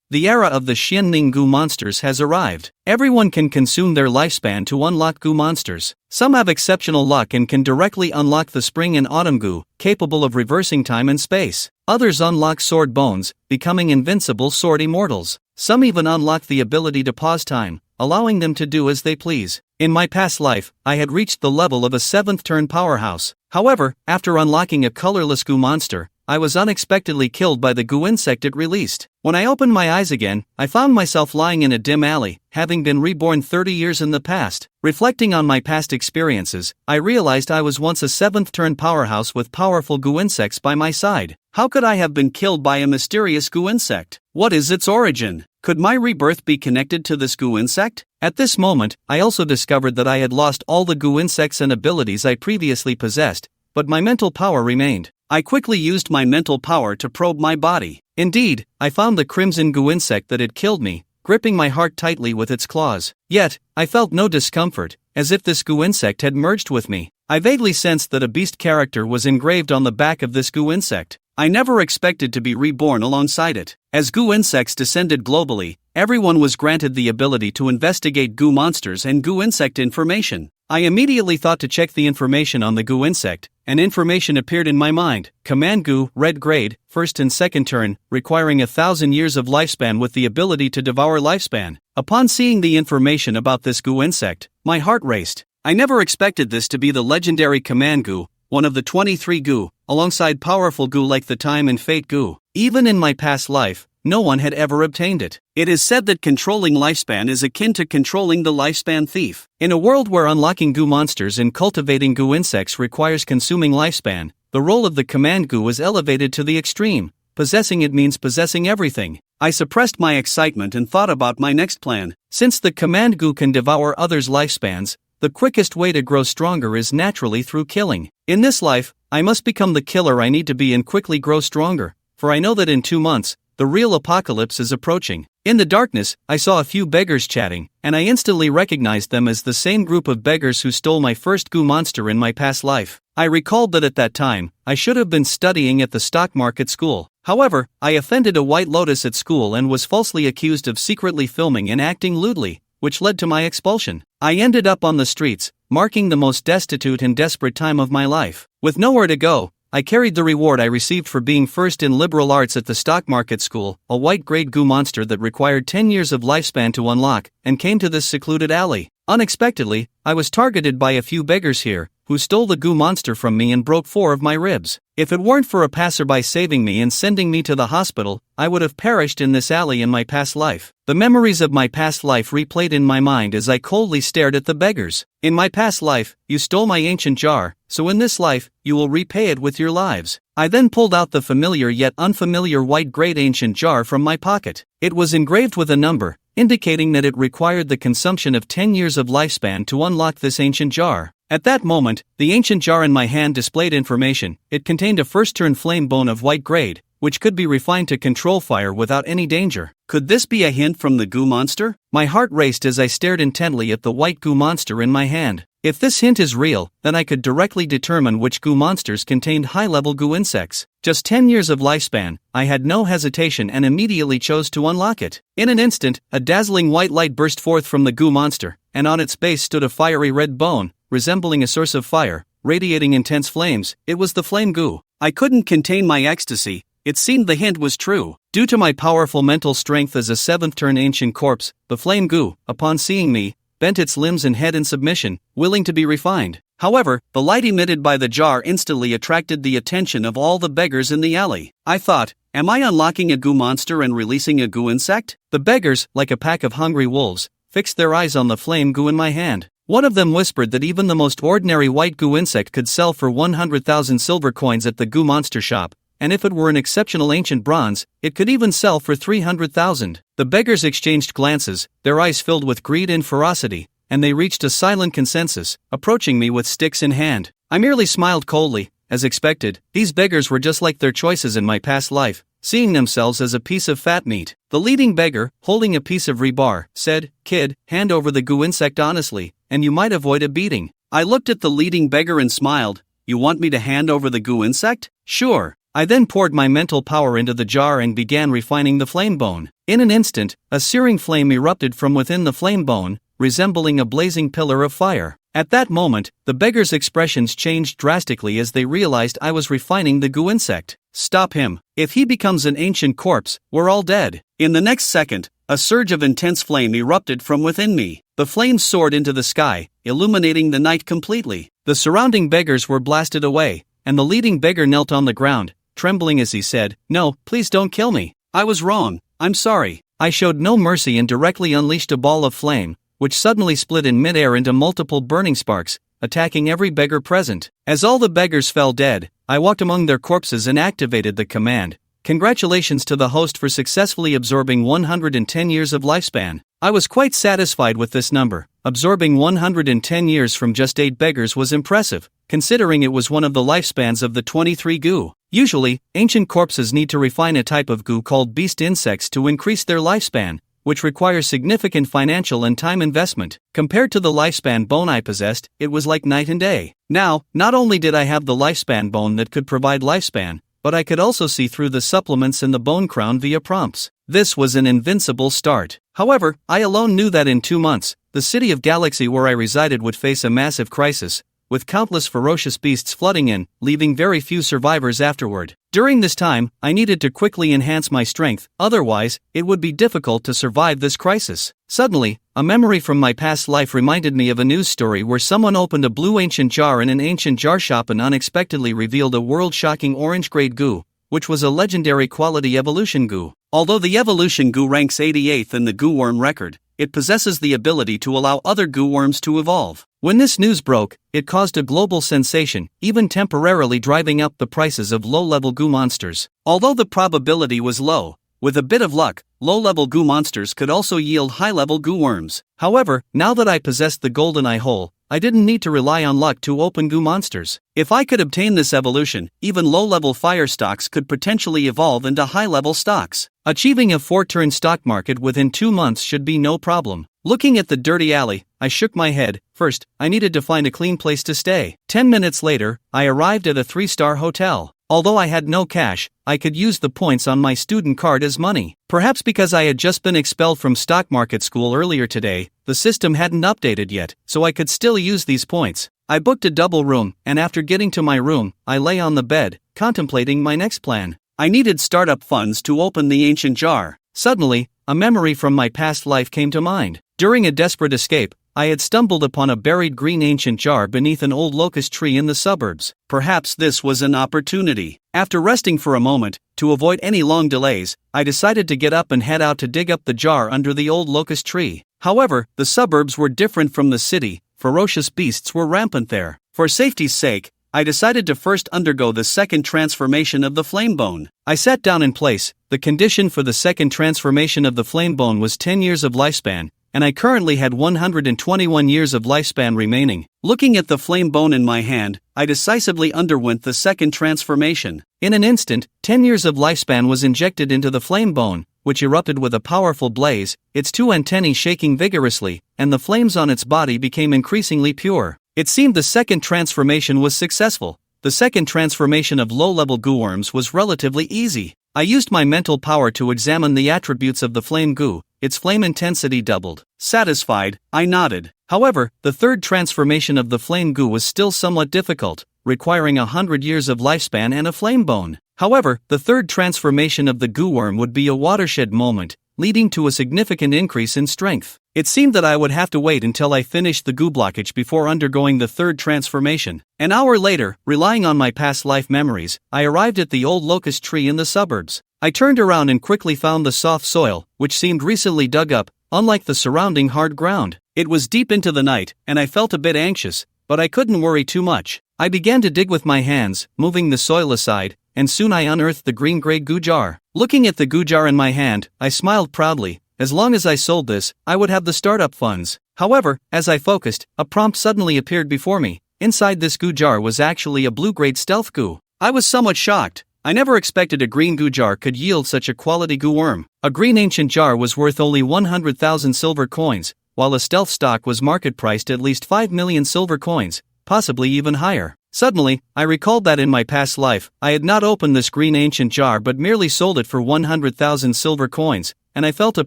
The era of the Xianning goo monsters has arrived. Everyone can consume their lifespan to unlock goo monsters. Some have exceptional luck and can directly unlock the spring and autumn goo, capable of reversing time and space. Others unlock sword bones, becoming invincible sword immortals. Some even unlock the ability to pause time, allowing them to do as they please. In my past life, I had reached the level of a 7th turn powerhouse. However, after unlocking a colorless goo monster, I was unexpectedly killed by the goo insect it released. When I opened my eyes again, I found myself lying in a dim alley, having been reborn 30 years in the past. Reflecting on my past experiences, I realized I was once a 7th turn powerhouse with powerful goo insects by my side. How could I have been killed by a mysterious goo insect? What is its origin? Could my rebirth be connected to this goo insect? At this moment, I also discovered that I had lost all the goo insects and abilities I previously possessed, but my mental power remained. I quickly used my mental power to probe my body. Indeed, I found the crimson goo insect that had killed me, gripping my heart tightly with its claws. Yet, I felt no discomfort, as if this goo insect had merged with me. I vaguely sensed that a beast character was engraved on the back of this goo insect. I never expected to be reborn alongside it. As goo insects descended globally, everyone was granted the ability to investigate goo monsters and goo insect information. I immediately thought to check the information on the goo insect, and information appeared in my mind. Command goo, red grade, 1st and 2nd turn, requiring 1,000 years of lifespan with the ability to devour lifespan. Upon seeing the information about this goo insect, my heart raced. I never expected this to be the legendary command goo, one of the 23 goo, alongside powerful goo like the time and fate goo. Even in my past life, no one had ever obtained it. It is said that controlling lifespan is akin to controlling the lifespan thief. In a world where unlocking goo monsters and cultivating goo insects requires consuming lifespan, the role of the command goo was elevated to the extreme. Possessing it means possessing everything. I suppressed my excitement and thought about my next plan. Since the command goo can devour others' lifespans, the quickest way to grow stronger is naturally through killing. In this life, I must become the killer I need to be and quickly grow stronger, for I know that in 2 months, the real apocalypse is approaching. In the darkness, I saw a few beggars chatting, and I instantly recognized them as the same group of beggars who stole my first goo monster in my past life. I recalled that at that time, I should have been studying at the stock market school. However, I offended a White Lotus at school and was falsely accused of secretly filming and acting lewdly, which led to my expulsion. I ended up on the streets, marking the most destitute and desperate time of my life. With nowhere to go, I carried the reward I received for being first in liberal arts at the stock market school, a white-grade goo monster that required 10 years of lifespan to unlock, and came to this secluded alley. Unexpectedly, I was targeted by a few beggars here, who stole the goo monster from me and broke 4 of my ribs. If it weren't for a passerby saving me and sending me to the hospital, I would have perished in this alley in my past life. The memories of my past life replayed in my mind as I coldly stared at the beggars. In my past life, you stole my ancient jar, so in this life, you will repay it with your lives. I then pulled out the familiar yet unfamiliar white-grade ancient jar from my pocket. It was engraved with a number, indicating that it required the consumption of 10 years of lifespan to unlock this ancient jar. At that moment, the ancient jar in my hand displayed information. It contained a first-turn flame bone of white grade, which could be refined to control fire without any danger. Could this be a hint from the goo monster? My heart raced as I stared intently at the white goo monster in my hand. If this hint is real, then I could directly determine which goo monsters contained high-level goo insects. Just 10 years of lifespan, I had no hesitation and immediately chose to unlock it. In an instant, a dazzling white light burst forth from the goo monster, and on its base stood a fiery red bone, resembling a source of fire, radiating intense flames. It was the flame goo. I couldn't contain my ecstasy. It seemed the hint was true. Due to my powerful mental strength as a 7th-turn ancient corpse, the flame goo, upon seeing me, bent its limbs and head in submission, willing to be refined. However, the light emitted by the jar instantly attracted the attention of all the beggars in the alley. I thought, am I unlocking a goo monster and releasing a goo insect? The beggars, like a pack of hungry wolves, fixed their eyes on the flame goo in my hand. One of them whispered that even the most ordinary white goo insect could sell for 100,000 silver coins at the goo monster shop, and if it were an exceptional ancient bronze, it could even sell for 300,000. The beggars exchanged glances, their eyes filled with greed and ferocity, and they reached a silent consensus, approaching me with sticks in hand. I merely smiled coldly. As expected, these beggars were just like their choices in my past life, seeing themselves as a piece of fat meat. The leading beggar, holding a piece of rebar, said, "Kid, hand over the goo insect honestly, and you might avoid a beating." I looked at the leading beggar and smiled. "You want me to hand over the goo insect? Sure." I then poured my mental power into the jar and began refining the flame bone. In an instant, a searing flame erupted from within the flame bone, resembling a blazing pillar of fire. At that moment, the beggars' expressions changed drastically as they realized I was refining the goo insect. Stop him. If he becomes an ancient corpse, we're all dead. In the next second, a surge of intense flame erupted from within me. The flames soared into the sky, illuminating the night completely. The surrounding beggars were blasted away, and the leading beggar knelt on the ground, trembling as he said, "No, please don't kill me. I was wrong. I'm sorry." I showed no mercy and directly unleashed a ball of flame, which suddenly split in midair into multiple burning sparks, attacking every beggar present. As all the beggars fell dead, I walked among their corpses and activated the command. Congratulations to the host for successfully absorbing 110 years of lifespan. I was quite satisfied with this number. Absorbing 110 years from just 8 beggars was impressive, considering it was one of the lifespans of the 23 goo. Usually, ancient corpses need to refine a type of goo called beast insects to increase their lifespan, which requires significant financial and time investment. Compared to the lifespan bone I possessed, it was like night and day. Now, not only did I have the lifespan bone that could provide lifespan, but I could also see through the supplements in the bone crown via prompts. This was an invincible start. However, I alone knew that in 2 months, the city of Galaxy where I resided would face a massive crisis, with countless ferocious beasts flooding in, leaving very few survivors afterward. During this time, I needed to quickly enhance my strength, otherwise, it would be difficult to survive this crisis. Suddenly, a memory from my past life reminded me of a news story where someone opened a blue ancient jar in an ancient jar shop and unexpectedly revealed a world-shocking orange-grade goo, which was a legendary quality evolution goo. Although the evolution goo ranks 88th in the goo worm record, it possesses the ability to allow other goo worms to evolve. When this news broke, it caused a global sensation, even temporarily driving up the prices of low-level goo monsters. Although the probability was low, with a bit of luck, low-level goo monsters could also yield high-level goo worms. However, now that I possessed the golden eye hole, I didn't need to rely on luck to open goo monsters. If I could obtain this evolution, even low-level fire stocks could potentially evolve into high-level stocks. Achieving a 4-turn stock market within 2 months should be no problem. Looking at the dirty alley, I shook my head. First, I needed to find a clean place to stay. 10 minutes later, I arrived at a 3-star hotel. Although I had no cash, I could use the points on my student card as money. Perhaps because I had just been expelled from stock market school earlier today, the system hadn't updated yet, so I could still use these points. I booked a double room, and after getting to my room, I lay on the bed, contemplating my next plan. I needed startup funds to open the ancient jar. Suddenly, a memory from my past life came to mind. During a desperate escape, I had stumbled upon a buried green ancient jar beneath an old locust tree in the suburbs. Perhaps this was an opportunity. After resting for a moment, to avoid any long delays, I decided to get up and head out to dig up the jar under the old locust tree. However, the suburbs were different from the city. Ferocious beasts were rampant there. For safety's sake, I decided to first undergo the second transformation of the flame bone. I sat down in place. The condition for the second transformation of the flame bone was 10 years of lifespan, and I currently had 121 years of lifespan remaining. Looking at the flame bone in my hand, I decisively underwent the second transformation. In an instant, 10 years of lifespan was injected into the flame bone, which erupted with a powerful blaze, its 2 antennae shaking vigorously, and the flames on its body became increasingly pure. It seemed the second transformation was successful. The second transformation of low-level goo worms was relatively easy. I used my mental power to examine the attributes of the flame goo. Its flame intensity doubled. Satisfied, I nodded. However, the third transformation of the flame goo was still somewhat difficult, requiring 100 years of lifespan and a flame bone. However, the third transformation of the goo worm would be a watershed moment, leading to a significant increase in strength. It seemed that I would have to wait until I finished the goo blockage before undergoing the third transformation. An hour later, relying on my past life memories, I arrived at the old locust tree in the suburbs. I turned around and quickly found the soft soil, which seemed recently dug up, unlike the surrounding hard ground. It was deep into the night, and I felt a bit anxious, but I couldn't worry too much. I began to dig with my hands, moving the soil aside, and soon I unearthed the green-gray goo jar. Looking at the goo jar in my hand, I smiled proudly. As long as I sold this, I would have the startup funds. However, as I focused, a prompt suddenly appeared before me. Inside this goo jar was actually a blue-grade stealth goo. I was somewhat shocked. I never expected a green goo jar could yield such a quality goo worm. A green ancient jar was worth only 100,000 silver coins, while a stealth stock was market priced at least 5 million silver coins, possibly even higher. Suddenly, I recalled that in my past life, I had not opened this green ancient jar but merely sold it for 100,000 silver coins, and I felt a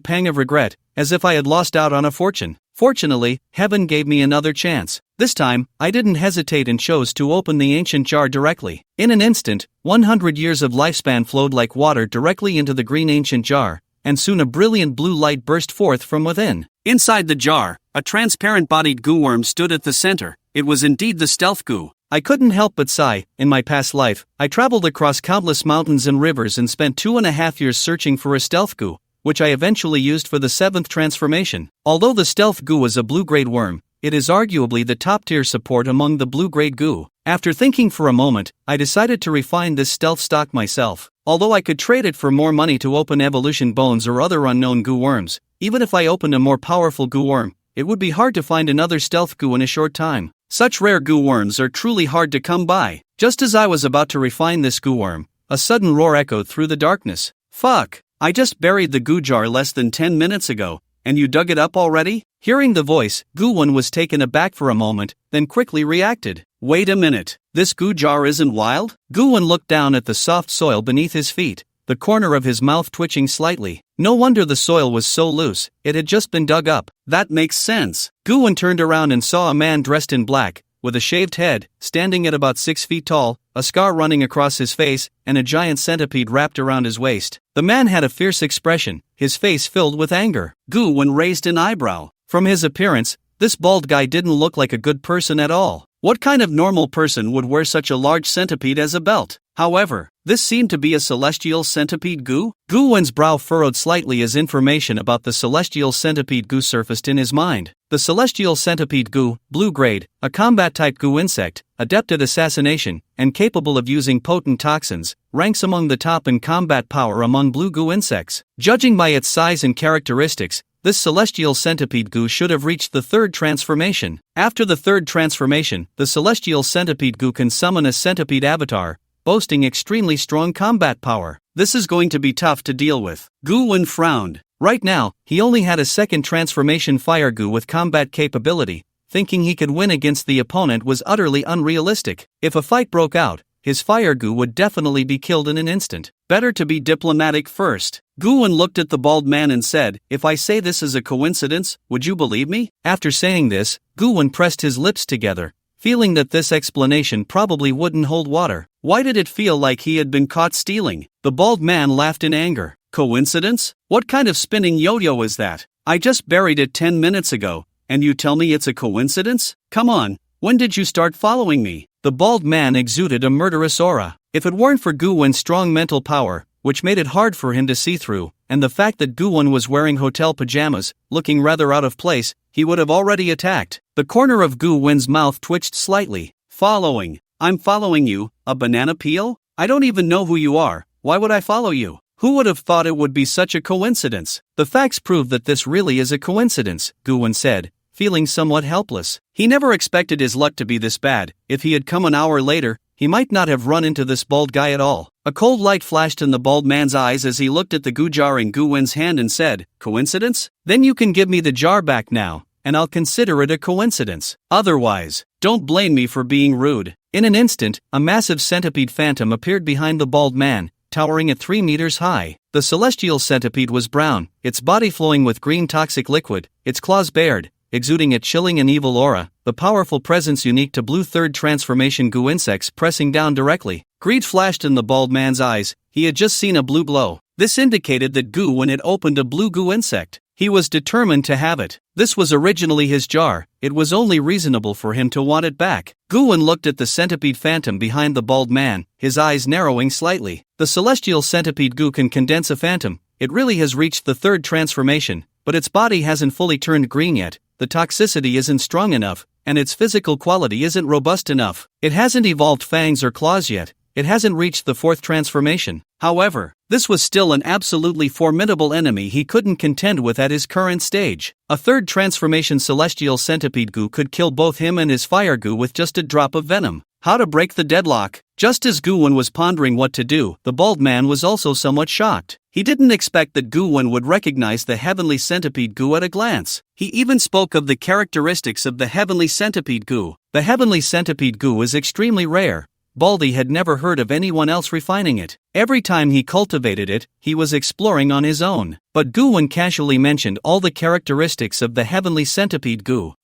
pang of regret, as if I had lost out on a fortune. Fortunately, heaven gave me another chance. This time, I didn't hesitate and chose to open the ancient jar directly. In an instant, 100 years of lifespan flowed like water directly into the green ancient jar, and soon a brilliant blue light burst forth from within. Inside the jar, a transparent-bodied goo worm stood at the center. It was indeed the stealth goo. I couldn't help but sigh. In my past life, I traveled across countless mountains and rivers and spent 2.5 years searching for a stealth goo, which I eventually used for the 7th transformation. Although the stealth goo is a blue-grade worm, it is arguably the top-tier support among the blue-grade goo. After thinking for a moment, I decided to refine this stealth stock myself. Although I could trade it for more money to open evolution bones or other unknown goo worms, even if I opened a more powerful goo worm, it would be hard to find another stealth goo in a short time. Such rare goo worms are truly hard to come by. Just as I was about to refine this goo worm, a sudden roar echoed through the darkness. Fuck! I just buried the goo jar less than 10 minutes ago, and you dug it up already? Hearing the voice, Goo-won was taken aback for a moment, then quickly reacted. Wait a minute, this goo jar isn't wild? Goo-won looked down at the soft soil beneath his feet, the corner of his mouth twitching slightly. No wonder the soil was so loose, it had just been dug up. That makes sense. Goo-won turned around and saw a man dressed in black, with a shaved head, standing at about 6 feet tall, a scar running across his face, and a giant centipede wrapped around his waist. The man had a fierce expression, his face filled with anger. Goo-won raised an eyebrow. From his appearance, this bald guy didn't look like a good person at all. What kind of normal person would wear such a large centipede as a belt? However, this seemed to be a celestial centipede goo? Goo-won's brow furrowed slightly as information about the celestial centipede goo surfaced in his mind. The celestial centipede goo, blue grade, a combat-type goo insect, adept at assassination, and capable of using potent toxins, ranks among the top in combat power among blue goo insects. Judging by its size and characteristics, this celestial centipede goo should have reached the 3rd transformation. After the 3rd transformation, the celestial centipede goo can summon a centipede avatar, boasting extremely strong combat power. This is going to be tough to deal with. Goo-won frowned. Right now, he only had a 2nd transformation fire goo with combat capability. Thinking he could win against the opponent was utterly unrealistic. If a fight broke out, his fire goo would definitely be killed in an instant. Better to be diplomatic first. Goo-won looked at the bald man and said, "If I say this is a coincidence, would you believe me?" After saying this, Goo-won pressed his lips together, feeling that this explanation probably wouldn't hold water. Why did it feel like he had been caught stealing? The bald man laughed in anger. Coincidence? What kind of spinning yo-yo is that? I just buried it 10 minutes ago, and you tell me it's a coincidence? Come on, when did you start following me? The bald man exuded a murderous aura. If it weren't for Goo-won's strong mental power, which made it hard for him to see through, and the fact that Goo-won was wearing hotel pajamas, looking rather out of place, he would have already attacked. The corner of Goo-won's mouth twitched slightly. Following? I'm following you, a banana peel? I don't even know who you are, why would I follow you? Who would have thought it would be such a coincidence? The facts prove that this really is a coincidence, Goo-won said, feeling somewhat helpless. He never expected his luck to be this bad. If he had come an hour later, he might not have run into this bald guy at all. A cold light flashed in the bald man's eyes as he looked at the goo jar in Goo-won's hand and said, "Coincidence? Then you can give me the jar back now, and I'll consider it a coincidence. Otherwise, don't blame me for being rude." In an instant, a massive centipede phantom appeared behind the bald man, towering at 3 meters high. The celestial centipede was brown, its body flowing with green toxic liquid, its claws bared, exuding a chilling and evil aura, the powerful presence unique to blue 3rd transformation goo insects pressing down directly. Greed flashed in the bald man's eyes. He had just seen a blue glow. This indicated that Goo-won had opened a blue goo insect. He was determined to have it. This was originally his jar. It was only reasonable for him to want it back. Goo-won looked at the centipede phantom behind the bald man, his eyes narrowing slightly. The celestial centipede goo can condense a phantom. It really has reached the 3rd transformation, but its body hasn't fully turned green yet. The toxicity isn't strong enough, and its physical quality isn't robust enough. It hasn't evolved fangs or claws yet. It hasn't reached the 4th transformation. However, this was still an absolutely formidable enemy he couldn't contend with at his current stage. A third transformation celestial centipede goo could kill both him and his fire goo with just a drop of venom. How to break the deadlock? Just as Guwon was pondering what to do, the bald man was also somewhat shocked. He didn't expect that Guwon would recognize the heavenly centipede goo at a glance. He even spoke of the characteristics of the heavenly centipede goo. The heavenly centipede goo is extremely rare. Baldy had never heard of anyone else refining it. Every time he cultivated it, he was exploring on his own. But Guwon casually mentioned all the characteristics of the heavenly centipede goo.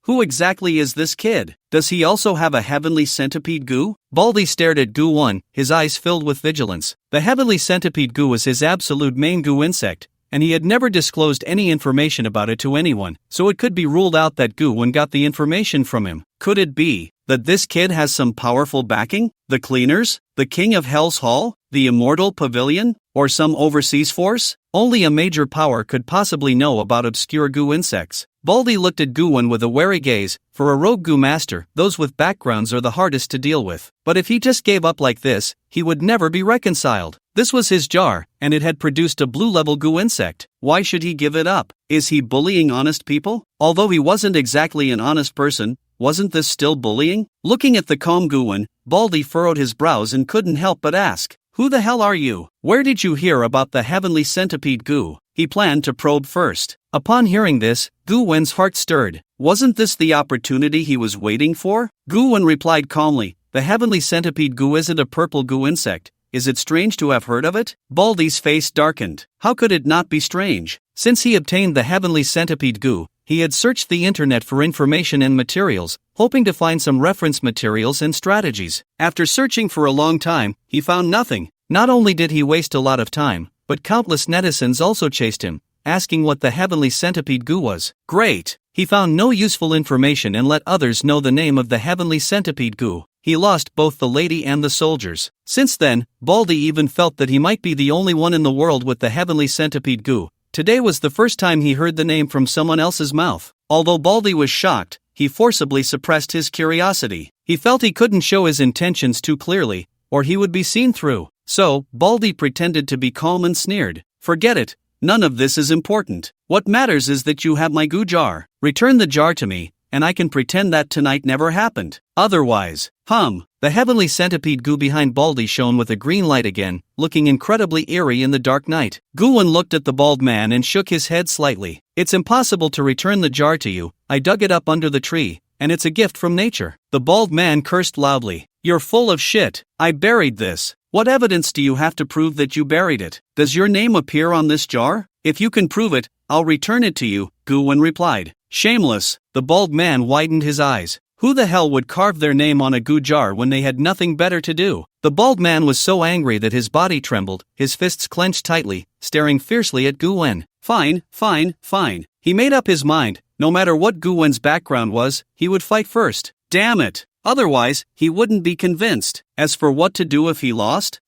Who exactly is this kid? Does he also have a heavenly centipede goo? Baldy stared at Guwon, his eyes filled with vigilance. The heavenly centipede goo was his absolute main goo insect, and he had never disclosed any information about it to anyone, so it could be ruled out that Guwon got the information from him. Could it be that this kid has some powerful backing? The cleaners? The king of Hell's Hall? The immortal pavilion? Or some overseas force? Only a major power could possibly know about obscure goo insects. Baldy looked at Guwon with a wary gaze. For a rogue goo master, those with backgrounds are the hardest to deal with. But if he just gave up like this, he would never be reconciled. This was his jar, and it had produced a blue-level goo insect. Why should he give it up? Is he bullying honest people? Although he wasn't exactly an honest person, wasn't this still bullying? Looking at the calm Guwon, Baldy furrowed his brows and couldn't help but ask, "Who the hell are you? Where did you hear about the heavenly centipede goo?" He planned to probe first. Upon hearing this, Guwon's heart stirred. Wasn't this the opportunity he was waiting for? Guwon replied calmly, "The heavenly centipede goo isn't a purple goo insect. Is it strange to have heard of it?" Baldy's face darkened. How could it not be strange? Since he obtained the heavenly centipede goo, he had searched the internet for information and materials, hoping to find some reference materials and strategies. After searching for a long time, he found nothing. Not only did he waste a lot of time, but countless netizens also chased him, asking what the heavenly centipede goo was. Great! He found no useful information and let others know the name of the heavenly centipede goo. He lost both the lady and the soldiers. Since then, Baldy even felt that he might be the only one in the world with the heavenly centipede goo. Today was the first time he heard the name from someone else's mouth. Although Baldy was shocked, he forcibly suppressed his curiosity. He felt he couldn't show his intentions too clearly, or he would be seen through. So, Baldy pretended to be calm and sneered. "Forget it. None of this is important. What matters is that you have my goo jar. Return the jar to me, and I can pretend that tonight never happened. Otherwise, The heavenly centipede goo behind Baldy shone with a green light again, looking incredibly eerie in the dark night. Guwon looked at the bald man and shook his head slightly. "It's impossible to return the jar to you. I dug it up under the tree, and it's a gift from nature." The bald man cursed loudly. "You're full of shit. I buried this. What evidence do you have to prove that you buried it? Does your name appear on this jar? If you can prove it, I'll return it to you," Guwon replied. "Shameless." The bald man widened his eyes. Who the hell would carve their name on a goo jar when they had nothing better to do? The bald man was so angry that his body trembled, his fists clenched tightly, staring fiercely at Guwon. Fine. He made up his mind. No matter what Guwon's background was, he would fight first. Damn it! Otherwise, he wouldn't be convinced. As for what to do if he lost,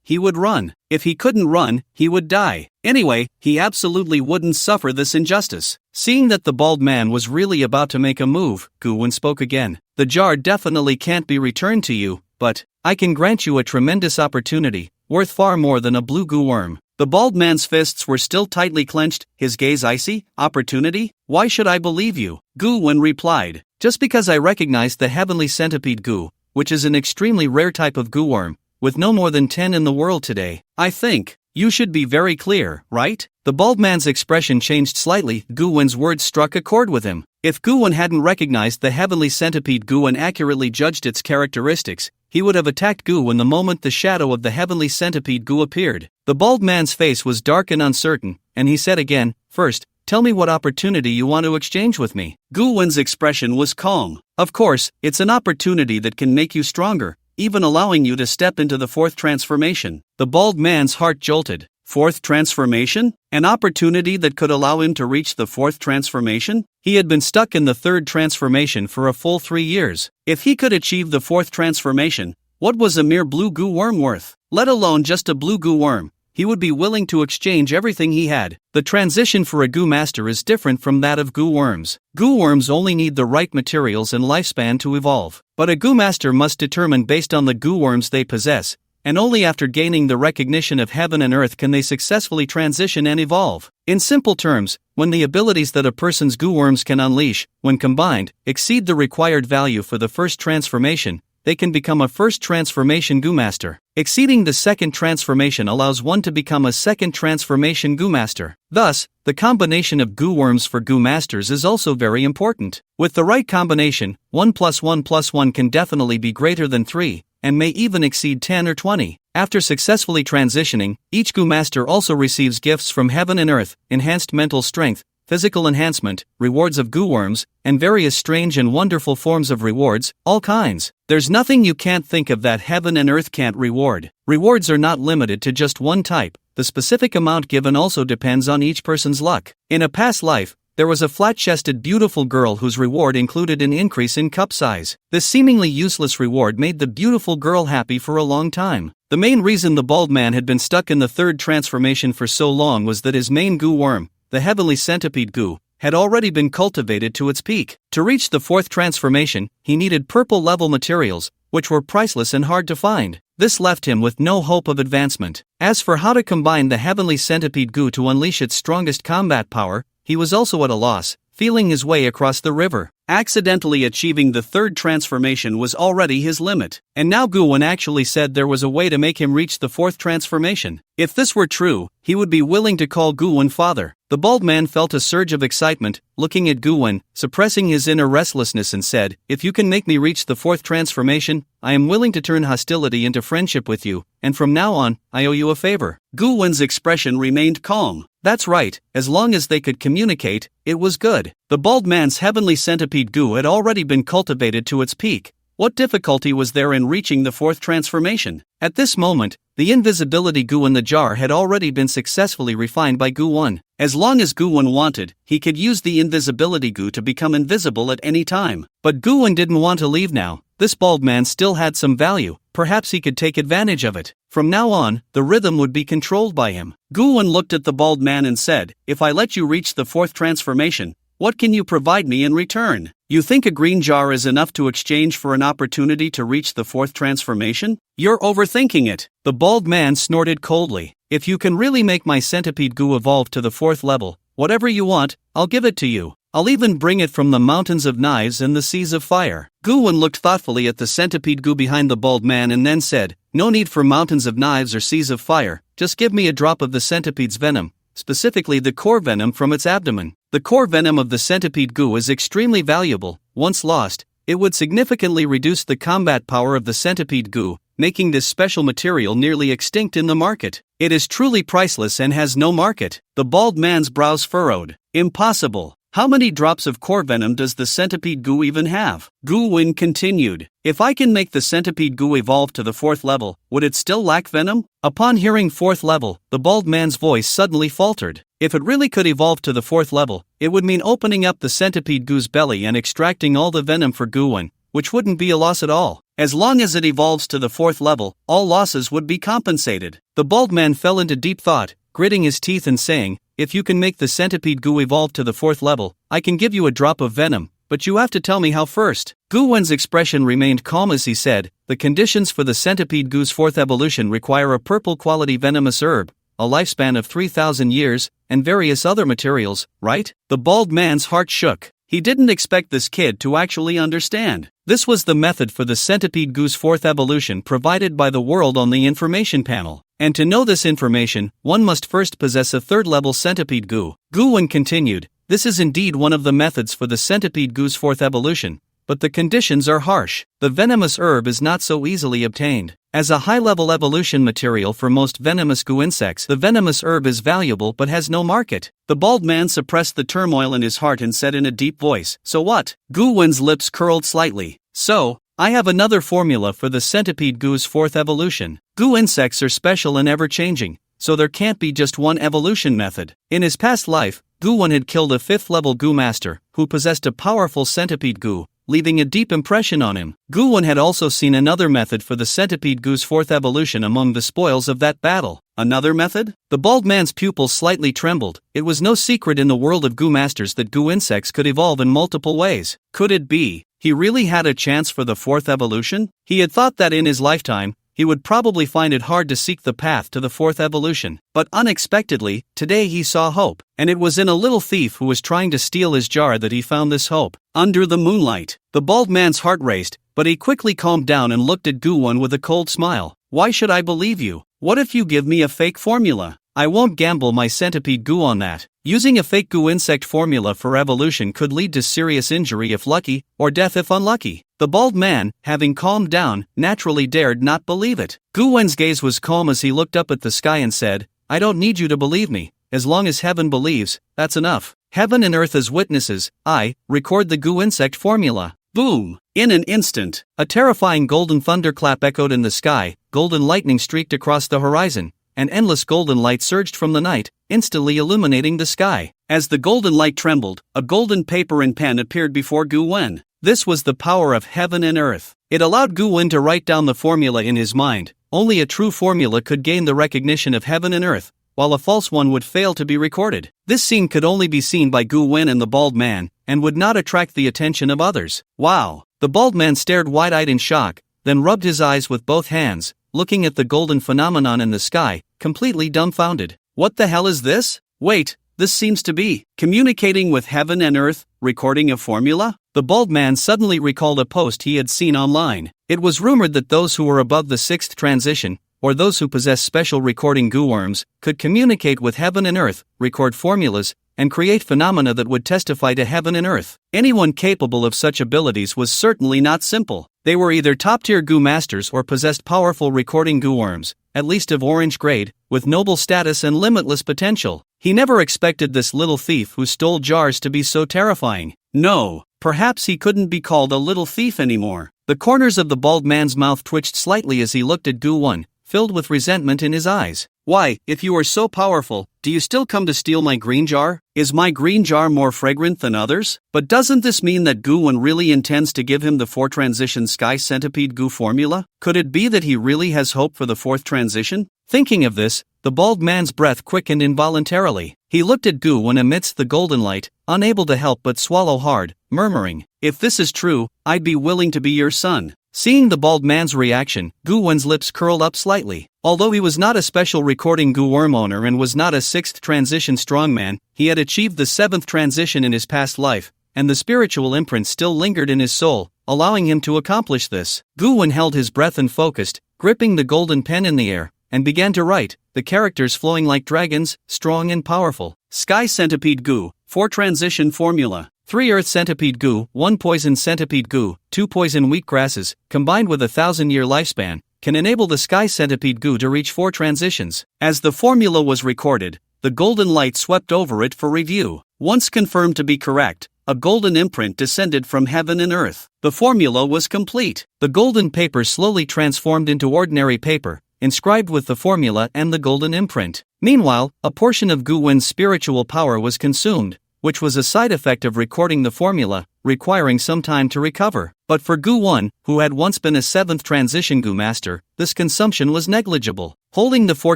he would run. If he couldn't run, he would die. Anyway, he absolutely wouldn't suffer this injustice. Seeing that the bald man was really about to make a move, Guwon spoke again. "The jar definitely can't be returned to you, but I can grant you a tremendous opportunity, worth far more than a blue goo worm." The bald man's fists were still tightly clenched, his gaze icy. "Opportunity? Why should I believe you?" Guwon replied. "Just because I recognize the heavenly centipede goo, which is an extremely rare type of goo worm, with no more than 10 in the world today. I think you should be very clear, right?" The bald man's expression changed slightly. Guwon's words struck a chord with him. If Guwon hadn't recognized the heavenly centipede goo and accurately judged its characteristics, he would have attacked Guwon the moment the shadow of the heavenly centipede goo appeared. The bald man's face was dark and uncertain, and he said again, "First, tell me what opportunity you want to exchange with me." Guwon's expression was calm. "Of course, it's an opportunity that can make you stronger, even allowing you to step into the fourth transformation." The bald man's heart jolted. Fourth transformation? An opportunity that could allow him to reach the fourth transformation? He had been stuck in the third transformation for a full 3 years. If he could achieve the fourth transformation, what was a mere blue goo worm worth? Let alone just a blue goo worm. He would be willing to exchange everything he had. The transition for a goo master is different from that of goo worms. Goo worms only need the right materials and lifespan to evolve. But a goo master must determine based on the goo worms they possess, and only after gaining the recognition of heaven and earth can they successfully transition and evolve. In simple terms, when the abilities that a person's goo worms can unleash, when combined, exceed the required value for the first transformation, they can become a first transformation goo master. Exceeding the second transformation allows one to become a second transformation goo master. Thus, the combination of goo worms for goo masters is also very important. With the right combination, 1 + 1 + 1 can definitely be greater than 3, and may even exceed 10 or 20. After successfully transitioning, each goo master also receives gifts from heaven and earth, enhanced mental strength, physical enhancement, rewards of goo worms, and various strange and wonderful forms of rewards, all kinds. There's nothing you can't think of that heaven and earth can't reward. Rewards are not limited to just one type. The specific amount given also depends on each person's luck. In a past life, there was a flat-chested beautiful girl whose reward included an increase in cup size. This seemingly useless reward made the beautiful girl happy for a long time. The main reason the bald man had been stuck in the third transformation for so long was that his main goo worm, the heavenly centipede goo, had already been cultivated to its peak. To reach the fourth transformation, he needed purple-level materials, which were priceless and hard to find. This left him with no hope of advancement. As for how to combine the heavenly centipede goo to unleash its strongest combat power, he was also at a loss, feeling his way across the river. Accidentally achieving the third transformation was already his limit, and now Guwon actually said there was a way to make him reach the fourth transformation. If this were true, he would be willing to call Guwon father. The bald man felt a surge of excitement, looking at Guwon, suppressing his inner restlessness and said, "If you can make me reach the fourth transformation, I am willing to turn hostility into friendship with you, and from now on, I owe you a favor." Guwon's expression remained calm. That's right, as long as they could communicate, it was good. The bald man's heavenly centipede goo had already been cultivated to its peak. What difficulty was there in reaching the fourth transformation? At this moment, the invisibility goo in the jar had already been successfully refined by Guwon. As long as Guwon wanted, he could use the invisibility goo to become invisible at any time. But Guwon didn't want to leave now. This bald man still had some value, perhaps he could take advantage of it. From now on, the rhythm would be controlled by him. Guwon looked at the bald man and said, "If I let you reach the fourth transformation, what can you provide me in return? You think a green jar is enough to exchange for an opportunity to reach the fourth transformation? You're overthinking it." The bald man snorted coldly. "If you can really make my centipede goo evolve to the fourth level, whatever you want, I'll give it to you. I'll even bring it from the mountains of knives and the seas of fire." Guwon looked thoughtfully at the centipede goo behind the bald man and then said, "No need for mountains of knives or seas of fire, just give me a drop of the centipede's venom, specifically the core venom from its abdomen. The core venom of the centipede goo is extremely valuable. Once lost, it would significantly reduce the combat power of the centipede goo, making this special material nearly extinct in the market. It is truly priceless and has no market." The bald man's brows furrowed. "Impossible. How many drops of core venom does the centipede goo even have?" Guwon continued, "If I can make the centipede goo evolve to the fourth level, would it still lack venom?" Upon hearing fourth level, the bald man's voice suddenly faltered. If it really could evolve to the fourth level, it would mean opening up the centipede goo's belly and extracting all the venom for Guwon, which wouldn't be a loss at all. As long as it evolves to the fourth level, all losses would be compensated. The bald man fell into deep thought, gritting his teeth and saying, "If you can make the centipede goo evolve to the fourth level, I can give you a drop of venom, but you have to tell me how first." Guwon's expression remained calm as he said, "The conditions for the centipede goo's fourth evolution require a purple-quality venomous herb, a lifespan of 3,000 years, and various other materials, right?" The bald man's heart shook. He didn't expect this kid to actually understand. This was the method for the centipede goo's fourth evolution provided by the world on the information panel. And to know this information, one must first possess a third-level centipede goo. Guwon continued, "This is indeed one of the methods for the centipede goo's fourth evolution, but the conditions are harsh. The venomous herb is not so easily obtained. As a high-level evolution material for most venomous goo insects, the venomous herb is valuable but has no market." The bald man suppressed the turmoil in his heart and said in a deep voice, "So what?" Guwon's lips curled slightly. "So, I have another formula for the centipede goo's fourth evolution. Goo insects are special and ever-changing, so there can't be just one evolution method. In his past life, Guwon had killed a fifth-level goo master, who possessed a powerful centipede goo, leaving a deep impression on him. Guwon had also seen another method for the centipede goo's fourth evolution among the spoils of that battle. Another method? The bald man's pupils slightly trembled. It was no secret in the world of goo masters that goo insects could evolve in multiple ways. Could it be he really had a chance for the fourth evolution? He had thought that in his lifetime, he would probably find it hard to seek the path to the fourth evolution. But unexpectedly, today he saw hope, and it was in a little thief who was trying to steal his jar that he found this hope. Under the moonlight, the bald man's heart raced, but he quickly calmed down and looked at Gu-won with a cold smile. Why should I believe you? What if you give me a fake formula? I won't gamble my centipede goo on that. Using a fake goo insect formula for evolution could lead to serious injury if lucky, or death if unlucky. The bald man, having calmed down, naturally dared not believe it. Gu-won's gaze was calm as he looked up at the sky and said, I don't need you to believe me. As long as heaven believes, that's enough. Heaven and earth as witnesses, I record the goo insect formula. Boom! In an instant, a terrifying golden thunderclap echoed in the sky, golden lightning streaked across the horizon, and endless golden light surged from the night, instantly illuminating the sky. As the golden light trembled, a golden paper and pen appeared before Gu-won. This was the power of heaven and earth. It allowed Gu-won to write down the formula in his mind. Only a true formula could gain the recognition of heaven and earth, while a false one would fail to be recorded. This scene could only be seen by Gu-won and the bald man, and would not attract the attention of others. Wow! The bald man stared wide-eyed in shock, then rubbed his eyes with both hands, looking at the golden phenomenon in the sky, completely dumbfounded. What the hell is this? Wait, this seems to be communicating with heaven and earth, recording a formula? The bald man suddenly recalled a post he had seen online. It was rumored that those who were above the sixth transition, or those who possess special recording goo worms, could communicate with heaven and earth, record formulas, and create phenomena that would testify to heaven and earth. Anyone capable of such abilities was certainly not simple. They were either top-tier goo masters or possessed powerful recording goo worms, at least of orange grade, with noble status and limitless potential. He never expected this little thief who stole jars to be so terrifying. No, perhaps he couldn't be called a little thief anymore. The corners of the bald man's mouth twitched slightly as he looked at Gu-won, filled with resentment in his eyes. Why, if you are so powerful, do you still come to steal my green jar? Is my green jar more fragrant than others? But doesn't this mean that Gu-won really intends to give him the 4-transition sky centipede goo formula? Could it be that he really has hope for the 4th transition? Thinking of this, the bald man's breath quickened involuntarily. He looked at Gu-won amidst the golden light, unable to help but swallow hard, murmuring, if this is true, I'd be willing to be your son. Seeing the bald man's reaction, Gu-won's lips curled up slightly. Although he was not a special recording goo worm owner and was not a 6th transition strongman, he had achieved the 7th transition in his past life, and the spiritual imprint still lingered in his soul, allowing him to accomplish this. Gu-won held his breath and focused, gripping the golden pen in the air, and began to write, the characters flowing like dragons, strong and powerful. Sky centipede goo, 4 transition formula. 3 earth centipede goo, 1 poison centipede goo, 2 poison wheatgrasses, combined with a 1,000-year lifespan, can enable the sky centipede goo to reach 4 transitions. As the formula was recorded, the golden light swept over it for review. Once confirmed to be correct, a golden imprint descended from heaven and earth. The formula was complete. The golden paper slowly transformed into ordinary paper, inscribed with the formula and the golden imprint. Meanwhile, a portion of Gu-won's spiritual power was consumed, which was a side effect of recording the formula, requiring some time to recover. But for Gu-won, who had once been a 7th transition goo master, this consumption was negligible. Holding the 4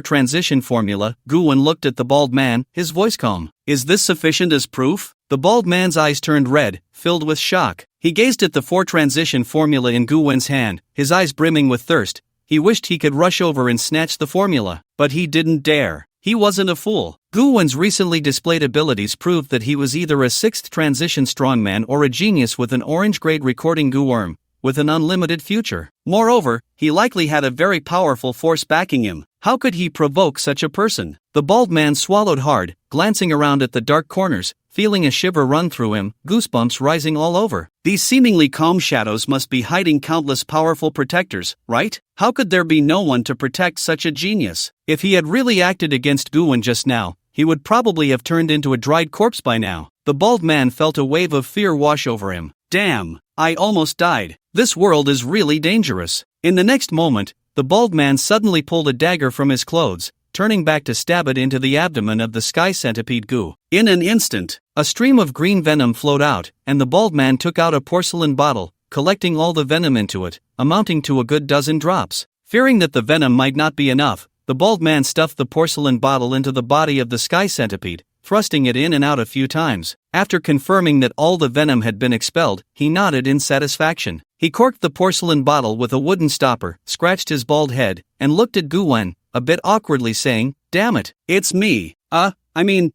transition formula, Gu-won looked at the bald man, his voice calm. Is this sufficient as proof? The bald man's eyes turned red, filled with shock. He gazed at the 4 transition formula in Gu-won's hand, his eyes brimming with thirst. He wished he could rush over and snatch the formula, but he didn't dare. He wasn't a fool. Gu-won's recently displayed abilities proved that he was either a 6th transition strongman or a genius with an orange-grade recording goo worm, with an unlimited future. Moreover, he likely had a very powerful force backing him. How could he provoke such a person? The bald man swallowed hard, glancing around at the dark corners, feeling a shiver run through him, goosebumps rising all over. These seemingly calm shadows must be hiding countless powerful protectors, right? How could there be no one to protect such a genius? If he had really acted against Gu-won just now, he would probably have turned into a dried corpse by now. The bald man felt a wave of fear wash over him. Damn, I almost died. This world is really dangerous. In the next moment, the bald man suddenly pulled a dagger from his clothes, turning back to stab it into the abdomen of the sky centipede goo. In an instant, a stream of green venom flowed out, and the bald man took out a porcelain bottle, collecting all the venom into it, amounting to a good dozen drops. Fearing that the venom might not be enough, the bald man stuffed the porcelain bottle into the body of the sky centipede, thrusting it in and out a few times. After confirming that all the venom had been expelled, he nodded in satisfaction. He corked the porcelain bottle with a wooden stopper, scratched his bald head, and looked at Gu Wen, a bit awkwardly saying, "Damn it, it's me.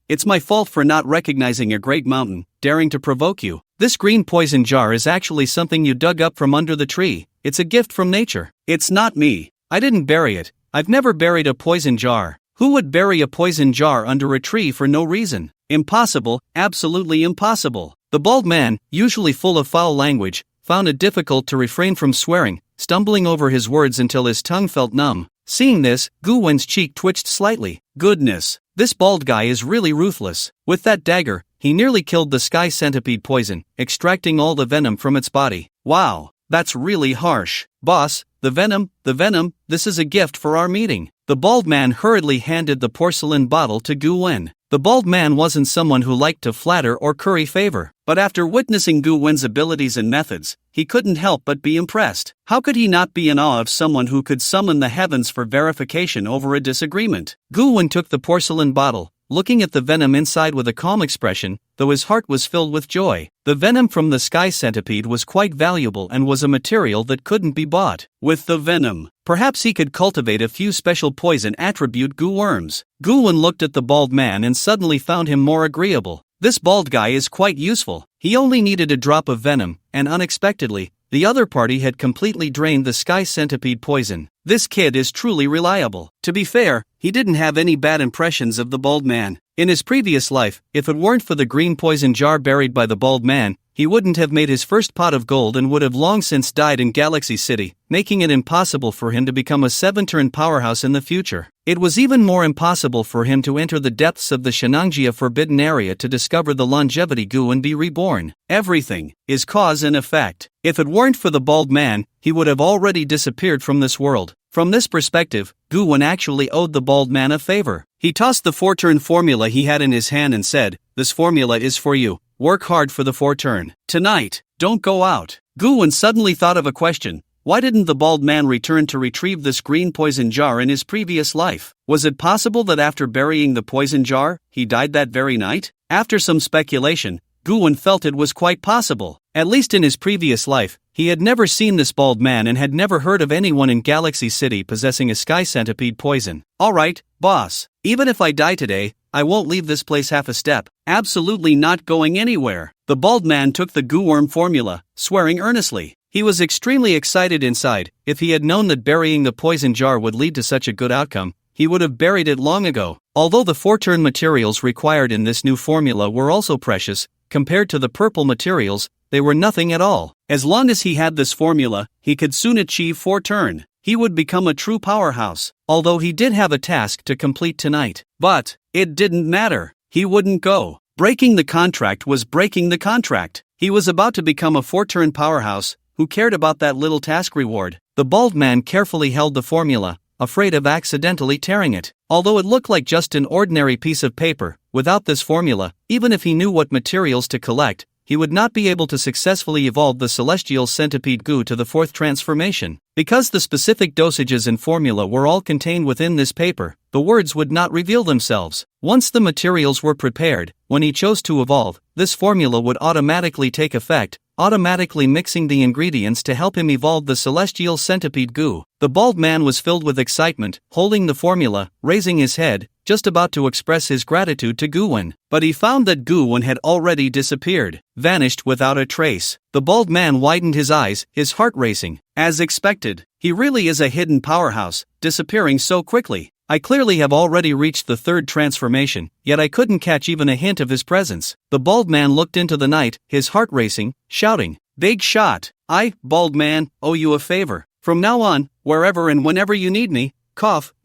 It's my fault for not recognizing a great mountain, daring to provoke you. This green poison jar is actually something you dug up from under the tree. It's a gift from nature." "It's not me. I didn't bury it. I've never buried a poison jar. Who would bury a poison jar under a tree for no reason? Impossible, absolutely impossible." The bald man, usually full of foul language, found it difficult to refrain from swearing, stumbling over his words until his tongue felt numb. Seeing this, Gu Wen's cheek twitched slightly. Goodness, this bald guy is really ruthless. With that dagger, he nearly killed the sky centipede poison, extracting all the venom from its body. Wow, that's really harsh. "Boss, the venom, this is a gift for our meeting." The bald man hurriedly handed the porcelain bottle to Gu Wen. The bald man wasn't someone who liked to flatter or curry favor, but after witnessing Gu Wen's abilities and methods, he couldn't help but be impressed. How could he not be in awe of someone who could summon the heavens for verification over a disagreement? Gu Wen took the porcelain bottle, looking at the venom inside with a calm expression, though his heart was filled with joy. The venom from the sky centipede was quite valuable and was a material that couldn't be bought. With the venom, perhaps he could cultivate a few special poison attribute Gu worms. Gu Wen looked at the bald man and suddenly found him more agreeable. This bald guy is quite useful. He only needed a drop of venom, and unexpectedly, the other party had completely drained the sky centipede poison. This kid is truly reliable. To be fair, he didn't have any bad impressions of the bald man. In his previous life, if it weren't for the green poison jar buried by the bald man, he wouldn't have made his first pot of gold and would have long since died in Galaxy City, making it impossible for him to become a 7-turn powerhouse in the future. It was even more impossible for him to enter the depths of the Shenangjia Forbidden Area to discover the longevity Gu and be reborn. Everything is cause and effect. If it weren't for the bald man, he would have already disappeared from this world. From this perspective, Gu Wen actually owed the bald man a favor. He tossed the 4-turn formula he had in his hand and said, "This formula is for you. Work hard for the 4-turn. Tonight, don't go out." Gu Wen suddenly thought of a question. Why didn't the bald man return to retrieve this green poison jar in his previous life? Was it possible that after burying the poison jar, he died that very night? After some speculation, Gu Wen felt it was quite possible. At least in his previous life, he had never seen this bald man and had never heard of anyone in Galaxy City possessing a sky centipede poison. "Alright, boss. Even if I die today, I won't leave this place half a step. Absolutely not going anywhere." The bald man took the goo worm formula, swearing earnestly. He was extremely excited inside. If he had known that burying the poison jar would lead to such a good outcome, he would have buried it long ago. Although the 4-turn materials required in this new formula were also precious, compared to the purple materials, they were nothing at all. As long as he had this formula, he could soon achieve 4-turn. He would become a true powerhouse, although he did have a task to complete tonight. But it didn't matter. He wouldn't go. Breaking the contract was breaking the contract. He was about to become a 4-turn powerhouse. Who cared about that little task reward? The bald man carefully held the formula, afraid of accidentally tearing it. Although it looked like just an ordinary piece of paper, without this formula, even if he knew what materials to collect, he would not be able to successfully evolve the celestial centipede goo to the 4th transformation. Because the specific dosages and formula were all contained within this paper, the words would not reveal themselves. Once the materials were prepared, when he chose to evolve, this formula would automatically take effect, automatically mixing the ingredients to help him evolve the celestial centipede goo. The bald man was filled with excitement, holding the formula, raising his head, just about to express his gratitude to Gu Wen. But he found that Gu Wen had already disappeared, vanished without a trace. The bald man widened his eyes, his heart racing. As expected, he really is a hidden powerhouse, disappearing so quickly. I clearly have already reached the 3rd transformation, yet I couldn't catch even a hint of his presence. The bald man looked into the night, his heart racing, shouting, "Big shot! I, bald man, owe you a favor. From now on, wherever and whenever you need me,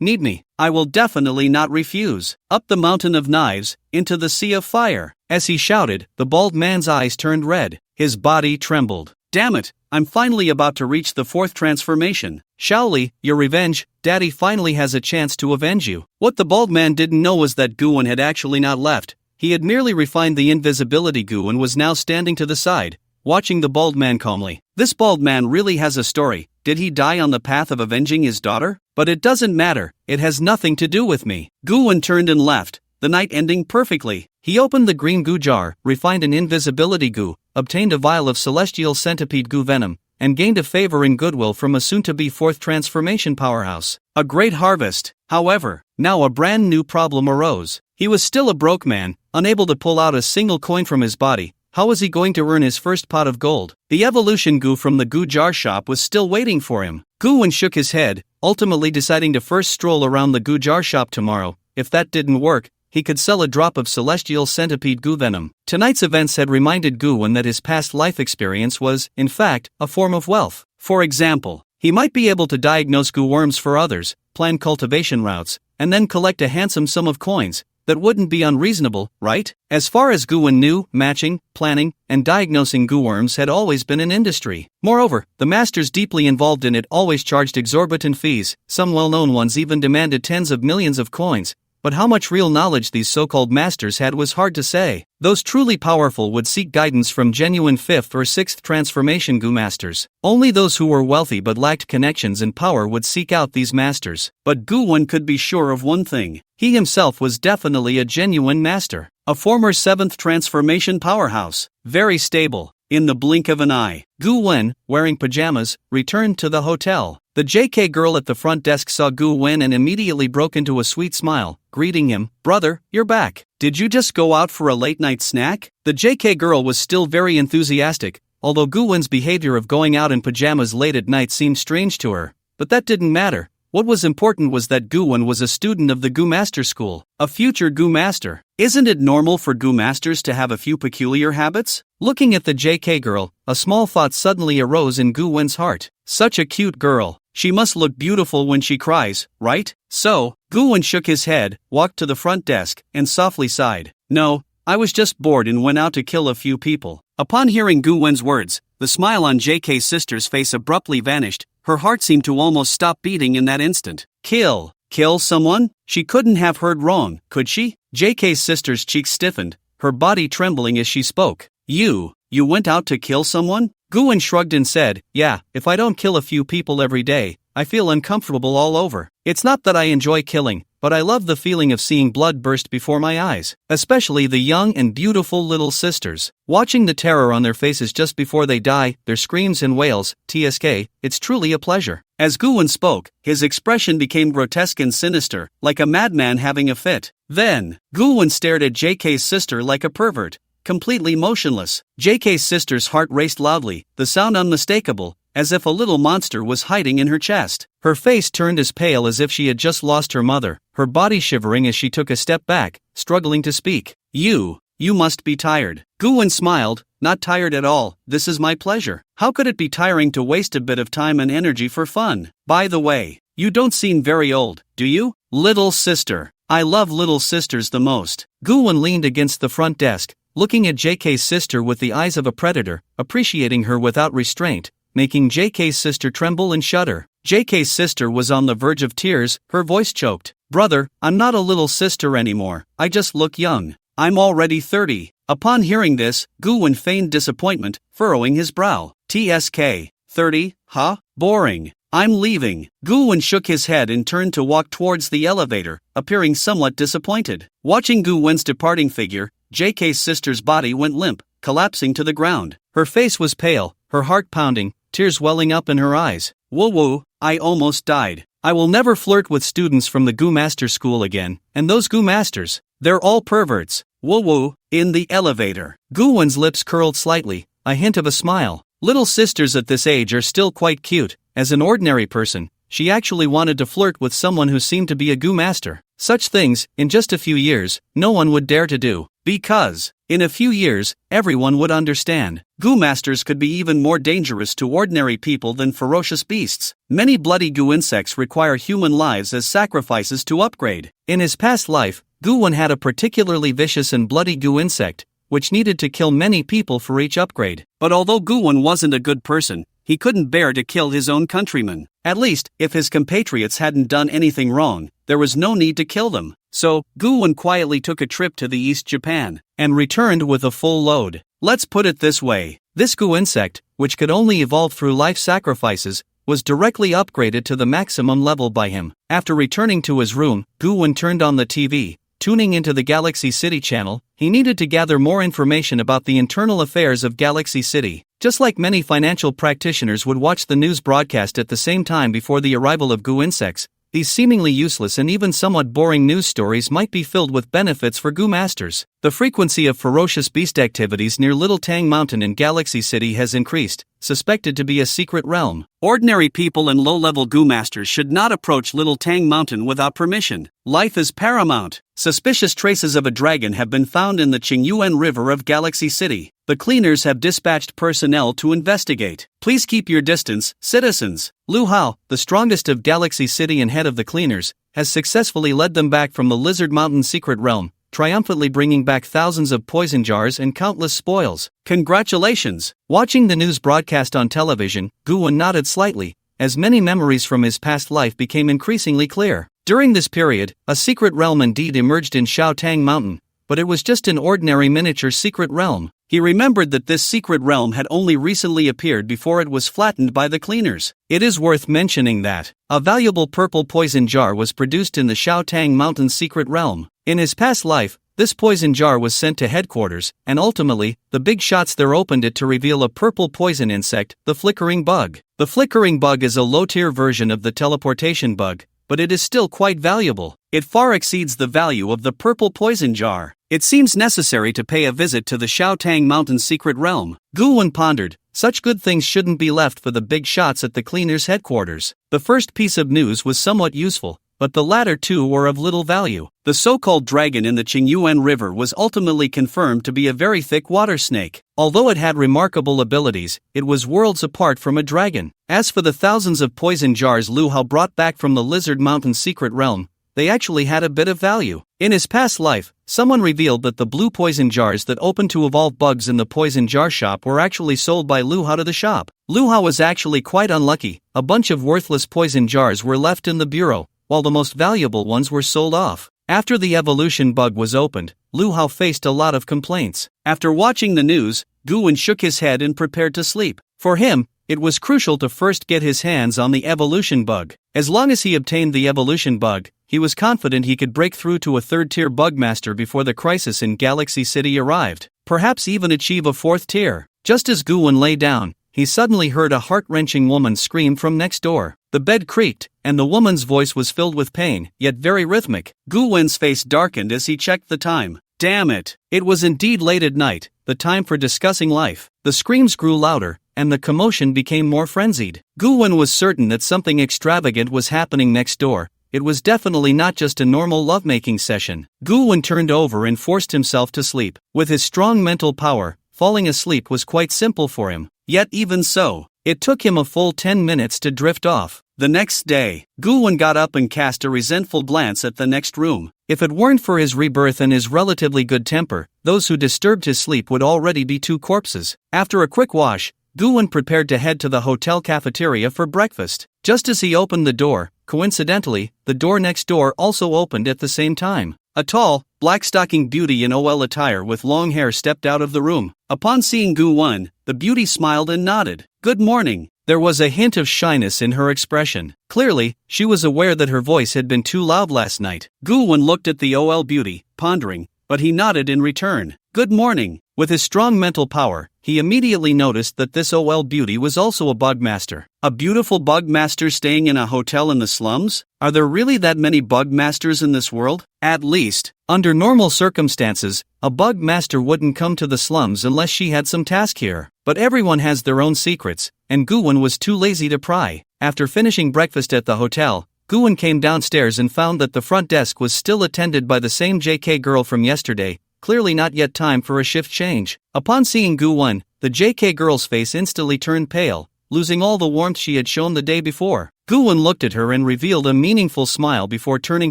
need me, I will definitely not refuse." Up the mountain of knives, into the sea of fire. As he shouted, the bald man's eyes turned red. His body trembled. Damn it, I'm finally about to reach the 4th transformation. Shaoli, your revenge, Daddy finally has a chance to avenge you. What the bald man didn't know was that Gu Wen had actually not left. He had merely refined the invisibility goo and was now standing to the side, watching the bald man calmly. This bald man really has a story. Did he die on the path of avenging his daughter? But it doesn't matter, it has nothing to do with me. Gu Wen turned and left, the night ending perfectly. He opened the green goo jar, refined an invisibility goo, obtained a vial of celestial centipede goo venom, and gained a favor and goodwill from a soon-to-be fourth transformation powerhouse. A great harvest. However, now a brand new problem arose. He was still a broke man, unable to pull out a single coin from his body. How was he going to earn his first pot of gold? The evolution goo from the goo jar shop was still waiting for him. Goo-won shook his head, ultimately deciding to first stroll around the goo jar shop tomorrow. If that didn't work, he could sell a drop of celestial centipede goo venom. Tonight's events had reminded Goo-won that his past life experience was, in fact, a form of wealth. For example, he might be able to diagnose goo worms for others, plan cultivation routes, and then collect a handsome sum of coins. That wouldn't be unreasonable, right? As far as Goo-won knew, matching, planning, and diagnosing goo worms had always been an industry. Moreover, the masters deeply involved in it always charged exorbitant fees. Some well-known ones even demanded tens of millions of coins. But how much real knowledge these so-called masters had was hard to say. Those truly powerful would seek guidance from genuine 5th or 6th transformation goo masters. Only those who were wealthy but lacked connections and power would seek out these masters. But Goo-won could be sure of one thing. He himself was definitely a genuine master. A former 7th transformation powerhouse. Very stable. In the blink of an eye, Goo-won, wearing pajamas, returned to the hotel. The JK girl at the front desk saw Goo-won and immediately broke into a sweet smile, greeting him. "Brother, you're back. Did you just go out for a late-night snack?" The JK girl was still very enthusiastic, although Goo-won's behavior of going out in pajamas late at night seemed strange to her. But that didn't matter. What was important was that Goo-won was a student of the Goo Master School, a future Goo Master. Isn't it normal for Goo Masters to have a few peculiar habits? Looking at the JK girl, a small thought suddenly arose in Goo-won's heart. Such a cute girl. She must look beautiful when she cries, right? So, Goo-won shook his head, walked to the front desk, and softly sighed. "No, I was just bored and went out to kill a few people." Upon hearing Goo-won's words, the smile on JK's sister's face abruptly vanished. Her heart seemed to almost stop beating in that instant. Kill someone? She couldn't have heard wrong, could she? JK's sister's cheeks stiffened, her body trembling as she spoke. You went out to kill someone? Goo-won shrugged and said, "Yeah, if I don't kill a few people every day, I feel uncomfortable all over. It's not that I enjoy killing, but I love the feeling of seeing blood burst before my eyes, especially the young and beautiful little sisters. Watching the terror on their faces just before they die, their screams and wails, it's truly a pleasure." As Goo-won spoke, his expression became grotesque and sinister, like a madman having a fit. Then, Goo-won stared at JK's sister like a pervert, completely motionless. JK's sister's heart raced loudly, the sound unmistakable, as if a little monster was hiding in her chest. Her face turned as pale as if she had just lost her mother, her body shivering as she took a step back, struggling to speak. You must be tired." Goo-won smiled. "Not tired at all, this is my pleasure. How could it be tiring to waste a bit of time and energy for fun? By the way, you don't seem very old, do you? Little sister. I love little sisters the most." Goo-won leaned against the front desk, looking at JK's sister with the eyes of a predator, appreciating her without restraint, making JK's sister tremble and shudder. JK's sister was on the verge of tears, her voice choked. "Brother, I'm not a little sister anymore, I just look young. I'm already 30. Upon hearing this, Goo-won feigned disappointment, furrowing his brow. "TSK, 30, huh? Boring. I'm leaving." Goo-won shook his head and turned to walk towards the elevator, appearing somewhat disappointed. Watching Goo-won's departing figure, JK's sister's body went limp, collapsing to the ground. Her face was pale, her heart pounding, tears welling up in her eyes. "Woo-woo, I almost died. I will never flirt with students from the Goo Master School again, and those Goo Masters, they're all perverts. Woo-woo." In the elevator, Goo-won's lips curled slightly, a hint of a smile. Little sisters at this age are still quite cute. As an ordinary person, she actually wanted to flirt with someone who seemed to be a Goo Master. Such things, in just a few years, no one would dare to do. Because, in a few years, everyone would understand. Goo Masters could be even more dangerous to ordinary people than ferocious beasts. Many bloody Goo insects require human lives as sacrifices to upgrade. In his past life, Goo-won had a particularly vicious and bloody Goo insect, which needed to kill many people for each upgrade. But although Goo-won wasn't a good person, he couldn't bear to kill his own countrymen. At least, if his compatriots hadn't done anything wrong, there was no need to kill them. So, Goo-won quietly took a trip to the East Japan, and returned with a full load. Let's put it this way. This Goo insect, which could only evolve through life sacrifices, was directly upgraded to the maximum level by him. After returning to his room, Goo-won turned on the TV, tuning into the Galaxy City channel, he needed to gather more information about the internal affairs of Galaxy City. Just like many financial practitioners would watch the news broadcast at the same time before the arrival of goo insects, these seemingly useless and even somewhat boring news stories might be filled with benefits for goo masters. The frequency of ferocious beast activities near Little Tang Mountain in Galaxy City has increased, suspected to be a secret realm. Ordinary people and low-level goo masters should not approach Little Tang Mountain without permission. Life is paramount. Suspicious traces of a dragon have been found in the Qingyuan River of Galaxy City. The cleaners have dispatched personnel to investigate. Please keep your distance, citizens. Lu Hao, the strongest of Galaxy City and head of the cleaners, has successfully led them back from the Lizard Mountain secret realm, triumphantly bringing back thousands of poison jars and countless spoils. Congratulations! Watching the news broadcast on television, Guwen nodded slightly, as many memories from his past life became increasingly clear. During this period, a secret realm indeed emerged in Shaotang Mountain, but it was just an ordinary miniature secret realm. He remembered that this secret realm had only recently appeared before it was flattened by the cleaners. It is worth mentioning that a valuable purple poison jar was produced in the Shaotang Mountain secret realm. In his past life, this poison jar was sent to headquarters, and ultimately, the big shots there opened it to reveal a purple poison insect, the flickering bug. The flickering bug is a low-tier version of the teleportation bug, but it is still quite valuable. It far exceeds the value of the purple poison jar. It seems necessary to pay a visit to the Shaotang Mountain secret realm. Guwen pondered, such good things shouldn't be left for the big shots at the cleaners' headquarters. The first piece of news was somewhat useful, but the latter two were of little value. The so-called dragon in the Qingyuan River was ultimately confirmed to be a very thick water snake. Although it had remarkable abilities, it was worlds apart from a dragon. As for the thousands of poison jars Lu Hao brought back from the Lizard Mountain secret realm, they actually had a bit of value. In his past life, someone revealed that the blue poison jars that opened to evolve bugs in the poison jar shop were actually sold by Lu Hao to the shop. Lu Hao was actually quite unlucky. A bunch of worthless poison jars were left in the bureau, while the most valuable ones were sold off. After the evolution bug was opened, Lu Hao faced a lot of complaints. After watching the news, Guwen shook his head and prepared to sleep. For him, it was crucial to first get his hands on the evolution bug. As long as he obtained the evolution bug, he was confident he could break through to a third-tier bugmaster before the crisis in Galaxy City arrived, perhaps even achieve a fourth tier. Just as Guwen lay down, he suddenly heard a heart-wrenching woman scream from next door. The bed creaked, and the woman's voice was filled with pain, yet very rhythmic. Guwen's face darkened as he checked the time. Damn it! It was indeed late at night, the time for discussing life. The screams grew louder, and the commotion became more frenzied. Guwen was certain that something extravagant was happening next door. It was definitely not just a normal lovemaking session. Guwen turned over and forced himself to sleep. With his strong mental power, falling asleep was quite simple for him. Yet even so, it took him a full 10 minutes to drift off. The next day, Guwen got up and cast a resentful glance at the next room. If it weren't for his rebirth and his relatively good temper, those who disturbed his sleep would already be two corpses. After a quick wash, Guwen prepared to head to the hotel cafeteria for breakfast. Just as he opened the door, coincidentally, the door next door also opened at the same time. A tall, black-stockinged beauty in OL attire with long hair stepped out of the room. Upon seeing Guwen, the beauty smiled and nodded. Good morning. There was a hint of shyness in her expression. Clearly, she was aware that her voice had been too loud last night. Guwen looked at the OL beauty, pondering, but he nodded in return. Good morning. With his strong mental power, he immediately noticed that this OL beauty was also a bugmaster. A beautiful bugmaster staying in a hotel in the slums? Are there really that many bugmasters in this world? At least, under normal circumstances, a bugmaster wouldn't come to the slums unless she had some task here. But everyone has their own secrets, and Guwen was too lazy to pry. After finishing breakfast at the hotel, Guwen came downstairs and found that the front desk was still attended by the same JK girl from yesterday. Clearly not yet time for a shift change. Upon seeing Guwen, the JK girl's face instantly turned pale, losing all the warmth she had shown the day before. Guwen looked at her and revealed a meaningful smile before turning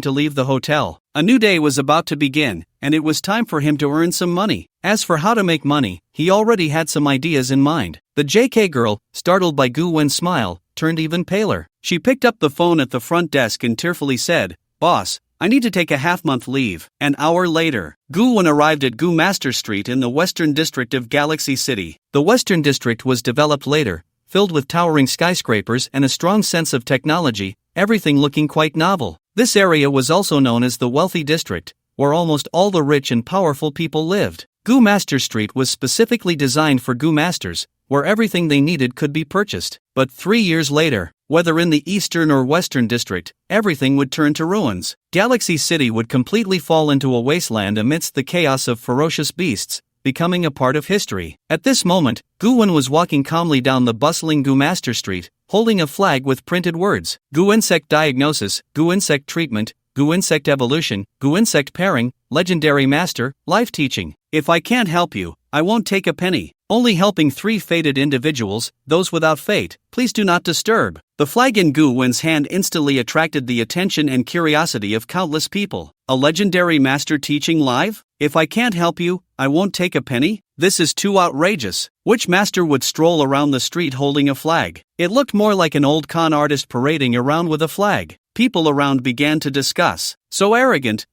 to leave the hotel. A new day was about to begin, and it was time for him to earn some money. As for how to make money, he already had some ideas in mind. The JK girl, startled by Guwen's smile, turned even paler. She picked up the phone at the front desk and tearfully said, "Boss, I need to take a half-month leave." An hour later, Guwen arrived at Gu Master Street in the Western District of Galaxy City. The Western District was developed later, filled with towering skyscrapers and a strong sense of technology, everything looking quite novel. This area was also known as the Wealthy District, where almost all the rich and powerful people lived. Goo Master Street was specifically designed for Goo Masters, where everything they needed could be purchased. But 3 years later, whether in the eastern or western district, everything would turn to ruins. Galaxy City would completely fall into a wasteland amidst the chaos of ferocious beasts, becoming a part of history. At this moment, Goo-won was walking calmly down the bustling Goo Master Street, holding a flag with printed words: Goo Insect Diagnosis, Goo Insect Treatment, Goo Insect Evolution, Goo Insect Pairing, Legendary Master, Life Teaching. If I can't help you, I won't take a penny. Only helping 3 fated individuals, those without fate. Please do not disturb. The flag in Goo-won's hand instantly attracted the attention and curiosity of countless people. A legendary master teaching live? If I can't help you, I won't take a penny? This is too outrageous. Which master would stroll around the street holding a flag? It looked more like an old con artist parading around with a flag. People around began to discuss. So arrogant,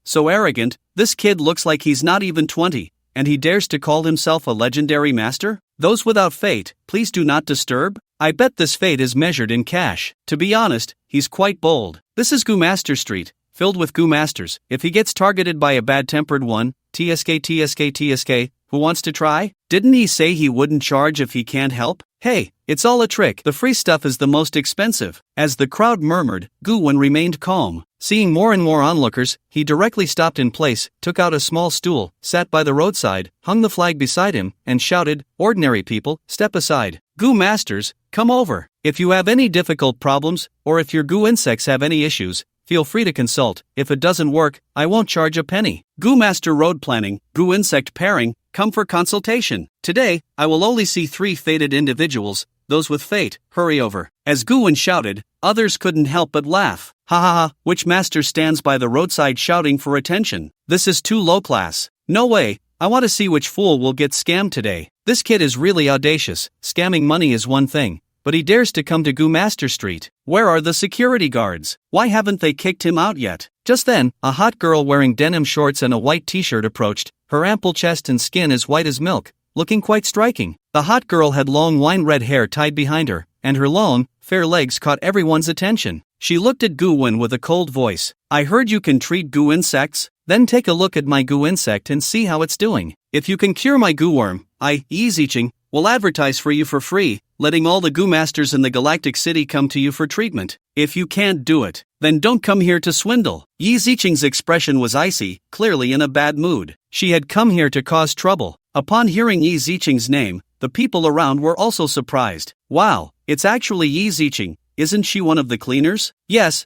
this kid looks like he's not even 20. And he dares to call himself a legendary master? Those without fate, please do not disturb? I bet this fate is measured in cash. To be honest, he's quite bold. This is Goo Master Street, filled with Goo Masters. If he gets targeted by a bad-tempered one, TSK, who wants to try? Didn't he say he wouldn't charge if he can't help? Hey, it's all a trick. The free stuff is the most expensive. As the crowd murmured, Goo-won remained calm. Seeing more and more onlookers, he directly stopped in place, took out a small stool, sat by the roadside, hung the flag beside him, and shouted, "Ordinary people, step aside. Goo Masters, come over. If you have any difficult problems, or if your Goo insects have any issues, feel free to consult. If it doesn't work, I won't charge a penny. Goo Master Road Planning, Goo Insect Pairing, come for consultation. Today, I will only see 3 fated individuals, those with fate, hurry over." As Goo-won shouted, others couldn't help but laugh. Ha ha ha, which master stands by the roadside shouting for attention? This is too low class. No way, I want to see which fool will get scammed today. This kid is really audacious. Scamming money is one thing, but he dares to come to Goo Master Street. Where are the security guards? Why haven't they kicked him out yet? Just then, a hot girl wearing denim shorts and a white t-shirt approached, her ample chest and skin as white as milk, looking quite striking. The hot girl had long wine-red hair tied behind her, and her long, fair legs caught everyone's attention. She looked at Goo-won with a cold voice. "I heard you can treat Goo insects? Then take a look at my Goo insect and see how it's doing. If you can cure my Goo worm, I, Evolutionary, will advertise for you for free, letting all the Goo Masters in the Galactic City come to you for treatment. If you can't do it, then don't come here to swindle." Yi Ziqing's expression was icy, clearly in a bad mood. She had come here to cause trouble. Upon hearing Yi Ziqing's name, the people around were also surprised. Wow, it's actually Yi Ziqing. Isn't she one of the cleaners? Yes,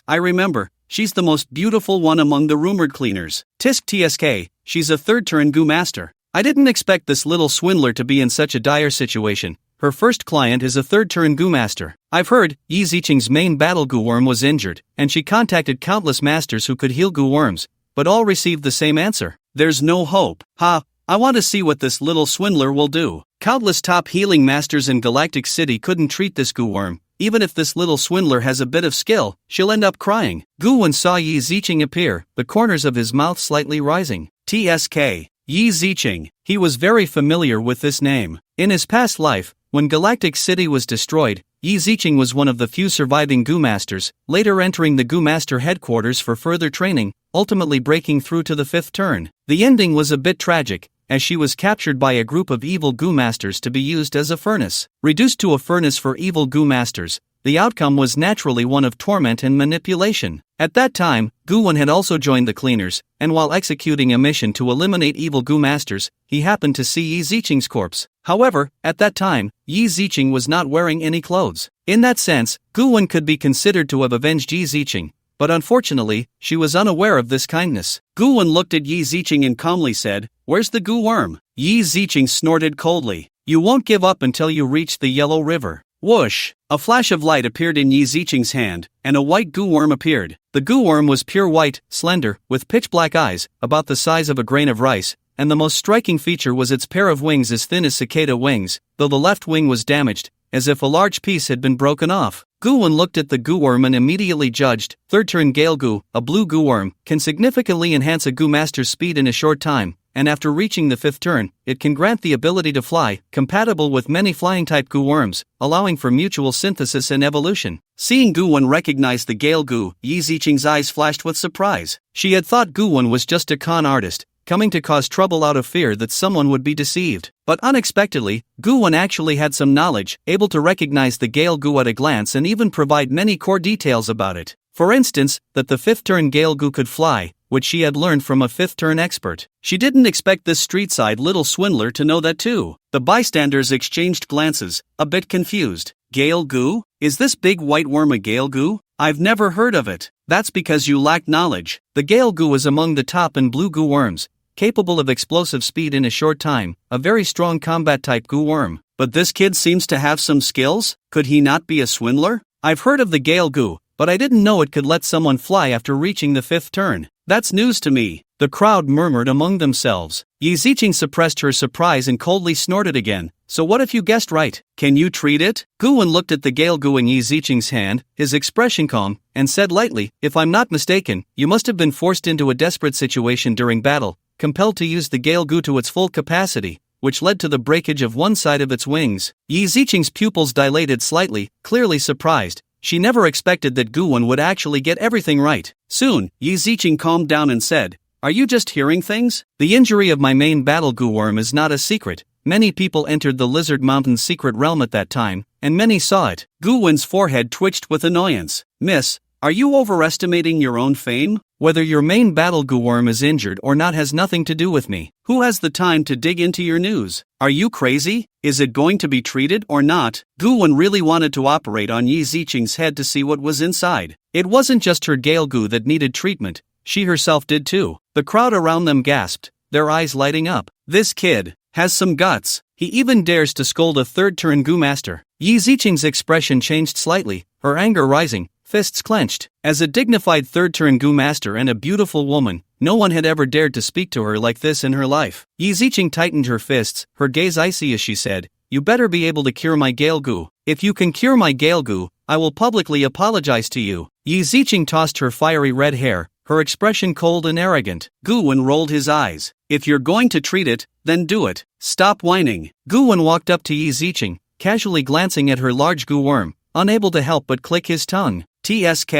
I remember. She's the most beautiful one among the rumored cleaners. Tisk TSK, she's a third-turn Goo Master. I didn't expect this little swindler to be in such a dire situation. Her first client is a third-turn Goo Master. I've heard Yi Ziqing's main battle Goo worm was injured, and she contacted countless masters who could heal Goo worms, but all received the same answer. There's no hope. Ha, I want to see what this little swindler will do. Countless top healing masters in Galactic City couldn't treat this Goo worm. Even if this little swindler has a bit of skill, she'll end up crying. Goo-won saw Yi Ziqing appear, the corners of his mouth slightly rising. TSK. Yi Ziqing. He was very familiar with this name. In his past life, when Galactic City was destroyed, Yi Ziqing was one of the few surviving Goo Masters, later entering the Goo Master headquarters for further training, ultimately breaking through to the 5th turn. The ending was a bit tragic, as she was captured by a group of evil Goo Masters to be used as a furnace. Reduced to a furnace for evil Goo Masters, the outcome was naturally one of torment and manipulation. At that time, Goo-won had also joined the cleaners, and while executing a mission to eliminate evil Goo Masters, he happened to see Yi Ziqing's corpse. However, at that time, Yi Ziqing was not wearing any clothes. In that sense, Goo-won could be considered to have avenged Yi Ziqing, but unfortunately, she was unaware of this kindness. Goo-won looked at Yi Ziqing and calmly said, "Where's the Goo worm?" Yi Ziqing snorted coldly. "You won't give up until you reach the Yellow River." Whoosh! A flash of light appeared in Yi Ziqing's hand, and a white Goo worm appeared. The Goo worm was pure white, slender, with pitch-black eyes, about the size of a grain of rice, and the most striking feature was its pair of wings as thin as cicada wings, though the left wing was damaged, as if a large piece had been broken off. Goo-won looked at the Goo worm and immediately judged. Third-turn Gale Goo, a blue Goo worm, can significantly enhance a Goo Master's speed in a short time, and after reaching the 5th turn, it can grant the ability to fly, compatible with many flying-type goo worms, allowing for mutual synthesis and evolution. Seeing Guwon recognize the Gale Goo, Yi Ziqing's eyes flashed with surprise. She had thought Guwon was just a con artist, coming to cause trouble out of fear that someone would be deceived. But unexpectedly, Guwon actually had some knowledge, able to recognize the Gale Goo at a glance and even provide many core details about it. For instance, that the 5th turn Gale Goo could fly, which she had learned from a 5th turn expert. She didn't expect this street-side little swindler to know that too. The bystanders exchanged glances, a bit confused. Gale Goo? Is this big white worm a Gale Goo? I've never heard of it. That's because you lack knowledge. The Gale Goo is among the top and blue goo worms, capable of explosive speed in a short time, a very strong combat-type goo worm. But this kid seems to have some skills? Could he not be a swindler? I've heard of the Gale Goo, but I didn't know it could let someone fly after reaching the 5th turn. That's news to me. The crowd murmured among themselves. Yi Ziqing suppressed her surprise and coldly snorted again. So what if you guessed right? Can you treat it? Guwon looked at the Gale Goo in Yi Ziqing's hand, his expression calm, and said lightly, if I'm not mistaken, you must have been forced into a desperate situation during battle, compelled to use the Gale Goo to its full capacity, which led to the breakage of one side of its wings. Yi Ziqing's pupils dilated slightly, clearly surprised. She never expected that Guwon would actually get everything right. Soon, Yi Ziqing calmed down and said, are you just hearing things? The injury of my main battle goo worm is not a secret. Many people entered the Lizard Mountain's secret realm at that time, and many saw it. Guwon's forehead twitched with annoyance. Miss, are you overestimating your own fame? Whether your main battle goo worm is injured or not has nothing to do with me. Who has the time to dig into your news? Are you crazy? Is it going to be treated or not? Guwon really wanted to operate on Yi Ziqing's head to see what was inside. It wasn't just her Gale Goo that needed treatment, she herself did too. The crowd around them gasped, their eyes lighting up. This kid has some guts. He even dares to scold a 3rd turn Goo Master. Yi Ziqing's expression changed slightly, her anger rising, fists clenched. As a dignified 3rd turn Goo Master and a beautiful woman, no one had ever dared to speak to her like this in her life. Yi Ziqing tightened her fists, her gaze icy as she said, you better be able to cure my Gale Goo. If you can cure my Gale Goo, I will publicly apologize to you. Yi Ziqing tossed her fiery red hair, her expression cold and arrogant. Guwon rolled his eyes. If you're going to treat it, then do it. Stop whining. Guwon walked up to Yi Ziqing, casually glancing at her large goo worm, unable to help but click his tongue. TSK.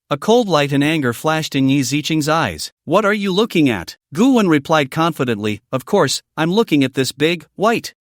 A cold light and anger flashed in Yi Ziqing's eyes. What are you looking at? Guwon replied confidently, of course, I'm looking at this big white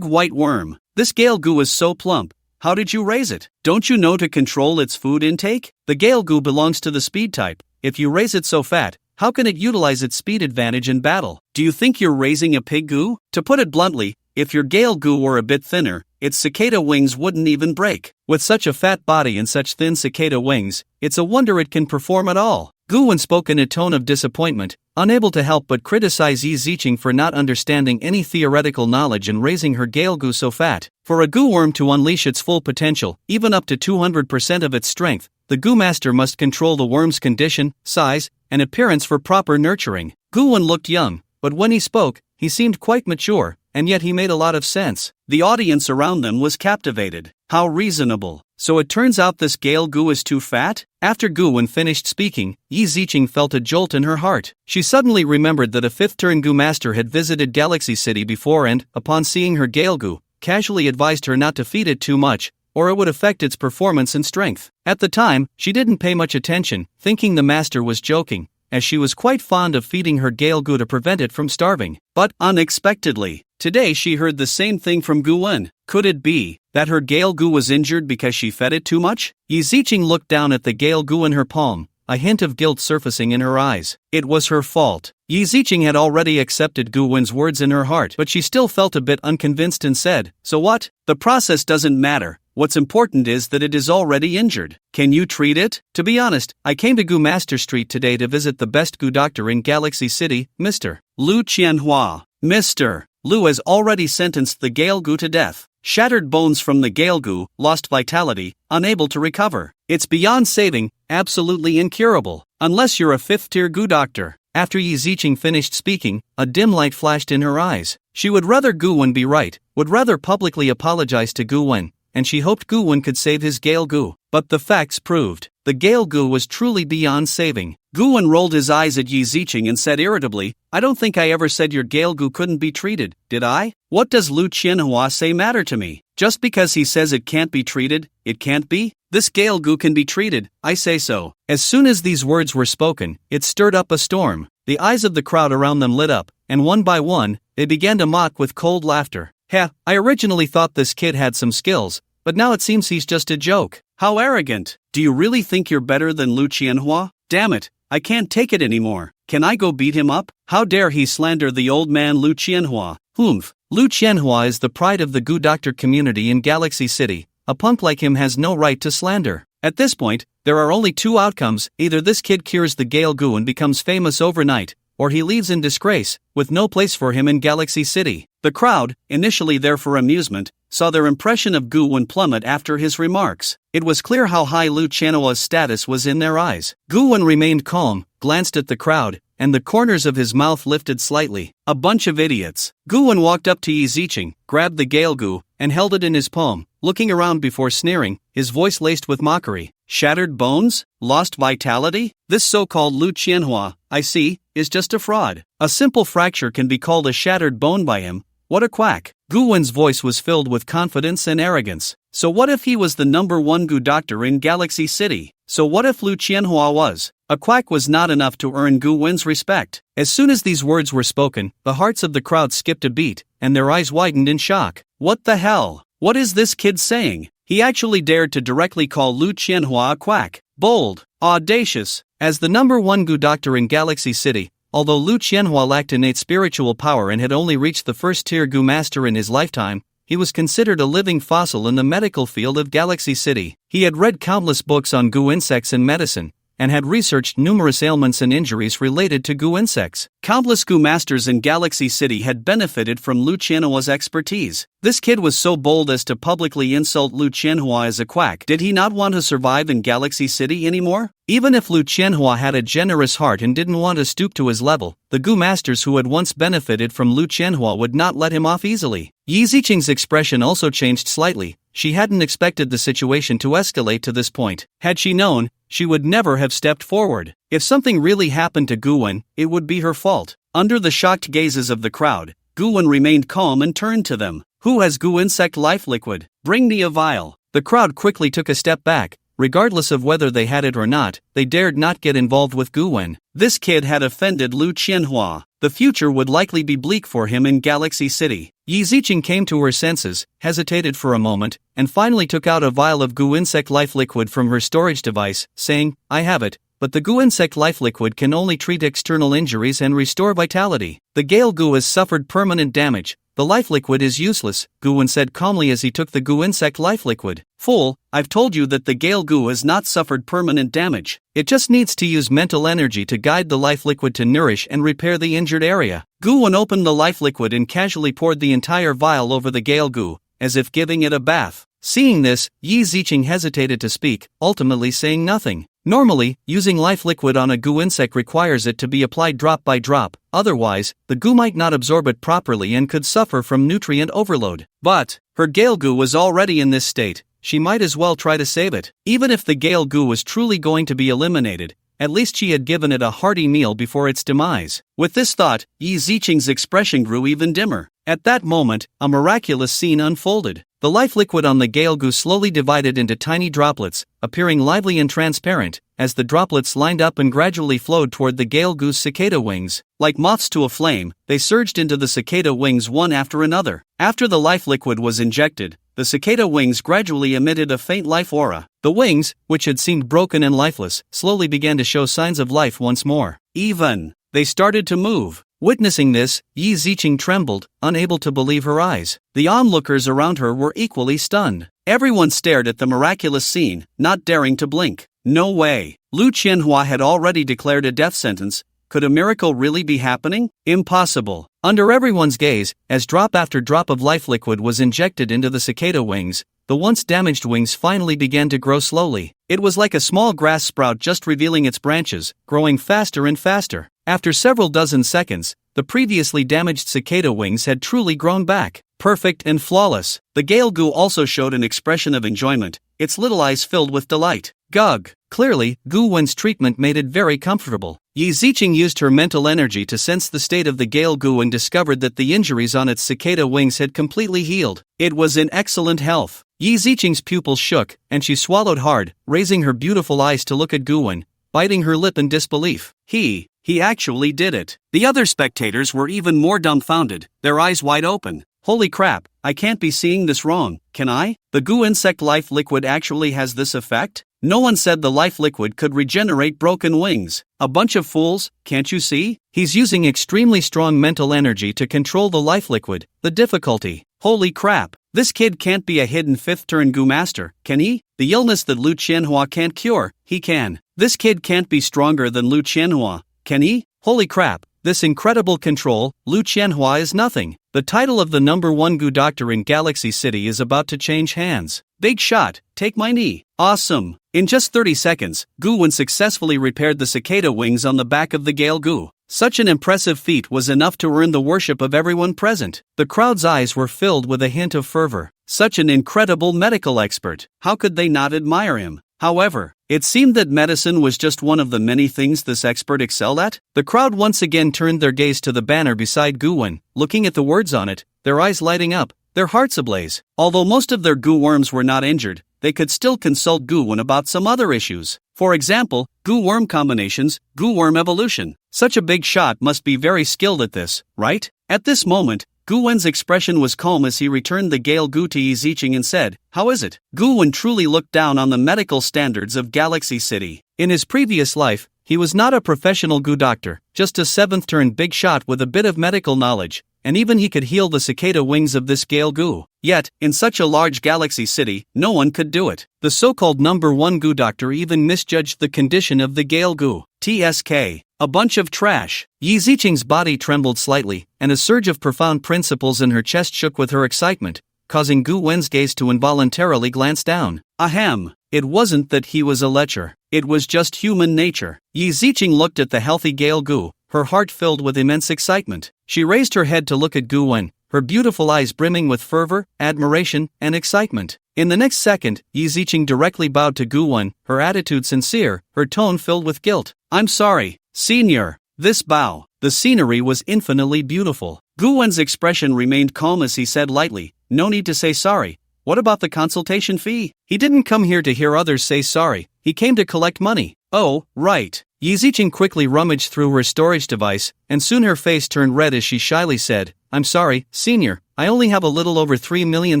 worm. This Gale Goo is so plump. How did you raise it? Don't you know to control its food intake? The Gale Goo belongs to the speed type. If you raise it so fat, how can it utilize its speed advantage in battle? Do you think you're raising a pig goo? To put it bluntly, if your Gale Goo were a bit thinner, its cicada wings wouldn't even break. With such a fat body and such thin cicada wings, it's a wonder it can perform at all. Guwon spoke in a tone of disappointment, unable to help but criticize Yi Ziqing for not understanding any theoretical knowledge and raising her Gale Goo so fat. For a goo worm to unleash its full potential, even up to 200% of its strength, the Goo Master must control the worm's condition, size, and appearance for proper nurturing. Guwon looked young, but when he spoke, he seemed quite mature, and yet he made a lot of sense. The audience around them was captivated. How reasonable. So it turns out this Gale Goo is too fat? After Guwon finished speaking, Yi Ziqing felt a jolt in her heart. She suddenly remembered that a 5th turn Goo Master had visited Galaxy City before and, upon seeing her Gale Goo, casually advised her not to feed it too much, or it would affect its performance and strength. At the time, she didn't pay much attention, thinking the master was joking, as she was quite fond of feeding her Gale Goo to prevent it from starving. But, unexpectedly, today she heard the same thing from Guwon. Could it be that her Gale Goo was injured because she fed it too much? Yi Ziqing looked down at the Gale Goo in her palm, a hint of guilt surfacing in her eyes. It was her fault. Yi Ziqing had already accepted Guwon's words in her heart, but she still felt a bit unconvinced and said, so what? The process doesn't matter. What's important is that it is already injured. Can you treat it? To be honest, I came to Goo Master Street today to visit the best Goo doctor in Galaxy City, Mr. Lu Qianhua. Mr. Lu has already sentenced the Gale Goo to death. Shattered bones from the Gale Goo, lost vitality, unable to recover. It's beyond saving, absolutely incurable. Unless you're a 5th-tier Goo doctor. After Yi Ziqing finished speaking, a dim light flashed in her eyes. She would rather Guwon be right, would rather publicly apologize to Guwon, and she hoped Gu-won could save his gale goo. But the facts proved the gale goo was truly beyond saving. Gu-won rolled his eyes at Yi Ziqing and said irritably, "I don't think I ever said your gale goo couldn't be treated, did I? What does Lu Qianhua say matter to me? Just because he says it can't be treated, it can't be? This gale goo can be treated, I say so." As soon as these words were spoken, it stirred up a storm. The eyes of the crowd around them lit up, and one by one, they began to mock with cold laughter. "Heh, I originally thought this kid had some skills, but now it seems he's just a joke. How arrogant! Do you really think you're better than Lu Qianhua? Damn it, I can't take it anymore. Can I go beat him up? How dare he slander the old man Lu Qianhua? Humph. Lu Qianhua is the pride of the Gu Doctor community in Galaxy City. A punk like him has no right to slander." At this point, there are only two outcomes: either this kid cures the Gale Goo and becomes famous overnight, or he leaves in disgrace, with no place for him in Galaxy City. The crowd, initially there for amusement, saw their impression of Gu-won plummet after his remarks. It was clear how high Lu Qianhua's status was in their eyes. Gu-won remained calm, glanced at the crowd, and the corners of his mouth lifted slightly. A bunch of idiots. Gu-won walked up to Yi Ziqing, grabbed the Gale Goo, and held it in his palm, looking around before sneering, his voice laced with mockery. "Shattered bones? Lost vitality? This so-called Lu Qianhua, I see, is just a fraud. A simple fracture can be called a shattered bone by him. What a quack." Gu-won's voice was filled with confidence and arrogance. So what if he was the #1 Gu Doctor in Galaxy City? So what if Lu Qianhua was? A quack was not enough to earn Gu-won's respect. As soon as these words were spoken, the hearts of the crowd skipped a beat, and their eyes widened in shock. What the hell? What is this kid saying? He actually dared to directly call Lu Qianhua a quack. Bold. Audacious. As the #1 Gu Doctor in Galaxy City, although Lu Qianhua lacked innate spiritual power and had only reached the first-tier Gu Master in his lifetime, he was considered a living fossil in the medical field of Galaxy City. He had read countless books on Gu insects and medicine, and had researched numerous ailments and injuries related to Gu insects. Countless Gu Masters in Galaxy City had benefited from Lu Qianhua's expertise. This kid was so bold as to publicly insult Lu Qianhua as a quack. Did he not want to survive in Galaxy City anymore? Even if Lu Qianhua had a generous heart and didn't want to stoop to his level, the Gu Masters who had once benefited from Lu Qianhua would not let him off easily. Yi Ziqing's expression also changed slightly. She hadn't expected the situation to escalate to this point. Had she known, she would never have stepped forward. If something really happened to Gu-won, it would be her fault. Under the shocked gazes of the crowd, Gu-won remained calm and turned to them. "Who has Gu insect life liquid? Bring me a vial." The crowd quickly took a step back. Regardless of whether they had it or not, they dared not get involved with Gu-won. This kid had offended Lu Qianhua. The future would likely be bleak for him in Galaxy City. Yi Ziqing came to her senses, hesitated for a moment, and finally took out a vial of Gu insect life liquid from her storage device, saying, "I have it, but the Gu insect life liquid can only treat external injuries and restore vitality. The Gale Goo has suffered permanent damage. The life liquid is useless," Gu-won said calmly as he took the Gu insect life liquid. "Fool, I've told you that the Gale Goo has not suffered permanent damage. It just needs to use mental energy to guide the life liquid to nourish and repair the injured area." Gu-won opened the life liquid and casually poured the entire vial over the Gale Goo, as if giving it a bath. Seeing this, Yi Ziqing hesitated to speak, ultimately saying nothing. Normally, using life liquid on a Gu insect requires it to be applied drop by drop, otherwise, the Gu might not absorb it properly and could suffer from nutrient overload. But her Gale Goo was already in this state. She might as well try to save it. Even if the Gale Goo was truly going to be eliminated, at least she had given it a hearty meal before its demise. With this thought, Yi Ziqing's expression grew even dimmer. At that moment, a miraculous scene unfolded. The life liquid on the Gale Goo slowly divided into tiny droplets, appearing lively and transparent, as the droplets lined up and gradually flowed toward the Gale Goo's cicada wings. Like moths to a flame, they surged into the cicada wings one after another. After the life liquid was injected, the cicada wings gradually emitted a faint life aura. The wings, which had seemed broken and lifeless, slowly began to show signs of life once more. They started to move. Witnessing this, Yi Ziqing trembled, unable to believe her eyes. The onlookers around her were equally stunned. Everyone stared at the miraculous scene, not daring to blink. No way. Lu Qianhua had already declared a death sentence. Could a miracle really be happening? Impossible. Under everyone's gaze, as drop after drop of life liquid was injected into the cicada wings, the once damaged wings finally began to grow slowly. It was like a small grass sprout just revealing its branches, growing faster and faster. After several dozen seconds, the previously damaged cicada wings had truly grown back. perfect and flawless. The gale goo also showed an expression of enjoyment, its little eyes filled with delight. Gug. Clearly, Gu Wen's treatment made it very comfortable. Yi Ziqing used her mental energy to sense the state of the gale goo and discovered that the injuries on its cicada wings had completely healed. It was in excellent health. Yi Ziqing's pupils shook, and she swallowed hard, raising her beautiful eyes to look at Gu Wen, biting her lip in disbelief. He actually did it. The other spectators were even more dumbfounded, their eyes wide open. Holy crap, I can't be seeing this wrong, can I? The goo insect life liquid actually has this effect? No one said the life liquid could regenerate broken wings. A bunch of fools, can't you see? He's using extremely strong mental energy to control the life liquid. The difficulty. Holy crap, this kid can't be a hidden fifth turn goo master, can he? The illness that Lu Qianhua can't cure, he can. This kid can't be stronger than Lu Qianhua, can he? Holy crap, this incredible control, Lu Qianhua is nothing. The title of the #1 goo doctor in Galaxy City is about to change hands. Big shot, take my knee. Awesome. In just 30 seconds, Gu Wen successfully repaired the cicada wings on the back of the gale goo. Such an impressive feat was enough to earn the worship of everyone present. The crowd's eyes were filled with a hint of fervor. Such an incredible medical expert. How could they not admire him? However, it seemed that medicine was just one of the many things this expert excelled at. The crowd once again turned their gaze to the banner beside Gu Wen, looking at the words on it, their eyes lighting up, their hearts ablaze. Although most of their goo worms were not injured, they could still consult Gu Wen about some other issues. For example, goo worm combinations, goo worm evolution. Such a big shot must be very skilled at this, right? At this moment, Gu Wen's expression was calm as he returned the gale goo to Yi Ziqing and said, "How is it?" Gu Wen truly looked down on the medical standards of Galaxy City. In his previous life, he was not a professional goo doctor, just a seventh-turn big shot with a bit of medical knowledge, and even he could heal the cicada wings of this gale goo. Yet, in such a large Galaxy City, no one could do it. The so-called #1 goo doctor even misjudged the condition of the gale goo. TSK. A bunch of trash. Yi Ziqing's body trembled slightly, and a surge of profound principles in her chest shook with her excitement, causing Gu Wen's gaze to involuntarily glance down. Ahem. It wasn't that he was a lecher. It was just human nature. Yi Ziqing looked at the healthy gale goo, her heart filled with immense excitement. She raised her head to look at Gu Wen, her beautiful eyes brimming with fervor, admiration, and excitement. In the next second, Yi Ziqing directly bowed to Gu Wen, her attitude sincere, her tone filled with guilt. "I'm sorry, Senior." This bow. The scenery was infinitely beautiful. Gu Wen's expression remained calm as he said lightly, "No need to say sorry. What about the consultation fee?" He didn't come here to hear others say sorry, he came to collect money. Oh, right. Yi Ziqing quickly rummaged through her storage device, and soon her face turned red as she shyly said, "I'm sorry, Senior, I only have a little over 3 million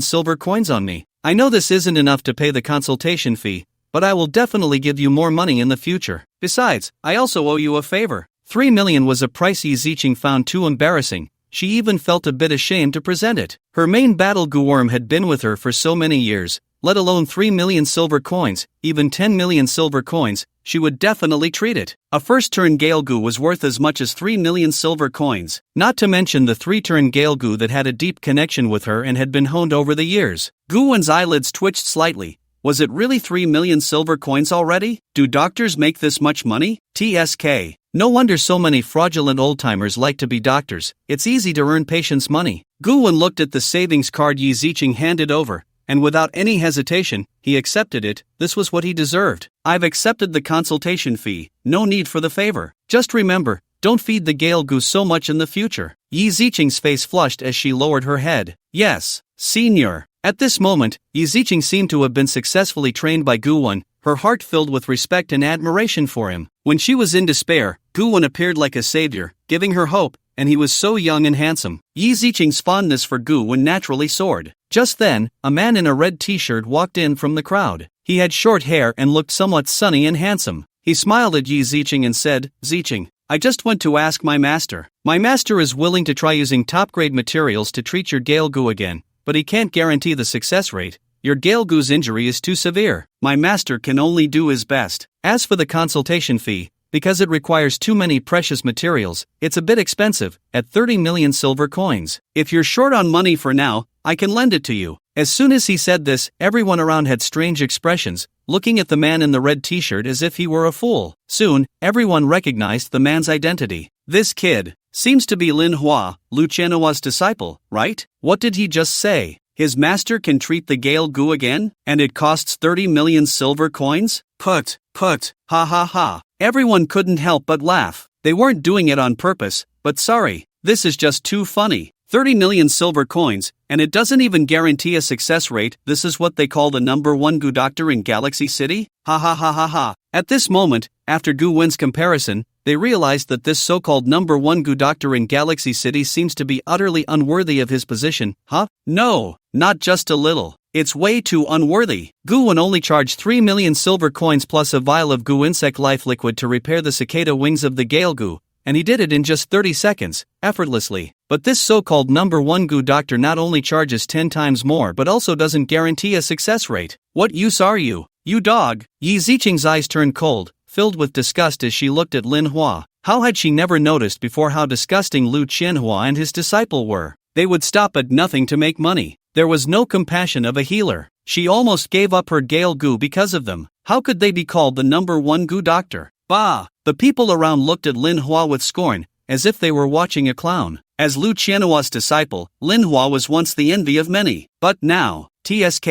silver coins on me. I know this isn't enough to pay the consultation fee, but I will definitely give you more money in the future. Besides, I also owe you a favor." 3 million was a price Yi Ziqing found too embarrassing. She even felt a bit ashamed to present it. Her main battle goo worm had been with her for so many years, let alone 3 million silver coins, even 10 million silver coins, she would definitely treat it. A first-turn gale goo was worth as much as 3 million silver coins, not to mention the 3-turn gale goo that had a deep connection with her and had been honed over the years. Gu Wen's eyelids twitched slightly. Was it really 3 million silver coins already? Do doctors make this much money? TSK. No wonder so many fraudulent old-timers like to be doctors. It's easy to earn patients' money. Gu Wen looked at the savings card Yi Ziqing handed over, and without any hesitation, he accepted it. This was what he deserved. "I've accepted the consultation fee, no need for the favor. Just remember, don't feed the gale goo so much in the future." Yi Ziqing's face flushed as she lowered her head. "Yes, Senior." At this moment, Yi Ziqing seemed to have been successfully trained by Gu Wen, her heart filled with respect and admiration for him. When she was in despair, Gu Wen appeared like a savior, giving her hope, and he was so young and handsome. Yi Ziqing's fondness for Gu Wen naturally soared. Just then, a man in a red t-shirt walked in from the crowd. He had short hair and looked somewhat sunny and handsome. He smiled at Yi Ziqing and said, "Ziqing, I just went to ask my master. My master is willing to try using top-grade materials to treat your gale goo again, but he can't guarantee the success rate. Your gale goo's injury is too severe. My master can only do his best. As for the consultation fee, because it requires too many precious materials, it's a bit expensive, at 30 million silver coins. If you're short on money for now, I can lend it to you." As soon as he said this, everyone around had strange expressions, looking at the man in the red t-shirt as if he were a fool. Soon, everyone recognized the man's identity. This kid, Seems to be Lin Hua, Lu Qianhua's disciple, right? What did he just say? His master can treat the gale goo again? And it costs 30 million silver coins? Put, ha ha ha. Everyone couldn't help but laugh. They weren't doing it on purpose, but sorry, this is just too funny. 30 million silver coins, and it doesn't even guarantee a success rate. This is what they call the number one goo doctor in Galaxy City? Ha ha ha ha ha. At this moment, after Gu Wen's comparison, they realized that this so-called number one goo doctor in Galaxy City seems to be utterly unworthy of his position. Huh? No, not just a little. It's way too unworthy. Gu Wen only charged 3 million silver coins plus a vial of goo insect life liquid to repair the cicada wings of the gale goo, and he did it in just 30 seconds, effortlessly. But this so-called number one goo doctor not only charges 10 times more but also doesn't guarantee a success rate. What use are you? You dog! Yi Ziqing's eyes turned cold, filled with disgust as she looked at Lin Hua. How had she never noticed before how disgusting Lu Qianhua and his disciple were? They would stop at nothing to make money. There was no compassion of a healer. She almost gave up her gale goo because of them. How could they be called the number one goo doctor? Bah! The people around looked at Lin Hua with scorn, as if they were watching a clown. As Lu Qianhua's disciple, Lin Hua was once the envy of many. But now, TSK.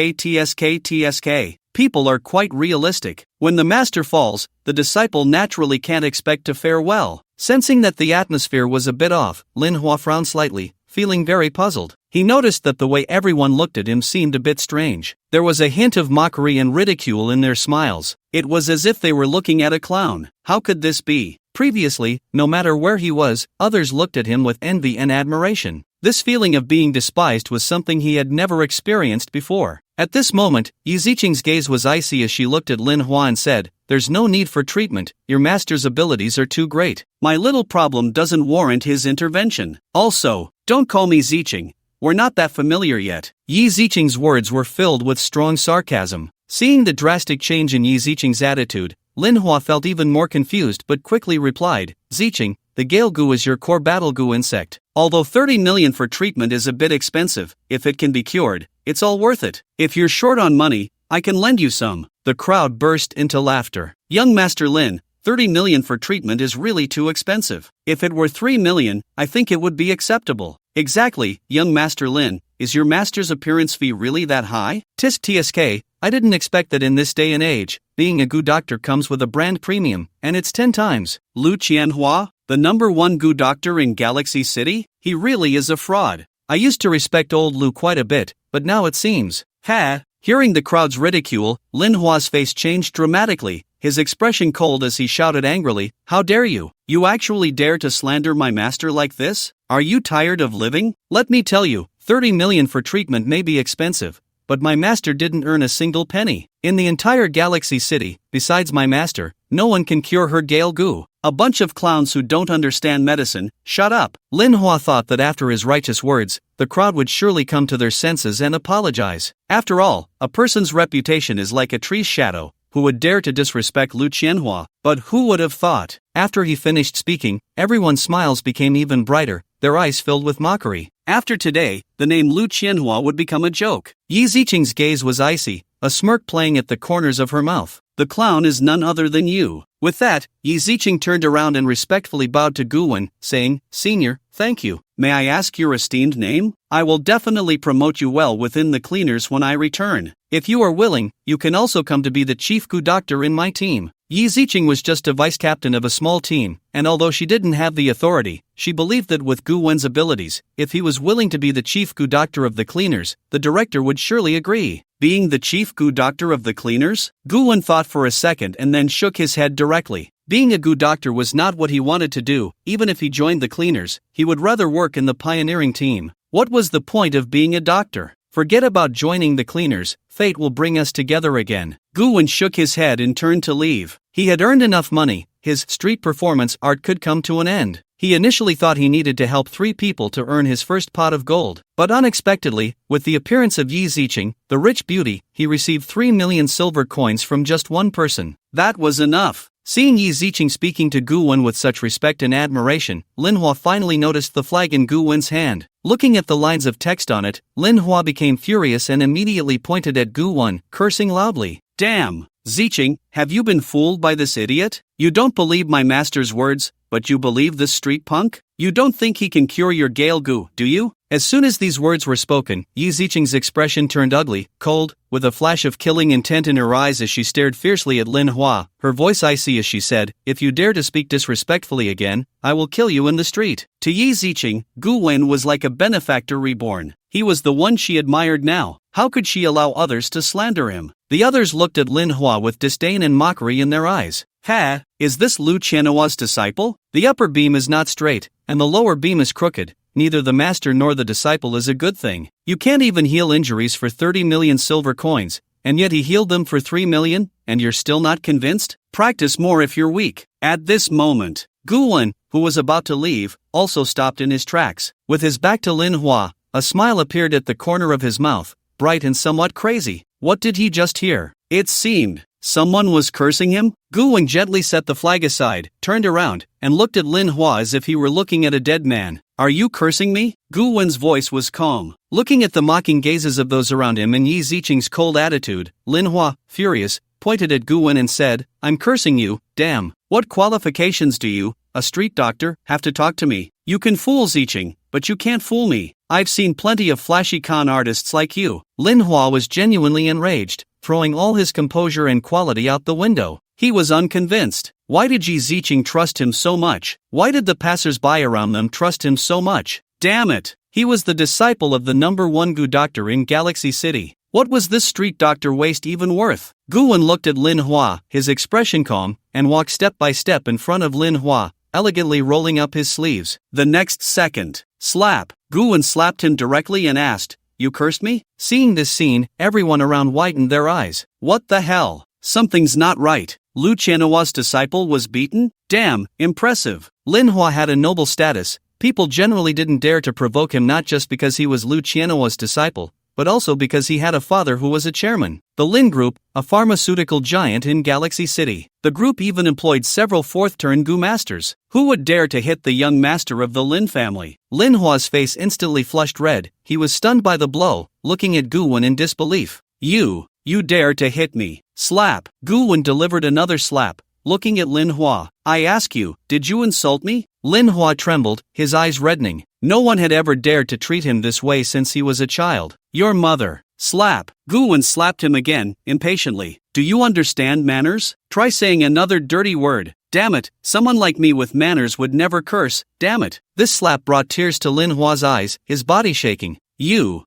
People are quite realistic. When the master falls, the disciple naturally can't expect to fare well. Sensing that the atmosphere was a bit off, Lin Hua frowned slightly, feeling very puzzled. He noticed that the way everyone looked at him seemed a bit strange. There was a hint of mockery and ridicule in their smiles. It was as if they were looking at a clown. How could this be? Previously, no matter where he was, others looked at him with envy and admiration. This feeling of being despised was something he had never experienced before. At this moment, Yi Ziqing's gaze was icy as she looked at Lin Hua and said, "There's no need for treatment, your master's abilities are too great. My little problem doesn't warrant his intervention. Also, don't call me Ziqing. We're not that familiar yet." Yi Ziqing's words were filled with strong sarcasm. Seeing the drastic change in Yi Ziqing's attitude, Lin Hua felt even more confused but quickly replied, "Ziqing, the gale goo is your core battle goo insect. Although 30 million for treatment is a bit expensive, if it can be cured, it's all worth it. If you're short on money, I can lend you some." The crowd burst into laughter. "Young Master Lin, 30 million for treatment is really too expensive. If it were 3 million, I think it would be acceptable." "Exactly, young Master Lin, is your master's appearance fee really that high?" "Tisk TSK, I didn't expect that in this day and age, being a goo doctor comes with a brand premium, and it's 10 times. Lu Qianhua, the number one goo doctor in Galaxy City? He really is a fraud. I used to respect old Lu quite a bit, but now it seems." Ha! Hearing the crowd's ridicule, Lin Hua's face changed dramatically, his expression cold as he shouted angrily, "How dare you? You actually dare to slander my master like this? Are you tired of living? Let me tell you, 30 million for treatment may be expensive, but my master didn't earn a single penny. In the entire Galaxy City, besides my master, no one can cure her gale goo. A bunch of clowns who don't understand medicine, shut up." Lin Hua thought that after his righteous words, the crowd would surely come to their senses and apologize. After all, a person's reputation is like a tree's shadow. Who would dare to disrespect Lu Qianhua? But who would have thought? After he finished speaking, everyone's smiles became even brighter, their eyes filled with mockery. After today, the name Lu Qianhua would become a joke. Yi Ziqing's gaze was icy, a smirk playing at the corners of her mouth. "The clown is none other than you." With that, Yi Ziqing turned around and respectfully bowed to Gu Wen, saying, "Senior, thank you. May I ask your esteemed name? I will definitely promote you well within the cleaners when I return. If you are willing, you can also come to be the chief goo doctor in my team." Yi Ziqing was just a vice captain of a small team, and although she didn't have the authority, she believed that with Gu Wen's abilities, if he was willing to be the chief goo doctor of the cleaners, the director would surely agree. Being the chief goo doctor of the cleaners? Gu Wen thought for a second and then shook his head directly. Being a goo doctor was not what he wanted to do. Even if he joined the cleaners, he would rather work in the pioneering team. What was the point of being a doctor? Forget about joining the cleaners, fate will bring us together again. Gu Wen shook his head and turned to leave. He had earned enough money, his street performance art could come to an end. He initially thought he needed to help 3 people to earn his first pot of gold, but unexpectedly, with the appearance of Yi Ziqing, the rich beauty, he received 3 million silver coins from just one person. That was enough. Seeing Yi Ziqing speaking to Gu Wen with such respect and admiration, Lin Hua finally noticed the flag in Gu Wen's hand. Looking at the lines of text on it, Lin Hua became furious and immediately pointed at Gu Wen, cursing loudly. "Damn! Ziqing, have you been fooled by this idiot? You don't believe my master's words, but you believe this street punk? You don't think he can cure your gale goo, do you? As soon as these words were spoken, Yi Ziqing's expression turned ugly, cold, with a flash of killing intent in her eyes as she stared fiercely at Lin Hua, her voice icy as she said, "If you dare to speak disrespectfully again, I will kill you in the street." To Yi Ziqing, Gu Wen was like a benefactor reborn. He was the one she admired now. How could she allow others to slander him? The others looked at Lin Hua with disdain and mockery in their eyes. Ha! Is this Lu Qianhua's disciple? The upper beam is not straight, and the lower beam is crooked. Neither the master nor the disciple is a good thing. You can't even heal injuries for 30 million silver coins, and yet he healed them for 3 million, and you're still not convinced? Practice more if you're weak. At this moment, Gu Wen, who was about to leave, also stopped in his tracks. With his back to Lin Hua, a smile appeared at the corner of his mouth, bright and somewhat crazy. What did he just hear? It seemed someone was cursing him. Gu Wen gently set the flag aside, turned around, and looked at Lin Hua as if he were looking at a dead man. Are you cursing me? Gu Wen's voice was calm. Looking at the mocking gazes of those around him and Yi Ziqing's cold attitude, Lin Hua, furious, pointed at Gu Wen and said, I'm cursing you, damn. What qualifications do you, a street doctor, have to talk to me? You can fool Ziqing, but you can't fool me. I've seen plenty of flashy con artists like you. Lin Hua was genuinely enraged, throwing all his composure and quality out the window. He was unconvinced. Why did Yi Ziqing trust him so much? Why did the passers-by around them trust him so much? Damn it! He was the disciple of the #1 Gu doctor in Galaxy City. What was this street doctor waste even worth? Gu Wen looked at Lin Hua, his expression calm, and walked step by step in front of Lin Hua, elegantly rolling up his sleeves. The next second, slap! Gu Wen slapped him directly and asked, You cursed me? Seeing this scene, everyone around widened their eyes. What the hell? Something's not right. Lu Qianhua's disciple was beaten? Damn, impressive. Lin Hua had a noble status. People generally didn't dare to provoke him not just because he was Lu Qianhua's disciple, but also because he had a father who was a chairman. The Lin Group, a pharmaceutical giant in Galaxy City. The group even employed several fourth-turn Gu masters. Who would dare to hit the young master of the Lin family? Lin Hua's face instantly flushed red. He was stunned by the blow, looking at Gu Wen in disbelief. You dare to hit me. Slap. Gu Wen delivered another slap, looking at Lin Hua. I ask you, did you insult me? Lin Hua trembled, his eyes reddening. No one had ever dared to treat him this way since he was a child. Your mother. Slap. Gu Wen slapped him again, impatiently. Do you understand manners? Try saying another dirty word. Damn it, someone like me with manners would never curse, damn it. This slap brought tears to Lin Hua's eyes, his body shaking. You,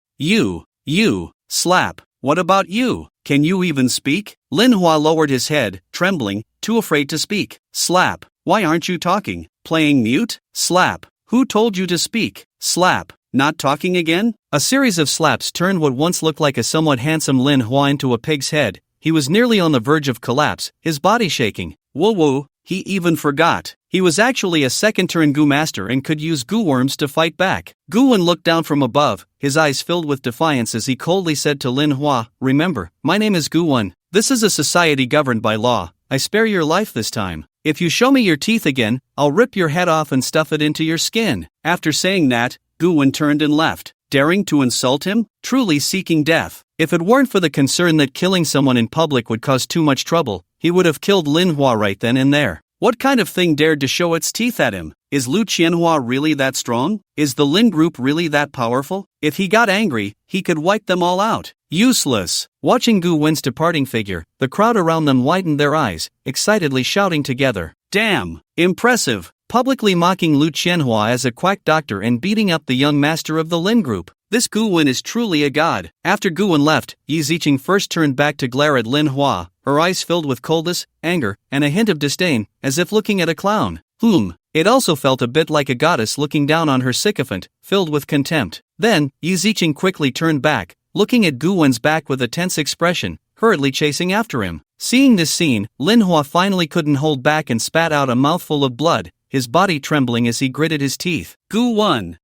slap. What about you? Can you even speak? Lin Hua lowered his head, trembling, too afraid to speak. Slap. Why aren't you talking? Playing mute? Slap. Who told you to speak? Slap. Not talking again? A series of slaps turned what once looked like a somewhat handsome Lin Hua into a pig's head. He was nearly on the verge of collapse, his body shaking. Whoa, he even forgot. He was actually a second-turn Gu master and could use Gu worms to fight back. Gu Wen looked down from above, his eyes filled with defiance as he coldly said to Lin Hua, Remember, my name is Gu Wen. This is a society governed by law. I spare your life this time. If you show me your teeth again, I'll rip your head off and stuff it into your skin. After saying that, Gu Wen turned and left. Daring to insult him? Truly seeking death. If it weren't for the concern that killing someone in public would cause too much trouble, he would have killed Lin Hua right then and there. What kind of thing dared to show its teeth at him? Is Lu Qianhua really that strong? Is the Lin Group really that powerful? If he got angry, he could wipe them all out. Useless. Watching Gu Wen's departing figure, the crowd around them widened their eyes, excitedly shouting together. Damn! Impressive! Publicly mocking Lu Qianhua as a quack doctor and beating up the young master of the Lin Group. This Gu Wen is truly a god. After Gu Wen left, Yi Ziqing first turned back to glare at Lin Hua, her eyes filled with coldness, anger, and a hint of disdain, as if looking at a clown. It also felt a bit like a goddess looking down on her sycophant, filled with contempt. Then, Yi Ziqing quickly turned back, looking at Gu Wen's back with a tense expression, hurriedly chasing after him. Seeing this scene, Lin Hua finally couldn't hold back and spat out a mouthful of blood, his body trembling as he gritted his teeth. Gu Wen,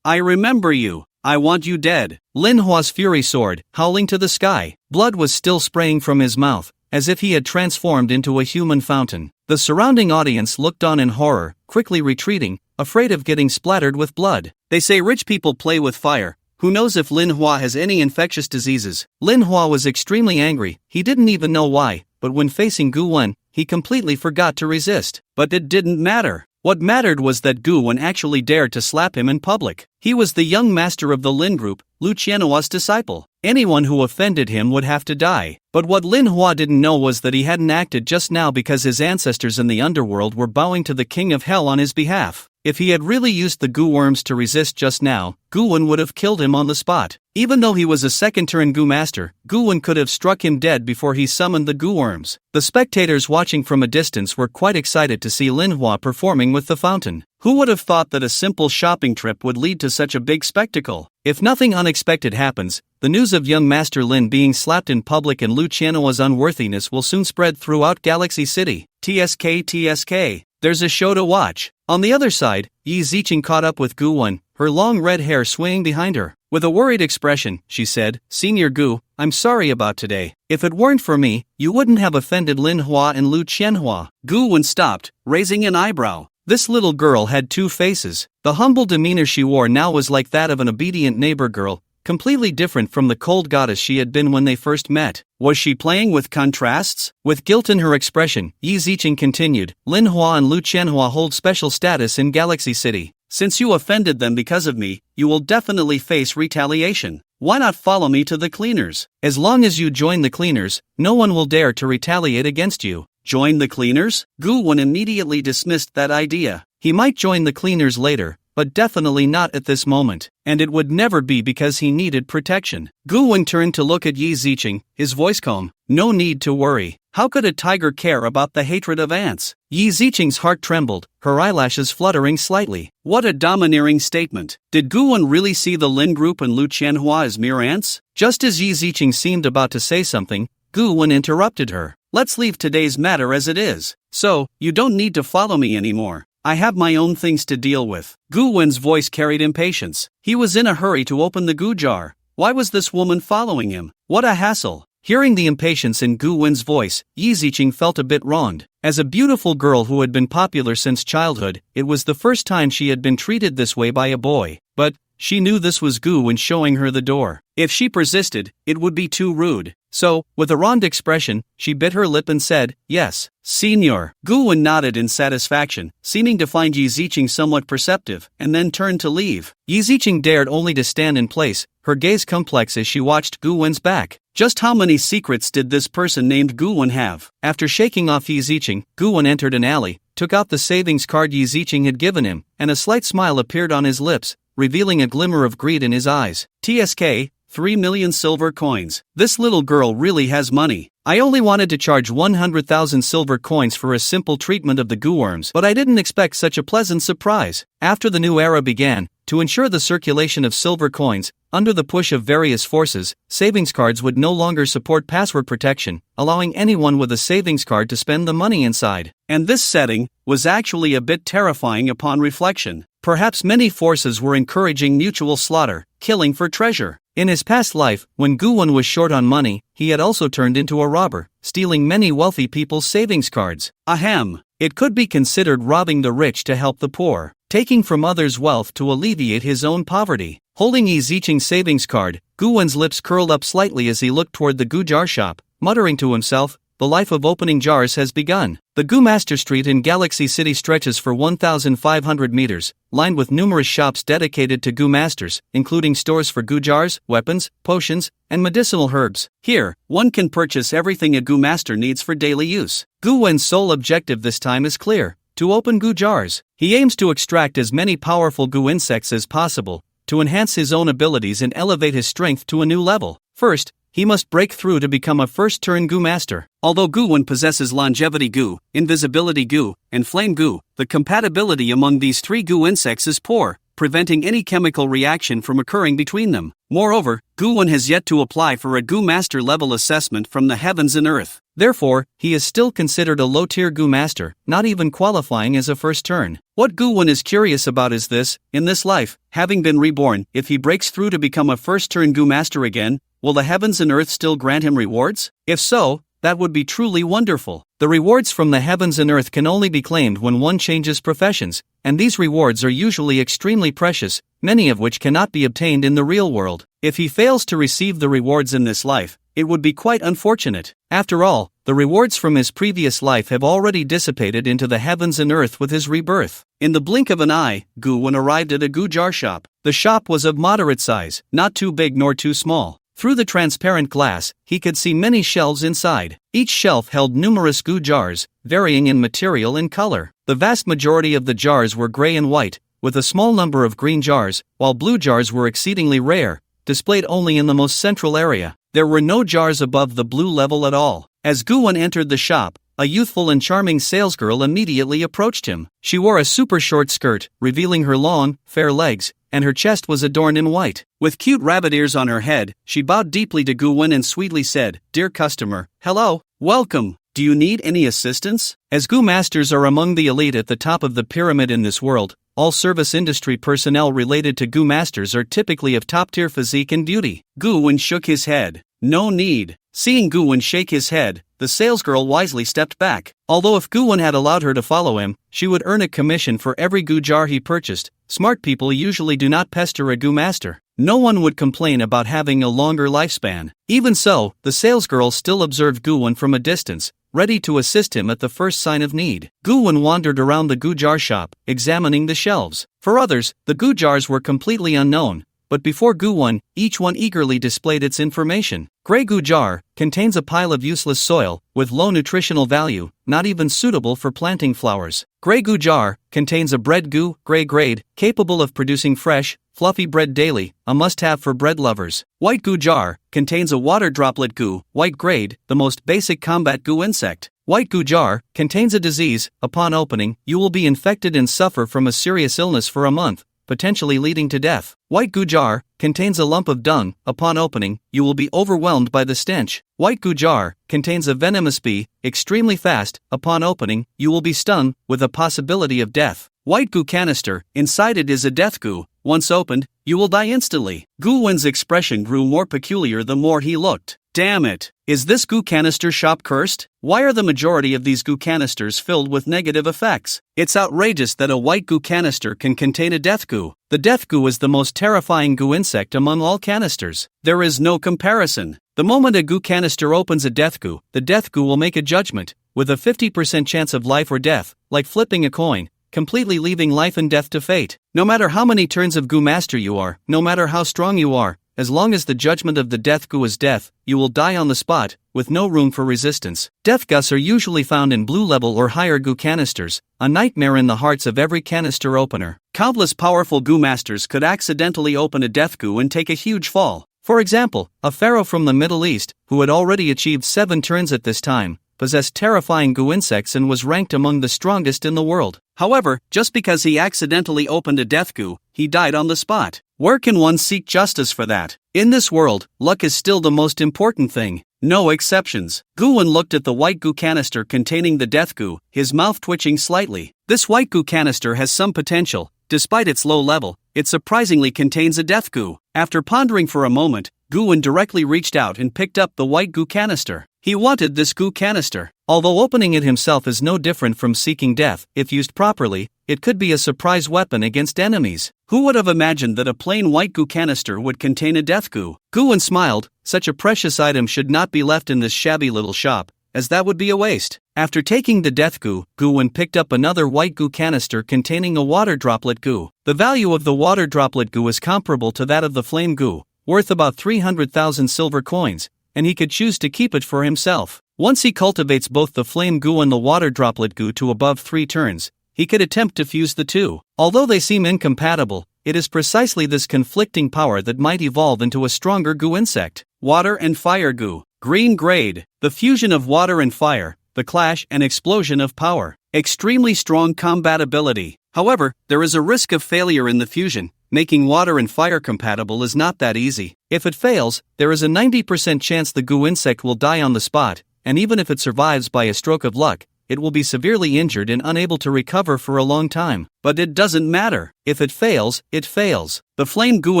I remember you. I want you dead. Lin Hua's fury soared, howling to the sky. Blood was still spraying from his mouth, as if he had transformed into a human fountain. The surrounding audience looked on in horror, quickly retreating, afraid of getting splattered with blood. They say rich people play with fire. Who knows if Lin Hua has any infectious diseases? Lin Hua was extremely angry. He didn't even know why, but when facing Gu Wen, he completely forgot to resist. But it didn't matter. What mattered was that Gu-wen actually dared to slap him in public. He was the young master of the Lin group, Lu Qianhua's disciple. Anyone who offended him would have to die. But what Lin Hua didn't know was that he hadn't acted just now because his ancestors in the underworld were bowing to the king of hell on his behalf. If he had really used the Gu worms to resist just now, Gu-wen would have killed him on the spot. Even though he was a second-turn Gu master, Gu-wen could have struck him dead before he summoned the Gu worms. The spectators watching from a distance were quite excited to see Lin Hua performing with the fountain. Who would have thought that a simple shopping trip would lead to such a big spectacle? If nothing unexpected happens, the news of young Master Lin being slapped in public and Lu Qianhua's unworthiness will soon spread throughout Galaxy City. TSK. There's a show to watch. On the other side, Yi Ziqing caught up with Gu-wen, her long red hair swaying behind her. With a worried expression, she said, "Senior Gu, I'm sorry about today. If it weren't for me, you wouldn't have offended Lin Hua and Lu Qianhua." Gu-wen stopped, raising an eyebrow. This little girl had two faces. The humble demeanor she wore now was like that of an obedient neighbor girl, completely different from the cold goddess she had been when they first met. Was she playing with contrasts? With guilt in her expression, Yi Ziqing continued, "Lin Hua and Lu Qianhua hold special status in Galaxy City. Since you offended them because of me, you will definitely face retaliation. Why not follow me to the cleaners? As long as you join the cleaners, no one will dare to retaliate against you." Join the cleaners? Gu-wen immediately dismissed that idea. He might join the cleaners later, but definitely not at this moment, and it would never be because he needed protection. Gu-wen turned to look at Yi Ziqing, his voice calm. "No need to worry. How could a tiger care about the hatred of ants?" Yi Ziqing's heart trembled, her eyelashes fluttering slightly. What a domineering statement. Did Gu-wen really see the Lin group and Lu Qianhua as mere ants? Just as Yi Ziqing seemed about to say something, Gu-wen interrupted her. "Let's leave today's matter as it is. So, you don't need to follow me anymore. I have my own things to deal with." Gu-wen's voice carried impatience. He was in a hurry to open the Gu jar. Why was this woman following him? What a hassle. Hearing the impatience in Gu-wen's voice, Yi Ziqing felt a bit wronged. As a beautiful girl who had been popular since childhood, it was the first time she had been treated this way by a boy. But she knew this was Gu-wen showing her the door. If she persisted, it would be too rude. So, with a wronged expression, she bit her lip and said, "Yes, Senior." Gu-wen nodded in satisfaction, seeming to find Yi Ziqing somewhat perceptive, and then turned to leave. Yi Ziqing dared only to stand in place, her gaze complex as she watched Gu-wen's back. Just how many secrets did this person named Gu-wen have? After shaking off Yi Ziqing, Gu-wen entered an alley, took out the savings card Yi Ziqing had given him, and a slight smile appeared on his lips, revealing a glimmer of greed in his eyes. "TSK, 3 million silver coins. This little girl really has money. I only wanted to charge 100,000 silver coins for a simple treatment of the Gu worms, but I didn't expect such a pleasant surprise." After the new era began, to ensure the circulation of silver coins, under the push of various forces, savings cards would no longer support password protection, allowing anyone with a savings card to spend the money inside. And this setting was actually a bit terrifying upon reflection. Perhaps many forces were encouraging mutual slaughter, killing for treasure. In his past life, when Gu-wen was short on money, he had also turned into a robber, stealing many wealthy people's savings cards. Ahem. It could be considered robbing the rich to help the poor, taking from others' wealth to alleviate his own poverty. Holding Yi Ziqing's savings card, Gu-wen's lips curled up slightly as he looked toward the Gu jar shop, muttering to himself, "The life of opening jars has begun." The Gu Master Street in Galaxy City stretches for 1,500 meters, lined with numerous shops dedicated to Gu Masters, including stores for Gu jars, weapons, potions, and medicinal herbs. Here, one can purchase everything a Gu Master needs for daily use. Gu-wen's sole objective this time is clear: to open Gu jars. He aims to extract as many powerful Gu insects as possible, to enhance his own abilities and elevate his strength to a new level. First, he must break through to become a first-turn Gu master. Although Gu-wen possesses longevity Gu, invisibility Gu, and flame Gu, the compatibility among these three Gu insects is poor, preventing any chemical reaction from occurring between them. Moreover, Gu-wen has yet to apply for a Gu master level assessment from the heavens and earth. Therefore, he is still considered a low-tier Gu master, not even qualifying as a first turn. What Gu-wen is curious about is this: in this life, having been reborn, if he breaks through to become a first-turn Gu master again, will the heavens and earth still grant him rewards? If so, that would be truly wonderful. The rewards from the heavens and earth can only be claimed when one changes professions, and these rewards are usually extremely precious, many of which cannot be obtained in the real world. If he fails to receive the rewards in this life, it would be quite unfortunate. After all, The rewards from his previous life have already dissipated into the heavens and earth with his rebirth. In the blink of an eye, Gu-won arrived at a Gu jar shop. The shop was of moderate size, not too big nor too small. Through the transparent glass, he could see many shelves inside. Each shelf held numerous Gu jars, varying in material and color. The vast majority of the jars were gray and white, with a small number of green jars, while blue jars were exceedingly rare, displayed only in the most central area. There were no jars above the blue level at all. As Gu-won entered the shop, a youthful and charming salesgirl immediately approached him. She wore a super short skirt, revealing her long, fair legs, and her chest was adorned in white. With cute rabbit ears on her head, she bowed deeply to Gu-won and sweetly said, "Dear customer, hello, welcome. Do you need any assistance?" As Gu masters are among the elite at the top of the pyramid in this world, all service industry personnel related to Gu masters are typically of top-tier physique and beauty. Gu-won shook his head. No need. Seeing Gu-won shake his head, the salesgirl wisely stepped back. Although if Gu-won had allowed her to follow him, she would earn a commission for every Gu jar he purchased. Smart people usually do not pester a Gu master. No one would complain about having a longer lifespan. Even so, the salesgirl still observed Gu-won from a distance, ready to assist him at the first sign of need. Gu-won wandered around the Gu jar shop, examining the shelves. For others, the Gu jars were completely unknown, but before Gu-won, each one eagerly displayed its information. Gray Gu jar contains a pile of useless soil, with low nutritional value, not even suitable for planting flowers. Gray Gu jar contains a bread Gu, gray grade, capable of producing fresh, fluffy bread daily, a must-have for bread lovers. White Gu jar contains a water droplet Gu, white grade, the most basic combat Gu insect. White Gu jar contains a disease. Upon opening, you will be infected and suffer from a serious illness for a month, potentially leading to death. White Gu jar contains a lump of dung. Upon opening, you will be overwhelmed by the stench. White Gu jar contains a venomous bee, extremely fast. Upon opening, you will be stung, with a possibility of death. White Gu canister, inside it is a death Gu. Once opened, you will die instantly. Gu-won's expression grew more peculiar the more he looked. Damn it! Is this Gu canister shop cursed? Why are the majority of these Gu canisters filled with negative effects? It's outrageous that a white Gu canister can contain a death Gu. The death Gu is the most terrifying Gu insect among all canisters. There is no comparison. The moment a Gu canister opens a death Gu, the death Gu will make a judgment, with a 50% chance of life or death, like flipping a coin, completely leaving life and death to fate. No matter how many turns of Gu master you are, no matter how strong you are, as long as the judgment of the death Gu is death, you will die on the spot, with no room for resistance. Death Gus are usually found in blue level or higher Gu canisters, a nightmare in the hearts of every canister opener. Countless powerful Gu masters could accidentally open a death Gu and take a huge fall. For example, a pharaoh from the Middle East, who had already achieved 7 turns at this time, possessed terrifying Gu insects and was ranked among the strongest in the world. However, just because he accidentally opened a death Gu, he died on the spot. Where can one seek justice for that? In this world, luck is still the most important thing. No exceptions. Gu-won looked at the white Gu canister containing the death Gu, his mouth twitching slightly. This white Gu canister has some potential. Despite its low level, it surprisingly contains a death Gu. After pondering for a moment, Gu-won directly reached out and picked up the white Gu canister. He wanted this Gu canister. Although opening it himself is no different from seeking death, if used properly, it could be a surprise weapon against enemies. Who would have imagined that a plain white Gu canister would contain a death Gu? Gu-won smiled. Such a precious item should not be left in this shabby little shop, as that would be a waste. After taking the death Gu, Gu-won picked up another white Gu canister containing a water droplet Gu. The value of the water droplet Gu is comparable to that of the flame Gu, worth about 300,000 silver coins, and he could choose to keep it for himself. Once he cultivates both the flame Gu and the water droplet Gu to above 3 turns, he could attempt to fuse the two. Although they seem incompatible, it is precisely this conflicting power that might evolve into a stronger Gu insect. Water and fire Gu. Green grade. The fusion of water and fire, the clash and explosion of power. Extremely strong combatability. However, there is a risk of failure in the fusion. Making water and fire compatible is not that easy. If it fails, there is a 90% chance the Gu insect will die on the spot, and even if it survives by a stroke of luck, it will be severely injured and unable to recover for a long time. But it doesn't matter. If it fails, it fails. The flame Gu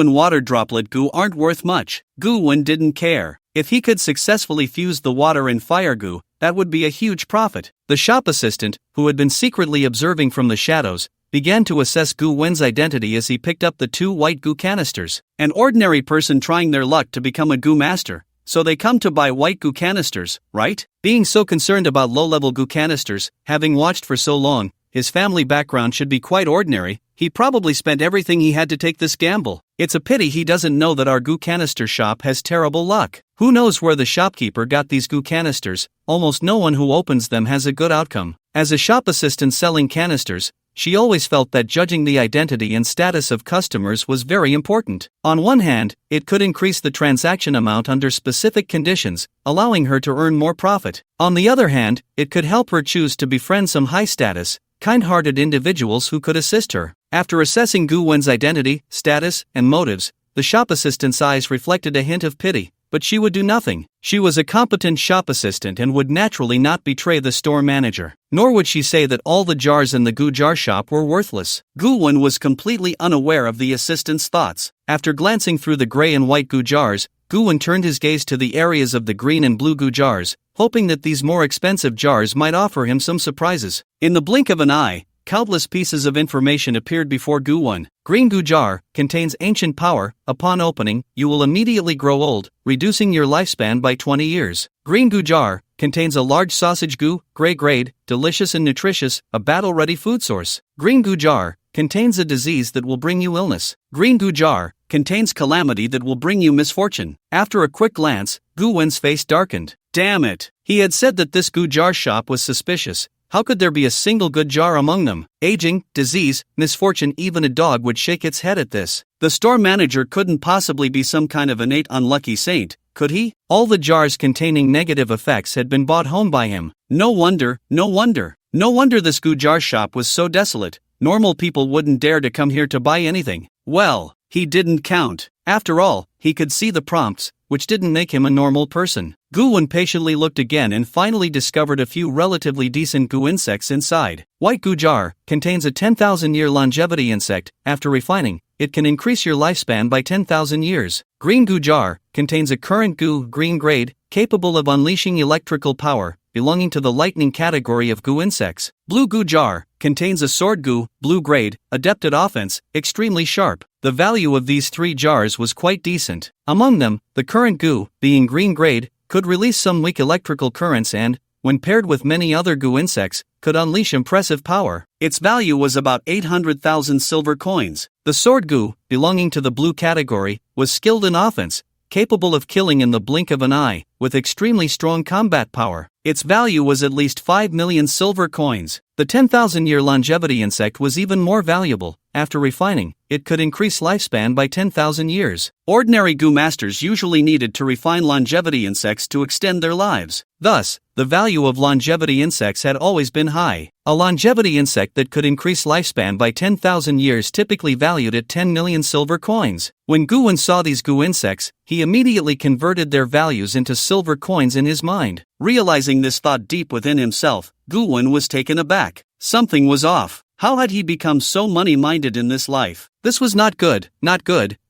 and water droplet Gu aren't worth much. Gu-won didn't care. If he could successfully fuse the water and fire Gu, that would be a huge profit. The shop assistant, who had been secretly observing from the shadows, began to assess Gu-won's identity as he picked up the 2 white Gu canisters. An ordinary person trying their luck to become a Gu master, so they come to buy white goo canisters, right? Being so concerned about low-level goo canisters, having watched for so long, his family background should be quite ordinary. He probably spent everything he had to take this gamble. It's a pity he doesn't know that our goo canister shop has terrible luck. Who knows where the shopkeeper got these goo canisters? Almost no one who opens them has a good outcome. As a shop assistant selling canisters, she always felt that judging the identity and status of customers was very important. On one hand, it could increase the transaction amount under specific conditions, allowing her to earn more profit. On the other hand, it could help her choose to befriend some high-status, kind-hearted individuals who could assist her. After assessing Gu Wen's identity, status, and motives, the shop assistant's eyes reflected a hint of pity, but she would do nothing. She was a competent shop assistant and would naturally not betray the store manager. Nor would she say that all the jars in the Gu jar shop were worthless. Gu Wen was completely unaware of the assistant's thoughts. After glancing through the gray and white Gu jars, Gu Wen turned his gaze to the areas of the green and blue Gu jars, hoping that these more expensive jars might offer him some surprises. In the blink of an eye, countless pieces of information appeared before Gu Wen. Green Gu jar contains ancient power. Upon opening, you will immediately grow old, reducing your lifespan by 20 years. Green Gu jar contains a large sausage Gu, gray grade, delicious and nutritious, a battle-ready food source. Green Gu jar contains a disease that will bring you illness. Green Gu jar contains calamity that will bring you misfortune. After a quick glance, Gu Wen's face darkened. Damn it! He had said that this Gu jar shop was suspicious. How could there be a single good jar among them? Aging, disease, misfortune, even a dog would shake its head at this. The store manager couldn't possibly be some kind of innate unlucky saint, could he? All the jars containing negative effects had been bought home by him. No wonder this Gu jar shop was so desolate. Normal people wouldn't dare to come here to buy anything. Well, he didn't count. After all, he could see the prompts, which didn't make him a normal person. Gu Wen patiently looked again and finally discovered a few relatively decent Gu insects inside. White Gu jar contains a 10,000-year longevity insect. After refining, it can increase your lifespan by 10,000 years. Green Gu jar contains a current Gu, green grade, capable of unleashing electrical power, belonging to the lightning category of Gu insects. Blue Gu jar contains a sword Gu, blue grade, adept at offense, extremely sharp. The value of these 3 jars was quite decent. Among them, the current Gu, being green grade, could release some weak electrical currents and, when paired with many other Gu insects, could unleash impressive power. Its value was about 800,000 silver coins. The sword Gu, belonging to the blue category, was skilled in offense, capable of killing in the blink of an eye, with extremely strong combat power. Its value was at least 5 million silver coins. The 10,000-year longevity insect was even more valuable. After refining, it could increase lifespan by 10,000 years. Ordinary Gu masters usually needed to refine longevity insects to extend their lives. Thus, the value of longevity insects had always been high. A longevity insect that could increase lifespan by 10,000 years typically valued at 10 million silver coins. When Gu Wen saw these Gu insects, he immediately converted their values into silver coins in his mind. Realizing this thought deep within himself, Gu Wen was taken aback. Something was off. How had he become so money-minded in this life? This was not good.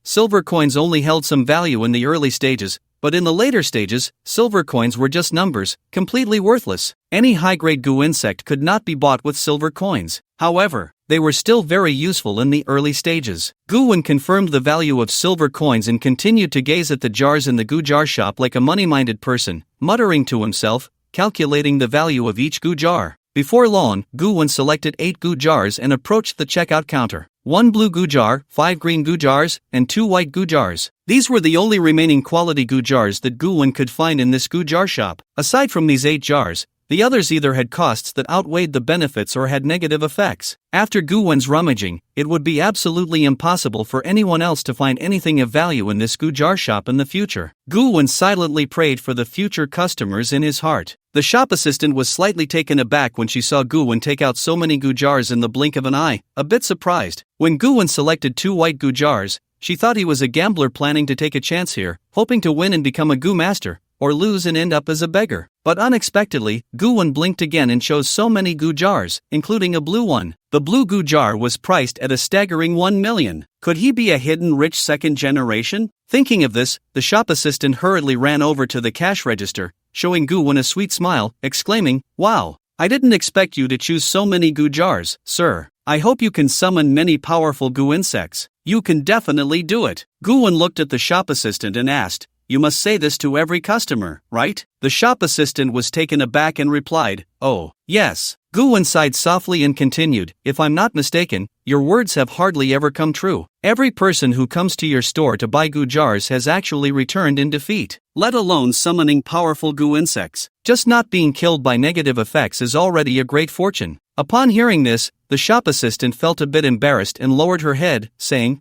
Silver coins only held some value in the early stages, but in the later stages, silver coins were just numbers, completely worthless. Any high-grade Gu insect could not be bought with silver coins. However, they were still very useful in the early stages. Gu Wen confirmed the value of silver coins and continued to gaze at the jars in the Gu jar shop like a money-minded person, muttering to himself, calculating the value of each Gu jar. Before long, Gu Wen selected 8 Gu jars and approached the checkout counter. 1 blue Gu jar, 5 green Gu jars, and 2 white Gu jars. These were the only remaining quality Gu jars that Gu Wen could find in this Gu jar shop. Aside from these 8 jars, the others either had costs that outweighed the benefits or had negative effects. After Gu Wen's rummaging, it would be absolutely impossible for anyone else to find anything of value in this Gu jar shop in the future. Gu Wen silently prayed for the future customers in his heart. The shop assistant was slightly taken aback when she saw Gu Wen take out so many Gu jars in the blink of an eye, a bit surprised. When Gu Wen selected 2 white Gu jars, she thought he was a gambler planning to take a chance here, hoping to win and become a Gu master, or lose and end up as a beggar. But unexpectedly, Gu Wen blinked again and chose so many Gu jars, including a blue one. The blue Gu jar was priced at a staggering 1 million. Could he be a hidden rich second generation? Thinking of this, the shop assistant hurriedly ran over to the cash register, showing Gu Wen a sweet smile, exclaiming, "Wow, I didn't expect you to choose so many Gu jars, sir. I hope you can summon many powerful Gu insects. You can definitely do it." Gu Wen looked at the shop assistant and asked, you must say this to every customer, right? The shop assistant was taken aback and replied, "Oh, yes." Gu-won sighed softly and continued, "If I'm not mistaken, your words have hardly ever come true. Every person who comes to your store to buy goo jars has actually returned in defeat, let alone summoning powerful goo insects. Just not being killed by negative effects is already a great fortune." Upon hearing this, the shop assistant felt a bit embarrassed and lowered her head, saying,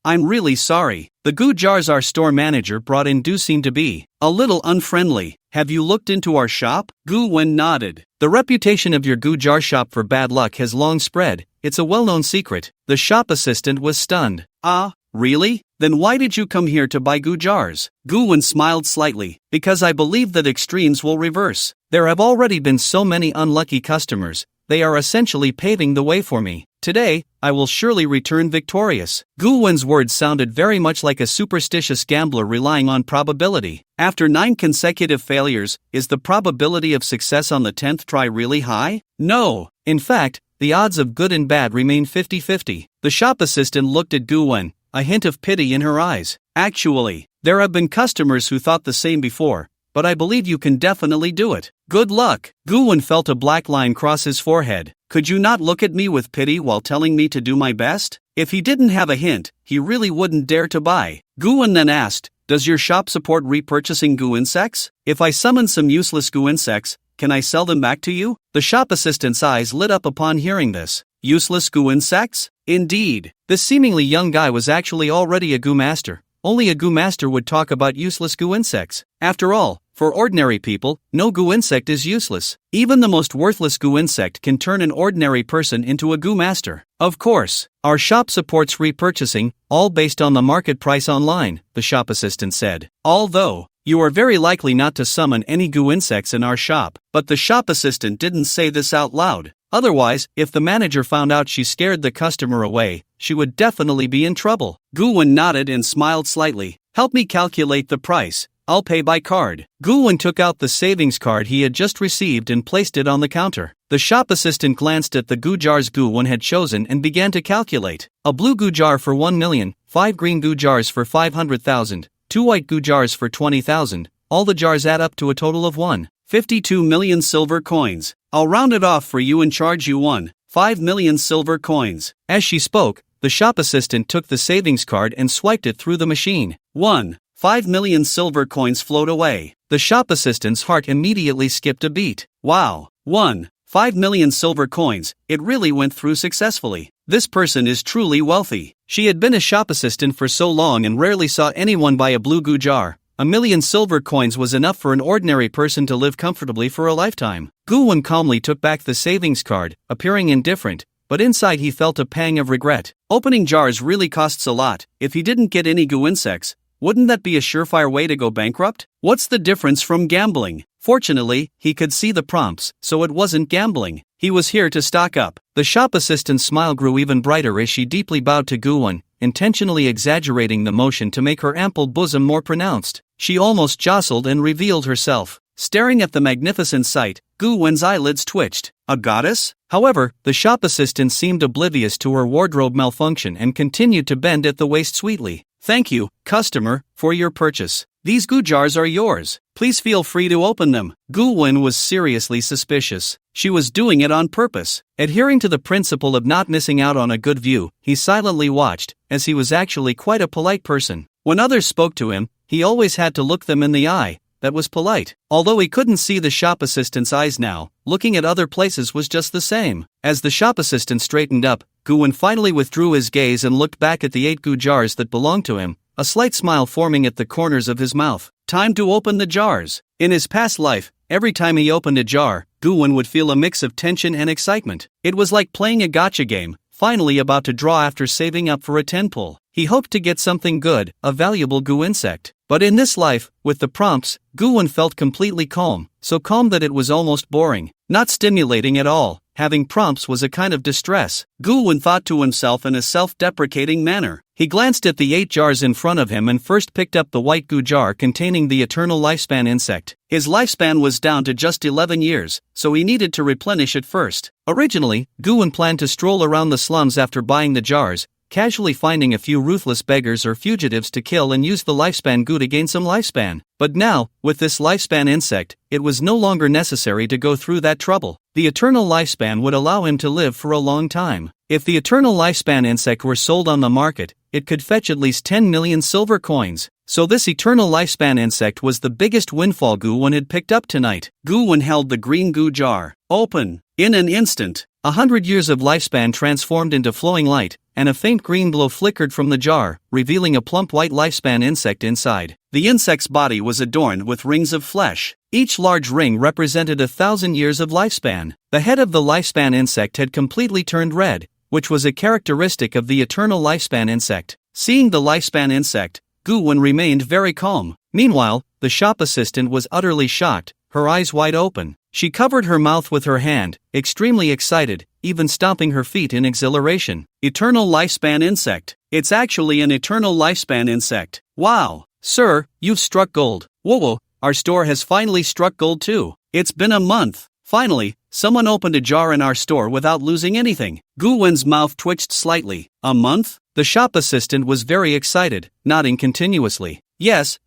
I'm really sorry. The goo jars our store manager brought in do seem to be a little unfriendly. Have you looked into our shop? Gu-won nodded. The reputation of your goo jar shop for bad luck has long spread. It's a well-known secret. The shop assistant was stunned. Ah, really? Then why did you come here to buy goo jars? Gu-won smiled slightly. Because I believe that extremes will reverse. There have already been so many unlucky customers. They are essentially paving the way for me. Today, I will surely return victorious. Gu-won's words sounded very much like a superstitious gambler relying on probability. After 9 consecutive failures, is the probability of success on the 10th try really high? No. In fact, the odds of good and bad remain 50-50. The shop assistant looked at Gu-won, a hint of pity in her eyes. Actually, there have been customers who thought the same before, but I believe you can definitely do it. Good luck. Gu-won felt a black line cross his forehead. Could you not look at me with pity while telling me to do my best? If he didn't have a hint, he really wouldn't dare to buy. Gu-won then asked, does your shop support repurchasing goo insects? If I summon some useless goo insects, can I sell them back to you? The shop assistant's eyes lit up upon hearing this. Useless goo insects? Indeed. This seemingly young guy was actually already a goo master. Only a goo master would talk about useless goo insects. After all, for ordinary people, no goo insect is useless. Even the most worthless goo insect can turn an ordinary person into a goo master. Of course, our shop supports repurchasing, all based on the market price online, the shop assistant said. Although, you are very likely not to summon any goo insects in our shop. But the shop assistant didn't say this out loud. Otherwise, if the manager found out she scared the customer away, she would definitely be in trouble. Gu-won nodded and smiled slightly. Help me calculate the price. I'll pay by card. Gu-won took out the savings card he had just received and placed it on the counter. The shop assistant glanced at the goo jars Gu-won had chosen and began to calculate. A blue goo jar for 1 million, 5 green goo jars for 500,000, 2 white goo jars for 20,000. All the jars add up to a total of 1.52 million silver coins. I'll round it off for you and charge you 1.5 million silver coins. As she spoke, the shop assistant took the savings card and swiped it through the machine. 1.5 million silver coins flowed away. The shop assistant's heart immediately skipped a beat. Wow, 1.5 million silver coins, it really went through successfully. This person is truly wealthy. She had been a shop assistant for so long and rarely saw anyone buy a blue goo jar. 1 million silver coins was enough for an ordinary person to live comfortably for a lifetime. Gu-won calmly took back the savings card, appearing indifferent, but inside he felt a pang of regret. Opening jars really costs a lot. If he didn't get any goo insects, wouldn't that be a surefire way to go bankrupt? What's the difference from gambling? Fortunately, he could see the prompts, so it wasn't gambling. He was here to stock up. The shop assistant's smile grew even brighter as she deeply bowed to Gu-won, intentionally exaggerating the motion to make her ample bosom more pronounced. She almost jostled and revealed herself. Staring at the magnificent sight, Gu-won's eyelids twitched. A goddess? However, the shop assistant seemed oblivious to her wardrobe malfunction and continued to bend at the waist sweetly. Thank you, customer, for your purchase. These goo jars are yours. Please feel free to open them. Gu-won was seriously suspicious. She was doing it on purpose. Adhering to the principle of not missing out on a good view, he silently watched, as he was actually quite a polite person. When others spoke to him, he always had to look them in the eye. That was polite. Although he couldn't see the shop assistant's eyes now, looking at other places was just the same. As the shop assistant straightened up, Gu-won finally withdrew his gaze and looked back at the 8 goo jars that belonged to him, a slight smile forming at the corners of his mouth. Time to open the jars. In his past life, every time he opened a jar, Gu-won would feel a mix of tension and excitement. It was like playing a gacha game, finally about to draw after saving up for a 10 pull. He hoped to get something good, a valuable goo insect. But in this life, with the prompts, Gu-won felt completely calm, so calm that it was almost boring. Not stimulating at all. Having prompts was a kind of distress, Gu-won thought to himself in a self-deprecating manner. He glanced at the 8 jars in front of him and first picked up the white goo jar containing the eternal lifespan insect. His lifespan was down to just 11 years, so he needed to replenish it first. Originally, Gu-won planned to stroll around the slums after buying the jars, casually finding a few ruthless beggars or fugitives to kill and use the lifespan goo to gain some lifespan. But now, with this lifespan insect, it was no longer necessary to go through that trouble. The eternal lifespan would allow him to live for a long time. If the eternal lifespan insect were sold on the market, it could fetch at least 10 million silver coins. So this eternal lifespan insect was the biggest windfall Gu-won had picked up tonight. Gu-won held the green goo jar open. In an instant, 100 years of lifespan transformed into flowing light, and a faint green glow flickered from the jar, revealing a plump white lifespan insect inside. The insect's body was adorned with rings of flesh. Each large ring represented 1,000 years of lifespan. The head of the lifespan insect had completely turned red, which was a characteristic of the eternal lifespan insect. Seeing the lifespan insect, Gu-won remained very calm. Meanwhile, the shop assistant was utterly shocked, her eyes wide open. She covered her mouth with her hand, extremely excited, even stomping her feet in exhilaration. Eternal lifespan insect. It's actually an eternal lifespan insect. Wow! Sir, you've struck gold. Whoa, our store has finally struck gold too. It's been a month. Finally, someone opened a jar in our store without losing anything. Gu-won's mouth twitched slightly. A month? The shop assistant was very excited, nodding continuously. Yes.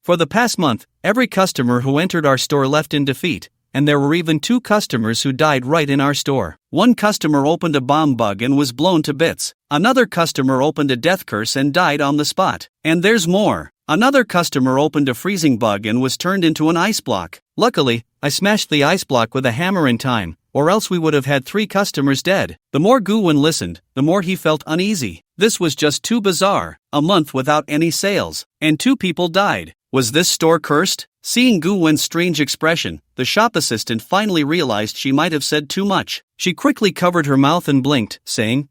For the past month, every customer who entered our store left in defeat, and there were even 2 customers who died right in our store. One customer opened a bomb bug and was blown to bits. Another customer opened a death curse and died on the spot. And there's more. Another customer opened a freezing bug and was turned into an ice block. Luckily, I smashed the ice block with a hammer in time, or else we would have had 3 customers dead. The more Gu-won listened, the more he felt uneasy. This was just too bizarre. A month without any sales, and 2 people died. Was this store cursed? Seeing Gu-won's strange expression, the shop assistant finally realized she might have said too much. She quickly covered her mouth and blinked, saying,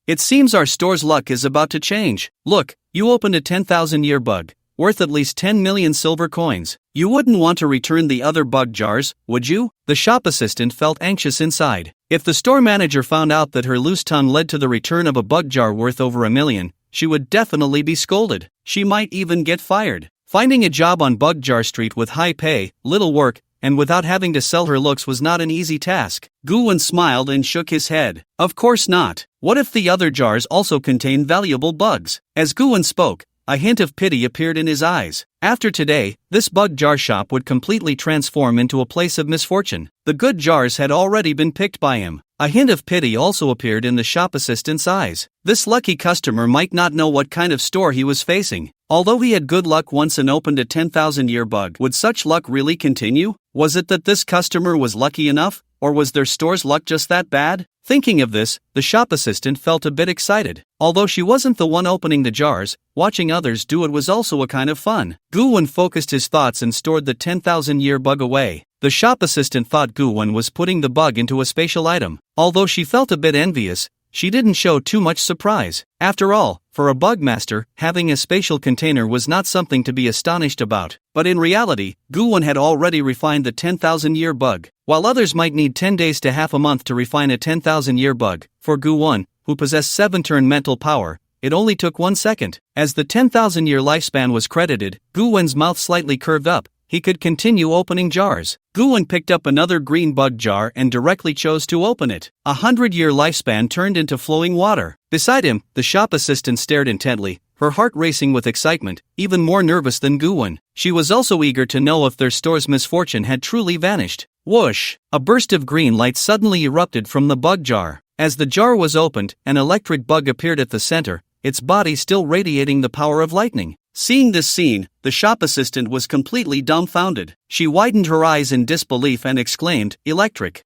It seems our store's luck is about to change. Look, you opened a 10,000-year bug, worth at least 10 million silver coins. You wouldn't want to return the other bug jars, would you? The shop assistant felt anxious inside. If the store manager found out that her loose tongue led to the return of a bug jar worth over 1 million, she would definitely be scolded. She might even get fired. Finding a job on Bug Jar Street with high pay, little work, and without having to sell her looks was not an easy task. Gu-won smiled and shook his head. Of course not. What if the other jars also contained valuable bugs? As Gu-won spoke, a hint of pity appeared in his eyes. After today, this bug jar shop would completely transform into a place of misfortune. The good jars had already been picked by him. A hint of pity also appeared in the shop assistant's eyes. This lucky customer might not know what kind of store he was facing. Although he had good luck once and opened a 10,000-year bug, would such luck really continue? Was it that this customer was lucky enough, or was their store's luck just that bad? Thinking of this, the shop assistant felt a bit excited. Although she wasn't the one opening the jars, watching others do it was also a kind of fun. Gu-won focused his thoughts and stored the 10,000-year bug away. The shop assistant thought Gu-won was putting the bug into a spatial item. Although she felt a bit envious, she didn't show too much surprise. After all, for a bug master, having a spatial container was not something to be astonished about. But in reality, Gu-won had already refined the 10,000-year bug. While others might need 10 days to half a month to refine a 10,000-year bug, for Gu-won, who possessed 7-turn mental power, it only took 1 second. As the 10,000-year lifespan was credited, Gu-won's mouth slightly curved up. He could continue opening jars. Gu-won picked up another green bug jar and directly chose to open it. 100-year lifespan turned into flowing water. Beside him, the shop assistant stared intently, her heart racing with excitement, even more nervous than Gu-won. She was also eager to know if their store's misfortune had truly vanished. Whoosh! A burst of green light suddenly erupted from the bug jar. As the jar was opened, an electric bug appeared at the center, its body still radiating the power of lightning. Seeing this scene, the shop assistant was completely dumbfounded. She widened her eyes in disbelief and exclaimed, Electric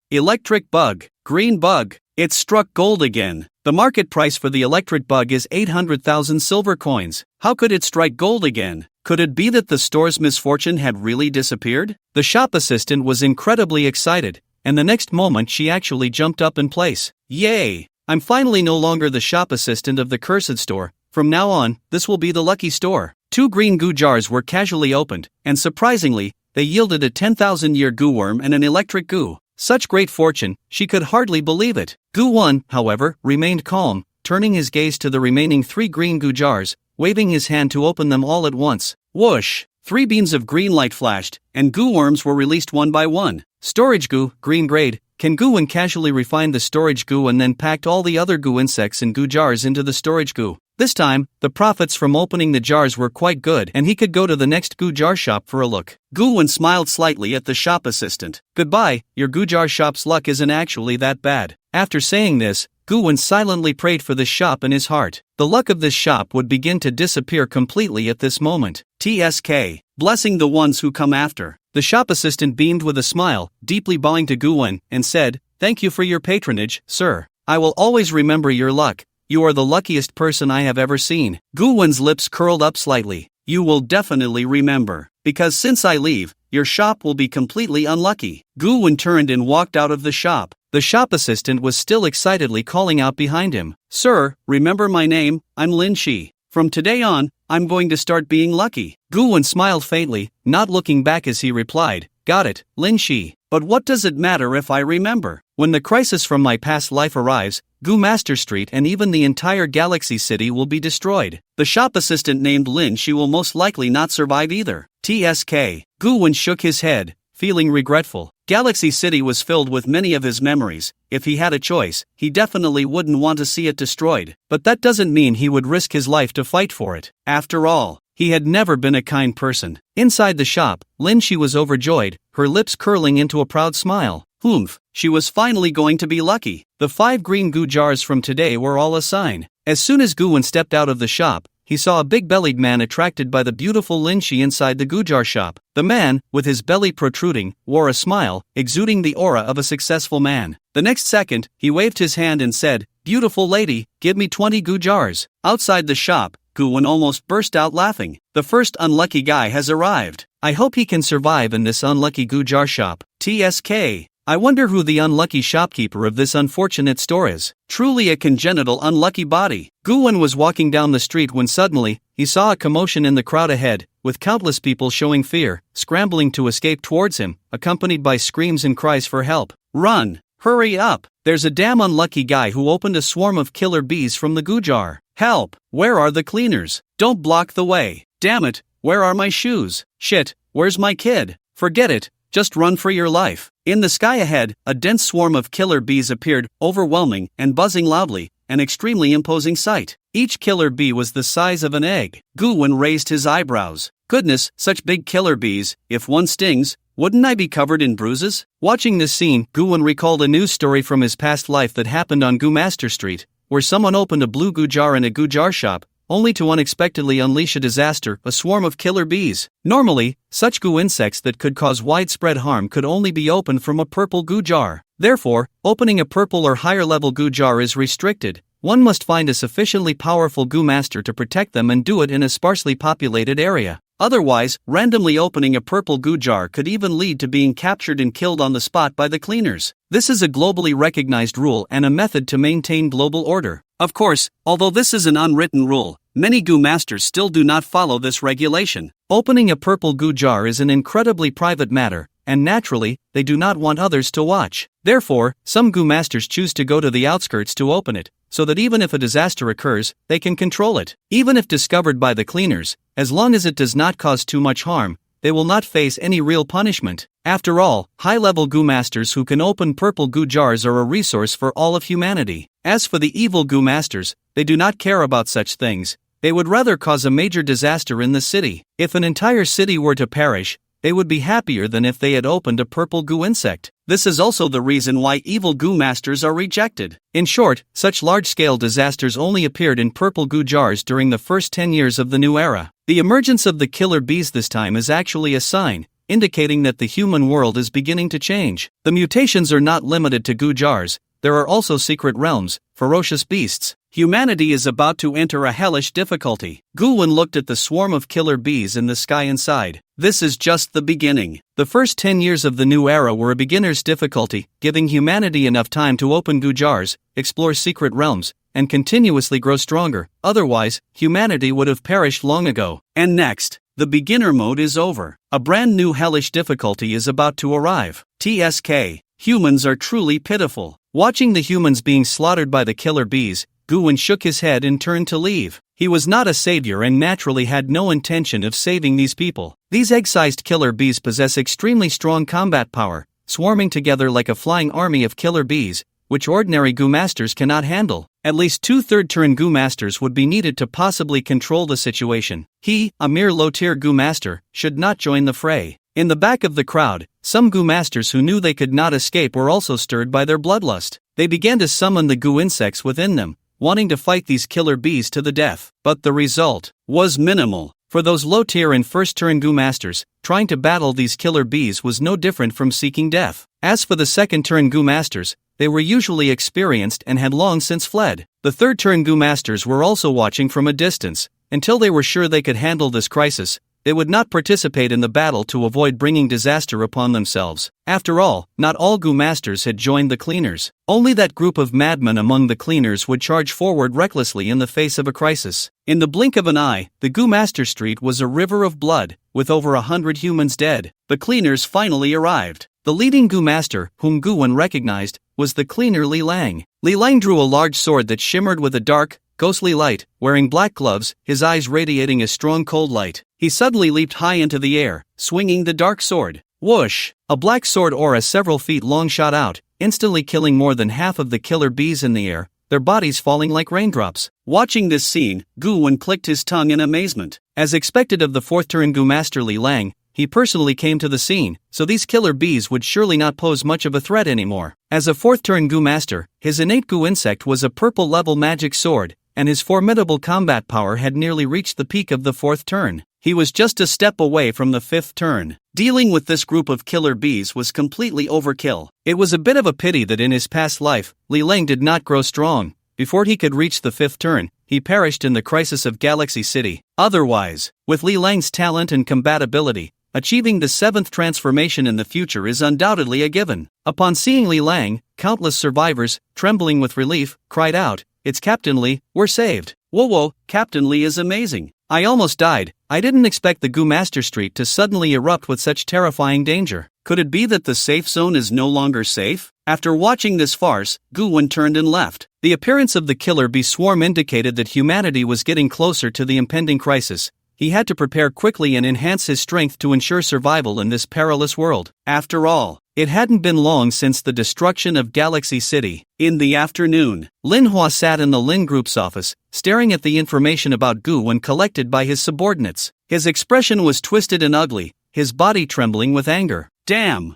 bug, green bug, it struck gold again. The market price for the electric bug is 800,000 silver coins. How could it strike gold again? Could it be that the store's misfortune had really disappeared? The shop assistant was incredibly excited, and the next moment she actually jumped up in place. Yay! I'm finally no longer the shop assistant of the cursed store. From now on, this will be the lucky store. 2 green goo jars were casually opened, and surprisingly, they yielded a 10,000-year goo worm and an electric goo. Such great fortune, she could hardly believe it. Gu-won, however, remained calm, turning his gaze to the remaining 3 green goo jars, waving his hand to open them all at once. Whoosh! 3 beams of green light flashed, and goo worms were released one by one. Storage goo, green grade, Can Guwen casually refine the storage goo and then packed all the other goo insects and goo jars into the storage goo. This time, the profits from opening the jars were quite good and he could go to the next goo jar shop for a look. Guwen smiled slightly at the shop assistant. Goodbye, your goo jar shop's luck isn't actually that bad. After saying this, Guwen silently prayed for the shop in his heart. The luck of this shop would begin to disappear completely at this moment. TSK, blessing the ones who come after. The shop assistant beamed with a smile, deeply bowing to Guwen, and said, "Thank you for your patronage, sir. I will always remember your luck. You are the luckiest person I have ever seen." Guwen's lips curled up slightly. "You will definitely remember, because since I leave, your shop will be completely unlucky." Guwen turned and walked out of the shop. The shop assistant was still excitedly calling out behind him, "Sir, remember my name, I'm Lin Shi. From today on, I'm going to start being lucky." Guwen smiled faintly, not looking back as he replied, "Got it, Lin Shi. But what does it matter if I remember? When the crisis from my past life arrives, Goo Master Street and even the entire Galaxy City will be destroyed. The shop assistant named Lin Shi will most likely not survive either." TSK. Guwen shook his head, feeling regretful. Galaxy City was filled with many of his memories. If he had a choice, he definitely wouldn't want to see it destroyed. But that doesn't mean he would risk his life to fight for it. After all, he had never been a kind person. Inside the shop, Lin Shi was overjoyed, her lips curling into a proud smile. Humph, she was finally going to be lucky. The 5 green goo jars from today were all a sign. As soon as Guwen stepped out of the shop, he saw a big-bellied man attracted by the beautiful Lin Shi inside the goo jar shop. The man, with his belly protruding, wore a smile, exuding the aura of a successful man. The next second, he waved his hand and said, "Beautiful lady, give me 20 goo jars." Outside the shop, Guwen almost burst out laughing. The first unlucky guy has arrived. I hope he can survive in this unlucky goo jar shop. TSK. I wonder who the unlucky shopkeeper of this unfortunate store is. Truly a congenital unlucky body. Guwen was walking down the street when suddenly, he saw a commotion in the crowd ahead, with countless people showing fear, scrambling to escape towards him, accompanied by screams and cries for help. "Run! Hurry up! There's a damn unlucky guy who opened a swarm of killer bees from the goo jar. Help! Where are the cleaners? Don't block the way! Damn it! Where are my shoes? Shit! Where's my kid? Forget it! Just run for your life." In the sky ahead, a dense swarm of killer bees appeared, overwhelming and buzzing loudly, an extremely imposing sight. Each killer bee was the size of an egg. Guwen raised his eyebrows. Goodness, such big killer bees, if one stings, wouldn't I be covered in bruises? Watching this scene, Guwen recalled a news story from his past life that happened on Goo Master Street, where someone opened a blue goo jar in a goo jar shop, only to unexpectedly unleash a disaster, a swarm of killer bees. Normally, such goo insects that could cause widespread harm could only be opened from a purple goo jar. Therefore, opening a purple or higher level goo jar is restricted. One must find a sufficiently powerful goo master to protect them and do it in a sparsely populated area. Otherwise, randomly opening a purple goo jar could even lead to being captured and killed on the spot by the cleaners. This is a globally recognized rule and a method to maintain global order. Of course, although this is an unwritten rule, many goo masters still do not follow this regulation. Opening a purple goo jar is an incredibly private matter, and naturally, they do not want others to watch. Therefore, some goo masters choose to go to the outskirts to open it, so that even if a disaster occurs, they can control it. Even if discovered by the cleaners, as long as it does not cause too much harm, they will not face any real punishment. After all, high-level goo masters who can open purple goo jars are a resource for all of humanity. As for the evil goo masters, they do not care about such things. They would rather cause a major disaster in the city. If an entire city were to perish, they would be happier than if they had opened a purple goo insect. This is also the reason why evil goo masters are rejected. In short, such large-scale disasters only appeared in purple goo jars during the first 10 years of the new era. The emergence of the killer bees this time is actually a sign, indicating that the human world is beginning to change. The mutations are not limited to goo jars. There are also secret realms, ferocious beasts. Humanity is about to enter a hellish difficulty. Guwen looked at the swarm of killer bees in the sky inside. This is just the beginning. The first 10 years of the new era were a beginner's difficulty, giving humanity enough time to open goo jars, explore secret realms, and continuously grow stronger. Otherwise, humanity would have perished long ago. And next, the beginner mode is over. A brand new hellish difficulty is about to arrive. TSK. Humans are truly pitiful. Watching the humans being slaughtered by the killer bees, Guwen shook his head and turned to leave. He was not a savior and naturally had no intention of saving these people. These egg-sized killer bees possess extremely strong combat power, swarming together like a flying army of killer bees, which ordinary goo masters cannot handle. At least 2/3 turn goo masters would be needed to possibly control the situation. He, a mere low-tier goo master, should not join the fray. In the back of the crowd, some goo masters who knew they could not escape were also stirred by their bloodlust. They began to summon the goo insects within them, wanting to fight these killer bees to the death. But the result was minimal. For those low-tier and first-turn goo masters, trying to battle these killer bees was no different from seeking death. As for the second-turn goo masters, they were usually experienced and had long since fled. The third-turn goo masters were also watching from a distance. Until they were sure they could handle this crisis, they would not participate in the battle to avoid bringing disaster upon themselves. After all, not all goo masters had joined the cleaners. Only that group of madmen among the cleaners would charge forward recklessly in the face of a crisis. In the blink of an eye, the goo master street was a river of blood, with over 100 humans dead. The cleaners finally arrived. The leading goo master, whom Gu-won recognized, was the cleaner Li Lang. Li Lang drew a large sword that shimmered with a dark, ghostly light, wearing black gloves, his eyes radiating a strong cold light. He suddenly leaped high into the air, swinging the dark sword. Whoosh! A black sword aura several feet long shot out, instantly killing more than half of the killer bees in the air, their bodies falling like raindrops. Watching this scene, Gu-won clicked his tongue in amazement. As expected of the fourth-turn Goo Master Li Lang, he personally came to the scene, so these killer bees would surely not pose much of a threat anymore. As a fourth-turn Goo Master, his innate Goo insect was a purple-level magic sword, and his formidable combat power had nearly reached the peak of the fourth turn. He was just a step away from the fifth turn. Dealing with this group of killer bees was completely overkill. It was a bit of a pity that in his past life, Li Lang did not grow strong. Before he could reach the fifth turn, he perished in the crisis of Galaxy City. Otherwise, with Li Lang's talent and compatibility, achieving the seventh transformation in the future is undoubtedly a given. Upon seeing Li Lang, countless survivors, trembling with relief, cried out, "It's Captain Li, we're saved." Whoa, Captain Li is amazing. I almost died. I didn't expect the Goo Master Street to suddenly erupt with such terrifying danger. Could it be that the safe zone is no longer safe? After watching this farce, Gu-won turned and left. The appearance of the killer bee swarm indicated that humanity was getting closer to the impending crisis. He had to prepare quickly and enhance his strength to ensure survival in this perilous world. After all, it hadn't been long since the destruction of Galaxy City. In the afternoon, Manhwa sat in the Lin Group's office, staring at the information about Gu-won collected by his subordinates. His expression was twisted and ugly, his body trembling with anger. Damn,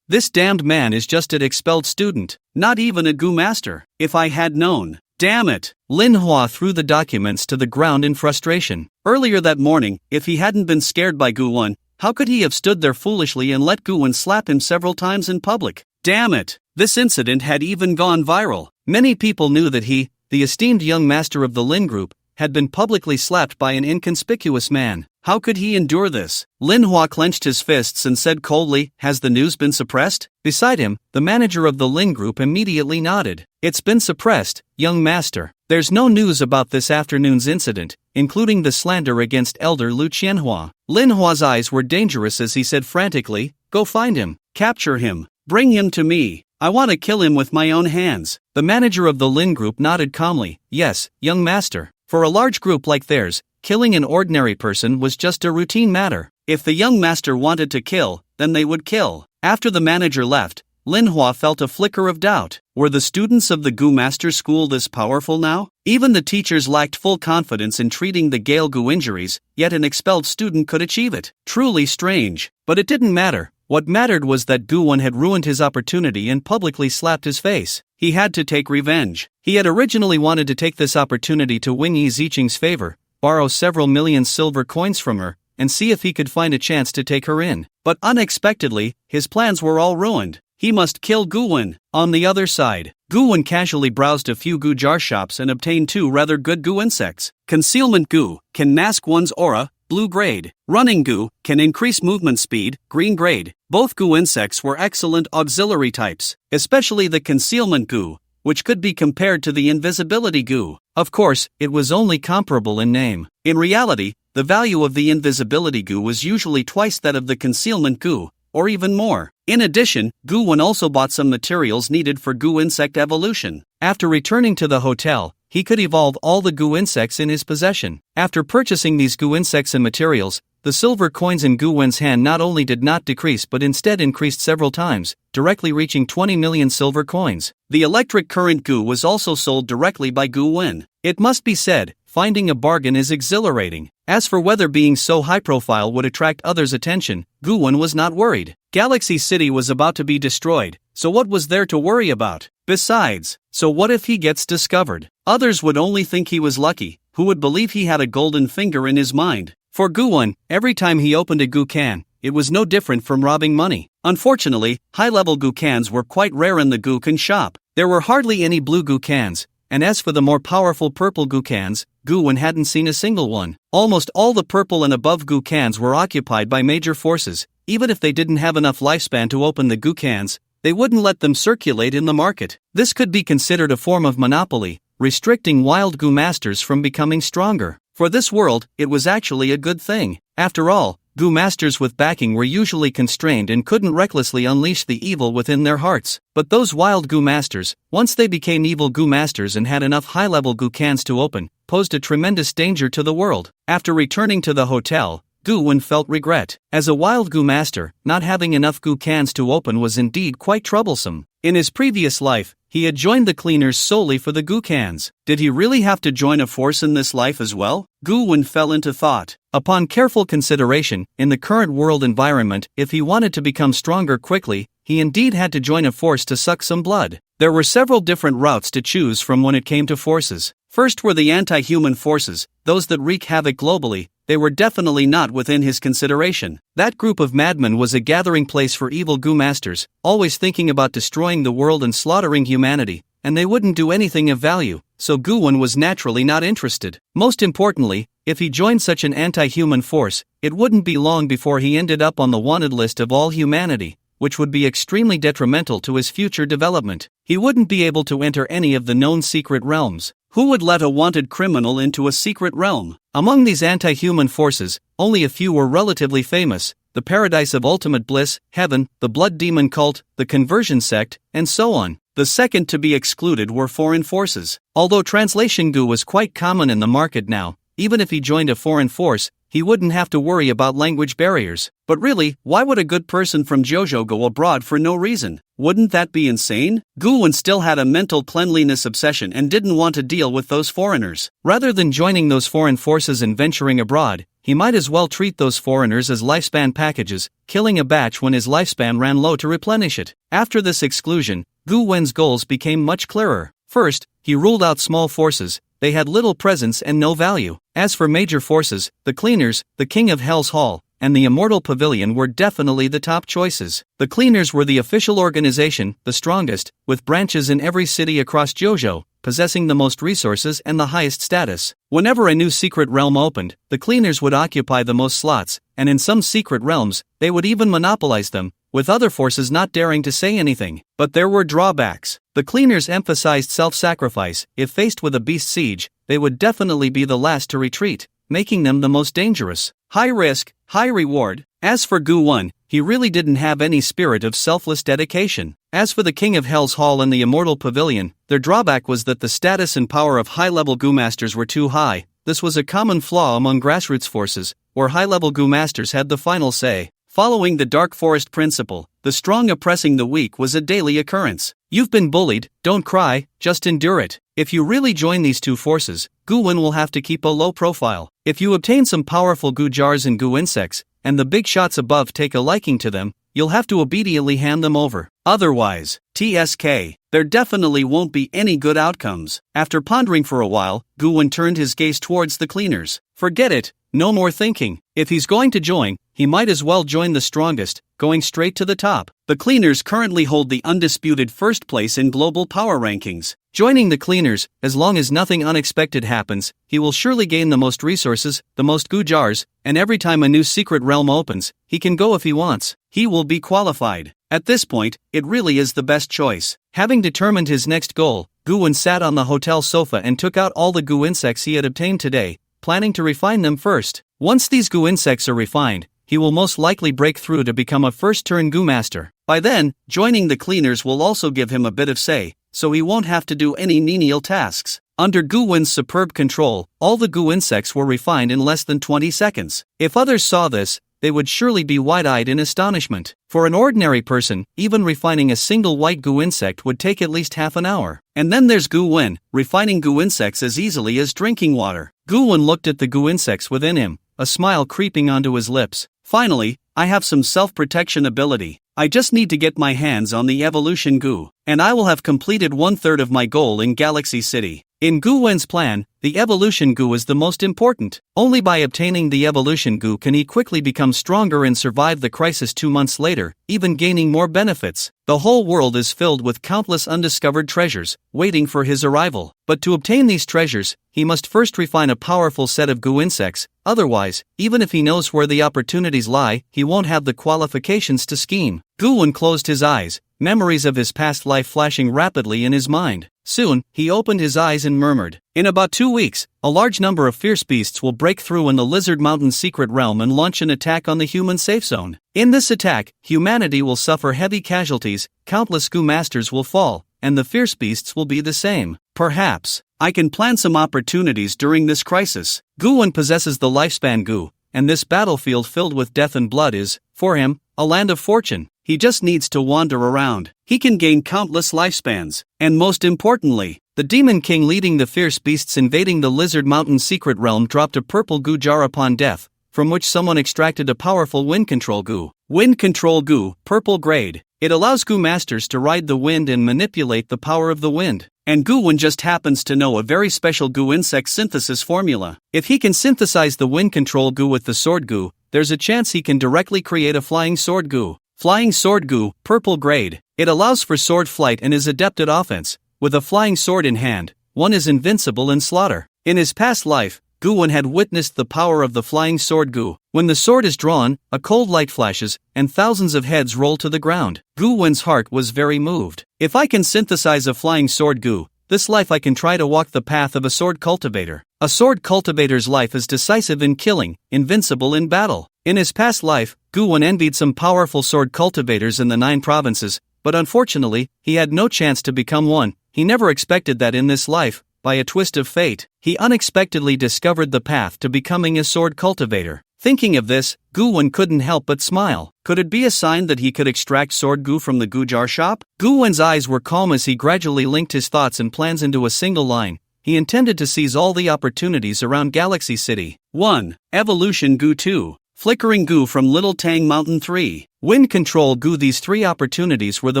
this damned man is just an expelled student, not even a Goo Master. If I had known. Damn it! Manhwa threw the documents to the ground in frustration. Earlier that morning, if he hadn't been scared by Gu-won, how could he have stood there foolishly and let Gu-won slap him several times in public? Damn it! This incident had even gone viral. Many people knew that he, the esteemed young master of the Lin Group, had been publicly slapped by an inconspicuous man. How could he endure this? Manhwa clenched his fists and said coldly, "Has the news been suppressed?" Beside him, the manager of the Lin Group immediately nodded. "It's been suppressed, young master. There's no news about this afternoon's incident, including the slander against Elder Lu Qianhua." Linhua's eyes were dangerous as he said frantically, "Go find him, capture him, bring him to me. I want to kill him with my own hands." The manager of the Lin Group nodded calmly, "Yes, young master." For a large group like theirs, killing an ordinary person was just a routine matter. If the young master wanted to kill, then they would kill. After the manager left, Manhwa felt a flicker of doubt. Were the students of the Goo Master School this powerful now? Even the teachers lacked full confidence in treating the Gale Goo injuries, yet an expelled student could achieve it. Truly strange. But it didn't matter. What mattered was that Gu-won had ruined his opportunity and publicly slapped his face. He had to take revenge. He had originally wanted to take this opportunity to win Yi Ziqing's favor, borrow several million silver coins from her, and see if he could find a chance to take her in. But unexpectedly, his plans were all ruined. He must kill Gu-won. On the other side, Gu-won casually browsed a few Goo jar shops and obtained two rather good Goo insects. Concealment Goo can mask one's aura, blue grade. Running Goo can increase movement speed, green grade. Both Goo insects were excellent auxiliary types, especially the Concealment Goo, which could be compared to the Invisibility Goo. Of course, it was only comparable in name. In reality, the value of the Invisibility Goo was usually twice that of the Concealment Goo, or even more. In addition, Gu-won also bought some materials needed for Goo insect evolution. After returning to the hotel, he could evolve all the Goo insects in his possession. After purchasing these Goo insects and materials, the silver coins in Gu Wen's hand not only did not decrease but instead increased several times, directly reaching 20 million silver coins. The electric current Gu was also sold directly by Gu Wen. It must be said, finding a bargain is exhilarating. As for whether being so high profile would attract others' attention, Gu Wen was not worried. Galaxy City was about to be destroyed, so what was there to worry about? Besides, so what if he gets discovered? Others would only think he was lucky, who would believe he had a golden finger in his mind. For Gu Wen, every time he opened a Gu can, it was no different from robbing money. Unfortunately, high-level Gu cans were quite rare in the Gu can shop. There were hardly any blue Gu cans, and as for the more powerful purple Gu cans, Gu Wen hadn't seen a single one. Almost all the purple and above Gu cans were occupied by major forces. Even if they didn't have enough lifespan to open the Gu cans, they wouldn't let them circulate in the market. This could be considered a form of monopoly, restricting wild Gu masters from becoming stronger. For this world, it was actually a good thing. After all, Gu masters with backing were usually constrained and couldn't recklessly unleash the evil within their hearts. But those wild Gu masters, once they became evil Gu masters and had enough high-level Gu cans to open, posed a tremendous danger to the world. After returning to the hotel, Gu Wen felt regret. As a wild Gu master, not having enough Gu cans to open was indeed quite troublesome. In his previous life, he had joined the cleaners solely for the Gu cans. Did he really have to join a force in this life as well? Gu Wen fell into thought. Upon careful consideration, in the current world environment, if he wanted to become stronger quickly, he indeed had to join a force to suck some blood. There were several different routes to choose from when it came to forces. First were the anti-human forces, those that wreak havoc globally. They were definitely not within his consideration. That group of madmen was a gathering place for evil Gu masters, always thinking about destroying the world and slaughtering humanity, and they wouldn't do anything of value, so Gu Wen was naturally not interested. Most importantly, if he joined such an anti-human force, it wouldn't be long before he ended up on the wanted list of all humanity, which would be extremely detrimental to his future development. He wouldn't be able to enter any of the known secret realms. Who would let a wanted criminal into a secret realm? Among these anti-human forces, only a few were relatively famous: the Paradise of Ultimate Bliss, Heaven, the Blood Demon Cult, the Conversion Sect, and so on. The second to be excluded were foreign forces. Although translation Gu was quite common in the market now, even if he joined a foreign force, he wouldn't have to worry about language barriers. But really, why would a good person from Jojo go abroad for no reason? Wouldn't that be insane? Gu Wen still had a mental cleanliness obsession and didn't want to deal with those foreigners. Rather than joining those foreign forces and venturing abroad, he might as well treat those foreigners as lifespan packages, killing a batch when his lifespan ran low to replenish it. After this exclusion, Gu Wen's goals became much clearer. First, he ruled out small forces. They had little presence and no value. As for major forces, the Cleaners, the King of Hell's Hall, and the Immortal Pavilion were definitely the top choices. The Cleaners were the official organization, the strongest, with branches in every city across Jojo, possessing the most resources and the highest status. Whenever a new secret realm opened, the Cleaners would occupy the most slots, and in some secret realms, they would even monopolize them, with other forces not daring to say anything. But there were drawbacks. The Cleaners emphasized self-sacrifice. If faced with a beast siege, they would definitely be the last to retreat, making them the most dangerous. High risk, high reward. As for Gu Wen, he really didn't have any spirit of selfless dedication. As for the King of Hell's Hall and the Immortal Pavilion, their drawback was that the status and power of high-level Gu masters were too high. This was a common flaw among grassroots forces, where high-level Gu masters had the final say. Following the Dark Forest principle, the strong oppressing the weak was a daily occurrence. You've been bullied, don't cry, just endure it. If you really join these two forces, Gu Wen will have to keep a low profile. If you obtain some powerful Gu jars and Gu insects, and the big shots above take a liking to them, you'll have to obediently hand them over. Otherwise, TSK, there definitely won't be any good outcomes. After pondering for a while, Gu Wen turned his gaze towards the Cleaners. Forget it, no more thinking. If he's going to join, he might as well join the strongest, going straight to the top. The Cleaners currently hold the undisputed first place in global power rankings. Joining the Cleaners, as long as nothing unexpected happens, he will surely gain the most resources, the most Gu jars, and every time a new secret realm opens, he can go if he wants. He will be qualified. At this point, it really is the best choice. Having determined his next goal, Gu Wen sat on the hotel sofa and took out all the Gu insects he had obtained today, planning to refine them first. Once these Gu insects are refined, he will most likely break through to become a first-turn Gu master. By then, joining the Cleaners will also give him a bit of say, so he won't have to do any menial tasks. Under Gu Wen's superb control, all the Gu insects were refined in less than 20 seconds. If others saw this, they would surely be wide-eyed in astonishment. For an ordinary person, even refining a single white Gu insect would take at least half an hour. And then there's Gu Wen, refining Gu insects as easily as drinking water. Gu Wen looked at the Gu insects within him, a smile creeping onto his lips. Finally, I have some self-protection ability. I just need to get my hands on the evolution Gu, and I will have completed 1/3 of my goal in Galaxy City. In Gu Wen's plan, the evolution Gu is the most important. Only by obtaining the evolution Gu can he quickly become stronger and survive the crisis 2 months later, even gaining more benefits. The whole world is filled with countless undiscovered treasures, waiting for his arrival. But to obtain these treasures, he must first refine a powerful set of Gu insects, otherwise, even if he knows where the opportunities lie, he won't have the qualifications to scheme. Gu Wen closed his eyes, memories of his past life flashing rapidly in his mind. Soon, he opened his eyes and murmured, "In about 2 weeks, a large number of fierce beasts will break through in the Lizard Mountain secret realm and launch an attack on the human safe zone. In this attack, humanity will suffer heavy casualties, countless Gu masters will fall, and the fierce beasts will be the same. Perhaps I can plan some opportunities during this crisis." Gu Wen possesses the lifespan Gu, and this battlefield filled with death and blood is, for him, a land of fortune. He just needs to wander around. He can gain countless lifespans. And most importantly, the Demon King leading the fierce beasts invading the Lizard Mountain secret realm dropped a purple Gu jar upon death, from which someone extracted a powerful wind control Gu. Wind control Gu, purple grade. It allows Gu masters to ride the wind and manipulate the power of the wind. And Gu Wen just happens to know a very special Gu insect synthesis formula. If he can synthesize the wind control Gu with the sword Gu, there's a chance he can directly create a flying sword Gu. Flying sword Gu, purple grade. It allows for sword flight and is adept at offense. With a flying sword in hand, one is invincible in slaughter. In his past life, Gu Wen had witnessed the power of the flying sword Gu. When the sword is drawn, a cold light flashes, and thousands of heads roll to the ground. Gu Wen's heart was very moved. If I can synthesize a flying sword Gu, this life I can try to walk the path of a sword cultivator. A sword cultivator's life is decisive in killing, invincible in battle. In his past life, Gu Wen envied some powerful sword cultivators in the 9 provinces, but unfortunately, he had no chance to become one. He never expected that in this life, by a twist of fate, he unexpectedly discovered the path to becoming a sword cultivator. Thinking of this, Gu Wen couldn't help but smile. Could it be a sign that he could extract sword Gu from the Gu jar shop? Gu Wen's eyes were calm as he gradually linked his thoughts and plans into a single line. He intended to seize all the opportunities around Galaxy City. 1. Evolution Gu 2. Flickering Gu from Little Tang Mountain 3. Wind control Gu. These 3 opportunities were the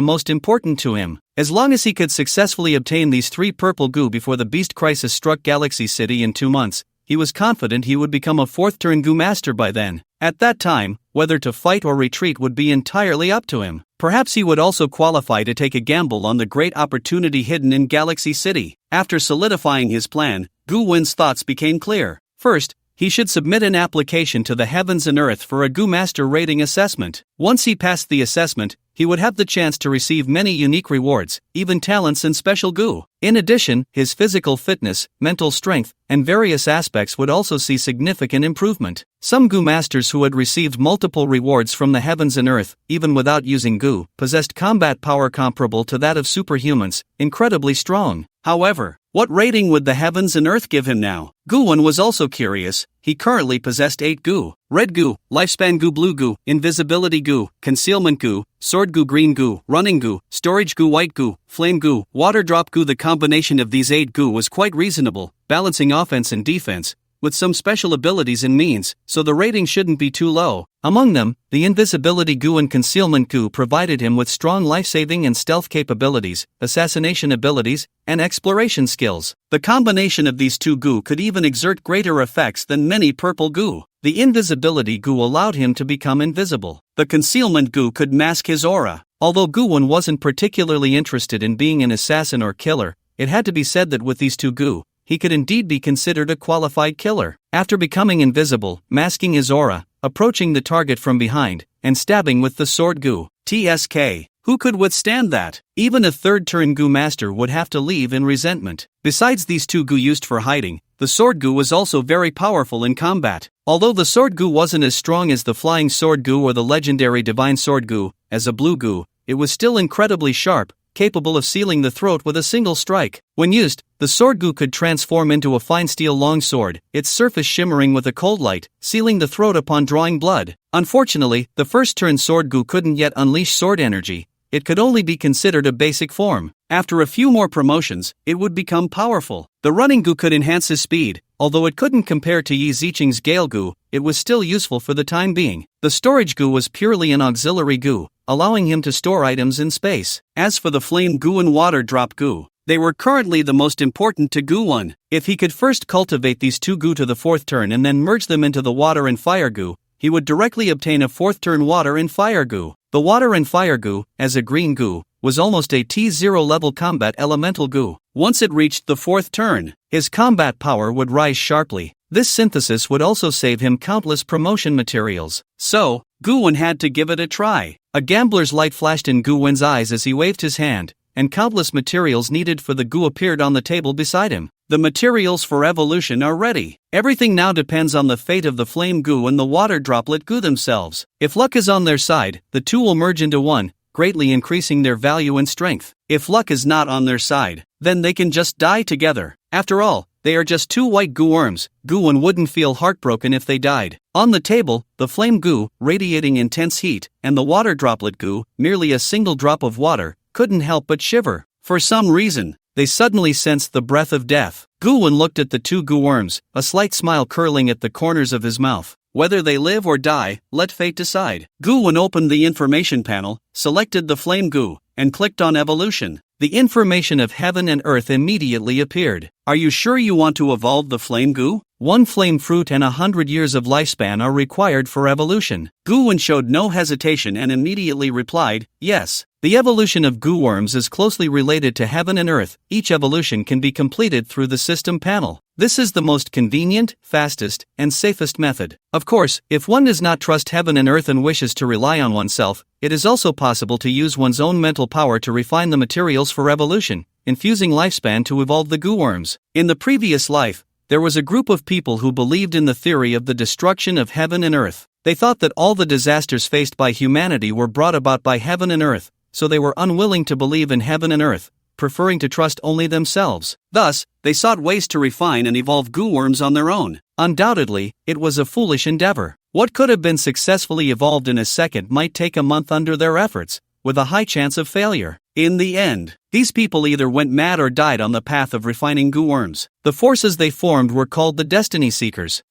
most important to him. As long as he could successfully obtain these 3 purple Gu before the beast crisis struck Galaxy City in 2 months, he was confident he would become a 4th turn Gu master by then. At that time, whether to fight or retreat would be entirely up to him. Perhaps he would also qualify to take a gamble on the great opportunity hidden in Galaxy City. After solidifying his plan, Gu Wen's thoughts became clear. First, he should submit an application to the Heavens and Earth for a Gu Master rating assessment. Once he passed the assessment, he would have the chance to receive many unique rewards, even talents and special Gu. In addition, his physical fitness, mental strength, and various aspects would also see significant improvement. Some Gu Masters who had received multiple rewards from the Heavens and Earth, even without using Gu, possessed combat power comparable to that of superhumans, incredibly strong. However, what rating would the Heavens and Earth give him now? Gu Wen was also curious. He currently possessed 8 Gu: Red Gu, Lifespan Gu, Blue Gu, Invisibility Gu, Concealment Gu, Sword Gu, Green Gu, Running Gu, Storage Gu, White Gu, Flame Gu, Water Drop Gu. The combination of these 8 Gu was quite reasonable, balancing offense and defense, with some special abilities and means, so the rating shouldn't be too low. Among them, the Invisibility Gu and Concealment Gu provided him with strong life-saving and stealth capabilities, assassination abilities, and exploration skills. The combination of these 2 Gu could even exert greater effects than many purple Gu. The Invisibility Gu allowed him to become invisible. The Concealment Gu could mask his aura. Although Gu Wen wasn't particularly interested in being an assassin or killer, it had to be said that with these 2 Gu, he could indeed be considered a qualified killer. After becoming invisible, masking his aura, approaching the target from behind, and stabbing with the sword Gu, TSK, who could withstand that? Even a 3rd turn Gu master would have to leave in resentment. Besides these 2 Gu used for hiding, the sword Gu was also very powerful in combat. Although the sword Gu wasn't as strong as the flying sword Gu or the legendary divine sword Gu, as a blue Gu, it was still incredibly sharp, capable of sealing the throat with a single strike. When used, the sword goo could transform into a fine steel long sword, its surface shimmering with a cold light, sealing the throat upon drawing blood. Unfortunately, the first turn sword goo couldn't yet unleash sword energy. It could only be considered a basic form. After a few more promotions, it would become powerful. The running goo could enhance his speed. Although it couldn't compare to Yi Ziqing's gale goo, it was still useful for the time being. The storage goo was purely an auxiliary goo, allowing him to store items in space. As for the flame goo and water drop goo, they were currently the most important to Goo 1. If he could first cultivate these two goo to the 4th turn and then merge them into the water and fire goo, he would directly obtain a 4th turn water and fire goo. The water and fire goo, as a green goo, was almost a T0 level combat elemental goo. Once it reached the 4th turn, his combat power would rise sharply. This synthesis would also save him countless promotion materials. So, Goo 1 had to give it a try. A gambler's light flashed in Goo 1's eyes as he waved his hand, and countless materials needed for the goo appeared on the table beside him. The materials for evolution are ready. Everything now depends on the fate of the flame goo and the water droplet goo themselves. If luck is on their side, the two will merge into one, greatly increasing their value and strength. If luck is not on their side, then they can just die together. After all, they are just two white goo worms. Goo 1 wouldn't feel heartbroken if they died. On the table, the flame goo, radiating intense heat, and the water droplet goo, merely a single drop of water, couldn't help but shiver. For some reason, they suddenly sensed the breath of death. Goo 1 looked at the two goo worms, a slight smile curling at the corners of his mouth. Whether they live or die, let fate decide. Goo 1 opened the information panel, selected the flame goo, and clicked on evolution. The information of heaven and earth immediately appeared. Are you sure you want to evolve the flame goo? 1 flame fruit and 100 years of lifespan are required for evolution. Goo 1 showed no hesitation and immediately replied, yes. The evolution of goo worms is closely related to heaven and earth. Each evolution can be completed through the system panel. This is the most convenient, fastest, and safest method. Of course, if one does not trust heaven and earth and wishes to rely on oneself, it is also possible to use one's own mental power to refine the materials for evolution, infusing lifespan to evolve the goo worms. In the previous life, there was a group of people who believed in the theory of the destruction of heaven and earth. They thought that all the disasters faced by humanity were brought about by heaven and earth, so they were unwilling to believe in heaven and earth, preferring to trust only themselves. Thus, they sought ways to refine and evolve goo worms on their own. Undoubtedly, it was a foolish endeavor. What could have been successfully evolved in a second might take a month under their efforts, with a high chance of failure. In the end, these people either went mad or died on the path of refining goo worms. The forces they formed were called the Destiny Seekers.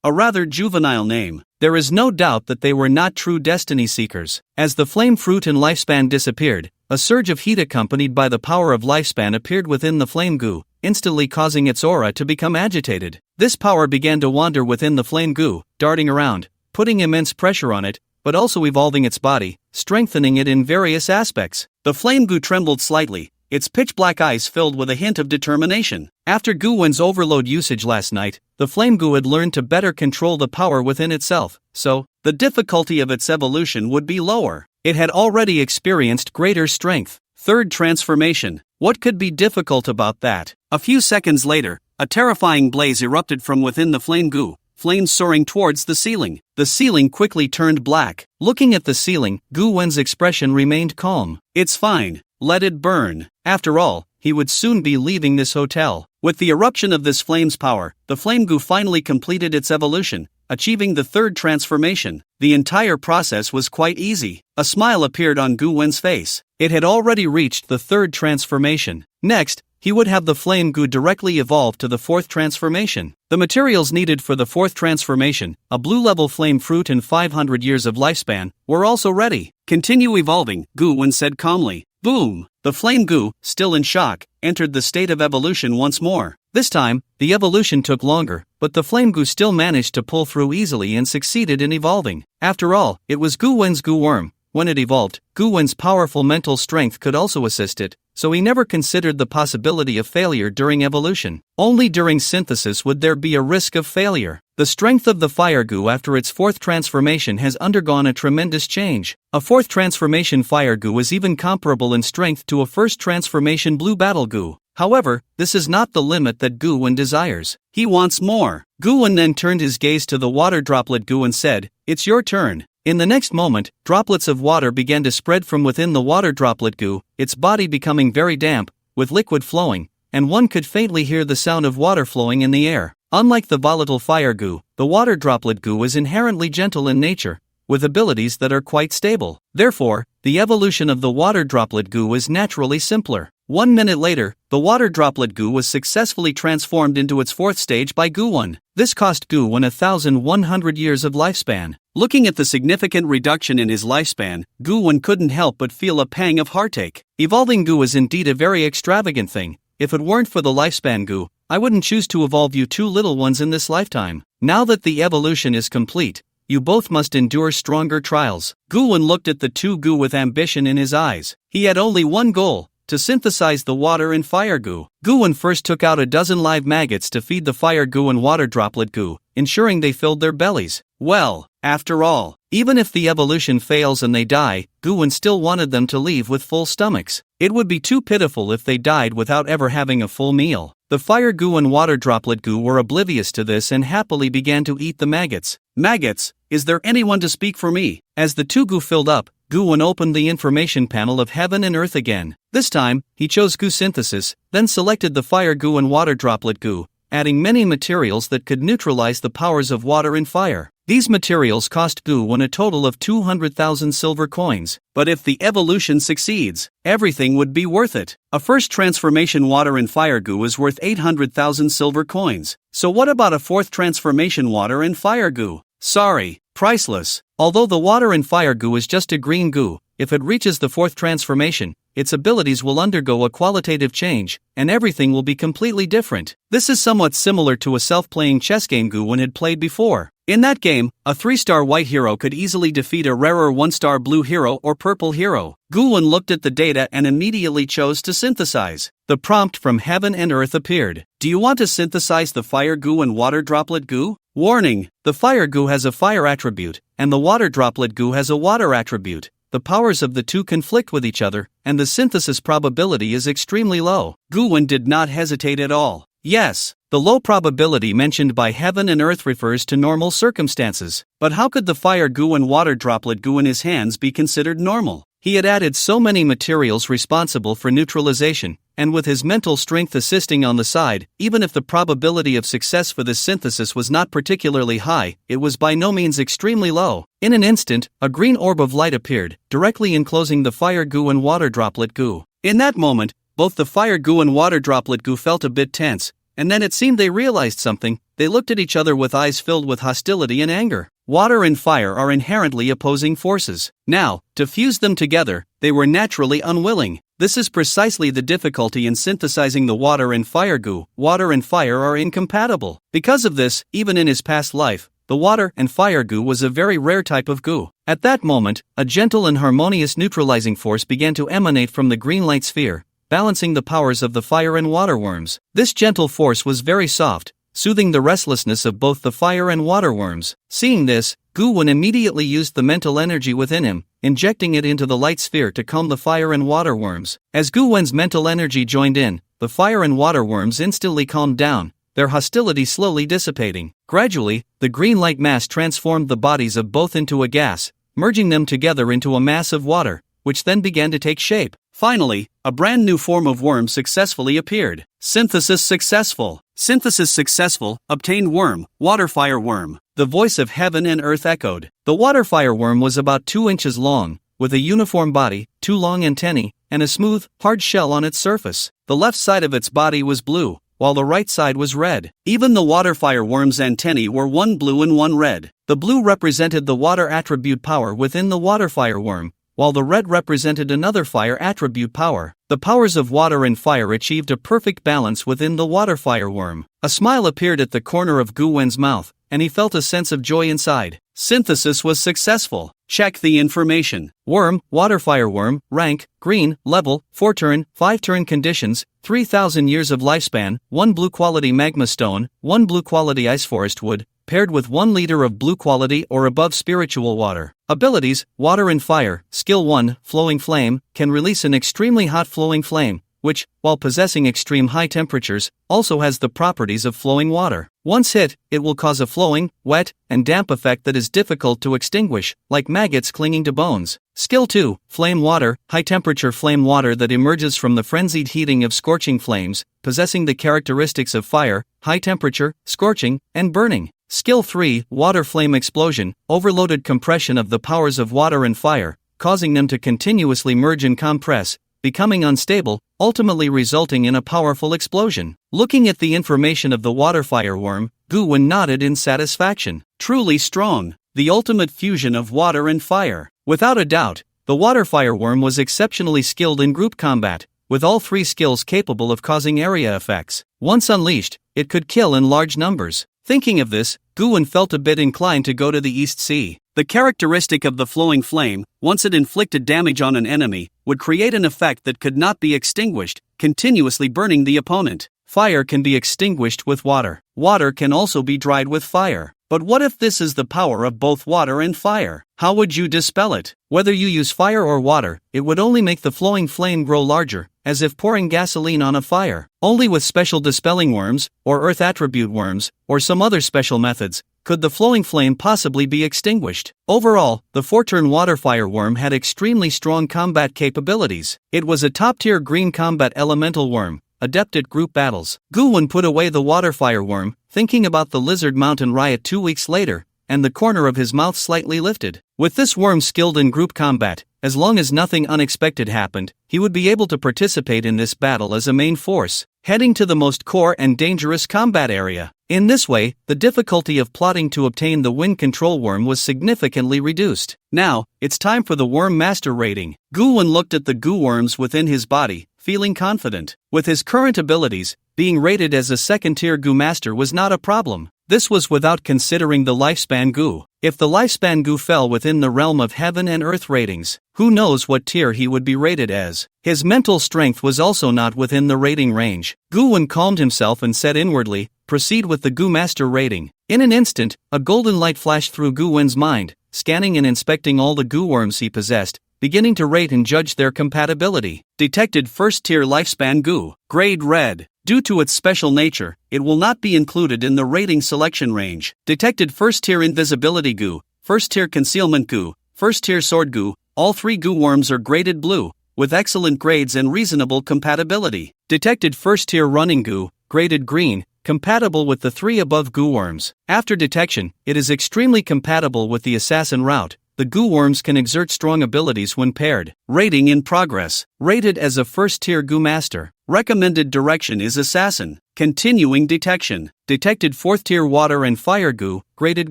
A rather juvenile name. There is no doubt that they were not true destiny seekers. As the flame fruit and lifespan disappeared, a surge of heat accompanied by the power of lifespan appeared within the flame goo, instantly causing its aura to become agitated. This power began to wander within the flame goo, darting around, putting immense pressure on it, but also evolving its body, strengthening it in various aspects. The flame goo trembled slightly, its pitch-black eyes filled with a hint of determination. After Goo 1's overload usage last night, the flame goo had learned to better control the power within itself, so the difficulty of its evolution would be lower. It had already experienced greater strength. Third transformation. What could be difficult about that? A few seconds later, a terrifying blaze erupted from within the flame goo, flames soaring towards the ceiling. The ceiling quickly turned black. Looking at the ceiling, Goo 1's expression remained calm. It's fine. Let it burn. After all, he would soon be leaving this hotel. With the eruption of this flame's power, the flame goo finally completed its evolution, achieving the third transformation. The entire process was quite easy. A smile appeared on Goo 1's face. It had already reached the third transformation. Next, he would have the flame goo directly evolve to the fourth transformation. The materials needed for the fourth transformation, a blue-level flame fruit and 500 years of lifespan, were also ready. Continue evolving, Goo 1 said calmly. Boom! The flame goo, still in shock, entered the state of evolution once more. This time, the evolution took longer, but the flame goo still managed to pull through easily and succeeded in evolving. After all, it was Goo 1's goo worm. When it evolved, Goo 1's powerful mental strength could also assist it, so he never considered the possibility of failure during evolution. Only during synthesis would there be a risk of failure. The strength of the fire goo after its fourth transformation has undergone a tremendous change. A fourth transformation fire goo is even comparable in strength to a first transformation blue battle goo. However, this is not the limit that Goo 1 desires. He wants more. Goo 1 then turned his gaze to the water droplet goo and said, "It's your turn." In the next moment, droplets of water began to spread from within the water droplet goo, its body becoming very damp, with liquid flowing, and one could faintly hear the sound of water flowing in the air. Unlike the volatile fire goo, the water droplet goo is inherently gentle in nature, with abilities that are quite stable. Therefore, the evolution of the water droplet goo is naturally simpler. 1 minute later, the water droplet goo was successfully transformed into its fourth stage by Goo-won. This cost Goo-won 1,100 years of lifespan. Looking at the significant reduction in his lifespan, Goo-won couldn't help but feel a pang of heartache. Evolving goo is indeed a very extravagant thing. If it weren't for the lifespan goo, I wouldn't choose to evolve you two little ones in this lifetime. Now that the evolution is complete, you both must endure stronger trials. Goo-won looked at the two goo with ambition in his eyes. He had only one goal: to synthesize the water and fire goo. Goo-won first took out a dozen live maggots to feed the fire goo and water droplet goo, ensuring they filled their bellies. Well, after all, even if the evolution fails and they die, Goo-won still wanted them to leave with full stomachs. It would be too pitiful if they died without ever having a full meal. The fire goo and water droplet goo were oblivious to this and happily began to eat the maggots. Maggots, is there anyone to speak for me? As the two goo filled up, Goo-won opened the information panel of heaven and earth again. This time, he chose goo synthesis, then selected the fire goo and water droplet goo, adding many materials that could neutralize the powers of water and fire. These materials cost Goo-won a total of 200,000 silver coins. But if the evolution succeeds, everything would be worth it. A first transformation water and fire goo is worth 800,000 silver coins. So what about a fourth transformation water and fire goo? Sorry, priceless. Although the water and fire goo is just a green goo, if it reaches the fourth transformation, its abilities will undergo a qualitative change, and everything will be completely different. This is somewhat similar to a self-playing chess game Goo-won had played before. In that game, a 3-star white hero could easily defeat a rarer 1-star blue hero or purple hero. Goo-won looked at the data and immediately chose to synthesize. The prompt from heaven and earth appeared. Do you want to synthesize the fire goo and water droplet goo? Warning: the fire goo has a fire attribute, and the water droplet goo has a water attribute. The powers of the two conflict with each other, and the synthesis probability is extremely low. Goo-won did not hesitate at all. Yes, the low probability mentioned by heaven and earth refers to normal circumstances. But how could the fire goo and water droplet goo in his hands be considered normal? He had added so many materials responsible for neutralization, and with his mental strength assisting on the side, even if the probability of success for this synthesis was not particularly high, it was by no means extremely low. In an instant, a green orb of light appeared, directly enclosing the fire goo and water droplet goo. In that moment, both the fire goo and water droplet goo felt a bit tense, and then it seemed they realized something. They looked at each other with eyes filled with hostility and anger. Water and fire are inherently opposing forces. Now, to fuse them together, they were naturally unwilling. This is precisely the difficulty in synthesizing the water and fire goo. Water and fire are incompatible. Because of this, even in his past life, the water and fire goo was a very rare type of goo. At that moment, a gentle and harmonious neutralizing force began to emanate from the green light sphere, balancing the powers of the fire and water worms. This gentle force was very soft, soothing the restlessness of both the fire and water worms. Seeing this, Goo-won immediately used the mental energy within him, injecting it into the light sphere to calm the fire and water worms. As Goo-won's mental energy joined in, the fire and water worms instantly calmed down, their hostility slowly dissipating. Gradually, the green light mass transformed the bodies of both into a gas, merging them together into a mass of water, which then began to take shape. Finally, a brand new form of worm successfully appeared. Synthesis successful. Synthesis successful, obtained worm, water fire worm. The voice of heaven and earth echoed. The water fire worm was about 2 inches long, with a uniform body, 2 long antennae, and a smooth, hard shell on its surface. The left side of its body was blue, while the right side was red. Even the water fire worm's antennae were one blue and one red. The blue represented the water attribute power within the water fire worm, while the red represented another fire attribute power. The powers of water and fire achieved a perfect balance within the water fire worm. A smile appeared at the corner of Goo-won's mouth, and he felt a sense of joy inside. Synthesis was successful. Check the information. Worm, water fire worm, rank, green, level, 4 turn, 5 turn conditions, 3,000 years of lifespan, 1 blue quality magma stone, 1 blue quality ice forest wood, paired with 1 liter of blue quality or above spiritual water. Abilities: water and fire. Skill 1, flowing flame, can release an extremely hot flowing flame, which, while possessing extreme high temperatures, also has the properties of flowing water. Once hit, it will cause a flowing, wet, and damp effect that is difficult to extinguish, like maggots clinging to bones. Skill 2. Flame water. High-temperature flame water that emerges from the frenzied heating of scorching flames, possessing the characteristics of fire, high temperature, scorching, and burning. Skill 3. Water flame explosion. Overloaded compression of the powers of water and fire, causing them to continuously merge and compress, becoming unstable, ultimately resulting in a powerful explosion. Looking at the information of the water fireworm, Gu-wen nodded in satisfaction. Truly strong. The ultimate fusion of water and fire. Without a doubt, the water fireworm was exceptionally skilled in group combat, with all 3 skills capable of causing area effects. Once unleashed, it could kill in large numbers. Thinking of this, Gu-wen felt a bit inclined to go to the East Sea. The characteristic of the flowing flame, once it inflicted damage on an enemy, would create an effect that could not be extinguished, continuously burning the opponent. Fire can be extinguished with water. Water can also be dried with fire. But what if this is the power of both water and fire? How would you dispel it? Whether you use fire or water, it would only make the flowing flame grow larger, as if pouring gasoline on a fire. Only with special dispelling worms, or earth attribute worms, or some other special methods, could the flowing flame possibly be extinguished. Overall, the 4-turn water fireworm had extremely strong combat capabilities. It was a top-tier green combat elemental worm, adept at group battles. Gu-wen put away the water fireworm, thinking about the Lizard Mountain riot 2 weeks later, and the corner of his mouth slightly lifted. With this worm skilled in group combat, as long as nothing unexpected happened, he would be able to participate in this battle as a main force, heading to the most core and dangerous combat area. In this way, the difficulty of plotting to obtain the wind control worm was significantly reduced. Now, it's time for the Worm Master rating. Gu-wen looked at the goo worms within his body, feeling confident. With his current abilities, being rated as a second-tier Goo Master was not a problem. This was without considering the lifespan Goo. If the lifespan Goo fell within the realm of heaven and earth ratings, who knows what tier he would be rated as. His mental strength was also not within the rating range. Gu-wen calmed himself and said inwardly, "Proceed with the Goo Master rating." In an instant, a golden light flashed through Gu-wen's mind, scanning and inspecting all the goo worms he possessed, beginning to rate and judge their compatibility. Detected first-tier lifespan Goo. Grade Red. Due to its special nature, it will not be included in the rating selection range. Detected first-tier invisibility Goo, first-tier concealment Goo, first-tier sword Goo. All 3 goo worms are graded blue, with excellent grades and reasonable compatibility. Detected first-tier running Goo, graded green, compatible with the 3 above goo worms. After detection, it is extremely compatible with the assassin route. The goo worms can exert strong abilities when paired. Rating in progress. Rated as a first-tier Goo Master. Recommended direction is Assassin. Continuing detection. Detected 4th-tier Water and Fire Goo, graded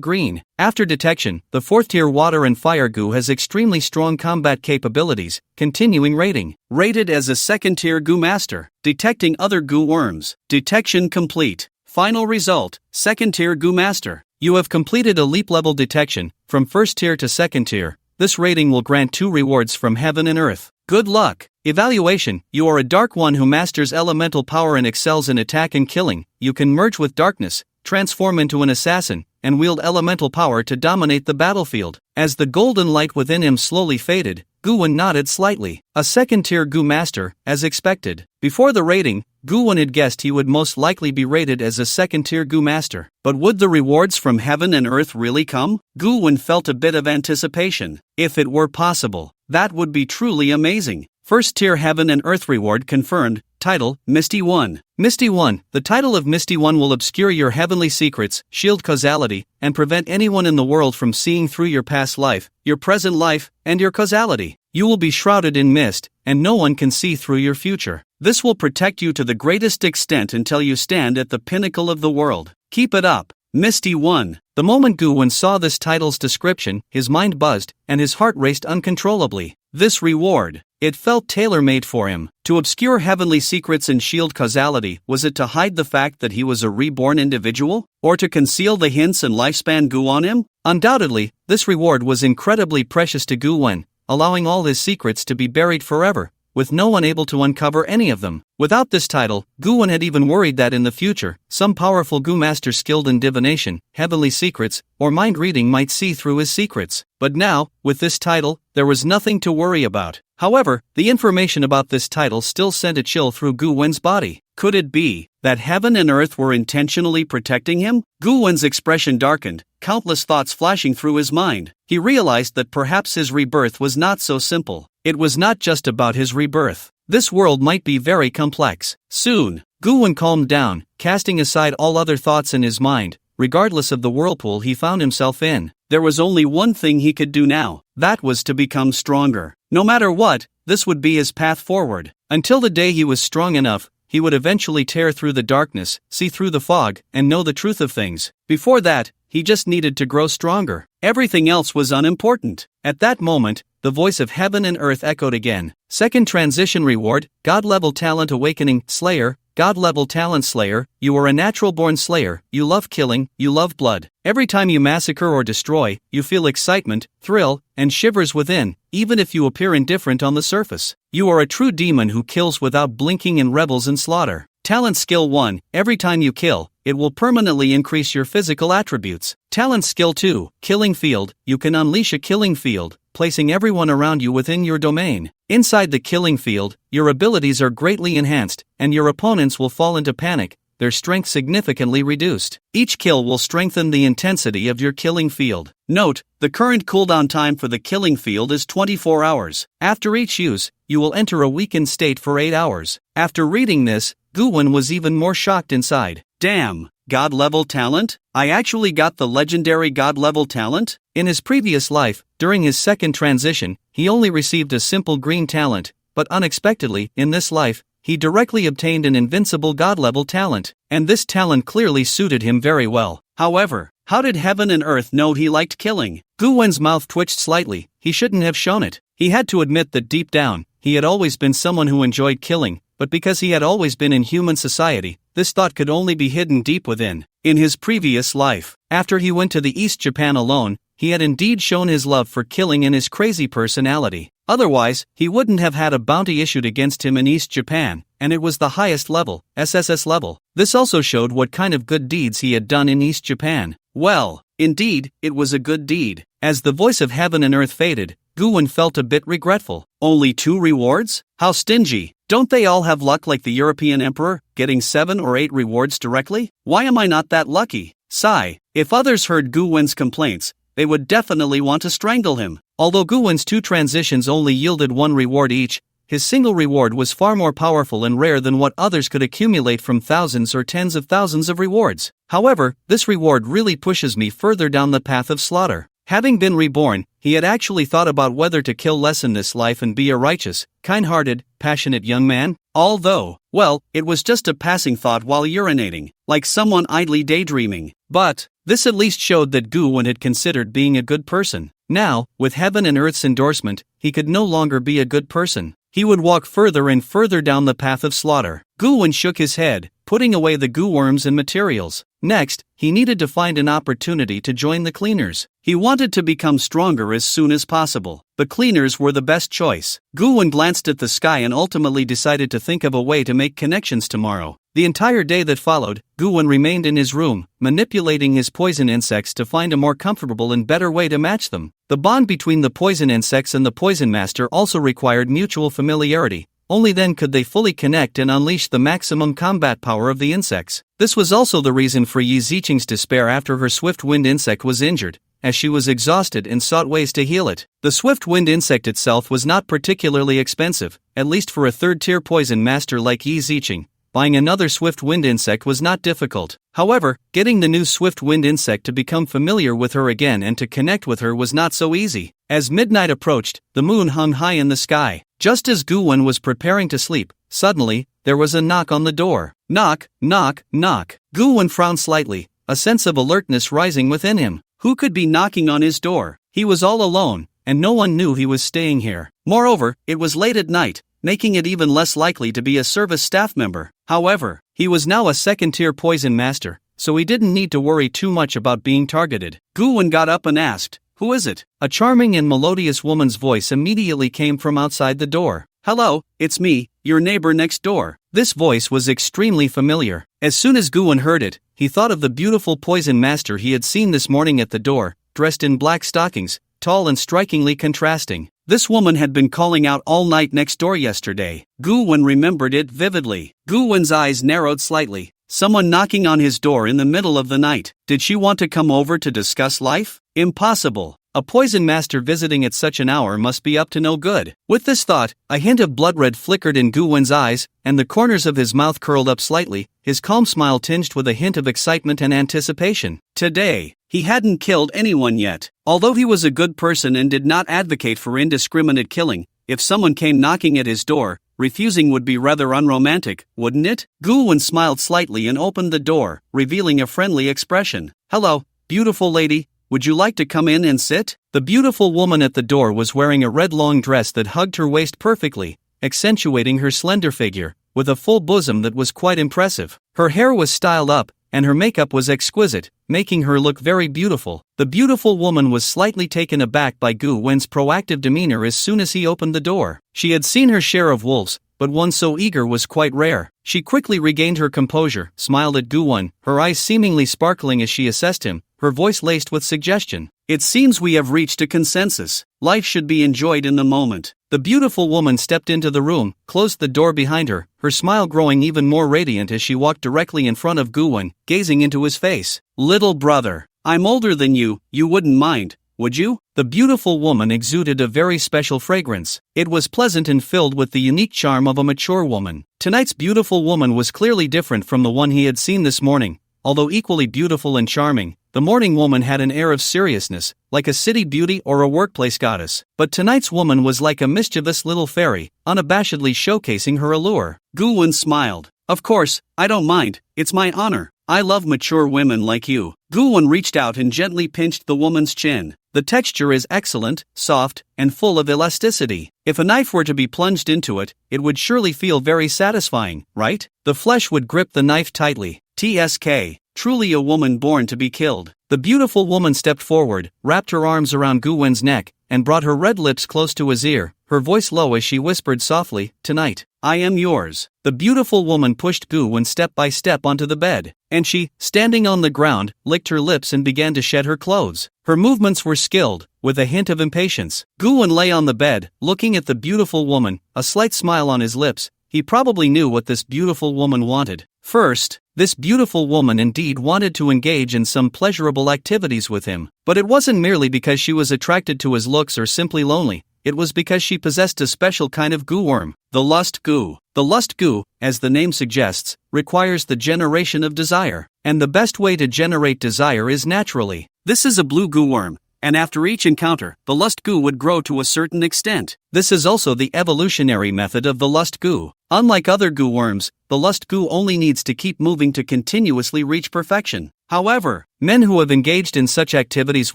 green. After detection, the 4th-tier Water and Fire Goo has extremely strong combat capabilities. Continuing rating. Rated as a 2nd-tier Goo Master. Detecting other goo worms. Detection complete. Final result, 2nd-tier Goo Master. You have completed a leap-level detection, from 1st tier to 2nd tier. This rating will grant 2 rewards from heaven and earth. Good luck! Evaluation. You are a Dark One who masters elemental power and excels in attack and killing. You can merge with darkness, transform into an assassin, and wield elemental power to dominate the battlefield. As the golden light within him slowly faded, Gu-wen nodded slightly. A 2nd-tier Goo Master, as expected. Before the rating, Gu-wen had guessed he would most likely be rated as a 2nd-tier Goo Master. But would the rewards from heaven and earth really come? Gu-wen felt a bit of anticipation. If it were possible, that would be truly amazing. 1st-tier Heaven and Earth reward confirmed. Title, Misty One. Misty One. The title of Misty One will obscure your heavenly secrets, shield causality, and prevent anyone in the world from seeing through your past life, your present life, and your causality. You will be shrouded in mist, and no one can see through your future. This will protect you to the greatest extent until you stand at the pinnacle of the world. Keep it up. Misty One. The moment Gu-wen saw this title's description, his mind buzzed, and his heart raced uncontrollably. This reward, it felt tailor-made for him. To obscure heavenly secrets and shield causality, was it to hide the fact that he was a reborn individual? Or to conceal the hints and lifespan Gu on him? Undoubtedly, this reward was incredibly precious to Gu-wen, allowing all his secrets to be buried forever, with no one able to uncover any of them. Without this title, Gu-wen had even worried that in the future, some powerful Goo Master skilled in divination, heavenly secrets, or mind reading might see through his secrets. But now, with this title, there was nothing to worry about. However, the information about this title still sent a chill through Gu Wen's body. Could it be that heaven and earth were intentionally protecting him? Gu Wen's expression darkened, countless thoughts flashing through his mind. He realized that perhaps his rebirth was not so simple. It was not just about his rebirth. This world might be very complex. Soon, Gu Wen calmed down, casting aside all other thoughts in his mind. Regardless of the whirlpool he found himself in, there was only one thing he could do now. That was to become stronger. No matter what, this would be his path forward. Until the day he was strong enough, he would eventually tear through the darkness, see through the fog, and know the truth of things. Before that, he just needed to grow stronger. Everything else was unimportant. At that moment, the voice of heaven and earth echoed again. Second transition reward, God-level talent awakening, Slayer, God-level talent Slayer, you are a natural-born Slayer, you love killing, you love blood. Every time you massacre or destroy, you feel excitement, thrill, and shivers within, even if you appear indifferent on the surface. You are a true demon who kills without blinking and revels in slaughter. Talent skill 1, every time you kill, it will permanently increase your physical attributes. Talent skill 2, killing field, you can unleash a killing field, placing everyone around you within your domain. Inside the killing field, your abilities are greatly enhanced, and your opponents will fall into panic, their strength significantly reduced. Each kill will strengthen the intensity of your killing field. Note, the current cooldown time for the killing field is 24 hours. After each use, you will enter a weakened state for 8 hours. After reading this, Gu Wen was even more shocked inside. Damn, God-level talent? I actually got the legendary God-level talent? In his previous life, during his second transition, he only received a simple green talent, but unexpectedly, in this life, he directly obtained an invincible God-level talent, and this talent clearly suited him very well. However, how did heaven and earth know he liked killing? Gu Wen's mouth twitched slightly. He shouldn't have shown it. He had to admit that deep down, he had always been someone who enjoyed killing, but because he had always been in human society, this thought could only be hidden deep within. In his previous life, after he went to the East Japan alone, he had indeed shown his love for killing and his crazy personality. Otherwise, he wouldn't have had a bounty issued against him in East Japan, and it was the highest level, SSS level. This also showed what kind of good deeds he had done in East Japan. Well, indeed, it was a good deed. As the voice of heaven and earth faded, Gu Wen felt a bit regretful. Only 2 rewards? How stingy. Don't they all have luck like the European emperor, getting 7 or 8 rewards directly? Why am I not that lucky? Sigh. If others heard Gu Wen's complaints, they would definitely want to strangle him. Although Gu Wen's 2 transitions only yielded 1 reward each, his single reward was far more powerful and rare than what others could accumulate from thousands or tens of thousands of rewards. However, this reward really pushes me further down the path of slaughter. Having been reborn, he had actually thought about whether to kill less in this life and be a righteous, kind-hearted, passionate young man. Although, well, it was just a passing thought while urinating, like someone idly daydreaming. But this at least showed that Gu Wen had considered being a good person. Now, with heaven and earth's endorsement, he could no longer be a good person. He would walk further and further down the path of slaughter. Gu Wen shook his head, putting away the goo worms and materials. Next, he needed to find an opportunity to join the cleaners. He wanted to become stronger as soon as possible. The cleaners were the best choice. Gu Wen glanced at the sky and ultimately decided to think of a way to make connections tomorrow. The entire day that followed, Gu Wen remained in his room, manipulating his poison insects to find a more comfortable and better way to match them. The bond between the poison insects and the poison master also required mutual familiarity. Only then could they fully connect and unleash the maximum combat power of the insects. This was also the reason for Yi Ziqing's despair after her swift wind insect was injured, as she was exhausted and sought ways to heal it. The swift wind insect itself was not particularly expensive, at least for a third-tier poison master like Yi Ziqing. Buying another swift wind insect was not difficult. However, getting the new swift wind insect to become familiar with her again and to connect with her was not so easy. As midnight approached, the moon hung high in the sky. Just as Gu Wen was preparing to sleep, suddenly, there was a knock on the door. Knock, knock, knock. Gu Wen frowned slightly, a sense of alertness rising within him. Who could be knocking on his door? He was all alone, and no one knew he was staying here. Moreover, it was late at night, making it even less likely to be a service staff member. However, he was now a second-tier poison master, so he didn't need to worry too much about being targeted. Gu Wen got up and asked, "Who is it?" A charming and melodious woman's voice immediately came from outside the door. "Hello, it's me, your neighbor next door." This voice was extremely familiar. As soon as Gu Wen heard it, he thought of the beautiful poison master he had seen this morning at the door, dressed in black stockings, tall and strikingly contrasting. This woman had been calling out all night next door yesterday. Gu-wen remembered it vividly. Gu-wen's eyes narrowed slightly. Someone knocking on his door in the middle of the night. Did she want to come over to discuss life? Impossible. A poison master visiting at such an hour must be up to no good. With this thought, a hint of blood red flickered in Gu-wen's eyes, and the corners of his mouth curled up slightly, his calm smile tinged with a hint of excitement and anticipation. Today, he hadn't killed anyone yet. Although he was a good person and did not advocate for indiscriminate killing, if someone came knocking at his door, refusing would be rather unromantic, wouldn't it? Gu-wen smiled slightly and opened the door, revealing a friendly expression. "Hello, beautiful lady. Would you like to come in and sit?" The beautiful woman at the door was wearing a red long dress that hugged her waist perfectly, accentuating her slender figure, with a full bosom that was quite impressive. Her hair was styled up, and her makeup was exquisite, making her look very beautiful. The beautiful woman was slightly taken aback by Gu-wen's proactive demeanor as soon as he opened the door. She had seen her share of wolves, but one so eager was quite rare. She quickly regained her composure, smiled at Gu-wen, her eyes seemingly sparkling as she assessed him, her voice laced with suggestion. "It seems we have reached a consensus. Life should be enjoyed in the moment." The beautiful woman stepped into the room, closed the door behind her, her smile growing even more radiant as she walked directly in front of Gu-wen, gazing into his face. "Little brother, I'm older than you wouldn't mind, would you?" The beautiful woman exuded a very special fragrance. It was pleasant and filled with the unique charm of a mature woman. Tonight's beautiful woman was clearly different from the one he had seen this morning. Although equally beautiful and charming, the morning woman had an air of seriousness, like a city beauty or a workplace goddess. But tonight's woman was like a mischievous little fairy, unabashedly showcasing her allure. Gu-wen smiled. "Of course, I don't mind, it's my honor. I love mature women like you." Gu-wen reached out and gently pinched the woman's chin. "The texture is excellent, soft, and full of elasticity. If a knife were to be plunged into it, it would surely feel very satisfying, right? The flesh would grip the knife tightly. TSK. Truly a woman born to be killed." The beautiful woman stepped forward, wrapped her arms around Gu-wen's neck, and brought her red lips close to his ear, her voice low as she whispered softly, "Tonight, I am yours." The beautiful woman pushed Gu-wen step by step onto the bed, and she, standing on the ground, licked her lips and began to shed her clothes. Her movements were skilled, with a hint of impatience. Gu-wen lay on the bed, looking at the beautiful woman, a slight smile on his lips. He probably knew what this beautiful woman wanted. First, this beautiful woman indeed wanted to engage in some pleasurable activities with him, but it wasn't merely because she was attracted to his looks or simply lonely. It was because she possessed a special kind of Gu-worm, the lust Gu. The lust Gu, as the name suggests, requires the generation of desire, and the best way to generate desire is naturally. This is a blue Gu-worm, and after each encounter, the lust Gu would grow to a certain extent. This is also the evolutionary method of the lust Gu. Unlike other Gu worms, the lust Gu only needs to keep moving to continuously reach perfection. However, men who have engaged in such activities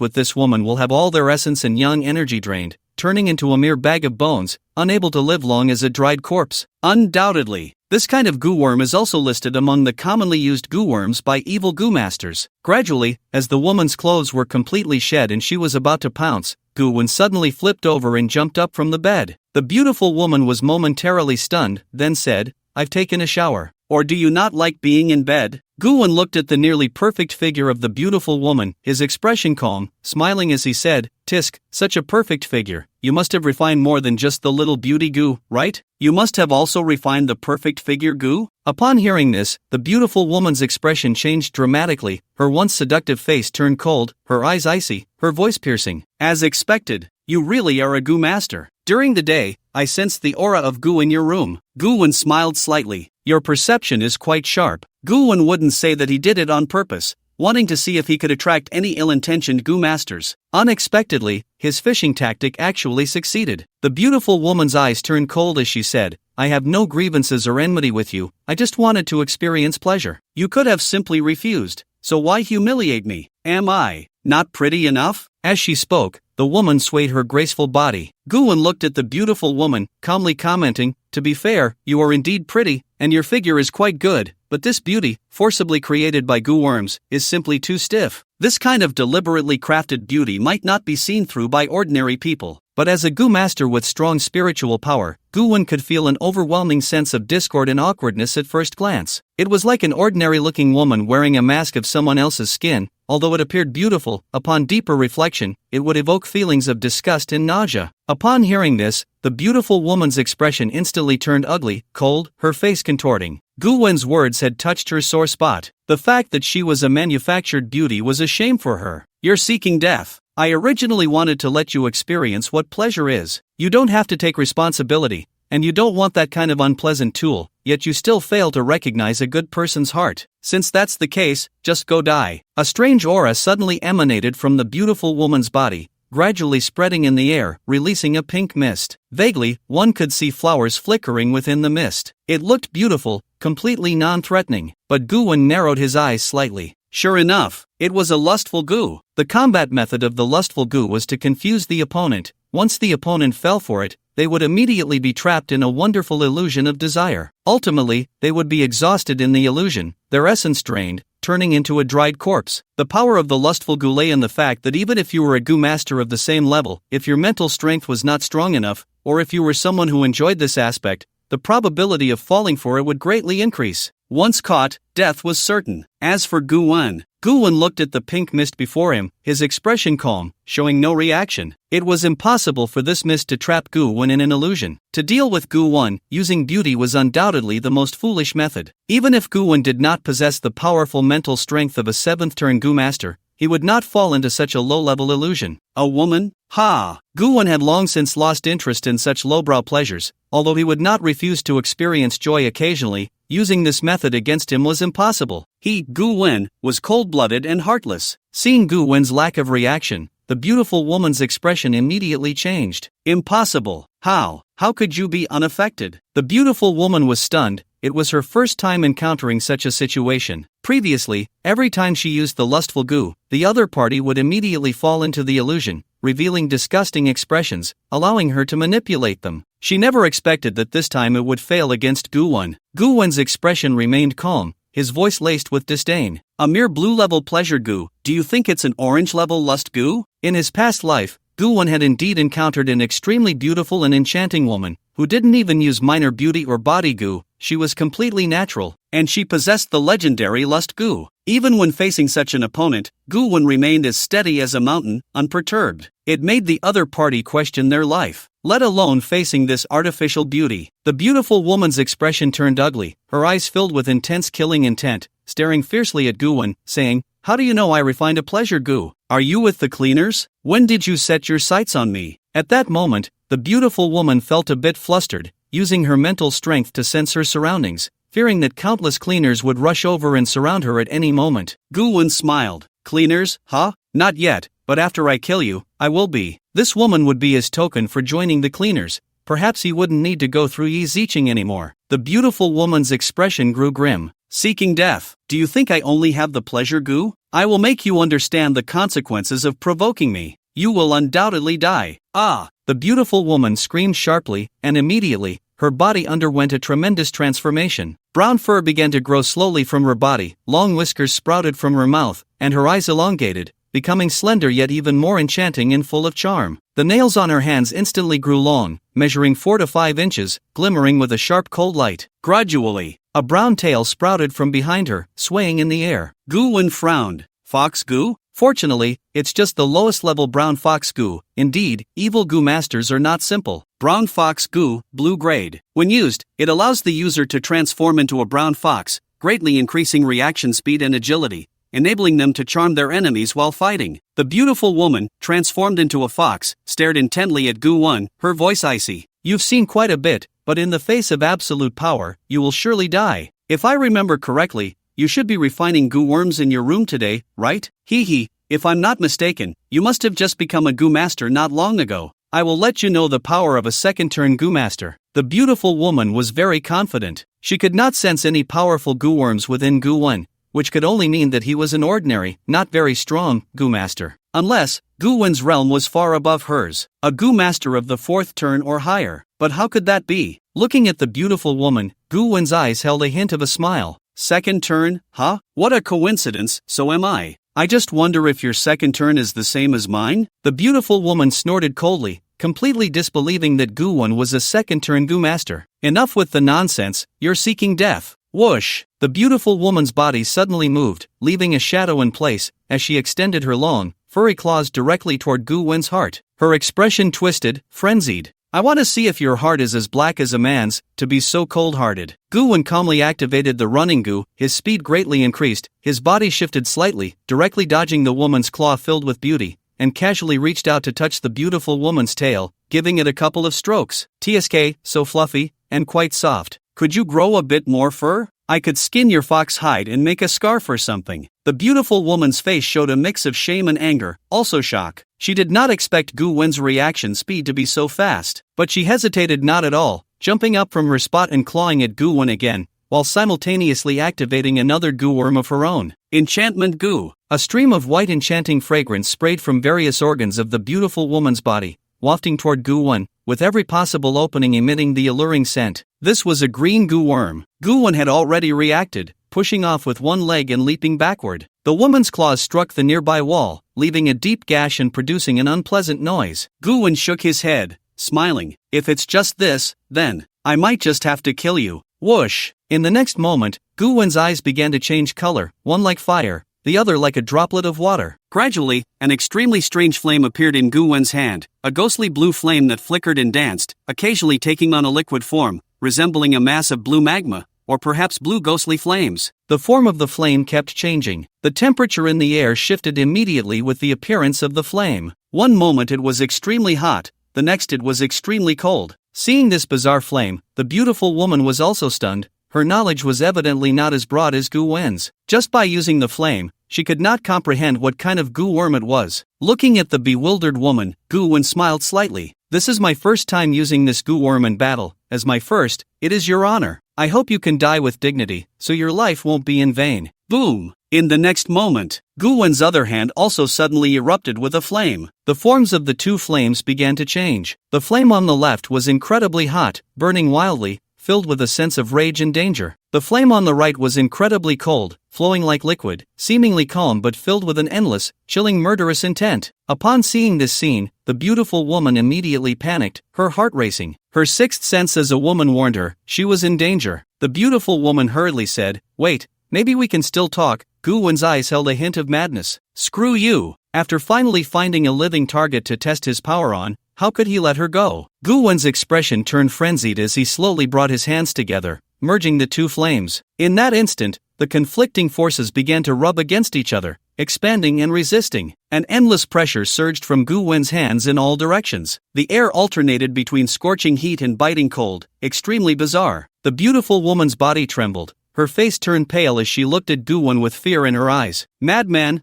with this woman will have all their essence and young energy drained, turning into a mere bag of bones, unable to live long as a dried corpse. Undoubtedly, this kind of Gu worm is also listed among the commonly used Gu worms by evil Gu masters. Gradually, as the woman's clothes were completely shed and she was about to pounce, Gu-wen suddenly flipped over and jumped up from the bed. The beautiful woman was momentarily stunned, then said, "I've taken a shower. Or do you not like being in bed?" Gu-wen looked at the nearly perfect figure of the beautiful woman, his expression calm, smiling as he said, "Tisk, such a perfect figure. You must have refined more than just the little beauty Gu, right? You must have also refined the perfect figure Gu?" Upon hearing this, the beautiful woman's expression changed dramatically. Her once seductive face turned cold, her eyes icy, her voice piercing. "As expected, you really are a Gu master. During the day, I sensed the aura of Gu in your room." Gu-wen smiled slightly. "Your perception is quite sharp." Gu-wen wouldn't say that he did it on purpose, wanting to see if he could attract any ill-intentioned Gu masters. Unexpectedly, his fishing tactic actually succeeded. The beautiful woman's eyes turned cold as she said, "I have no grievances or enmity with you, I just wanted to experience pleasure. You could have simply refused, so why humiliate me? Am I not pretty enough?" As she spoke, the woman swayed her graceful body. Gu-wen looked at the beautiful woman, calmly commenting, "To be fair, you are indeed pretty, and your figure is quite good, but this beauty, forcibly created by Gu worms, is simply too stiff. This kind of deliberately crafted beauty might not be seen through by ordinary people. But as a Gu master with strong spiritual power, Gu-won could feel an overwhelming sense of discord and awkwardness at first glance. It was like an ordinary-looking woman wearing a mask of someone else's skin. Although it appeared beautiful, upon deeper reflection, it would evoke feelings of disgust and nausea. Upon hearing this, the beautiful woman's expression instantly turned ugly, cold, her face contorting. Gu-won's words had touched her sore spot. The fact that she was a manufactured beauty was a shame for her. "You're seeking death. I originally wanted to let you experience what pleasure is. You don't have to take responsibility, and you don't want that kind of unpleasant tool, yet you still fail to recognize a good person's heart. Since that's the case, just go die." A strange aura suddenly emanated from the beautiful woman's body, gradually spreading in the air, releasing a pink mist. Vaguely, one could see flowers flickering within the mist. It looked beautiful, completely non-threatening, but Gu-won narrowed his eyes slightly. Sure enough, it was a lustful Gu. The combat method of the lustful Gu was to confuse the opponent. Once the opponent fell for it, they would immediately be trapped in a wonderful illusion of desire. Ultimately, they would be exhausted in the illusion, their essence drained, turning into a dried corpse. The power of the lustful Gu lay in the fact that even if you were a Gu master of the same level, if your mental strength was not strong enough, or if you were someone who enjoyed this aspect, the probability of falling for it would greatly increase. Once caught, death was certain. As for Gu-won looked at the pink mist before him, his expression calm, showing no reaction. It was impossible for this mist to trap Gu-won in an illusion. To deal with Gu-won, using beauty was undoubtedly the most foolish method. Even if Gu-won did not possess the powerful mental strength of a 7th-turn Gu master, he would not fall into such a low-level illusion. A woman? Ha! Gu-won had long since lost interest in such lowbrow pleasures. Although he would not refuse to experience joy occasionally, using this method against him was impossible. He, Gu-won, was cold-blooded and heartless. Seeing Gu-won's lack of reaction, the beautiful woman's expression immediately changed. Impossible. How? How could you be unaffected? The beautiful woman was stunned. It was her first time encountering such a situation. Previously, every time she used the lustful Gu, the other party would immediately fall into the illusion, revealing disgusting expressions, allowing her to manipulate them. She never expected that this time it would fail against Gu-won. Gu-won's expression remained calm, his voice laced with disdain. "A mere blue-level pleasure Gu, do you think it's an orange-level lust Gu?" In his past life, Gu-won had indeed encountered an extremely beautiful and enchanting woman, who didn't even use minor beauty or body Gu. She was completely natural, and she possessed the legendary lust Gu. Even when facing such an opponent, Gu-won remained as steady as a mountain, unperturbed. It made the other party question their life, let alone facing this artificial beauty. The beautiful woman's expression turned ugly, her eyes filled with intense killing intent, staring fiercely at Gu-won, saying, "How do you know I refined a pleasure Gu? Are you with the cleaners? When did you set your sights on me?" At that moment, the beautiful woman felt a bit flustered, using her mental strength to sense her surroundings, fearing that countless cleaners would rush over and surround her at any moment. Gu-won smiled. "Cleaners, huh? Not yet, but after I kill you, I will be." This woman would be his token for joining the cleaners. Perhaps he wouldn't need to go through Yi Zicheng anymore. The beautiful woman's expression grew grim. "Seeking death. Do you think I only have the pleasure Gu? I will make you understand the consequences of provoking me. You will undoubtedly die." "Ah!" The beautiful woman screamed sharply, and immediately, her body underwent a tremendous transformation. Brown fur began to grow slowly from her body, long whiskers sprouted from her mouth, and her eyes elongated, becoming slender yet even more enchanting and full of charm. The nails on her hands instantly grew long, measuring 4 to 5 inches, glimmering with a sharp cold light. Gradually, a brown tail sprouted from behind her, swaying in the air. Gu-won frowned. "Fox Gu? Fortunately, it's just the lowest level brown fox Gu. Indeed, evil Gu masters are not simple. Brown fox Gu, blue grade. When used, it allows the user to transform into a brown fox, greatly increasing reaction speed and agility, enabling them to charm their enemies while fighting." The beautiful woman, transformed into a fox, stared intently at Gu-won, her voice icy. "You've seen quite a bit, but in the face of absolute power, you will surely die. If I remember correctly, you should be refining Gu worms in your room today, right? Hee. If I'm not mistaken, you must have just become a Gu master not long ago. I will let you know the power of a 2nd-turn Gu master." The beautiful woman was very confident. She could not sense any powerful Gu worms within Gu-won, which could only mean that he was an ordinary, not very strong, Gu master. Unless, Gu-won's realm was far above hers, a Gu master of the 4th turn or higher. But how could that be? Looking at the beautiful woman, Gu-won's eyes held a hint of a smile. "2nd turn, huh? What a coincidence, so am I. I just wonder if your 2nd turn is the same as mine?" The beautiful woman snorted coldly, completely disbelieving that Gu-won was a second-turn Gu master. Enough with the nonsense, you're seeking death. Whoosh! The beautiful woman's body suddenly moved, leaving a shadow in place, as she extended her long, furry claws directly toward Gu-won's heart. Her expression twisted, frenzied. I want to see if your heart is as black as a man's, to be so cold-hearted. Gu-won calmly activated the running Gu, his speed greatly increased, his body shifted slightly, directly dodging the woman's claw filled with beauty, and casually reached out to touch the beautiful woman's tail, giving it a couple of strokes. TSK, so fluffy, and quite soft. Could you grow a bit more fur? I could skin your fox hide and make a scarf or something. The beautiful woman's face showed a mix of shame and anger, also shock. She did not expect Gu-won's reaction speed to be so fast, but she hesitated not at all, jumping up from her spot and clawing at Gu-won again, while simultaneously activating another Gu worm of her own. Enchantment Gu. A stream of white enchanting fragrance sprayed from various organs of the beautiful woman's body, wafting toward Gu-won, with every possible opening emitting the alluring scent. This was a green Gu worm. Gu-won had already reacted, pushing off with one leg and leaping backward. The woman's claws struck the nearby wall, leaving a deep gash and producing an unpleasant noise. Gu-won shook his head, smiling. If it's just this, then I might just have to kill you. Whoosh! In the next moment, Gu-won's eyes began to change color, one like fire, the other like a droplet of water. Gradually, an extremely strange flame appeared in Gu-won's hand, a ghostly blue flame that flickered and danced, occasionally taking on a liquid form, resembling a mass of blue magma, or perhaps blue ghostly flames. The form of the flame kept changing. The temperature in the air shifted immediately with the appearance of the flame. One moment it was extremely hot, the next it was extremely cold. Seeing this bizarre flame, the beautiful woman was also stunned. Her knowledge was evidently not as broad as Gu-won's. Just by using the flame, she could not comprehend what kind of Gu worm it was. Looking at the bewildered woman, Gu-won smiled slightly. This is my first time using this Gu worm in battle. As my first, it is your honor. I hope you can die with dignity, so your life won't be in vain. Boom! In the next moment, Gu-won's other hand also suddenly erupted with a flame. The forms of the two flames began to change. The flame on the left was incredibly hot, burning wildly, filled with a sense of rage and danger. The flame on the right was incredibly cold, flowing like liquid, seemingly calm but filled with an endless, chilling murderous intent. Upon seeing this scene, the beautiful woman immediately panicked, her heart racing. Her sixth sense as a woman warned her, she was in danger. The beautiful woman hurriedly said, "Wait, maybe we can still talk." Gu-won's eyes held a hint of madness. Screw you! After finally finding a living target to test his power on, how could he let her go? Gu-won's expression turned frenzied as he slowly brought his hands together, merging the two flames. In that instant, the conflicting forces began to rub against each other, expanding and resisting. An endless pressure surged from Gu-won's hands in all directions. The air alternated between scorching heat and biting cold, extremely bizarre. The beautiful woman's body trembled. Her face turned pale as she looked at Gu-won with fear in her eyes. Madman,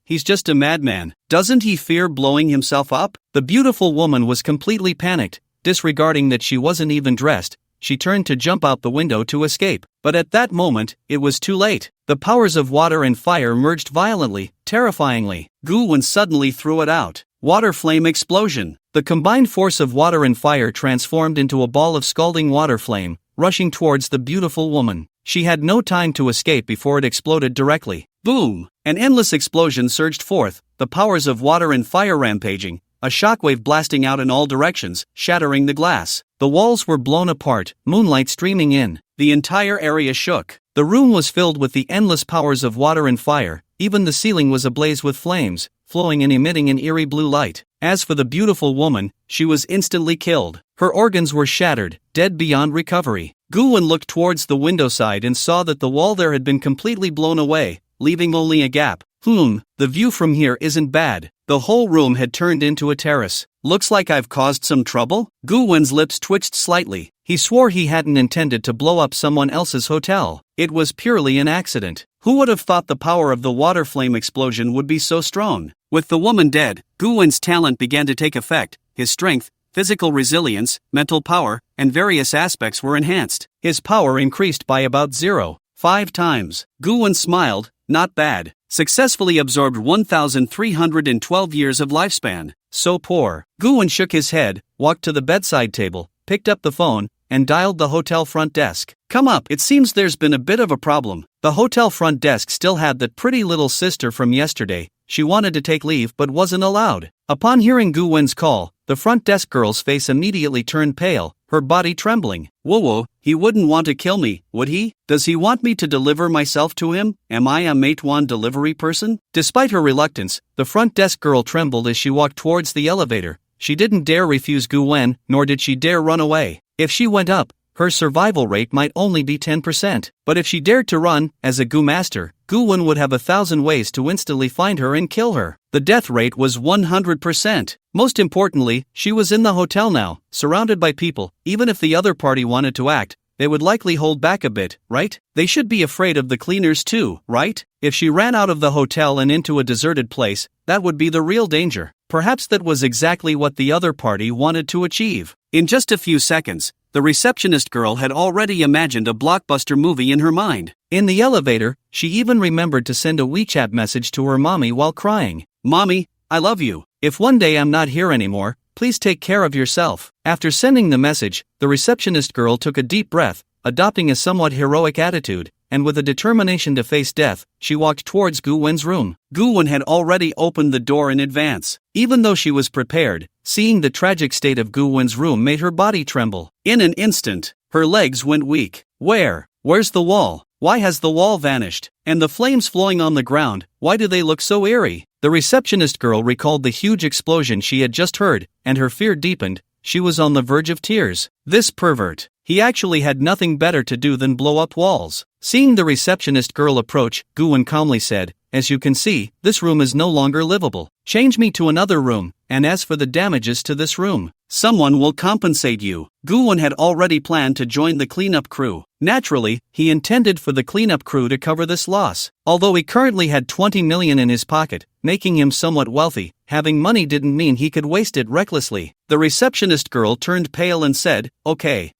he's just a madman. Doesn't he fear blowing himself up? The beautiful woman was completely panicked. Disregarding that she wasn't even dressed, she turned to jump out the window to escape. But at that moment, it was too late. The powers of water and fire merged violently, terrifyingly. Gu-won suddenly threw it out. Water flame explosion. The combined force of water and fire transformed into a ball of scalding water flame, rushing towards the beautiful woman. She had no time to escape before it exploded directly. Boom! An endless explosion surged forth, the powers of water and fire rampaging, a shockwave blasting out in all directions, shattering the glass. The walls were blown apart, moonlight streaming in. The entire area shook. The room was filled with the endless powers of water and fire. Even the ceiling was ablaze with flames, flowing and emitting an eerie blue light. As for the beautiful woman, she was instantly killed. Her organs were shattered, dead beyond recovery. Gu-won looked towards the window side and saw that the wall there had been completely blown away, leaving only a gap. The view from here isn't bad. The whole room had turned into a terrace. Looks like I've caused some trouble? Gu-won's lips twitched slightly. He swore he hadn't intended to blow up someone else's hotel. It was purely an accident. Who would have thought the power of the water flame explosion would be so strong? With the woman dead, Gu-won's talent began to take effect. His strength, physical resilience, mental power, and various aspects were enhanced. His power increased by about 0.5 times. Gu-won smiled, not bad. Successfully absorbed 1,312 years of lifespan. So poor. Gu-won shook his head, walked to the bedside table, picked up the phone, and dialed the hotel front desk. Come up, it seems there's been a bit of a problem. The hotel front desk still had that pretty little sister from yesterday. she wanted to take leave but wasn't allowed. Upon hearing Gu Wen's call, the front desk girl's face immediately turned pale, her body trembling. Whoa, he wouldn't want to kill me, would he? Does he want me to deliver myself to him? Am I a Matewan delivery person? Despite her reluctance, the front desk girl trembled as she walked towards the elevator. She didn't dare refuse Gu Wen, nor did she dare run away. If she went up, her survival rate might only be 10%. But if she dared to run, as a Gu master, Gu Wen would have 1,000 ways to instantly find her and kill her. The death rate was 100%. Most importantly, she was in the hotel now, surrounded by people. Even if the other party wanted to act, they would likely hold back a bit, right? They should be afraid of the cleaners too, right? If she ran out of the hotel and into a deserted place, that would be the real danger. Perhaps that was exactly what the other party wanted to achieve. In just a few seconds, the receptionist girl had already imagined a blockbuster movie in her mind. In the elevator, she even remembered to send a WeChat message to her mommy while crying. Mommy, I love you. If one day I'm not here anymore, please take care of yourself. After sending the message, the receptionist girl took a deep breath, adopting a somewhat heroic attitude, and with a determination to face death, she walked towards Gu Wen's room. Gu Wen had already opened the door in advance. Even though she was prepared, seeing the tragic state of Gu Wen's room made her body tremble. In an instant, her legs went weak. Where's the wall? Why has the wall vanished? And the flames flowing on the ground, why do they look so eerie? The receptionist girl recalled the huge explosion she had just heard, and her fear deepened. She was on the verge of tears. This pervert. He actually had nothing better to do than blow up walls. Seeing the receptionist girl approach, Gu Wen calmly said, "As you can see, this room is no longer livable. Change me to another room, and as for the damages to this room, someone will compensate you." Gu Wen had already planned to join the cleanup crew. Naturally, he intended for the cleanup crew to cover this loss. Although he currently had 20 million in his pocket, making him somewhat wealthy, having money didn't mean he could waste it recklessly. The receptionist girl turned pale and said, Okay.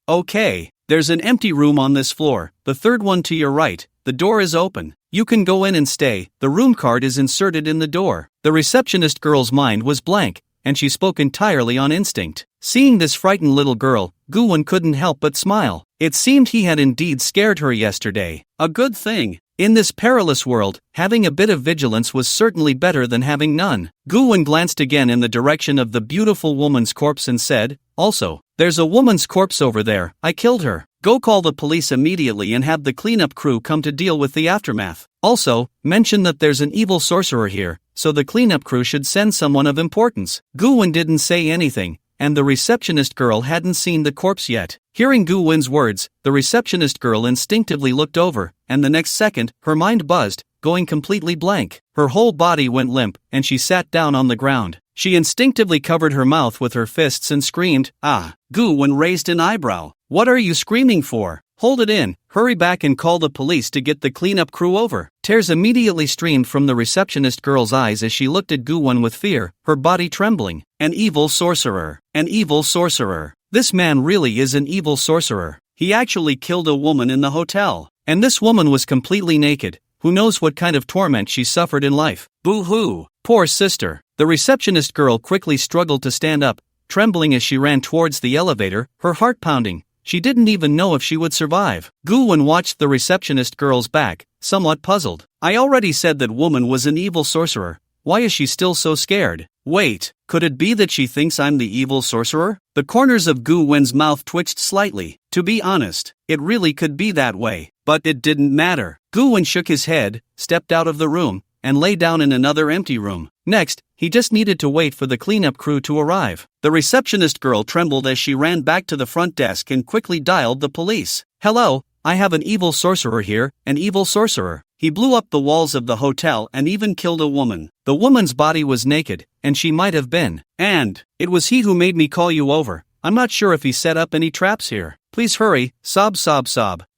There's an empty room on this floor, the third one to your right. The door is open. You can go in and stay. The room card is inserted in the door. The receptionist girl's mind was blank, and she spoke entirely on instinct. Seeing this frightened little girl, Gu Wen couldn't help but smile. It seemed he had indeed scared her yesterday. A good thing. In this perilous world, having a bit of vigilance was certainly better than having none. Gu Wen glanced again in the direction of the beautiful woman's corpse and said, "Also, there's a woman's corpse over there. I killed her. Go call the police immediately and have the cleanup crew come to deal with the aftermath. Also, mention that there's an evil sorcerer here, so the cleanup crew should send someone of importance." Gu Wen didn't say anything, and the receptionist girl hadn't seen the corpse yet. Hearing Gu Wen's words, the receptionist girl instinctively looked over, and the next second, her mind buzzed, going completely blank. Her whole body went limp, and she sat down on the ground. She instinctively covered her mouth with her fists and screamed, "Ah!" Gu Wen raised an eyebrow. "What are you screaming for? Hold it in, hurry back and call the police to get the cleanup crew over." Tears immediately streamed from the receptionist girl's eyes as she looked at Gu Wen with fear, her body trembling. An evil sorcerer. An evil sorcerer. This man really is an evil sorcerer. He actually killed a woman in the hotel. And this woman was completely naked. Who knows what kind of torment she suffered in life. Boo-hoo. Poor sister. The receptionist girl quickly struggled to stand up, trembling as she ran towards the elevator, her heart pounding. She didn't even know if she would survive. Gu Wen watched the receptionist girl's back, somewhat puzzled. I already said that woman was an evil sorcerer. Why is she still so scared? Wait, could it be that she thinks I'm the evil sorcerer? The corners of Gu Wen's mouth twitched slightly. To be honest, it really could be that way. But it didn't matter. Gu Wen shook his head, stepped out of the room, and lay down in another empty room. Next, he just needed to wait for the cleanup crew to arrive. The receptionist girl trembled as she ran back to the front desk and quickly dialed the police. "Hello, I have an evil sorcerer here, an evil sorcerer. He blew up the walls of the hotel and even killed a woman. The woman's body was naked, and she might have been. And it was he who made me call you over. I'm not sure if he set up any traps here. Please hurry, sob.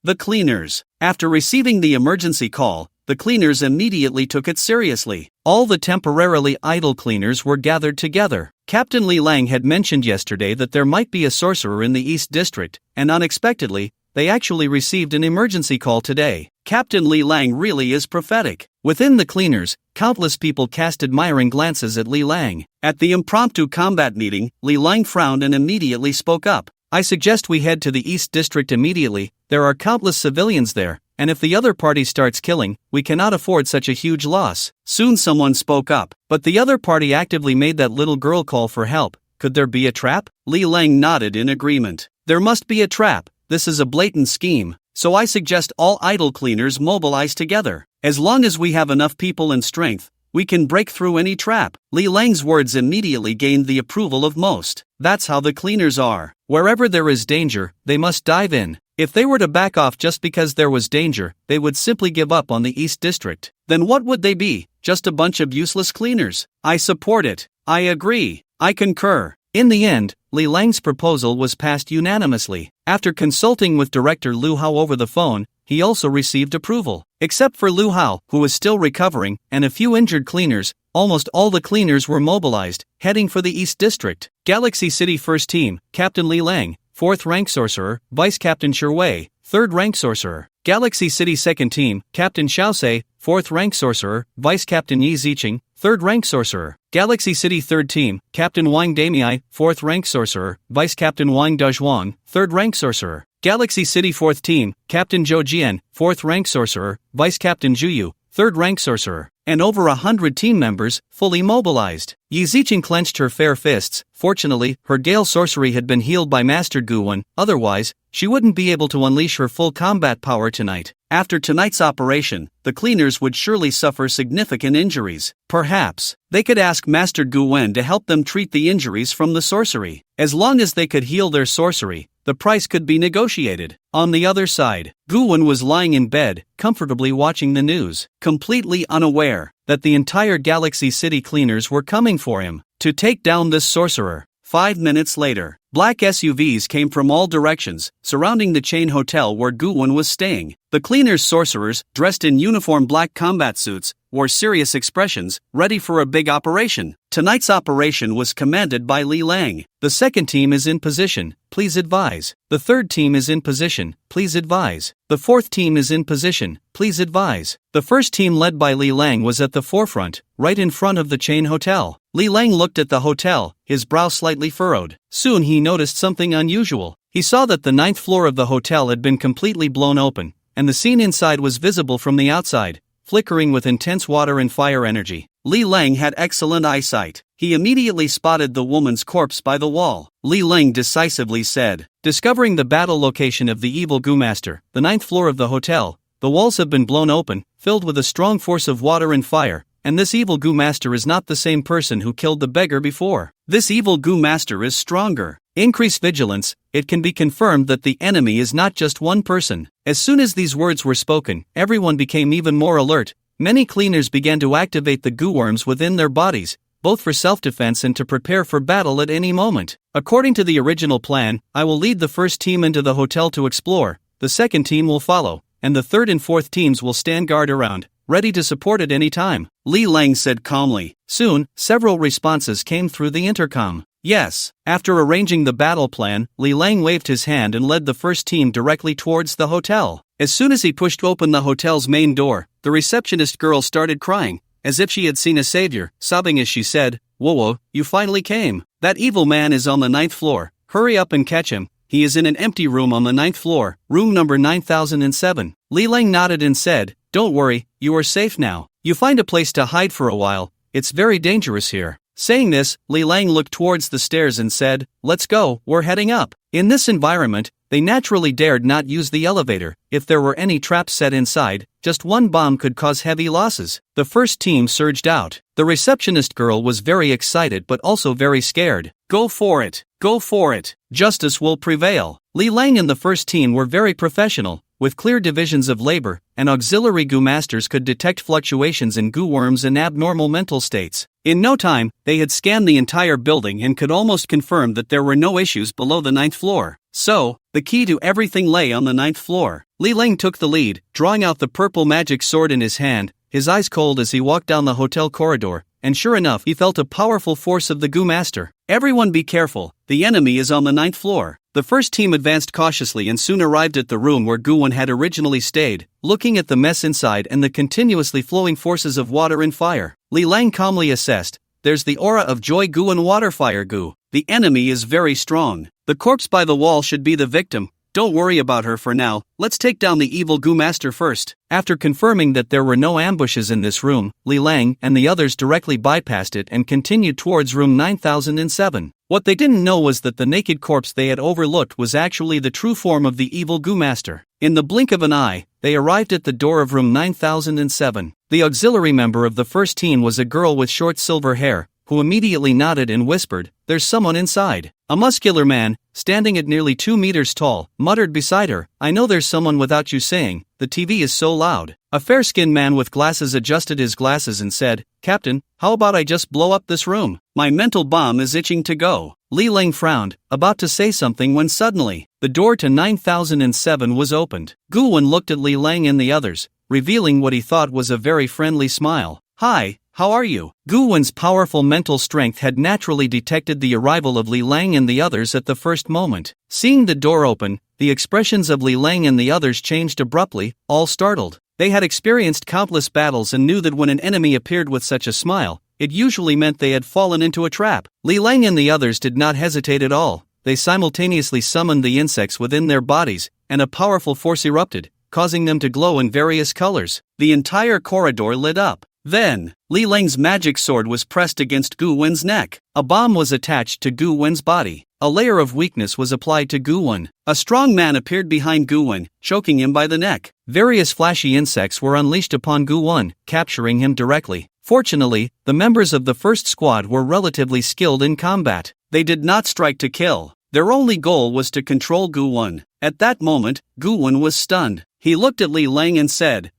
The cleaners." After receiving the emergency call, the cleaners immediately took it seriously. All the temporarily idle cleaners were gathered together. Captain Li Lang had mentioned yesterday that there might be a sorcerer in the East District, and unexpectedly, they actually received an emergency call today. Captain Li Lang really is prophetic. Within the cleaners, countless people cast admiring glances at Li Lang. At the impromptu combat meeting, Li Lang frowned and immediately spoke up. "I suggest we head to the East District immediately. There are countless civilians there, and if the other party starts killing, we cannot afford such a huge loss. Soon someone spoke up, but the other party actively made that little girl call for help. Could there be a trap? Li Lang nodded in agreement. There must be a trap. This is a blatant scheme. So I suggest all idol cleaners mobilize together. As long as we have enough people and strength, we can break through any trap. Li Lang's words immediately gained the approval of most. That's how the cleaners are. Wherever there is danger, they must dive in. If they were to back off just because there was danger, they would simply give up on the East District. Then what would they be? Just a bunch of useless cleaners. I support it. I agree. I concur. In the end, Li Lang's proposal was passed unanimously. After consulting with director Lu Hao over the phone, he also received approval. Except for Lu Hao, who was still recovering, and a few injured cleaners, almost all the cleaners were mobilized, heading for the East District. Galaxy City First Team, Captain Li Lang, 4th Rank Sorcerer, Vice Captain Shi Wei, 3rd Rank Sorcerer. Galaxy City Second Team, Captain Xiaosei, 4th Rank Sorcerer, Vice Captain Yi Ziqing, 3rd Rank Sorcerer. Galaxy City Third Team, Captain Wang Damei, 4th Rank Sorcerer, Vice Captain Wang Dezhuang, 3rd Rank Sorcerer. Galaxy City Fourth Team, Captain Zhou Jian, 4th Rank Sorcerer, Vice Captain Zhu Yu, 3rd Rank Sorcerer. And over 100 team members, fully mobilized. Yi Ziqing clenched her fair fists. Fortunately, her gale sorcery had been healed by Master Guwen, otherwise, she wouldn't be able to unleash her full combat power tonight. After tonight's operation, the cleaners would surely suffer significant injuries. Perhaps, they could ask Master Guwen to help them treat the injuries from the sorcery. As long as they could heal their sorcery, the price could be negotiated. On the other side, Guwen was lying in bed, comfortably watching the news, completely unaware that the entire Galaxy City cleaners were coming for him to take down this sorcerer. 5 minutes later, black SUVs came from all directions, surrounding the chain hotel where Guwen was staying. The cleaners' sorcerers, dressed in uniform black combat suits, wore serious expressions, ready for a big operation. Tonight's operation was commanded by Li Lang. The second team is in position, please advise. The third team is in position, please advise. The fourth team is in position, please advise. The first team led by Li Lang was at the forefront, right in front of the chain hotel. Li Lang looked at the hotel, his brow slightly furrowed. Soon he noticed something unusual. He saw that the 9th floor of the hotel had been completely blown open, and the scene inside was visible from the outside, flickering with intense water and fire energy. Li Lang had excellent eyesight. He immediately spotted the woman's corpse by the wall. Li Lang decisively said, discovering the battle location of the evil Goo Master, the 9th floor of the hotel, the walls have been blown open, filled with a strong force of water and fire, and this evil Goo Master is not the same person who killed the beggar before. This evil Goo Master is stronger. Increase vigilance. It can be confirmed that the enemy is not just one person. As soon as these words were spoken, everyone became even more alert. Many cleaners began to activate the goo worms within their bodies, both for self-defense and to prepare for battle at any moment. According to the original plan, I will lead the first team into the hotel to explore, the second team will follow, and the third and fourth teams will stand guard around, ready to support at any time. Li Lang said calmly. Soon, several responses came through the intercom. Yes. After arranging the battle plan, Li Lang waved his hand and led the first team directly towards the hotel. As soon as he pushed open the hotel's main door, the receptionist girl started crying, as if she had seen a savior, sobbing as she said, "Whoa, you finally came. That evil man is on the 9th floor. Hurry up and catch him. He is in an empty room on the 9th floor, room number 9007. Li Lang nodded and said, "Don't worry, you are safe now. You find a place to hide for a while. It's very dangerous here." Saying this, Li Lang looked towards the stairs and said, "Let's go, we're heading up." In this environment, they naturally dared not use the elevator. If there were any traps set inside, just one bomb could cause heavy losses. The first team surged out. The receptionist girl was very excited but also very scared. Go for it. Go for it. Justice will prevail. Li Lang and the first team were very professional, with clear divisions of labor, and auxiliary goo masters could detect fluctuations in goo worms and abnormal mental states. In no time, they had scanned the entire building and could almost confirm that there were no issues below the 9th floor. So, the key to everything lay on the 9th floor. Li Lang took the lead, drawing out the purple magic sword in his hand, his eyes cold as he walked down the hotel corridor, and sure enough he felt a powerful force of the goo master. Everyone be careful, the enemy is on the 9th floor. The first team advanced cautiously and soon arrived at the room where Guwen had originally stayed, looking at the mess inside and the continuously flowing forces of water and fire. Li Lang calmly assessed, "There's the aura of joy goo and water fire goo. The enemy is very strong. The corpse by the wall should be the victim. don't worry about her for now, let's take down the evil goo master first. After confirming that there were no ambushes in this room, Li Lang and the others directly bypassed it and continued towards room 9007. What they didn't know was that the naked corpse they had overlooked was actually the true form of the evil goo master. In the blink of an eye, they arrived at the door of room 9007. The auxiliary member of the first team was a girl with short silver hair, who immediately nodded and whispered, "There's someone inside." A muscular man, standing at nearly 2 meters tall, muttered beside her, "I know there's someone without you saying, the TV is so loud." A fair-skinned man with glasses adjusted his glasses and said, "Captain, how about I just blow up this room? My mental bomb is itching to go." Li Lang frowned, about to say something when suddenly, the door to 9007 was opened. Gu Wen looked at Li Lang and the others, revealing what he thought was a very friendly smile. "Hi, how are you?" Gu Wen's powerful mental strength had naturally detected the arrival of Li Lang and the others at the first moment. Seeing the door open, the expressions of Li Lang and the others changed abruptly, all startled. They had experienced countless battles and knew that when an enemy appeared with such a smile, it usually meant they had fallen into a trap. Li Lang and the others did not hesitate at all. They simultaneously summoned the insects within their bodies, and a powerful force erupted, causing them to glow in various colors. The entire corridor lit up. Then, Li Lang's magic sword was pressed against Gu Wen's neck. A bomb was attached to Gu Wen's body. A layer of weakness was applied to Gu Wen. A strong man appeared behind Gu Wen, choking him by the neck. Various flashy insects were unleashed upon Gu Wen, capturing him directly. Fortunately, the members of the first squad were relatively skilled in combat. They did not strike to kill. Their only goal was to control Gu Wen. At that moment, Gu Wen was stunned. He looked at Li Lang and said,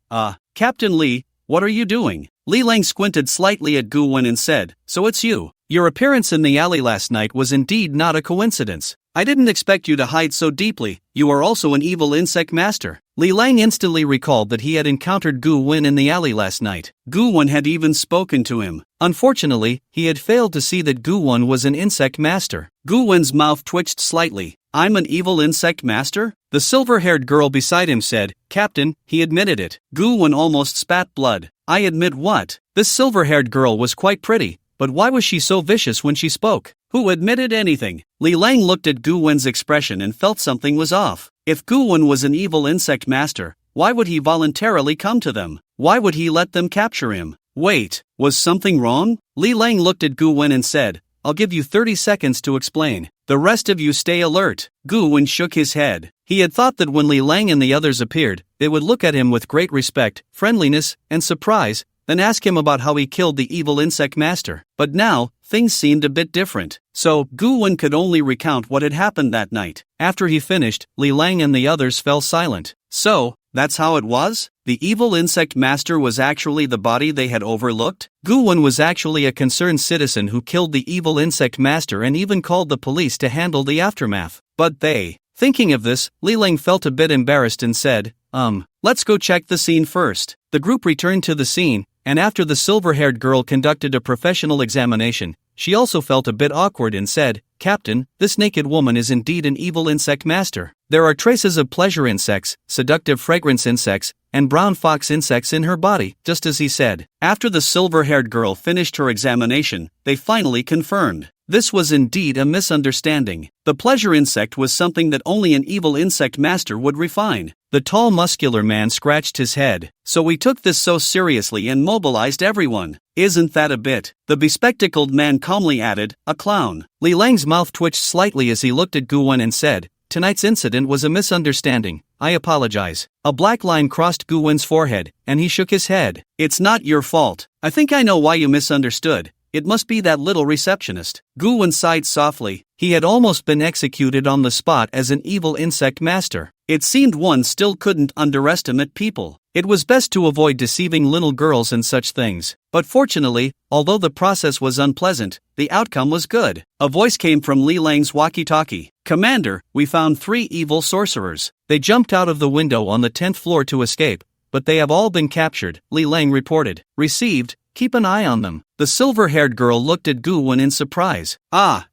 Captain Li, what are you doing?" Li Lang squinted slightly at Gu Wen and said, "So it's you. Your appearance in the alley last night was indeed not a coincidence. I didn't expect you to hide so deeply. You are also an evil insect master." Li Lang instantly recalled that he had encountered Gu Wen in the alley last night. Gu Wen had even spoken to him. Unfortunately, he had failed to see that Gu Wen was an insect master. Gu Wen's mouth twitched slightly. "I'm an evil insect master?" The silver-haired girl beside him said, "Captain," he admitted it. Gu Wen almost spat blood. "I admit what?" This silver-haired girl was quite pretty, but why was she so vicious when she spoke? Who admitted anything? Li Lang looked at Gu Wen's expression and felt something was off. If Gu Wen was an evil insect master, why would he voluntarily come to them? Why would he let them capture him? Wait, was something wrong? Li Lang looked at Gu Wen and said, "I'll give you 30 seconds to explain. The rest of you stay alert." Gu Wen shook his head. He had thought that when Li Lang and the others appeared, they would look at him with great respect, friendliness, and surprise, then ask him about how he killed the evil insect master. But now, things seemed a bit different. So, Gu Wen could only recount what had happened that night. After he finished, Li Lang and the others fell silent. So, that's how it was? The evil insect master was actually the body they had overlooked? Gu Wen was actually a concerned citizen who killed the evil insect master and even called the police to handle the aftermath. But they... Thinking of this, Li Lang felt a bit embarrassed and said, let's go check the scene first." The group returned to the scene, and after the silver-haired girl conducted a professional examination, she also felt a bit awkward and said, "Captain, this naked woman is indeed an evil insect master. There are traces of pleasure insects, seductive fragrance insects, and brown fox insects in her body, just as he said." After the silver-haired girl finished her examination, they finally confirmed. This was indeed a misunderstanding. The pleasure insect was something that only an evil insect master would refine. The tall muscular man scratched his head. "So we took this so seriously and mobilized everyone. Isn't that a bit?" The bespectacled man calmly added, "A clown." Li Lang's mouth twitched slightly as he looked at Gu Wen and said, "Tonight's incident was a misunderstanding. I apologize." A black line crossed Gu Wen's forehead, and he shook his head. "It's not your fault. I think I know why you misunderstood. It must be that little receptionist." Gu Wen sighed softly. He had almost been executed on the spot as an evil insect master. It seemed one still couldn't underestimate people. It was best to avoid deceiving little girls and such things. But fortunately, although the process was unpleasant, the outcome was good. A voice came from Li Lang's walkie-talkie. "Commander, we found 3 evil sorcerers. They jumped out of the window on the 10th floor to escape, but they have all been captured," Li Lang reported. "Received. Keep an eye on them." The silver-haired girl looked at Gu Wen in surprise.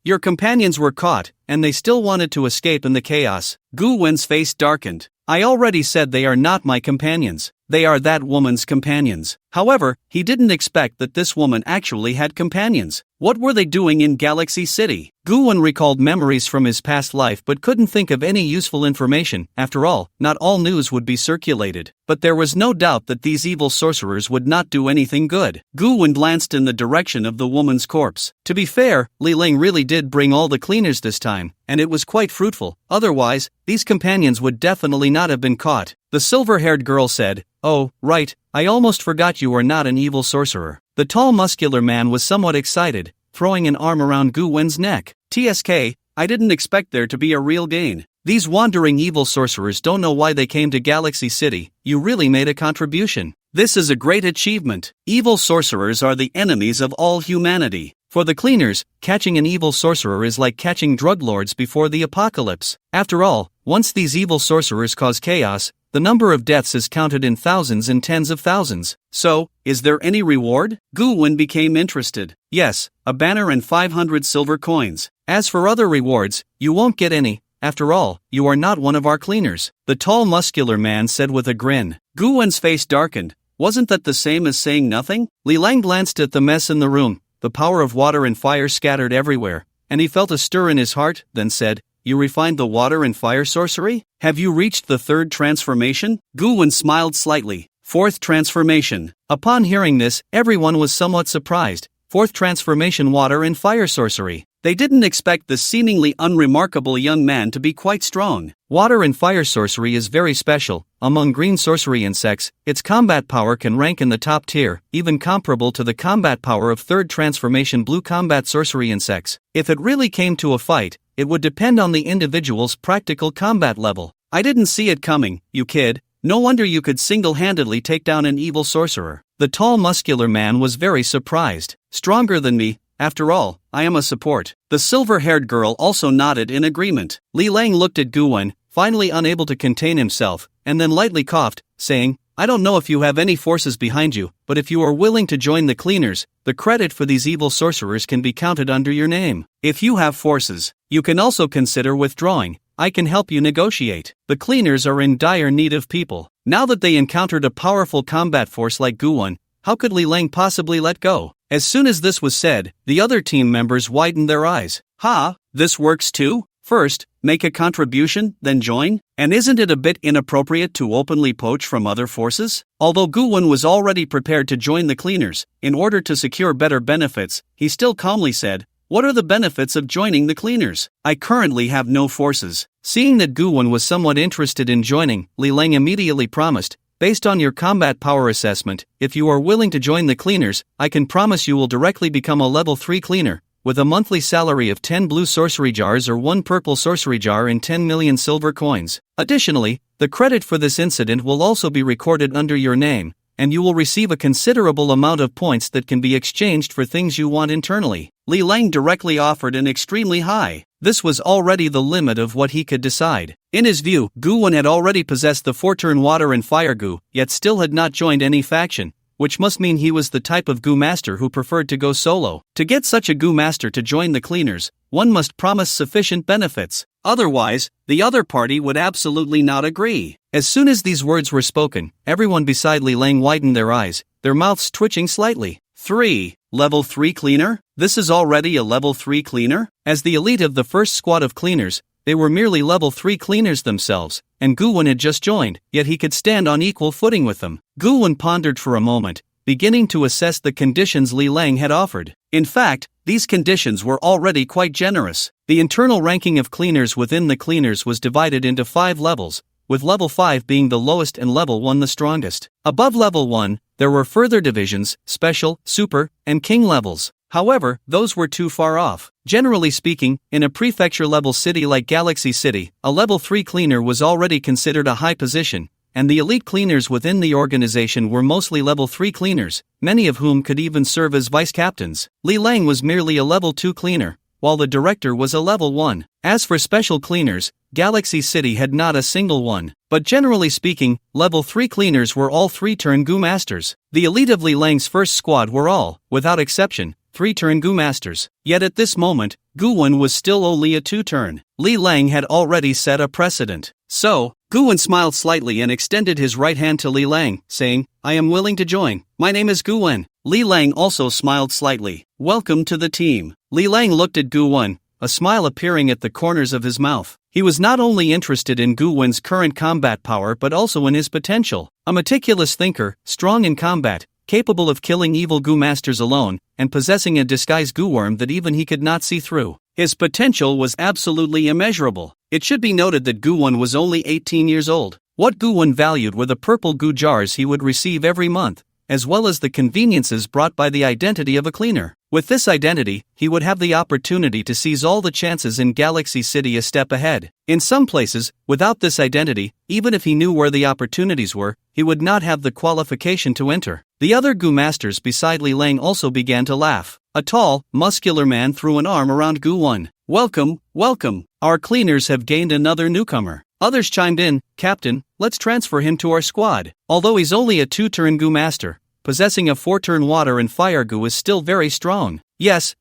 Your companions were caught, and they still wanted to escape in the chaos." Gu Wen's face darkened. "I already said they are not my companions. They are that woman's companions." However, he didn't expect that this woman actually had companions. What were they doing in Galaxy City? Gu-wen recalled memories from his past life but couldn't think of any useful information. After all, not all news would be circulated. But there was no doubt that these evil sorcerers would not do anything good. Gu-wen glanced in the direction of the woman's corpse. To be fair, Li Ling really did bring all the cleaners this time, and it was quite fruitful. Otherwise, these companions would definitely not have been caught. The silver-haired girl said, "Oh, right, I almost forgot you are not an evil sorcerer." The tall muscular man was somewhat excited, throwing an arm around Gu-wen's neck. "TSK, I didn't expect there to be a real gain. These wandering evil sorcerers don't know why they came to Galaxy City. You really made a contribution. This is a great achievement. Evil sorcerers are the enemies of all humanity. For the cleaners, catching an evil sorcerer is like catching drug lords before the apocalypse. After all, once these evil sorcerers cause chaos, the number of deaths is counted in thousands and tens of thousands. So, is there any reward?" Gu-wen became interested. "Yes, a banner and 500 silver coins. As for other rewards, you won't get any. After all, you are not one of our cleaners," the tall muscular man said with a grin. Gu-wen's face darkened. Wasn't that the same as saying nothing? Li Lang glanced at the mess in the room. The power of water and fire scattered everywhere, and he felt a stir in his heart, then said, "You refined the water and fire sorcery? Have you reached the third transformation?" Gu-wen smiled slightly. Fourth transformation. Upon hearing this, everyone was somewhat surprised. Fourth transformation, water and fire sorcery. They didn't expect the seemingly unremarkable young man to be quite strong. Water and fire sorcery is very special. Among green sorcery insects, its combat power can rank in the top tier, even comparable to the combat power of third transformation blue combat sorcery insects. If it really came to a fight, it would depend on the individual's practical combat level. "I didn't see it coming, you kid. No wonder you could single-handedly take down an evil sorcerer." The tall muscular man was very surprised. "Stronger than me. After all, I am a support." The silver-haired girl also nodded in agreement. Li Lang looked at Gu-wen, finally unable to contain himself, and then lightly coughed, saying, "I don't know if you have any forces behind you, but if you are willing to join the cleaners, the credit for these evil sorcerers can be counted under your name. If you have forces, you can also consider withdrawing. I can help you negotiate." The cleaners are in dire need of people. Now that they encountered a powerful combat force like Gu-wen, how could Li Lang possibly let go? As soon as this was said, the other team members widened their eyes. "Ha, this works too? First, make a contribution, then join? And isn't it a bit inappropriate to openly poach from other forces?" Although Gu-wen was already prepared to join the cleaners, in order to secure better benefits, he still calmly said, "What are the benefits of joining the cleaners? I currently have no forces." Seeing that Gu-wen was somewhat interested in joining, Li Lang immediately promised, "Based on your combat power assessment, if you are willing to join the cleaners, I can promise you will directly become a level 3 cleaner, with a monthly salary of 10 blue sorcery jars or 1 purple sorcery jar and 10 million silver coins. Additionally, the credit for this incident will also be recorded under your name, and you will receive a considerable amount of points that can be exchanged for things you want internally." Li Lang directly offered an extremely high. This was already the limit of what he could decide. In his view, Gu-wen had already possessed the 4-turn water and fire Gu, yet still had not joined any faction, which must mean he was the type of Gu master who preferred to go solo. To get such a Gu master to join the cleaners, one must promise sufficient benefits. Otherwise, the other party would absolutely not agree. As soon as these words were spoken, everyone beside Li Lang widened their eyes, their mouths twitching slightly. 3. Level 3 cleaner? This is already a level 3 cleaner? As the elite of the first squad of cleaners, they were merely level 3 cleaners themselves, and Gu-wen had just joined, yet he could stand on equal footing with them. Gu-wen pondered for a moment, beginning to assess the conditions Li Lang had offered. In fact, these conditions were already quite generous. The internal ranking of cleaners within the cleaners was divided into 5 levels, with level 5 being the lowest and level 1 the strongest. Above level 1, there were further divisions, special, super, and king levels. However, those were too far off. Generally speaking, in a prefecture-level city like Galaxy City, a level 3 cleaner was already considered a high position, and the elite cleaners within the organization were mostly level 3 cleaners, many of whom could even serve as vice-captains. Li Lang was merely a level 2 cleaner, while the director was a level 1. As for special cleaners, Galaxy City had not a single one, but generally speaking, level 3 cleaners were all 3-turn Gu masters. The elite of Li Lang's first squad were all, without exception, 3-turn Gu masters. Yet at this moment, Gu-wen was still only a 2-turn. Li Lang had already set a precedent. So, Gu-wen smiled slightly and extended his right hand to Li Lang, saying, "I am willing to join. My name is Gu-wen." Li Lang also smiled slightly. "Welcome to the team." Li Lang looked at Gu-wen, a smile appearing at the corners of his mouth. He was not only interested in Gu Wen's current combat power but also in his potential. A meticulous thinker, strong in combat, capable of killing evil Gu Masters alone, and possessing a disguised Gu worm that even he could not see through. His potential was absolutely immeasurable. It should be noted that Gu Wen was only 18 years old. What Gu Wen valued were the purple Gu jars he would receive every month, as well as the conveniences brought by the identity of a cleaner. With this identity, he would have the opportunity to seize all the chances in Galaxy City a step ahead. In some places, without this identity, even if he knew where the opportunities were, he would not have the qualification to enter. The other Gu Masters beside Li Lang also began to laugh. A tall, muscular man threw an arm around Gu Wen. "Welcome, welcome. Our cleaners have gained another newcomer." Others chimed in, "Captain, let's transfer him to our squad." Although he's only a 2-turn Gu Master, possessing a 4-turn water and fire Gu is still very strong. Yes,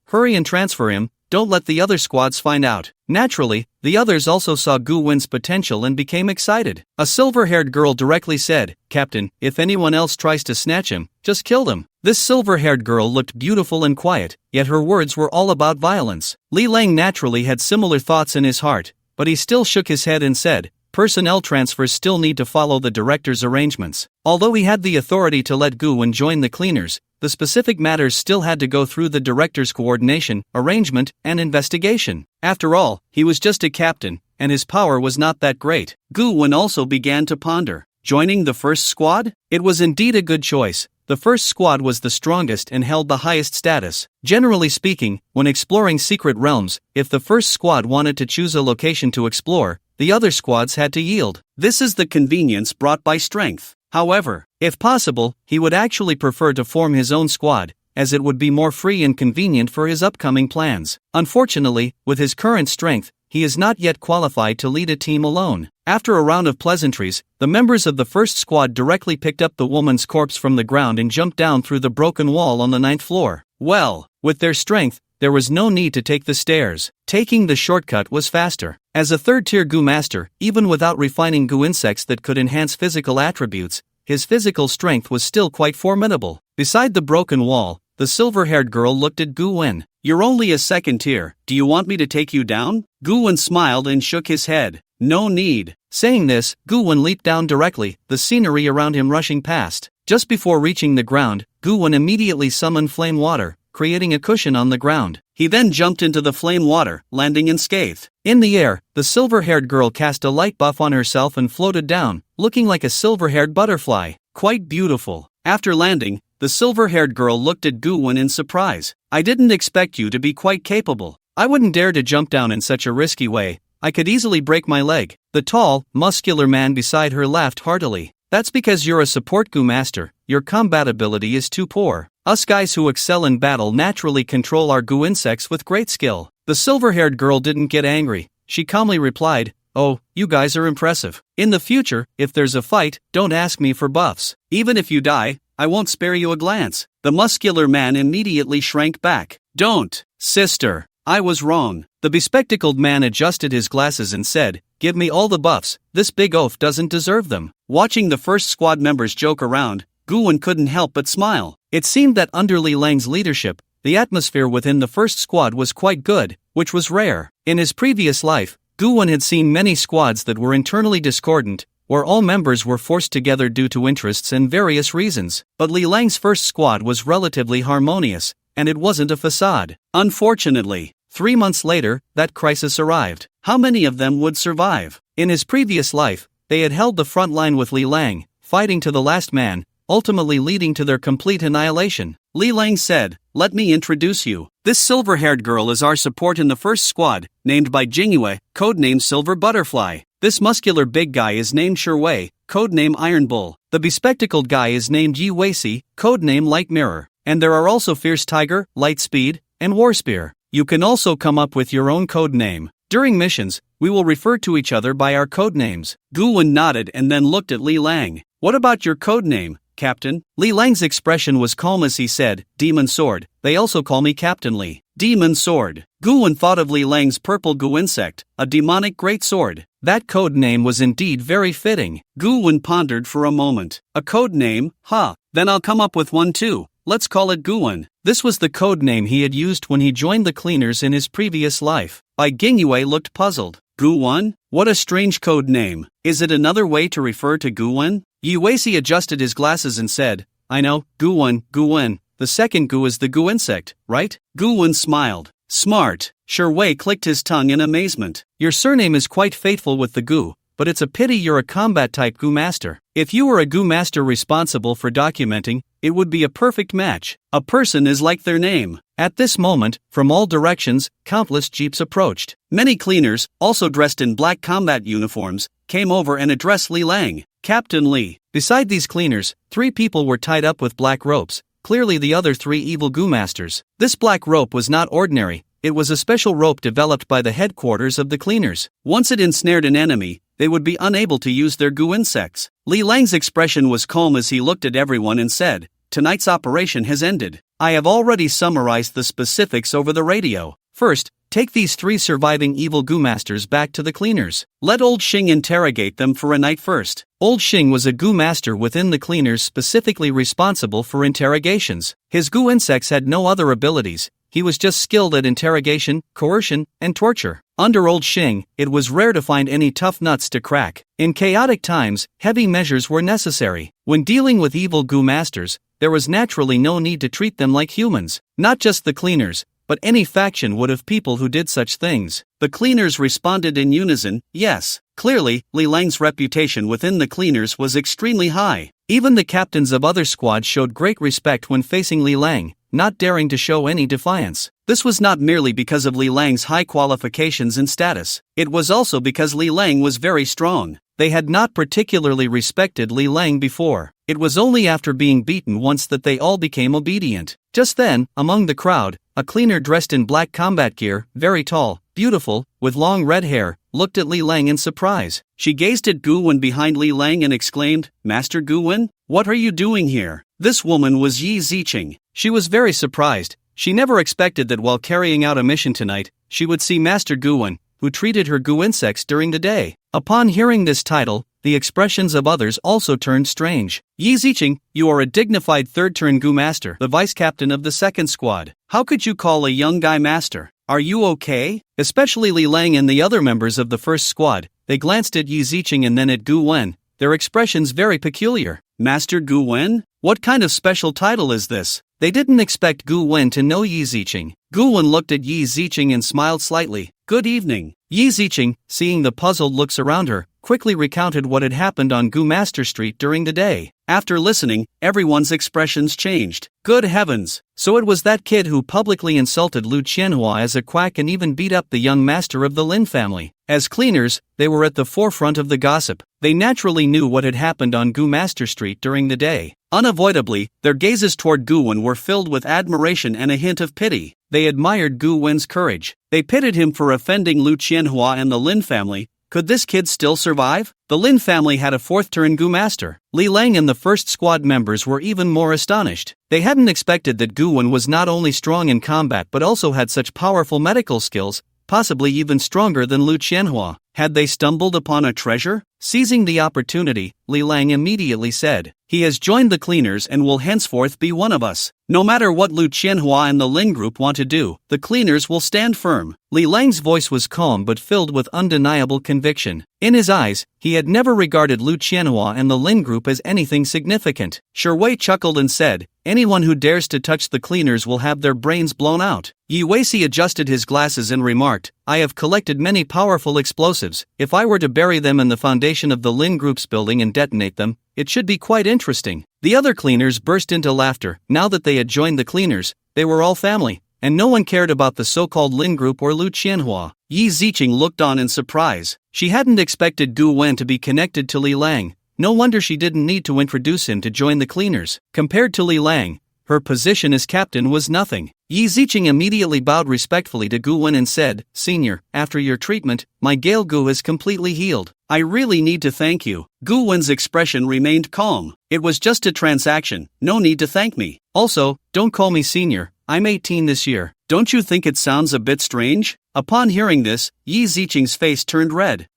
hurry and transfer him, don't let the other squads find out. Naturally, the others also saw Gu Wen's potential and became excited. A silver-haired girl directly said, "Captain, if anyone else tries to snatch him, just kill them." This silver-haired girl looked beautiful and quiet, yet her words were all about violence. Li Lang naturally had similar thoughts in his heart, but he still shook his head and said, "Personnel transfers still need to follow the director's arrangements." Although he had the authority to let Gu Wen join the cleaners, the specific matters still had to go through the director's coordination, arrangement, and investigation. After all, he was just a captain, and his power was not that great. Gu Wen also began to ponder. Joining the first squad? It was indeed a good choice. The first squad was the strongest and held the highest status. Generally speaking, when exploring secret realms, if the first squad wanted to choose a location to explore, the other squads had to yield. This is the convenience brought by strength. However, if possible, he would actually prefer to form his own squad, as it would be more free and convenient for his upcoming plans. Unfortunately, with his current strength, he is not yet qualified to lead a team alone. After a round of pleasantries, the members of the first squad directly picked up the woman's corpse from the ground and jumped down through the broken wall on the 9th floor. Well, with their strength, there was no need to take the stairs. Taking the shortcut was faster. As a 3rd-tier Gu Master, even without refining Gu insects that could enhance physical attributes, his physical strength was still quite formidable. Beside the broken wall, the silver-haired girl looked at Gu Wen. "You're only a 2nd tier, do you want me to take you down?" Gu Wen smiled and shook his head. "No need." Saying this, Gu Wen leaped down directly, the scenery around him rushing past. Just before reaching the ground, Gu Wen immediately summoned flame water, creating a cushion on the ground. He then jumped into the flame water, landing unscathed. In the air, the silver-haired girl cast a light buff on herself and floated down, looking like a silver-haired butterfly. Quite beautiful. After landing, the silver-haired girl looked at Gu Wen in surprise. "I didn't expect you to be quite capable. I wouldn't dare to jump down in such a risky way. I could easily break my leg." The tall, muscular man beside her laughed heartily. "That's because you're a support Gu Master. Your combat ability is too poor. Us guys who excel in battle naturally control our Gu insects with great skill." The silver-haired girl didn't get angry. She calmly replied, "Oh, you guys are impressive. In the future, if there's a fight, don't ask me for buffs. Even if you die, I won't spare you a glance." The muscular man immediately shrank back. "Don't, sister. I was wrong." The bespectacled man adjusted his glasses and said, "Give me all the buffs, this big oaf doesn't deserve them." Watching the first squad members joke around, Gu Wen couldn't help but smile. It seemed that under Li Lang's leadership, the atmosphere within the first squad was quite good, which was rare. In his previous life, Gu Wen had seen many squads that were internally discordant, where all members were forced together due to interests and various reasons. But Li Lang's first squad was relatively harmonious, and it wasn't a facade. Unfortunately, 3 months later, that crisis arrived. How many of them would survive? In his previous life, they had held the front line with Li Lang, fighting to the last man, ultimately leading to their complete annihilation. Li Lang said, "Let me introduce you. This silver-haired girl is our support in the first squad, named by Jingyue, codenamed Silver Butterfly. This muscular big guy is named Sherwei, codename Iron Bull. The bespectacled guy is named Yi Weici, codename Light Mirror. And there are also Fierce Tiger, Light Speed, and Warspear. You can also come up with your own code name. During missions, we will refer to each other by our code names." Gu Wen nodded and then looked at Li Lang. "What about your code name, Captain?" Li Lang's expression was calm as he said, "Demon Sword. They also call me Captain Li." Demon Sword. Gu Wen thought of Li Lang's purple Gu insect, a demonic great sword. That code name was indeed very fitting. Gu Wen pondered for a moment. "A code name, huh? Then I'll come up with one too. let's call it Guwon. This was the code name he had used when he joined the cleaners in his previous life. Bai Gingyue looked puzzled. Guwon? What a strange code name. Is it another way to refer to Guwon? Yuesi adjusted his glasses and said, I know, Guwon, Guwon. The second gu is the gu insect, right? Guwon smiled. Smart. Sherwei clicked his tongue in amazement. Your surname is quite faithful with the gu, but it's a pity you're a combat-type gu master. If you were a gu master responsible for documenting, it would be a perfect match. A person is like their name. At this moment, from all directions, countless jeeps approached. Many cleaners, also dressed in black combat uniforms, came over and addressed Li Lang. Captain Li. Beside these cleaners, 3 people were tied up with black ropes, clearly the other 3 evil gu masters. This black rope was not ordinary, it was a special rope developed by the headquarters of the cleaners. Once it ensnared an enemy, they would be unable to use their gu insects. Li Lang's expression was calm as he looked at everyone and said, Tonight's operation has ended. I have already summarized the specifics over the radio. First, take these 3 surviving evil gu masters back to the cleaners. Let Old Xing interrogate them for a night first. Old Xing was a gu master within the cleaners specifically responsible for interrogations. His gu insects had no other abilities. He was just skilled at interrogation, coercion, and torture. Under Old Xing, it was rare to find any tough nuts to crack. In chaotic times, heavy measures were necessary. When dealing with evil gu masters, there was naturally no need to treat them like humans. Not just the cleaners, but any faction would have people who did such things. The cleaners responded in unison, yes. Clearly, Li Lang's reputation within the cleaners was extremely high. Even the captains of other squads showed great respect when facing Li Lang, not daring to show any defiance. This was not merely because of Li Lang's high qualifications and status. It was also because Li Lang was very strong. They had not particularly respected Li Lang before. It was only after being beaten once that they all became obedient. Just then, among the crowd, a cleaner dressed in black combat gear, very tall, beautiful, with long red hair, looked at Li Lang in surprise. She gazed at Guwon behind Li Lang and exclaimed, Master Guwon, what are you doing here? This woman was Yi Ziqing. She was very surprised. She never expected that while carrying out a mission tonight, she would see Master Guwon, who treated her gu insects during the day. Upon hearing this title, the expressions of others also turned strange. Yi Ziqing, you are a dignified third-turn gu master, the vice-captain of the second squad. How could you call a young guy master? Are you okay? Especially Li Lang and the other members of the first squad, they glanced at Yi Ziqing and then at Gu Wen, their expressions very peculiar. Master Gu Wen? What kind of special title is this? They didn't expect Gu Wen to know Yi Ziqing. Gu Wen looked at Yi Ziqing and smiled slightly. Good evening. Yi Ziqing, seeing the puzzled looks around her, quickly recounted what had happened on Gu Master Street during the day. After listening, everyone's expressions changed. Good heavens! So it was that kid who publicly insulted Lu Qianhua as a quack and even beat up the young master of the Lin family. As cleaners, they were at the forefront of the gossip. They naturally knew what had happened on Gu Master Street during the day. Unavoidably, their gazes toward Gu Wen were filled with admiration and a hint of pity. They admired Gu Wen's courage. They pitied him for offending Lu Qianhua and the Lin family. Could this kid still survive? The Lin family had a fourth-turn gu master. Li Lang and the first squad members were even more astonished. They hadn't expected that Gu Wen was not only strong in combat but also had such powerful medical skills, possibly even stronger than Lu Qianhua. Had they stumbled upon a treasure? Seizing the opportunity, Li Lang immediately said, "He has joined the cleaners and will henceforth be one of us. No matter what Lu Qianhua and the Lin group want to do, the cleaners will stand firm." Li Lang's voice was calm but filled with undeniable conviction. In his eyes, he had never regarded Lu Qianhua and the Lin group as anything significant. Sherwei chuckled and said, "Anyone who dares to touch the cleaners will have their brains blown out." Yi Weiqi adjusted his glasses and remarked, "I have collected many powerful explosives. If I were to bury them in the foundation of the Lin group's building and detonate them, it should be quite interesting." The other cleaners burst into laughter. Now that they had joined the cleaners, they were all family, and no one cared about the so-called Lin group or Lu Qianhua. Yi Ziqing looked on in surprise. She hadn't expected Gu Wen to be connected to Li Lang. No wonder she didn't need to introduce him to join the cleaners. Compared to Li Lang, her position as captain was nothing. Yi Ziqing immediately bowed respectfully to Gu Wen and said, "Senior, after your treatment, my Gale Gu is completely healed. I really need to thank you." Gu Wen's expression remained calm. "It was just a transaction, no need to thank me. Also, don't call me senior, I'm 18 this year. Don't you think it sounds a bit strange?" Upon hearing this, Yi Ziqing's face turned red.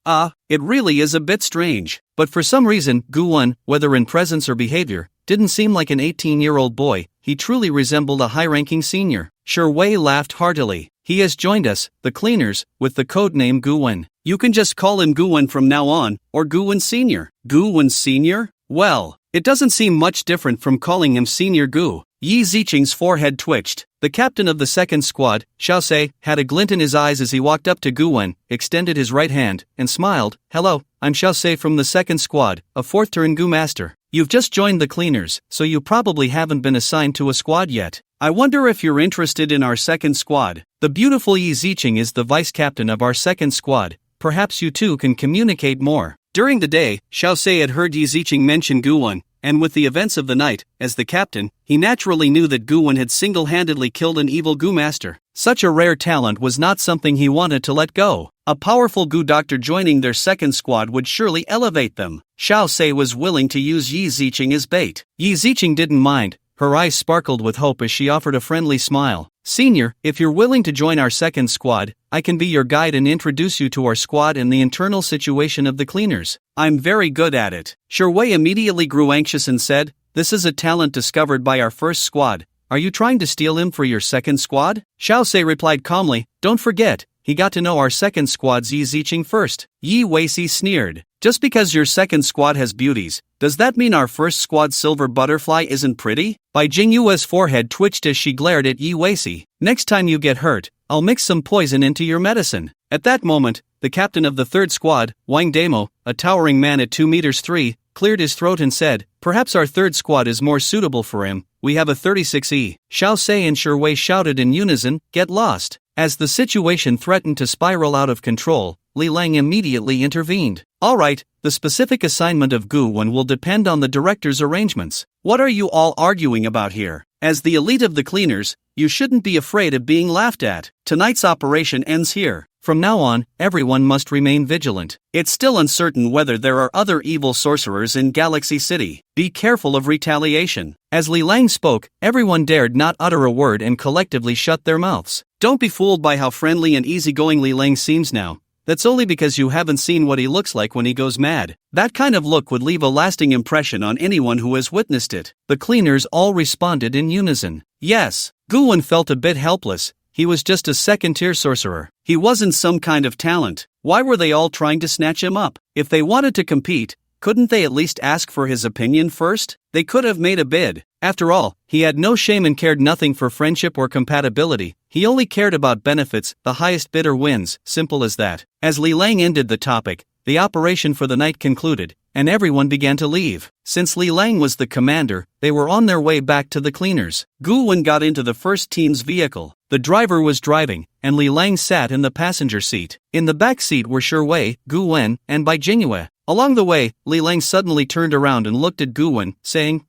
It really is a bit strange. But for some reason, Gu Wen, whether in presence or behavior, didn't seem like an 18-year-old boy. he truly resembled a high-ranking senior. Wei laughed heartily. He has joined us, the cleaners, with the codename Guwen. You can just call him Guwen from now on, or Guwen Senior. Guwen Senior? Well, it doesn't seem much different from calling him Senior Gu. Yi Ziqing's forehead twitched. The captain of the second squad, Xiaosei, had a glint in his eyes as he walked up to Guwen, extended his right hand, and smiled. Hello, I'm Xiaosei from the second squad, a fourth-turn Gu master. You've just joined the cleaners, so you probably haven't been assigned to a squad yet. I wonder if you're interested in our second squad. The beautiful Yi Ziqing is the vice-captain of our second squad. Perhaps you two can communicate more. During the day, Xiaosei had heard Yi Ziqing mention Guwen, and with the events of the night, as the captain, he naturally knew that Guwen had single-handedly killed an evil Gu master. Such a rare talent was not something he wanted to let go. A powerful Gu doctor joining their second squad would surely elevate them. Xiaosei was willing to use Yi Ziqing as bait. Yi Ziqing didn't mind. Her eyes sparkled with hope as she offered a friendly smile. Senior, if you're willing to join our second squad, I can be your guide and introduce you to our squad and the internal situation of the cleaners. I'm very good at it. Wei immediately grew anxious and said, this is a talent discovered by our first squad. Are you trying to steal him for your second squad? Xiaosei replied calmly, don't forget, he got to know our second squad's Yi Ziqing first. Yi Weiqi sneered. Just because your second squad has beauties, does that mean our first squad's silver butterfly isn't pretty? Bai Jingyue's forehead twitched as she glared at Yi Weiqi. Next time you get hurt, I'll mix some poison into your medicine. At that moment, the captain of the third squad, Wang Damo, a towering man at 2 meters 3, cleared his throat and said, perhaps our third squad is more suitable for him. We have a 36E. Xiaosei and Wei shouted in unison, get lost. As the situation threatened to spiral out of control, Li Lang immediately intervened. Alright, the specific assignment of Guwen will depend on the director's arrangements. What are you all arguing about here? As the elite of the cleaners, you shouldn't be afraid of being laughed at. Tonight's operation ends here. From now on, everyone must remain vigilant. It's still uncertain whether there are other evil sorcerers in Galaxy City. Be careful of retaliation. As Li Lang spoke, everyone dared not utter a word and collectively shut their mouths. Don't be fooled by how friendly and easygoing Li Lang seems now. That's only because you haven't seen what he looks like when he goes mad. That kind of look would leave a lasting impression on anyone who has witnessed it. The cleaners all responded in unison. Yes, Guwen felt a bit helpless. He was just a second-tier sorcerer. He wasn't some kind of talent. Why were they all trying to snatch him up? If they wanted to compete, couldn't they at least ask for his opinion first? They could have made a bid. After all, he had no shame and cared nothing for friendship or compatibility. He only cared about benefits. The highest bidder wins, simple as that. As Li Lang ended the topic, the operation for the night concluded, and everyone began to leave. Since Li Lang was the commander, they were on their way back to the cleaners. Guwen got into the first team's vehicle. The driver was driving, and Li Lang sat in the passenger seat. In the back seat were Wei, Guwen, and Bai Jingyue. Along the way, Li Lang suddenly turned around and looked at Guwen, saying,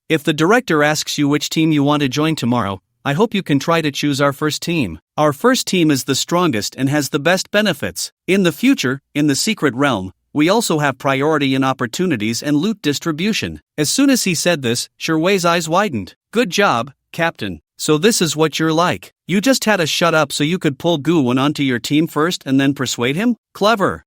if the director asks you which team you want to join tomorrow, I hope you can try to choose our first team. Our first team is the strongest and has the best benefits. In the future, in the secret realm, we also have priority in opportunities and loot distribution. As soon as he said this, Wei's eyes widened. Good job, Captain. So this is what you're like. You just had to shut up so you could pull Guwen onto your team first and then persuade him? Clever.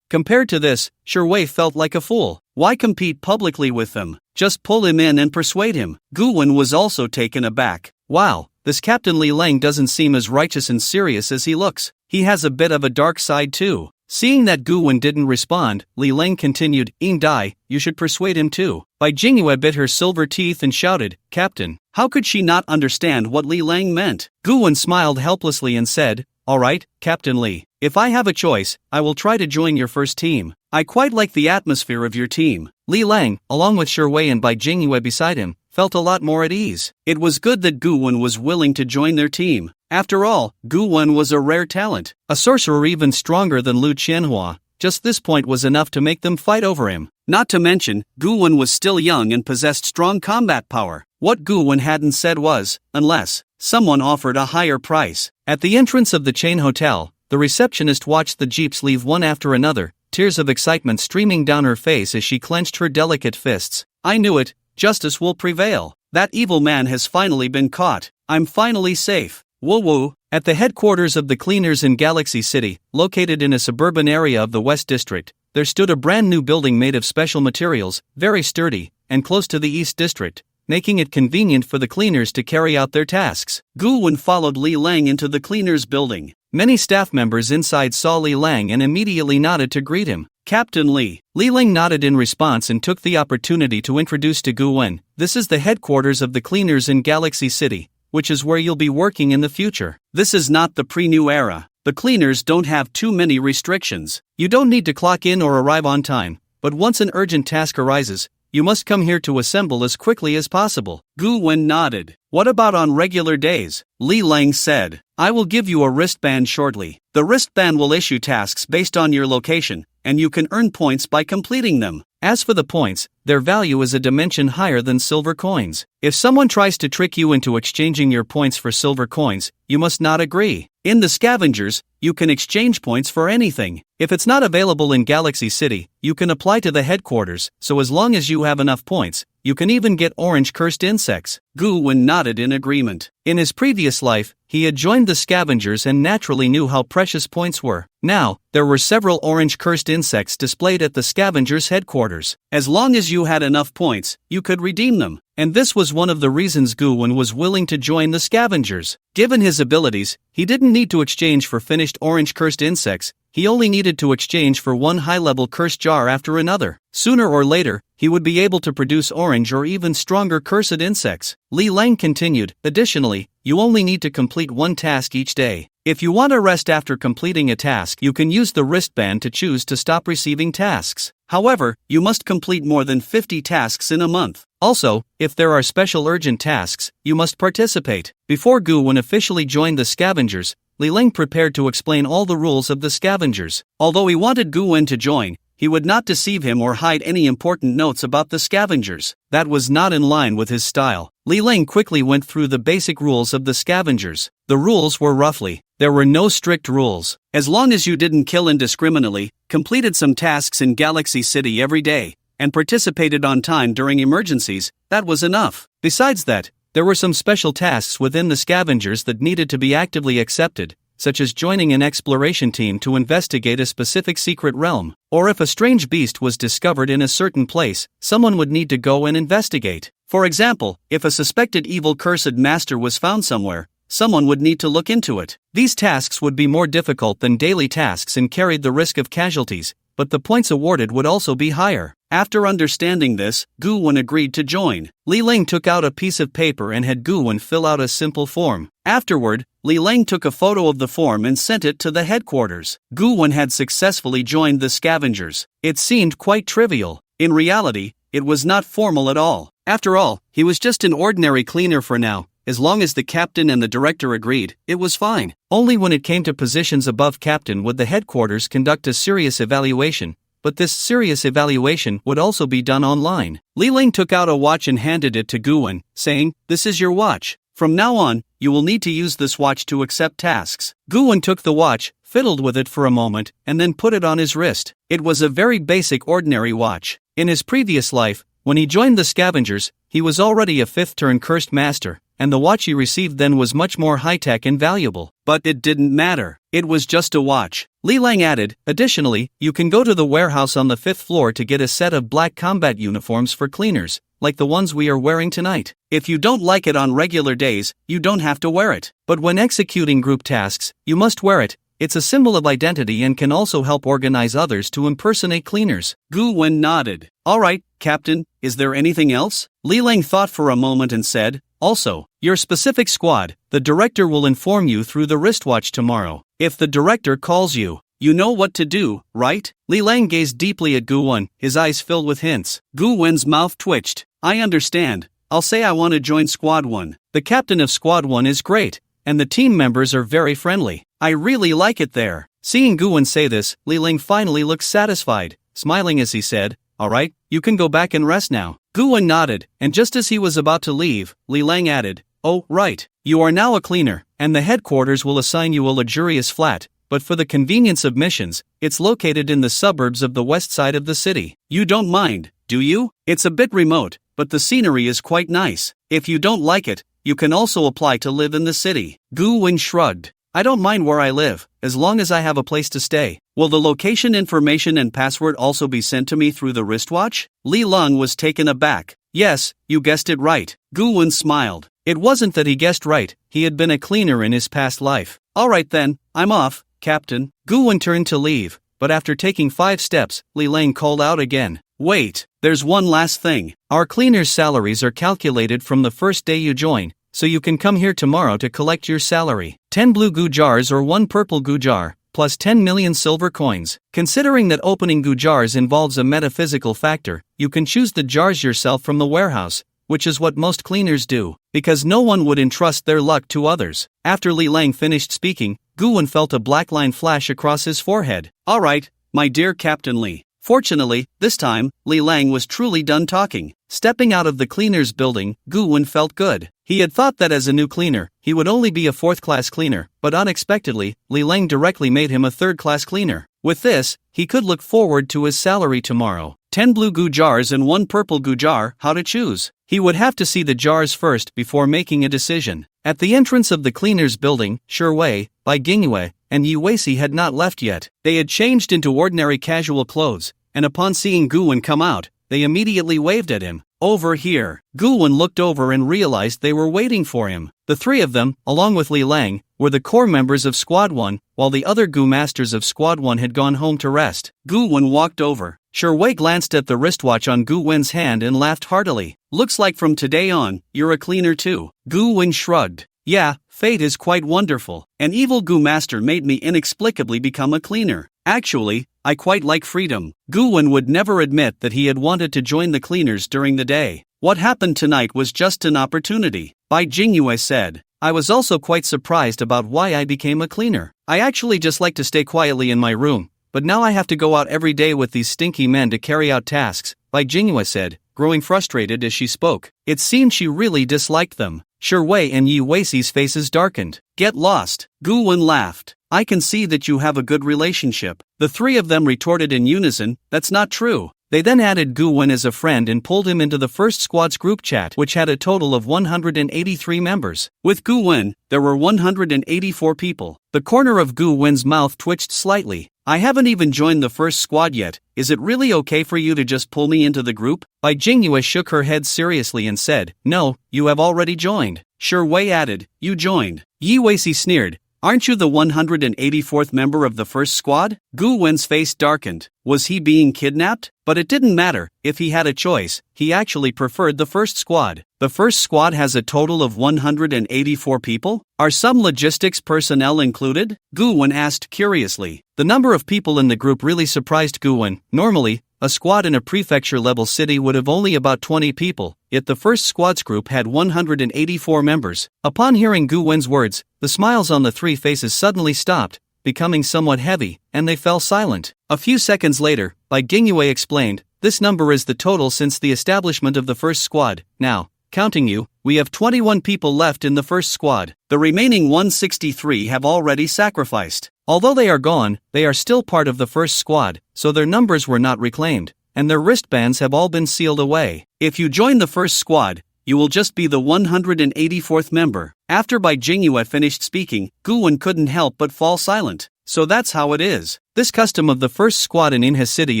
Compared to this, Wei felt like a fool. Why compete publicly with them? Just pull him in and persuade him. Guwen was also taken aback. Wow, this Captain Li Lang doesn't seem as righteous and serious as he looks. He has a bit of a dark side too. Seeing that Guwen didn't respond, Li Lang continued, Dai, you should persuade him too. Bai Jingyue bit her silver teeth and shouted, Captain. How could she not understand what Li Lang meant? Guwen smiled helplessly and said, Alright, Captain Li, if I have a choice, I will try to join your first team. I quite like the atmosphere of your team. Li Lang, along with Wei and Bai Jingyue beside him, felt a lot more at ease. It was good that Guwen was willing to join their team. After all, Guwen was a rare talent, a sorcerer even stronger than Lu Qianhua. Just this point was enough to make them fight over him. Not to mention, Guwen was still young and possessed strong combat power. What Guwen hadn't said was, unless someone offered a higher price. At the entrance of the chain hotel, the receptionist watched the jeeps leave one after another, tears of excitement streaming down her face as she clenched her delicate fists. I knew it, justice will prevail. That evil man has finally been caught. I'm finally safe. Woo woo. At the headquarters of the cleaners in Galaxy City, located in a suburban area of the West District, there stood a brand new building made of special materials, very sturdy, and close to the East District. making it convenient for the cleaners to carry out their tasks. Gu Wen followed Li Lang into the cleaners' building. Many staff members inside saw Li Lang and immediately nodded to greet him. Captain Li. Li Lang nodded in response and took the opportunity to introduce to Gu Wen, "This is the headquarters of the cleaners in Galaxy City, which is where you'll be working in the future. This is not the pre-new era. The cleaners don't have too many restrictions. You don't need to clock in or arrive on time, but once an urgent task arises, you must come here to assemble as quickly as possible." Gu Wen nodded. "What about on regular days?" Li Lang said. "I will give you a wristband shortly. The wristband will issue tasks based on your location, and you can earn points by completing them. As for the points, their value is a dimension higher than silver coins. If someone tries to trick you into exchanging your points for silver coins, you must not agree. In the scavengers, you can exchange points for anything. If it's not available in Galaxy City, you can apply to the headquarters, so as long as you have enough points, you can even get orange cursed insects." Gu Wen nodded in agreement. In his previous life, he had joined the scavengers and naturally knew how precious points were. Now, there were several orange cursed insects displayed at the scavengers' headquarters. As long as you had enough points, you could redeem them. And this was one of the reasons Gu Wen was willing to join the scavengers. Given his abilities, he didn't need to exchange for finished orange cursed insects, he only needed to exchange for one high-level cursed jar after another. Sooner or later, he would be able to produce orange or even stronger cursed insects. Li Lang continued, "Additionally, you only need to complete one task each day. If you want a rest after completing a task, you can use the wristband to choose to stop receiving tasks. However, you must complete more than 50 tasks in a month. Also, if there are special urgent tasks, you must participate." Before Gu Wen officially joined the scavengers, Li Lang prepared to explain all the rules of the scavengers. Although he wanted Gu Wen to join, he would not deceive him or hide any important notes about the scavengers. That was not in line with his style. Li Lang quickly went through the basic rules of the scavengers. The rules were roughly, there were no strict rules. As long as you didn't kill indiscriminately, completed some tasks in Galaxy City every day, and participated on time during emergencies, that was enough. Besides that, there were some special tasks within the scavengers that needed to be actively accepted, such as joining an exploration team to investigate a specific secret realm, or if a strange beast was discovered in a certain place, someone would need to go and investigate. For example, if a suspected evil cursed master was found somewhere, someone would need to look into it. These tasks would be more difficult than daily tasks and carried the risk of casualties, but the points awarded would also be higher. After understanding this, Gu Wen agreed to join. Li Lang took out a piece of paper and had Gu Wen fill out a simple form. Afterward, Li Lang took a photo of the form and sent it to the headquarters. Gu Wen had successfully joined the scavengers. It seemed quite trivial. In reality, it was not formal at all. After all, he was just an ordinary cleaner for now. As long as the captain and the director agreed, it was fine. Only when it came to positions above captain would the headquarters conduct a serious evaluation, but this serious evaluation would also be done online. Li Lang took out a watch and handed it to Gu Wen, saying, "This is your watch. From now on, you will need to use this watch to accept tasks." Gu Wen took the watch, fiddled with it for a moment, and then put it on his wrist. It was a very basic ordinary watch. In his previous life, when he joined the scavengers, he was already a fifth-turn cursed master, and the watch he received then was much more high-tech and valuable. But it didn't matter. It was just a watch. Li Lang added, "Additionally, you can go to the warehouse on the 5th floor to get a set of black combat uniforms for cleaners, like the ones we are wearing tonight. If you don't like it on regular days, you don't have to wear it. But when executing group tasks, you must wear it. It's a symbol of identity and can also help organize others to impersonate cleaners." Gu Wen nodded. "All right, Captain, is there anything else?" Li Lang thought for a moment and said, "Also, your specific squad, the director will inform you through the wristwatch tomorrow. If the director calls you, you know what to do, right?" Li Lang gazed deeply at Gu Wen, his eyes filled with hints. Gu Wen's mouth twitched. "I understand. I'll say I want to join Squad 1. The captain of Squad 1 is great, and the team members are very friendly. I really like it there." Seeing Gu Wen say this, Li Lang finally looked satisfied, smiling as he said, "All right, you can go back and rest now." Gu Wen nodded, and just as he was about to leave, Li Lang added, "Oh, right. You are now a cleaner, and the headquarters will assign you a luxurious flat, but for the convenience of missions, it's located in the suburbs of the west side of the city. You don't mind, do you? It's a bit remote, but the scenery is quite nice. If you don't like it, you can also apply to live in the city." Gu Wen shrugged. "I don't mind where I live, as long as I have a place to stay. Will the location information and password also be sent to me through the wristwatch?" Li Lang was taken aback. Yes, you guessed it right. Gu Wen smiled. It wasn't that he guessed right, he had been a cleaner in his past life. Alright then, I'm off, Captain. Gu Wen turned to leave, but after taking 5 steps, Li Lang called out again. Wait, there's one last thing. Our cleaners' salaries are calculated from the first day you join, so you can come here tomorrow to collect your salary. 10 blue gu jars or 1 purple gu jar, plus 10 million silver coins. Considering that opening gu jars involves a metaphysical factor, you can choose the jars yourself from the warehouse, which is what most cleaners do, because no one would entrust their luck to others. After Li Lang finished speaking, Gu Wen felt a black line flash across his forehead. Alright, my dear Captain Li. Fortunately, this time, Li Lang was truly done talking. Stepping out of the cleaner's building, Gu Wen felt good. He had thought that as a new cleaner, he would only be a 4th-class cleaner, but unexpectedly, Li Lang directly made him a 3rd-class cleaner. With this, he could look forward to his salary tomorrow. 10 blue gu jars and 1 purple gu jar, how to choose? He would have to see the jars first before making a decision. At the entrance of the cleaner's building, Wei, Bai Jingyue, and Yi Weici had not left yet. They had changed into ordinary casual clothes, and upon seeing Gu Wen come out, they immediately waved at him. Over here. Gu Wen looked over and realized they were waiting for him. The 3 of them, along with Li Lang, were the core members of Squad 1, while the other Gu Masters of Squad 1 had gone home to rest. Gu Wen walked over. Wei glanced at the wristwatch on Gu Wen's hand and laughed heartily. Looks like from today on, you're a cleaner too. Gu Wen shrugged. Yeah, fate is quite wonderful. An evil Gu Master made me inexplicably become a cleaner. Actually, I quite like freedom. Gu Wen would never admit that he had wanted to join the cleaners during the day. What happened tonight was just an opportunity. Bai Jingyue said. I was also quite surprised about why I became a cleaner. I actually just like to stay quietly in my room, but now I have to go out every day with these stinky men to carry out tasks, Bai Jingyue said, growing frustrated as she spoke. It seemed she really disliked them. Wei and Yi Weici's faces darkened. Get lost. Gu Wen laughed. I can see that you have a good relationship. The 3 of them retorted in unison, that's not true. They then added Gu Wen as a friend and pulled him into the first squad's group chat, which had a total of 183 members. With Gu Wen, there were 184 people. The corner of Gu Wen's mouth twitched slightly. I haven't even joined the first squad yet. Is it really okay for you to just pull me into the group? Bai Jingyue shook her head seriously and said, No, you have already joined. Wei added, You joined. Yi Weici sneered. Aren't you the 184th member of the first squad? Gu Wen's face darkened. Was he being kidnapped? But it didn't matter. If he had a choice, he actually preferred the first squad. The first squad has a total of 184 people? Are some logistics personnel included? Gu Wen asked curiously. The number of people in the group really surprised Gu Wen. Normally, a squad in a prefecture-level city would have only about 20 people, yet the first squad's group had 184 members. Upon hearing Gu Wen's words, the smiles on the 3 faces suddenly stopped, becoming somewhat heavy, and they fell silent. A few seconds later, Bai Jingyue explained, This number is the total since the establishment of the first squad. Now, counting you, we have 21 people left in the first squad. The remaining 163 have already sacrificed. Although they are gone, they are still part of the first squad, so their numbers were not reclaimed, and their wristbands have all been sealed away. If you join the first squad, you will just be the 184th member. After Bai Jingyue finished speaking, Gu Wen couldn't help but fall silent. So that's how it is. This custom of the first squad in Inha City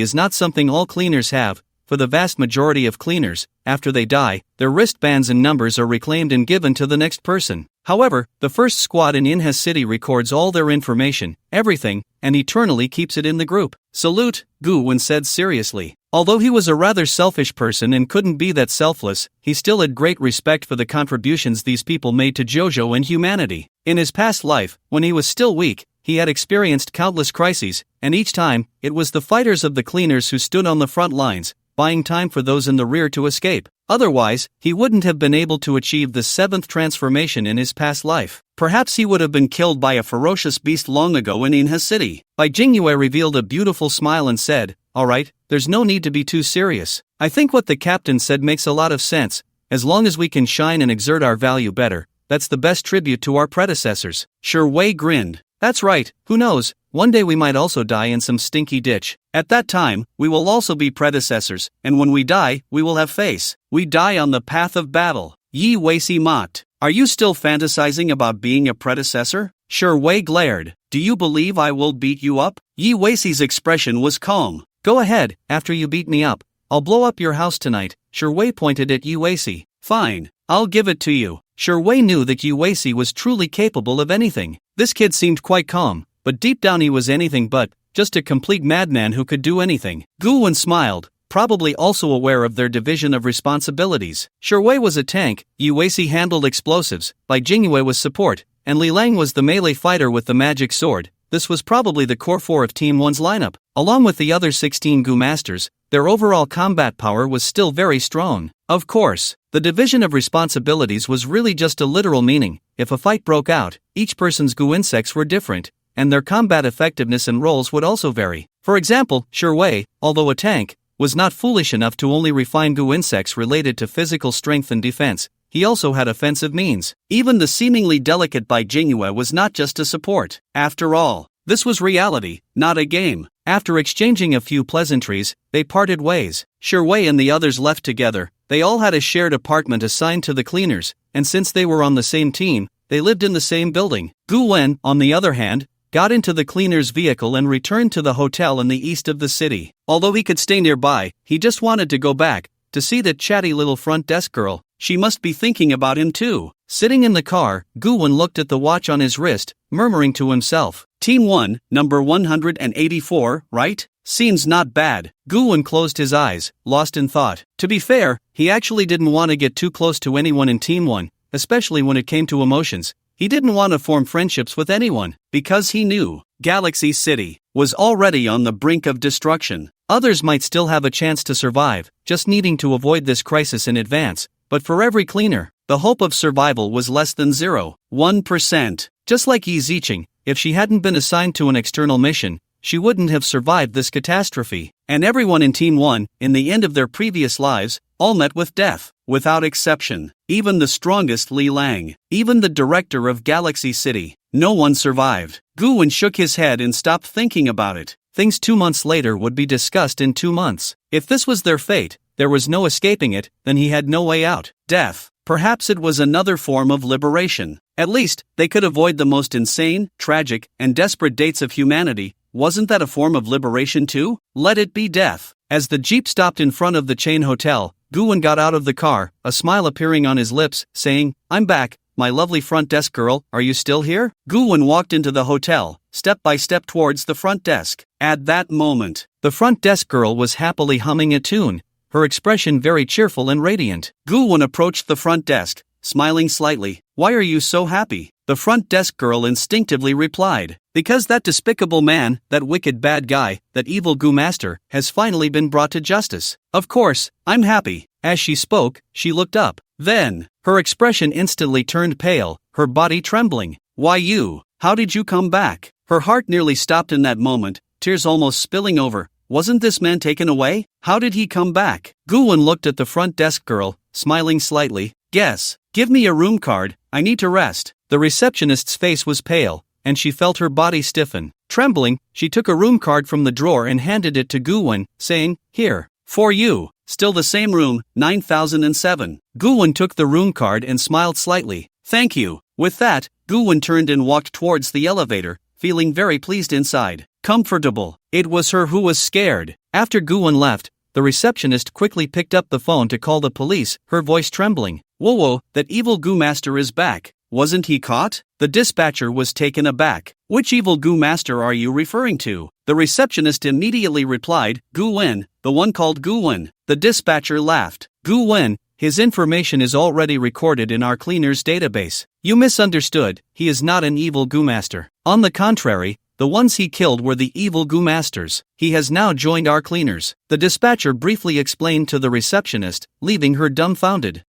is not something all cleaners have. For the vast majority of cleaners, after they die, their wristbands and numbers are reclaimed and given to the next person. However, the first squad in Inha City records all their information, everything, and eternally keeps it in the group. Salute, Gu Wen said seriously. Although he was a rather selfish person and couldn't be that selfless, he still had great respect for the contributions these people made to JoJo and humanity. In his past life, when he was still weak, he had experienced countless crises, and each time, it was the fighters of the cleaners who stood on the front lines, buying time for those in the rear to escape. Otherwise, he wouldn't have been able to achieve the 7th transformation in his past life. Perhaps he would have been killed by a ferocious beast long ago in Inha City. Bai Jingyue revealed a beautiful smile and said, Alright, there's no need to be too serious. I think what the captain said makes a lot of sense. As long as we can shine and exert our value better, that's the best tribute to our predecessors. Wei grinned. That's right, who knows, one day we might also die in some stinky ditch. At that time, we will also be predecessors, and when we die, we will have face. We die on the path of battle. Yi Weici mocked. Are you still fantasizing about being a predecessor? Wei glared. Do you believe I will beat you up? Yi Weici's expression was calm. Go ahead, after you beat me up, I'll blow up your house tonight. Shui pointed at Uasi. Fine, I'll give it to you. Shui knew that Uasi was truly capable of anything. This kid seemed quite calm, but deep down he was anything but just a complete madman who could do anything. Guwen smiled, probably also aware of their division of responsibilities. Shui was a tank, Uasi handled explosives, Bai Jingyue was support, and Li Lang was the melee fighter with the magic sword. This was probably the core 4 of Team 1's lineup. Along with the other 16 Gu Masters, their overall combat power was still very strong. Of course, the division of responsibilities was really just a literal meaning. If a fight broke out, each person's Gu insects were different, and their combat effectiveness and roles would also vary. For example, Shui, although a tank, was not foolish enough to only refine Gu insects related to physical strength and defense. He also had offensive means. Even the seemingly delicate Bai Jingyue was not just a support. After all, this was reality, not a game. After exchanging a few pleasantries, they parted ways. Shui and the others left together. They all had a shared apartment assigned to the cleaners, and since they were on the same team, they lived in the same building. Gu Wen, on the other hand, got into the cleaner's vehicle and returned to the hotel in the east of the city. Although he could stay nearby, he just wanted to go back to see that chatty little front desk girl. She must be thinking about him too. Sitting in the car, Gu Wen looked at the watch on his wrist, murmuring to himself, Team 1, number 184, right? Seems not bad. Gu Wen closed his eyes, lost in thought. To be fair, he actually didn't want to get too close to anyone in Team 1, especially when it came to emotions. He didn't want to form friendships with anyone, because he knew Galaxy City was already on the brink of destruction. Others might still have a chance to survive, just needing to avoid this crisis in advance. But for every cleaner, the hope of survival was less than 0.1%. Just like Yi Ziqing, if she hadn't been assigned to an external mission, she wouldn't have survived this catastrophe. And everyone in Team 1, in the end of their previous lives, all met with death, without exception. Even the strongest Li Lang, even the director of Galaxy City, no one survived. Gu Wen shook his head and stopped thinking about it. Things 2 months later would be discussed in 2 months. If this was their fate, there was no escaping it, then he had no way out. Death. Perhaps it was another form of liberation. At least, they could avoid the most insane, tragic, and desperate dates of humanity. Wasn't that a form of liberation too? Let it be death. As the jeep stopped in front of the chain hotel, Gu Wen got out of the car, a smile appearing on his lips, saying, I'm back, my lovely front desk girl, are you still here? Gu Wen walked into the hotel, step by step towards the front desk. At that moment, the front desk girl was happily humming a tune, her expression very cheerful and radiant. Gu Wen approached the front desk, smiling slightly. Why are you so happy? The front desk girl instinctively replied, because that despicable man, that wicked bad guy, that evil Gu Master, has finally been brought to justice. Of course, I'm happy. As she spoke, she looked up. Then, her expression instantly turned pale, her body trembling. Why you? How did you come back? Her heart nearly stopped in that moment, tears almost spilling over. Wasn't this man taken away? How did he come back? Gu Wen looked at the front desk girl, smiling slightly. Guess. Give me a room card, I need to rest. The receptionist's face was pale, and she felt her body stiffen. Trembling, she took a room card from the drawer and handed it to Gu Wen, saying, Here. For you. Still the same room, 9007. Gu Wen took the room card and smiled slightly. Thank you. With that, Gu Wen turned and walked towards the elevator, feeling very pleased inside. Comfortable. It was her who was scared. After Gu Wen left, the receptionist quickly picked up the phone to call the police, her voice trembling. Whoa, that evil Gu Master is back. Wasn't he caught? The dispatcher was taken aback. Which evil Gu Master are you referring to? The receptionist immediately replied, Gu Wen, the one called Gu Wen. The dispatcher laughed. Gu Wen, his information is already recorded in our cleaners database. You misunderstood, he is not an evil Gu Master. On the contrary, the ones he killed were the evil Gu Masters. He has now joined our cleaners. The dispatcher briefly explained to the receptionist, leaving her dumbfounded.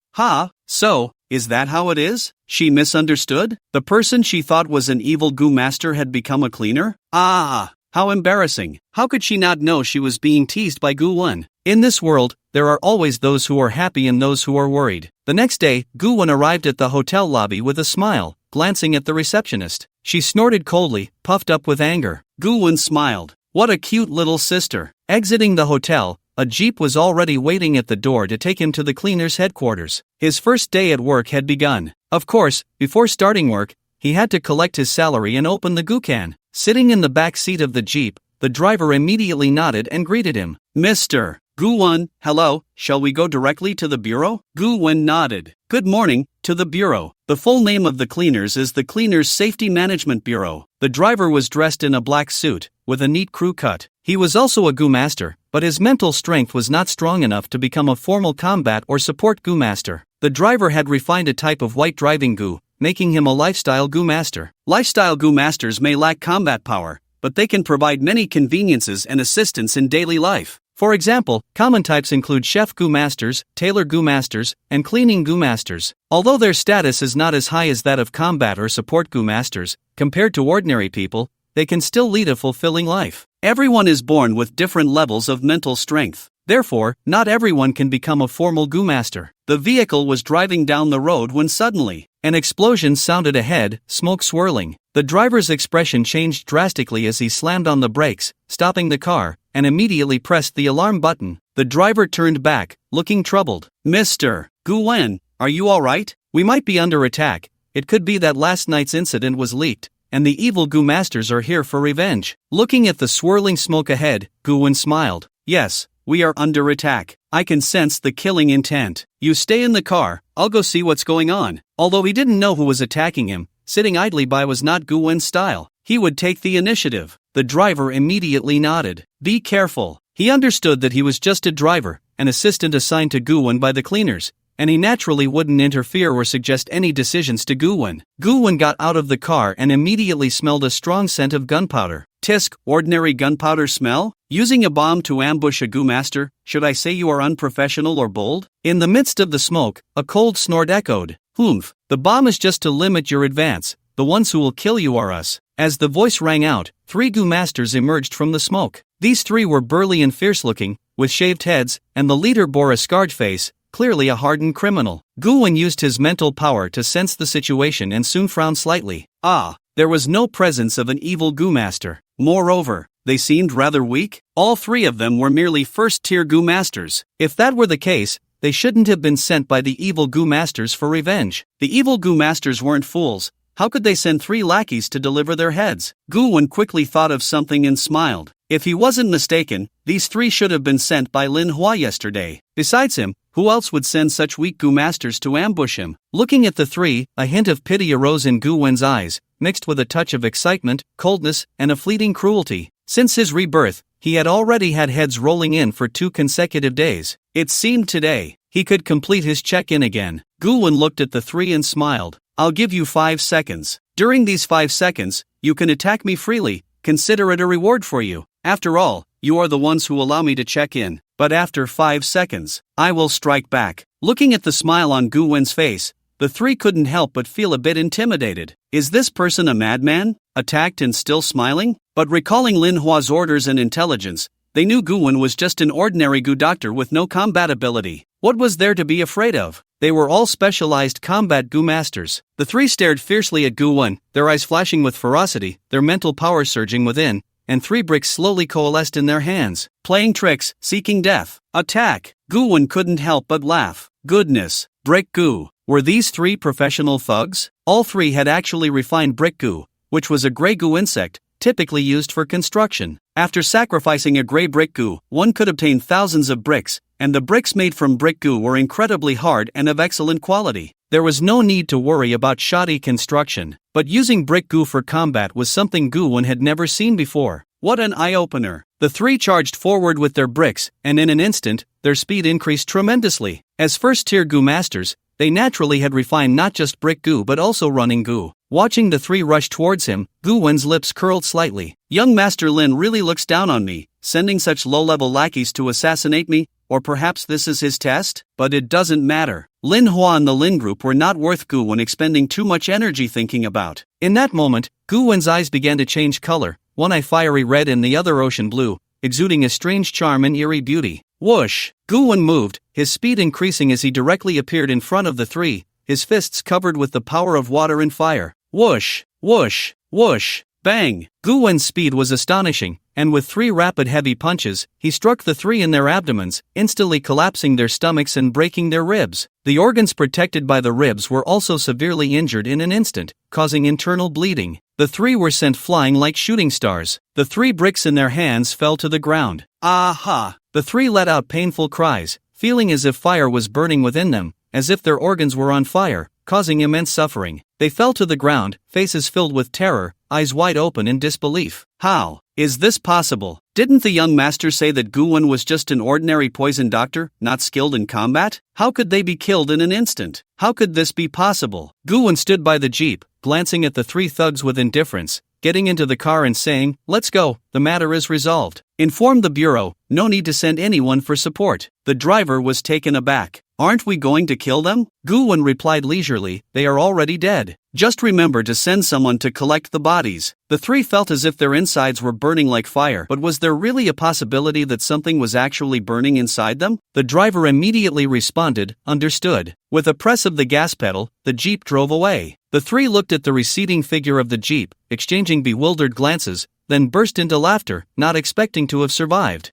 So, is that how it is? She misunderstood? The person she thought was an evil Gu Master had become a cleaner? How embarrassing. How could she not know she was being teased by Gu Wen? In this world, there are always those who are happy and those who are worried. The next day, Gu Wen arrived at the hotel lobby with a smile, glancing at the receptionist. She snorted coldly, puffed up with anger. Gu Wen smiled. What a cute little sister. Exiting the hotel, a jeep was already waiting at the door to take him to the cleaner's headquarters. His first day at work had begun. Of course, before starting work, he had to collect his salary and open the Gukan. Sitting in the back seat of the jeep, the driver immediately nodded and greeted him. Mr. Gu-won, hello, shall we go directly to the bureau? Gu-won nodded. Good morning, to the bureau. The full name of the cleaners is the Cleaners Safety Management Bureau. The driver was dressed in a black suit, with a neat crew cut. He was also a Gu master, but his mental strength was not strong enough to become a formal combat or support Gu master. The driver had refined a type of white driving Gu, making him a lifestyle Gu master. Lifestyle Gu masters may lack combat power, but they can provide many conveniences and assistance in daily life. For example, common types include chef Gu masters, tailor Gu masters, and cleaning Gu masters. Although their status is not as high as that of combat or support Gu masters, compared to ordinary people, they can still lead a fulfilling life. Everyone is born with different levels of mental strength. Therefore, not everyone can become a formal Gu master. The vehicle was driving down the road when suddenly, an explosion sounded ahead, smoke swirling. The driver's expression changed drastically as he slammed on the brakes, stopping the car, and immediately pressed the alarm button. The driver turned back, looking troubled. Mr. Gu-wen, are you alright? We might be under attack. It could be that last night's incident was leaked, and the evil Gu masters are here for revenge. Looking at the swirling smoke ahead, Gu-wen smiled. Yes, we are under attack. I can sense the killing intent. You stay in the car, I'll go see what's going on. Although he didn't know who was attacking him, sitting idly by was not Gu-wen's style. He would take the initiative. The driver immediately nodded. Be careful. He understood that he was just a driver, an assistant assigned to Gu-wen by the cleaners, and he naturally wouldn't interfere or suggest any decisions to Gu-wen. Gu-wen got out of the car and immediately smelled a strong scent of gunpowder. Tisk, ordinary gunpowder smell? Using a bomb to ambush a Gu master, should I say you are unprofessional or bold? In the midst of the smoke, a cold snort echoed. Humph, the bomb is just to limit your advance. The ones who will kill you are us. As the voice rang out, 3 Gu masters emerged from the smoke. These 3 were burly and fierce-looking, with shaved heads, and the leader bore a scarred face, clearly a hardened criminal. Gu-wen used his mental power to sense the situation and soon frowned slightly. There was no presence of an evil Gu master. Moreover, they seemed rather weak. All 3 of them were merely first-tier Gu masters. If that were the case, they shouldn't have been sent by the evil Gu masters for revenge. The evil Gu masters weren't fools. How could they send 3 lackeys to deliver their heads? Gu-wen quickly thought of something and smiled. If he wasn't mistaken, these 3 should have been sent by Manhwa yesterday. Besides him, who else would send such weak Gu masters to ambush him? Looking at the 3, a hint of pity arose in Gu-wen's eyes, mixed with a touch of excitement, coldness, and a fleeting cruelty. Since his rebirth, he had already had heads rolling in for 2 consecutive days. It seemed today he could complete his check-in again. Gu-wen looked at the 3 and smiled. I'll give you 5 seconds. During these 5 seconds, you can attack me freely. Consider it a reward for you. After all, you are the ones who allow me to check in. But after 5 seconds, I will strike back. Looking at the smile on Gu-wen's face, the 3 couldn't help but feel a bit intimidated. Is this person a madman? Attacked and still smiling? But recalling Manhwa's orders and intelligence, they knew Gu-wen was just an ordinary Gu doctor with no combat ability. What was there to be afraid of? They were all specialized combat Gu masters. The 3 stared fiercely at Gu-wen, their eyes flashing with ferocity, their mental power surging within, and 3 bricks slowly coalesced in their hands. Playing tricks, seeking death. Attack! Gu-wen couldn't help but laugh. Goodness, Brick Gu. Were these 3 professional thugs? All 3 had actually refined Brick Gu, which was a gray Gu insect, typically used for construction. After sacrificing a gray Brick Gu, one could obtain thousands of bricks, and the bricks made from Brick Gu were incredibly hard and of excellent quality. There was no need to worry about shoddy construction, but using Brick Gu for combat was something Gu-wen had never seen before. What an eye-opener! The 3 charged forward with their bricks, and in an instant, their speed increased tremendously. As first-tier Gu masters, they naturally had refined not just Brick Gu but also running Gu. Watching the 3 rush towards him, Gu-wen's lips curled slightly. Young Master Lin really looks down on me, sending such low-level lackeys to assassinate me, or perhaps this is his test? But it doesn't matter. Manhwa and the Lin group were not worth Gu-wen expending too much energy thinking about. In that moment, Gu-wen's eyes began to change color, one eye fiery red and the other ocean blue, exuding a strange charm and eerie beauty. Whoosh! Gu-wen moved, his speed increasing as he directly appeared in front of the 3, his fists covered with the power of water and fire. Whoosh! Whoosh! Whoosh! Bang! Gu-wen's speed was astonishing, and with 3 rapid heavy punches, he struck the 3 in their abdomens, instantly collapsing their stomachs and breaking their ribs. The organs protected by the ribs were also severely injured in an instant, causing internal bleeding. The three were sent flying like shooting stars. The 3 bricks in their hands fell to the ground. Aha! The 3 let out painful cries, feeling as if fire was burning within them, as if their organs were on fire, causing immense suffering. They fell to the ground, faces filled with terror, eyes wide open in disbelief. How is this possible? Didn't the young master say that Guwon was just an ordinary poison doctor, not skilled in combat? How could they be killed in an instant? How could this be possible? Guwon stood by the jeep, glancing at the 3 thugs with indifference, getting into the car and saying, "Let's go, the matter is resolved. Inform the bureau, no need to send anyone for support." The driver was taken aback. "Aren't we going to kill them?" Guwon replied leisurely, "They are already dead. Just remember to send someone to collect the bodies." The 3 felt as if their insides were burning like fire, but was there really a possibility that something was actually burning inside them? The driver immediately responded, "Understood." With a press of the gas pedal, the jeep drove away. The 3 looked at the receding figure of the jeep, exchanging bewildered glances, then burst into laughter, not expecting to have survived.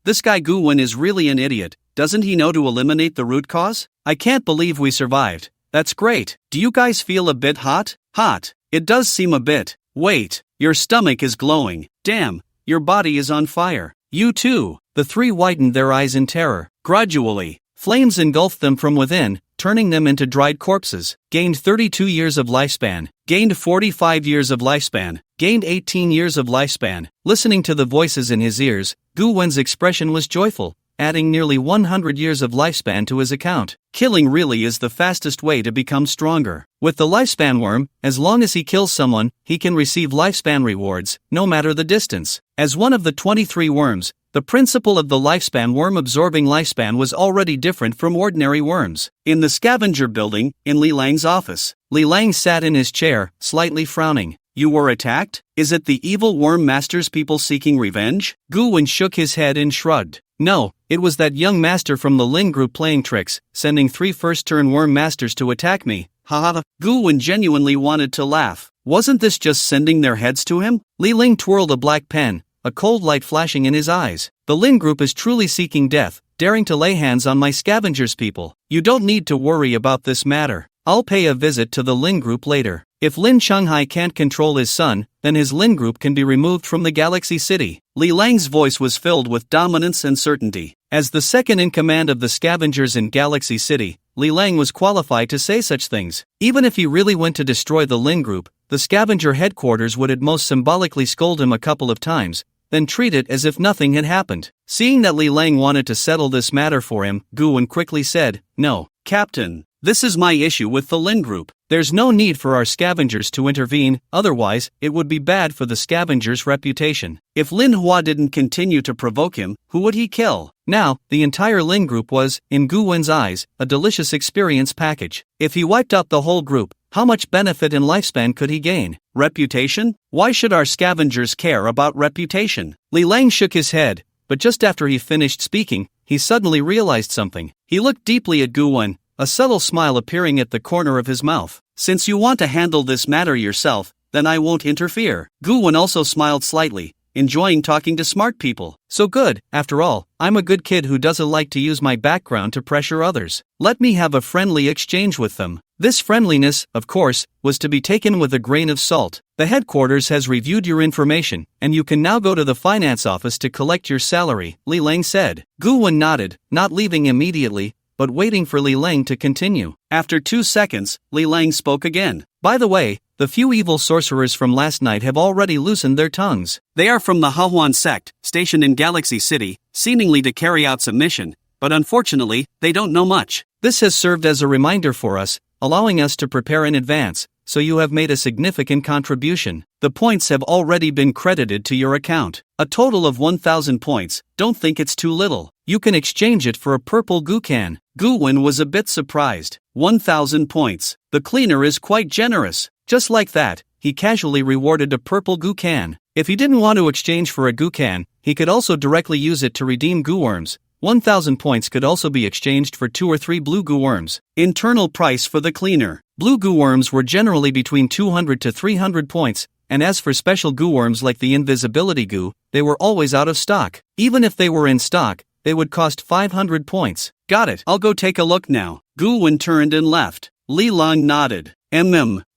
This guy Guwon is really an idiot. Doesn't he know to eliminate the root cause? I can't believe we survived. That's great. Do you guys feel a bit hot? Hot. It does seem a bit. Wait, your stomach is glowing. Damn, your body is on fire. You too. The 3 widened their eyes in terror. Gradually, flames engulfed them from within, turning them into dried corpses. Gained 32 years of lifespan. Gained 45 years of lifespan. Gained 18 years of lifespan. Listening to the voices in his ears, Guwon's expression was joyful, adding nearly 100 years of lifespan to his account. Killing really is the fastest way to become stronger. With the lifespan worm, as long as he kills someone, he can receive lifespan rewards, no matter the distance. As one of the 23 worms, the principle of the lifespan worm absorbing lifespan was already different from ordinary worms. In the scavenger building, in Li Lang's office, Li Lang sat in his chair, slightly frowning. "You were attacked? Is it the evil worm master's people seeking revenge?" Guwon shook his head and shrugged. "No, it was that young master from the Lin group playing tricks, sending 3 first-turn worm masters to attack me. Haha." Guwon genuinely wanted to laugh. Wasn't this just sending their heads to him? Li Ling twirled a black pen, a cold light flashing in his eyes. "The Lin group is truly seeking death, daring to lay hands on my scavengers people. You don't need to worry about this matter. I'll pay a visit to the Lin group later. If Lin Changhai can't control his son, then his Lin group can be removed from the Galaxy City." Li Lang's voice was filled with dominance and certainty. As the second in command of the scavengers in Galaxy City, Li Lang was qualified to say such things. Even if he really went to destroy the Lin group, the scavenger headquarters would at most symbolically scold him a couple of times, then treat it as if nothing had happened. Seeing that Li Lang wanted to settle this matter for him, Guwon quickly said, "No, Captain. This is my issue with the Lin group. There's no need for our scavengers to intervene, otherwise, it would be bad for the scavengers' reputation. If Lin Hua didn't continue to provoke him, who would he kill?" Now, the entire Lin group was, in Guwon's eyes, a delicious experience package. If he wiped out the whole group, how much benefit and lifespan could he gain? Reputation? Why should our scavengers care about reputation? Li Lang shook his head, but just after he finished speaking, he suddenly realized something. He looked deeply at Guwon, a subtle smile appearing at the corner of his mouth. "Since you want to handle this matter yourself, then I won't interfere." Guwon also smiled slightly, enjoying talking to smart people. "So good, after all, I'm a good kid who doesn't like to use my background to pressure others. Let me have a friendly exchange with them." This friendliness, of course, was to be taken with a grain of salt. "The headquarters has reviewed your information, and you can now go to the finance office to collect your salary," Li Lang said. Guwon nodded, not leaving immediately, but waiting for Li Lang to continue. After 2 seconds, Li Lang spoke again. "By the way, the few evil sorcerers from last night have already loosened their tongues. They are from the Hahuan sect, stationed in Galaxy City, seemingly to carry out some mission, but unfortunately, they don't know much. This has served as a reminder for us, allowing us to prepare in advance, so you have made a significant contribution. The points have already been credited to your account. A total of 1,000 points, don't think it's too little. You can exchange it for a purple goo can." Guwon was a bit surprised. 1,000 points. The cleaner is quite generous. Just like that, he casually rewarded a purple goo can. If he didn't want to exchange for a goo can, he could also directly use it to redeem goo worms. 1,000 points could also be exchanged for 2 or 3 blue goo worms. Internal price for the cleaner. Blue goo worms were generally between 200 to 300 points, and as for special goo worms like the invisibility goo, they were always out of stock. Even if they were in stock, they would cost 500 points. "Got it. I'll go take a look now." Guwon turned and left. Li Lang nodded.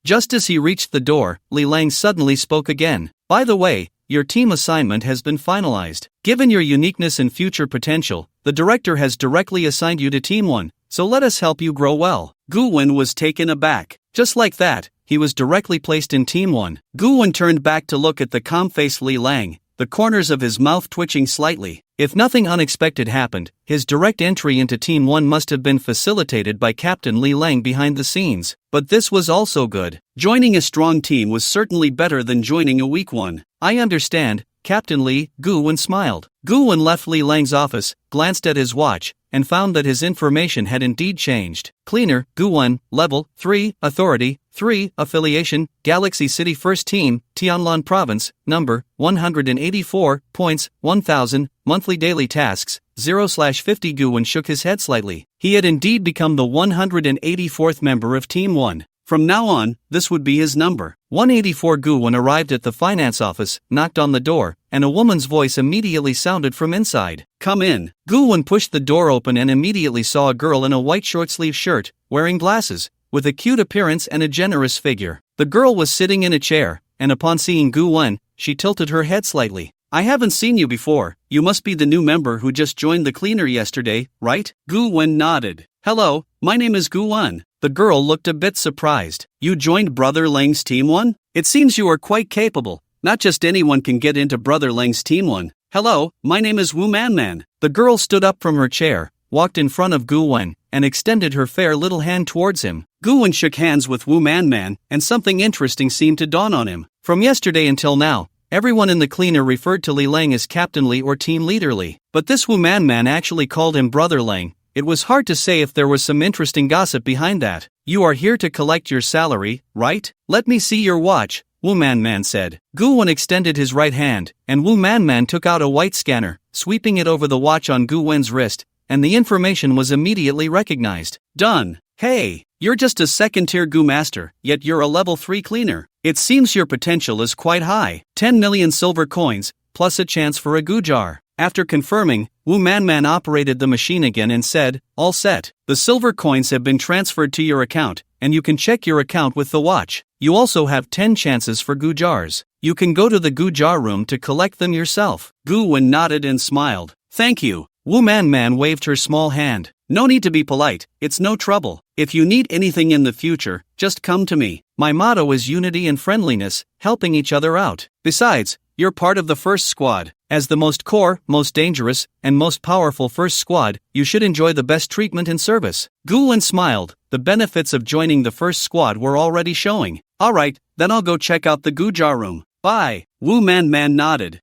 Just as he reached the door, Li Lang suddenly spoke again. By the way, your team assignment has been finalized. Given your uniqueness and future potential, the director has directly assigned you to Team 1, so let us help you grow well. Gu Wen was taken aback. Just like that, he was directly placed in Team 1. Gu Wen turned back to look at the calm-faced Li Lang, the corners of his mouth twitching slightly. If nothing unexpected happened, his direct entry into Team 1 must have been facilitated by Captain Li Lang behind the scenes. But this was also good. Joining a strong team was certainly better than joining a weak one. I understand, Captain Li. Gu Wen smiled. Gu Wen left Li Lang's office, glanced at his watch, and found that his information had indeed changed. Cleaner, Gu Wen, Level 3, Authority 3, Affiliation, Galaxy City First Team, Tianlan Province, Number 184, Points 1000, Monthly Daily Tasks 0/50. Gu Wen shook his head slightly. He had indeed become the 184th member of Team 1. From now on, this would be his number. 184. Gu Wen arrived at the finance office, knocked on the door, and a woman's voice immediately sounded from inside. Come in. Gu Wen pushed the door open and immediately saw a girl in a white short-sleeve shirt, wearing glasses, with a cute appearance and a generous figure. The girl was sitting in a chair, and upon seeing Gu Wen, she tilted her head slightly. I haven't seen you before. You must be the new member who just joined the cleaner yesterday, right? Gu Wen nodded. Hello, my name is Gu Wen. The girl looked a bit surprised. You joined Brother Lang's Team 1? It seems you are quite capable. Not just anyone can get into Brother Lang's Team 1. Hello, my name is Wu Man. The girl stood up from her chair, walked in front of Gu Wen, and extended her fair little hand towards him. Gu Wen shook hands with Wu Man, and something interesting seemed to dawn on him. From yesterday until now, everyone in the cleaner referred to Li Lang as Captain Li or Team Leader Li. But this Wu Man actually called him Brother Lang. It was hard to say if there was some interesting gossip behind that. You are here to collect your salary, right? Let me see your watch, Wu Man said. Gu Wen extended his right hand, and Wu Man took out a white scanner, sweeping it over the watch on Gu Wen's wrist, and the information was immediately recognized. Done. Hey, you're just a second-tier Gu Master, yet you're a level 3 cleaner. It seems your potential is quite high. 10 million silver coins, plus a chance for a Gu jar. After confirming, Wu Man operated the machine again and said, all set. The silver coins have been transferred to your account, and you can check your account with the watch. You also have 10 chances for Gu jars. You can go to the Gu jar room to collect them yourself. Gu Wen nodded and smiled. Thank you. Wu Man waved her small hand. No need to be polite, it's no trouble. If you need anything in the future, just come to me. My motto is unity and friendliness, helping each other out. Besides, you're part of the first squad. As the most core, most dangerous, and most powerful first squad, you should enjoy the best treatment and service. Gu Wen smiled. The benefits of joining the first squad were already showing. Alright, then I'll go check out the Gu jar room. Bye. Wu Man nodded.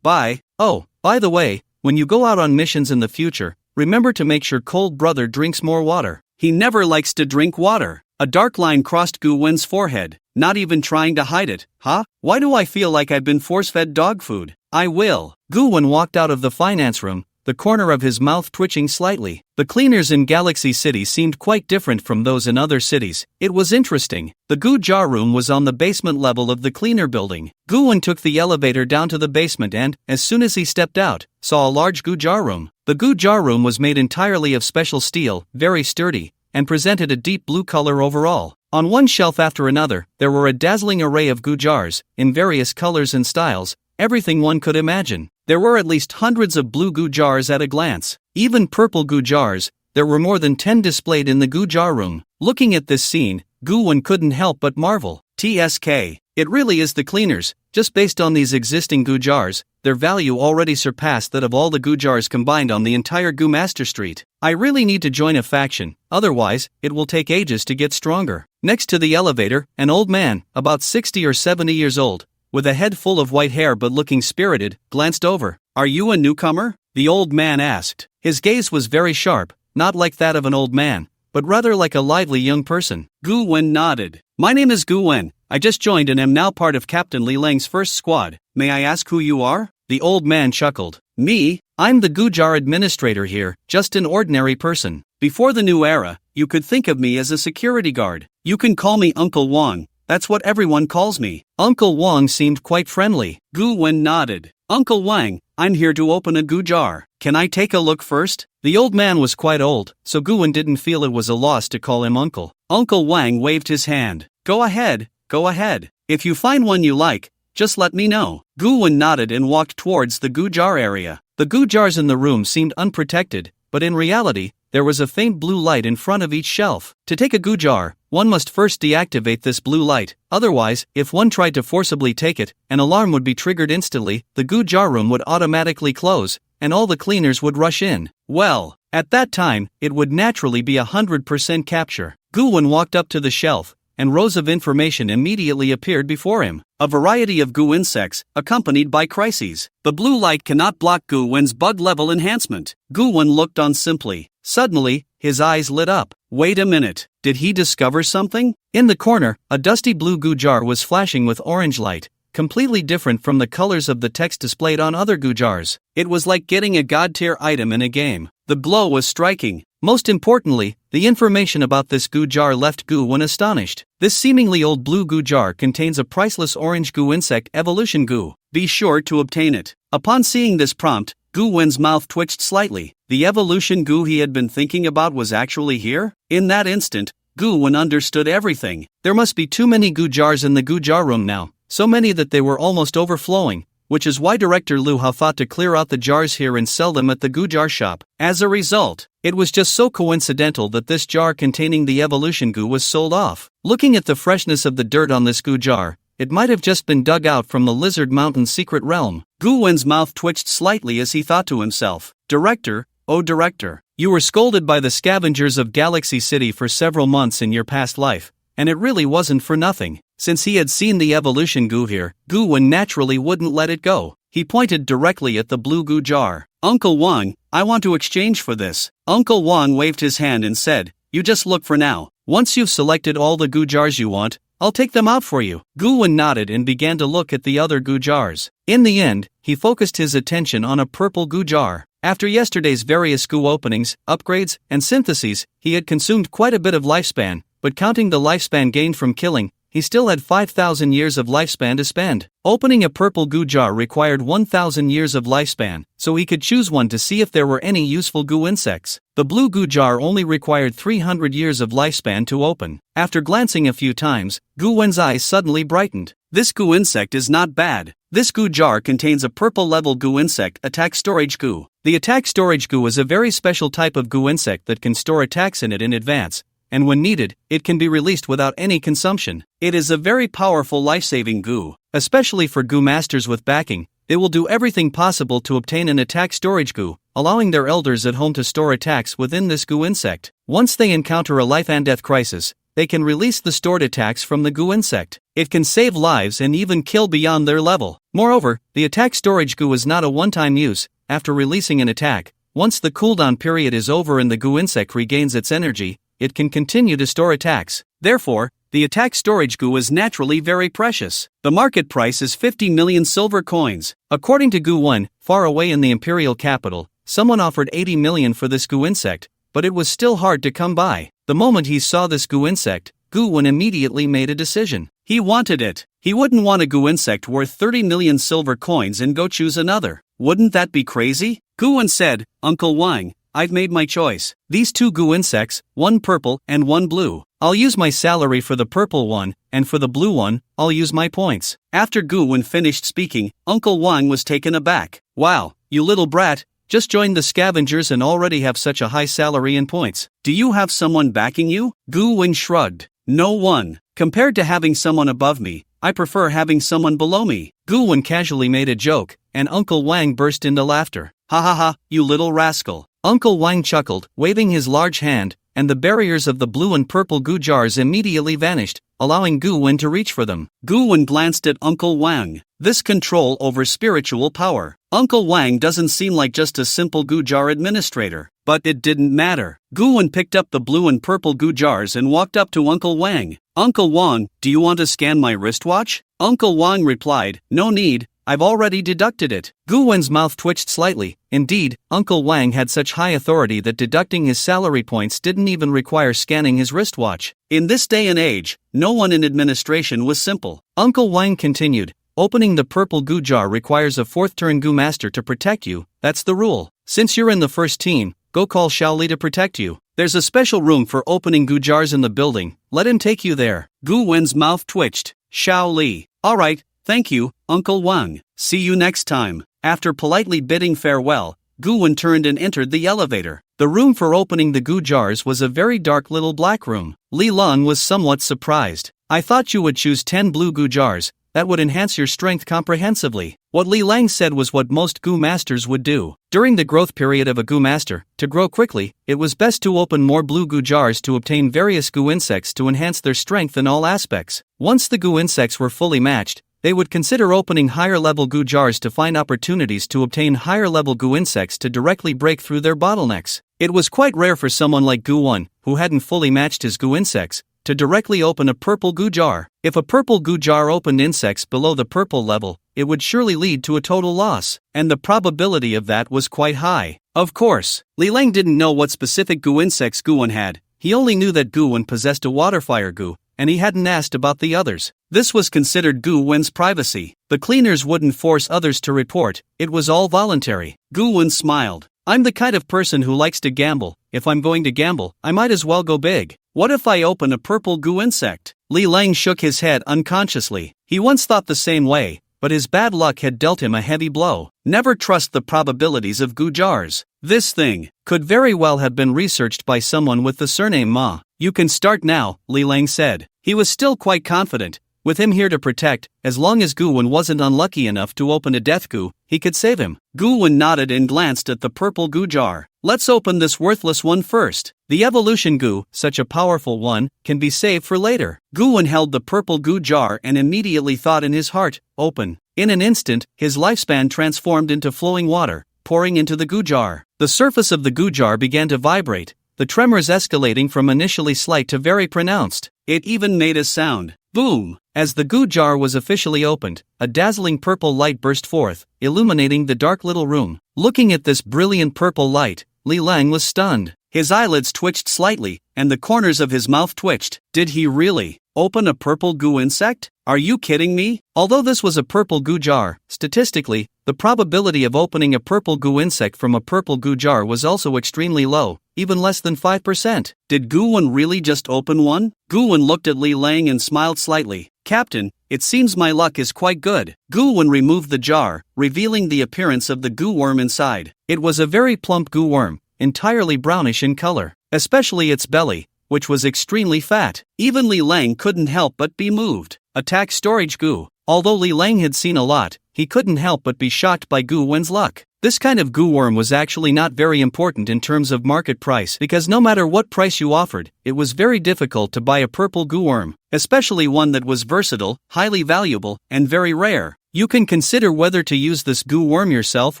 Bye. Oh, by the way, when you go out on missions in the future, remember to make sure Cold Brother drinks more water. He never likes to drink water. A dark line crossed Gu Wen's forehead, not even trying to hide it. Huh? Why do I feel like I've been force-fed dog food? I will. Gu Wen walked out of the finance room, the corner of his mouth twitching slightly. The cleaners in Galaxy City seemed quite different from those in other cities. It was interesting. The Gu jar room was on the basement level of the cleaner building. Gu Wen took the elevator down to the basement and, as soon as he stepped out, saw a large Gu jar room. The Gu jar room was made entirely of special steel, very sturdy, and presented a deep blue color overall. On one shelf after another, there were a dazzling array of Gu jars, in various colors and styles, everything one could imagine. There were at least hundreds of blue Gu jars at a glance. Even purple Gu jars. There were more than 10 displayed in the Gu jar room. Looking at this scene, Gu Wen couldn't help but marvel. TSK. It really is the cleaners. Just based on these existing Gu jars, their value already surpassed that of all the Gu jars combined on the entire Gu Master Street. I really need to join a faction, otherwise, it will take ages to get stronger. Next to the elevator, an old man, about 60 or 70 years old, with a head full of white hair but looking spirited, glanced over. Are you a newcomer? The old man asked. His gaze was very sharp, not like that of an old man, but rather like a lively young person. Gu Wen nodded. My name is Gu Wen. I just joined and am now part of Captain Li Lang's first squad. May I ask who you are? The old man chuckled. Me? I'm the Gu jar administrator here, just an ordinary person. Before the new era, you could think of me as a security guard. You can call me Uncle Wang. That's what everyone calls me. Uncle Wang seemed quite friendly. Gu Wen nodded. Uncle Wang, I'm here to open a Gu jar. Can I take a look first? The old man was quite old, so Gu Wen didn't feel it was a loss to call him uncle. Uncle Wang waved his hand. Go ahead, go ahead. If you find one you like, just let me know. Gu Wen nodded and walked towards the goo jar area. The goo jars in the room seemed unprotected, but in reality, there was a faint blue light in front of each shelf. To take a goo jar, one must first deactivate this blue light. Otherwise, if one tried to forcibly take it, an alarm would be triggered instantly, the goo jar room would automatically close, and all the cleaners would rush in. Well, at that time, it would naturally be 100% capture. Gu Wen walked up to the shelf, and rows of information immediately appeared before him. A variety of goo insects, accompanied by crises. The blue light cannot block Gu Wen's bug level enhancement. Gu Wen looked on simply. Suddenly, his eyes lit up. Wait a minute, did he discover something? In the corner, a dusty blue goo jar was flashing with orange light, completely different from the colors of the text displayed on other goo jars. It was like getting a god-tier item in a game. The glow was striking. Most importantly, the information about this goo jar left Gu Wen astonished. This seemingly old blue goo jar contains a priceless orange goo insect evolution goo. Be sure to obtain it. Upon seeing this prompt, Gu Wen's mouth twitched slightly. The evolution goo he had been thinking about was actually here? In that instant, Gu Wen understood everything. There must be too many goo jars in the goo jar room now, so many that they were almost overflowing, which is why Director Lu Hao thought to clear out the jars here and sell them at the goo jar shop. As a result, it was just so coincidental that this jar containing the evolution goo was sold off. Looking at the freshness of the dirt on this goo jar, it might have just been dug out from the Lizard Mountain's secret realm. Gu Wen's mouth twitched slightly as he thought to himself, Director, oh Director, you were scolded by the scavengers of Galaxy City for several months in your past life, and it really wasn't for nothing. Since he had seen the evolution goo here, Gu Wen naturally wouldn't let it go. He pointed directly at the blue goo jar. Uncle Wang, I want to exchange for this. Uncle Wang waved his hand and said, you just look for now. Once you've selected all the goo jars you want, I'll take them out for you. Gu Wen nodded and began to look at the other goo jars. In the end, he focused his attention on a purple goo jar. After yesterday's various goo openings, upgrades, and syntheses, he had consumed quite a bit of lifespan, but counting the lifespan gained from killing, he still had 5,000 years of lifespan to spend. Opening a purple goo jar required 1,000 years of lifespan, so he could choose one to see if there were any useful goo insects. The blue goo jar only required 300 years of lifespan to open. After glancing a few times, Gu Wen's eyes suddenly brightened. This goo insect is not bad. This goo jar contains a purple-level goo insect, attack storage goo. The attack storage goo is a very special type of goo insect that can store attacks in it in advance, and when needed, it can be released without any consumption. It is a very powerful life-saving goo, especially for goo masters with backing. They will do everything possible to obtain an attack storage goo, allowing their elders at home to store attacks within this goo insect. Once they encounter a life and death crisis, they can release the stored attacks from the goo insect. It can save lives and even kill beyond their level. Moreover, the attack storage goo is not a one-time use. After releasing an attack, once the cooldown period is over and the goo insect regains its energy, it can continue to store attacks. Therefore, the attack storage goo is naturally very precious. The market price is 50 million silver coins. According to Gu Wen, far away in the imperial capital, someone offered 80 million for this goo insect, but it was still hard to come by. The moment he saw this goo insect, Gu Wen immediately made a decision. He wanted it. He wouldn't want a goo insect worth 30 million silver coins and go choose another. Wouldn't that be crazy? Gu Wen said, Uncle Wang, I've made my choice. These two goo insects, one purple and one blue. I'll use my salary for the purple one, and for the blue one, I'll use my points. After Gu Wen finished speaking, Uncle Wang was taken aback. Wow, you little brat, just joined the scavengers and already have such a high salary and points. Do you have someone backing you? Gu Wen shrugged. No one. Compared to having someone above me, I prefer having someone below me. Gu Wen casually made a joke, and Uncle Wang burst into laughter. Ha ha ha, you little rascal. Uncle Wang chuckled, waving his large hand, and the barriers of the blue and purple goo jars immediately vanished, allowing Gu Wen to reach for them. Gu Wen glanced at Uncle Wang. This control over spiritual power. Uncle Wang doesn't seem like just a simple goo jar administrator, but it didn't matter. Gu Wen picked up the blue and purple goo jars and walked up to Uncle Wang. Uncle Wang, do you want to scan my wristwatch? Uncle Wang replied, no need. I've already deducted it. Gu Wen's mouth twitched slightly. Indeed, Uncle Wang had such high authority that deducting his salary points didn't even require scanning his wristwatch. In this day and age, no one in administration was simple. Uncle Wang continued, opening the purple goo jar requires a 4th turn goo master to protect you, that's the rule. Since you're in the first team, go call Xiao Li to protect you. There's a special room for opening goo jars in the building, let him take you there. Gu Wen's mouth twitched. Xiao Li. Alright, thank you, Uncle Wang. See you next time. After politely bidding farewell, Gu Wen turned and entered the elevator. The room for opening the goo jars was a very dark little black room. Li Long was somewhat surprised. I thought you would choose 10 blue goo jars, that would enhance your strength comprehensively. What Li Lang said was what most goo masters would do. During the growth period of a goo master, to grow quickly, it was best to open more blue goo jars to obtain various goo insects to enhance their strength in all aspects. Once the goo insects were fully matched, they would consider opening higher-level goo jars to find opportunities to obtain higher-level goo insects to directly break through their bottlenecks. It was quite rare for someone like Gu Wen, who hadn't fully matched his goo insects, to directly open a purple goo jar. If a purple goo jar opened insects below the purple level, it would surely lead to a total loss, and the probability of that was quite high. Of course, Li Lang didn't know what specific goo insects Gu Wen had. He only knew that Gu Wen possessed a water fire goo, and he hadn't asked about the others. This was considered Gu Wen's privacy. The cleaners wouldn't force others to report, it was all voluntary. Gu Wen smiled. I'm the kind of person who likes to gamble. If I'm going to gamble, I might as well go big. What if I open a purple goo insect? Li Lang shook his head unconsciously. He once thought the same way, but his bad luck had dealt him a heavy blow. Never trust the probabilities of goo jars. This thing could very well have been researched by someone with the surname Ma. You can start now, Li Lang said. He was still quite confident. With him here to protect, as long as Gu Wen wasn't unlucky enough to open a death goo, he could save him. Gu Wen nodded and glanced at the purple goo jar. Let's open this worthless one first. The evolution goo, such a powerful one, can be saved for later. Gu Wen held the purple goo jar and immediately thought in his heart, open. In an instant, his lifespan transformed into flowing water, pouring into the goo jar. The surface of the goo jar began to vibrate, the tremors escalating from initially slight to very pronounced. It even made a sound. Boom! As the goo jar was officially opened, a dazzling purple light burst forth, illuminating the dark little room. Looking at this brilliant purple light, Li Lang was stunned. His eyelids twitched slightly, and the corners of his mouth twitched. Did he really open a purple goo insect? Are you kidding me? Although this was a purple goo jar, statistically, the probability of opening a purple goo insect from a purple goo jar was also extremely low, even less than 5%. Did Gu Wen really just open one? Gu Wen looked at Li Lang and smiled slightly. Captain, it seems my luck is quite good. Gu Wen removed the jar, revealing the appearance of the goo worm inside. It was a very plump goo worm, entirely brownish in color, especially its belly, which was extremely fat. Even Li Lang couldn't help but be moved. Attack storage goo. Although Li Lang had seen a lot, he couldn't help but be shocked by Gu Wen's luck. This kind of goo worm was actually not very important in terms of market price because no matter what price you offered, it was very difficult to buy a purple goo worm, especially one that was versatile, highly valuable, and very rare. You can consider whether to use this goo worm yourself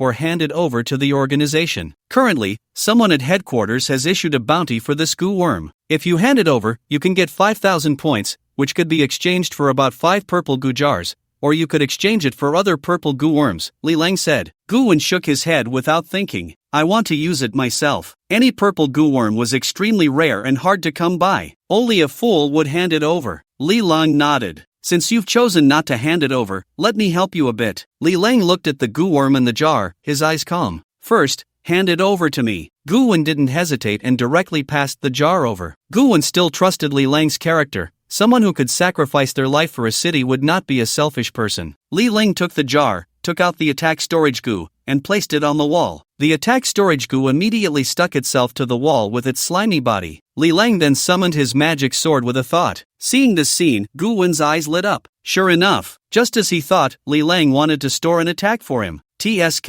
or hand it over to the organization. Currently, someone at headquarters has issued a bounty for this goo worm. If you hand it over, you can get 5,000 points, which could be exchanged for about 5 purple goo jars, or you could exchange it for other purple goo worms, Li Lang said. Gu Wen shook his head without thinking. I want to use it myself. Any purple goo worm was extremely rare and hard to come by. Only a fool would hand it over. Li Lang nodded. Since you've chosen not to hand it over, let me help you a bit. Li Lang looked at the goo worm in the jar, his eyes calm. First, hand it over to me. Gu Wen didn't hesitate and directly passed the jar over. Gu Wen still trusted Li Lang's character. Someone who could sacrifice their life for a city would not be a selfish person. Li Lang took the jar, took out the attack storage goo, and placed it on the wall. The attack storage goo immediately stuck itself to the wall with its slimy body. Li Lang then summoned his magic sword with a thought. Seeing this scene, Gu Wen's eyes lit up. Sure enough, just as he thought, Li Lang wanted to store an attack for him. TSK.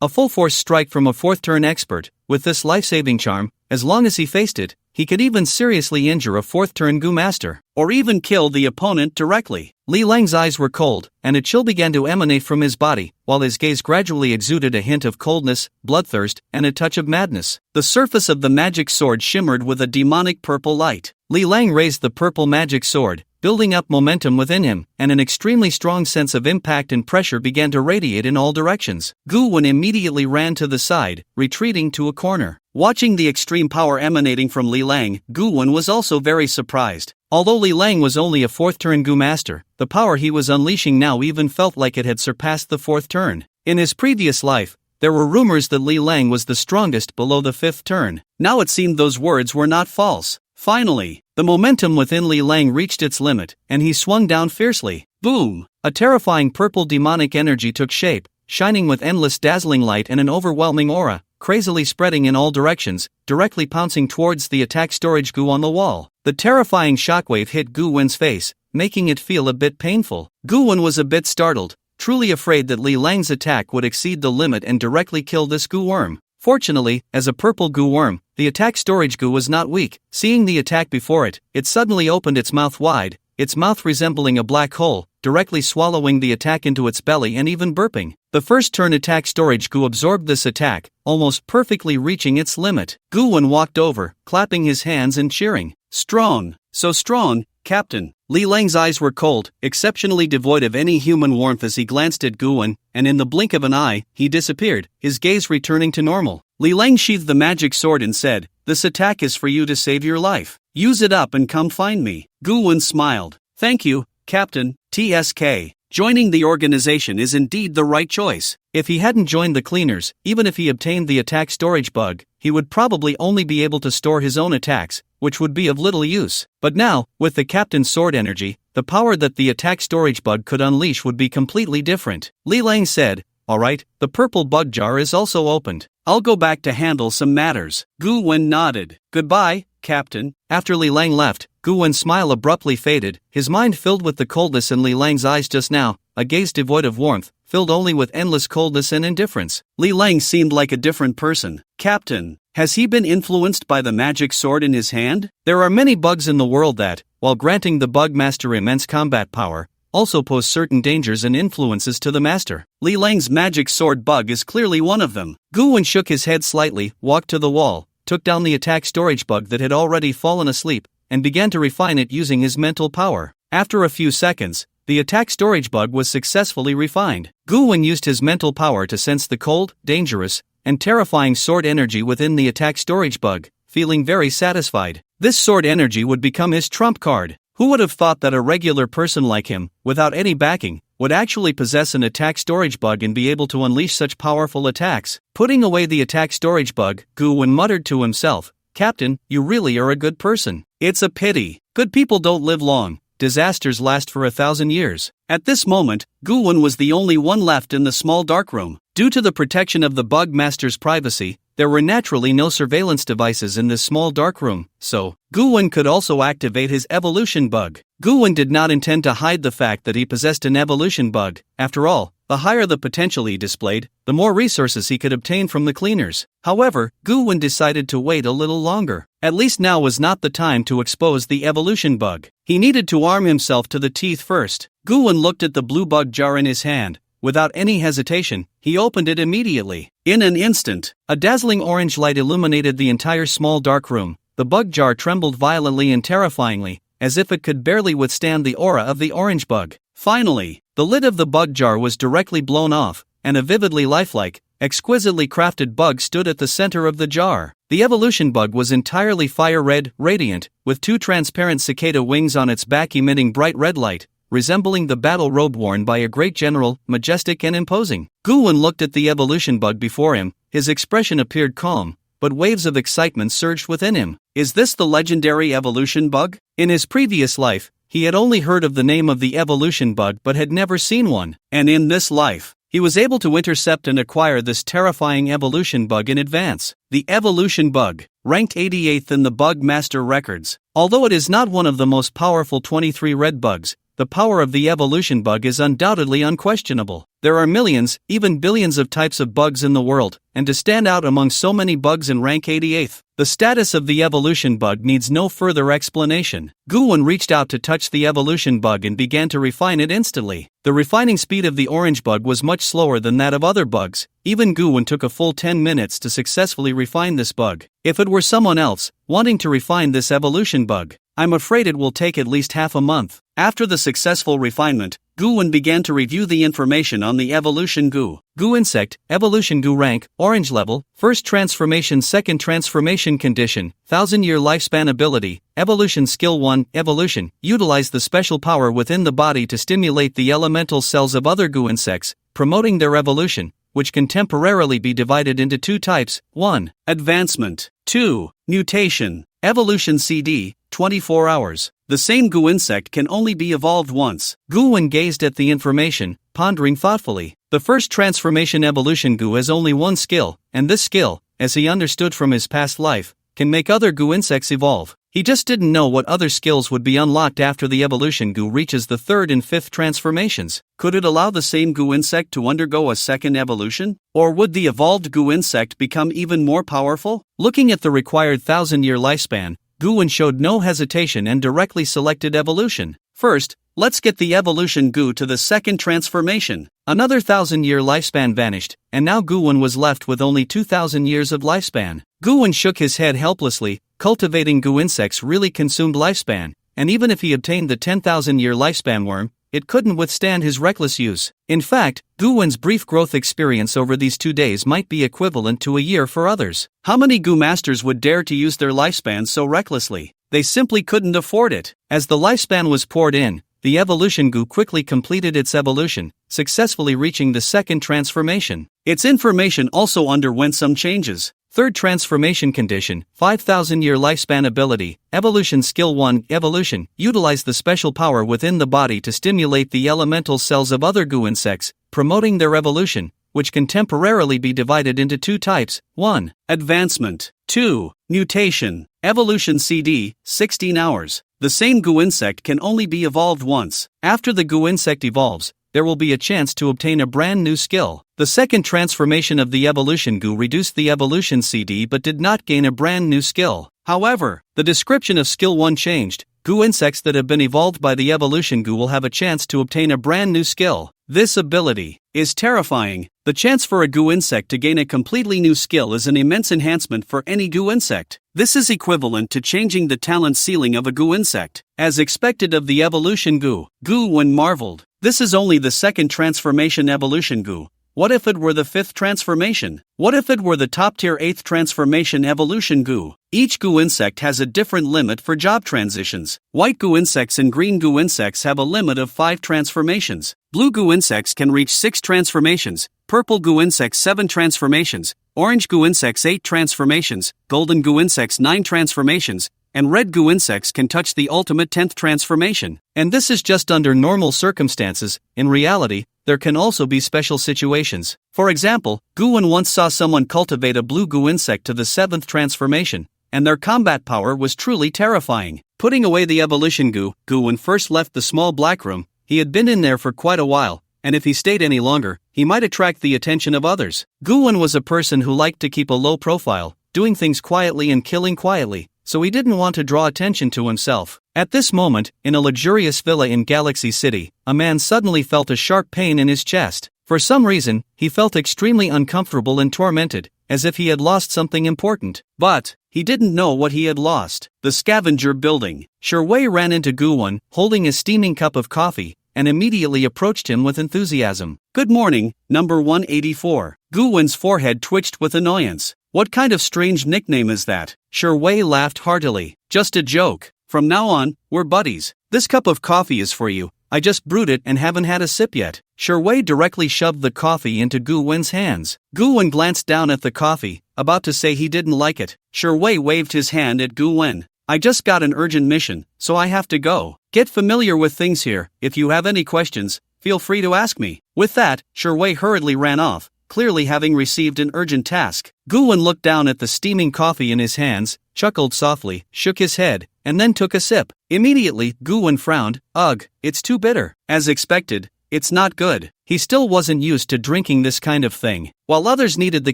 A full-force strike from a fourth-turn expert. With this life-saving charm, as long as he faced it, he could even seriously injure a fourth-turn goo master, or even kill the opponent directly. Li Lang's eyes were cold, and a chill began to emanate from his body, while his gaze gradually exuded a hint of coldness, bloodthirst, and a touch of madness. The surface of the magic sword shimmered with a demonic purple light. Li Lang raised the purple magic sword, building up momentum within him, and an extremely strong sense of impact and pressure began to radiate in all directions. Gu Wen immediately ran to the side, retreating to a corner. Watching the extreme power emanating from Li Lang, Gu Wen was also very surprised. Although Li Lang was only a fourth-turn goo master, the power he was unleashing now even felt like it had surpassed the fourth turn. In his previous life, there were rumors that Li Lang was the strongest below the 5th turn. Now it seemed those words were not false. Finally, the momentum within Li Lang reached its limit, and he swung down fiercely. Boom! A terrifying purple demonic energy took shape, shining with endless dazzling light and an overwhelming aura, crazily spreading in all directions, directly pouncing towards the attack storage goo on the wall. The terrifying shockwave hit Gu Wen's face, making it feel a bit painful. Gu Wen was a bit startled, truly afraid that Li Lang's attack would exceed the limit and directly kill this goo worm. Fortunately, as a purple goo worm, the attack storage goo was not weak. Seeing the attack before it, it suddenly opened its mouth wide, its mouth resembling a black hole, directly swallowing the attack into its belly and even burping. The first turn attack storage goo absorbed this attack, almost perfectly reaching its limit. Gu Wen walked over, clapping his hands and cheering. Strong, so strong, Captain. Li Lang's eyes were cold, exceptionally devoid of any human warmth as he glanced at Gu Wen, and in the blink of an eye, he disappeared, his gaze returning to normal. Li Lang sheathed the magic sword and said, "This attack is for you to save your life. Use it up and come find me." Gu Wen smiled. "Thank you, Captain, TSK. Joining the organization is indeed the right choice." If he hadn't joined the cleaners, even if he obtained the attack storage bug, he would probably only be able to store his own attacks, which would be of little use. But now, with the captain's sword energy, the power that the attack storage bug could unleash would be completely different. Li Lang said, "Alright, the purple bug jar is also opened. I'll go back to handle some matters." Gu Wen nodded. "Goodbye, Captain." After Li Lang left, Gu Wen's smile abruptly faded, his mind filled with the coldness in Li Lang's eyes just now, a gaze devoid of warmth, filled only with endless coldness and indifference. Li Lang seemed like a different person. "Captain, has he been influenced by the magic sword in his hand?" There are many bugs in the world that, while granting the bug master immense combat power, also pose certain dangers and influences to the master. Li Lang's magic sword bug is clearly one of them. Gu Wen shook his head slightly, walked to the wall, took down the attack storage bug that had already fallen asleep, and began to refine it using his mental power. After a few seconds, the attack storage bug was successfully refined. Gu Wen used his mental power to sense the cold, dangerous, and terrifying sword energy within the attack storage bug, feeling very satisfied. This sword energy would become his trump card. Who would have thought that a regular person like him, without any backing, would actually possess an attack storage bug and be able to unleash such powerful attacks? Putting away the attack storage bug, Gu Wen muttered to himself, "Captain, you really are a good person. It's a pity. Good people don't live long. Disasters last for 1,000 years." At this moment, Gu Wen was the only one left in the small dark room. Due to the protection of the bug master's privacy, there were naturally no surveillance devices in this small dark room, so Gu Wen could also activate his evolution bug. Gu Wen did not intend to hide the fact that he possessed an evolution bug. After all, the higher the potential he displayed, the more resources he could obtain from the cleaners. However, Gu Wen decided to wait a little longer. At least now was not the time to expose the evolution bug. He needed to arm himself to the teeth first. Gu Wen looked at the blue bug jar in his hand. Without any hesitation, he opened it immediately. In an instant, a dazzling orange light illuminated the entire small dark room. The bug jar trembled violently and terrifyingly, as if it could barely withstand the aura of the orange bug. Finally, the lid of the bug jar was directly blown off, and a vividly lifelike, exquisitely crafted bug stood at the center of the jar. The evolution bug was entirely fire red, radiant, with two transparent cicada wings on its back emitting bright red light, resembling the battle robe worn by a great general, majestic and imposing. Gu Wen looked at the evolution bug before him, his expression appeared calm, but waves of excitement surged within him. Is this the legendary evolution bug? In his previous life, he had only heard of the name of the evolution bug but had never seen one, and in this life, he was able to intercept and acquire this terrifying evolution bug in advance. The evolution bug, ranked 88th in the Bug Master records. Although it is not one of the most powerful 23 red bugs, the power of the evolution bug is undoubtedly unquestionable. There are millions, even billions of types of bugs in the world, and to stand out among so many bugs and rank 88th, the status of the evolution bug needs no further explanation. Gu Wen reached out to touch the evolution bug and began to refine it instantly. The refining speed of the orange bug was much slower than that of other bugs. Even Gu Wen took a full 10 minutes to successfully refine this bug. If it were someone else, wanting to refine this evolution bug, I'm afraid it will take at least half a month. After the successful refinement, Gu Wen began to review the information on the evolution goo. Goo insect, evolution goo rank, orange level, first transformation, second transformation condition, 1000-year lifespan ability, evolution skill 1, evolution, utilize the special power within the body to stimulate the elemental cells of other goo insects, promoting their evolution. which can temporarily be divided into two types: 1. Advancement. 2. Mutation. Evolution CD, 24 hours. The same goo insect can only be evolved once. Goo-won gazed at the information, pondering thoughtfully. The first transformation evolution goo has only one skill, and this skill, as he understood from his past life, can make other goo insects evolve. He just didn't know what other skills would be unlocked after the evolution goo reaches the third and fifth transformations. Could it allow the same goo insect to undergo a second evolution? Or would the evolved goo insect become even more powerful? Looking at the required 1,000-year lifespan, Goo-won showed no hesitation and directly selected evolution. First, let's get the evolution goo to the second transformation. Another 1,000-year lifespan vanished, and now Goo-won was left with only 2,000 years of lifespan. Goo-won shook his head helplessly. Cultivating goo insects really consumed lifespan, and even if he obtained the 10,000-year lifespan worm, it couldn't withstand his reckless use. In fact, Goo-won's brief growth experience over these 2 days might be equivalent to a year for others. How many goo masters would dare to use their lifespan so recklessly? They simply couldn't afford it. As the lifespan was poured in, the evolution goo quickly completed its evolution, successfully reaching the second transformation. Its information also underwent some changes. Third transformation condition, 5,000-year lifespan ability, evolution skill 1, evolution, utilize the special power within the body to stimulate the elemental cells of other goo insects, promoting their evolution, which can temporarily be divided into two types: 1. Advancement. 2. Mutation. Evolution CD, 16 hours. The same goo insect can only be evolved once. After the goo insect evolves, there will be a chance to obtain a brand new skill. The second transformation of the evolution goo reduced the evolution CD but did not gain a brand new skill. However, the description of skill 1 changed. Goo insects that have been evolved by the evolution goo will have a chance to obtain a brand new skill. This ability is terrifying. The chance for a goo insect to gain a completely new skill is an immense enhancement for any goo insect. This is equivalent to changing the talent ceiling of a goo insect. As expected of the evolution goo, Goo-won marveled. This is only the second transformation evolution goo. What if it were the fifth transformation? What if it were the top-tier 8th transformation evolution goo? Each goo insect has a different limit for job transitions. White goo insects and green goo insects have a limit of 5 transformations. Blue goo insects can reach 6 transformations, purple goo insects 7 transformations, orange goo insects 8 transformations, golden goo insects 9 transformations, and red goo insects can touch the ultimate 10th transformation. And this is just under normal circumstances. In reality, there can also be special situations. For example, Goo-won once saw someone cultivate a blue goo insect to the 7th transformation, and their combat power was truly terrifying. Putting away the evolution goo, Goo-won first left the small black room. He had been in there for quite a while, and if he stayed any longer, he might attract the attention of others. Goo-won was a person who liked to keep a low profile, doing things quietly and killing quietly, so he didn't want to draw attention to himself. At this moment, in a luxurious villa in Galaxy City, a man suddenly felt a sharp pain in his chest. For some reason, he felt extremely uncomfortable and tormented, as if he had lost something important. But he didn't know what he had lost. The scavenger building. Shirwei ran into Goo-won, holding a steaming cup of coffee, and immediately approached him with enthusiasm. "Good morning, number 184. Goo-won's forehead twitched with annoyance. "What kind of strange nickname is that?" Shirwei laughed heartily. "Just a joke. From now on, we're buddies. This cup of coffee is for you. I just brewed it and haven't had a sip yet." Shirwei directly shoved the coffee into Goo-won's hands. Goo-won glanced down at the coffee, about to say he didn't like it. Shirwei waved his hand at Goo-won. "I just got an urgent mission, so I have to go. Get familiar with things here. If you have any questions, feel free to ask me." With that, Shirwei hurriedly ran off, clearly having received an urgent task. Goo-won looked down at the steaming coffee in his hands, chuckled softly, shook his head, and then took a sip. Immediately, Goo-won frowned. "Ugh, it's too bitter." As expected, it's not good. He still wasn't used to drinking this kind of thing. While others needed the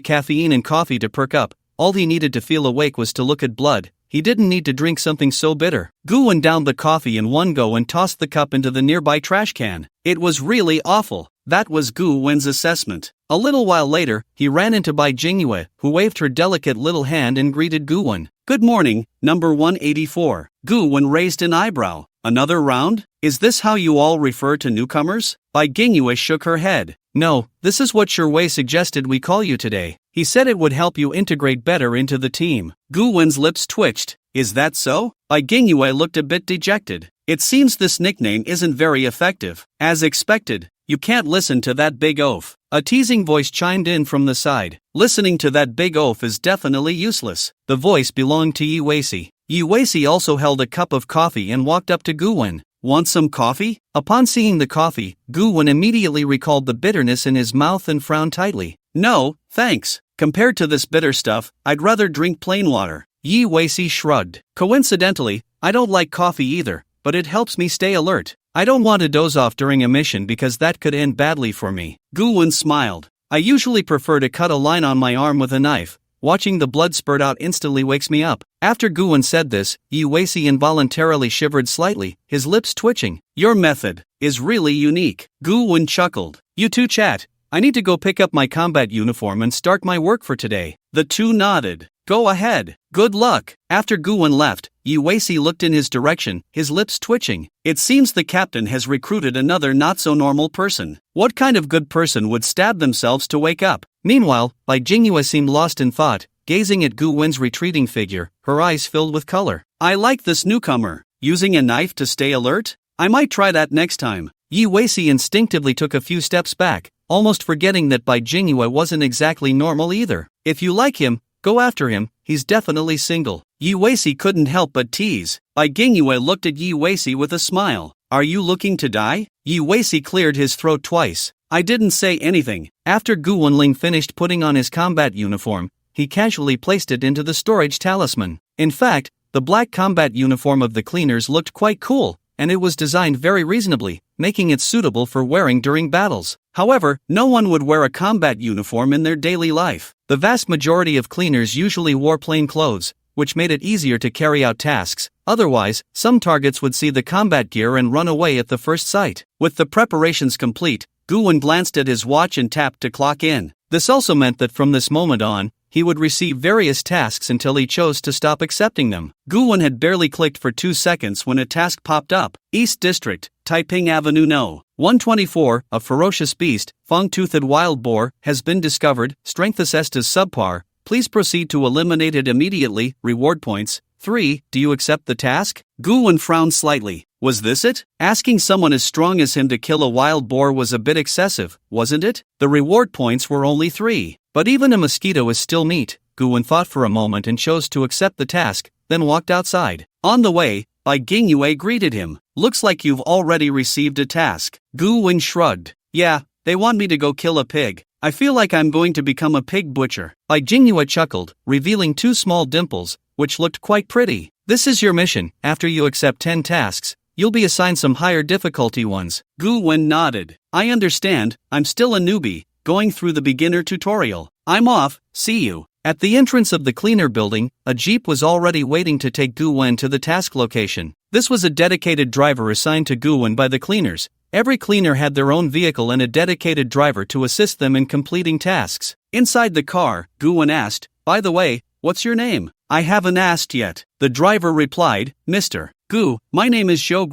caffeine in coffee to perk up, all he needed to feel awake was to look at blood. He didn't need to drink something so bitter. Goo-won downed the coffee in one go and tossed the cup into the nearby trash can. It was really awful. That was Goo-won's assessment. A little while later, he ran into Bai Jingyue, who waved her delicate little hand and greeted Goo-won. "Good morning, number 184. Goo-won raised an eyebrow. "Another round? Is this how you all refer to newcomers?" Bai Jingyue shook her head. "No, this is what Shirwei suggested we call you today. He said it would help you integrate better into the team." Goo-won's lips twitched. "Is that so?" Bai Jingyue looked a bit dejected. "It seems this nickname isn't very effective." As expected. "You can't listen to that big oaf." A teasing voice chimed in from the side. Listening to that big oaf is definitely useless. The voice belonged to Yi Wei-si. Yi Wei-si also held a cup of coffee and walked up to Gu-wen. Want some coffee? Upon seeing the coffee, Gu-wen immediately recalled the bitterness in his mouth and frowned tightly. No, thanks. Compared to this bitter stuff, I'd rather drink plain water. Yi Wei-si shrugged. Coincidentally, I don't like coffee either, but it helps me stay alert. I don't want to doze off during a mission because that could end badly for me. Gu-wen smiled. I usually prefer to cut a line on my arm with a knife. Watching the blood spurt out instantly wakes me up. After Gu-wen said this, Yi Wei-si involuntarily shivered slightly, his lips twitching. Your method is really unique. Gu-wen chuckled. You two chat. I need to go pick up my combat uniform and start my work for today. The two nodded. Go ahead. Good luck. After Gu-wen left, Yi Wei-si looked in his direction, his lips twitching. It seems the captain has recruited another not-so-normal person. What kind of good person would stab themselves to wake up? Meanwhile, Bai Jingyue seemed lost in thought, gazing at Gu-wen's retreating figure, her eyes filled with color. I like this newcomer. Using a knife to stay alert? I might try that next time. Yi Wei-si instinctively took a few steps back, almost forgetting that Bai Jingyue wasn't exactly normal either. If you like him, go after him, he's definitely single. Yi Wei-si couldn't help but tease. Bai Jingyue looked at Yi Wei-si with a smile. Are you looking to die? Yi Wei-si cleared his throat twice. I didn't say anything. After Gu Wenling finished putting on his combat uniform, he casually placed it into the storage talisman. In fact, the black combat uniform of the cleaners looked quite cool, and it was designed very reasonably, making it suitable for wearing during battles. However, no one would wear a combat uniform in their daily life. The vast majority of cleaners usually wore plain clothes, which made it easier to carry out tasks. Otherwise, some targets would see the combat gear and run away at the first sight. With the preparations complete, Gu-wen glanced at his watch and tapped to clock in. This also meant that from this moment on, he would receive various tasks until he chose to stop accepting them. Gu-wen had barely clicked for 2 seconds when a task popped up. East District, Taiping Avenue No. 124, a ferocious beast, fang-toothed wild boar, has been discovered, strength assessed as subpar. Please proceed to eliminate it immediately, reward points. 3. Do you accept the task? Gu-wen frowned slightly. Was this it? Asking someone as strong as him to kill a wild boar was a bit excessive, wasn't it? The reward points were only 3. But even a mosquito is still meat. Gu-wen thought for a moment and chose to accept the task, then walked outside. On the way, Bai Jingyue greeted him. Looks like you've already received a task. Gu-wen shrugged. Yeah, they want me to go kill a pig. I feel like I'm going to become a pig butcher. Bai Jingyue chuckled, revealing 2 small dimples, which looked quite pretty. This is your mission. After you accept 10 tasks, you'll be assigned some higher difficulty ones. Gu-wen nodded. I understand, I'm still a newbie, going through the beginner tutorial. I'm off, see you. At the entrance of the cleaner building, a jeep was already waiting to take Gu-wen to the task location. This was a dedicated driver assigned to Gu-wen by the cleaners. Every cleaner had their own vehicle and a dedicated driver to assist them in completing tasks. Inside the car, Gu-wen asked, by the way, what's your name? I haven't asked yet. The driver replied, Mr. Gu, my name is Zhou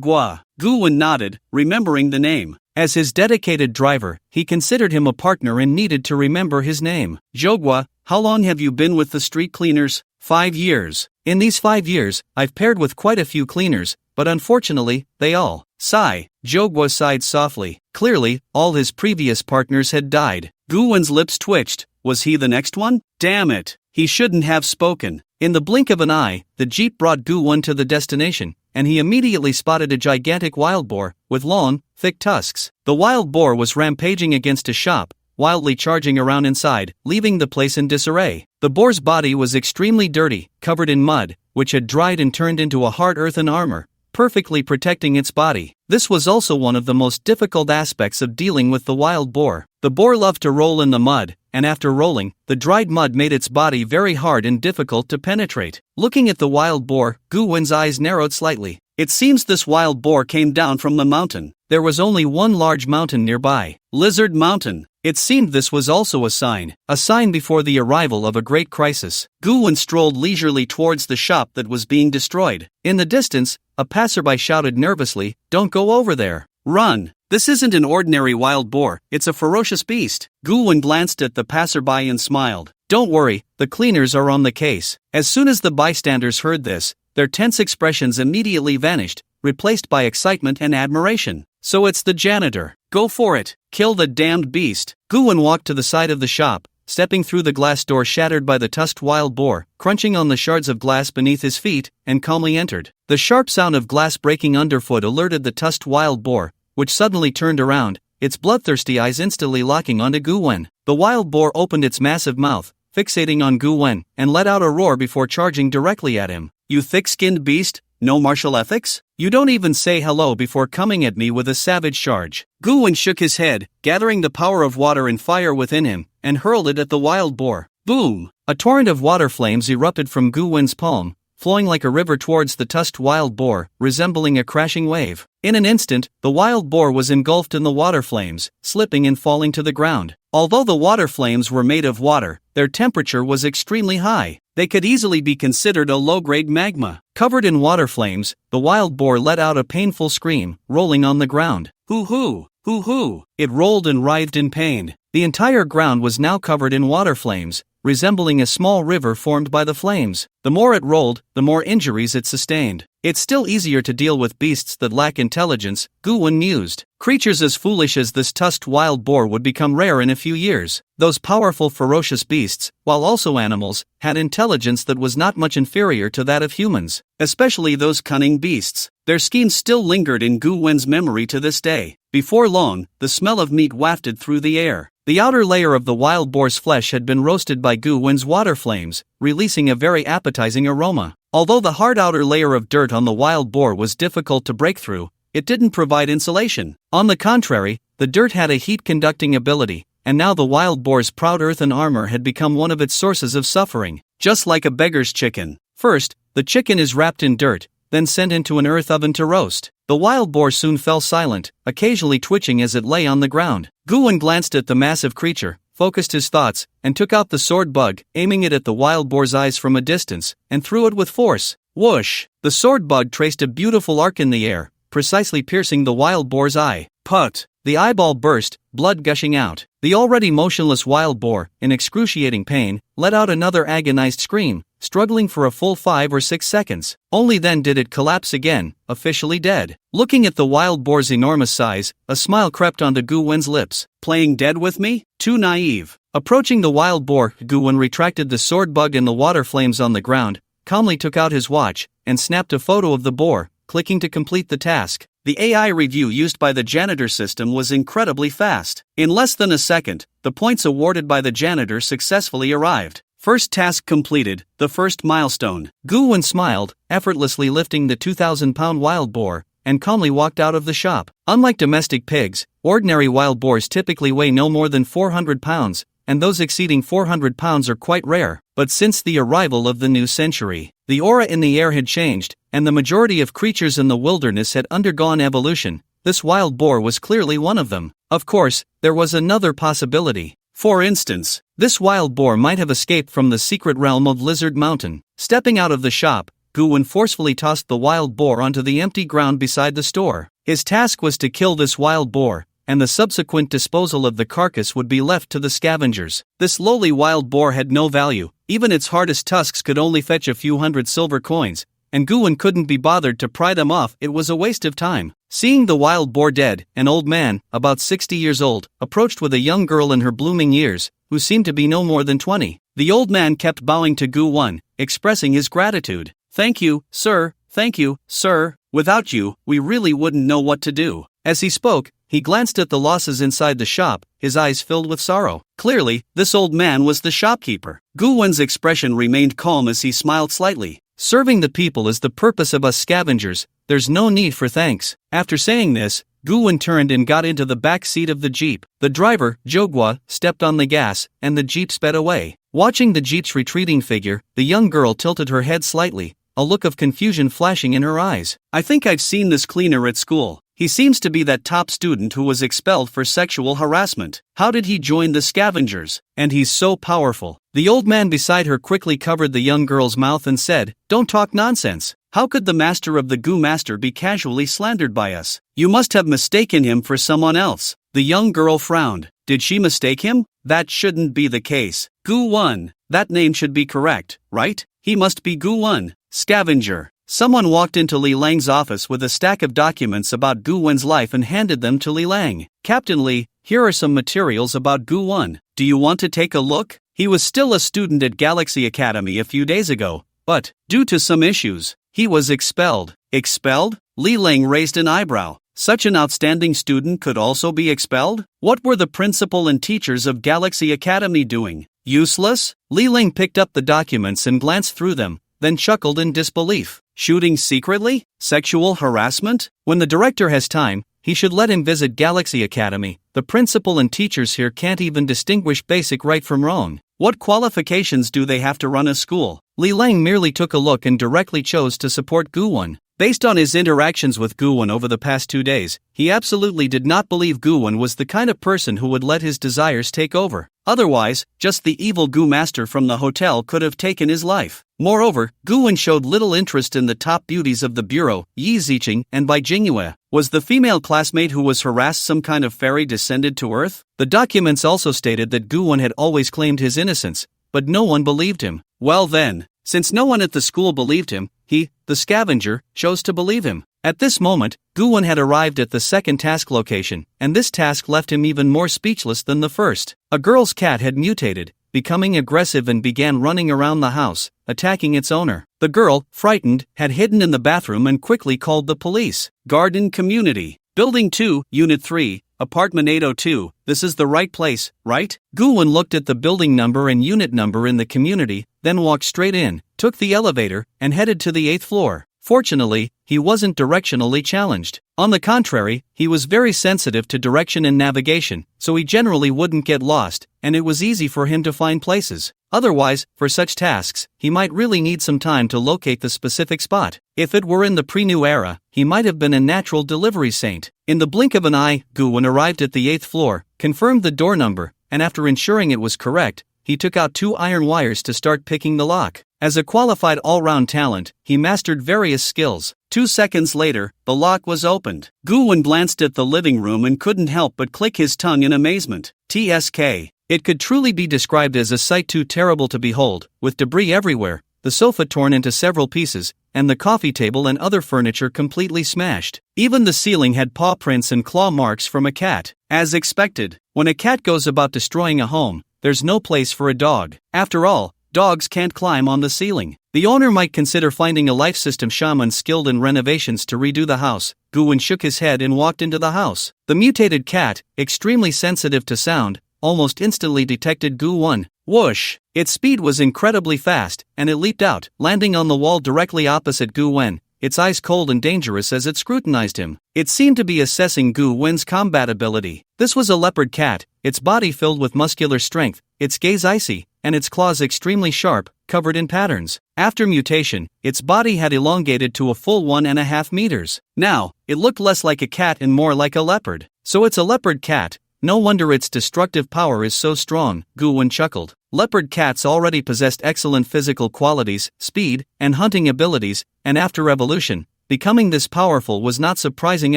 Gua. Gu-wen nodded, remembering the name. As his dedicated driver, he considered him a partner and needed to remember his name. Zhou Gua, how long have you been with the street cleaners? 5 years. In these 5 years, I've paired with quite a few cleaners, but unfortunately, they all sigh. Zhou Gua sighed softly. Clearly, all his previous partners had died. Gu-wen's lips twitched. Was he the next one? Damn it. He shouldn't have spoken. In the blink of an eye, the jeep brought Gu-wen to the destination, and he immediately spotted a gigantic wild boar, with long, thick tusks. The wild boar was rampaging against a shop, wildly charging around inside, leaving the place in disarray. The boar's body was extremely dirty, covered in mud, which had dried and turned into a hard earthen armor, perfectly protecting its body. This was also one of the most difficult aspects of dealing with the wild boar. The boar loved to roll in the mud, and after rolling, the dried mud made its body very hard and difficult to penetrate. Looking at the wild boar, Gu-wen's eyes narrowed slightly. It seems this wild boar came down from the mountain. There was only one large mountain nearby, Lizard Mountain. It seemed this was also a sign before the arrival of a great crisis. Gu-wen strolled leisurely towards the shop that was being destroyed. In the distance, a passerby shouted nervously, "Don't go over there. Run. This isn't an ordinary wild boar, it's a ferocious beast." Gu-wen glanced at the passerby and smiled. "Don't worry, the cleaners are on the case." As soon as the bystanders heard this, their tense expressions immediately vanished, replaced by excitement and admiration. So it's the janitor. Go for it. Kill the damned beast. Gu-won walked to the side of the shop, stepping through the glass door shattered by the tusked wild boar, crunching on the shards of glass beneath his feet, and calmly entered. The sharp sound of glass breaking underfoot alerted the tusked wild boar, which suddenly turned around, its bloodthirsty eyes instantly locking onto Gu-won. The wild boar opened its massive mouth, fixating on Gu-won, and let out a roar before charging directly at him. You thick-skinned beast, no martial ethics? You don't even say hello before coming at me with a savage charge. Gu-won shook his head, gathering the power of water and fire within him, and hurled it at the wild boar. Boom! A torrent of water flames erupted from Gu-won's palm, flowing like a river towards the tusked wild boar, resembling a crashing wave. In an instant, the wild boar was engulfed in the water flames, slipping and falling to the ground. Although the water flames were made of water, their temperature was extremely high. They could easily be considered a low-grade magma. Covered in water flames, the wild boar let out a painful scream, rolling on the ground. Hoo-hoo! Hoo-hoo! It rolled and writhed in pain. The entire ground was now covered in water flames, resembling a small river formed by the flames. The more it rolled, the more injuries it sustained. It's still easier to deal with beasts that lack intelligence, Gu-won mused. Creatures as foolish as this tusked wild boar would become rare in a few years. Those powerful ferocious beasts, while also animals, had intelligence that was not much inferior to that of humans, especially those cunning beasts. Their schemes still lingered in Gu-won's memory to this day. Before long, the smell of meat wafted through the air. The outer layer of the wild boar's flesh had been roasted by Gu-won's water flames, releasing a very appetizing aroma. Although the hard outer layer of dirt on the wild boar was difficult to break through, it didn't provide insulation. On the contrary, the dirt had a heat-conducting ability, and now the wild boar's proud earthen armor had become one of its sources of suffering. Just like a beggar's chicken. First, the chicken is wrapped in dirt, then sent into an earth oven to roast. The wild boar soon fell silent, occasionally twitching as it lay on the ground. Gu-won glanced at the massive creature, focused his thoughts, and took out the sword bug, aiming it at the wild boar's eyes from a distance, and threw it with force. Whoosh! The sword bug traced a beautiful arc in the air, precisely piercing the wild boar's eye. Put! The eyeball burst, blood gushing out. The already motionless wild boar, in excruciating pain, let out another agonized scream, struggling for a full 5 or 6 seconds. Only then did it collapse again, officially dead. Looking at the wild boar's enormous size, a smile crept onto Gu-won's lips. Playing dead with me? Too naive. Approaching the wild boar, Gu-won retracted the sword bug and the water flames on the ground, calmly took out his watch, and snapped a photo of the boar, clicking to complete the task. The AI review used by the janitor system was incredibly fast. In less than a second, the points awarded by the janitor successfully arrived. First task completed, the first milestone. Gu-won smiled, effortlessly lifting the 2,000-pound wild boar, and calmly walked out of the shop. Unlike domestic pigs, ordinary wild boars typically weigh no more than 400 pounds, and those exceeding 400 pounds are quite rare. But since the arrival of the new century, the aura in the air had changed, and the majority of creatures in the wilderness had undergone evolution. This wild boar was clearly one of them. Of course, there was another possibility. For instance, this wild boar might have escaped from the secret realm of Lizard Mountain. Stepping out of the shop, Gu-won forcefully tossed the wild boar onto the empty ground beside the store. His task was to kill this wild boar, and the subsequent disposal of the carcass would be left to the scavengers. This lowly wild boar had no value, even its hardest tusks could only fetch a few hundred silver coins, and Gu-won couldn't be bothered to pry them off. It was a waste of time. Seeing the wild boar dead, an old man, about 60 years old, approached with a young girl in her blooming years, who seemed to be no more than 20. The old man kept bowing to Gu-won, expressing his gratitude. Thank you, sir. Thank you, sir. Without you, we really wouldn't know what to do. As he spoke, he glanced at the losses inside the shop, his eyes filled with sorrow. Clearly, this old man was the shopkeeper. Gu-won's expression remained calm as he smiled slightly. Serving the people is the purpose of us scavengers, there's no need for thanks. After saying this, Gu-won turned and got into the back seat of the jeep. The driver, Jogwa, stepped on the gas, and the jeep sped away. Watching the jeep's retreating figure, the young girl tilted her head slightly, a look of confusion flashing in her eyes. I think I've seen this cleaner at school. He seems to be that top student who was expelled for sexual harassment. How did he join the scavengers? And he's so powerful. The old man beside her quickly covered the young girl's mouth and said, Don't talk nonsense. How could the master of the Gu Master be casually slandered by us? You must have mistaken him for someone else. The young girl frowned. Did she mistake him? That shouldn't be the case. Gu-won. That name should be correct, right? He must be Gu-won. Scavenger. Someone walked into Li Lang's office with a stack of documents about Gu Wen's life and handed them to Li Lang. "Captain Li, here are some materials about Gu Wen. Do you want to take a look?" He was still a student at Galaxy Academy a few days ago, but, due to some issues, he was expelled. Expelled? Li Lang raised an eyebrow. Such an outstanding student could also be expelled? What were the principal and teachers of Galaxy Academy doing? Useless? Li Lang picked up the documents and glanced through them, then chuckled in disbelief. Shooting secretly? Sexual harassment? When the director has time, he should let him visit Galaxy Academy. The principal and teachers here can't even distinguish basic right from wrong. What qualifications do they have to run a school? Li Lang merely took a look and directly chose to support Gu Wen. Based on his interactions with Gu Wen over the past 2 days, he absolutely did not believe Gu Wen was the kind of person who would let his desires take over. Otherwise, just the evil Gu master from the hotel could have taken his life. Moreover, Gu Wen showed little interest in the top beauties of the bureau, Yi Ziqing and Bai Jingyue. Was the female classmate who was harassed some kind of fairy descended to Earth? The documents also stated that Gu Wen had always claimed his innocence, but no one believed him. Well then, since no one at the school believed him, he, the scavenger, chose to believe him. At this moment, Gu Wen had arrived at the second task location, and this task left him even more speechless than the first. A girl's cat had mutated, becoming aggressive and began running around the house, attacking its owner. The girl, frightened, had hidden in the bathroom and quickly called the police. Garden Community. Building 2, Unit 3, Apartment 802, this is the right place, right? Gu Wen looked at the building number and unit number in the community, then walked straight in, took the elevator, and headed to the 8th floor. Fortunately, he wasn't directionally challenged. On the contrary, he was very sensitive to direction and navigation, so he generally wouldn't get lost, and it was easy for him to find places. Otherwise, for such tasks, he might really need some time to locate the specific spot. If it were in the pre-new era, he might have been a natural delivery saint. In the blink of an eye, Gu Wen arrived at the 8th floor, confirmed the door number, and after ensuring it was correct, he took out 2 iron wires to start picking the lock. As a qualified all-round talent, he mastered various skills. 2 seconds later, the lock was opened. Gu Wen glanced at the living room and couldn't help but click his tongue in amazement. TSK. It could truly be described as a sight too terrible to behold, with debris everywhere, the sofa torn into several pieces, and the coffee table and other furniture completely smashed. Even the ceiling had paw prints and claw marks from a cat. As expected, when a cat goes about destroying a home, there's no place for a dog. After all, dogs can't climb on the ceiling. The owner might consider finding a life system shaman skilled in renovations to redo the house. Gu Wen shook his head and walked into the house. The mutated cat, extremely sensitive to sound, almost instantly detected Gu Wen. Whoosh! Its speed was incredibly fast, and it leaped out, landing on the wall directly opposite Gu Wen, its eyes cold and dangerous as it scrutinized him. It seemed to be assessing Gu Wen's combat ability. This was a leopard cat, its body filled with muscular strength, its gaze icy, and its claws extremely sharp, covered in patterns. After mutation, its body had elongated to a full 1.5 meters. Now, it looked less like a cat and more like a leopard. So it's a leopard cat. No wonder its destructive power is so strong, Gu Wen chuckled. Leopard cats already possessed excellent physical qualities, speed, and hunting abilities, and after evolution, becoming this powerful was not surprising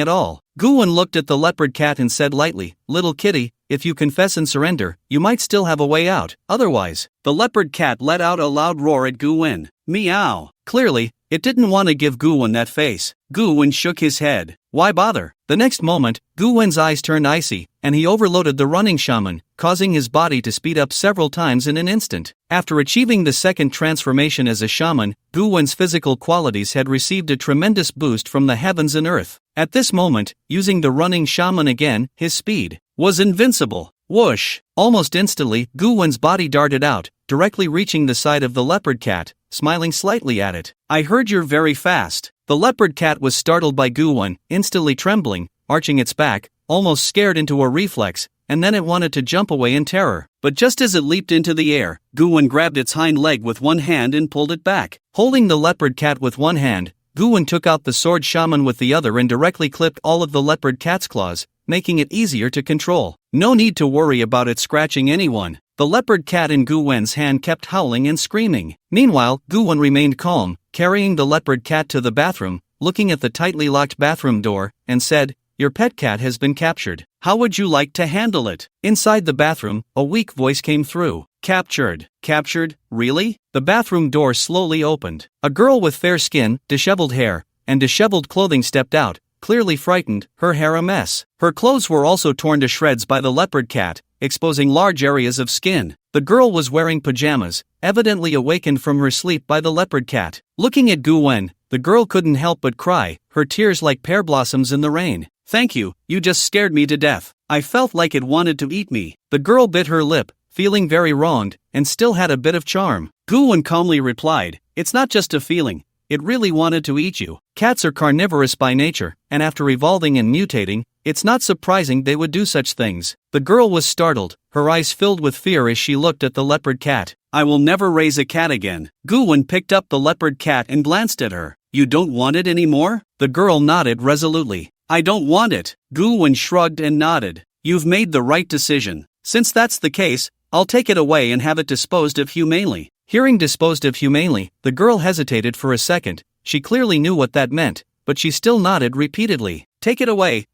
at all. Gu Wen looked at the leopard cat and said lightly, "Little kitty, if you confess and surrender, you might still have a way out. Otherwise," the leopard cat let out a loud roar at Gu Wen. Meow. Clearly, it didn't want to give Gu Wen that face. Gu Wen shook his head. Why bother? The next moment, Gu Wen's eyes turned icy, and he overloaded the running shaman, causing his body to speed up several times in an instant. After achieving the second transformation as a shaman, Gu Wen's physical qualities had received a tremendous boost from the heavens and earth. At this moment, using the running shaman again, his speed was invincible. Whoosh! Almost instantly, Gu Wen's body darted out, directly reaching the side of the leopard cat, smiling slightly at it. "I heard you're very fast." The leopard cat was startled by Gu Wen, instantly trembling, arching its back, almost scared into a reflex, and then it wanted to jump away in terror. But just as it leaped into the air, Gu Wen grabbed its hind leg with one hand and pulled it back. Holding the leopard cat with one hand, Gu Wen took out the sword shaman with the other and directly clipped all of the leopard cat's claws, making it easier to control. No need to worry about it scratching anyone. The leopard cat in Gu Wen's hand kept howling and screaming. Meanwhile, Gu Wen remained calm, carrying the leopard cat to the bathroom, looking at the tightly locked bathroom door, and said, "Your pet cat has been captured. How would you like to handle it?" Inside the bathroom, a weak voice came through. Captured. Captured? Really? The bathroom door slowly opened. A girl with fair skin, disheveled hair, and disheveled clothing stepped out, clearly frightened, her hair a mess. Her clothes were also torn to shreds by the leopard cat, exposing large areas of skin. The girl was wearing pajamas, evidently awakened from her sleep by the leopard cat. Looking at Gu Wen, the girl couldn't help but cry, her tears like pear blossoms in the rain. Thank you, you just scared me to death. I felt like it wanted to eat me. The girl bit her lip, feeling very wronged, and still had a bit of charm. Gu Wen calmly replied, it's not just a feeling, it really wanted to eat you. Cats are carnivorous by nature, and after evolving and mutating, it's not surprising they would do such things. The girl was startled, her eyes filled with fear as she looked at the leopard cat. I will never raise a cat again. Gu Wen picked up the leopard cat and glanced at her. You don't want it anymore? The girl nodded resolutely. I don't want it. Gu Wen shrugged and nodded. You've made the right decision. Since that's the case, I'll take it away and have it disposed of humanely. Hearing disposed of humanely, the girl hesitated for a second. She clearly knew what that meant, but she still nodded repeatedly. Take it away,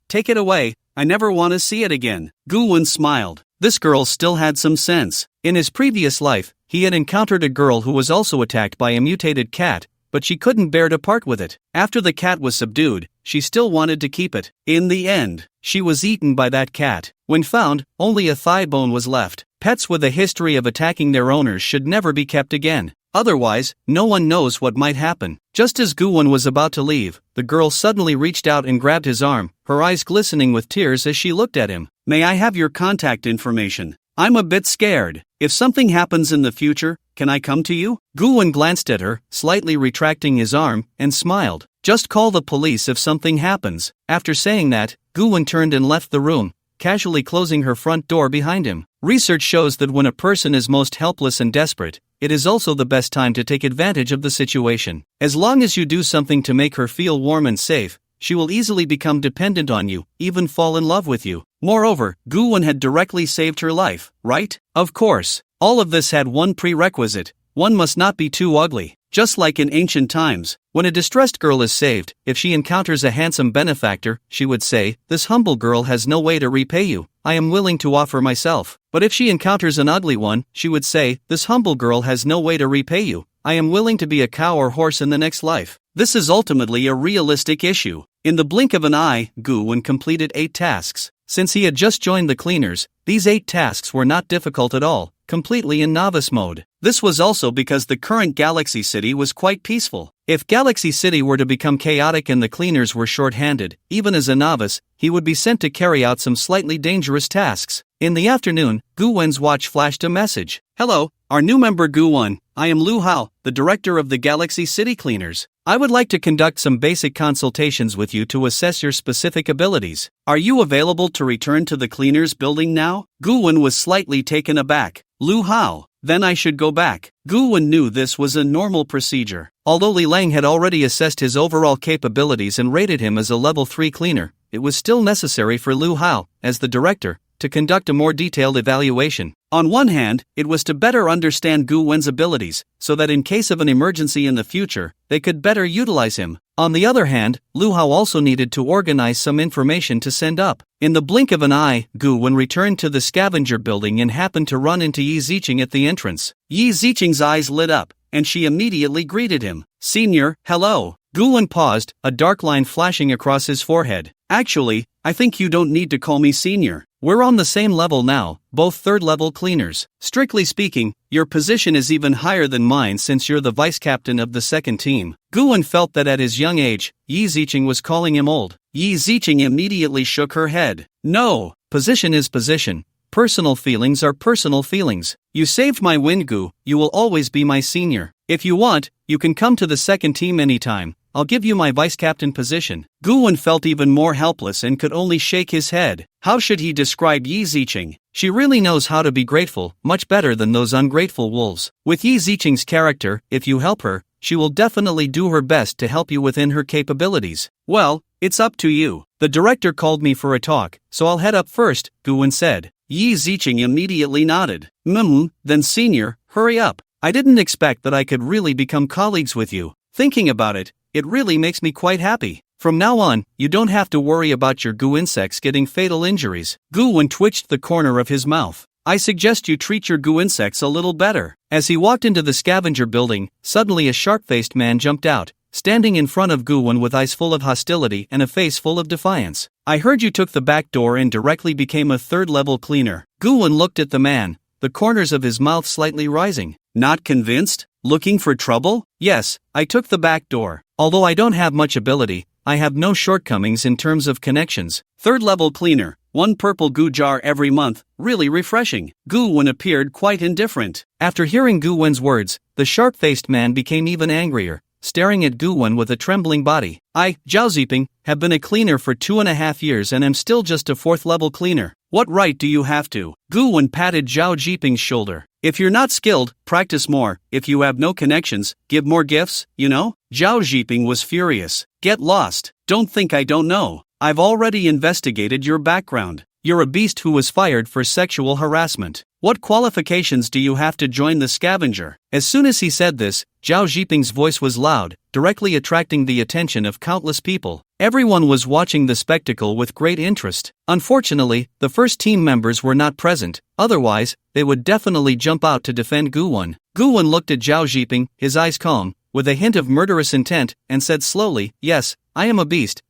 I never want to see it again. Gu Wen smiled. This girl still had some sense. In his previous life, he had encountered a girl who was also attacked by a mutated cat, but she couldn't bear to part with it. After the cat was subdued, she still wanted to keep it. In the end, she was eaten by that cat. When found, only a thigh bone was left. Pets with a history of attacking their owners should never be kept again. Otherwise, no one knows what might happen. Just as Gu Wen was about to leave, the girl suddenly reached out and grabbed his arm, her eyes glistening with tears as she looked at him. May I have your contact information? I'm a bit scared. If something happens in the future, can I come to you? Gu Wen glanced at her, slightly retracting his arm, and smiled. Just call the police if something happens. After saying that, Gu Wen turned and left the room, casually closing her front door behind him. Research shows that when a person is most helpless and desperate, it is also the best time to take advantage of the situation. As long as you do something to make her feel warm and safe, she will easily become dependent on you, even fall in love with you. Moreover, Gu Wen had directly saved her life, right? Of course. All of this had one prerequisite: one must not be too ugly. Just like in ancient times, when a distressed girl is saved, if she encounters a handsome benefactor, she would say, this humble girl has no way to repay you, I am willing to offer myself. But if she encounters an ugly one, she would say, this humble girl has no way to repay you, I am willing to be a cow or horse in the next life. This is ultimately a realistic issue. In the blink of an eye, Gu Wen completed 8 tasks. Since he had just joined the cleaners, these 8 tasks were not difficult at all, completely in novice mode. This was also because the current Galaxy City was quite peaceful. If Galaxy City were to become chaotic and the cleaners were short-handed, even as a novice, he would be sent to carry out some slightly dangerous tasks. In the afternoon, Gu Wen's watch flashed a message. Hello, our new member Gu Wen. I am Lu Hao, the director of the Galaxy City Cleaners. I would like to conduct some basic consultations with you to assess your specific abilities. Are you available to return to the cleaners building now? Gu Wen was slightly taken aback. Lu Hao. Then I should go back. Gu Wen knew this was a normal procedure. Although Li Lang had already assessed his overall capabilities and rated him as a level 3 cleaner, it was still necessary for Lu Hao, as the director, to conduct a more detailed evaluation. On one hand, it was to better understand Gu Wen's abilities, so that in case of an emergency in the future, they could better utilize him. On the other hand, Lu Hao also needed to organize some information to send up. In the blink of an eye, Gu Wen returned to the scavenger building and happened to run into Yi Ziqing at the entrance. Yi Ziqing's eyes lit up, and she immediately greeted him. Senior, hello. Gu Wen paused, a dark line flashing across his forehead. Actually, I think you don't need to call me senior. We're on the same level now, both third-level cleaners. Strictly speaking, your position is even higher than mine since you're the vice-captain of the second team. Gu Wen felt that at his young age, Yi Ziqing was calling him old. Yi Ziqing immediately shook her head. No, position is position. Personal feelings are personal feelings. You saved my wind, Gu. You will always be my senior. If you want, you can come to the second team anytime. I'll give you my vice-captain position. Gu Wen felt even more helpless and could only shake his head. How should he describe Yi Ziqing? She really knows how to be grateful, much better than those ungrateful wolves. With Yi Ziqing's character, if you help her, she will definitely do her best to help you within her capabilities. Well, it's up to you. The director called me for a talk, so I'll head up first, Gu Wen said. Yi Ziqing immediately nodded. Then senior, hurry up. I didn't expect that I could really become colleagues with you. Thinking about it, it really makes me quite happy. From now on, you don't have to worry about your Gu insects getting fatal injuries. Gu Wen twitched the corner of his mouth. I suggest you treat your goo insects a little better. As he walked into the scavenger building, suddenly a sharp-faced man jumped out, standing in front of Goo-won with eyes full of hostility and a face full of defiance. I heard you took the back door and directly became a third-level cleaner. Goo-won looked at the man, the corners of his mouth slightly rising. Not convinced? Looking for trouble? Yes, I took the back door. Although I don't have much ability, I have no shortcomings in terms of connections. Third-level cleaner, 1 purple goo jar every month, really refreshing. Goo-won appeared quite indifferent. After hearing Goo-won's words, the sharp-faced man became even angrier, staring at Goo-won with a trembling body. I, Zhao Ziping, have been a cleaner for 2.5 years and am still just a 4th-level cleaner. What right do you have to? Goo-won patted Zhao Ziping's shoulder. If you're not skilled, practice more. If you have no connections, give more gifts, you know? Zhao Ziping was furious. Get lost. Don't think I don't know. I've already investigated your background. You're a beast who was fired for sexual harassment. What qualifications do you have to join the scavenger? As soon as he said this, Zhao Ziping's voice was loud, directly attracting the attention of countless people. Everyone was watching the spectacle with great interest. Unfortunately, the first team members were not present, otherwise, they would definitely jump out to defend Goo-won. Goo-won looked at Zhao Ziping, his eyes calm, with a hint of murderous intent, and said slowly, yes, I am a beast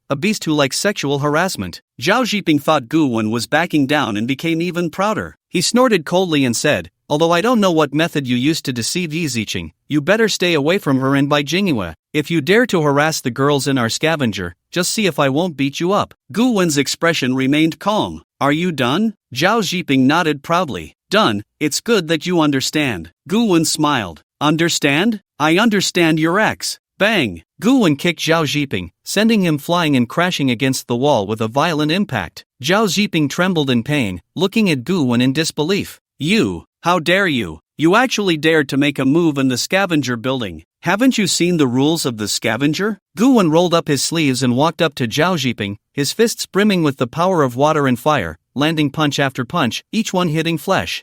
who likes sexual harassment. Zhao Ziping thought Goo-won was backing down and became even prouder. He snorted coldly and said, although I don't know what method you used to deceive Yi Ziqing, you better stay away from her and Bai Jinghua. If you dare to harass the girls in our scavenger, just see if I won't beat you up. Goo-won's expression remained calm. Are you done? Zhao Ziping nodded proudly. Done, it's good that you understand. Goo-won smiled. Understand? I understand your ex. Bang! Goo-won kicked Zhao Ziping, sending him flying and crashing against the wall with a violent impact. Zhao Ziping trembled in pain, looking at Goo-won in disbelief. You, how dare you? You actually dared to make a move in the scavenger building. Haven't you seen the rules of the scavenger? Goo-won rolled up his sleeves and walked up to Zhao Ziping, his fists brimming with the power of water and fire, landing punch after punch, each one hitting flesh.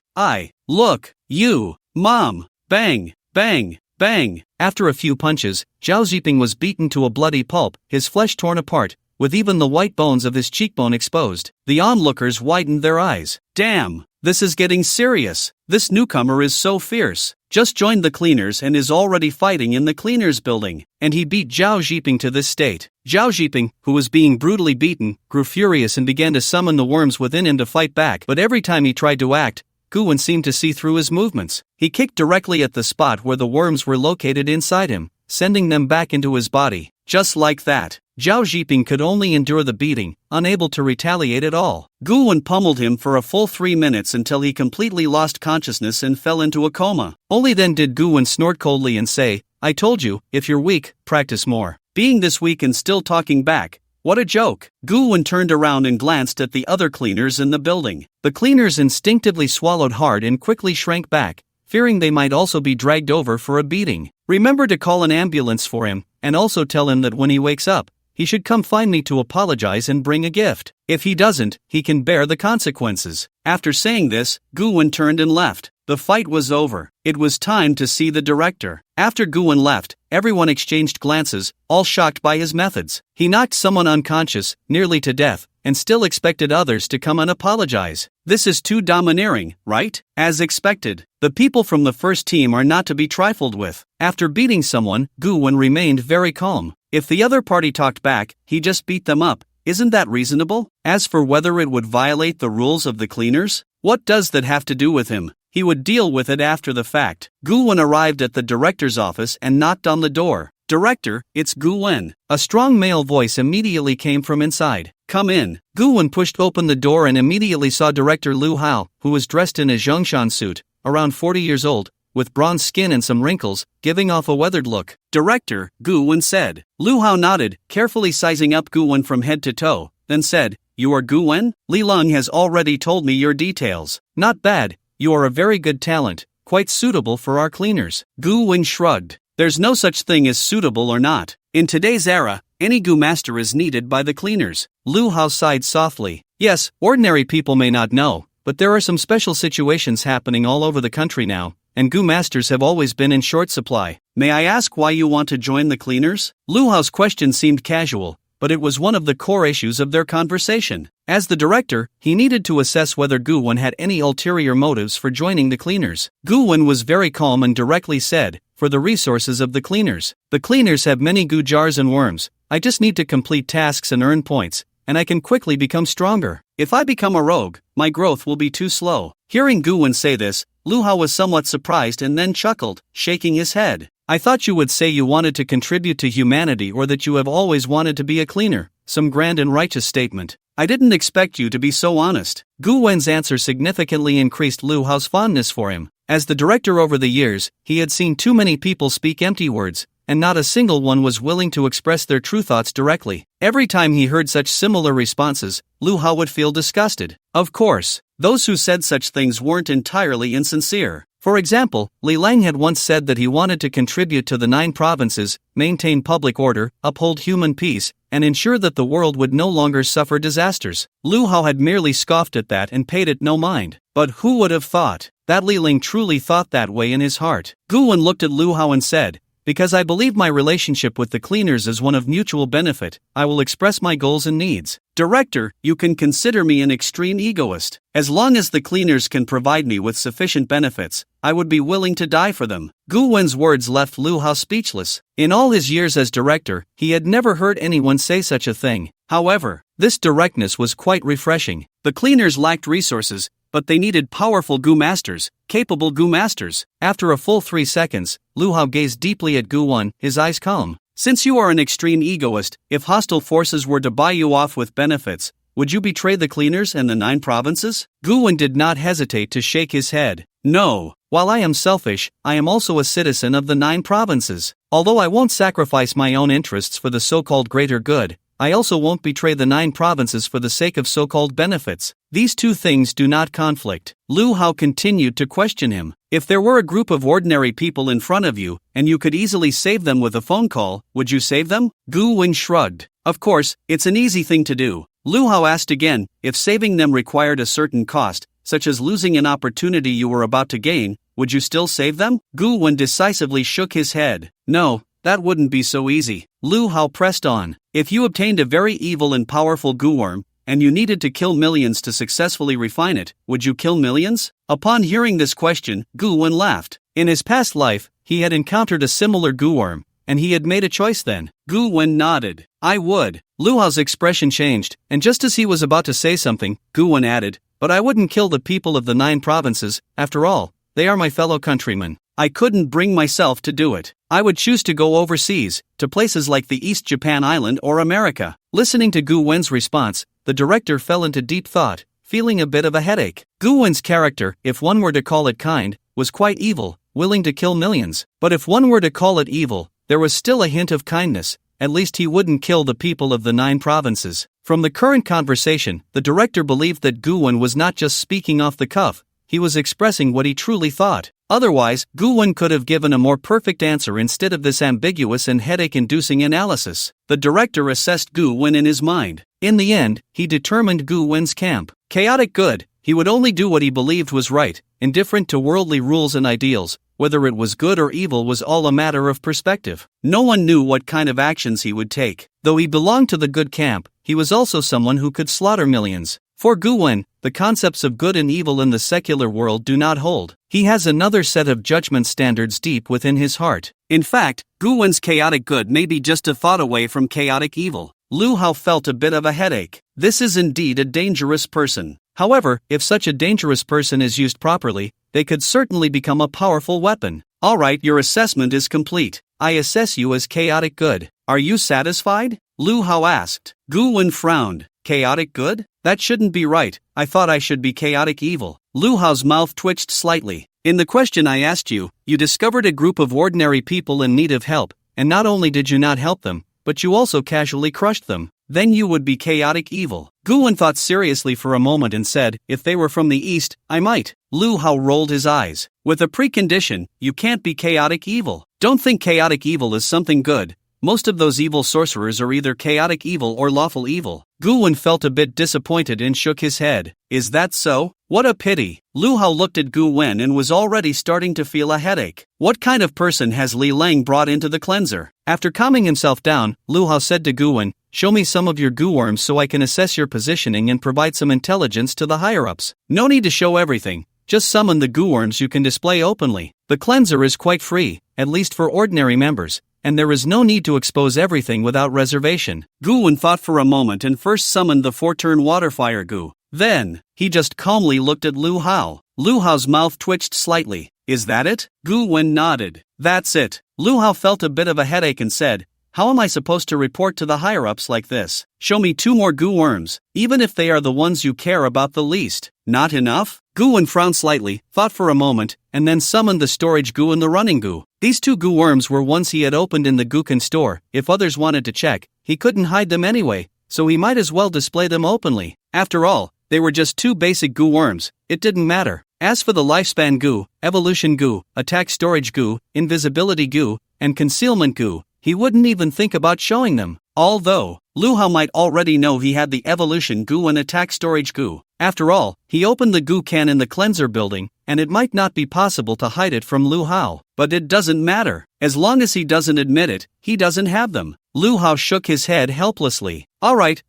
Look, you, Mom! Bang, bang, bang! After a few punches, Zhao Ziping was beaten to a bloody pulp, his flesh torn apart, with even the white bones of his cheekbone exposed. The onlookers widened their eyes. Damn, this is getting serious. This newcomer is so fierce. Just joined the cleaners and is already fighting in the cleaners building. And he beat Zhao Ziping to this state. Zhao Ziping, who was being brutally beaten, grew furious and began to summon the worms within him to fight back. But every time he tried to act, Goo-won seemed to see through his movements. He kicked directly at the spot where the worms were located inside him, sending them back into his body. Just like that, Zhao Ziping could only endure the beating, unable to retaliate at all. Goo-won pummeled him for a full 3 minutes until he completely lost consciousness and fell into a coma. Only then did Goo-won snort coldly and say, I told you, if you're weak, practice more. Being this weak and still talking back, what a joke. Goo-won turned around and glanced at the other cleaners in the building. The cleaners instinctively swallowed hard and quickly shrank back, fearing they might also be dragged over for a beating. Remember to call an ambulance for him, and also tell him that when he wakes up, he should come find me to apologize and bring a gift. If he doesn't, he can bear the consequences. After saying this, Goo-won turned and left. The fight was over. It was time to see the director. After Goo-won left, everyone exchanged glances, all shocked by his methods. He knocked someone unconscious, nearly to death, and still expected others to come and apologize. This is too domineering, right? As expected, the people from the first team are not to be trifled with. After beating someone, Goo-won remained very calm. If the other party talked back, he just beat them up. Isn't that reasonable? As for whether it would violate the rules of the cleaners, what does that have to do with him? He would deal with it after the fact. Goo-won arrived at the director's office and knocked on the door. Director, it's Goo-won. A strong male voice immediately came from inside. Come in. Goo-won pushed open the door and immediately saw Director Lu Hao, who was dressed in a Zhongshan suit, around 40 years old, with bronze skin and some wrinkles, giving off a weathered look. Director, Goo-won said. Lu Hao nodded, carefully sizing up Goo-won from head to toe, then said, You are Goo-won? Li Lung has already told me your details. Not bad. You are a very good talent, quite suitable for our cleaners. Goo-won shrugged. There's no such thing as suitable or not. In today's era, any goo master is needed by the cleaners. Lu Hao sighed softly. Yes, ordinary people may not know, but there are some special situations happening all over the country now, and goo masters have always been in short supply. May I ask why you want to join the cleaners? Lu Hao's question seemed casual, but it was one of the core issues of their conversation. As the director, he needed to assess whether Gu Wen had any ulterior motives for joining the cleaners. Gu Wen was very calm and directly said, "For the resources of the cleaners. The cleaners have many goo jars and worms. I just need to complete tasks and earn points, and I can quickly become stronger. If I become a rogue, my growth will be too slow." Hearing Gu Wen say this, Lu Hao was somewhat surprised and then chuckled, shaking his head. "I thought you would say you wanted to contribute to humanity or that you have always wanted to be a cleaner, some grand and righteous statement. I didn't expect you to be so honest." Gu Wen's answer significantly increased Lu Hao's fondness for him. As the director over the years, he had seen too many people speak empty words, and not a single one was willing to express their true thoughts directly. Every time he heard such similar responses, Lu Hao would feel disgusted. Of course, those who said such things weren't entirely insincere. For example, Li Lang had once said that he wanted to contribute to the 9 provinces, maintain public order, uphold human peace, and ensure that the world would no longer suffer disasters. Lu Hao had merely scoffed at that and paid it no mind. But who would have thought that Li Lang truly thought that way in his heart? Gu Wen looked at Lu Hao and said, "Because I believe my relationship with the cleaners is one of mutual benefit, I will express my goals and needs. Director, you can consider me an extreme egoist. As long as the cleaners can provide me with sufficient benefits, I would be willing to die for them." Gu Wen's words left Lu Hao speechless. In all his years as director, he had never heard anyone say such a thing. However, this directness was quite refreshing. The cleaners lacked resources, but they needed powerful Gu masters, capable Gu masters. After a full 3 seconds, Lu Hao gazed deeply at Gu Wen, his eyes calm. "Since you are an extreme egoist, if hostile forces were to buy you off with benefits, would you betray the cleaners and the 9 provinces?" Gu Wen did not hesitate to shake his head. "No. While I am selfish, I am also a citizen of the 9 provinces. Although I won't sacrifice my own interests for the so-called greater good, I also won't betray the 9 provinces for the sake of so-called benefits. These two things do not conflict." Lu Hao continued to question him. "If there were a group of ordinary people in front of you, and you could easily save them with a phone call, would you save them?" Gu Wen shrugged. "Of course, it's an easy thing to do." Lu Hao asked again, "If saving them required a certain cost, such as losing an opportunity you were about to gain, would you still save them?" Gu Wen decisively shook his head. "No, that wouldn't be so easy." Lu Hao pressed on. "If you obtained a very evil and powerful Gu worm, and you needed to kill millions to successfully refine it, would you kill millions?" Upon hearing this question, Gu Wen laughed. In his past life, he had encountered a similar Gu worm, and he had made a choice then. Gu Wen nodded. "I would." Lu Hao's expression changed, and just as he was about to say something, Gu Wen added, "But I wouldn't kill the people of the 9 provinces, after all, they are my fellow countrymen. I couldn't bring myself to do it. I would choose to go overseas, to places like the East Japan Island or America." Listening to Gu Wen's response, the director fell into deep thought, feeling a bit of a headache. Gu Wen's character, if one were to call it kind, was quite evil, willing to kill millions. But if one were to call it evil, there was still a hint of kindness. At least he wouldn't kill the people of the 9 provinces. From the current conversation, the director believed that Gu Wen was not just speaking off the cuff, he was expressing what he truly thought. Otherwise, Gu Wen could have given a more perfect answer instead of this ambiguous and headache-inducing analysis. The director assessed Gu Wen in his mind. In the end, he determined Gu Wen's camp. Chaotic good, he would only do what he believed was right, indifferent to worldly rules and ideals. Whether it was good or evil was all a matter of perspective. No one knew what kind of actions he would take. Though he belonged to the good camp, he was also someone who could slaughter millions. For Gu Wen, the concepts of good and evil in the secular world do not hold. He has another set of judgment standards deep within his heart. In fact, Gu Wen's chaotic good may be just a thought away from chaotic evil. Lu Hao felt a bit of a headache. This is indeed a dangerous person. However, if such a dangerous person is used properly, they could certainly become a powerful weapon. Alright, your assessment is complete. I assess you as chaotic good. Are you satisfied? Lu Hao asked. Gu Wen frowned. Chaotic good? That shouldn't be right. I thought I should be chaotic evil. Lu Hao's mouth twitched slightly. In the question I asked you, you discovered a group of ordinary people in need of help, and not only did you not help them, but you also casually crushed them. Then you would be chaotic evil. Gu Wen thought seriously for a moment and said, if they were from the east, I might. Lu Hao rolled his eyes. With a precondition, you can't be chaotic evil. Don't think chaotic evil is something good. Most of those evil sorcerers are either chaotic evil or lawful evil. Gu Wen felt a bit disappointed and shook his head. Is that so? What a pity. Lu Hao looked at Gu Wen and was already starting to feel a headache. What kind of person has Li Lang brought into the cleanser? After calming himself down, Lu Hao said to Gu Wen, show me some of your goo worms so I can assess your positioning and provide some intelligence to the higher-ups. No need to show everything, just summon the goo worms you can display openly. The cleanser is quite free, at least for ordinary members, and there is no need to expose everything without reservation. Gu-wen thought for a moment and first summoned the 4-turn water fire goo. Then, he just calmly looked at Lu Hao. Lu Hao's mouth twitched slightly. Is that it? Gu-wen nodded. That's it. Lu Hao felt a bit of a headache and said, how am I supposed to report to the higher-ups like this? Show me 2 more goo worms, even if they are the ones you care about the least. Not enough? Gu-wen frowned slightly, thought for a moment, and then summoned the storage goo and the running goo. These 2 goo worms were ones he had opened in the Gookin store. If others wanted to check, he couldn't hide them anyway, so he might as well display them openly. After all, they were just 2 basic goo worms, it didn't matter. As for the lifespan goo, evolution goo, attack storage goo, invisibility goo, and concealment goo, he wouldn't even think about showing them. Although, Lu Hao might already know he had the evolution goo and attack storage goo. After all, he opened the goo can in the cleanser building, and it might not be possible to hide it from Lu Hao. But it doesn't matter. As long as he doesn't admit it, he doesn't have them. Lu Hao shook his head helplessly. Alright,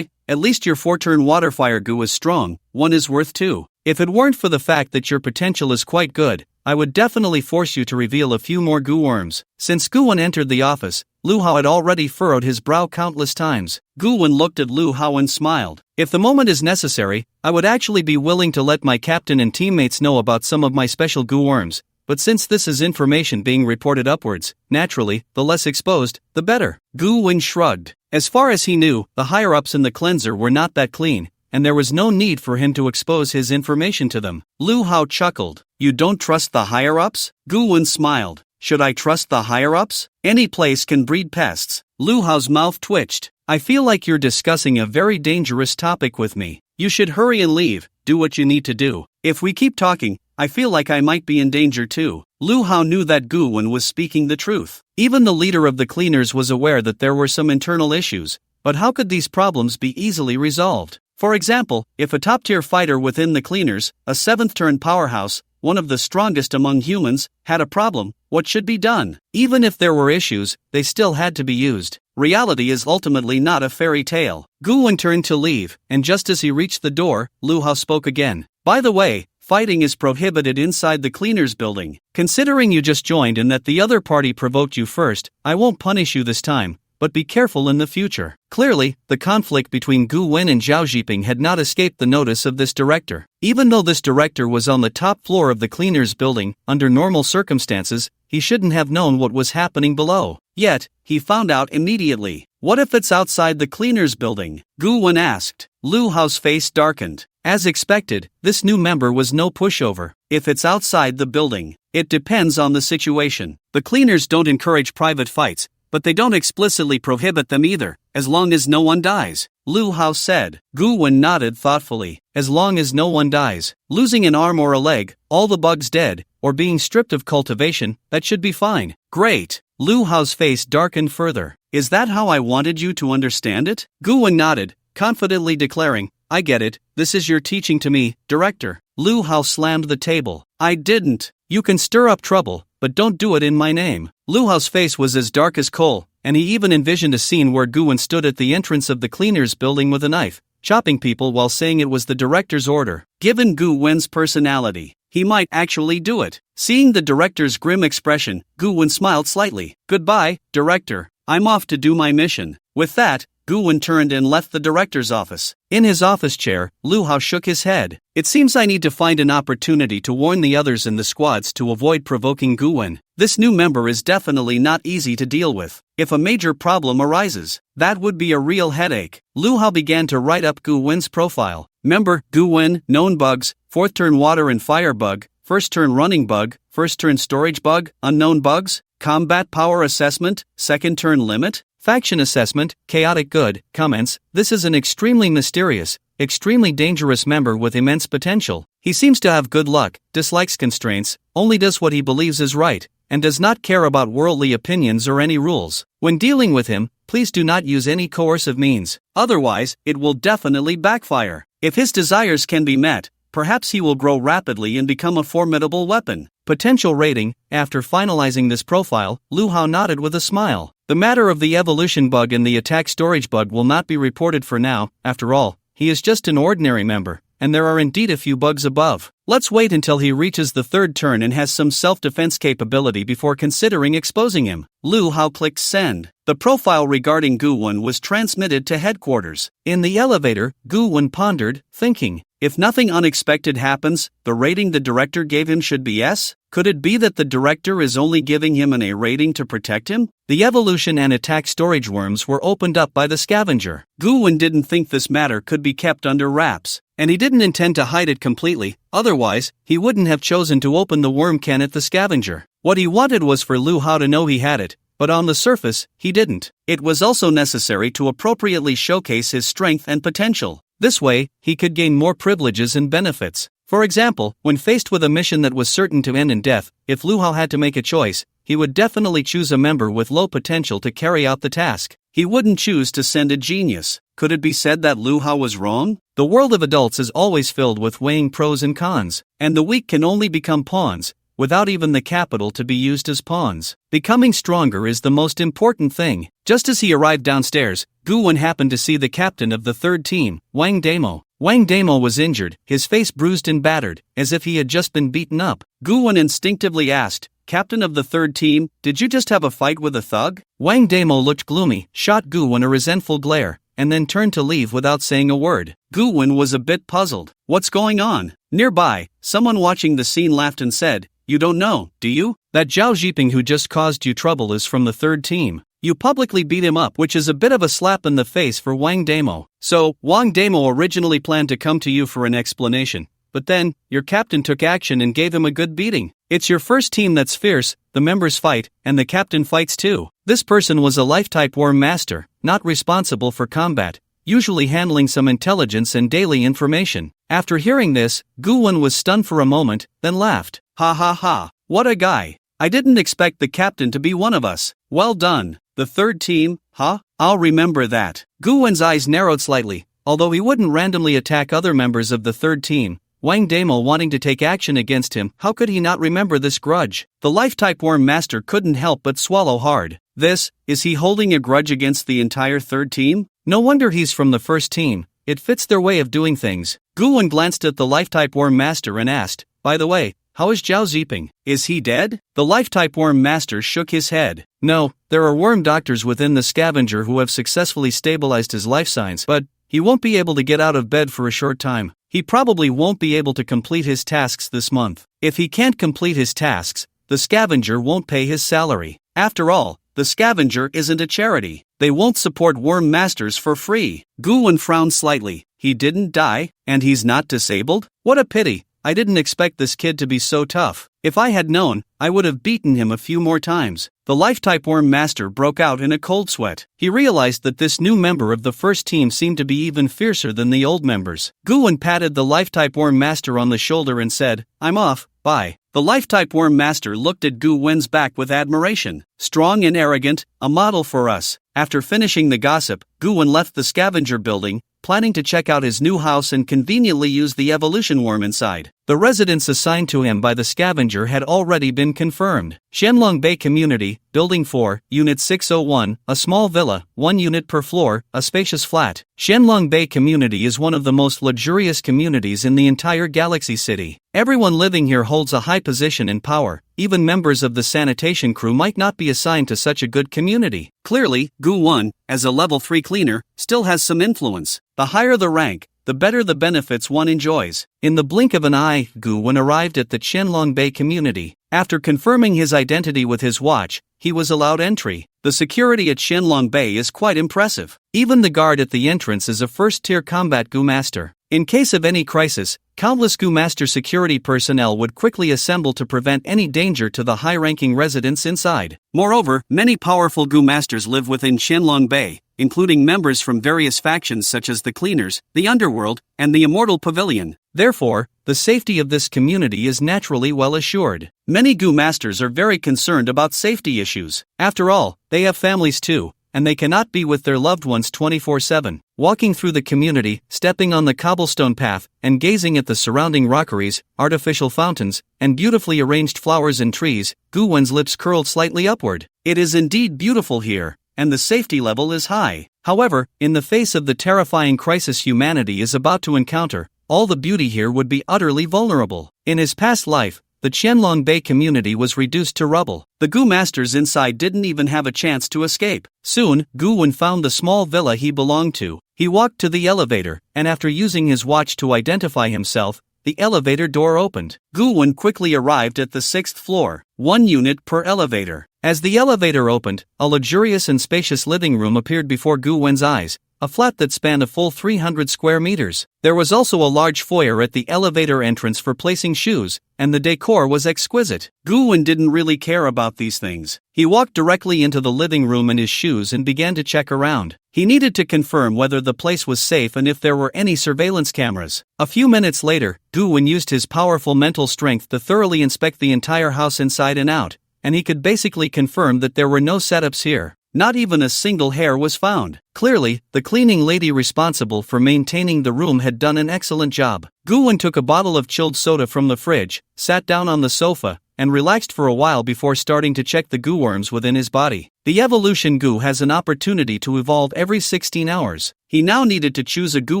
at least your 4-turn water fire goo is strong, 1 is worth 2. If it weren't for the fact that your potential is quite good, I would definitely force you to reveal a few more goo worms. Since Gu-wen entered the office, Lu Hao had already furrowed his brow countless times. Gu-wen looked at Lu Hao and smiled. If the moment is necessary, I would actually be willing to let my captain and teammates know about some of my special goo worms, but since this is information being reported upwards, naturally, the less exposed, the better. Gu-wen shrugged. As far as he knew, the higher-ups in the cleanser were not that clean, and there was no need for him to expose his information to them. Lu Hao chuckled. You don't trust the higher-ups? Gu-wen smiled. Should I trust the higher-ups? Any place can breed pests. Lu Hao's mouth twitched. I feel like you're discussing a very dangerous topic with me. You should hurry and leave, do what you need to do. If we keep talking, I feel like I might be in danger too. Lu Hao knew that Gu-wen was speaking the truth. Even the leader of the cleaners was aware that there were some internal issues, but how could these problems be easily resolved? For example, if a top-tier fighter within the cleaners, a 7th-turn powerhouse, one of the strongest among humans, had a problem, what should be done? Even if there were issues, they still had to be used. Reality is ultimately not a fairy tale. Gu-wen turned to leave, and just as he reached the door, Lu Hao spoke again. By the way, fighting is prohibited inside the cleaners building. Considering you just joined and that the other party provoked you first, I won't punish you this time, but be careful in the future. Clearly, the conflict between Gu-wen and Zhao Zhiping had not escaped the notice of this director. Even though this director was on the top floor of the cleaners building, under normal circumstances, he shouldn't have known what was happening below. Yet, he found out immediately. What if it's outside the cleaners building? Gu-wen asked. Lu Hao's face darkened. As expected, this new member was no pushover. If it's outside the building, it depends on the situation. The cleaners don't encourage private fights, but they don't explicitly prohibit them either, as long as no one dies, Lu Hao said. Gu-wen nodded thoughtfully. As long as no one dies, losing an arm or a leg, all the bugs dead, or being stripped of cultivation, that should be fine. Great. Lu Hao's face darkened further. Is that how I wanted you to understand it? Gu-wen nodded, confidently declaring, I get it, this is your teaching to me, director. Lu Hao slammed the table. I didn't. You can stir up trouble, but don't do it in my name. Lu Hao's face was as dark as coal, and he even envisioned a scene where Gu-wen stood at the entrance of the cleaners building with a knife, chopping people while saying it was the director's order. Given Gu-wen's personality, he might actually do it. Seeing the director's grim expression, Gu-wen smiled slightly. Goodbye, director. I'm off to do my mission. With that, Gu-wen turned and left the director's office. In his office chair, Lu Hao shook his head. It seems I need to find an opportunity to warn the others in the squads to avoid provoking Gu-wen. This new member is definitely not easy to deal with. If a major problem arises, that would be a real headache. Lu Hao began to write up Gu-wen's profile. Member, Gu-wen, known bugs, 4th turn water and fire bug, 1st turn running bug, 1st turn storage bug, unknown bugs, combat power assessment, 2nd turn limit, faction assessment, chaotic good. Comments, this is an extremely mysterious, extremely dangerous member with immense potential. He seems to have good luck, dislikes constraints, only does what he believes is right, and does not care about worldly opinions or any rules. When dealing with him, please do not use any coercive means, otherwise, it will definitely backfire. If his desires can be met, perhaps he will grow rapidly and become a formidable weapon. Potential rating. After finalizing this profile, Lu Hao nodded with a smile. The matter of the evolution bug and the attack storage bug will not be reported for now. After all, he is just an ordinary member, and there are indeed a few bugs above. Let's wait until he reaches the third turn and has some self-defense capability before considering exposing him. Lu Hao clicked send. The profile regarding Gu Wen was transmitted to headquarters. In the elevator, Gu Wen pondered, thinking, if nothing unexpected happens, the rating the director gave him should be S? Could it be that the director is only giving him an A rating to protect him? The evolution and attack storage worms were opened up by the scavenger. Gu Wen didn't think this matter could be kept under wraps, and he didn't intend to hide it completely, otherwise, he wouldn't have chosen to open the worm can at the scavenger. What he wanted was for Lu Hao to know he had it, but on the surface, he didn't. It was also necessary to appropriately showcase his strength and potential. This way, he could gain more privileges and benefits. For example, when faced with a mission that was certain to end in death, if Lu Hao had to make a choice, he would definitely choose a member with low potential to carry out the task. He wouldn't choose to send a genius. Could it be said that Lu Hao was wrong? The world of adults is always filled with weighing pros and cons, and the weak can only become pawns, without even the capital to be used as pawns. Becoming stronger is the most important thing. Just as he arrived downstairs, Gu Wen happened to see the captain of the third team, Wang Damo. Wang Damo was injured, his face bruised and battered, as if he had just been beaten up. Gu Wen instinctively asked, "Captain of the third team, did you just have a fight with a thug?" Wang Damo looked gloomy, shot Gu Wen a resentful glare, and then turned to leave without saying a word. Gu Wen was a bit puzzled. What's going on? Nearby, someone watching the scene laughed and said, "You don't know, do you? That Zhao Zhiping who just caused you trouble is from the third team. You publicly beat him up, which is a bit of a slap in the face for Wang Damo. So, Wang Damo originally planned to come to you for an explanation, but then, your captain took action and gave him a good beating. It's your first team that's fierce, the members fight, and the captain fights too. This person was a life-type worm master, not responsible for combat, usually handling some intelligence and daily information." After hearing this, Gu Wen was stunned for a moment, then laughed. "Ha ha ha, what a guy. I didn't expect the captain to be one of us. Well done. The third team, huh? I'll remember that." Gu Wen's eyes narrowed slightly. Although he wouldn't randomly attack other members of the third team, Wang Damo wanting to take action against him, how could he not remember this grudge? The life-type worm master couldn't help but swallow hard. Is he holding a grudge against the entire third team? No wonder he's from the first team. It fits their way of doing things. Gu Wen glanced at the life-type worm master and asked, "By the way, how is Zhao Zhiping? Is he dead?" The life-type worm master shook his head. "No, there are worm doctors within the scavenger who have successfully stabilized his life signs, but he won't be able to get out of bed for a short time. He probably won't be able to complete his tasks this month. If he can't complete his tasks, the scavenger won't pay his salary. After all, the scavenger isn't a charity. They won't support worm masters for free." Gu Wen frowned slightly. He didn't die, and he's not disabled? What a pity. I didn't expect this kid to be so tough. If I had known, I would have beaten him a few more times. The life-type worm master broke out in a cold sweat. He realized that this new member of the first team seemed to be even fiercer than the old members. Gu Wen patted the life-type worm master on the shoulder and said, "I'm off, bye." The life-type worm master looked at Gu Wen's back with admiration. Strong and arrogant, a model for us. After finishing the gossip, Gu Wen left the scavenger building, planning to check out his new house and conveniently use the evolution worm inside. The residence assigned to him by the scavenger had already been confirmed. Shenlong Bay Community, Building 4, Unit 601, a small villa, 1 unit per floor, a spacious flat. Shenlong Bay Community is one of the most luxurious communities in the entire Galaxy City. Everyone living here holds a high position and power. Even members of the sanitation crew might not be assigned to such a good community. Clearly, Gu Wen, as a level 3 cleaner, still has some influence. The higher the rank, the better the benefits one enjoys. In the blink of an eye, Gu Wen arrived at the Shenlong Bay Community. After confirming his identity with his watch, he was allowed entry. The security at Shenlong Bay is quite impressive. Even the guard at the entrance is a first-tier combat Gu Master. In case of any crisis, countless Gu Master security personnel would quickly assemble to prevent any danger to the high-ranking residents inside. Moreover, many powerful Gu Masters live within Shenlong Bay, including members from various factions such as the Cleaners, the Underworld, and the Immortal Pavilion. Therefore, the safety of this community is naturally well assured. Many Gu Masters are very concerned about safety issues. After all, they have families too, and they cannot be with their loved ones 24/7. Walking through the community, stepping on the cobblestone path, and gazing at the surrounding rockeries, artificial fountains, and beautifully arranged flowers and trees, Gu-wen's lips curled slightly upward. It is indeed beautiful here, and the safety level is high. However, in the face of the terrifying crisis humanity is about to encounter, all the beauty here would be utterly vulnerable. In his past life, the Qianlong Bay community was reduced to rubble. The Gu masters inside didn't even have a chance to escape. Soon, Gu-wen found the small villa he belonged to. He walked to the elevator, and after using his watch to identify himself, the elevator door opened. Gu-wen quickly arrived at the 6th floor, 1 unit per elevator. As the elevator opened, a luxurious and spacious living room appeared before Gu-wen's eyes, a flat that spanned a full 300 square meters. There was also a large foyer at the elevator entrance for placing shoes, and the decor was exquisite. Gu-wen didn't really care about these things. He walked directly into the living room in his shoes and began to check around. He needed to confirm whether the place was safe and if there were any surveillance cameras. A few minutes later, Gu-wen used his powerful mental strength to thoroughly inspect the entire house inside and out, and he could basically confirm that there were no setups here. Not even a single hair was found. Clearly, the cleaning lady responsible for maintaining the room had done an excellent job. Gu-wen took a bottle of chilled soda from the fridge, sat down on the sofa, and relaxed for a while before starting to check the Gu worms within his body. The evolution Gu has an opportunity to evolve every 16 hours. He now needed to choose a Gu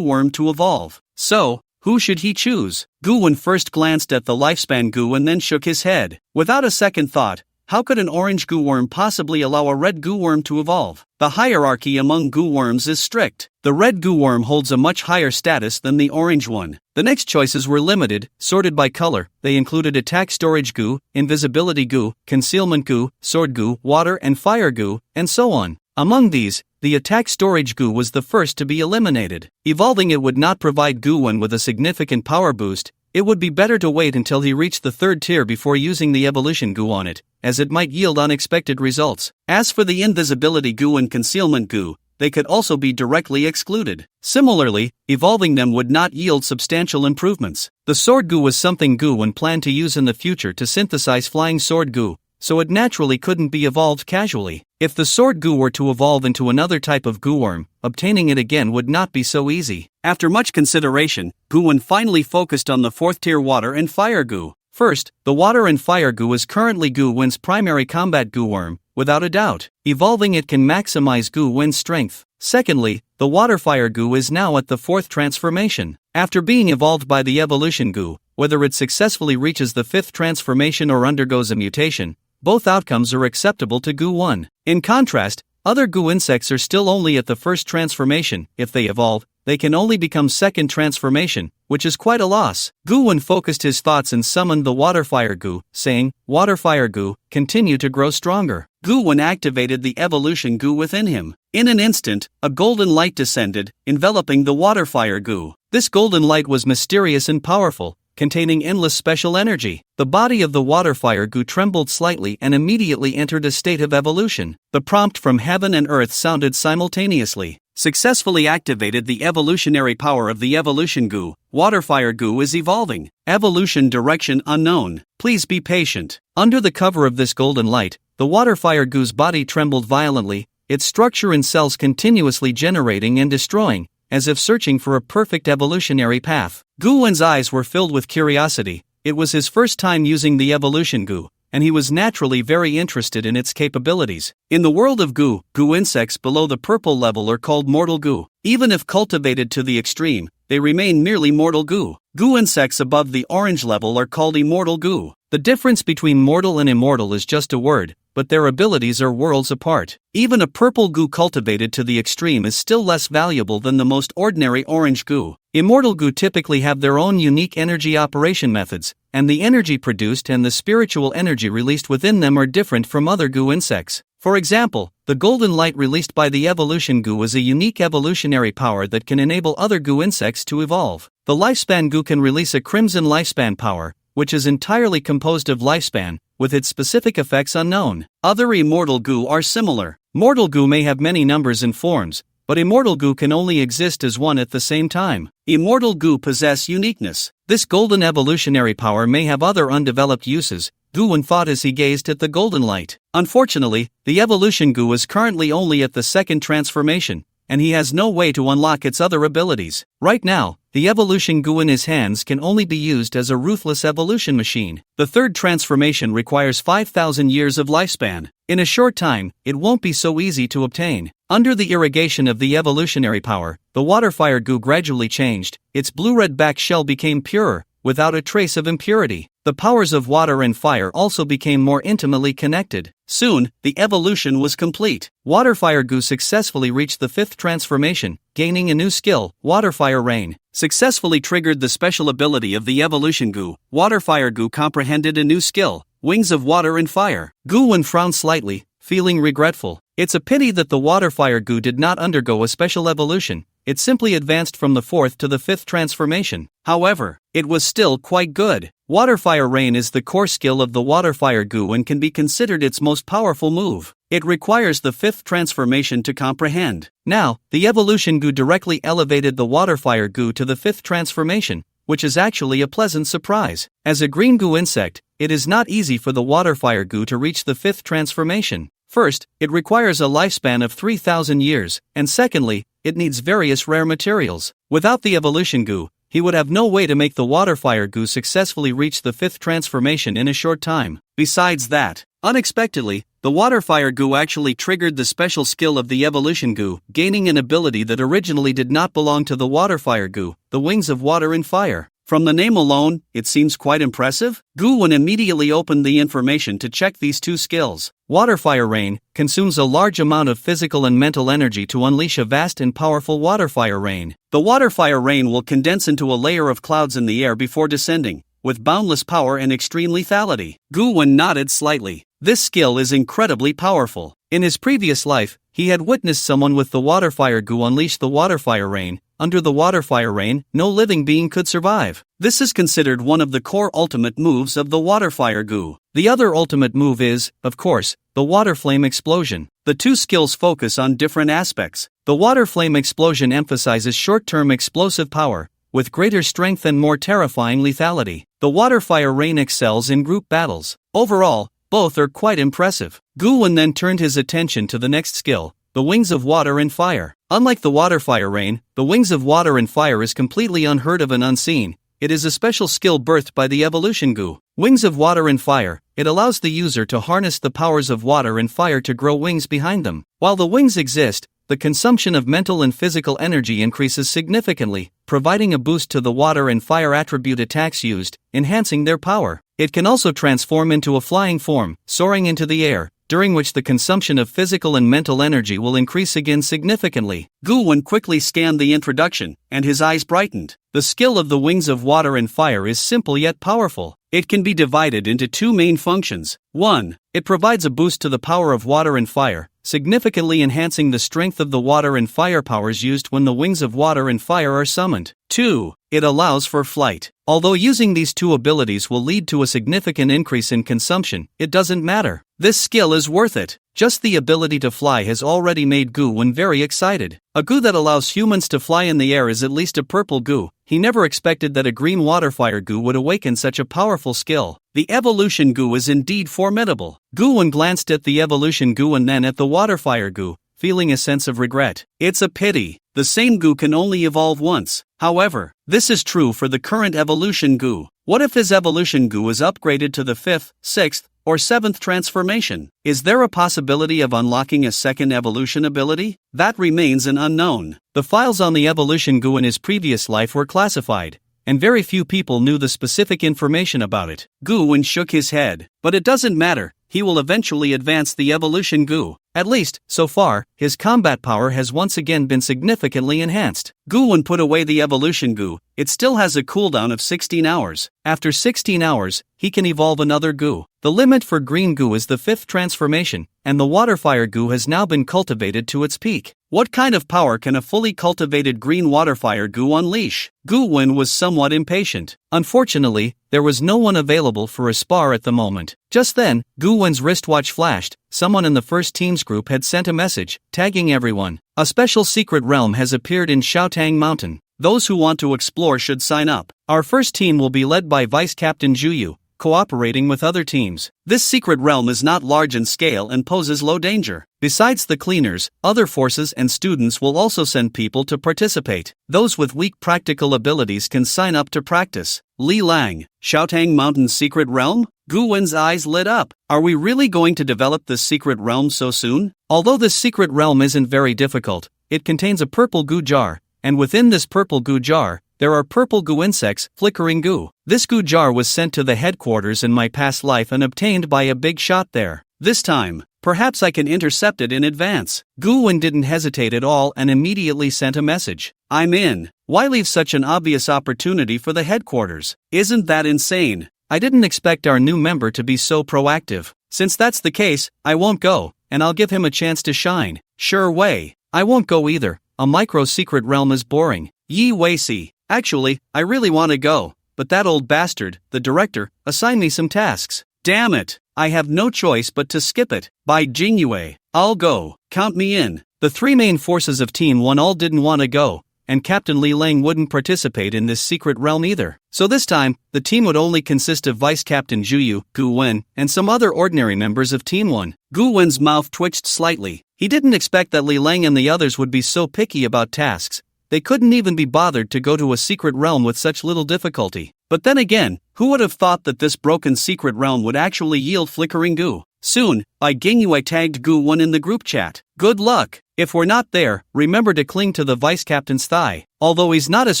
worm to evolve. So, who should he choose? Gu-wen first glanced at the lifespan Gu and then shook his head. Without a second thought, how could an orange Gu worm possibly allow a red Gu worm to evolve? The hierarchy among Gu worms is strict. The red Gu worm holds a much higher status than the orange one. The next choices were limited, sorted by color. They included attack storage Gu, invisibility Gu, concealment Gu, sword Gu, water and fire Gu, and so on. Among these, the attack storage Gu was the first to be eliminated. Evolving it would not provide Gu-wen with a significant power boost. It would be better to wait until he reached the 3rd tier before using the evolution Gu on it, as it might yield unexpected results. As for the invisibility Gu and concealment Gu, they could also be directly excluded. Similarly, evolving them would not yield substantial improvements. The sword Gu was something Gu-wen planned to use in the future to synthesize flying sword Gu, so it naturally couldn't be evolved casually. If the sword Gu were to evolve into another type of Gu worm, obtaining it again would not be so easy. After much consideration, Gu-wen finally focused on the 4th tier water and fire Gu. First, the water and fire Gu is currently Gu-wen's primary combat Gu worm, without a doubt. Evolving it can maximize Gu-wen's strength. Secondly, the water fire Gu is now at the 4th transformation. After being evolved by the evolution Gu, whether it successfully reaches the 5th transformation or undergoes a mutation, both outcomes are acceptable to Gu-wen. In contrast, other Gu insects are still only at the 1st transformation. If they evolve, they can only become 2nd transformation, which is quite a loss. Gu-wen focused his thoughts and summoned the water fire Gu, saying, "Water fire Gu, continue to grow stronger." Gu-wen activated the evolution Gu within him. In an instant, a golden light descended, enveloping the water fire Gu. This golden light was mysterious and powerful, containing endless special energy. The body of the water fire Gu trembled slightly and immediately entered a state of evolution. The prompt from heaven and earth sounded simultaneously. Successfully activated the evolutionary power of the evolution Gu. Water fire Gu is evolving. Evolution direction unknown. Please be patient. Under the cover of this golden light, the water fire Gu's body trembled violently, its structure and cells continuously generating and destroying, as if searching for a perfect evolutionary path. Gu-wen's eyes were filled with curiosity. It was his first time using the evolution Gu, and he was naturally very interested in its capabilities. In the world of Gu, Gu insects below the purple level are called mortal Gu. Even if cultivated to the extreme, they remain merely mortal Gu. Gu insects above the orange level are called immortal Gu. The difference between mortal and immortal is just a word, but their abilities are worlds apart. Even a purple Gu cultivated to the extreme is still less valuable than the most ordinary orange Gu. Immortal Gu typically have their own unique energy operation methods, and the energy produced and the spiritual energy released within them are different from other Gu insects. For example, the golden light released by the evolution Gu is a unique evolutionary power that can enable other Gu insects to evolve. The lifespan Gu can release a crimson lifespan power, which is entirely composed of lifespan, with its specific effects unknown. Other immortal Gu are similar. Mortal Gu may have many numbers and forms, but immortal Gu can only exist as one at the same time. Immortal Gu possess uniqueness. This golden evolutionary power may have other undeveloped uses, Gu-wen thought as he gazed at the golden light. Unfortunately, the evolution Gu is currently only at the second transformation, and he has no way to unlock its other abilities. Right now, the evolution Gu in his hands can only be used as a ruthless evolution machine. The third transformation requires 5,000 years of lifespan. In a short time, it won't be so easy to obtain. Under the irrigation of the evolutionary power, the water-fire Gu gradually changed. Its blue-red back shell became purer, without a trace of impurity. The powers of water and fire also became more intimately connected. Soon, the evolution was complete. Water-fire Gu successfully reached the fifth transformation, gaining a new skill, Water-Fire Rain. Successfully triggered the special ability of the evolution Gu. Water-Fire Gu comprehended a new skill, Wings of Water and Fire. Gu-wen frowned slightly, feeling regretful. It's a pity that the Water-Fire Gu did not undergo a special evolution. It simply advanced from the fourth to the fifth transformation. However, it was still quite good. Water-Fire Rain is the core skill of the Water-Fire Gu and can be considered its most powerful move. It requires the fifth transformation to comprehend. Now, the evolution Gu directly elevated the Water-Fire Gu to the fifth transformation, which is actually a pleasant surprise. As a green Gu insect, it is not easy for the Water-Fire Gu to reach the fifth transformation. First, it requires a lifespan of 3,000 years, and secondly, it needs various rare materials. Without the evolution Gu, he would have no way to make the Water-Fire Gu successfully reach the fifth transformation in a short time. Besides that, unexpectedly, the Water-Fire Gu actually triggered the special skill of the evolution Gu, gaining an ability that originally did not belong to the Water-Fire Gu, the Wings of Water and Fire. From the name alone, it seems quite impressive. Gu-wen immediately opened the information to check these two skills. Water-Fire Rain consumes a large amount of physical and mental energy to unleash a vast and powerful water-fire rain. The water-fire rain will condense into a layer of clouds in the air before descending, with boundless power and extreme lethality. Gu-wen nodded slightly. This skill is incredibly powerful. In his previous life, he had witnessed someone with the Water-Fire Gu unleash the water-fire rain. Under the water-fire rain, no living being could survive. This is considered one of the core ultimate moves of the water-fire Gu. The other ultimate move is, of course, the water flame explosion. The two skills focus on different aspects. The water flame explosion emphasizes short-term explosive power, with greater strength and more terrifying lethality. The water-fire rain excels in group battles. Overall, both are quite impressive. Gu-wen then turned his attention to the next skill, the Wings of Water and Fire. Unlike the water-fire rain, the Wings of Water and Fire is completely unheard of and unseen. It is a special skill birthed by the evolution Gu. Wings of Water and Fire, it allows the user to harness the powers of water and fire to grow wings behind them. While the wings exist, the consumption of mental and physical energy increases significantly, providing a boost to the water and fire attribute attacks used, enhancing their power. It can also transform into a flying form, soaring into the air, during which the consumption of physical and mental energy will increase again significantly. Gu-wen quickly scanned the introduction, and his eyes brightened. The skill of the Wings of Water and Fire is simple yet powerful. It can be divided into two main functions. 1. It provides a boost to the power of water and fire, significantly enhancing the strength of the water and fire powers used when the Wings of Water and Fire are summoned. 2. It allows for flight. Although using these two abilities will lead to a significant increase in consumption, it doesn't matter. This skill is worth it. Just the ability to fly has already made Gu-wen very excited. A Gu that allows humans to fly in the air is at least a purple Gu. He never expected that a green water-fire Gu would awaken such a powerful skill. The evolution Gu is indeed formidable. Gu-wen glanced at the evolution Gu and then at the water-fire Gu, feeling a sense of regret. It's a pity. The same Gu can only evolve once. However, this is true for the current evolution Gu. What if his evolution Gu is upgraded to the 5th, 6th, or 7th transformation? Is there a possibility of unlocking a second evolution ability? That remains an unknown. The files on the evolution Gu in his previous life were classified, and very few people knew the specific information about it. Gu-wen shook his head. But it doesn't matter, he will eventually advance the evolution Gu. At least, so far, his combat power has once again been significantly enhanced. Gu-wen put away the evolution Gu. It still has a cooldown of 16 hours. After 16 hours, he can evolve another Gu. The limit for green Gu is the 5th transformation, and the water-fire Gu has now been cultivated to its peak. What kind of power can a fully cultivated green water-fire Gu unleash? Gu-wen was somewhat impatient. Unfortunately, there was no one available for a spar at the moment. Just then, Gu-wen's wristwatch flashed. Someone in the first team's group had sent a message, tagging everyone. A special secret realm has appeared in Shaotang Mountain. Those who want to explore should sign up. Our first team will be led by Vice Captain Juyu, cooperating with other teams. This secret realm is not large in scale and poses low danger. Besides the cleaners, other forces and students will also send people to participate. Those with weak practical abilities can sign up to practice. Li Lang, Shoutang Mountain's secret realm? Gu Wen's eyes lit up. Are we really going to develop this secret realm so soon? Although this secret realm isn't very difficult, it contains a purple goo jar, and within this purple goo jar, there are purple goo insects, flickering goo. This goo jar was sent to the headquarters in my past life and obtained by a big shot there. This time, perhaps I can intercept it in advance. Gu Wen didn't hesitate at all and immediately sent a message. I'm in. Why leave such an obvious opportunity for the headquarters? Isn't that insane? I didn't expect our new member to be so proactive. Since that's the case, I won't go, and I'll give him a chance to shine. Sure way. I won't go either. A micro-secret realm is boring. Yi Wei-si. Actually, I really want to go, but that old bastard, the director, assigned me some tasks. Damn it. I have no choice but to skip it. By Jingyue. I'll go. Count me in. The three main forces of Team 1 all didn't want to go, and Captain Li Lang wouldn't participate in this secret realm either. So this time, the team would only consist of Vice Captain Juyu, Gu Wen, and some other ordinary members of Team 1. Gu Wen's mouth twitched slightly. He didn't expect that Li Lang and the others would be so picky about tasks. They couldn't even be bothered to go to a secret realm with such little difficulty. But then again, who would have thought that this broken secret realm would actually yield flickering goo? Soon, Bai Gingyue tagged Gu Wen in the group chat. Good luck. If we're not there, remember to cling to the vice captain's thigh. Although he's not as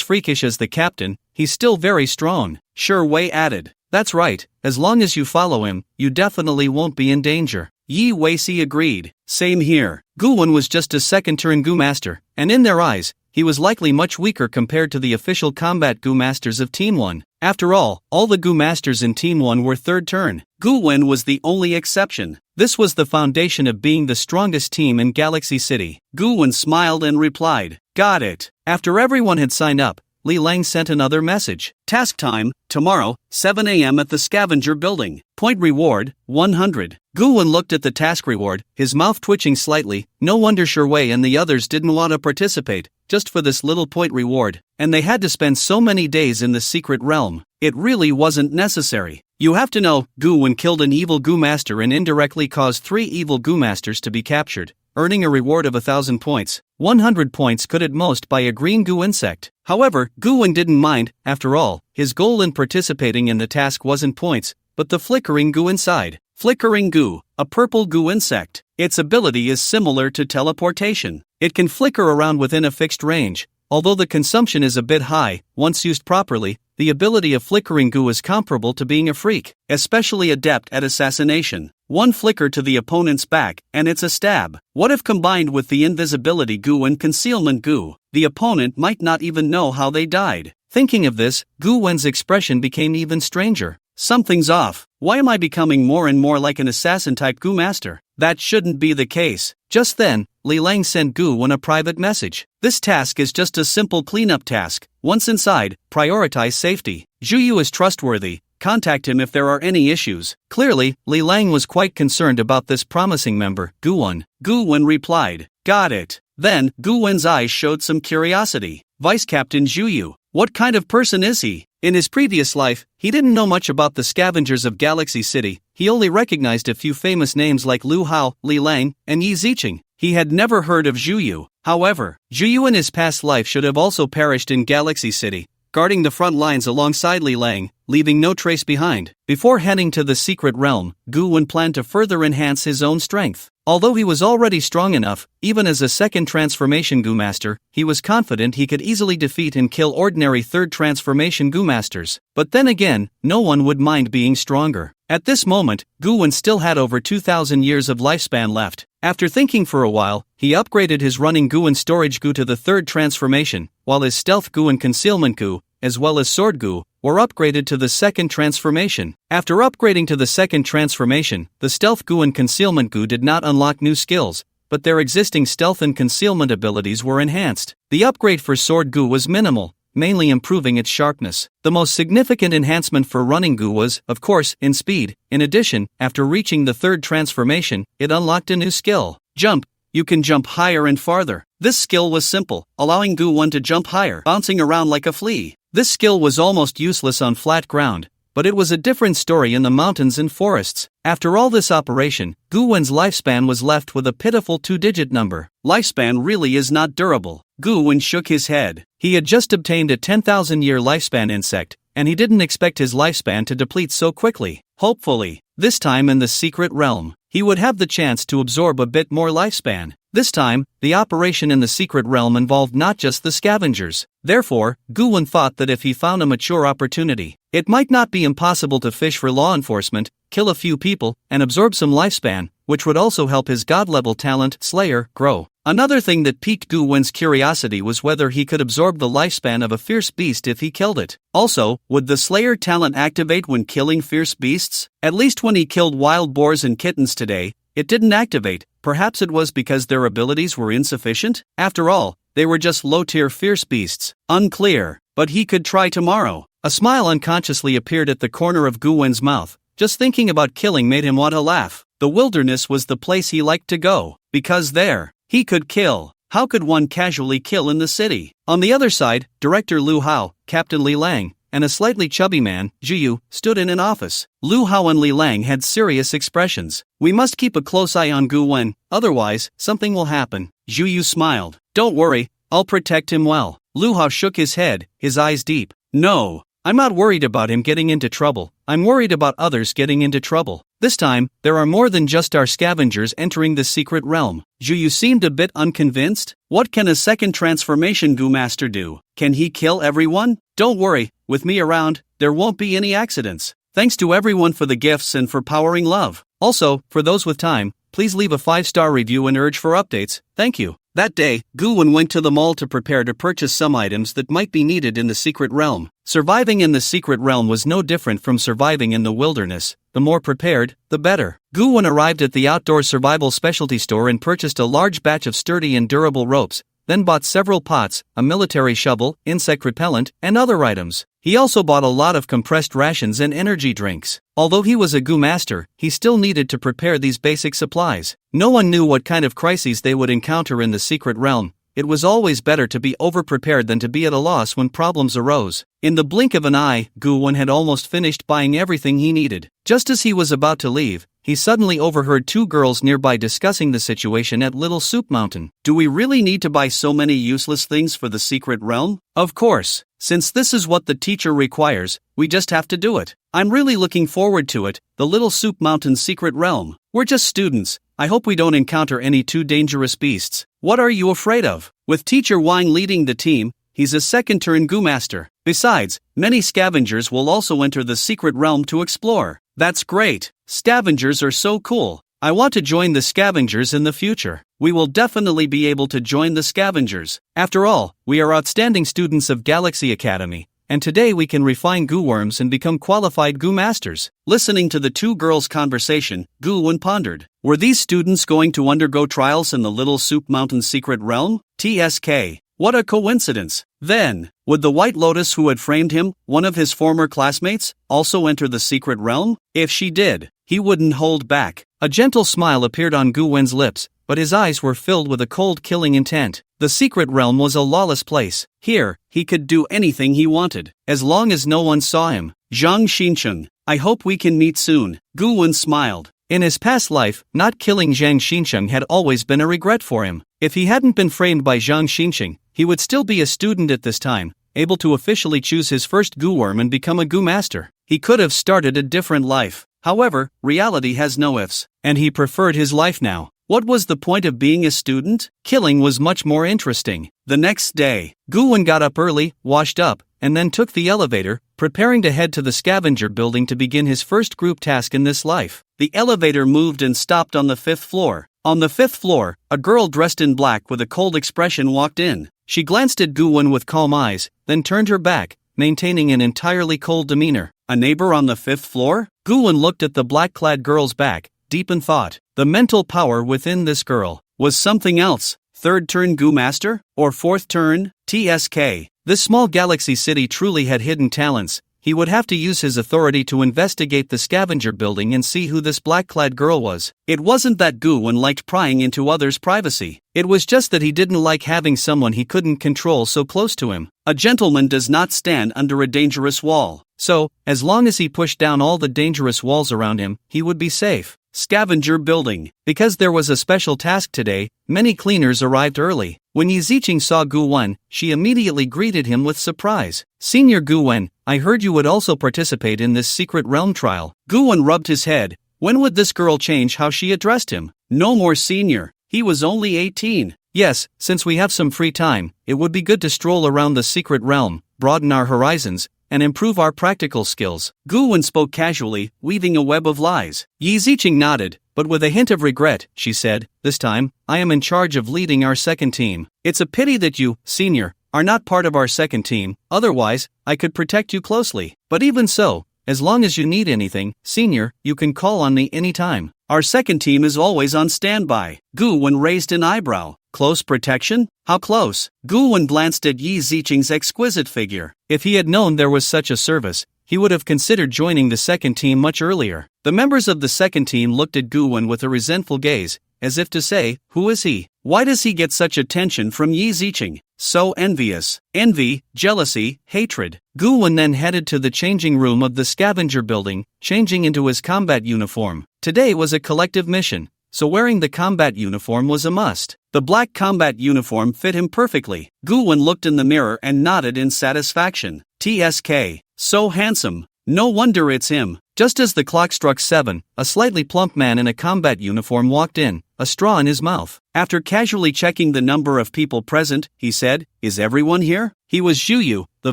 freakish as the captain, he's still very strong. Sure Wei added. That's right, as long as you follow him, you definitely won't be in danger. Yi Wei-si agreed. Same here. Gu Wen was just a second-turn Goo Master, and in their eyes, he was likely much weaker compared to the official combat Goo Masters of Team 1. After all the Goo Masters in Team 1 were third turn. Gu Wen was the only exception. This was the foundation of being the strongest team in Galaxy City. Gu Wen smiled and replied, Got it. After everyone had signed up, Li Lang sent another message. Task time, tomorrow, 7 a.m. at the Scavenger Building. Point reward, 100. Gu Wen looked at the task reward, his mouth twitching slightly. No wonder Sure Wei and the others didn't want to participate, just for this little point reward. And they had to spend so many days in the secret realm. It really wasn't necessary. You have to know, Gu Wen killed an evil Goo Master and indirectly caused 3 evil Goo Masters to be captured, earning a reward of 1,000 points. 100 points could at most buy a green goo insect. However, Gu Wen didn't mind. After all, his goal in participating in the task wasn't points, but the flickering goo inside. Flickering goo, a purple goo insect. Its ability is similar to teleportation. It can flicker around within a fixed range. Although the consumption is a bit high, once used properly, the ability of flickering goo is comparable to being a freak, especially adept at assassination. One flicker to the opponent's back, and it's a stab. What if combined with the invisibility goo and concealment goo? The opponent might not even know how they died. Thinking of this, Gu Wen's expression became even stranger. Something's off. Why am I becoming more and more like an assassin-type Goo Master? That shouldn't be the case. Just then, Li Lang sent Gu Wen a private message. This task is just a simple cleanup task. Once inside, prioritize safety. Juyu is trustworthy. Contact him if there are any issues. Clearly, Li Lang was quite concerned about this promising member, Gu Wen. Gu Wen replied, Got it. Then, Gu Wen's eyes showed some curiosity. Vice Captain Juyu. What kind of person is he? In his previous life, he didn't know much about the scavengers of Galaxy City. He only recognized a few famous names like Lu Hao, Li Lang, and Yi Ziqing. He had never heard of Juyu. However, Juyu in his past life should have also perished in Galaxy City, guarding the front lines alongside Li Lang, leaving no trace behind. Before heading to the secret realm, Gu Wen planned to further enhance his own strength. Although he was already strong enough, even as a second transformation Goo Master, he was confident he could easily defeat and kill ordinary third transformation Goo Masters. But then again, no one would mind being stronger. At this moment, Gu Wen still had over 2,000 years of lifespan left. After thinking for a while, he upgraded his running Gu and storage Gu to the third transformation, while his stealth Gu and concealment Gu, as well as sword Gu, were upgraded to the second transformation. After upgrading to the second transformation, the stealth Gu and concealment Gu did not unlock new skills, but their existing stealth and concealment abilities were enhanced. The upgrade for sword Gu was minimal, mainly improving its sharpness. The most significant enhancement for running Gu was, of course, in speed. In addition, after reaching the third transformation, it unlocked a new skill. Jump. You can jump higher and farther. This skill was simple, allowing Gu Wen to jump higher, bouncing around like a flea. This skill was almost useless on flat ground, but it was a different story in the mountains and forests. After all this operation, Gu-wen's lifespan was left with a pitiful 2-digit number. Lifespan really is not durable. Gu-wen shook his head. He had just obtained a 10,000-year lifespan insect, and he didn't expect his lifespan to deplete so quickly. Hopefully, this time in the secret realm, he would have the chance to absorb a bit more lifespan. This time, the operation in the secret realm involved not just the scavengers. Therefore, Gu-wen thought that if he found a mature opportunity, it might not be impossible to fish for law enforcement, kill a few people, and absorb some lifespan, which would also help his god-level talent, Slayer, grow. Another thing that piqued Gu-wen's curiosity was whether he could absorb the lifespan of a fierce beast if he killed it. Also, would the Slayer talent activate when killing fierce beasts? At least when he killed wild boars and kittens today, it didn't activate. Perhaps it was because their abilities were insufficient? After all, they were just low-tier fierce beasts. Unclear, but he could try tomorrow. A smile unconsciously appeared at the corner of Gu-wen's mouth. Just thinking about killing made him want to laugh. The wilderness was the place he liked to go, because there, he could kill. How could one casually kill in the city? On the other side, Director Lu Hao, Captain Li Lang, and a slightly chubby man, Zhiyu, stood in an office. Lu Hao and Li Lang had serious expressions. We must keep a close eye on Gu-wen, otherwise, something will happen. Zhiyu smiled. Don't worry, I'll protect him well. Lu Hao shook his head, his eyes deep. No, I'm not worried about him getting into trouble. I'm worried about others getting into trouble. This time, there are more than just our scavengers entering the secret realm. Zhiyu seemed a bit unconvinced. What can a second transformation Gu Master do? Can he kill everyone? Don't worry, with me around, there won't be any accidents. Thanks to everyone for the gifts and for powering love. Also, for those with time, please leave a 5-star review and urge for updates. Thank you. That day, Gu-wen went to the mall to prepare to purchase some items that might be needed in the secret realm. Surviving in the secret realm was no different from surviving in the wilderness. The more prepared, the better. Gu-wen arrived at the outdoor survival specialty store and purchased a large batch of sturdy and durable ropes, then bought several pots, a military shovel, insect repellent, and other items. He also bought a lot of compressed rations and energy drinks. Although he was a Gu master, he still needed to prepare these basic supplies. No one knew what kind of crises they would encounter in the secret realm. It was always better to be over-prepared than to be at a loss when problems arose. In the blink of an eye, Gu-wen had almost finished buying everything he needed. Just as he was about to leave, he suddenly overheard 2 girls nearby discussing the situation at Little Soup Mountain. Do we really need to buy so many useless things for the secret realm? Of course. Since this is what the teacher requires, we just have to do it. I'm really looking forward to it, the Little Soup Mountain secret realm. We're just students. I hope we don't encounter any too dangerous beasts. What are you afraid of? With Teacher Wang leading the team, he's a second-turn Gu master. Besides, many scavengers will also enter the secret realm to explore. That's great. Scavengers are so cool. I want to join the scavengers in the future. We will definitely be able to join the scavengers. After all, we are outstanding students of Galaxy Academy, and today we can refine Gu worms and become qualified Gu masters. Listening to the 2 girls' conversation, Gu-wen pondered. Were these students going to undergo trials in the Little Soup Mountain secret realm? TSK. What a coincidence. Then, would the White Lotus who had framed him, one of his former classmates, also enter the secret realm? If she did, he wouldn't hold back. A gentle smile appeared on Gu-wen's lips, but his eyes were filled with a cold killing intent. The secret realm was a lawless place. Here, he could do anything he wanted, as long as no one saw him. Zhang Xincheng, I hope we can meet soon. Gu-wen smiled. In his past life, not killing Zhang Xincheng had always been a regret for him. If he hadn't been framed by Zhang Xincheng, he would still be a student at this time, able to officially choose his first Gu worm and become a Gu master. He could have started a different life. However, reality has no ifs, and he preferred his life now. What was the point of being a student? Killing was much more interesting. The next day, Gu-wen got up early, washed up, and then took the elevator, preparing to head to the scavenger building to begin his first group task in this life. The elevator moved and stopped on the 5th floor. On the 5th floor, a girl dressed in black with a cold expression walked in. She glanced at Gu-wen with calm eyes, then turned her back, maintaining an entirely cold demeanor. A neighbor on the 5th floor? Gu-wen looked at the black-clad girl's back, deep in thought. The mental power within this girl was something else. 3rd turn Gu master? Or 4th turn? TSK. This small galaxy city truly had hidden talents. He would have to use his authority to investigate the scavenger building and see who this black-clad girl was. It wasn't that Gu-wen liked prying into others' privacy. It was just that he didn't like having someone he couldn't control so close to him. A gentleman does not stand under a dangerous wall. So, as long as he pushed down all the dangerous walls around him, he would be safe. Scavenger building. Because there was a special task today, many cleaners arrived early. When Yi Ziqing saw Gu Wen, she immediately greeted him with surprise. Senior Gu Wen, I heard you would also participate in this secret realm trial. Gu Wen rubbed his head. When would this girl change how she addressed him? No more senior. He was only 18. Yes, since we have some free time, it would be good to stroll around the secret realm, broaden our horizons, and improve our practical skills. Gu Wen spoke casually, weaving a web of lies. Yi Ziqing nodded, but with a hint of regret, she said, this time, I am in charge of leading our second team. It's a pity that you, senior, are not part of our second team, otherwise, I could protect you closely. But even so, as long as you need anything, senior, you can call on me anytime. Our second team is always on standby. Gu Wen raised an eyebrow. Close protection? How close? Gu Wen glanced at Yi Ziqing's exquisite figure. If he had known there was such a service, he would have considered joining the second team much earlier. The members of the second team looked at Gu Wen with a resentful gaze, as if to say, who is he? Why does he get such attention from Yi Ziqing? So envious. Envy, jealousy, hatred. Gu Wen then headed to the changing room of the scavenger building, changing into his combat uniform. Today was a collective mission, so wearing the combat uniform was a must. The black combat uniform fit him perfectly. Gu Wen looked in the mirror and nodded in satisfaction. TSK. So handsome. No wonder it's him. Just as the clock struck 7, a slightly plump man in a combat uniform walked in, a straw in his mouth. After casually checking the number of people present, he said, is everyone here? He was Zhu Yu, the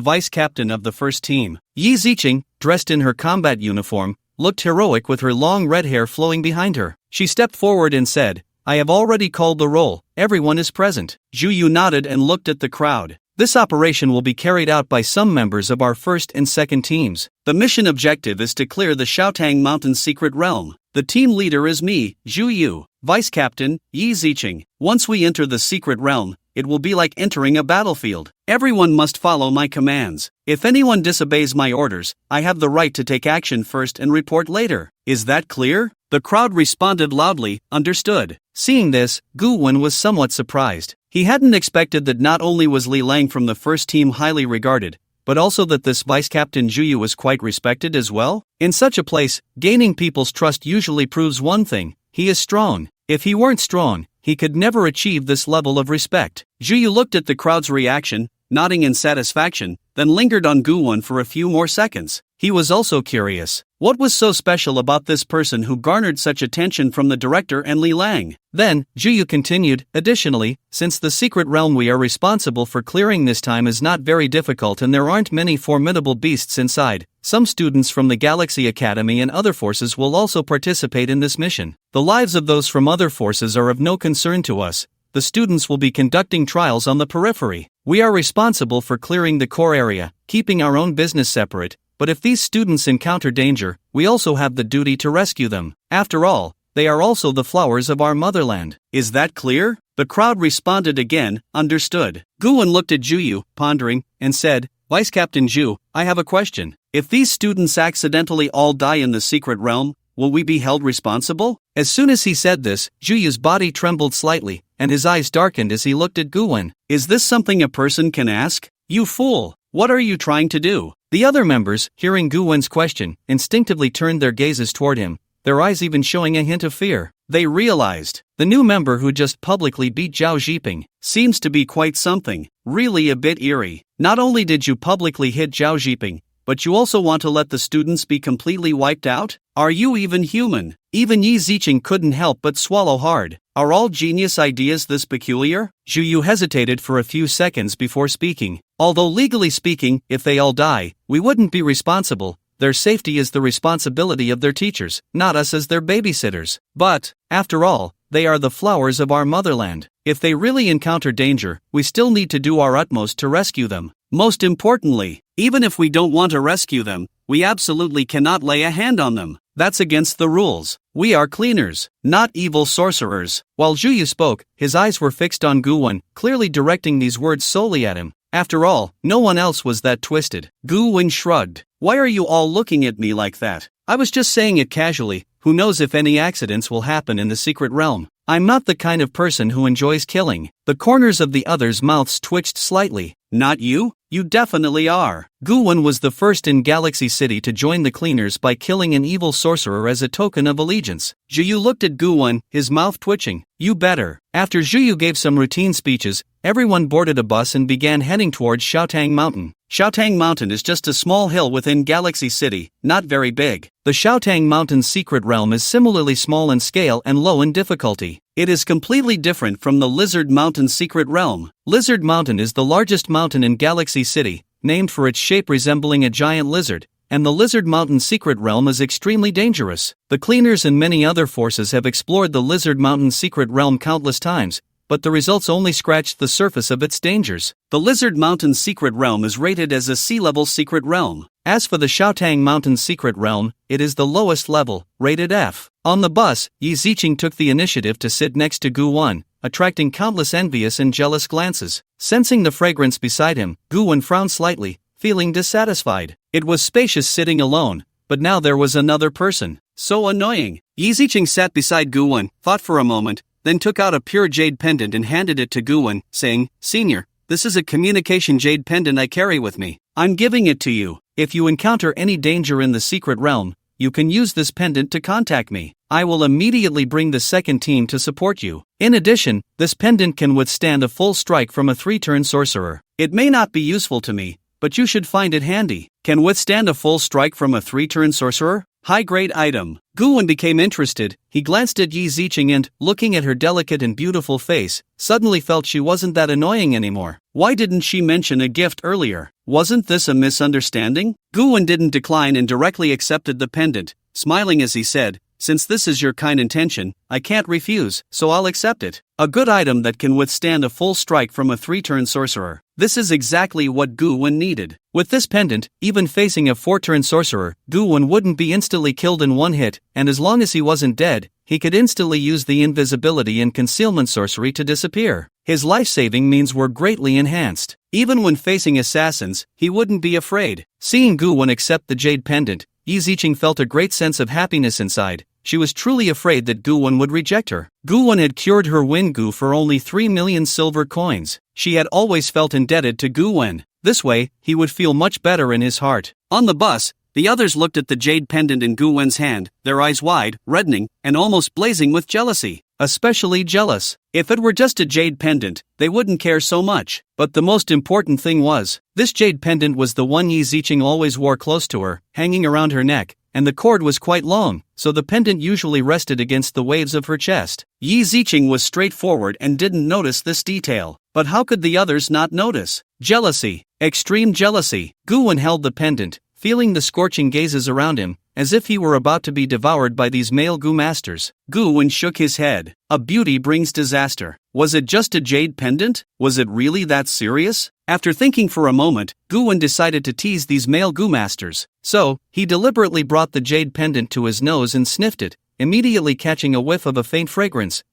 vice captain of the first team. Yi Ziqing, dressed in her combat uniform, looked heroic with her long red hair flowing behind her. She stepped forward and said, I have already called the roll, everyone is present. Zhu Yu nodded and looked at the crowd. This operation will be carried out by some members of our first and second teams. The mission objective is to clear the Shaotang Mountain secret realm. The team leader is me, Zhu Yu, vice captain, Yi Ziqing. Once we enter the secret realm, it will be like entering a battlefield. Everyone must follow my commands. If anyone disobeys my orders, I have the right to take action first and report later. Is that clear? The crowd responded loudly, understood. Seeing this, Gu Wen was somewhat surprised. He hadn't expected that not only was Li Lang from the first team highly regarded, but also that this vice-captain Zhu Yu was quite respected as well. In such a place, gaining people's trust usually proves one thing: he is strong. If he weren't strong, he could never achieve this level of respect. Zhu Yu looked at the crowd's reaction, nodding in satisfaction, then lingered on Gu Wen for a few more seconds. He was also curious. What was so special about this person who garnered such attention from the director and Li Lang? Then, Zhu Yu continued, additionally, since the secret realm we are responsible for clearing this time is not very difficult and there aren't many formidable beasts inside, some students from the Galaxy Academy and other forces will also participate in this mission. The lives of those from other forces are of no concern to us. The students will be conducting trials on the periphery. We are responsible for clearing the core area, keeping our own business separate. But if these students encounter danger, we also have the duty to rescue them. After all, they are also the flowers of our motherland. Is that clear? The crowd responded again, understood. Gu Wen looked at Zhu Yu, pondering, and said, Vice Captain Zhu, I have a question. If these students accidentally all die in the secret realm, will we be held responsible? As soon as he said this, Zhu Yu's body trembled slightly, and his eyes darkened as he looked at Gu Wen. Is this something a person can ask? You fool! What are you trying to do? The other members, hearing Gu Wen's question, instinctively turned their gazes toward him, their eyes even showing a hint of fear. They realized, the new member who just publicly beat Zhao Zhiping seems to be quite something, really a bit eerie. Not only did you publicly hit Zhao Zhiping, but you also want to let the students be completely wiped out? Are you even human? Even Yi Ziqing couldn't help but swallow hard. Are all genius ideas this peculiar? Zhu Yu hesitated for a few seconds before speaking. Although legally speaking, if they all die, we wouldn't be responsible. Their safety is the responsibility of their teachers, not us as their babysitters. But, after all, they are the flowers of our motherland. If they really encounter danger, we still need to do our utmost to rescue them. Most importantly, even if we don't want to rescue them, we absolutely cannot lay a hand on them. That's against the rules. We are cleaners, not evil sorcerers. While Zhu Yu spoke, his eyes were fixed on Gu Wen, clearly directing these words solely at him. After all, no one else was that twisted. Gu Wen shrugged. Why are you all looking at me like that? I was just saying it casually. Who knows if any accidents will happen in the secret realm? I'm not the kind of person who enjoys killing. The corners of the others' mouths twitched slightly. Not you? You definitely are. Guwon was the first in Galaxy City to join the cleaners by killing an evil sorcerer as a token of allegiance. Zhuyu looked at Guwon, his mouth twitching. You better. After Zhuyu gave some routine speeches, everyone boarded a bus and began heading towards Shoutang Mountain. Shoutang Mountain is just a small hill within Galaxy City, not very big. The Shoutang Mountain's secret realm is similarly small in scale and low in difficulty. It is completely different from the Lizard Mountain's secret realm. Lizard Mountain is the largest mountain in Galaxy City, named for its shape resembling a giant lizard, and the Lizard Mountain's secret realm is extremely dangerous. The cleaners and many other forces have explored the Lizard Mountain's secret realm countless times, but the results only scratched the surface of its dangers. The Lizard Mountain's secret realm is rated as a sea-level secret realm. As for the Shoutang Mountain's secret realm, it is the lowest level, rated F. On the bus, Yi Ziqing took the initiative to sit next to Guwon, attracting countless envious and jealous glances. Sensing the fragrance beside him, Guwon frowned slightly, feeling dissatisfied. It was spacious sitting alone, but now there was another person. So annoying. Yi Ziqing sat beside Guwon, thought for a moment, then took out a pure jade pendant and handed it to Guwon, saying, "Senior, this is a communication jade pendant I carry with me. I'm giving it to you. If you encounter any danger in the secret realm, you can use this pendant to contact me. I will immediately bring the second team to support you. In addition, this pendant can withstand a full strike from a 3-turn sorcerer. It may not be useful to me, but you should find it handy. Can withstand a full strike from a 3-turn sorcerer? High-grade item." Guwon became interested. He glanced at Yi Ziqing and, looking at her delicate and beautiful face, suddenly felt she wasn't that annoying anymore. Why didn't she mention a gift earlier? Wasn't this a misunderstanding? Guwon didn't decline and directly accepted the pendant, smiling as he said, "Since this is your kind intention, I can't refuse, so I'll accept it. A good item that can withstand a full strike from a 3-turn sorcerer." This is exactly what Guwon needed. With this pendant, even facing a 4-turn sorcerer, Guwon wouldn't be instantly killed in one hit, and as long as he wasn't dead, he could instantly use the invisibility and concealment sorcery to disappear. His life-saving means were greatly enhanced. Even when facing assassins, he wouldn't be afraid. Seeing Guwon accept the jade pendant, Yi Ziqing felt a great sense of happiness inside. She was truly afraid that Guwon would reject her. Guwon had cured her Wingu for only 3 million silver coins. She had always felt indebted to Guwon. This way, he would feel much better in his heart. On the bus, the others looked at the jade pendant in Guwon's hand, their eyes wide, reddening, and almost blazing with jealousy. Especially jealous. If it were just a jade pendant, they wouldn't care so much. But the most important thing was, this jade pendant was the one Yi Ziqing always wore close to her, hanging around her neck, and the cord was quite long, so the pendant usually rested against the waves of her chest. Yi Ziqing was straightforward and didn't notice this detail. But how could the others not notice? Jealousy. Extreme jealousy. Guwon held the pendant, feeling the scorching gazes around him, as if he were about to be devoured by these male Gu masters. Guwon shook his head. A beauty brings disaster. Was it just a jade pendant? Was it really that serious? After thinking for a moment, Guwon decided to tease these male Gu masters. So, he deliberately brought the jade pendant to his nose and sniffed it, immediately catching a whiff of a faint fragrance.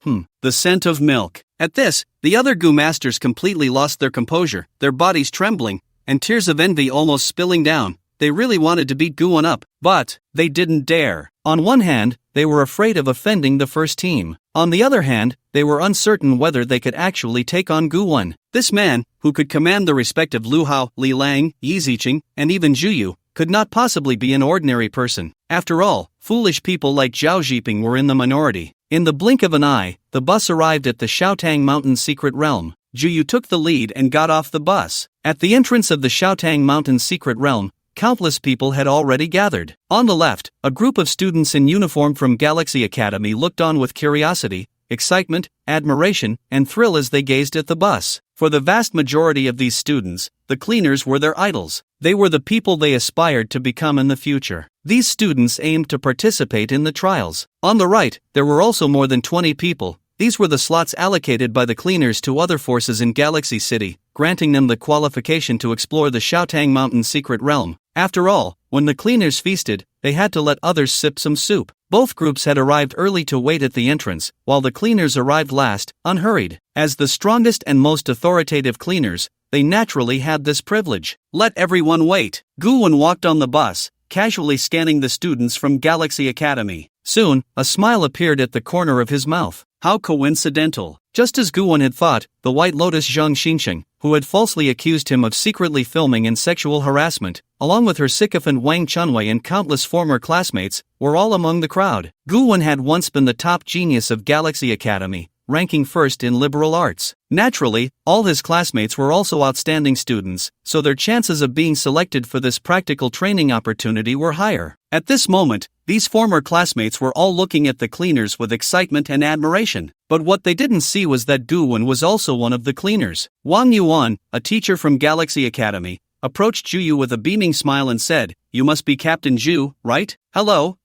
The scent of milk. At this, the other Gu masters completely lost their composure, their bodies trembling, and tears of envy almost spilling down. They really wanted to beat Guwon up, but they didn't dare. On one hand, they were afraid of offending the first team. On the other hand, they were uncertain whether they could actually take on Guwon. This man, who could command the respect of Lu Hao, Li Lang, Yi Ziqing, and even Zhuyu, could not possibly be an ordinary person. After all, foolish people like Zhao Zhiping were in the minority. In the blink of an eye, the bus arrived at the Shoutang Mountain's secret realm. Zhuyu took the lead and got off the bus. At the entrance of the Shoutang Mountain's secret realm, countless people had already gathered. On the left, a group of students in uniform from Galaxy Academy looked on with curiosity, excitement, admiration, and thrill as they gazed at the bus. For the vast majority of these students, the cleaners were their idols. They were the people they aspired to become in the future. These students aimed to participate in the trials. On the right, there were also more than 20 people. These were the slots allocated by the cleaners to other forces in Galaxy City, granting them the qualification to explore the Shoutang Mountain's secret realm. After all, when the cleaners feasted, they had to let others sip some soup. Both groups had arrived early to wait at the entrance, while the cleaners arrived last, unhurried. As the strongest and most authoritative cleaners, they naturally had this privilege. Let everyone wait. Guwon walked on the bus, casually scanning the students from Galaxy Academy. Soon, a smile appeared at the corner of his mouth. How coincidental. Just as Guwon had thought, the White Lotus Zhang Xinsheng, who had falsely accused him of secretly filming and sexual harassment, along with her sycophant Wang Chunwei and countless former classmates, were all among the crowd. Guwon had once been the top genius of Galaxy Academy, ranking first in liberal arts. Naturally, all his classmates were also outstanding students, so their chances of being selected for this practical training opportunity were higher. At this moment, these former classmates were all looking at the cleaners with excitement and admiration. But what they didn't see was that Guwon was also one of the cleaners. Wang Yuan, a teacher from Galaxy Academy, approached Juyu with a beaming smile and said, "You must be Captain Zhu, right? Hello."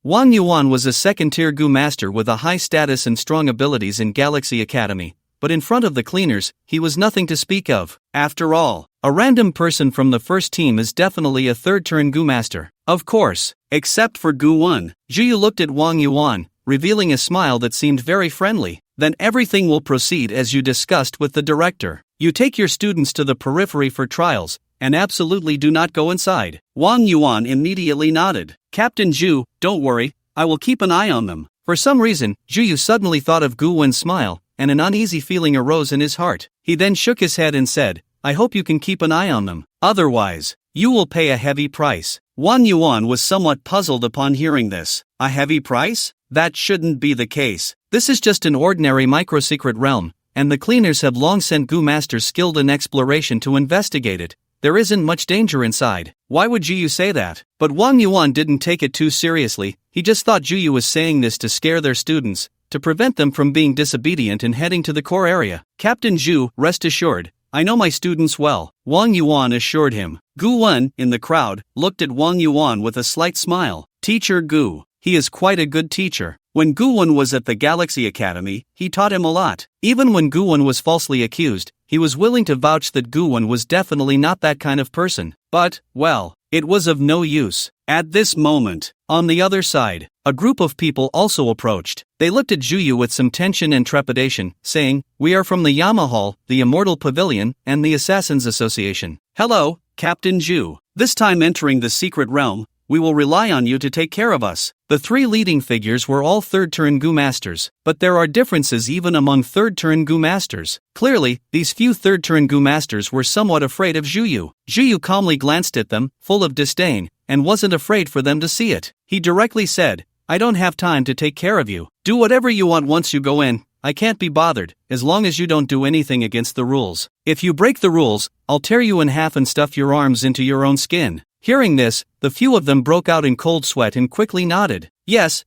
Wang Yuan was a second-tier Gu master with a high status and strong abilities in Galaxy Academy, but in front of the cleaners, he was nothing to speak of. After all, a random person from the first team is definitely a third-turn Gu master. Of course, except for Guwon. Juyu looked at Wang Yuan, revealing a smile that seemed very friendly. Then everything will proceed as you discussed with the director. You take your students to the periphery for trials, and absolutely do not go inside. Wang Yuan immediately nodded. Captain Zhu, don't worry, I will keep an eye on them. For some reason, Juyu suddenly thought of Guwon's smile, and an uneasy feeling arose in his heart. He then shook his head and said, I hope you can keep an eye on them. Otherwise, you will pay a heavy price. Wang Yuan was somewhat puzzled upon hearing this. A heavy price? That shouldn't be the case. This is just an ordinary microsecret realm, and the cleaners have long sent Gu masters skilled in exploration to investigate it. There isn't much danger inside. Why would Juyu say that? But Wang Yuan didn't take it too seriously. He just thought Juyu was saying this to scare their students, to prevent them from being disobedient and heading to the core area. Captain Zhu, rest assured, I know my students well, Wang Yuan assured him. Guwon, in the crowd, looked at Wang Yuan with a slight smile. Teacher Gu, he is quite a good teacher. When Guwon was at the Galaxy Academy, he taught him a lot. Even when Guwon was falsely accused, he was willing to vouch that Guwon was definitely not that kind of person. But, well, it was of no use. At this moment, on the other side, a group of people also approached. They looked at Juyu with some tension and trepidation, saying, We are from the Yama Hall, the Immortal Pavilion, and the Assassins Association. Hello, Captain Zhu. This time entering the secret realm, we will rely on you to take care of us. The three leading figures were all third-turn Gu masters, but there are differences even among third-turn Gu masters. Clearly, these few third-turn Gu masters were somewhat afraid of Juyu. Juyu calmly glanced at them, full of disdain, and wasn't afraid for them to see it. He directly said, I don't have time to take care of you. Do whatever you want once you go in. I can't be bothered, as long as you don't do anything against the rules. If you break the rules, I'll tear you in half and stuff your arms into your own skin. Hearing this, the few of them broke out in cold sweat and quickly nodded. Yes,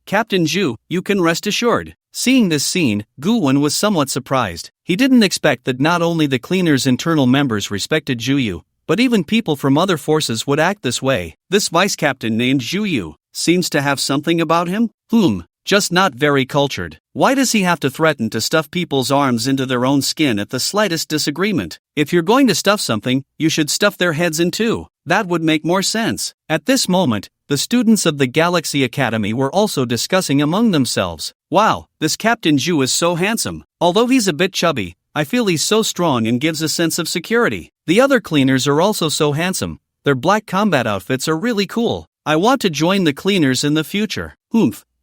Captain Zhu, you can rest assured. Seeing this scene, Guwon was somewhat surprised. He didn't expect that not only the cleaners' internal members respected Juyu, but even people from other forces would act this way. This vice-captain named Juyu seems to have something about him? Just not very cultured. Why does he have to threaten to stuff people's arms into their own skin at the slightest disagreement? If you're going to stuff something, you should stuff their heads in too. That would make more sense. At this moment, the students of the Galaxy Academy were also discussing among themselves. Wow, this Captain Zhu is so handsome. Although he's a bit chubby, I feel he's so strong and gives a sense of security. The other cleaners are also so handsome. Their black combat outfits are really cool. I want to join the cleaners in the future.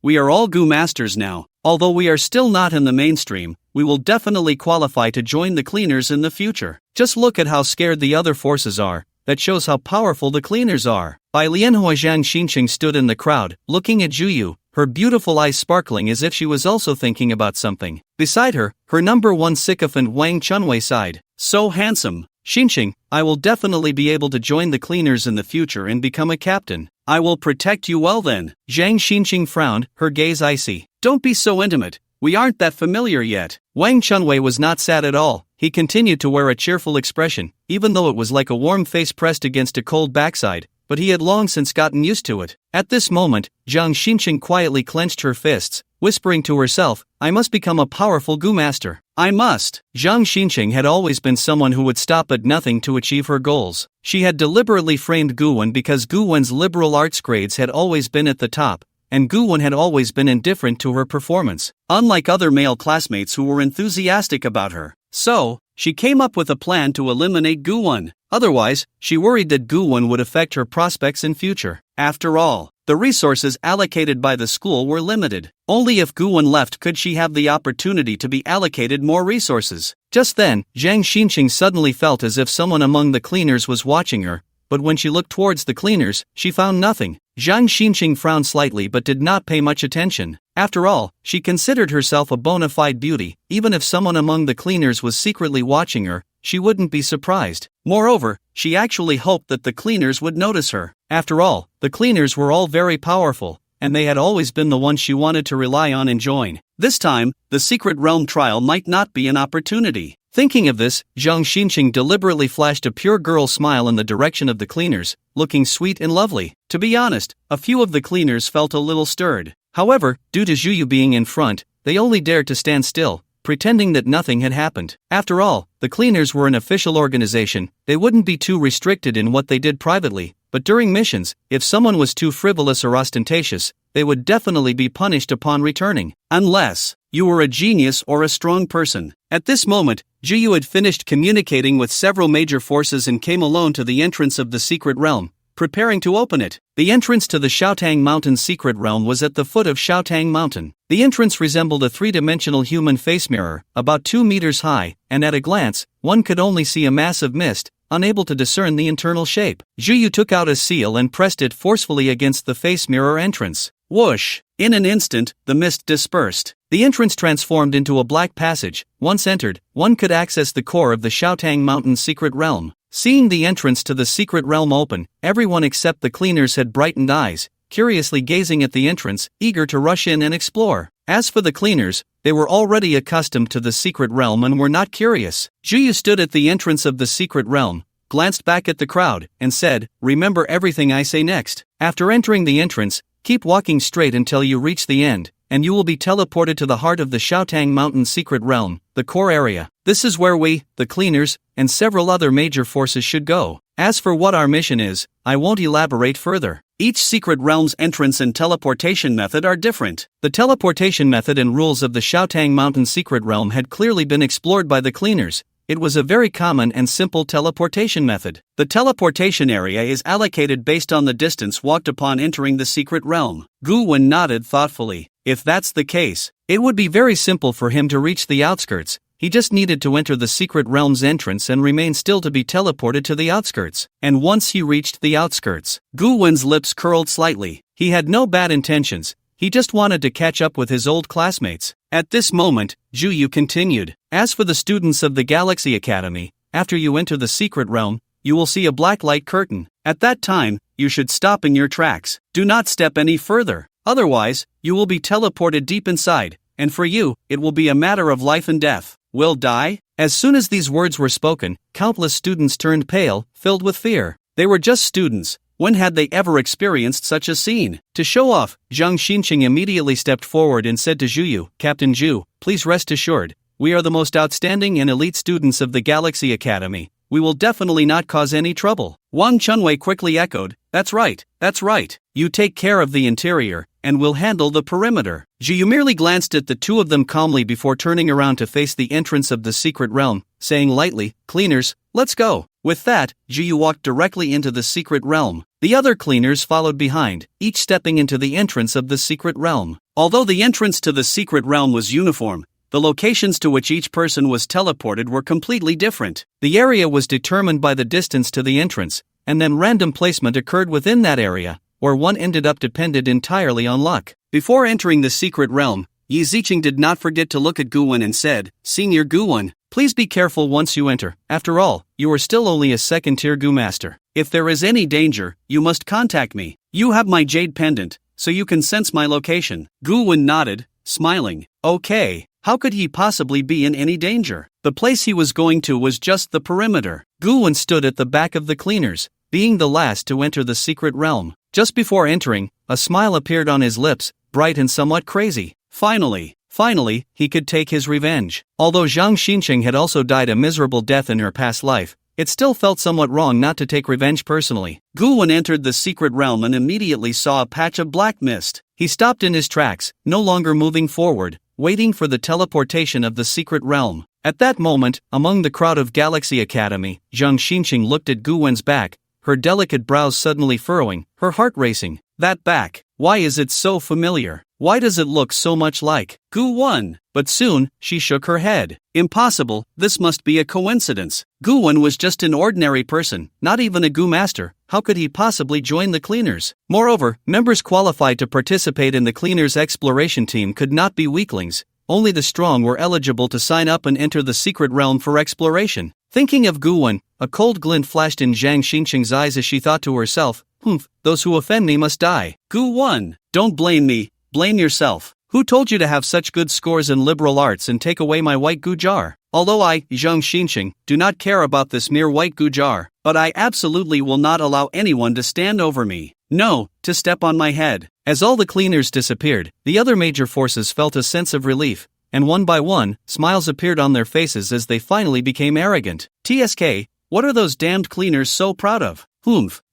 We are all Gu masters now. Although we are still not in the mainstream, we will definitely qualify to join the cleaners in the future. Just look at how scared the other forces are. That shows how powerful the cleaners are. Bai Lianhua Zhang Xinqing stood in the crowd, looking at Juyu, her beautiful eyes sparkling as if she was also thinking about something. Beside her, her number one sycophant Wang Chunwei sighed. So handsome. Xinqing, I will definitely be able to join the cleaners in the future and become a captain. I will protect you well then. Zhang Xinqing frowned, her gaze icy. Don't be so intimate. We aren't that familiar yet. Wang Chunwei was not sad at all. He continued to wear a cheerful expression, even though it was like a warm face pressed against a cold backside, but he had long since gotten used to it. At this moment, Zhang Xinqing quietly clenched her fists, whispering to herself, I must become a powerful Gu master. I must. Zhang Xinqing had always been someone who would stop at nothing to achieve her goals. She had deliberately framed Guwon because Guwon's liberal arts grades had always been at the top, and Guwon had always been indifferent to her performance, unlike other male classmates who were enthusiastic about her. So, she came up with a plan to eliminate Guwon. Otherwise, she worried that Guwon would affect her prospects in future. After all, The resources allocated by the school were limited. Only if Guwen left could she have the opportunity to be allocated more resources. Just then, Zhang Xinqing suddenly felt as if someone among the cleaners was watching her, but when she looked towards the cleaners, she found nothing. Zhang Xinqing frowned slightly but did not pay much attention. After all, she considered herself a bona fide beauty. Even if someone among the cleaners was secretly watching her, she wouldn't be surprised. Moreover, she actually hoped that the cleaners would notice her. After all, the cleaners were all very powerful, and they had always been the ones she wanted to rely on and join. This time, the secret realm trial might not be an opportunity. Thinking of this, Zhang Xinqing deliberately flashed a pure girl smile in the direction of the cleaners, looking sweet and lovely. To be honest, a few of the cleaners felt a little stirred. However, due to Zhuyu being in front, they only dared to stand still, pretending that nothing had happened. After all, the cleaners were an official organization. They wouldn't be too restricted in what they did privately, but during missions, if someone was too frivolous or ostentatious, they would definitely be punished upon returning. Unless you were a genius or a strong person. At this moment, Zhuyu had finished communicating with several major forces and came alone to the entrance of the secret realm, preparing to open it. The entrance to the Xiaotang Mountain secret realm was at the foot of Xiaotang Mountain. The entrance resembled a three-dimensional human face mirror, about 2 meters high, and at a glance, one could only see a mass of mist, unable to discern the internal shape. Zhuyu took out a seal and pressed it forcefully against the face mirror entrance. Whoosh! In an instant, the mist dispersed. The entrance transformed into a black passage. Once entered, one could access the core of the Xiaotang Mountain secret realm. Seeing the entrance to the secret realm open, everyone except the cleaners had brightened eyes, curiously gazing at the entrance, eager to rush in and explore. As for the cleaners, they were already accustomed to the secret realm and were not curious. Zhuyu stood at the entrance of the secret realm, glanced back at the crowd, and said, "Remember everything I say next. After entering the entrance, keep walking straight until you reach the end, and you will be teleported to the heart of the Xiaotang Mountain secret realm, the core area. This is where we, the cleaners, and several other major forces should go. As for what our mission is, I won't elaborate further. Each secret realm's entrance and teleportation method are different." The teleportation method and rules of the Xiaotang Mountain secret realm had clearly been explored by the cleaners. It was a very common and simple teleportation method. The teleportation area is allocated based on the distance walked upon entering the secret realm. Guwen nodded thoughtfully. If that's the case, it would be very simple for him to reach the outskirts. He just needed to enter the secret realm's entrance and remain still to be teleported to the outskirts. And once he reached the outskirts, Guwen's lips curled slightly. He had no bad intentions. He just wanted to catch up with his old classmates. At this moment, Zhuyu continued. As for the students of the Galaxy Academy, after you enter the secret realm, you will see a black light curtain. At that time, you should stop in your tracks. Do not step any further. Otherwise, you will be teleported deep inside, and for you, it will be a matter of life and death. Will die? As soon as these words were spoken, countless students turned pale, filled with fear. They were just students. When had they ever experienced such a scene? To show off, Zhang Xinqing immediately stepped forward and said to Zhuyu, "Captain Zhu, please rest assured, we are the most outstanding and elite students of the Galaxy Academy. We will definitely not cause any trouble." Wang Chunwei quickly echoed, that's right. You take care of the interior, and we'll handle the perimeter." Zhuyu merely glanced at the two of them calmly before turning around to face the entrance of the secret realm, saying lightly, "Cleaners, let's go." With that, Zhuyu walked directly into the secret realm. The other cleaners followed behind, each stepping into the entrance of the secret realm. Although the entrance to the secret realm was uniform, the locations to which each person was teleported were completely different. The area was determined by the distance to the entrance, and then random placement occurred within that area, where one ended up depended entirely on luck. Before entering the secret realm, Yi Ziqing did not forget to look at Guwen and said, "Senior Guwen, please be careful once you enter. After all, you are still only a second-tier Gu master. If there is any danger, you must contact me. You have my jade pendant, so you can sense my location." Guwen nodded, smiling. Okay, how could he possibly be in any danger? The place he was going to was just the perimeter. Guwen stood at the back of the cleaners, being the last to enter the secret realm. Just before entering, a smile appeared on his lips, bright and somewhat crazy. Finally, he could take his revenge. Although Zhang Xinqing had also died a miserable death in her past life, it still felt somewhat wrong not to take revenge personally. Guwen entered the secret realm and immediately saw a patch of black mist. He stopped in his tracks, no longer moving forward, waiting for the teleportation of the secret realm. At that moment, among the crowd of Galaxy Academy, Zhang Xinqing looked at Guwen's back, her delicate brows suddenly furrowing, her heart racing. That back. Why is it so familiar? Why does it look so much like Gu-won? But soon, she shook her head. Impossible, this must be a coincidence. Gu-won was just an ordinary person, not even a Gu master. How could he possibly join the cleaners? Moreover, members qualified to participate in the cleaners' exploration team could not be weaklings. Only the strong were eligible to sign up and enter the secret realm for exploration. Thinking of Gu-won, a cold glint flashed in Zhang Xinqing's eyes as she thought to herself, those who offend me must die. Gu-won, don't blame me, blame yourself. Who told you to have such good scores in liberal arts and take away my white Gu jar? Although I, Zhang Xinqing, do not care about this mere white Gu jar, but I absolutely will not allow anyone to stand over me. No, to step on my head. As all the cleaners disappeared, the other major forces felt a sense of relief, and one by one, smiles appeared on their faces as they finally became arrogant. TSK, what are those damned cleaners so proud of?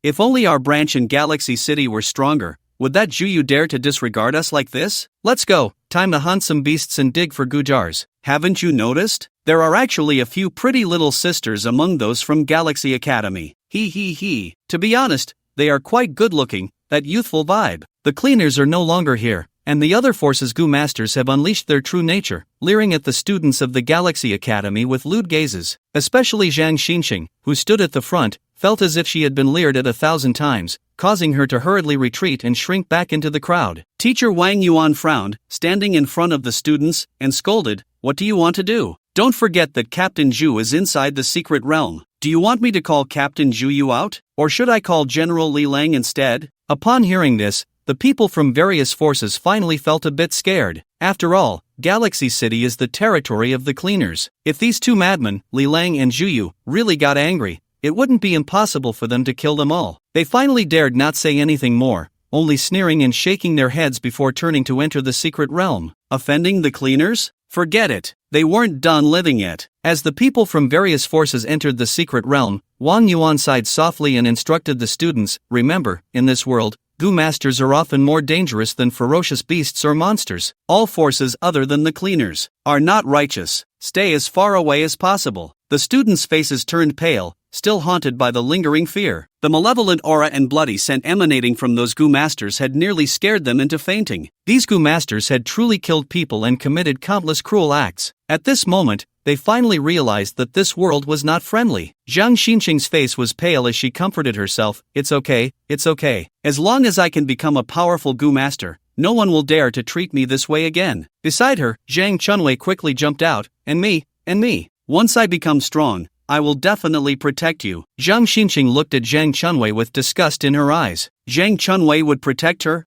If only our branch in Galaxy City were stronger, would that Juyu dare to disregard us like this? Let's go, time to hunt some beasts and dig for Gu jars. Haven't you noticed? There are actually a few pretty little sisters among those from Galaxy Academy. He. To be honest, they are quite good looking, that youthful vibe. The cleaners are no longer here, and the other forces Gu masters have unleashed their true nature, leering at the students of the Galaxy Academy with lewd gazes. Especially Zhang Xinqing, who stood at the front, felt as if she had been leered at 1,000 times, causing her to hurriedly retreat and shrink back into the crowd. Teacher Wang Yuan frowned, standing in front of the students, and scolded, "What do you want to do? Don't forget that Captain Zhu is inside the secret realm. Do you want me to call Captain Zhu you out? Or should I call General Li Lang instead?" Upon hearing this, the people from various forces finally felt a bit scared. After all, Galaxy City is the territory of the cleaners. If these two madmen, Li Lang and Zhu, really got angry, it wouldn't be impossible for them to kill them all. They finally dared not say anything more, only sneering and shaking their heads before turning to enter the secret realm. Offending the cleaners? Forget it, they weren't done living yet. As the people from various forces entered the secret realm, Wang Yuan sighed softly and instructed the students, remember, in this world, Gu masters are often more dangerous than ferocious beasts or monsters. All forces other than the cleaners are not righteous. Stay as far away as possible. The students' faces turned pale, still haunted by the lingering fear. The malevolent aura and bloody scent emanating from those Gu masters had nearly scared them into fainting. These Gu masters had truly killed people and committed countless cruel acts. At this moment, they finally realized that this world was not friendly. Zhang Xinqing's face was pale as she comforted herself, it's okay. As long as I can become a powerful Gu master, no one will dare to treat me this way again. Beside her, Zhang Chunwei quickly jumped out, and me. Once I become strong, I will definitely protect you. Zhang Xinqing looked at Zhang Chunwei with disgust in her eyes. Zhang Chunwei would protect her?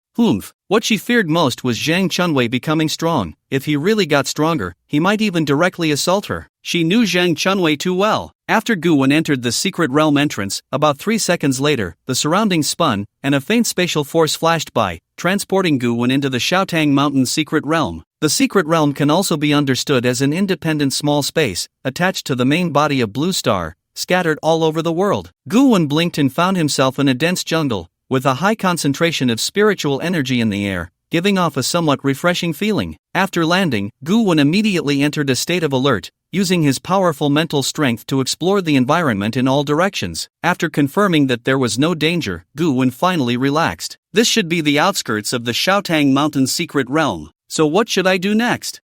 What she feared most was Zhang Chunwei becoming strong. If he really got stronger, he might even directly assault her. She knew Zhang Chunwei too well. After Gu-won entered the secret realm entrance, about 3 seconds later, the surroundings spun, and a faint spatial force flashed by, transporting Gu-won into the Shoutang Mountain secret realm. The secret realm can also be understood as an independent small space, attached to the main body of Blue Star, scattered all over the world. Gu-won blinked and found himself in a dense jungle, with a high concentration of spiritual energy in the air, giving off a somewhat refreshing feeling. After landing, Gu-won immediately entered a state of alert, using his powerful mental strength to explore the environment in all directions. After confirming that there was no danger, Gu-won finally relaxed. This should be the outskirts of the Shoutang Mountain secret realm. So what should I do next?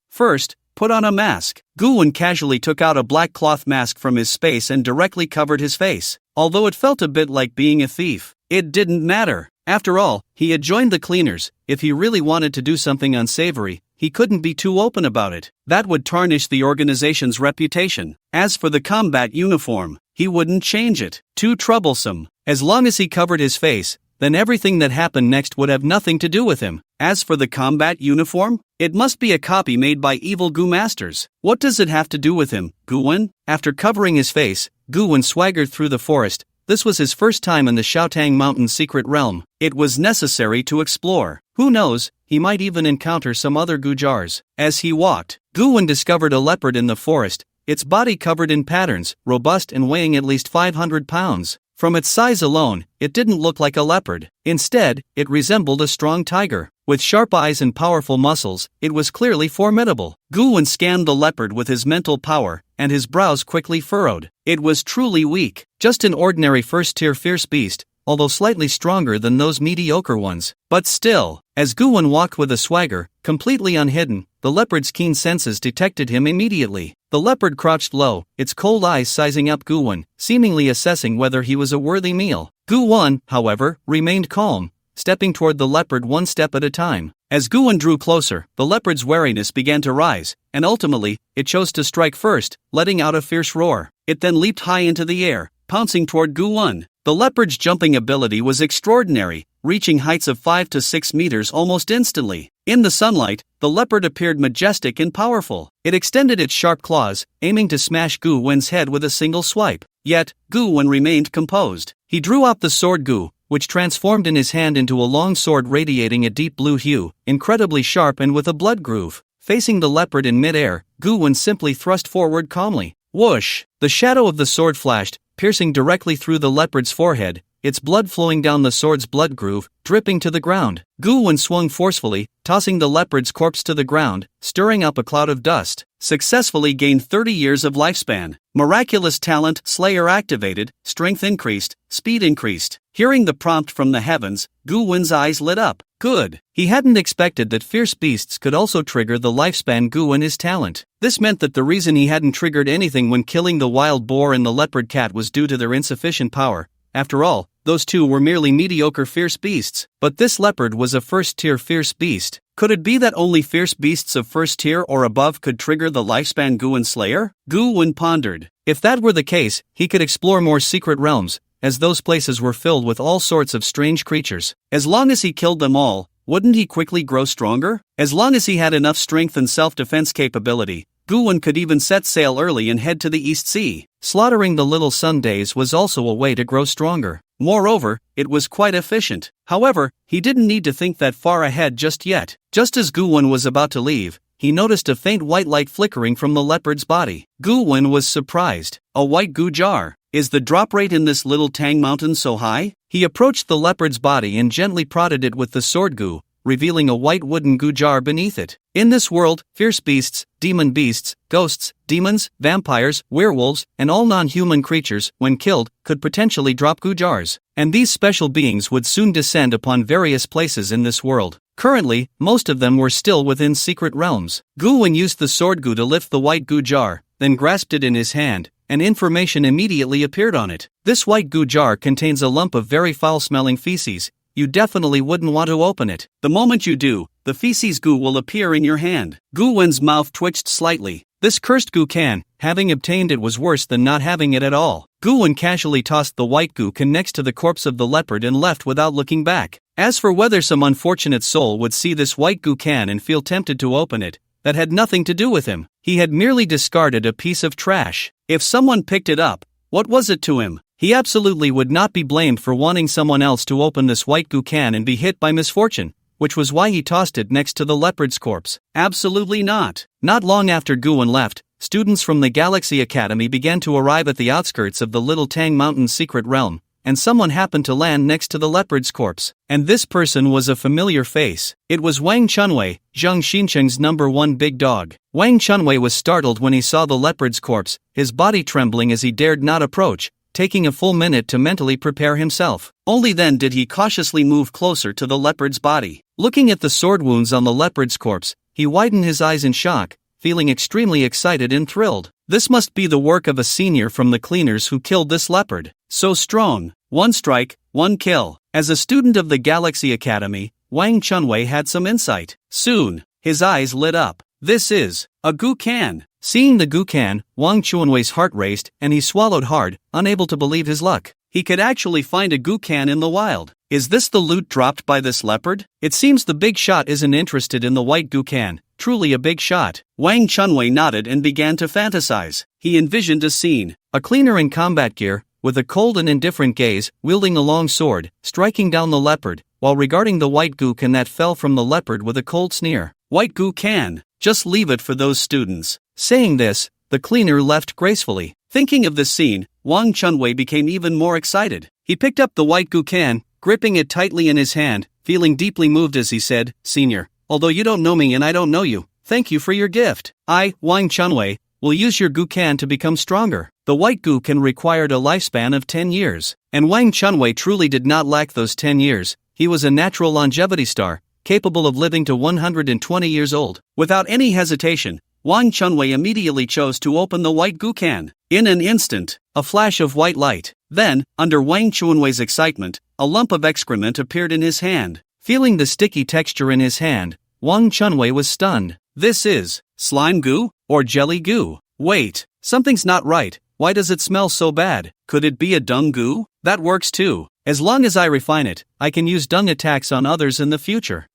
First, put on a mask. Gu-won casually took out a black cloth mask from his space and directly covered his face. Although it felt a bit like being a thief, it didn't matter. After all, he had joined the cleaners. If he really wanted to do something unsavory, he couldn't be too open about it. That would tarnish the organization's reputation. As for the combat uniform, he wouldn't change it. Too troublesome. As long as he covered his face, then everything that happened next would have nothing to do with him. As for the combat uniform, it must be a copy made by evil Gu masters. What does it have to do with him, Gu-won? After covering his face, Gu-won swaggered through the forest. This was his first time in the Shoutang Mountain secret realm. It was necessary to explore. Who knows, he might even encounter some other Gu jars. As he walked, Gu-won discovered a leopard in the forest, its body covered in patterns, robust and weighing at least 500 pounds. From its size alone, it didn't look like a leopard. Instead, it resembled a strong tiger. With sharp eyes and powerful muscles, it was clearly formidable. Gu-won scanned the leopard with his mental power, and his brows quickly furrowed. It was truly weak, just an ordinary first-tier fierce beast, although slightly stronger than those mediocre ones. But still, as Guwon walked with a swagger, completely unhidden, the leopard's keen senses detected him immediately. The leopard crouched low, its cold eyes sizing up Guwon, seemingly assessing whether he was a worthy meal. Guwon, however, remained calm, stepping toward the leopard one step at a time. As Guwon drew closer, the leopard's wariness began to rise, and ultimately, it chose to strike first, letting out a fierce roar. It then leaped high into the air, pouncing toward Guwon. The leopard's jumping ability was extraordinary, reaching heights of 5 to 6 meters almost instantly. In the sunlight, the leopard appeared majestic and powerful. It extended its sharp claws, aiming to smash Guwon's head with a single swipe. Yet, Guwon remained composed. He drew out the sword Gu, which transformed in his hand into a long sword radiating a deep blue hue, incredibly sharp and with a blood groove. Facing the leopard in mid-air, Guwon simply thrust forward calmly. Whoosh! The shadow of the sword flashed, piercing directly through the leopard's forehead, its blood flowing down the sword's blood groove, dripping to the ground. Guwon swung forcefully, tossing the leopard's corpse to the ground, stirring up a cloud of dust. Successfully gained 30 years of lifespan. Miraculous talent, Slayer activated, strength increased, speed increased. Hearing the prompt from the heavens, Guwon's eyes lit up. Good. He hadn't expected that fierce beasts could also trigger the lifespan Guwon his talent. This meant that the reason he hadn't triggered anything when killing the wild boar and the leopard cat was due to their insufficient power. After all, those two were merely mediocre fierce beasts. But this leopard was a first-tier fierce beast. Could it be that only fierce beasts of first tier or above could trigger the lifespan Guwon Slayer? Guwon pondered. If that were the case, he could explore more secret realms, as those places were filled with all sorts of strange creatures. As long as he killed them all, wouldn't he quickly grow stronger? As long as he had enough strength and self-defense capability, Guwon could even set sail early and head to the East Sea. Slaughtering the little Sundays was also a way to grow stronger. Moreover, it was quite efficient. However, he didn't need to think that far ahead just yet. Just as Guwon was about to leave, he noticed a faint white light flickering from the leopard's body. Guwon was surprised. A white goo jar. Is the drop rate in this little Tang mountain so high? He approached the leopard's body and gently prodded it with the sword goo, revealing a white wooden goo jar beneath it. In this world, fierce beasts, demon beasts, ghosts, demons, vampires, werewolves, and all non-human creatures, when killed, could potentially drop goo jars. And these special beings would soon descend upon various places in this world. Currently, most of them were still within secret realms. Guwon used the sword goo to lift the white goo jar, then grasped it in his hand, and information immediately appeared on it. This white goo jar contains a lump of very foul-smelling feces. You definitely wouldn't want to open it. The moment you do, the feces goo will appear in your hand. Guwon's mouth twitched slightly. This cursed goo can, having obtained it was worse than not having it at all. Guwon casually tossed the white goo can next to the corpse of the leopard and left without looking back. As for whether some unfortunate soul would see this white goo can and feel tempted to open it, that had nothing to do with him. He had merely discarded a piece of trash. If someone picked it up, what was it to him? He absolutely would not be blamed for wanting someone else to open this white goo can and be hit by misfortune, which was why he tossed it next to the leopard's corpse. Absolutely not. Not long after Guwon left, students from the Galaxy Academy began to arrive at the outskirts of the Little Tang Mountain secret realm, and someone happened to land next to the leopard's corpse. And this person was a familiar face. It was Wang Chunwei, Zhang Xincheng's #1 big dog. Wang Chunwei was startled when he saw the leopard's corpse, his body trembling as he dared not approach, taking a full minute to mentally prepare himself. Only then did he cautiously move closer to the leopard's body. Looking at the sword wounds on the leopard's corpse, he widened his eyes in shock, feeling extremely excited and thrilled. This must be the work of a senior from the cleaners who killed this leopard. So strong. One strike, one kill. As a student of the Galaxy Academy, Wang Chunwei had some insight. Soon, his eyes lit up. This is a goo can. Seeing the goo can, Wang Chunwei's heart raced, and he swallowed hard, unable to believe his luck. He could actually find a goo can in the wild. Is this the loot dropped by this leopard? It seems the big shot isn't interested in the white goo can. Truly a big shot. Wang Chunwei nodded and began to fantasize. He envisioned a scene. A cleaner in combat gear, with a cold and indifferent gaze, wielding a long sword, striking down the leopard, while regarding the white goo can that fell from the leopard with a cold sneer. White goo can. Just leave it for those students. Saying this, the cleaner left gracefully. Thinking of this scene, Wang Chunwei became even more excited. He picked up the white goo can, gripping it tightly in his hand, feeling deeply moved as he said, "Senior, although you don't know me and I don't know you, thank you for your gift. I, Wang Chunwei, will use your goo can to become stronger." The white goo can required a lifespan of 10 years. And Wang Chunwei truly did not lack those 10 years. He was a natural longevity star, capable of living to 120 years old. Without any hesitation, Wang Chunwei immediately chose to open the white goo can. In an instant, a flash of white light. Then, under Wang Chunwei's excitement, a lump of excrement appeared in his hand. Feeling the sticky texture in his hand, Wang Chunwei was stunned. This is slime goo or jelly goo. Wait, something's not right. Why does it smell so bad? Could it be a dung goo? That works too. As long as I refine it, I can use dung attacks on others in the future.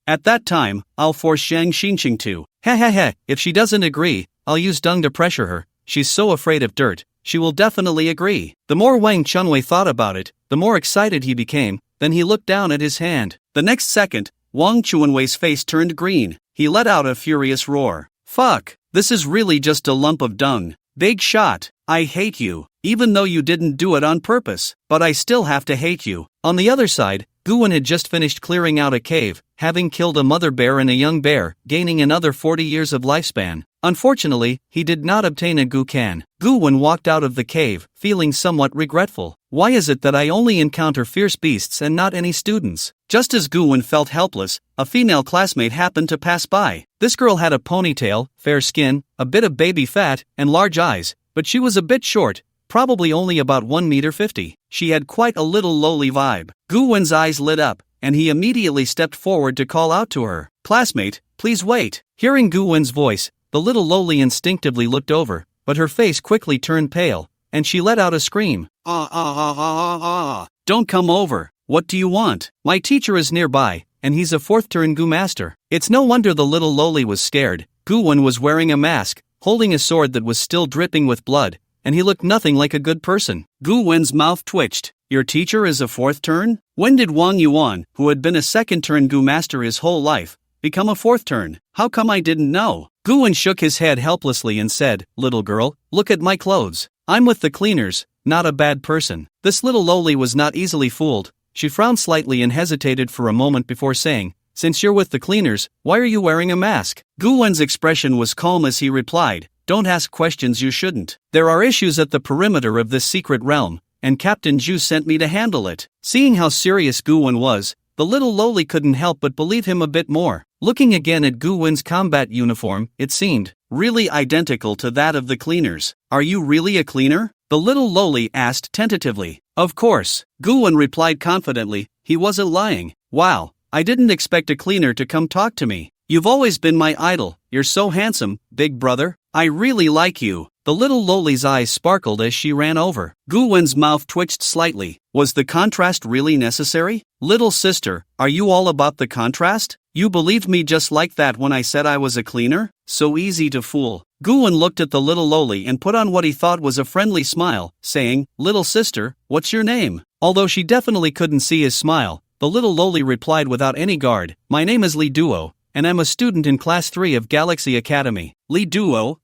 At that time, I'll force Shang Xingqing to. If she doesn't agree, I'll use dung to pressure her. She's so afraid of dirt, she will definitely agree. The more Wang Chunwei thought about it, the more excited he became. Then he looked down at his hand. The next second, Wang Chunwei's face turned green. He let out a furious roar. Fuck, this is really just a lump of dung. Big shot. I hate you. Even though you didn't do it on purpose, but I still have to hate you. On the other side, Guwen had just finished clearing out a cave, having killed a mother bear and a young bear, gaining another 40 years of lifespan. Unfortunately, he did not obtain a goo can. Guwen walked out of the cave, feeling somewhat regretful. Why is it that I only encounter fierce beasts and not any students? Just as Guwen felt helpless, a female classmate happened to pass by. This girl had a ponytail, fair skin, a bit of baby fat, and large eyes, but she was a bit short, probably only about 1.50 meters. She had quite a little lowly vibe. Guwen's eyes lit up, and he immediately stepped forward to call out to her. Classmate, please wait. Hearing Guwen's voice, the little lowly instinctively looked over, but her face quickly turned pale, and she let out a scream. Don't come over. What do you want? My teacher is nearby, and he's a fourth-turn goo master. It's no wonder the little lowly was scared. Guwen was wearing a mask, holding a sword that was still dripping with blood, and he looked nothing like a good person. Guwen's mouth twitched. Your teacher is a fourth turn? When did Wang Yuan, who had been a second-turn goo master his whole life, become a fourth turn? How come I didn't know? Guwen shook his head helplessly and said, Little girl, look at my clothes. I'm with the cleaners, not a bad person. This little lowly was not easily fooled. She frowned slightly and hesitated for a moment before saying, Since you're with the cleaners, why are you wearing a mask? Guwen's expression was calm as he replied, Don't ask questions you shouldn't. There are issues at the perimeter of this secret realm, and Captain Zhu sent me to handle it. Seeing how serious Guwen was, the little lowly couldn't help but believe him a bit more. Looking again at Guwen's combat uniform, it seemed really identical to that of the cleaners. Are you really a cleaner? The little lowly asked tentatively. Of course, Guwen replied confidently. He wasn't lying. Wow, I didn't expect a cleaner to come talk to me. You've always been my idol. You're so handsome, big brother. I really like you. The little lowly's eyes sparkled as she ran over. Guwen's mouth twitched slightly. Was the contrast really necessary? Little sister, are you all about the contrast? You believed me just like that when I said I was a cleaner? So easy to fool. Guwen looked at the little lowly and put on what he thought was a friendly smile, saying, Little sister, what's your name? Although she definitely couldn't see his smile, the little lowly replied without any guard, My name is Li Duo, and I'm a student in Class 3 of Galaxy Academy. Li Duo?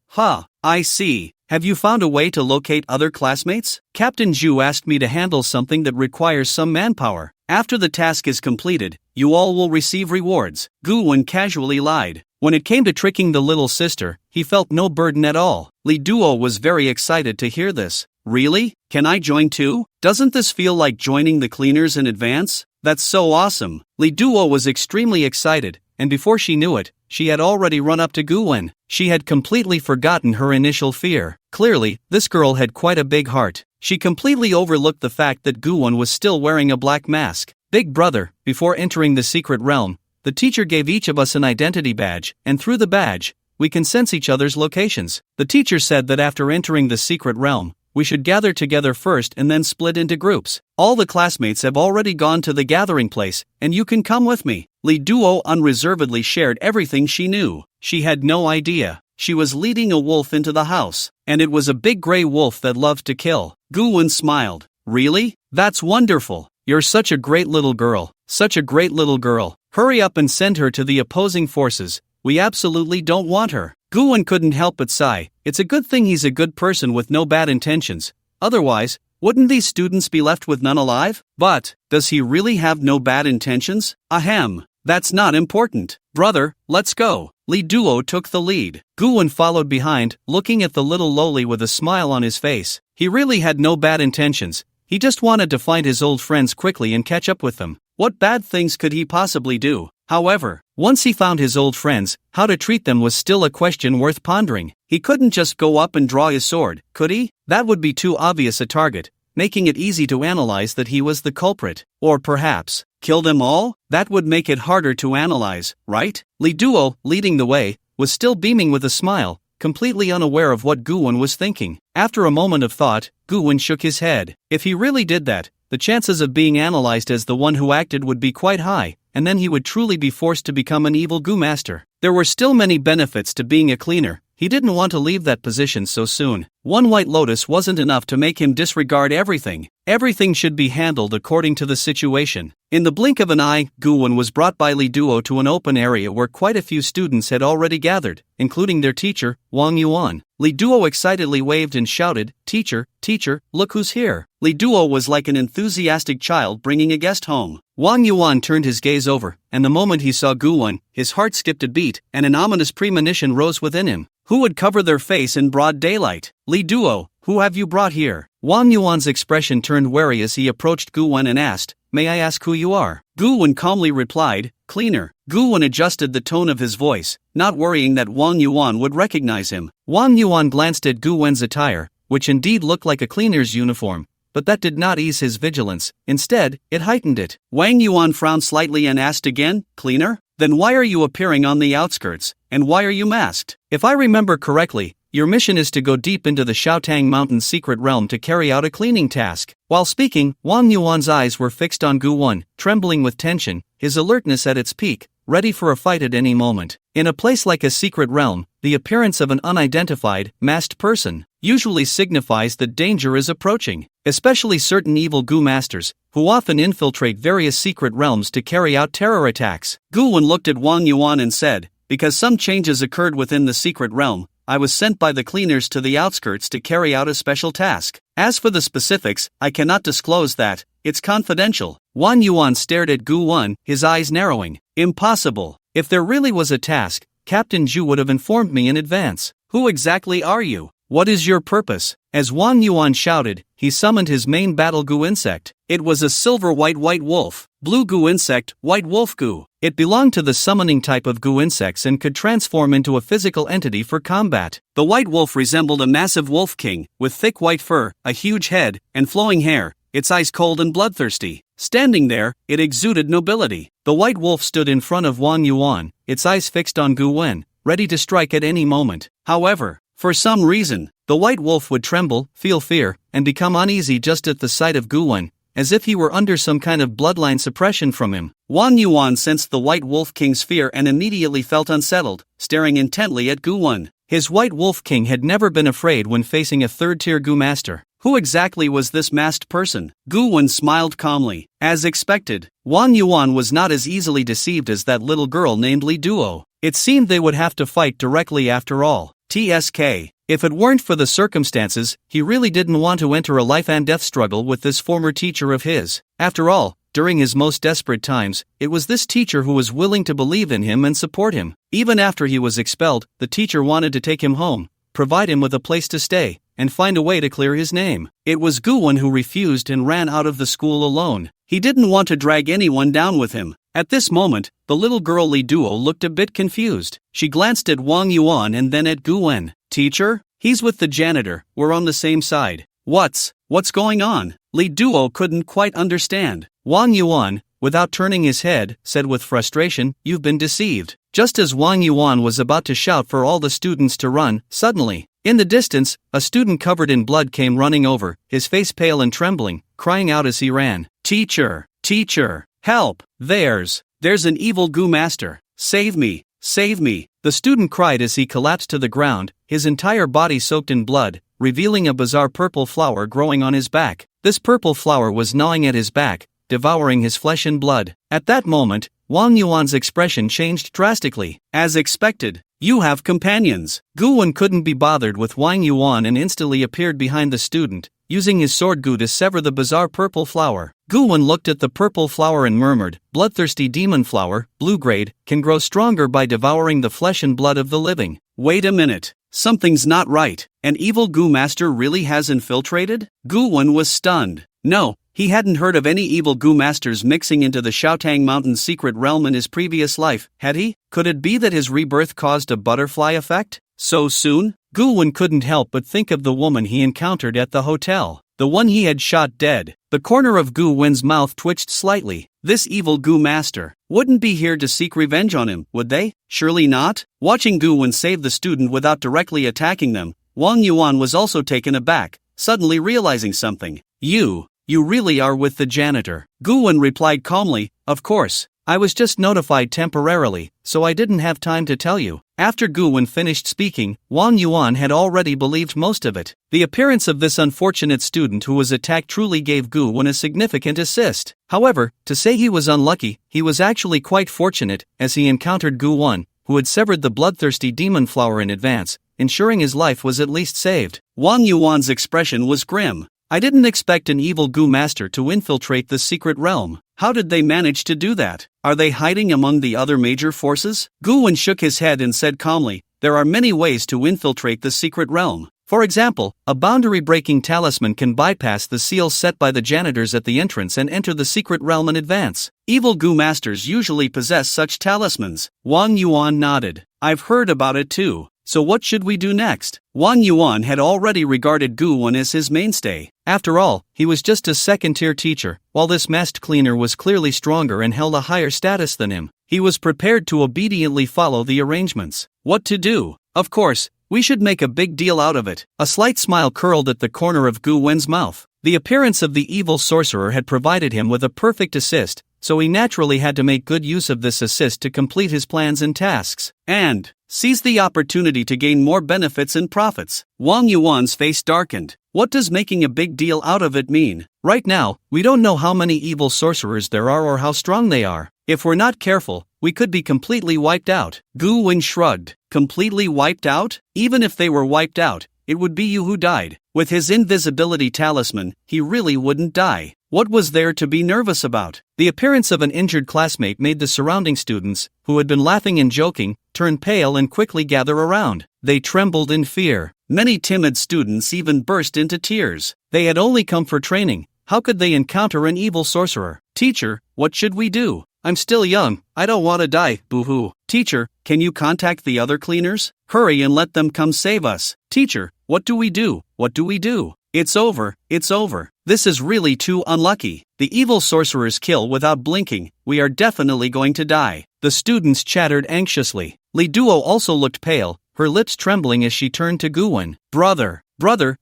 I see. Have you found a way to locate other classmates? Captain Zhu asked me to handle something that requires some manpower. After the task is completed, you all will receive rewards. Guwen casually lied. When it came to tricking the little sister, he felt no burden at all. Li Duo was very excited to hear this. Really? Can I join too? Doesn't this feel like joining the cleaners in advance? That's so awesome. Li Duo was extremely excited, and before she knew it, she had already run up to Guwen. She had completely forgotten her initial fear. Clearly, this girl had quite a big heart. She completely overlooked the fact that Guwen was still wearing a black mask. Big brother, before entering the secret realm, the teacher gave each of us an identity badge, and through the badge, we can sense each other's locations. The teacher said that after entering the secret realm, we should gather together first and then split into groups. All the classmates have already gone to the gathering place, and you can come with me. Li Duo unreservedly shared everything she knew. She had no idea. She was leading a wolf into the house, and it was a big gray wolf that loved to kill. Guwen smiled. Really? That's wonderful. You're such a great little girl. Such a great little girl. Hurry up and send her to the opposing forces. We absolutely don't want her. Guwen couldn't help but sigh. It's a good thing he's a good person with no bad intentions. Otherwise, wouldn't these students be left with none alive? But, does he really have no bad intentions? Ahem. That's not important. Brother, let's go. Li Duo took the lead. Guwen followed behind, looking at the little lowly with a smile on his face. He really had no bad intentions. He just wanted to find his old friends quickly and catch up with them. What bad things could he possibly do? However, once he found his old friends, how to treat them was still a question worth pondering. He couldn't just go up and draw his sword, could he? That would be too obvious a target, making it easy to analyze that he was the culprit. Or perhaps, kill them all? That would make it harder to analyze, right? Li Duo, leading the way, was still beaming with a smile, completely unaware of what Guwen was thinking. After a moment of thought, Guwen shook his head. If he really did that, the chances of being analyzed as the one who acted would be quite high, and then he would truly be forced to become an evil Goo Master. There were still many benefits to being a cleaner. He didn't want to leave that position so soon. One White Lotus wasn't enough to make him disregard everything. Everything should be handled according to the situation. In the blink of an eye, Guwen was brought by Li Duo to an open area where quite a few students had already gathered, including their teacher, Wang Yuan. Li Duo excitedly waved and shouted, "Teacher, teacher, look who's here." Li Duo was like an enthusiastic child bringing a guest home. Wang Yuan turned his gaze over, and the moment he saw Guwen, his heart skipped a beat, and an ominous premonition rose within him. Who would cover their face in broad daylight? Li Duo, who have you brought here? Wang Yuan's expression turned wary as he approached Guwen and asked, "May I ask who you are?" Guwen calmly replied, "Cleaner." Guwen adjusted the tone of his voice, not worrying that Wang Yuan would recognize him. Wang Yuan glanced at Guwen's attire, which indeed looked like a cleaner's uniform, but that did not ease his vigilance. Instead, it heightened it. Wang Yuan frowned slightly and asked again, "Cleaner? Then why are you appearing on the outskirts, and why are you masked? If I remember correctly, your mission is to go deep into the Shaotang Mountain's secret realm to carry out a cleaning task." While speaking, Wang Yuan's eyes were fixed on Guwen, trembling with tension, his alertness at its peak, ready for a fight at any moment. In a place like a secret realm, the appearance of an unidentified, masked person usually signifies that danger is approaching, especially certain evil Goo Masters, who often infiltrate various secret realms to carry out terror attacks. Guwen looked at Wang Yuan and said, "Because some changes occurred within the secret realm, I was sent by the cleaners to the outskirts to carry out a special task. As for the specifics, I cannot disclose that, it's confidential." Wang Yuan stared at Guwen, his eyes narrowing. "Impossible. If there really was a task, Captain Zhu would have informed me in advance. Who exactly are you? What is your purpose?" As Wang Yuan shouted, he summoned his main battle Goo insect. It was a silver-white white wolf, blue Goo insect, white wolf Goo. It belonged to the summoning type of Goo insects and could transform into a physical entity for combat. The white wolf resembled a massive wolf king, with thick white fur, a huge head, and flowing hair, its eyes cold and bloodthirsty. Standing there, it exuded nobility. The white wolf stood in front of Wang Yuan, its eyes fixed on Guwen, ready to strike at any moment. However, for some reason, the white wolf would tremble, feel fear, and become uneasy just at the sight of Guwen, as if he were under some kind of bloodline suppression from him. Wang Yuan sensed the white wolf king's fear and immediately felt unsettled, staring intently at Guwen. His white wolf king had never been afraid when facing a third-tier Goo Master. Who exactly was this masked person? Guwen smiled calmly. As expected, Wang Yuan was not as easily deceived as that little girl named Li Duo. It seemed they would have to fight directly after all. TSK. If it weren't for the circumstances, he really didn't want to enter a life-and-death struggle with this former teacher of his. After all, during his most desperate times, it was this teacher who was willing to believe in him and support him. Even after he was expelled, the teacher wanted to take him home, provide him with a place to stay, and find a way to clear his name. It was Guwen who refused and ran out of the school alone. He didn't want to drag anyone down with him. At this moment, the little girl Li Duo looked a bit confused. She glanced at Wang Yuan and then at Guwen. "Teacher? He's with the janitor, we're on the same side. What's going on?" Li Duo couldn't quite understand. Wang Yuan, without turning his head, said with frustration, "You've been deceived." Just as Wang Yuan was about to shout for all the students to run, suddenly, in the distance, a student covered in blood came running over, his face pale and trembling, crying out as he ran, "Teacher! Teacher! Help! There's an evil Goo Master! Save me! Save me!" The student cried as he collapsed to the ground, his entire body soaked in blood, revealing a bizarre purple flower growing on his back. This purple flower was gnawing at his back, devouring his flesh and blood. At that moment, Wang Yuan's expression changed drastically. As expected, "You have companions." Guwen couldn't be bothered with Wang Yuan and instantly appeared behind the student, using his sword Gu to sever the bizarre purple flower. Gu-wen looked at the purple flower and murmured, "Bloodthirsty demon flower, blue grade, can grow stronger by devouring the flesh and blood of the living." Wait a minute. Something's not right. An evil Gu master really has infiltrated? Gu-wen was stunned. No, he hadn't heard of any evil Gu masters mixing into the Shaotang Mountain's secret realm in his previous life, had he? Could it be that his rebirth caused a butterfly effect? So soon? Gu-wen couldn't help but think of the woman he encountered at the hotel. The one he had shot dead. The corner of Gu-wen's mouth twitched slightly. This evil Gu master wouldn't be here to seek revenge on him, would they? Surely not. Watching Gu-wen save the student without directly attacking them, Wang Yuan was also taken aback, suddenly realizing something. You really are with the janitor. Gu-wen replied calmly, "Of course. I was just notified temporarily, so I didn't have time to tell you." After Gu-wen finished speaking, Wang Yuan had already believed most of it. The appearance of this unfortunate student who was attacked truly gave Gu-wen a significant assist. However, to say he was unlucky, he was actually quite fortunate, as he encountered Gu-wen, who had severed the bloodthirsty demon flower in advance, ensuring his life was at least saved. Wang Yuan's expression was grim. "I didn't expect an evil Gu master to infiltrate the secret realm. How did they manage to do that? Are they hiding among the other major forces?" Gu-wen shook his head and said calmly, "There are many ways to infiltrate the secret realm. For example, a boundary-breaking talisman can bypass the seals set by the janitors at the entrance and enter the secret realm in advance. Evil Gu masters usually possess such talismans." Wang Yuan nodded. "I've heard about it too. So what should we do next?" Wang Yuan had already regarded Gu-wen as his mainstay. After all, he was just a second-tier teacher, while this masked cleaner was clearly stronger and held a higher status than him. He was prepared to obediently follow the arrangements. What to do? Of course, we should make a big deal out of it. A slight smile curled at the corner of Gu-wen's mouth. The appearance of the evil sorcerer had provided him with a perfect assist, so he naturally had to make good use of this assist to complete his plans and tasks, and seize the opportunity to gain more benefits and profits. Wang Yuan's face darkened. What does making a big deal out of it mean? Right now, we don't know how many evil sorcerers there are or how strong they are. If we're not careful, we could be completely wiped out. Gu-wen shrugged. Completely wiped out? Even if they were wiped out, it would be you who died. With his invisibility talisman, he really wouldn't die. What was there to be nervous about? The appearance of an injured classmate made the surrounding students, who had been laughing and joking, turn pale and quickly gather around. They trembled in fear. Many timid students even burst into tears. They had only come for training. How could they encounter an evil sorcerer? "Teacher, what should we do? I'm still young, I don't want to die, boo-hoo." "Teacher, can you contact the other cleaners? Hurry and let them come save us." "Teacher, what do we do? What do we do? It's over, it's over. This is really too unlucky. The evil sorcerers kill without blinking. We are definitely going to die." The students chattered anxiously. Li Duo also looked pale, her lips trembling as she turned to Gu-wen. Brother,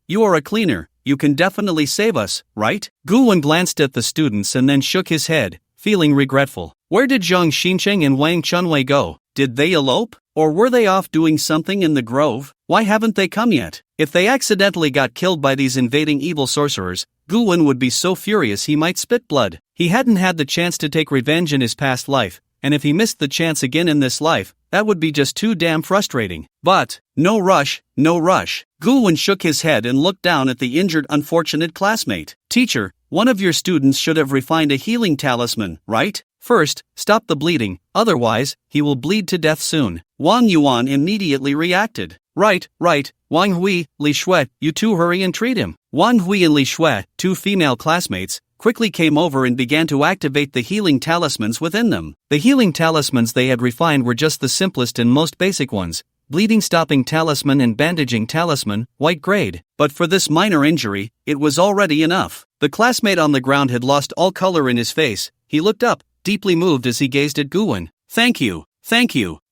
you are a cleaner. You can definitely save us, right?" Gu-wen glanced at the students and then shook his head, feeling regretful. Where did Zhang Xincheng and Wang Chunwei go? Did they elope? Or were they off doing something in the grove? Why haven't they come yet? If they accidentally got killed by these invading evil sorcerers, Gu-wen would be so furious he might spit blood. He hadn't had the chance to take revenge in his past life, and if he missed the chance again in this life, that would be just too damn frustrating. But, no rush, no rush. Gu-wen shook his head and looked down at the injured unfortunate classmate. "Teacher, one of your students should have refined a healing talisman, right? First, stop the bleeding, otherwise, he will bleed to death soon." Wang Yuan immediately reacted. Right, Wang Hui, Li Shui, you two hurry and treat him." Wang Hui and Li Shui, two female classmates, quickly came over and began to activate the healing talismans within them. The healing talismans they had refined were just the simplest and most basic ones: bleeding-stopping talisman and bandaging talisman, white grade. But for this minor injury, it was already enough. The classmate on the ground had lost all color in his face. He looked up, deeply moved as he gazed at Gu-wen. Thank you.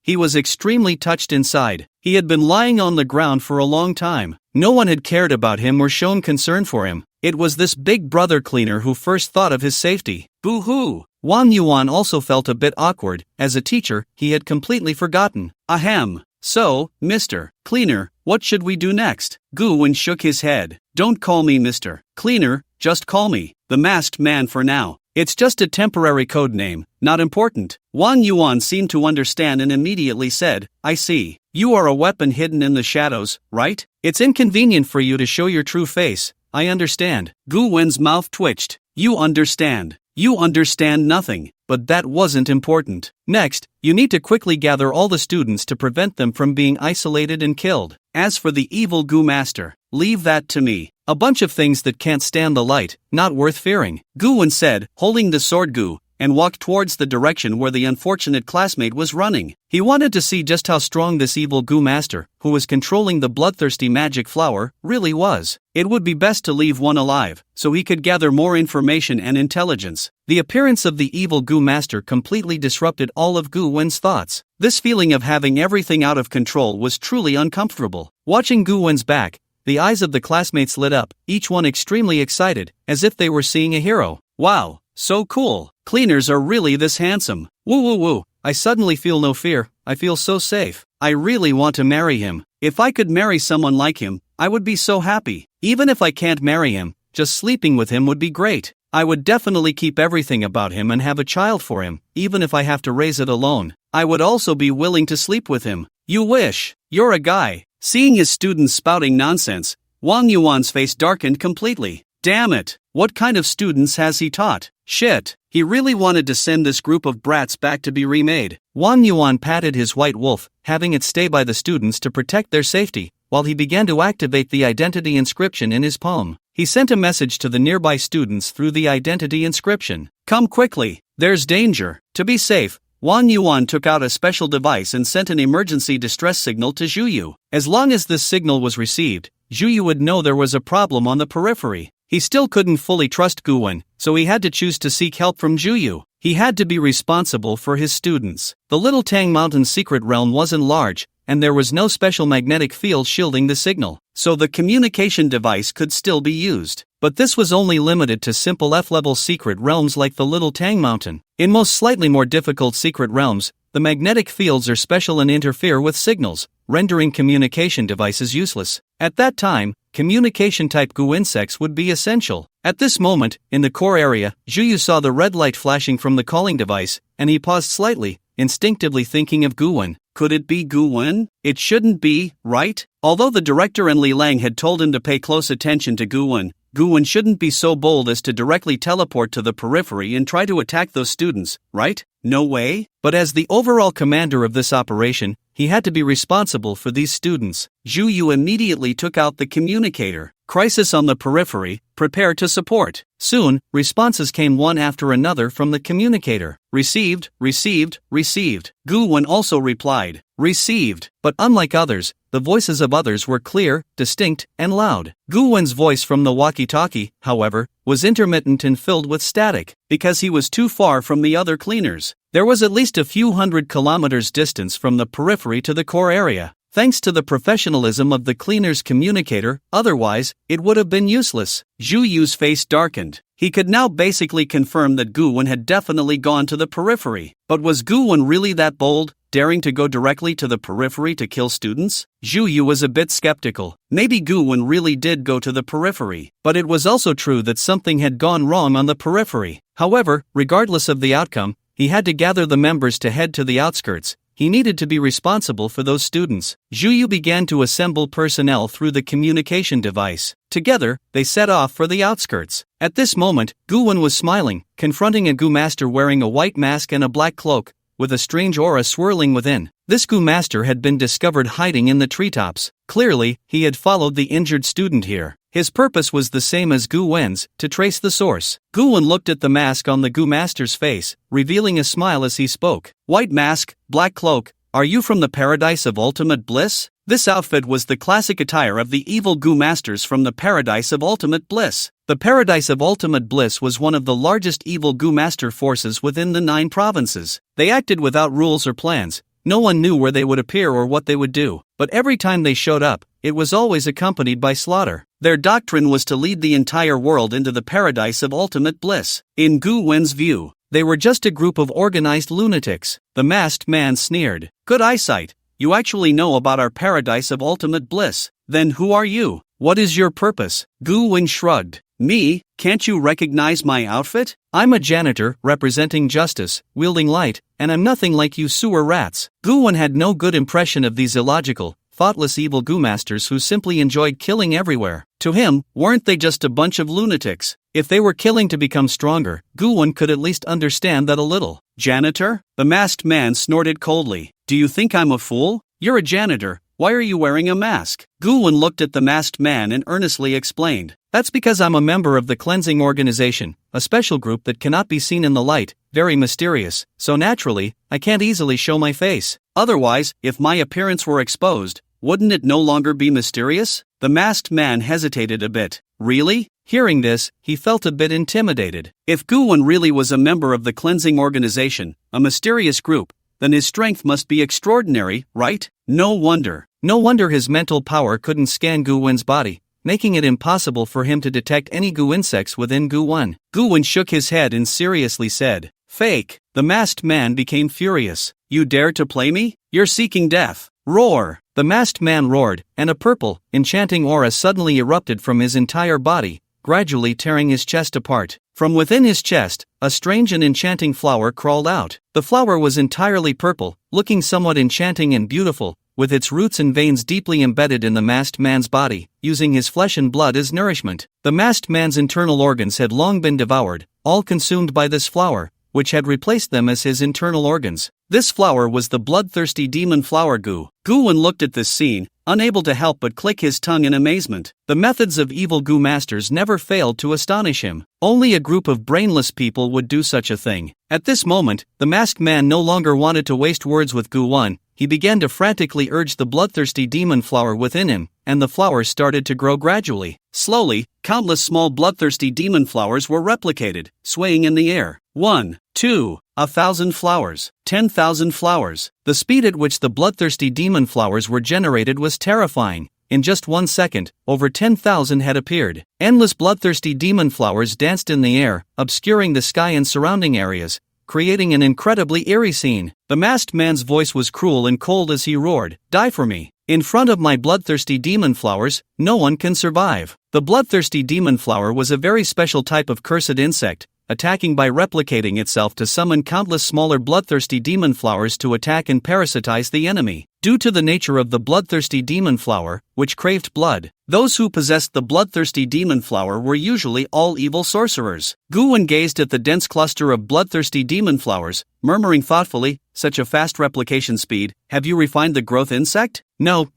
He was extremely touched inside. He had been lying on the ground for a long time. No one had cared about him or shown concern for him. It was this big brother cleaner who first thought of his safety. Boo-hoo! Wang Yuan also felt a bit awkward. As a teacher, he had completely forgotten. Ahem. So, Mr. Cleaner, what should we do next? Gu-wen shook his head. Don't call me Mr. Cleaner, just call me the Masked Man for now. It's just a temporary code name, not important. Wang Yuan seemed to understand and immediately said, I see. You are a weapon hidden in the shadows, right? It's inconvenient for you to show your true face. I understand. Gu Wen's mouth twitched. You understand. You understand nothing. But that wasn't important. Next, you need to quickly gather all the students to prevent them from being isolated and killed. As for the evil Gu Master, leave that to me. A bunch of things that can't stand the light, not worth fearing, Gu Wen said, holding the sword Gu, and walked towards the direction where the unfortunate classmate was running. He wanted to see just how strong this evil Gu Master, who was controlling the bloodthirsty magic flower, really was. It would be best to leave one alive, so he could gather more information and intelligence. The appearance of the evil Gu Master completely disrupted all of Gu Wen's thoughts. This feeling of having everything out of control was truly uncomfortable. Watching Gu Wen's back, the eyes of the classmates lit up, each one extremely excited, as if they were seeing a hero. Wow, so cool. Cleaners are really this handsome. Woo woo woo. I suddenly feel no fear, I feel so safe. I really want to marry him. If I could marry someone like him, I would be so happy. Even if I can't marry him, just sleeping with him would be great. I would definitely keep everything about him and have a child for him, even if I have to raise it alone. I would also be willing to sleep with him. You wish. You're a guy. Seeing his students spouting nonsense, Wang Yuan's face darkened completely. Damn it, what kind of students has he taught? Shit, he really wanted to send this group of brats back to be remade. Wang Yuan patted his white wolf, having it stay by the students to protect their safety, while he began to activate the identity inscription in his palm. He sent a message to the nearby students through the identity inscription. Come quickly, there's danger. To be safe, Wang Yuan took out a special device and sent an emergency distress signal to Zhu Yu. As long as this signal was received, Zhu Yu would know there was a problem on the periphery. He still couldn't fully trust Gu Wen, so he had to choose to seek help from Zhu Yu. He had to be responsible for his students. The Little Tang Mountain secret realm wasn't large, and there was no special magnetic field shielding the signal, so the communication device could still be used. But this was only limited to simple F-level secret realms like the Little Tang Mountain. In most slightly more difficult secret realms, the magnetic fields are special and interfere with signals, rendering communication devices useless. At that time, communication-type Gu insects would be essential. At this moment, in the core area, Zhu Yu saw the red light flashing from the calling device, and he paused slightly, instinctively thinking of Gu Wen. Could it be Gu Wen? It shouldn't be, right? Although the director and Li Lang had told him to pay close attention to Gu Wen shouldn't be so bold as to directly teleport to the periphery and try to attack those students, right? No way? But as the overall commander of this operation, he had to be responsible for these students. Zhu Yu immediately took out the communicator. Crisis on the periphery, prepare to support. Soon, responses came one after another from the communicator. Received, received, received. Gu Wen also replied. Received. But unlike others, the voices of others were clear, distinct, and loud. Gu Wen's voice from the walkie-talkie, however, was intermittent and filled with static, because he was too far from the other cleaners. There was at least a few hundred kilometers distance from the periphery to the core area. Thanks to the professionalism of the cleaner's communicator, otherwise, it would have been useless. Zhu Yu's face darkened. He could now basically confirm that Gu Wen had definitely gone to the periphery. But was Gu Wen really that bold, daring to go directly to the periphery to kill students? Zhu Yu was a bit skeptical. Maybe Gu Wen really did go to the periphery. But it was also true that something had gone wrong on the periphery. However, regardless of the outcome, he had to gather the members to head to the outskirts. He needed to be responsible for those students. Zhu Yu began to assemble personnel through the communication device. Together, they set off for the outskirts. At this moment, Gu Wen was smiling, confronting a Gu Master wearing a white mask and a black cloak, with a strange aura swirling within. This Gu Master had been discovered hiding in the treetops. Clearly, he had followed the injured student here. His purpose was the same as Gu Wen's, to trace the source. Gu Wen looked at the mask on the Gu Master's face, revealing a smile as he spoke. White mask, black cloak, are you from the Paradise of Ultimate Bliss? This outfit was the classic attire of the evil Gu Masters from the Paradise of Ultimate Bliss. The Paradise of Ultimate Bliss was one of the largest evil Gu Master forces within the 9 provinces. They acted without rules or plans. No one knew where they would appear or what they would do, but every time they showed up, it was always accompanied by slaughter. Their doctrine was to lead the entire world into the Paradise of Ultimate Bliss. In Gu Wen's view, they were just a group of organized lunatics. The masked man sneered. Good eyesight. You actually know about our Paradise of Ultimate Bliss. Then who are you? What is your purpose? Gu Wen shrugged. Me? Can't you recognize my outfit? I'm a janitor, representing justice, wielding light, and I'm nothing like you sewer rats. Gu Wen had no good impression of these illogical, thoughtless evil goo masters who simply enjoyed killing everywhere. To him, weren't they just a bunch of lunatics? If they were killing to become stronger, Gu-won could at least understand that a little. Janitor? The masked man snorted coldly. Do you think I'm a fool? You're a janitor. Why are you wearing a mask? Gu-won looked at the masked man and earnestly explained. That's because I'm a member of the cleansing organization, a special group that cannot be seen in the light, very mysterious, so naturally, I can't easily show my face. Otherwise, if my appearance were exposed, wouldn't it no longer be mysterious? The masked man hesitated a bit. Really? Hearing this, he felt a bit intimidated. If Gu-won really was a member of the cleansing organization, a mysterious group, then his strength must be extraordinary, right? No wonder his mental power couldn't scan Gu-won's body, making it impossible for him to detect any goo insects within Gu-won. Gu-won shook his head and seriously said, "Fake." The masked man became furious. You dare to play me? You're seeking death. Roar! The masked man roared, and a purple, enchanting aura suddenly erupted from his entire body, gradually tearing his chest apart. From within his chest, a strange and enchanting flower crawled out. The flower was entirely purple, looking somewhat enchanting and beautiful, with its roots and veins deeply embedded in the masked man's body, using his flesh and blood as nourishment. The masked man's internal organs had long been devoured, all consumed by this flower, which had replaced them as his internal organs. This flower was the bloodthirsty demon flower Gu. Gu-won looked at this scene, unable to help but click his tongue in amazement. The methods of evil Gu masters never failed to astonish him. Only a group of brainless people would do such a thing. At this moment, the masked man no longer wanted to waste words with Gu-won. He began to frantically urge the bloodthirsty demon flower within him, and the flower started to grow gradually. Slowly, countless small bloodthirsty demon flowers were replicated, swaying in the air. 1, 2, 1,000 flowers, 10,000 flowers. The speed at which the bloodthirsty demon flowers were generated was terrifying. In just 1 second, over 10,000 had appeared. Endless bloodthirsty demon flowers danced in the air, obscuring the sky and surrounding areas, creating an incredibly eerie scene. The masked man's voice was cruel and cold as he roared, "Die for me! In front of my bloodthirsty demon flowers, no one can survive." The bloodthirsty demon flower was a very special type of cursed insect, attacking by replicating itself to summon countless smaller bloodthirsty demon flowers to attack and parasitize the enemy. Due to the nature of the bloodthirsty demon flower, which craved blood, those who possessed the bloodthirsty demon flower were usually all evil sorcerers. Gu-won gazed at the dense cluster of bloodthirsty demon flowers, murmuring thoughtfully, "Such a fast replication speed, have you refined the growth insect?" No,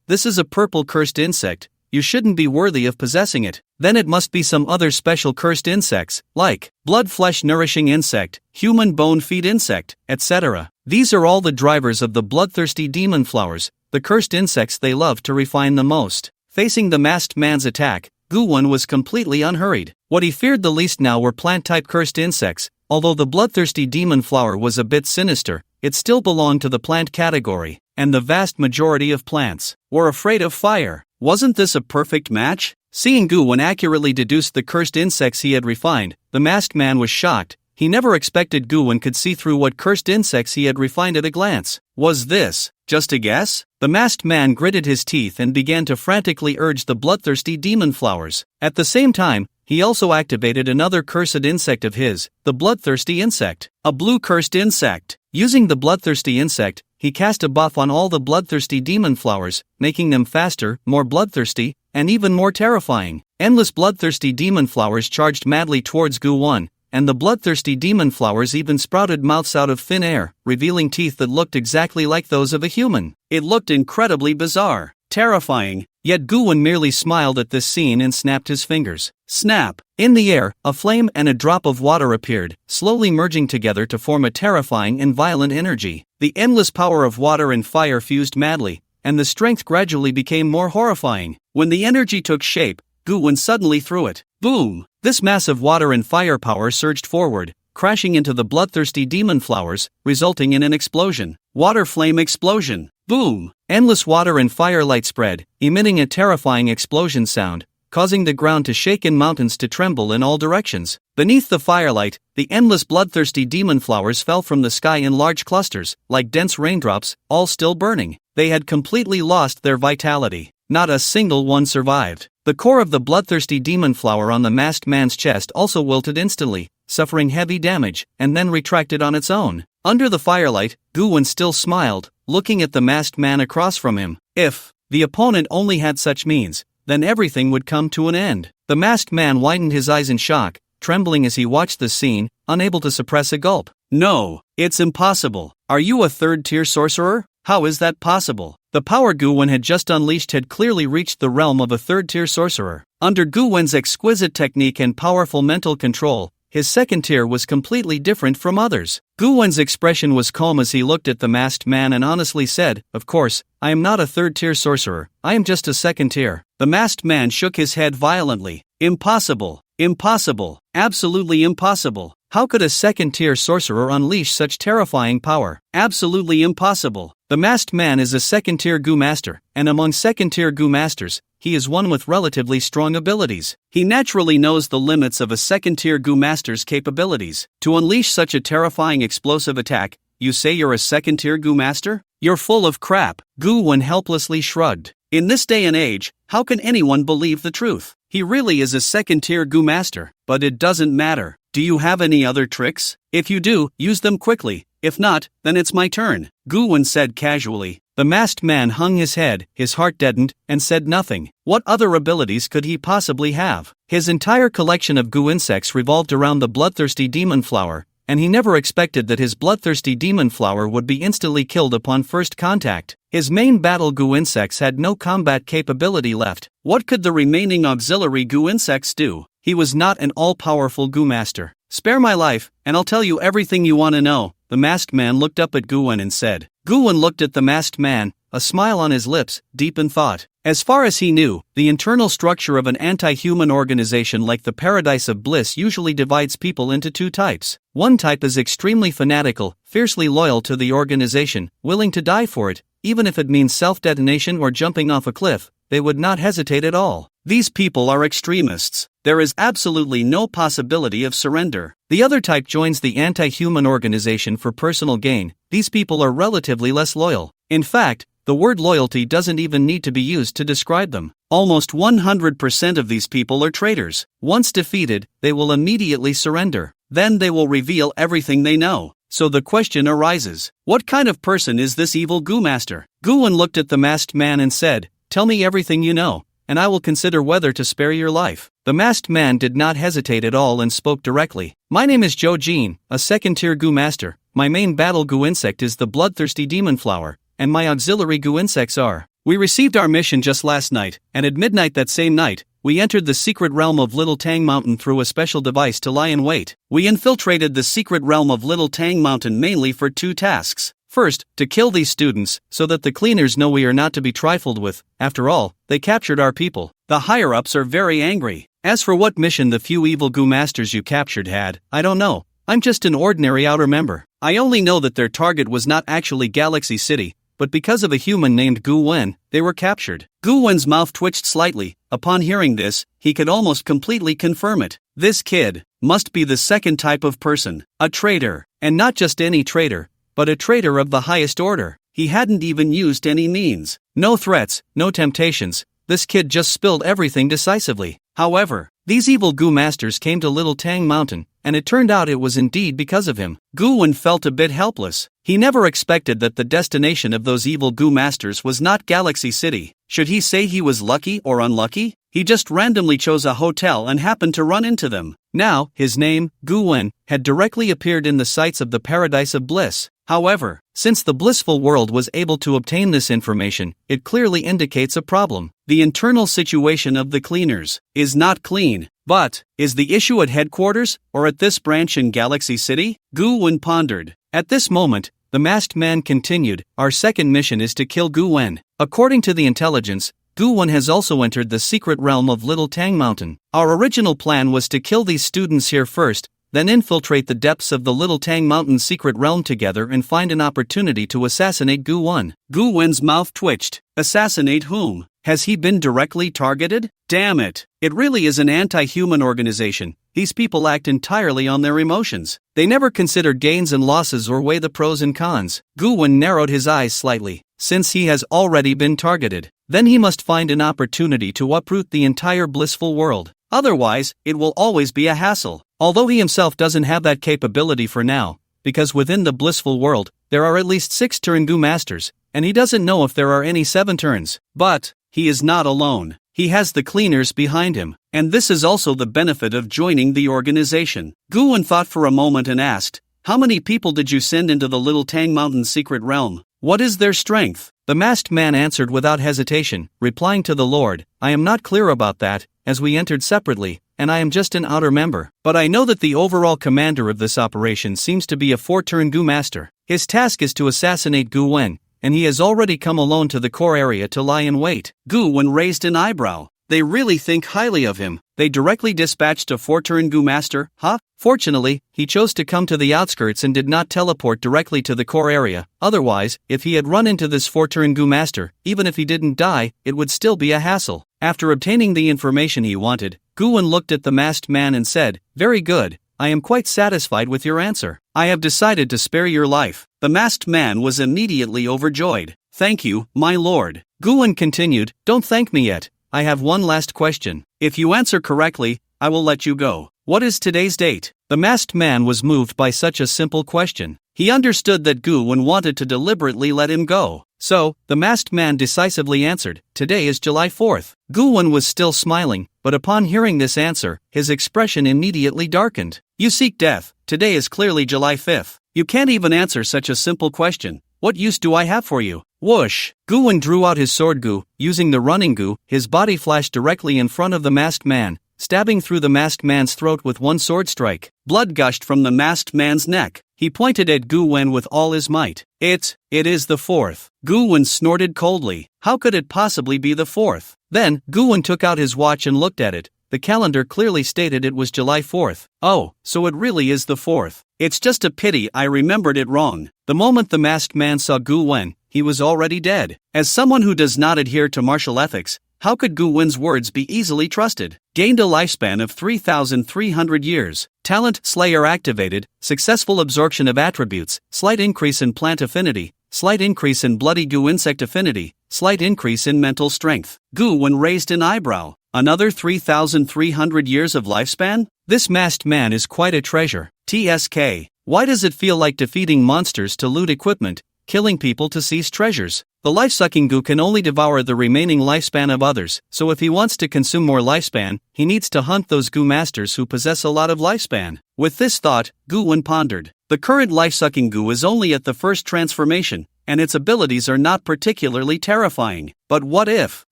this is a purple cursed insect. You shouldn't be worthy of possessing it. Then it must be some other special cursed insects, like blood flesh nourishing insect, human bone feed insect, etc. These are all the drivers of the bloodthirsty demon flowers, the cursed insects they love to refine the most. Facing the masked man's attack, Gu-won was completely unhurried. What he feared the least now were plant-type cursed insects. Although the bloodthirsty demon flower was a bit sinister, it still belonged to the plant category, and the vast majority of plants were afraid of fire. Wasn't this a perfect match? Seeing Gu-won accurately deduce the cursed insects he had refined, the masked man was shocked. He never expected Gu-won could see through what cursed insects he had refined at a glance. Was this just a guess? The masked man gritted his teeth and began to frantically urge the bloodthirsty demon flowers. At the same time, he also activated another cursed insect of his, the bloodthirsty insect, a blue cursed insect. Using the bloodthirsty insect, he cast a buff on all the bloodthirsty demon flowers, making them faster, more bloodthirsty, and even more terrifying. Endless bloodthirsty demon flowers charged madly towards Gu-won, and the bloodthirsty demon flowers even sprouted mouths out of thin air, revealing teeth that looked exactly like those of a human. It looked incredibly bizarre, terrifying, yet Gu-won merely smiled at this scene and snapped his fingers. Snap! In the air, a flame and a drop of water appeared, slowly merging together to form a terrifying and violent energy. The endless power of water and fire fused madly, and the strength gradually became more horrifying. When the energy took shape, Gu-won suddenly threw it. Boom! This massive water and fire power surged forward, crashing into the bloodthirsty demon flowers, resulting in an explosion. Water flame explosion. Boom! Endless water and fire light spread, emitting a terrifying explosion sound, causing the ground to shake and mountains to tremble in all directions. Beneath the firelight, the endless bloodthirsty demon flowers fell from the sky in large clusters, like dense raindrops, all still burning. They had completely lost their vitality. Not a single one survived. The core of the bloodthirsty demon flower on the masked man's chest also wilted instantly, suffering heavy damage, and then retracted on its own. Under the firelight, Gu-won still smiled, looking at the masked man across from him. If the opponent only had such means, then everything would come to an end. The masked man widened his eyes in shock, trembling as he watched the scene, unable to suppress a gulp. No, it's impossible. Are you a third-tier sorcerer? How is that possible? The power Gu Wen had just unleashed had clearly reached the realm of a third-tier sorcerer. Under Gu Wen's exquisite technique and powerful mental control, his second tier was completely different from others. Gu Wen's expression was calm as he looked at the masked man and honestly said, "Of course, I am not a third-tier sorcerer, I am just a second tier." The masked man shook his head violently. Impossible, impossible, absolutely impossible. How could a second-tier sorcerer unleash such terrifying power? Absolutely impossible. The masked man is a second-tier Gu master, and among second-tier Gu masters, he is one with relatively strong abilities. He naturally knows the limits of a second-tier Gu master's capabilities. To unleash such a terrifying explosive attack, you say you're a second-tier Gu master? You're full of crap. Gu Wen helplessly shrugged. In this day and age, how can anyone believe the truth? He really is a second-tier Gu master, but it doesn't matter. Do you have any other tricks? If you do, use them quickly. If not, then it's my turn, Gu Wen said casually. The masked man hung his head, his heart deadened, and said nothing. What other abilities could he possibly have? His entire collection of Gu insects revolved around the bloodthirsty demon flower, and he never expected that his bloodthirsty demon flower would be instantly killed upon first contact. His main battle Gu insects had no combat capability left. What could the remaining auxiliary Gu insects do? He was not an all-powerful Gu master. Spare my life, and I'll tell you everything you want to know. The masked man looked up at Gu Wen and said. Gu Wen looked at the masked man, a smile on his lips, deep in thought. As far as he knew, the internal structure of an anti-human organization like the Paradise of Bliss usually divides people into two types. One type is extremely fanatical, fiercely loyal to the organization, willing to die for it, even if it means self-detonation or jumping off a cliff. They would not hesitate at all. These people are extremists. There is absolutely no possibility of surrender. The other type joins the anti-human organization for personal gain. These people are relatively less loyal. In fact, the word loyalty doesn't even need to be used to describe them. Almost 100% of these people are traitors. Once defeated, they will immediately surrender. Then they will reveal everything they know. So the question arises, what kind of person is this evil Gu master? Gu Wen looked at the masked man and said, "Tell me everything you know, and I will consider whether to spare your life." The masked man did not hesitate at all and spoke directly. "My name is Zhou Jin, a second-tier Gu master. My main battle Gu insect is the bloodthirsty demon flower, and my auxiliary Gu insects are. We received our mission just last night, and at midnight that same night, we entered the secret realm of Little Tang Mountain through a special device to lie in wait. We infiltrated the secret realm of Little Tang Mountain mainly for two tasks. First, to kill these students, so that the cleaners know we are not to be trifled with. After all, they captured our people. The higher-ups are very angry. As for what mission the few evil Gu masters you captured had, I don't know. I'm just an ordinary outer member. I only know that their target was not actually Galaxy City, but because of a human named Gu Wen, they were captured." Gu Wen's mouth twitched slightly. Upon hearing this, he could almost completely confirm it. This kid must be the second type of person, a traitor, and not just any traitor, but a traitor of the highest order. He hadn't even used any means. No threats, no temptations. This kid just spilled everything decisively. However, these evil Gu masters came to Little Tang Mountain, and it turned out it was indeed because of him. Gu Wen felt a bit helpless. He never expected that the destination of those evil Gu masters was not Galaxy City. Should he say he was lucky or unlucky? He just randomly chose a hotel and happened to run into them. Now, his name, Gu Wen, had directly appeared in the sights of the Paradise of Bliss. However, since the blissful world was able to obtain this information, it clearly indicates a problem. The internal situation of the cleaners is not clean. But, is the issue at headquarters, or at this branch in Galaxy City? Gu Wen pondered. At this moment, the masked man continued, "Our second mission is to kill Gu Wen. According to the intelligence, Gu Wen has also entered the secret realm of Little Tang Mountain. Our original plan was to kill these students here first, then infiltrate the depths of the Little Tang Mountain secret realm together and find an opportunity to assassinate Gu Wen." Gu Wen's mouth twitched. Assassinate whom? Has he been directly targeted? Damn it. It really is an anti-human organization. These people act entirely on their emotions. They never consider gains and losses or weigh the pros and cons. Gu Wen narrowed his eyes slightly. Since he has already been targeted, then he must find an opportunity to uproot the entire blissful world. Otherwise, it will always be a hassle. Although he himself doesn't have that capability for now, because within the blissful world, there are at least 6 Turingu masters, and he doesn't know if there are any 7 turns. But he is not alone. He has the cleaners behind him, and this is also the benefit of joining the organization. Gu-wen thought for a moment and asked, "How many people did you send into the Little Tang Mountain secret realm? What is their strength?" The masked man answered without hesitation, replying to the Lord, "I am not clear about that, as we entered separately, and I am just an outer member. But I know that the overall commander of this operation seems to be a 4-turn Gu master. His task is to assassinate Gu Wen, and he has already come alone to the core area to lie in wait." Gu-wen raised an eyebrow. They really think highly of him. They directly dispatched a 4-turn Gu master, huh? Fortunately, he chose to come to the outskirts and did not teleport directly to the core area. Otherwise, if he had run into this 4-turn Gu master, even if he didn't die, it would still be a hassle. After obtaining the information he wanted, Gu-wen looked at the masked man and said, "Very good, I am quite satisfied with your answer. I have decided to spare your life." The masked man was immediately overjoyed. "Thank you, my lord." Gu-wen continued, "Don't thank me yet. I have one last question. If you answer correctly, I will let you go. What is today's date?" The masked man was moved by such a simple question. He understood that Gu-wen wanted to deliberately let him go. So, the masked man decisively answered, "Today is July 4th. Gu-wen was still smiling, but upon hearing this answer, his expression immediately darkened. "You seek death. Today is clearly July 5th. You can't even answer such a simple question. What use do I have for you?" Whoosh! Gu-wen drew out his sword Gu, using the running Gu. His body flashed directly in front of the masked man, stabbing through the masked man's throat with one sword strike. Blood gushed from the masked man's neck. He pointed at Gu-wen with all his might. It is the 4th. Gu-wen snorted coldly. How could it possibly be the 4th? Then, Gu-wen took out his watch and looked at it. The calendar clearly stated it was July 4th. Oh, so it really is the 4th. It's just a pity I remembered it wrong. The moment the masked man saw Gu-wen, he was already dead. As someone who does not adhere to martial ethics, how could Gu-wen's words be easily trusted? Gained a lifespan of 3,300 years. Talent Slayer activated, successful absorption of attributes, slight increase in plant affinity, slight increase in bloody Gu insect affinity, slight increase in mental strength. Gu-wen raised an eyebrow. Another 3,300 years of lifespan? This masked man is quite a treasure. TSK. Why does it feel like defeating monsters to loot equipment, killing people to seize treasures? The life-sucking Gu can only devour the remaining lifespan of others, so if he wants to consume more lifespan, he needs to hunt those Gu masters who possess a lot of lifespan. With this thought, Gu-wen pondered. The current life-sucking Gu is only at the first transformation, and its abilities are not particularly terrifying. But what if,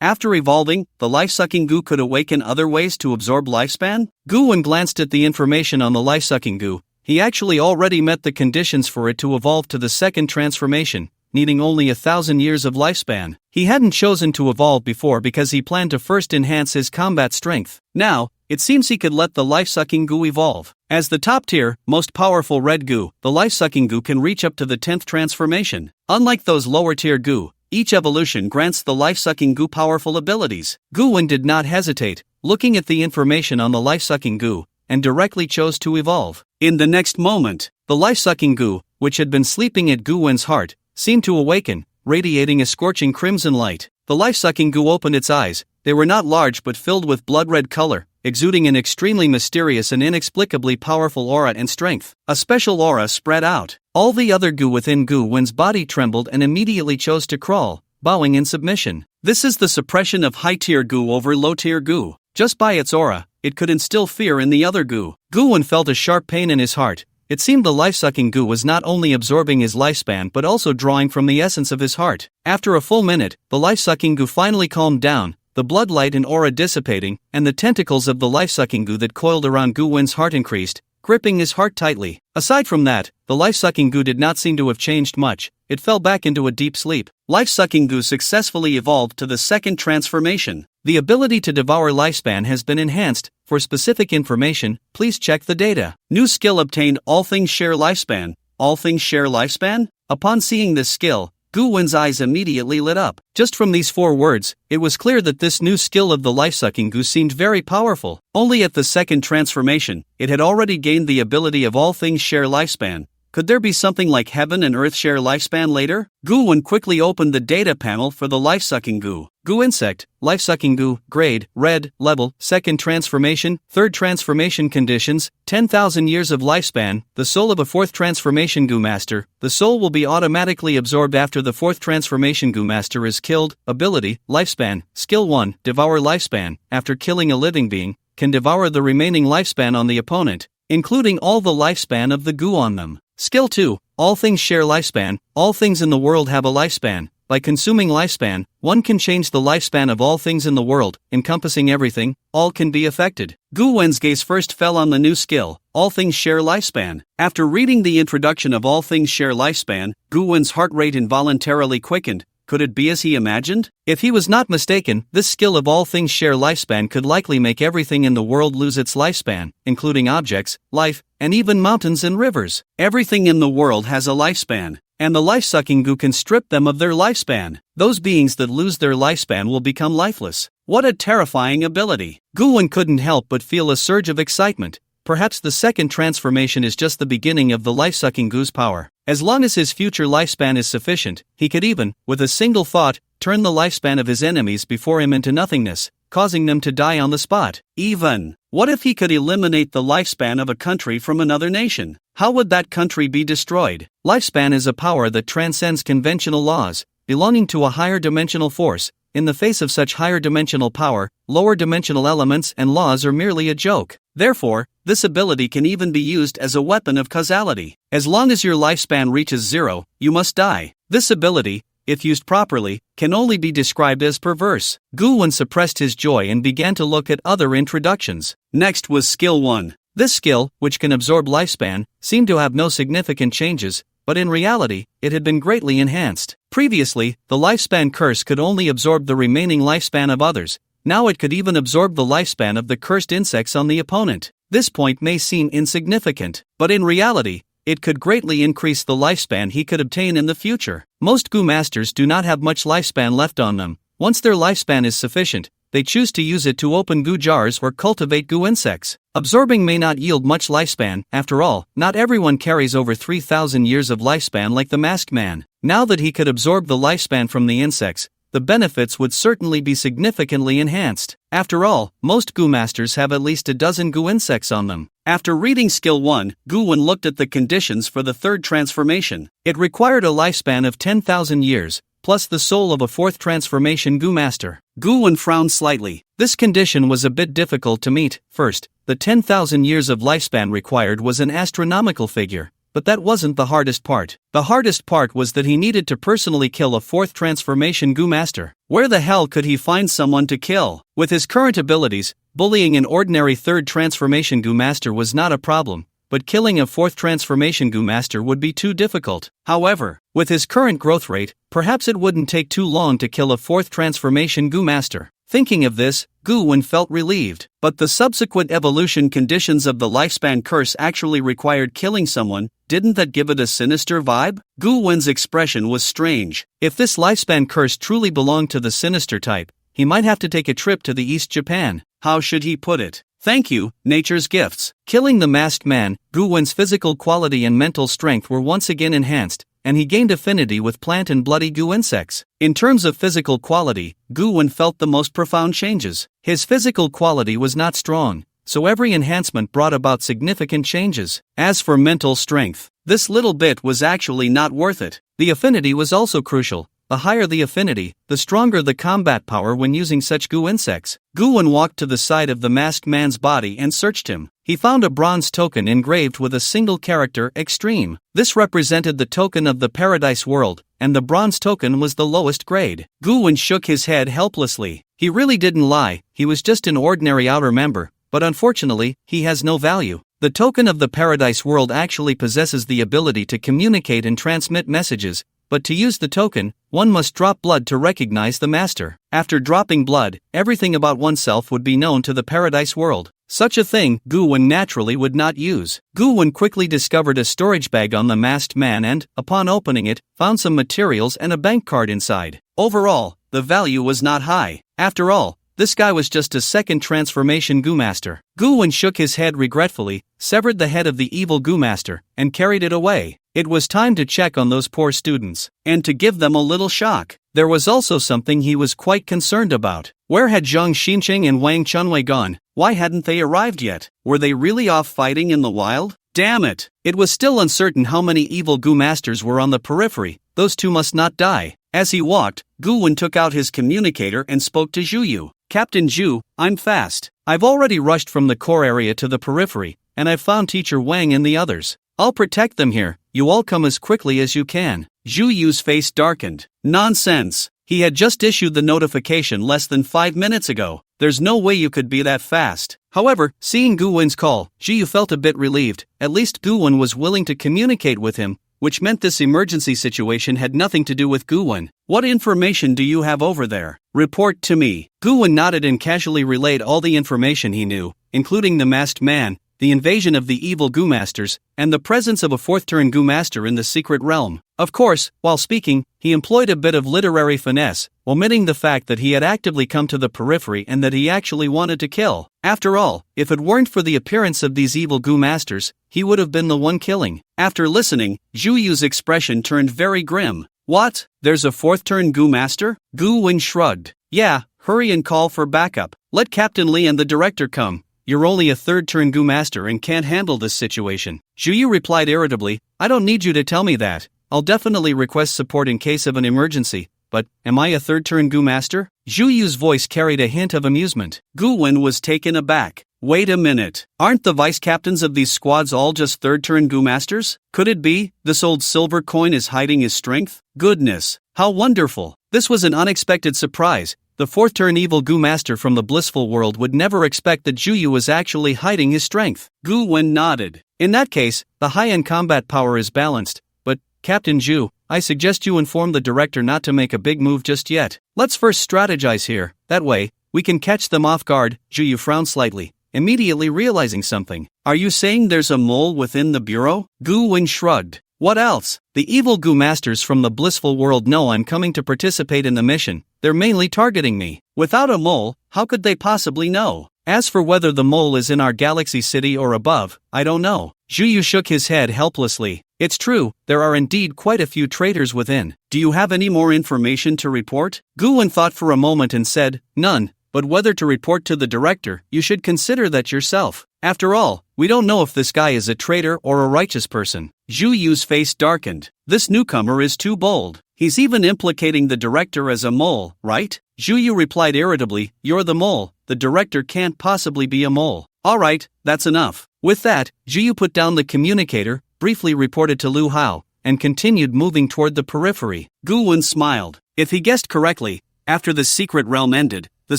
after evolving, the life-sucking Gu could awaken other ways to absorb lifespan? Gu-wen glanced at the information on the life-sucking Gu. He actually already met the conditions for it to evolve to the second transformation, needing only 1,000 years of lifespan. He hadn't chosen to evolve before because he planned to first enhance his combat strength. Now, it seems he could let the life-sucking Gu evolve. As the top-tier, most powerful red Gu, the life-sucking Gu can reach up to the 10th transformation. Unlike those lower-tier Gu, each evolution grants the life-sucking Gu powerful abilities. Gu-wen did not hesitate, looking at the information on the life-sucking Gu, and directly chose to evolve. In the next moment, the life-sucking Gu, which had been sleeping at Gu-wen's heart, seemed to awaken, radiating a scorching crimson light. The life-sucking Gu opened its eyes. They were not large but filled with blood-red color, exuding an extremely mysterious and inexplicably powerful aura and strength. A special aura spread out. All the other Gu within Gu-wen's body trembled and immediately chose to crawl, bowing in submission. This is the suppression of high-tier Gu over low-tier Gu. Just by its aura, it could instill fear in the other Gu. Gu-wen felt a sharp pain in his heart. It seemed the life-sucking Gu was not only absorbing his lifespan but also drawing from the essence of his heart. After a full minute, the life-sucking Gu finally calmed down, the blood light and aura dissipating, and the tentacles of the life-sucking Gu that coiled around Gu-wen's heart increased, gripping his heart tightly. Aside from that, the life-sucking Gu did not seem to have changed much. It fell back into a deep sleep. Life-sucking Gu successfully evolved to the second transformation. The ability to devour lifespan has been enhanced. For specific information, please check the data. New skill obtained. All things share lifespan. All things share lifespan? Upon seeing this skill, Gu-wen's eyes immediately lit up. Just from these 4 words, it was clear that this new skill of the life-sucking Gu seemed very powerful. Only at the second transformation, it had already gained the ability of all things share lifespan, Could there be something like heaven and earth share lifespan later? Gu-wen quickly opened the data panel for the life-sucking goo. Goo insect, life-sucking goo, grade, red, level, second transformation, third transformation conditions, 10,000 years of lifespan, the soul of a fourth transformation goo master. The soul will be automatically absorbed after the fourth transformation goo master is killed. Ability, lifespan, skill 1, devour lifespan. After killing a living being, can devour the remaining lifespan on the opponent, including all the lifespan of the goo on them. Skill 2, all things share lifespan. All things in the world have a lifespan. By consuming lifespan, one can change the lifespan of all things in the world, encompassing everything. All can be affected. Gu-wen's gaze first fell on the new skill, all things share lifespan. After reading the introduction of all things share lifespan, Gu-wen's heart rate involuntarily quickened. Could it be as he imagined? If he was not mistaken, this skill of all things share lifespan could likely make everything in the world lose its lifespan, including objects, life, and even mountains and rivers. Everything in the world has a lifespan, and the life-sucking goo can strip them of their lifespan. Those beings that lose their lifespan will become lifeless. What a terrifying ability! Gu-wen couldn't help but feel a surge of excitement. Perhaps the second transformation is just the beginning of the life-sucking goo's power. As long as his future lifespan is sufficient, he could even, with a single thought, turn the lifespan of his enemies before him into nothingness, causing them to die on the spot. Even, what if he could eliminate the lifespan of a country from another nation? How would that country be destroyed? Lifespan is a power that transcends conventional laws, belonging to a higher dimensional force. In the face of such higher dimensional power, lower dimensional elements and laws are merely a joke. Therefore, this ability can even be used as a weapon of causality. As long as your lifespan reaches 0, you must die. This ability, if used properly, can only be described as perverse. Gu-wen suppressed his joy and began to look at other introductions. Next was Skill 1. This skill, which can absorb lifespan, seemed to have no significant changes, but in reality, it had been greatly enhanced. Previously, the lifespan curse could only absorb the remaining lifespan of others. Now it could even absorb the lifespan of the cursed insects on the opponent. This point may seem insignificant, but in reality, it could greatly increase the lifespan he could obtain in the future. Most goo masters do not have much lifespan left on them. Once their lifespan is sufficient, they choose to use it to open goo jars or cultivate goo insects. Absorbing may not yield much lifespan. After all, not everyone carries over 3,000 years of lifespan like the masked man. Now that he could absorb the lifespan from the insects, the benefits would certainly be significantly enhanced. After all, most goo masters have at least a dozen goo insects on them. After reading Skill 1, Gu-wen looked at the conditions for the third transformation. It required a lifespan of 10,000 years, plus the soul of a fourth transformation goo master. Gu-wen frowned slightly. This condition was a bit difficult to meet. First, the 10,000 years of lifespan required was an astronomical figure. But that wasn't the hardest part. The hardest part was that he needed to personally kill a fourth transformation goo master. Where the hell could he find someone to kill? With his current abilities, bullying an ordinary third transformation goo master was not a problem, but killing a fourth transformation goo master would be too difficult. However, with his current growth rate, perhaps it wouldn't take too long to kill a fourth transformation goo master. Thinking of this, Gu-wen felt relieved. But the subsequent evolution conditions of the lifespan curse actually required killing someone. Didn't that give it a sinister vibe? Gu-wen's expression was strange. If this lifespan curse truly belonged to the sinister type, he might have to take a trip to the East Japan. How should he put it? Thank you, nature's gifts. Killing the masked man, Gu-wen's physical quality and mental strength were once again enhanced, and he gained affinity with plant and bloody goo insects. In terms of physical quality, Gu-wen felt the most profound changes. His physical quality was not strong, so every enhancement brought about significant changes. As for mental strength, this little bit was actually not worth it. The affinity was also crucial. The higher the affinity, the stronger the combat power when using such goo insects. Gu-wen walked to the side of the masked man's body and searched him. He found a bronze token engraved with a single character, Extreme. This represented the token of the Paradise World, and the bronze token was the lowest grade. Gu-wen shook his head helplessly. He really didn't lie, he was just an ordinary outer member, but unfortunately, he has no value. The token of the Paradise World actually possesses the ability to communicate and transmit messages, but to use the token, one must drop blood to recognize the master. After dropping blood, everything about oneself would be known to the Paradise World. Such a thing, Gu-wen naturally would not use. Gu-wen quickly discovered a storage bag on the masked man and, upon opening it, found some materials and a bank card inside. Overall, the value was not high. After all, this guy was just a second transformation goo master. Gu-wen shook his head regretfully, severed the head of the evil goo master, and carried it away. It was time to check on those poor students, and to give them a little shock. There was also something he was quite concerned about. Where had Zhang Xinqing and Wang Chunwei gone? Why hadn't they arrived yet? Were they really off fighting in the wild? Damn it! It was still uncertain how many evil Gu masters were on the periphery. Those two must not die. As he walked, Gu Wen took out his communicator and spoke to Zhu Yu. Captain Zhu, I'm fast. I've already rushed from the core area to the periphery, and I've found Teacher Wang and the others. I'll protect them here. You all come as quickly as you can. Zhu Yu's face darkened. Nonsense! He had just issued the notification less than 5 minutes ago. There's no way you could be that fast. However, seeing Gu Wen's call, Zhu Yu felt a bit relieved. At least Gu Wen was willing to communicate with him, which meant this emergency situation had nothing to do with Gu Wen. What information do you have over there? Report to me. Gu Wen nodded and casually relayed all the information he knew, including the masked man, the invasion of the evil Gu Masters, and the presence of a fourth-turn Gu Master in the secret realm. Of course, while speaking, he employed a bit of literary finesse, omitting the fact that he had actively come to the periphery and that he actually wanted to kill. After all, if it weren't for the appearance of these evil Gu Masters, he would have been the one killing. After listening, Zhu Yu's expression turned very grim. What? There's a fourth-turn Gu Master? Gu Wen shrugged. Yeah, hurry and call for backup. Let Captain Li and the director come. You're only a third-turn Gu Master and can't handle this situation. Zhu Yu replied irritably, I don't need you to tell me that. I'll definitely request support in case of an emergency, but am I a third-turn Gu Master? Zhu Yu's voice carried a hint of amusement. Gu Wen was taken aback. Wait a minute. Aren't the vice-captains of these squads all just third-turn Gu Masters? Could it be this old silver coin is hiding his strength? Goodness, how wonderful. This was an unexpected surprise. The fourth-turn evil Gu Master from the blissful world would never expect that Zhu Yu was actually hiding his strength. Gu Wen nodded. In that case, the high-end combat power is balanced, but, Captain Zhu, I suggest you inform the director not to make a big move just yet. Let's first strategize here, that way, we can catch them off guard. Zhu Yu frowned slightly, immediately realizing something. Are you saying there's a mole within the bureau? Gu Wen shrugged. What else? The evil Gu Masters from the blissful world know I'm coming to participate in the mission. They're mainly targeting me. Without a mole, how could they possibly know? As for whether the mole is in our galaxy city or above, I don't know. Zhu Yu shook his head helplessly. It's true, there are indeed quite a few traitors within. Do you have any more information to report? Gu Wen thought for a moment and said, none, but whether to report to the director, you should consider that yourself. After all, we don't know if this guy is a traitor or a righteous person. Zhu Yu's face darkened. This newcomer is too bold. He's even implicating the director as a mole, right? Zhu Yu replied irritably, you're the mole, the director can't possibly be a mole. Alright, that's enough. With that, Zhu Yu put down the communicator, briefly reported to Lu Hao, and continued moving toward the periphery. Gu Wen smiled. If he guessed correctly, after the secret realm ended, the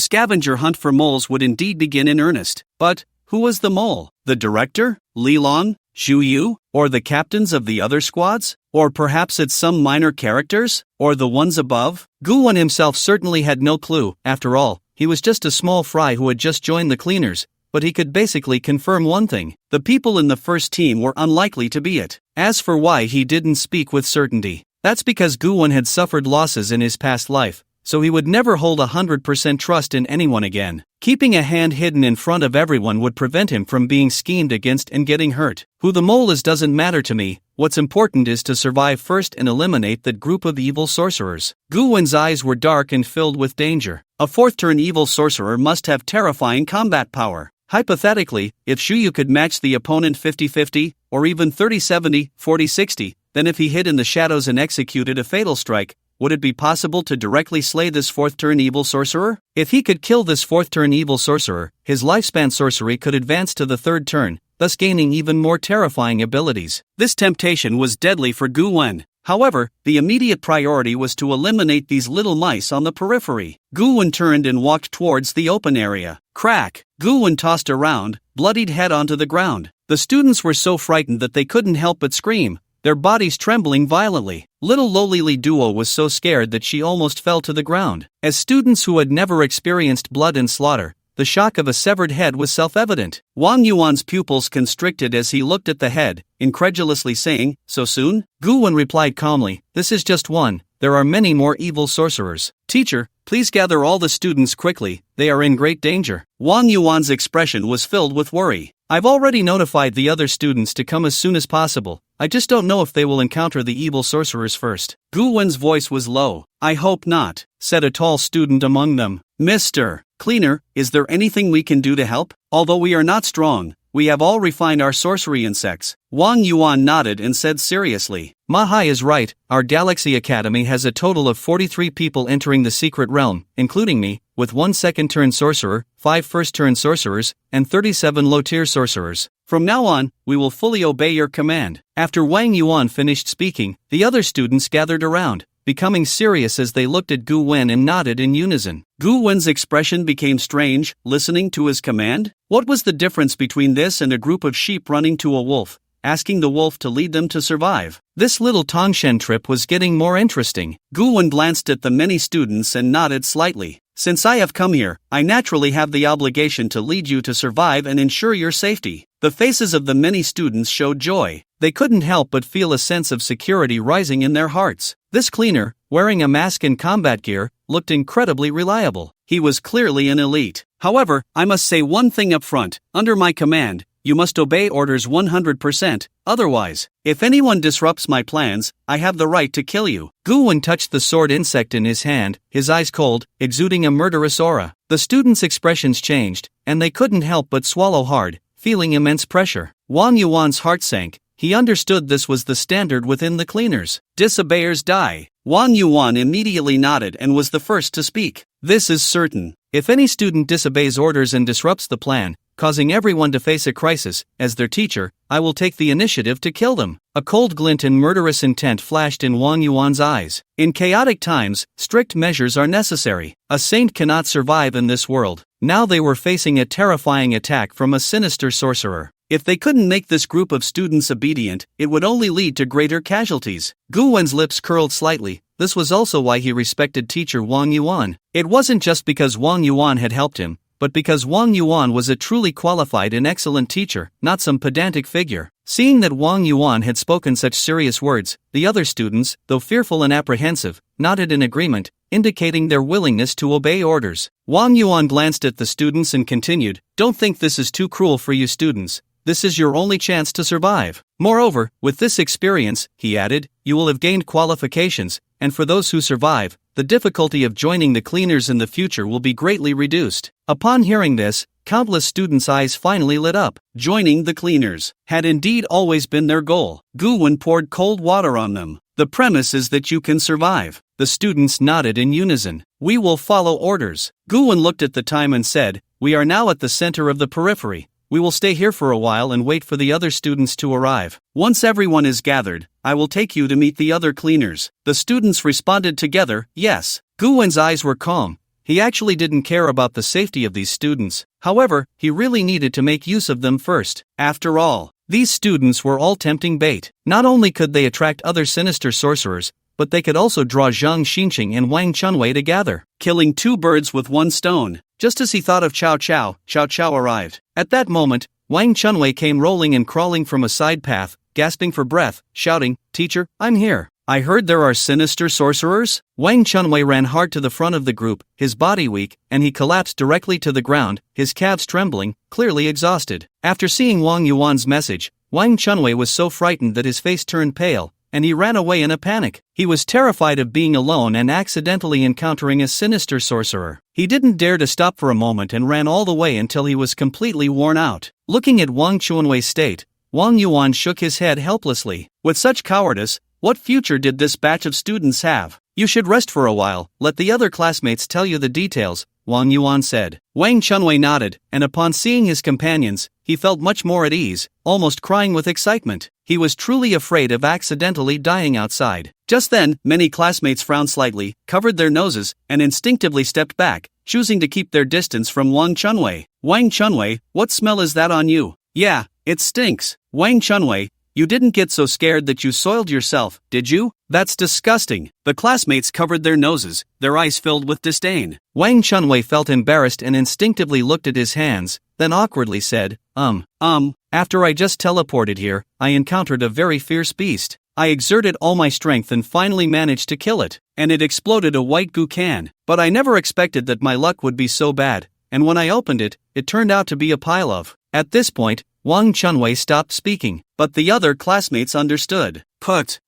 scavenger hunt for moles would indeed begin in earnest. But, who was the mole? The director? Li Long? Zhu Yu? Or the captains of the other squads? Or perhaps it's some minor characters? Or the ones above? Gu Wen himself certainly had no clue. After all, he was just a small fry who had just joined the cleaners, but he could basically confirm one thing. The people in the first team were unlikely to be it. As for why he didn't speak with certainty, that's because Gu Wen had suffered losses in his past life, so he would never hold 100% trust in anyone again. Keeping a hand hidden in front of everyone would prevent him from being schemed against and getting hurt. Who the mole is doesn't matter to me, what's important is to survive first and eliminate that group of evil sorcerers. Gu Wen's eyes were dark and filled with danger. A fourth-turn evil sorcerer must have terrifying combat power. Hypothetically, if Zhu Yu could match the opponent 50-50, or even 30-70, 40-60, then if he hid in the shadows and executed a fatal strike, would it be possible to directly slay this fourth-turn evil sorcerer? If he could kill this fourth-turn evil sorcerer, his lifespan sorcery could advance to the third turn, thus gaining even more terrifying abilities. This temptation was deadly for Gu Wen. However, the immediate priority was to eliminate these little mice on the periphery. Gu Wen turned and walked towards the open area. Crack! Gu Wen tossed around, bloodied head onto the ground. The students were so frightened that they couldn't help but scream, their bodies trembling violently. Little lowly Li Duo was so scared that she almost fell to the ground. As students who had never experienced blood and slaughter, the shock of a severed head was self-evident. Wang Yuan's pupils constricted as he looked at the head, incredulously saying, so soon? Gu Wen replied calmly, this is just one, there are many more evil sorcerers. Teacher, please gather all the students quickly, they are in great danger. Wang Yuan's expression was filled with worry. I've already notified the other students to come as soon as possible. I just don't know if they will encounter the evil sorcerers first. Gu Wen's voice was low. I hope not, said a tall student among them. Mr. Cleaner, is there anything we can do to help? Although we are not strong, we have all refined our sorcery insects. Wang Yuan nodded and said seriously. Mahai is right, our Galaxy Academy has a total of 43 people entering the secret realm, including me, with 1 second-turn sorcerer, 5 first-turn sorcerers, and 37 low-tier sorcerers. From now on, we will fully obey your command. After Wang Yuan finished speaking, the other students gathered around, becoming serious as they looked at Gu Wen and nodded in unison. Gu Wen's expression became strange, listening to his command. What was the difference between this and a group of sheep running to a wolf, asking the wolf to lead them to survive? This little Tongshen trip was getting more interesting. Gu Wen glanced at the many students and nodded slightly. Since I have come here, I naturally have the obligation to lead you to survive and ensure your safety. The faces of the many students showed joy. They couldn't help but feel a sense of security rising in their hearts. This cleaner, wearing a mask and combat gear, looked incredibly reliable. He was clearly an elite. However, I must say one thing up front. Under my command, you must obey orders 100%, otherwise, if anyone disrupts my plans, I have the right to kill you. Gu Wen touched the sword insect in his hand, his eyes cold, exuding a murderous aura. The students' expressions changed, and they couldn't help but swallow hard, feeling immense pressure. Wang Yuan's heart sank. He understood this was the standard within the cleaners. Disobeyers die. Wang Yuan immediately nodded and was the first to speak. This is certain. If any student disobeys orders and disrupts the plan, causing everyone to face a crisis, as their teacher, I will take the initiative to kill them. A cold glint and murderous intent flashed in Wang Yuan's eyes. In chaotic times, strict measures are necessary. A saint cannot survive in this world. Now they were facing a terrifying attack from a sinister sorcerer. If they couldn't make this group of students obedient, it would only lead to greater casualties. Gu Wen's lips curled slightly. This was also why he respected teacher Wang Yuan. It wasn't just because Wang Yuan had helped him, but because Wang Yuan was a truly qualified and excellent teacher, not some pedantic figure. Seeing that Wang Yuan had spoken such serious words, the other students, though fearful and apprehensive, nodded in agreement, indicating their willingness to obey orders. Wang Yuan glanced at the students and continued, "Don't think this is too cruel for you students. This is your only chance to survive. Moreover, with this experience," he added, "you will have gained qualifications, and for those who survive, the difficulty of joining the cleaners in the future will be greatly reduced." Upon hearing this, countless students' eyes finally lit up. Joining the cleaners had indeed always been their goal. Gu Wen poured cold water on them. The premise is that you can survive. The students nodded in unison. We will follow orders. Gu Wen looked at the time and said, "We are now at the center of the periphery. We will stay here for a while and wait for the other students to arrive. Once everyone is gathered, I will take you to meet the other cleaners." The students responded together, "Yes." Gu Wen's eyes were calm. He actually didn't care about the safety of these students. However, he really needed to make use of them first. After all, these students were all tempting bait. Not only could they attract other sinister sorcerers, but they could also draw Zhang Xinqing and Wang Chunwei to gather, killing 2 birds with 1 stone. Just as he thought of Cao Cao arrived. At that moment, Wang Chunwei came rolling and crawling from a side path, gasping for breath, shouting, "Teacher, I'm here. I heard there are sinister sorcerers." Wang Chunwei ran hard to the front of the group, his body weak, and he collapsed directly to the ground, his calves trembling, clearly exhausted. After seeing Wang Yuan's message, Wang Chunwei was so frightened that his face turned pale, and he ran away in a panic. He was terrified of being alone and accidentally encountering a sinister sorcerer. He didn't dare to stop for a moment and ran all the way until he was completely worn out. Looking at Wang Chunwei's state, Wang Yuan shook his head helplessly. With such cowardice, what future did this batch of students have? "You should rest for a while, let the other classmates tell you the details," Wang Yuan said. Wang Chunwei nodded, and upon seeing his companions, he felt much more at ease, almost crying with excitement. He was truly afraid of accidentally dying outside. Just then, many classmates frowned slightly, covered their noses, and instinctively stepped back, choosing to keep their distance from Wang Chunwei. "Wang Chunwei, what smell is that on you?" "Yeah, it stinks." "Wang Chunwei, you didn't get so scared that you soiled yourself, did you? That's disgusting." The classmates covered their noses, their eyes filled with disdain. Wang Chunwei felt embarrassed and instinctively looked at his hands, then awkwardly said, After I just teleported here, I encountered a very fierce beast. I exerted all my strength and finally managed to kill it, and it exploded a white goo can. But I never expected that my luck would be so bad, and when I opened it, it turned out to be a pile of At this point, Wang Chunwei stopped speaking, but the other classmates understood. Put.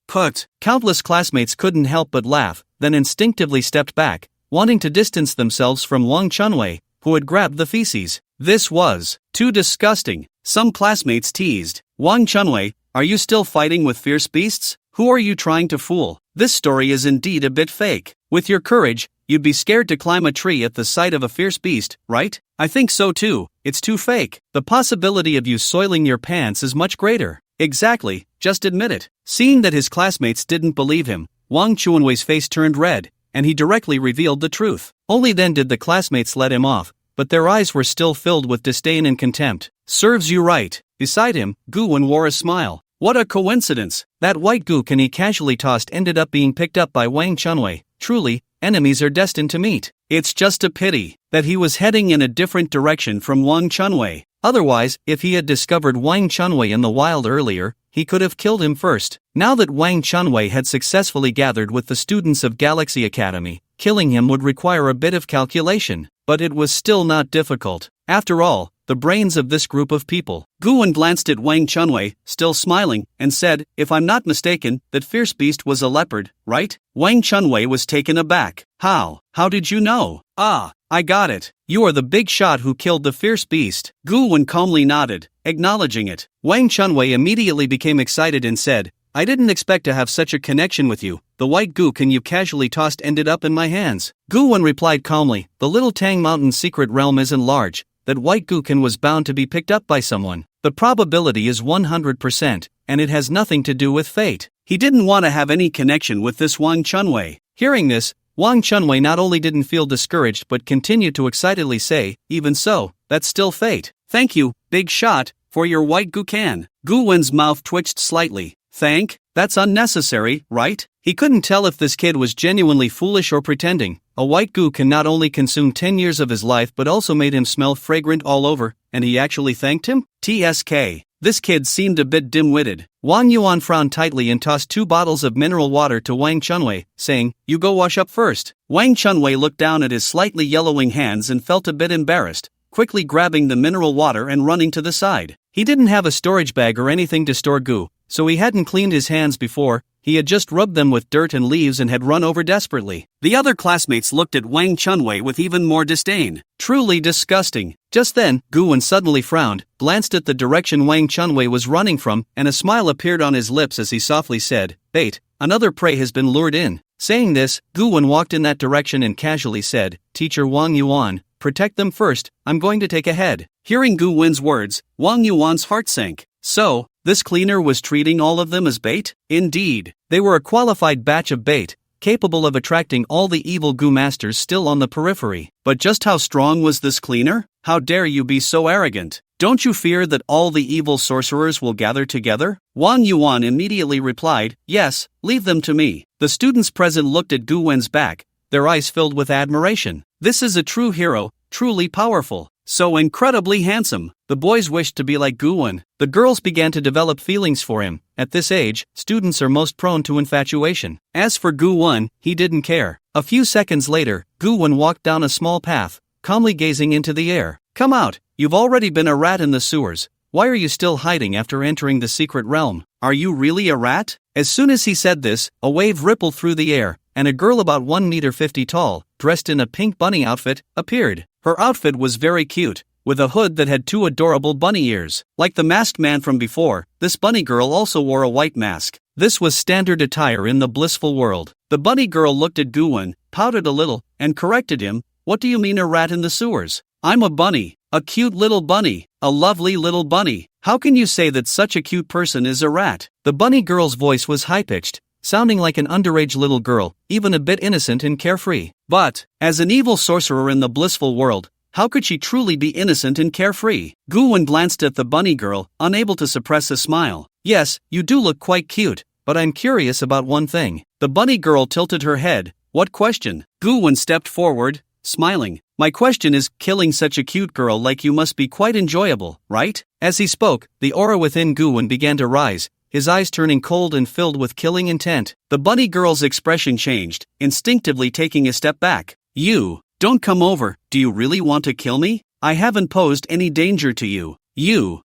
Countless classmates couldn't help but laugh, then instinctively stepped back, wanting to distance themselves from Wang Chunwei, who had grabbed the feces. This was too disgusting. Some classmates teased. Wang Chunwei, are you still fighting with fierce beasts? Who are you trying to fool? This story is indeed a bit fake. With your courage, you'd be scared to climb a tree at the sight of a fierce beast, right? I think so too. It's too fake. The possibility of you soiling your pants is much greater. Exactly, just admit it. Seeing that his classmates didn't believe him, Wang Chunwei's face turned red, and he directly revealed the truth. Only then did the classmates let him off, but their eyes were still filled with disdain and contempt. Serves you right. Beside him, Guwen wore a smile. What a coincidence! That white goo he casually tossed ended up being picked up by Wang Chunwei. Truly, enemies are destined to meet. It's just a pity that he was heading in a different direction from Wang Chunwei. Otherwise, if he had discovered Wang Chunwei in the wild earlier, he could have killed him first. Now that Wang Chunwei had successfully gathered with the students of Galaxy Academy, killing him would require a bit of calculation, but it was still not difficult. After all, the brains of this group of people. Guwen glanced at Wang Chunwei, still smiling, and said, if I'm not mistaken, that fierce beast was a leopard, right? Wang Chunwei was taken aback. How? How did you know? Ah, I got it. You are the big shot who killed the fierce beast. Guwen calmly nodded, acknowledging it. Wang Chunwei immediately became excited and said, I didn't expect to have such a connection with you. The white goo you casually tossed ended up in my hands. Guwen replied calmly, the little Tang Mountain secret realm isn't large. That white goo was bound to be picked up by someone. The probability is 100%, and it has nothing to do with fate. He didn't want to have any connection with this Wang Chunwei. Hearing this, Wang Chunwei not only didn't feel discouraged but continued to excitedly say, even so, that's still fate. Thank you, big shot, for your white goo can. Guwen's mouth twitched slightly. Thank? That's unnecessary, right? He couldn't tell if this kid was genuinely foolish or pretending. A white goo not only consumed 10 years of his life but also made him smell fragrant all over, and he actually thanked him? TSK. This kid seemed a bit dim-witted. Wang Yuan frowned tightly and tossed 2 bottles of mineral water to Wang Chunwei, saying, you go wash up first. Wang Chunwei looked down at his slightly yellowing hands and felt a bit embarrassed, quickly grabbing the mineral water and running to the side. He didn't have a storage bag or anything to store goo, so he hadn't cleaned his hands before. He had just rubbed them with dirt and leaves and had run over desperately. The other classmates looked at Wang Chunwei with even more disdain. Truly disgusting. Just then, Guwen suddenly frowned, glanced at the direction Wang Chunwei was running from, and a smile appeared on his lips as he softly said, bait, another prey has been lured in. Saying this, Guwen walked in that direction and casually said, Teacher Wang Yuan, protect them first, I'm going to take ahead. Hearing Guwen's words, Wang Yuan's heart sank. So, this cleaner was treating all of them as bait? Indeed, they were a qualified batch of bait, capable of attracting all the evil goo masters still on the periphery. But just how strong was this cleaner? How dare you be so arrogant? Don't you fear that all the evil sorcerers will gather together? Wang Yuan immediately replied, yes, leave them to me. The students present looked at Guwen's back, their eyes filled with admiration. This is a true hero, truly powerful. So incredibly handsome. The boys wished to be like Guwen. The girls began to develop feelings for him. At this age, students are most prone to infatuation. As for Guwen, he didn't care. A few seconds later, Guwen walked down a small path, calmly gazing into the air. Come out, you've already been a rat in the sewers. Why are you still hiding after entering the secret realm? Are you really a rat? As soon as he said this, a wave rippled through the air, and a girl about 1.50 m tall, dressed in a pink bunny outfit, appeared. Her outfit was very cute, with a hood that had 2 adorable bunny ears. Like the masked man from before, this bunny girl also wore a white mask. This was standard attire in the blissful world. The bunny girl looked at Guwen, pouted a little, and corrected him, what do you mean a rat in the sewers? I'm a bunny, a cute little bunny, a lovely little bunny. How can you say that such a cute person is a rat? The bunny girl's voice was high-pitched, sounding like an underage little girl, even a bit innocent and carefree. But, as an evil sorcerer in the blissful world, how could she truly be innocent and carefree? Guwen glanced at the bunny girl, unable to suppress a smile. Yes, you do look quite cute, but I'm curious about one thing. The bunny girl tilted her head. What question? Guwen stepped forward, smiling. My question is, killing such a cute girl like you must be quite enjoyable, right? As he spoke, the aura within Guwen began to rise, his eyes turning cold and filled with killing intent. The bunny girl's expression changed, instinctively taking a step back. You, don't come over, do you really want to kill me? I haven't posed any danger to you. You,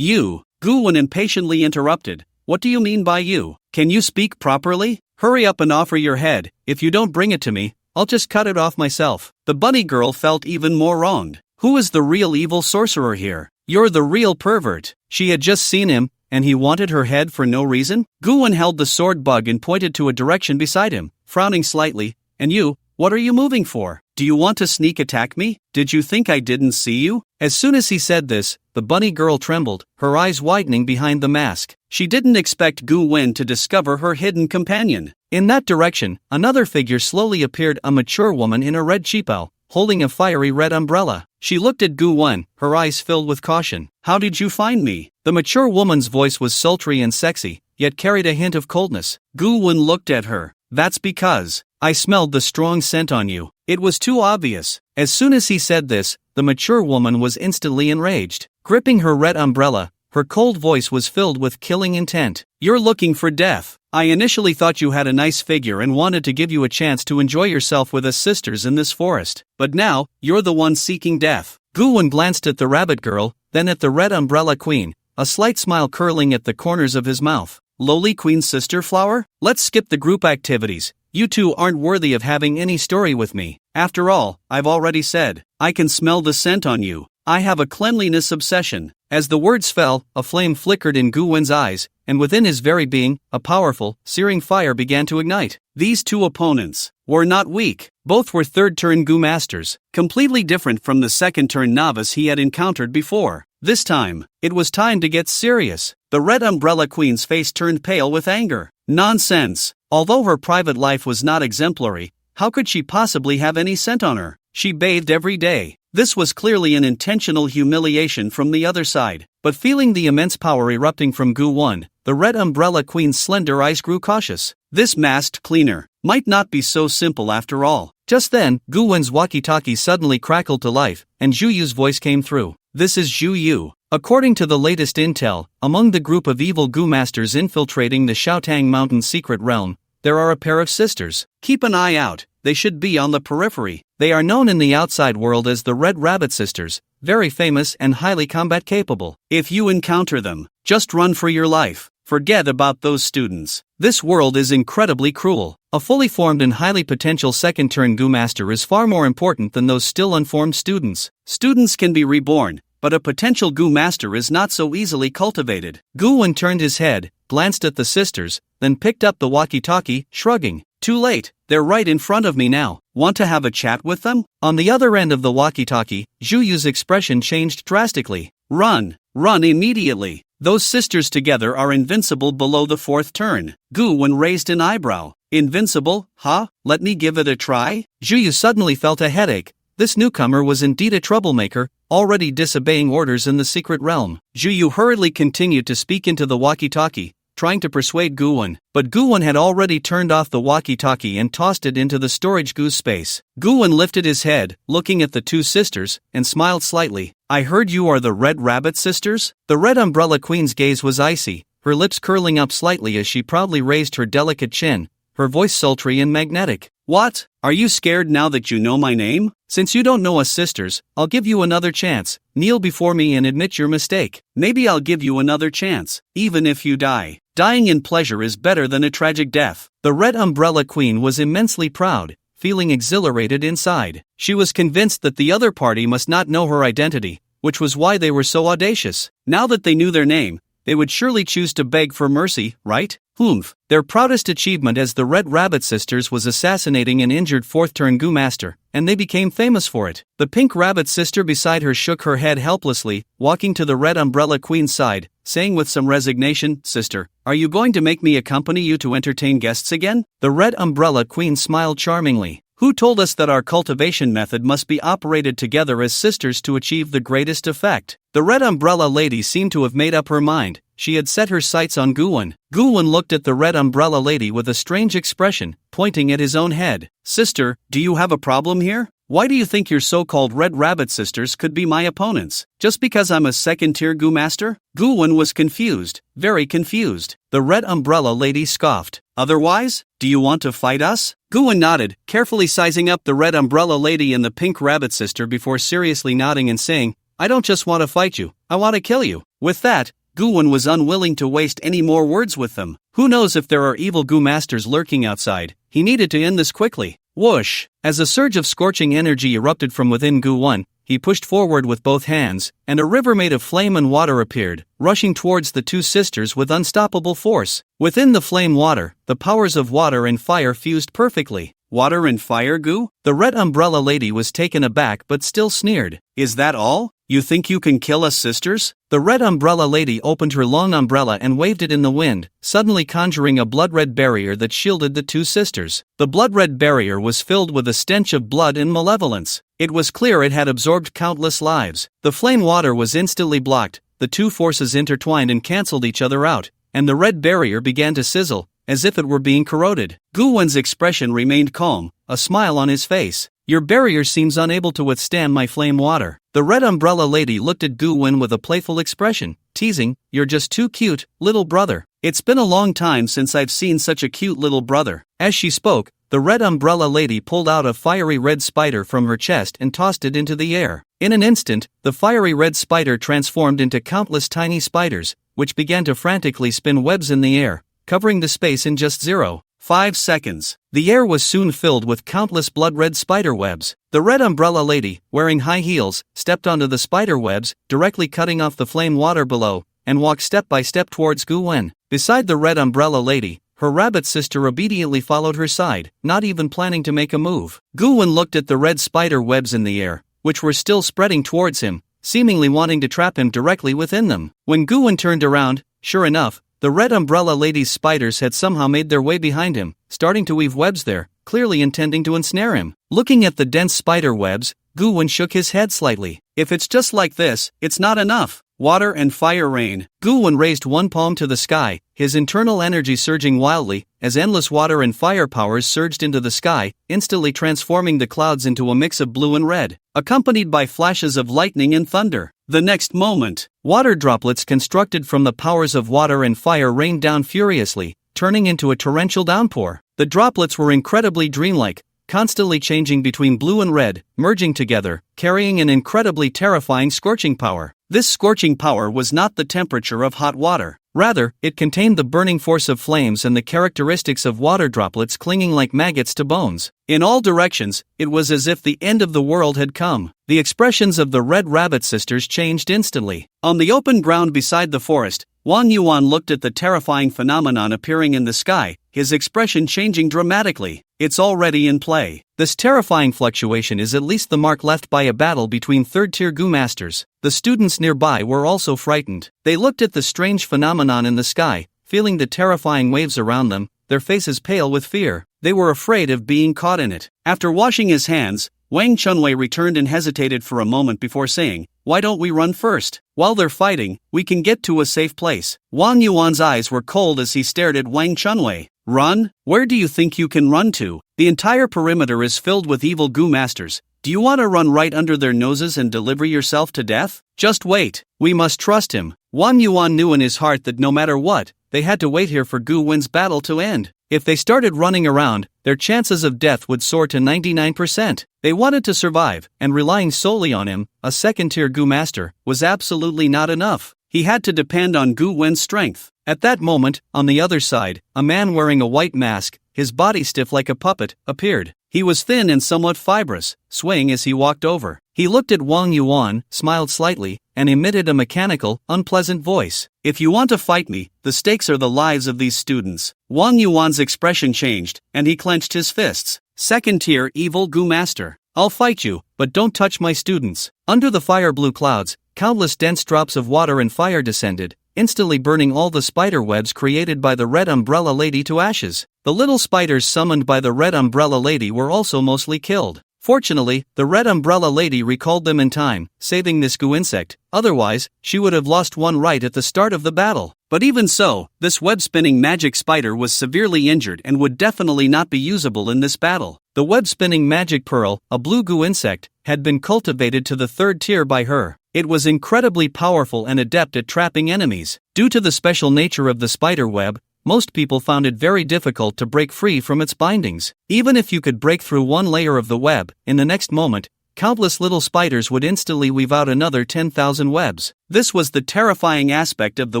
Gu-wen impatiently interrupted. What do you mean by you? Can you speak properly? Hurry up and offer your head. If you don't bring it to me, I'll just cut it off myself. The bunny girl felt even more wronged. Who is the real evil sorcerer here? You're the real pervert. She had just seen him, and he wanted her head for no reason? Gu-wen held the sword bug and pointed to a direction beside him, frowning slightly. And you, what are you moving for? Do you want to sneak attack me? Did you think I didn't see you? As soon as he said this, the bunny girl trembled, her eyes widening behind the mask. She didn't expect Gu-wen to discover her hidden companion. In that direction, another figure slowly appeared, a mature woman in a red cheapao, holding a fiery red umbrella. She looked at Gu-wen, her eyes filled with caution. How did you find me? The mature woman's voice was sultry and sexy, yet carried a hint of coldness. Gu-wen looked at her. That's because I smelled the strong scent on you. It was too obvious. As soon as he said this, the mature woman was instantly enraged. Gripping her red umbrella, her cold voice was filled with killing intent. You're looking for death. I initially thought you had a nice figure and wanted to give you a chance to enjoy yourself with us sisters in this forest. But now, you're the one seeking death. Gu-wen glanced at the rabbit girl, then at the red umbrella queen, a slight smile curling at the corners of his mouth. Lowly queen sister flower? Let's skip the group activities. You two aren't worthy of having any story with me. After all, I've already said, I can smell the scent on you. I have a cleanliness obsession. As the words fell, a flame flickered in Gu-wen's eyes, and within his very being, a powerful, searing fire began to ignite. These two opponents were not weak. Both were third-turn Gu masters, completely different from the second-turn novice he had encountered before. This time, it was time to get serious. The red umbrella queen's face turned pale with anger. Nonsense! Although her private life was not exemplary, how could she possibly have any scent on her? She bathed every day. This was clearly an intentional humiliation from the other side. But feeling the immense power erupting from Gu-wen, the red umbrella queen's slender eyes grew cautious. This masked cleaner might not be so simple after all. Just then, Gu-wen's walkie-talkie suddenly crackled to life, and Zhu Yu's voice came through. This is Zhu Yu. According to the latest intel, among the group of evil Gu masters infiltrating the Shoutang Mountain secret realm, there are a pair of sisters. Keep an eye out. They should be on the periphery. They are known in the outside world as the Red Rabbit Sisters, very famous and highly combat capable. If you encounter them, just run for your life. Forget about those students. This world is incredibly cruel. A fully formed and highly potential second-turn Gu master is far more important than those still unformed students. Students can be reborn, but a potential Gu master is not so easily cultivated. Gu-wen turned his head, glanced at the sisters, then picked up the walkie-talkie, shrugging. Too late, they're right in front of me now. Want to have a chat with them? On the other end of the walkie-talkie, Zhu Yu's expression changed drastically. Run immediately. Those sisters together are invincible below the fourth turn. Gu-wen raised an eyebrow. Invincible, huh? Let me give it a try? Zhu Yu suddenly felt a headache. This newcomer was indeed a troublemaker, already disobeying orders in the secret realm. Zhu Yu hurriedly continued to speak into the walkie-talkie, trying to persuade Gu-wen, but Gu-wen had already turned off the walkie-talkie and tossed it into the storage goose space. Gu-wen lifted his head, looking at the two sisters, and smiled slightly. I heard you are the Red Rabbit Sisters? The Red Umbrella Queen's gaze was icy, her lips curling up slightly as she proudly raised her delicate chin, her voice sultry and magnetic. What? Are you scared now that you know my name? Since you don't know us sisters, I'll give you another chance. Kneel before me and admit your mistake. Maybe I'll give you another chance, even if you die. Dying in pleasure is better than a tragic death. The Red Umbrella Queen was immensely proud, feeling exhilarated inside. She was convinced that the other party must not know her identity, which was why they were so audacious. Now that they knew their name, they would surely choose to beg for mercy, right? Humph. Their proudest achievement as the Red Rabbit Sisters was assassinating an injured fourth-turn Gu master, and they became famous for it. The Pink Rabbit sister beside her shook her head helplessly, walking to the Red Umbrella Queen's side, saying with some resignation, Sister, are you going to make me accompany you to entertain guests again? The Red Umbrella Queen smiled charmingly. Who told us that our cultivation method must be operated together as sisters to achieve the greatest effect? The Red Umbrella Lady seemed to have made up her mind. She had set her sights on Gu-wen. Gu-wen looked at the Red Umbrella Lady with a strange expression, pointing at his own head. Sister, do you have a problem here? Why do you think your so-called Red Rabbit Sisters could be my opponents? Just because I'm a second-tier Gu master? Gu-wen was confused, very confused. The Red Umbrella Lady scoffed. Otherwise, do you want to fight us? Gu-wen nodded, carefully sizing up the Red Umbrella Lady and the Pink Rabbit Sister before seriously nodding and saying, I don't just want to fight you, I want to kill you. With that, Gu-won was unwilling to waste any more words with them. Who knows if there are evil Gu masters lurking outside? He needed to end this quickly. Whoosh! As a surge of scorching energy erupted from within Gu-won, he pushed forward with both hands, and a river made of flame and water appeared, rushing towards the two sisters with unstoppable force. Within the flame water, the powers of water and fire fused perfectly. Water and fire, Gu? The red umbrella lady was taken aback but still sneered. Is that all? You think you can kill us sisters? The red umbrella lady opened her long umbrella and waved it in the wind, suddenly conjuring a blood-red barrier that shielded the two sisters. The blood-red barrier was filled with a stench of blood and malevolence. It was clear it had absorbed countless lives. The flame water was instantly blocked, the two forces intertwined and cancelled each other out, and the red barrier began to sizzle, as if it were being corroded. Gu-won's expression remained calm, a smile on his face. Your barrier seems unable to withstand my flame water. The red umbrella lady looked at Gu-won with a playful expression, teasing, you're just too cute, little brother. It's been a long time since I've seen such a cute little brother. As she spoke, the red umbrella lady pulled out a fiery red spider from her chest and tossed it into the air. In an instant, the fiery red spider transformed into countless tiny spiders, which began to frantically spin webs in the air, covering the space in just 0.5 seconds. The air was soon filled with countless blood-red spider webs. The red umbrella lady, wearing high heels, stepped onto the spider webs, directly cutting off the flame water below, and walked step by step towards Gu-won. Beside the red umbrella lady, her rabbit sister obediently followed her side, not even planning to make a move. Gu-won looked at the red spider webs in the air, which were still spreading towards him, seemingly wanting to trap him directly within them. When Gu-won turned around, sure enough, the red umbrella lady's spiders had somehow made their way behind him, starting to weave webs there, clearly intending to ensnare him. Looking at the dense spider webs, Gu-won shook his head slightly. If it's just like this, it's not enough. Water and fire rain. Gu-won raised one palm to the sky, his internal energy surging wildly, as endless water and fire powers surged into the sky, instantly transforming the clouds into a mix of blue and red, accompanied by flashes of lightning and thunder. The next moment, water droplets constructed from the powers of water and fire rained down furiously, turning into a torrential downpour. The droplets were incredibly dreamlike, constantly changing between blue and red, merging together, carrying an incredibly terrifying scorching power. This scorching power was not the temperature of hot water. Rather, it contained the burning force of flames and the characteristics of water droplets clinging like maggots to bones. In all directions, it was as if the end of the world had come. The expressions of the Red Rabbit sisters changed instantly. On the open ground beside the forest, Wang Yuan looked at the terrifying phenomenon appearing in the sky, his expression changing dramatically. It's already in play. This terrifying fluctuation is at least the mark left by a battle between third-tier Gu masters. The students nearby were also frightened. They looked at the strange phenomenon in the sky, feeling the terrifying waves around them, their faces pale with fear. They were afraid of being caught in it. After washing his hands, Wang Chunwei returned and hesitated for a moment before saying, why don't we run first? While they're fighting, we can get to a safe place. Wang Yuan's eyes were cold as he stared at Wang Chunwei. Run? Where do you think you can run to? The entire perimeter is filled with evil Gu masters. Do you want to run right under their noses and deliver yourself to death? Just wait. We must trust him. Wang Yuan knew in his heart that no matter what, they had to wait here for Gu-wen's battle to end. If they started running around, their chances of death would soar to 99%. They wanted to survive, and relying solely on him, a second-tier Gu master, was absolutely not enough. He had to depend on Gu-wen's strength. At that moment, on the other side, a man wearing a white mask, his body stiff like a puppet, appeared. He was thin and somewhat fibrous, swaying as he walked over. He looked at Wang Yuan, smiled slightly, and emitted a mechanical, unpleasant voice. If you want to fight me, the stakes are the lives of these students. Wang Yuan's expression changed, and he clenched his fists. Second-tier evil Gu master. I'll fight you, but don't touch my students. Under the fire-blue clouds, countless dense drops of water and fire descended, instantly burning all the spider webs created by the Red Umbrella Lady to ashes. The little spiders summoned by the Red Umbrella Lady were also mostly killed. Fortunately, the Red Umbrella Lady recalled them in time, saving this Gu insect. Otherwise, she would have lost one right at the start of the battle. But even so, this web-spinning magic spider was severely injured and would definitely not be usable in this battle. The web-spinning magic pearl, a blue Gu insect, had been cultivated to the third tier by her. It was incredibly powerful and adept at trapping enemies. Due to the special nature of the spider web, most people found it very difficult to break free from its bindings. Even if you could break through one layer of the web, in the next moment, countless little spiders would instantly weave out another 10,000 webs. This was the terrifying aspect of the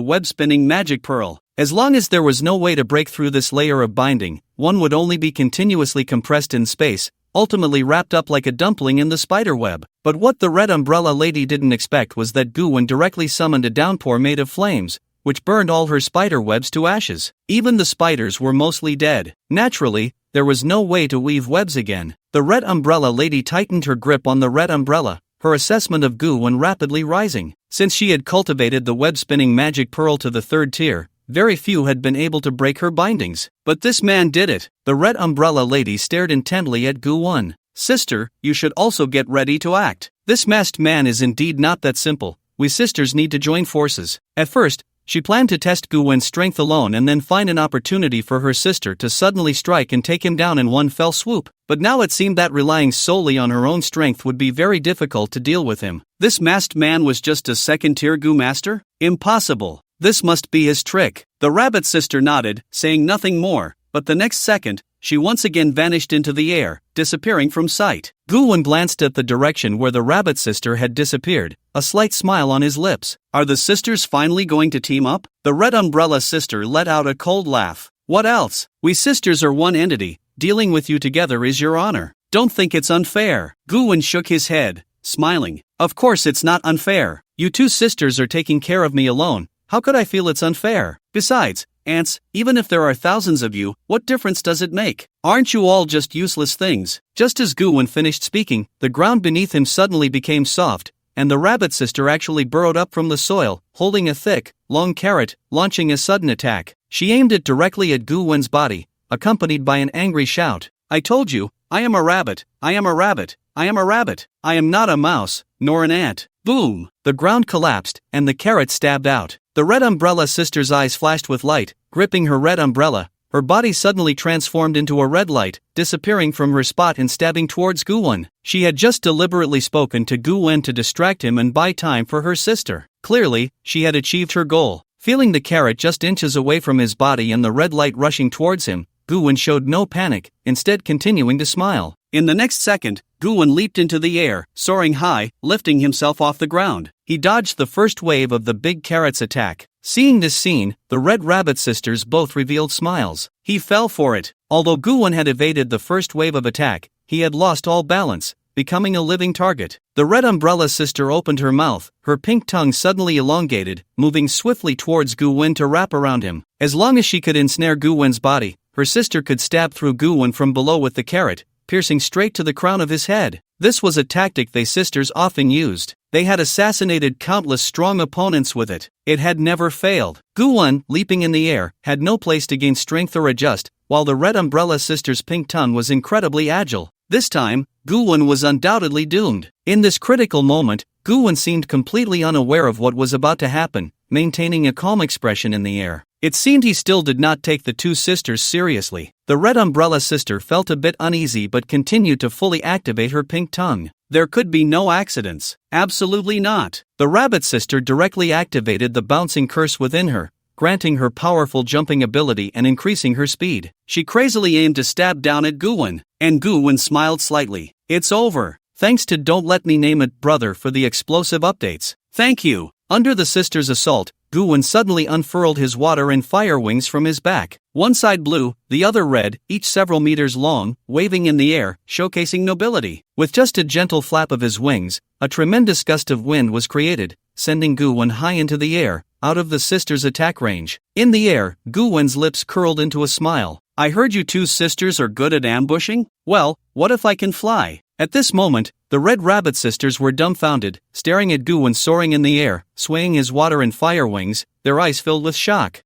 web-spinning magic pearl. As long as there was no way to break through this layer of binding, one would only be continuously compressed in space, ultimately wrapped up like a dumpling in the spider web. But what the Red Umbrella Lady didn't expect was that Guwen directly summoned a downpour made of flames, which burned all her spider webs to ashes. Even the spiders were mostly dead. Naturally, there was no way to weave webs again. The Red Umbrella Lady tightened her grip on the red umbrella, her assessment of Guwen rapidly rising. Since she had cultivated the web-spinning magic pearl to the 3rd tier, very few had been able to break her bindings. But this man did it. The Red Umbrella Lady stared intently at Guwen. "Sister, you should also get ready to act. This masked man is indeed not that simple. We sisters need to join forces." At first, she planned to test Guwen's strength alone and then find an opportunity for her sister to suddenly strike and take him down in one fell swoop. But now it seemed that relying solely on her own strength would be very difficult to deal with him. This masked man was just a 2nd-tier Gu master? Impossible. This must be his trick. The rabbit sister nodded, saying nothing more, but the next second, she once again vanished into the air, disappearing from sight. Guwen glanced at the direction where the rabbit sister had disappeared, a slight smile on his lips. Are the sisters finally going to team up? The Red Umbrella sister let out a cold laugh. What else? We sisters are one entity. Dealing with you together is your honor. Don't think it's unfair. Guwen shook his head, smiling. Of course it's not unfair. You two sisters are taking care of me alone. How could I feel it's unfair? Besides, ants, even if there are thousands of you, what difference does it make? Aren't you all just useless things? Just as Guwen finished speaking, the ground beneath him suddenly became soft, and the rabbit sister actually burrowed up from the soil, holding a thick, long carrot, launching a sudden attack. She aimed it directly at Guwen's body, accompanied by an angry shout. "I told you, I am a rabbit, I am a rabbit, I am a rabbit. I am not a mouse, nor an ant." Boom! The ground collapsed, and the carrot stabbed out. The Red Umbrella sister's eyes flashed with light, gripping her red umbrella. Her body suddenly transformed into a red light, disappearing from her spot and stabbing towards Guwen. She had just deliberately spoken to Guwen to distract him and buy time for her sister. Clearly, she had achieved her goal. Feeling the carrot just inches away from his body and the red light rushing towards him, Guwen showed no panic, instead continuing to smile. In the next second, Guwen leaped into the air, soaring high, lifting himself off the ground. He dodged the first wave of the big carrot's attack. Seeing this scene, the Red Rabbit sisters both revealed smiles. He fell for it. Although Guwen had evaded the first wave of attack, he had lost all balance, becoming a living target. The Red Umbrella sister opened her mouth, her pink tongue suddenly elongated, moving swiftly towards Guwen to wrap around him. As long as she could ensnare Guwen's body, her sister could stab through Guwen from below with the carrot, piercing straight to the crown of his head. This was a tactic they sisters often used. They had assassinated countless strong opponents with it. It had never failed. Guwen, leaping in the air, had no place to gain strength or adjust, while the Red Umbrella sister's pink tongue was incredibly agile. This time, Guwen was undoubtedly doomed. In this critical moment, Guwen seemed completely unaware of what was about to happen, maintaining a calm expression in the air. It seemed he still did not take the two sisters seriously. The Red Umbrella sister felt a bit uneasy but continued to fully activate her pink tongue. There could be no accidents. Absolutely not. The Rabbit sister directly activated the bouncing curse within her, granting her powerful jumping ability and increasing her speed. She crazily aimed to stab down at Guwen, and Guwen smiled slightly. It's over. Thanks to Don't Let Me Name It Brother for the explosive updates. Thank you. Under the sisters' assault, Guwen suddenly unfurled his water and fire wings from his back. One side blue, the other red, each several meters long, waving in the air, showcasing nobility. With just a gentle flap of his wings, a tremendous gust of wind was created, sending Guwen high into the air, out of the sisters' attack range. In the air, Guwen's lips curled into a smile. I heard you two sisters are good at ambushing? Well, what if I can fly? At this moment, the Red Rabbit sisters were dumbfounded, staring at Guwen soaring in the air, swaying his water and fire wings, their eyes filled with shock.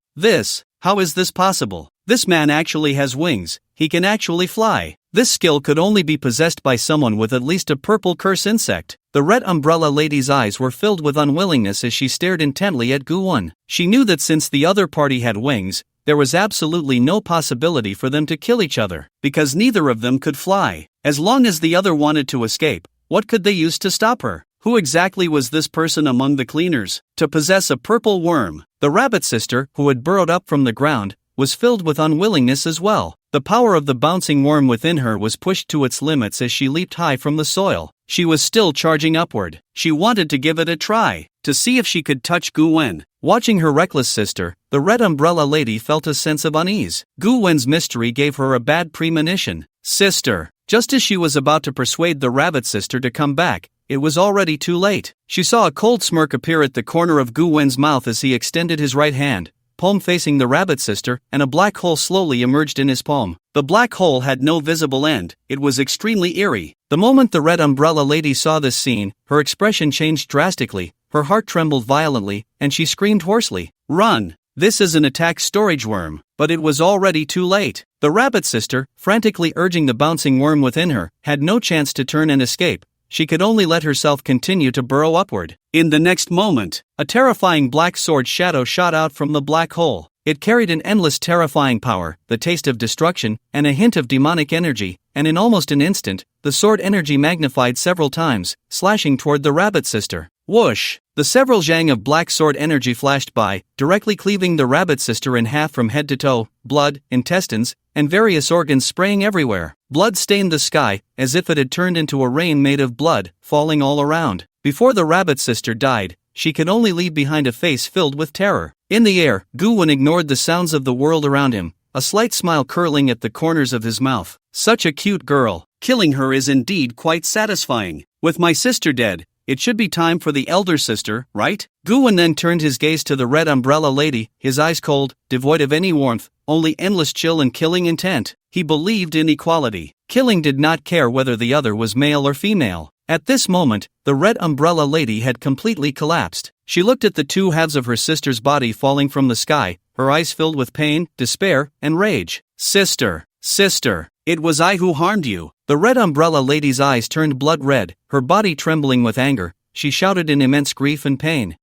How is this possible? This man actually has wings, he can actually fly. This skill could only be possessed by someone with at least a purple curse insect. The Red Umbrella Lady's eyes were filled with unwillingness as she stared intently at Guwen. She knew that since the other party had wings, there was absolutely no possibility for them to kill each other, because neither of them could fly. As long as the other wanted to escape, what could they use to stop her? Who exactly was this person among the cleaners? To possess a purple worm, the rabbit sister, who had burrowed up from the ground, was filled with unwillingness as well. The power of the bouncing worm within her was pushed to its limits as she leaped high from the soil. She was still charging upward. She wanted to give it a try, to see if she could touch Gu Wen. Watching her reckless sister, the red umbrella lady felt a sense of unease. Gu Wen's mystery gave her a bad premonition. Sister. Just as she was about to persuade the rabbit sister to come back, it was already too late. She saw a cold smirk appear at the corner of Gu Wen's mouth as he extended his right hand, palm facing the rabbit sister, and a black hole slowly emerged in his palm. The black hole had no visible end. It was extremely eerie. The moment the red umbrella lady saw this scene, her expression changed drastically, her heart trembled violently, and she screamed hoarsely, "Run! This is an attack storage worm." But it was already too late. The rabbit sister, frantically urging the bouncing worm within her, had no chance to turn and escape. She could only let herself continue to burrow upward. In the next moment, a terrifying black sword shadow shot out from the black hole. It carried an endless terrifying power, the taste of destruction, and a hint of demonic energy, and in almost an instant, the sword energy magnified several times, slashing toward the rabbit sister. Whoosh! The several zhang of black sword energy flashed by, directly cleaving the rabbit sister in half from head to toe, blood, intestines, and various organs spraying everywhere. Blood stained the sky, as if it had turned into a rain made of blood, falling all around. Before the rabbit sister died, she could only leave behind a face filled with terror. In the air, Gu Wen ignored the sounds of the world around him, a slight smile curling at the corners of his mouth. Such a cute girl. Killing her is indeed quite satisfying. With my sister dead, it should be time for the elder sister, right? Gu Wen then turned his gaze to the red umbrella lady, his eyes cold, devoid of any warmth, only endless chill and killing intent. He believed in equality. Killing did not care whether the other was male or female. At this moment, the red umbrella lady had completely collapsed. She looked at the two halves of her sister's body falling from the sky, her eyes filled with pain, despair, and rage. Sister, sister, it was I who harmed you. The red umbrella lady's eyes turned blood red, her body trembling with anger. She shouted in immense grief and pain.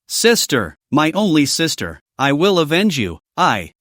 Sister, my only sister, I will avenge you.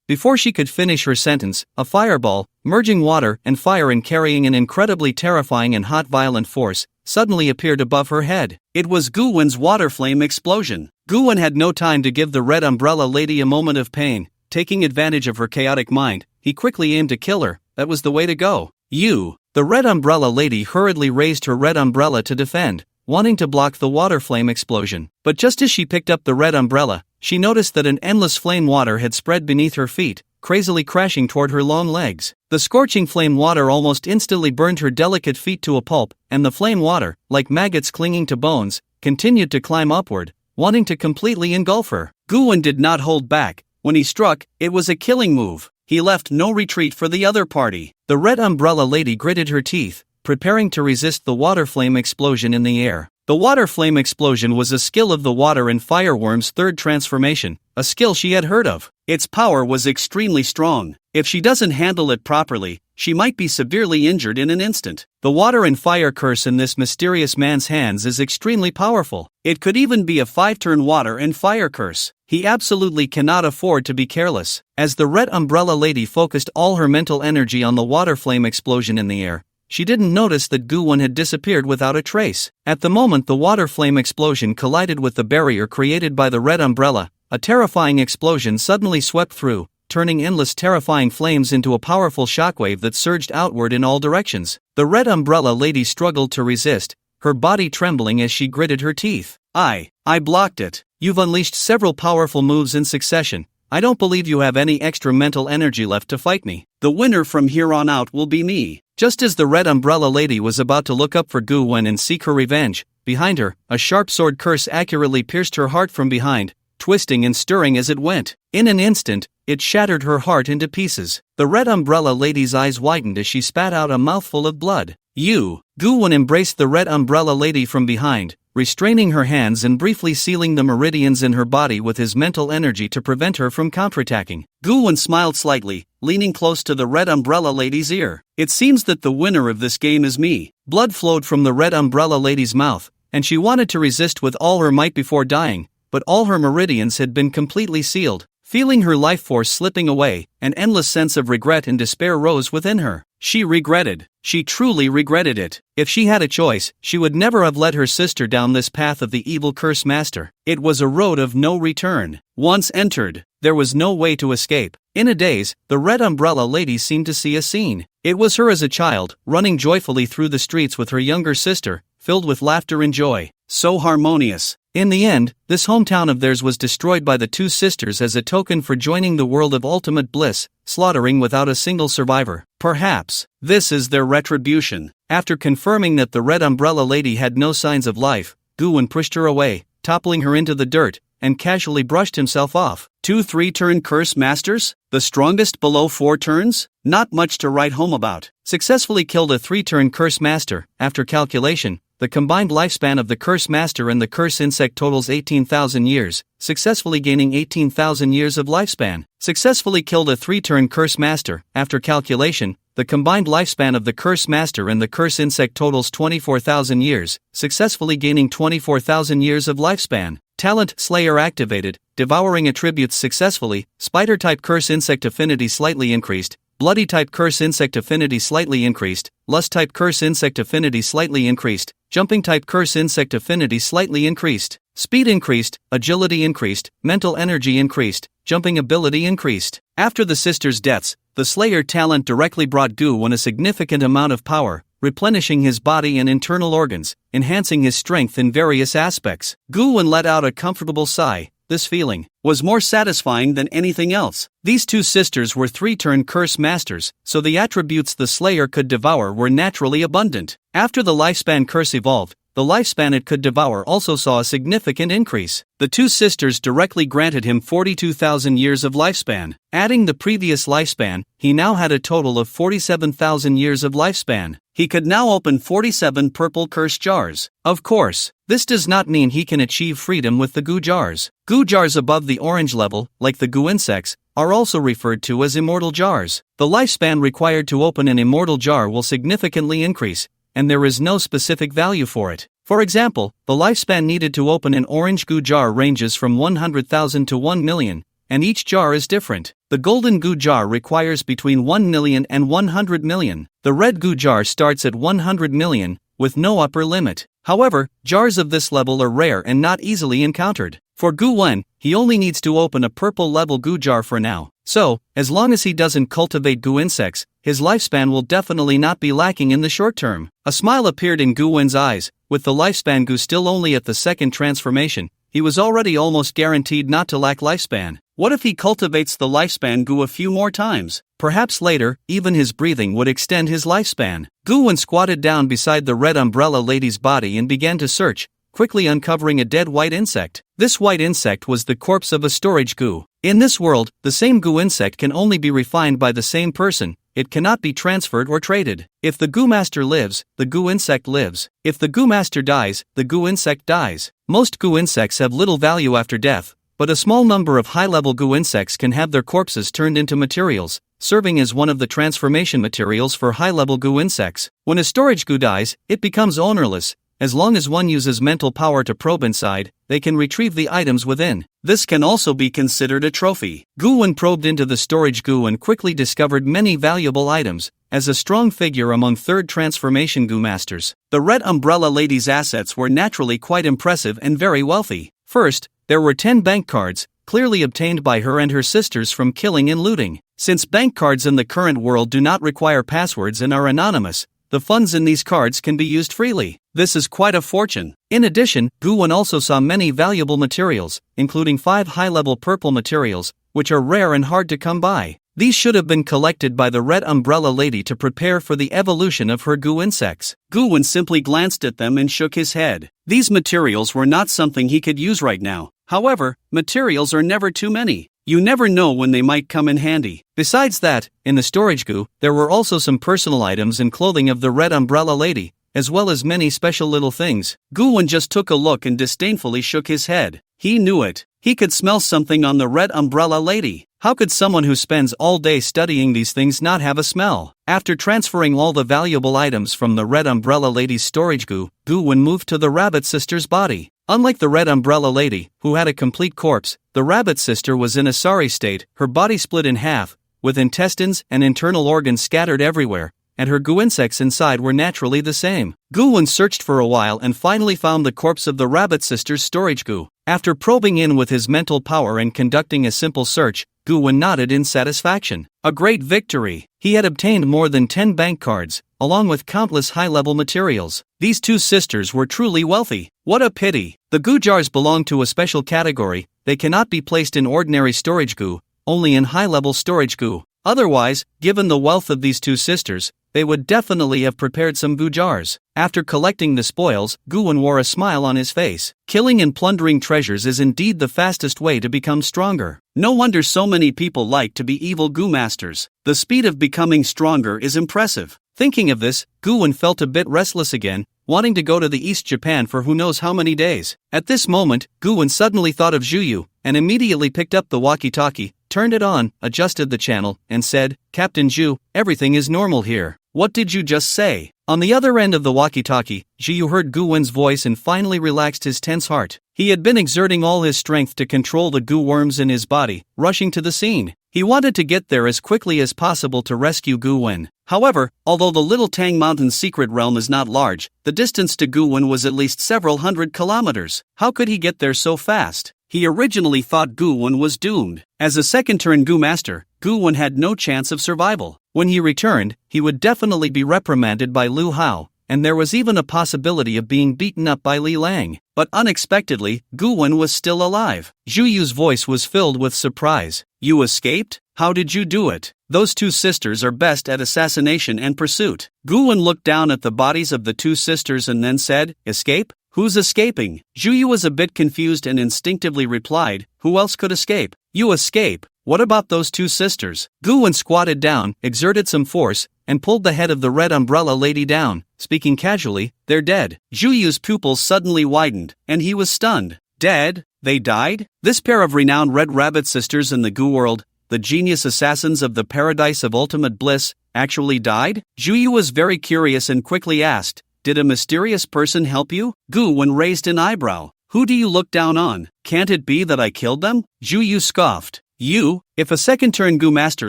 Before she could finish her sentence, a fireball, merging water and fire and carrying an incredibly terrifying and hot violent force, suddenly appeared above her head. It was Gu Wen's water flame explosion. Gu Wen had no time to give the red umbrella lady a moment of pain. Taking advantage of her chaotic mind, he quickly aimed to kill her. That was the way to go. You! The red umbrella lady hurriedly raised her red umbrella to defend, wanting to block the water flame explosion. But just as she picked up the red umbrella, she noticed that an endless flame water had spread beneath her feet, crazily crashing toward her long legs. The scorching flame water almost instantly burned her delicate feet to a pulp, and the flame water, like maggots clinging to bones, continued to climb upward, wanting to completely engulf her. Gu Wen did not hold back. When he struck, it was a killing move. He left no retreat for the other party. The red umbrella lady gritted her teeth, preparing to resist the water flame explosion in the air. The water flame explosion was a skill of the water and fireworm's third transformation, a skill she had heard of. Its power was extremely strong. If she doesn't handle it properly, she might be severely injured in an instant. The water and fire curse in this mysterious man's hands is extremely powerful. It could even be a 5-turn water and fire curse. He absolutely cannot afford to be careless. As the red umbrella lady focused all her mental energy on the water flame explosion in the air, she didn't notice that Gu Wen had disappeared without a trace. At the moment the water flame explosion collided with the barrier created by the red umbrella, a terrifying explosion suddenly swept through, turning endless terrifying flames into a powerful shockwave that surged outward in all directions. The red umbrella lady struggled to resist, her body trembling as she gritted her teeth. I blocked it. You've unleashed several powerful moves in succession. I don't believe you have any extra mental energy left to fight me. The winner from here on out will be me. Just as the red umbrella lady was about to look up for Gu Wen and seek her revenge, behind her, a sharp sword curse accurately pierced her heart from behind, twisting and stirring as it went. In an instant, it shattered her heart into pieces. The red umbrella lady's eyes widened as she spat out a mouthful of blood. Gu Wen embraced the red umbrella lady from behind, restraining her hands and briefly sealing the meridians in her body with his mental energy to prevent her from counterattacking. Gu Wen smiled slightly, leaning close to the red umbrella lady's ear. It seems that the winner of this game is me. Blood flowed from the red umbrella lady's mouth, and she wanted to resist with all her might before dying, but all her meridians had been completely sealed. Feeling her life force slipping away, an endless sense of regret and despair rose within her. She regretted. She truly regretted it. If she had a choice, she would never have led her sister down this path of the evil curse master. It was a road of no return. Once entered, there was no way to escape. In a daze, the red umbrella lady seemed to see a scene. It was her as a child, running joyfully through the streets with her younger sister, filled with laughter and joy. So harmonious. In the end, this hometown of theirs was destroyed by the two sisters as a token for joining the world of ultimate bliss, slaughtering without a single survivor. Perhaps this is their retribution. After confirming that the red umbrella lady had no signs of life, Guwon pushed her away, toppling her into the dirt, and casually brushed himself off. 2 3-turn curse masters? The strongest below 4 turns? Not much to write home about. Successfully killed a 3-turn curse master. After calculation, the combined lifespan of the curse master and the curse insect totals 18,000 years, successfully gaining 18,000 years of lifespan. Successfully killed a 3-turn curse master. After calculation, the combined lifespan of the curse master and the curse insect totals 24,000 years, successfully gaining 24,000 years of lifespan. Talent Slayer activated, devouring attributes successfully, spider type curse insect affinity slightly increased, bloody type curse insect affinity slightly increased, lust type curse insect affinity slightly increased, jumping type curse insect affinity slightly increased, speed increased, agility increased, mental energy increased, jumping ability increased. After the sisters' deaths, the Slayer talent directly brought Guwon a significant amount of power, replenishing his body and internal organs, enhancing his strength in various aspects. Guwon let out a comfortable sigh. This feeling was more satisfying than anything else. These two sisters were 3-turn curse masters, so the attributes the Slayer could devour were naturally abundant. After the lifespan curse evolved, the lifespan it could devour also saw a significant increase. The two sisters directly granted him 42,000 years of lifespan. Adding the previous lifespan, he now had a total of 47,000 years of lifespan. He could now open 47 purple curse jars. Of course, this does not mean he can achieve freedom with the goo jars. Goo jars above the orange level, like the goo insects, are also referred to as immortal jars. The lifespan required to open an immortal jar will significantly increase, and there is no specific value for it. For example, the lifespan needed to open an orange goo jar ranges from 100,000 to 1 million, and each jar is different. The golden goo jar requires between 1 million and 100 million. The red goo jar starts at 100 million, with no upper limit. However, jars of this level are rare and not easily encountered. For Guwon, he only needs to open a purple level goo jar for now. So, as long as he doesn't cultivate goo insects, his lifespan will definitely not be lacking in the short term. A smile appeared in Guwon's eyes. With the lifespan goo still only at the second transformation, he was already almost guaranteed not to lack lifespan. What if he cultivates the lifespan goo a few more times? Perhaps later, even his breathing would extend his lifespan. Guwon squatted down beside the red umbrella lady's body and began to search, quickly uncovering a dead white insect. This white insect was the corpse of a storage goo. In this world, the same goo insect can only be refined by the same person. It cannot be transferred or traded. If the goo master lives, the goo insect lives. If the goo master dies, the goo insect dies. Most goo insects have little value after death, but a small number of high-level goo insects can have their corpses turned into materials, serving as one of the transformation materials for high-level goo insects. When a storage goo dies, it becomes ownerless. As long as one uses mental power to probe inside, they can retrieve the items within. This can also be considered a trophy. Guwon probed into the storage goo and quickly discovered many valuable items. As a strong figure among third transformation goo masters, the red umbrella lady's assets were naturally quite impressive and very wealthy. First, there were 10 bank cards, clearly obtained by her and her sisters from killing and looting. Since bank cards in the current world do not require passwords and are anonymous, the funds in these cards can be used freely. This is quite a fortune. In addition, Guwon also saw many valuable materials, including 5 high-level purple materials, which are rare and hard to come by. These should have been collected by the red umbrella lady to prepare for the evolution of her goo insects. Guwon simply glanced at them and shook his head. These materials were not something he could use right now. However, materials are never too many. You never know when they might come in handy. Besides that, in the storage goo, there were also some personal items and clothing of the red umbrella lady, as well as many special little things. Guwon just took a look and disdainfully shook his head. He knew it. He could smell something on the red umbrella lady. How could someone who spends all day studying these things not have a smell? After transferring all the valuable items from the red umbrella lady's storage goo, Guwon moved to the rabbit sister's body. Unlike the red umbrella lady, who had a complete corpse, the rabbit sister was in a sorry state, her body split in half, with intestines and internal organs scattered everywhere, and her goo insects inside were naturally the same. Guwon searched for a while and finally found the corpse of the rabbit sister's storage goo. After probing in with his mental power and conducting a simple search, Gu-wen nodded in satisfaction. A great victory. He had obtained more than 10 bank cards, along with countless high-level materials. These two sisters were truly wealthy. What a pity. The Gu jars belong to a special category. They cannot be placed in ordinary storage Gu, only in high-level storage Gu. Otherwise, given the wealth of these two sisters, they would definitely have prepared some Gu jars. After collecting the spoils, Gu-wen wore a smile on his face. Killing and plundering treasures is indeed the fastest way to become stronger. No wonder so many people like to be evil Gu masters. The speed of becoming stronger is impressive. Thinking of this, Gu-wen felt a bit restless again, wanting to go to the East Japan for who knows how many days. At this moment, Gu-wen suddenly thought of Zhuyu, and immediately picked up the walkie-talkie, turned it on, adjusted the channel, and said, "Captain Zhu, everything is normal here. What did you just say?" On the other end of the walkie-talkie, Zhuyu heard Gu-wen's voice and finally relaxed his tense heart. He had been exerting all his strength to control the Gu worms in his body, rushing to the scene. He wanted to get there as quickly as possible to rescue Gu-wen. However, although the Little Tang Mountain's secret realm is not large, the distance to Gu-wen was at least several hundred kilometers. How could he get there so fast? He originally thought Gu-wen was doomed. As a second-turn Gu master, Gu-wen had no chance of survival. When he returned, he would definitely be reprimanded by Lu Hao, and there was even a possibility of being beaten up by Li Lang. But unexpectedly, Gu-wen was still alive. Zhuyu's voice was filled with surprise. "You escaped? How did you do it?" Those two sisters are best at assassination and pursuit. Gu-wen looked down at the bodies of the two sisters and then said, "Escape? Who's escaping?" Zhuyu was a bit confused and instinctively replied, "Who else could escape?" "You escape? What about those two sisters?" Gu-wen squatted down, exerted some force, and pulled the head of the red umbrella lady down. Speaking casually, "They're dead." Zhuyu's pupils suddenly widened, and he was stunned. Dead? They died? This pair of renowned Red Rabbit sisters in the Gu world, the genius assassins of the Paradise of Ultimate Bliss, actually died? Zhuyu was very curious and quickly asked, "Did a mysterious person help you?" Gu-wen raised an eyebrow. "Who do you look down on? Can't it be that I killed them?" Zhuyu scoffed. "You? If a second-turn Gu master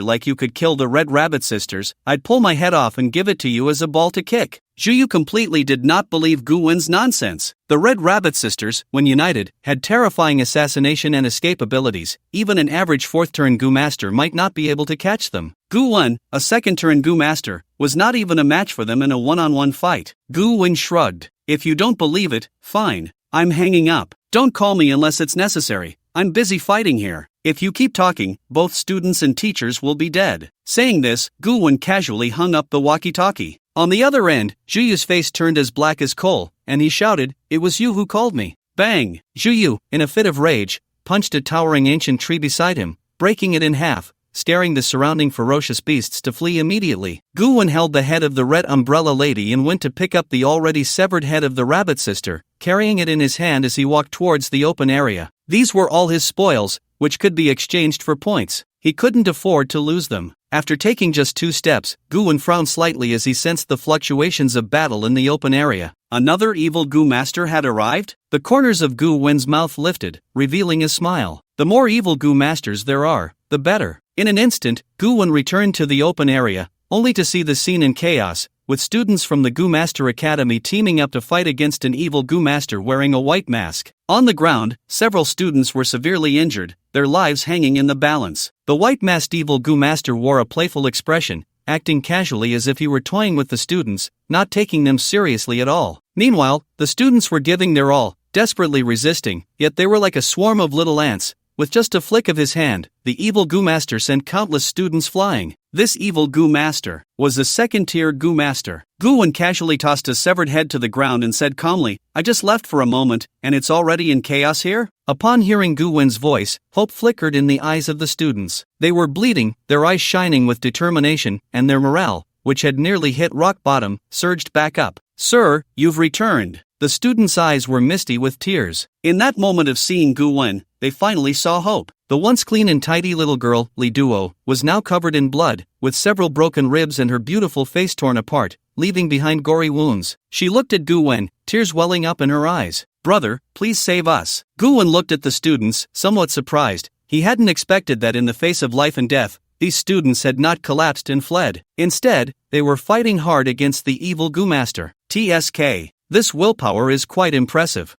like you could kill the Red Rabbit sisters, I'd pull my head off and give it to you as a ball to kick." Zhuyu completely did not believe Gu-wen's nonsense. The Red Rabbit sisters, when united, had terrifying assassination and escape abilities. Even an average fourth-turn Gu master might not be able to catch them. Gu-wen, a second-turn Gu master, was not even a match for them in a one-on-one fight. Gu-wen shrugged. "If you don't believe it, fine. I'm hanging up. Don't call me unless it's necessary. I'm busy fighting here. If you keep talking, both students and teachers will be dead." Saying this, Gu-wen casually hung up the walkie-talkie. On the other end, Zhuyu's face turned as black as coal, and he shouted, "It was you who called me." Bang! Zhuyu, in a fit of rage, punched a towering ancient tree beside him, breaking it in half, scaring the surrounding ferocious beasts to flee immediately. Gu-wen held the head of the red umbrella lady and went to pick up the already severed head of the rabbit sister, carrying it in his hand as he walked towards the open area. These were all his spoils, which could be exchanged for points. He couldn't afford to lose them. After taking just 2 steps, Gu-wen frowned slightly as he sensed the fluctuations of battle in the open area. Another evil Gu master had arrived? The corners of Gu-wen's mouth lifted, revealing a smile. The more evil Gu masters there are, the better. In an instant, Gu-wen returned to the open area, only to see the scene in chaos, with students from the Gu Master Academy teaming up to fight against an evil Gu master wearing a white mask. On the ground, several students were severely injured, their lives hanging in the balance. The white-masked evil Gu master wore a playful expression, acting casually as if he were toying with the students, not taking them seriously at all. Meanwhile, the students were giving their all, desperately resisting, yet they were like a swarm of little ants. With just a flick of his hand, the evil Gu master sent countless students flying. This evil Gu master was a second-tier Gu master. Gu-wen casually tossed a severed head to the ground and said calmly, "I just left for a moment, and it's already in chaos here?" Upon hearing Gu-wen's voice, hope flickered in the eyes of the students. They were bleeding, their eyes shining with determination, and their morale, which had nearly hit rock bottom, surged back up. "Sir, you've returned." The students' eyes were misty with tears. In that moment of seeing Gu-wen, they finally saw hope. The once clean and tidy little girl, Li Duo, was now covered in blood, with several broken ribs and her beautiful face torn apart, leaving behind gory wounds. She looked at Gu-wen, tears welling up in her eyes. "Brother, please save us." Gu-wen looked at the students, somewhat surprised. He hadn't expected that in the face of life and death, these students had not collapsed and fled. Instead, they were fighting hard against the evil Gu master. TSK. This willpower is quite impressive.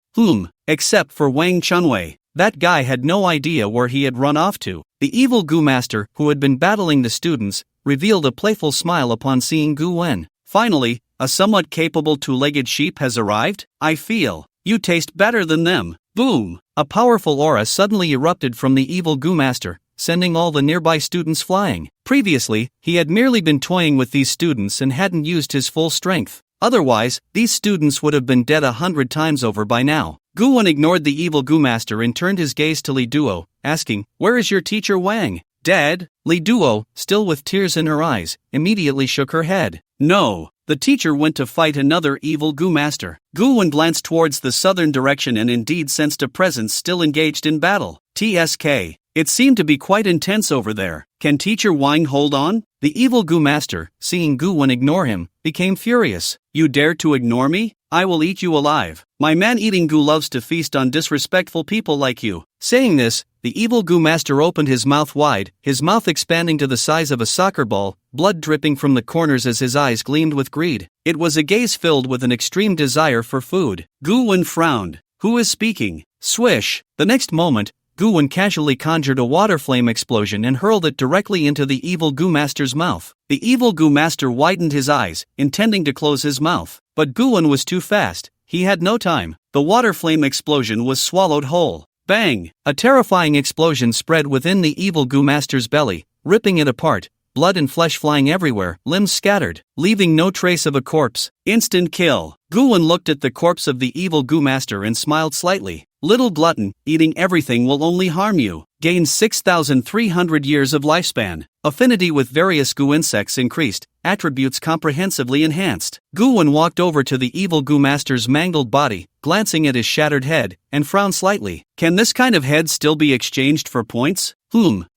Except for Wang Chunwei. That guy had no idea where he had run off to. The evil Goo Master, who had been battling the students, revealed a playful smile upon seeing Gu Wen. Finally, a somewhat capable two-legged sheep has arrived? I feel. You taste better than them. Boom! A powerful aura suddenly erupted from the evil Goo Master, sending all the nearby students flying. Previously, he had merely been toying with these students and hadn't used his full strength. Otherwise, these students would have been dead 100 times over by now. Gu Wen ignored the evil Goo Master and turned his gaze to Li Duo, asking, "Where is your teacher Wang?" "Dead?" Li Duo, still with tears in her eyes, immediately shook her head. "No. The teacher went to fight another evil Goo Master." Gu Wen glanced towards the southern direction and indeed sensed a presence still engaged in battle. TSK. It seemed to be quite intense over there. Can Teacher Wang hold on? The evil Goo Master, seeing Gu Wen ignore him, became furious. "You dare to ignore me? I will eat you alive. My man-eating Gu loves to feast on disrespectful people like you." Saying this, the evil Goo Master opened his mouth wide, his mouth expanding to the size of a soccer ball, blood dripping from the corners as his eyes gleamed with greed. It was a gaze filled with an extreme desire for food. Gu Wen frowned. "Who is speaking?" Swish! The next moment, Gu Wen casually conjured a water flame explosion and hurled it directly into the evil Goo Master's mouth. The evil Goo Master widened his eyes, intending to close his mouth. But Gu Wen was too fast. He had no time. The water flame explosion was swallowed whole. Bang! A terrifying explosion spread within the evil Goo Master's belly, ripping it apart, blood and flesh flying everywhere, limbs scattered, leaving no trace of a corpse. Instant kill. Gu Wen looked at the corpse of the evil Goo Master and smiled slightly. "Little glutton, eating everything will only harm you." Gained 6,300 years of lifespan. Affinity with various Goo insects increased, attributes comprehensively enhanced. Gu Wen walked over to the evil Goo Master's mangled body, glancing at his shattered head, and frowned slightly. Can this kind of head still be exchanged for points?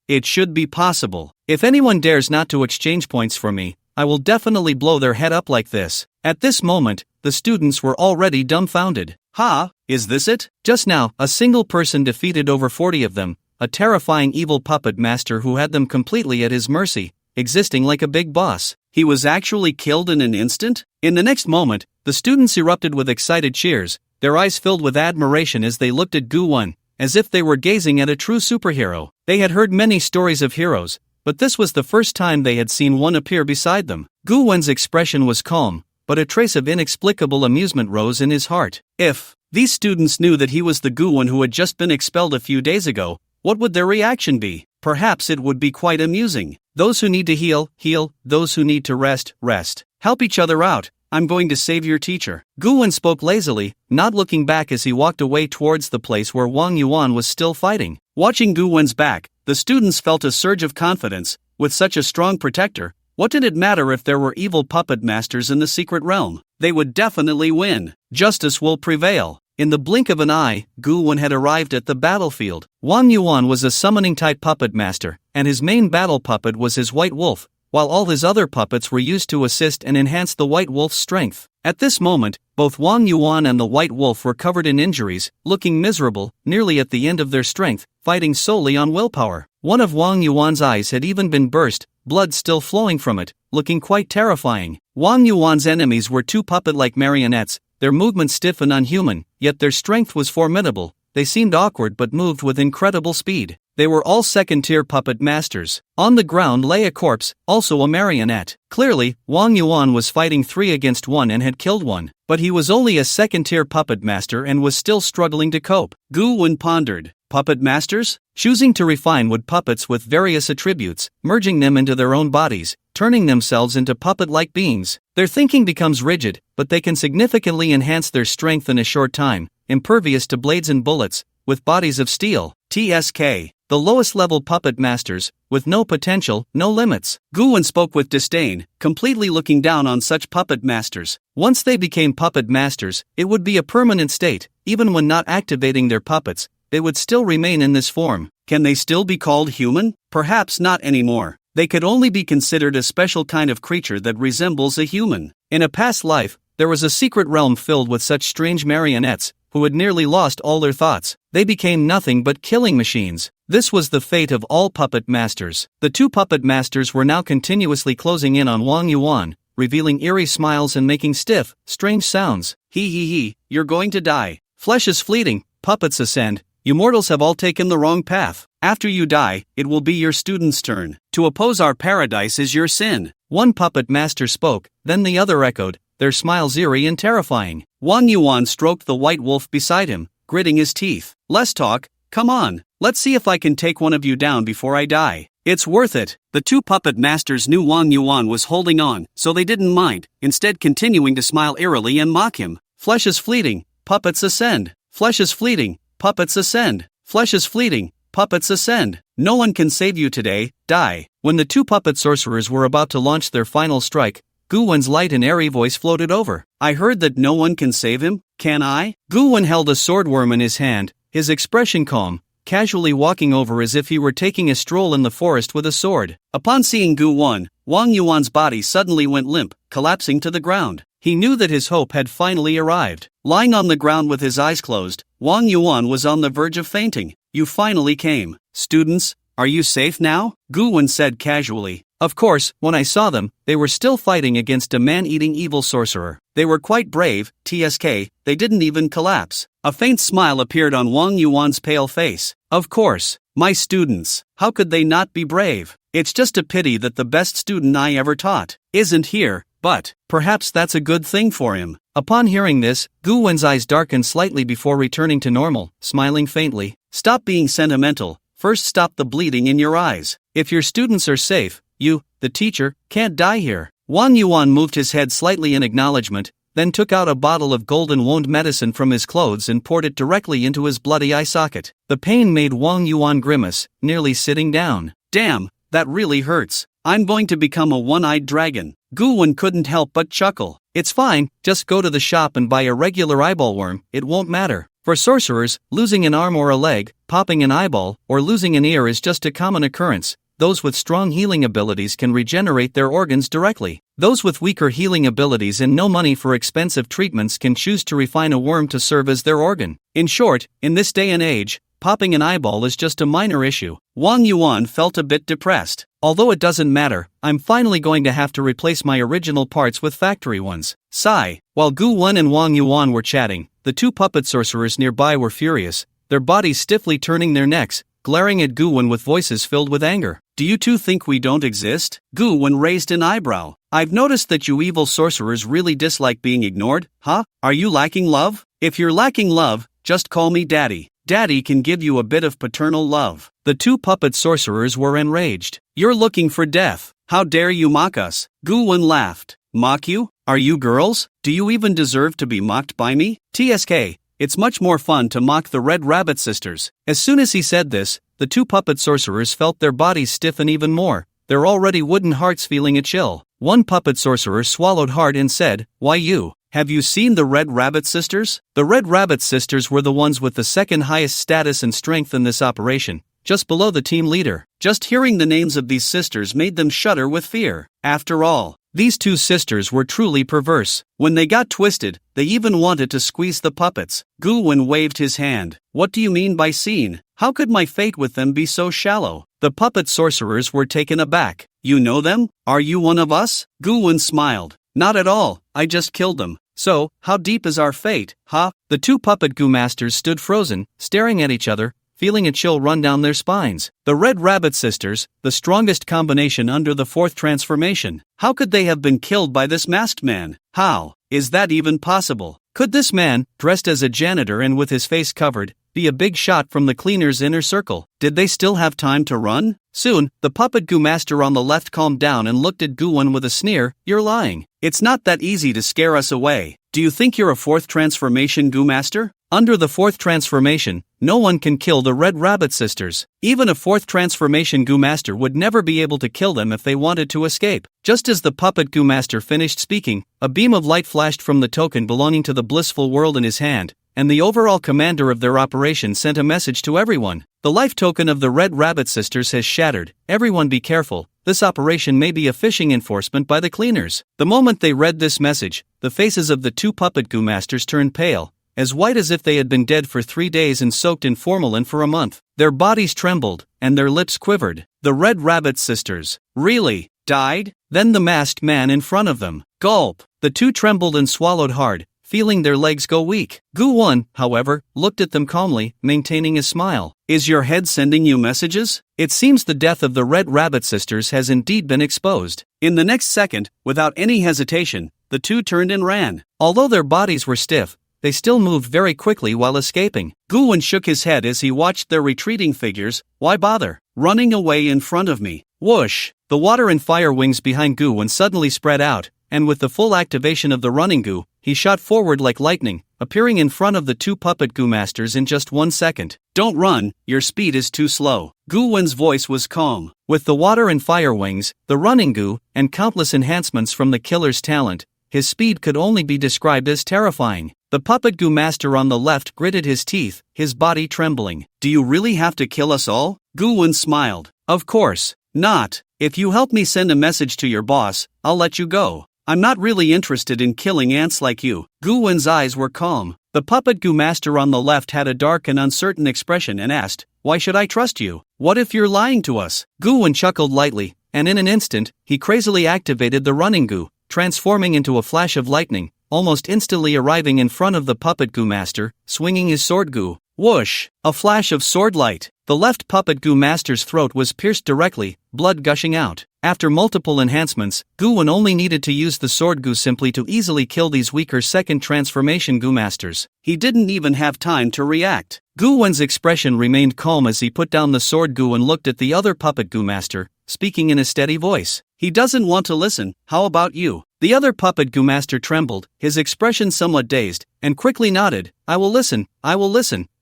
It should be possible. If anyone dares not to exchange points for me, I will definitely blow their head up like this. At this moment, the students were already dumbfounded. "Ha, is this it?" Just now, a single person defeated over 40 of them, a terrifying evil puppet master who had them completely at his mercy, existing like a big boss. He was actually killed in an instant? In the next moment, the students erupted with excited cheers, their eyes filled with admiration as they looked at Gu Wen, as if they were gazing at a true superhero. They had heard many stories of heroes, but this was the first time they had seen one appear beside them. Gu Wen's expression was calm, but a trace of inexplicable amusement rose in his heart. If these students knew that he was the Gu Wen who had just been expelled a few days ago, what would their reaction be? Perhaps it would be quite amusing. Those who need to heal, heal. Those who need to rest, rest. Help each other out. I'm going to save your teacher. Gu Wen spoke lazily, not looking back as he walked away towards the place where Wang Yuan was still fighting. Watching Gu Wen's back, the students felt a surge of confidence. With such a strong protector, what did it matter if there were evil puppet masters in the secret realm? They would definitely win. Justice will prevail. In the blink of an eye, Gu Wen had arrived at the battlefield. Wang Yuan was a summoning-type puppet master, and his main battle puppet was his white wolf, while all his other puppets were used to assist and enhance the white wolf's strength. At this moment, both Wang Yuan and the white wolf were covered in injuries, looking miserable, nearly at the end of their strength, fighting solely on willpower. One of Wang Yuan's eyes had even been burst, blood still flowing from it, looking quite terrifying. Wang Yuan's enemies were two puppet-like marionettes, their movements stiff and unhuman, yet their strength was formidable. They seemed awkward but moved with incredible speed. They were all second-tier puppet masters. On the ground lay a corpse, also a marionette. Clearly, Wang Yuan was fighting 3 against 1 and had killed one, but he was only a second-tier puppet master and was still struggling to cope. Gu Wen pondered. Puppet masters? Choosing to refine wood puppets with various attributes, merging them into their own bodies, turning themselves into puppet-like beings. Their thinking becomes rigid, but they can significantly enhance their strength in a short time, impervious to blades and bullets, with bodies of steel. TSK. The lowest-level puppet masters, with no potential, no limits. Gu Wen spoke with disdain, completely looking down on such puppet masters. Once they became puppet masters, it would be a permanent state. Even when not activating their puppets, they would still remain in this form. Can they still be called human? Perhaps not anymore. They could only be considered a special kind of creature that resembles a human. In a past life, there was a secret realm filled with such strange marionettes, who had nearly lost all their thoughts. They became nothing but killing machines. This was the fate of all puppet masters. The two puppet masters were now continuously closing in on Wang Yuan, revealing eerie smiles and making stiff, strange sounds. He, you're going to die. Flesh is fleeting, puppets ascend. You mortals have all taken the wrong path. After you die, it will be your students' turn. To oppose our paradise is your sin. One puppet master spoke, then the other echoed, their smiles eerie and terrifying. Wang Yuan stroked the white wolf beside him, gritting his teeth. Less talk, come on, let's see if I can take one of you down before I die. It's worth it. The two puppet masters knew Wang Yuan was holding on, so they didn't mind, instead continuing to smile eerily and mock him. Flesh is fleeting, puppets ascend. Flesh is fleeting, puppets ascend. Flesh is fleeting, puppets ascend. No one can save you today, die. When the two puppet sorcerers were about to launch their final strike, Gu Wen's light and airy voice floated over. I heard that no one can save him, can I? Gu Wen held a swordworm in his hand, his expression calm, casually walking over as if he were taking a stroll in the forest with a sword. Upon seeing Gu Wen, Wang Yuan's body suddenly went limp, collapsing to the ground. He knew that his hope had finally arrived. Lying on the ground with his eyes closed, Wang Yuan was on the verge of fainting. You finally came. Students, are you safe now? Gu Wen said casually. Of course, when I saw them, they were still fighting against a man-eating evil sorcerer. They were quite brave, TSK, they didn't even collapse. A faint smile appeared on Wang Yuan's pale face. Of course, my students, how could they not be brave? It's just a pity that the best student I ever taught isn't here, but perhaps that's a good thing for him. Upon hearing this, Gu Wen's eyes darkened slightly before returning to normal, smiling faintly. Stop being sentimental, first stop the bleeding in your eyes. If your students are safe, you, the teacher, can't die here. Wang Yuan moved his head slightly in acknowledgement, then took out a bottle of golden wound medicine from his clothes and poured it directly into his bloody eye socket. The pain made Wang Yuan grimace, nearly sitting down. Damn, that really hurts. I'm going to become a one-eyed dragon. Gu Wen couldn't help but chuckle. It's fine, just go to the shop and buy a regular eyeball worm, it won't matter. For sorcerers, losing an arm or a leg, popping an eyeball, or losing an ear is just a common occurrence. Those with strong healing abilities can regenerate their organs directly. Those with weaker healing abilities and no money for expensive treatments can choose to refine a worm to serve as their organ. In short, in this day and age, popping an eyeball is just a minor issue. Wang Yuan felt a bit depressed. Although it doesn't matter, I'm finally going to have to replace my original parts with factory ones. Sigh. While Gu Wen and Wang Yuan were chatting, the two puppet sorcerers nearby were furious, their bodies stiffly turning their necks, glaring at Gu Wen with voices filled with anger. Do you two think we don't exist? Gu Wen raised an eyebrow. I've noticed that you evil sorcerers really dislike being ignored, huh? Are you lacking love? If you're lacking love, just call me Daddy. Daddy can give you a bit of paternal love. The two puppet sorcerers were enraged. You're looking for death. How dare you mock us? Gu Wen laughed. Mock you? Are you girls? Do you even deserve to be mocked by me? TSK. It's much more fun to mock the Red Rabbit sisters. As soon as he said this, the two puppet sorcerers felt their bodies stiffen even more, their already wooden hearts feeling a chill. One puppet sorcerer swallowed hard and said, Why you? Have you seen the Red Rabbit sisters? The Red Rabbit sisters were the ones with the second highest status and strength in this operation, just below the team leader. Just hearing the names of these sisters made them shudder with fear. After all, these two sisters were truly perverse. When they got twisted, they even wanted to squeeze the puppets. Gu Wen waved his hand. What do you mean by seen? How could my fate with them be so shallow? The puppet sorcerers were taken aback. You know them? Are you one of us? Gu Wen smiled. Not at all, I just killed them. So, how deep is our fate, huh? The two puppet Gu masters stood frozen, staring at each other, feeling a chill run down their spines. The Red Rabbit sisters, the strongest combination under the fourth transformation. How could they have been killed by this masked man? How? Is that even possible? Could this man, dressed as a janitor and with his face covered, be a big shot from the cleaner's inner circle? Did they still have time to run? Soon, the puppet Gu master on the left calmed down and looked at Gu Wen with a sneer. You're lying. It's not that easy to scare us away. Do you think you're a fourth transformation Gu master? Under the fourth transformation, no one can kill the Red Rabbit sisters. Even a fourth transformation Gu master would never be able to kill them if they wanted to escape. Just as the puppet Gu master finished speaking, a beam of light flashed from the token belonging to the blissful world in his hand, and the overall commander of their operation sent a message to everyone. The life token of the Red Rabbit sisters has shattered. Everyone be careful. This operation may be a phishing enforcement by the cleaners. The moment they read this message, the faces of the two puppet Gu masters turned pale, as white as if they had been dead for 3 days and soaked in formalin for a month. Their bodies trembled, and their lips quivered. The Red Rabbit sisters, really, died? Then the masked man in front of them. Gulp! The two trembled and swallowed hard, feeling their legs go weak. Gu-won, however, looked at them calmly, maintaining a smile. Is your head sending you messages? It seems the death of the Red Rabbit sisters has indeed been exposed. In the next second, without any hesitation, the two turned and ran. Although their bodies were stiff, they still moved very quickly while escaping. Gu-won shook his head as he watched their retreating figures. Why bother? Running away in front of me. Whoosh! The water and fire wings behind Gu-won suddenly spread out, and with the full activation of the running Gu, he shot forward like lightning, appearing in front of the two puppet Gu masters in just 1 second. Don't run, your speed is too slow. Gu-won's voice was calm. With the water and fire wings, the running Gu, and countless enhancements from the killer's talent, his speed could only be described as terrifying. The puppet Gu master on the left gritted his teeth, his body trembling. Do you really have to kill us all? Gu-won smiled. Of course not. If you help me send a message to your boss, I'll let you go. I'm not really interested in killing ants like you. Gu-won's eyes were calm. The puppet Gu master on the left had a dark and uncertain expression and asked, "Why should I trust you? What if you're lying to us?" Gu-won chuckled lightly, and in an instant, he crazily activated the running Gu, transforming into a flash of lightning, almost instantly arriving in front of the puppet Gu master, swinging his sword Gu. Whoosh! A flash of sword light. The left puppet Gu master's throat was pierced directly, blood gushing out. After multiple enhancements, Gu-won only needed to use the sword Gu simply to easily kill these weaker second transformation Gu masters. He didn't even have time to react. Gu-won's expression remained calm as he put down the sword Gu and looked at the other puppet Gu master, speaking in a steady voice. He doesn't want to listen. How about you? The other puppet Gu master trembled, his expression somewhat dazed, and quickly nodded. I will listen.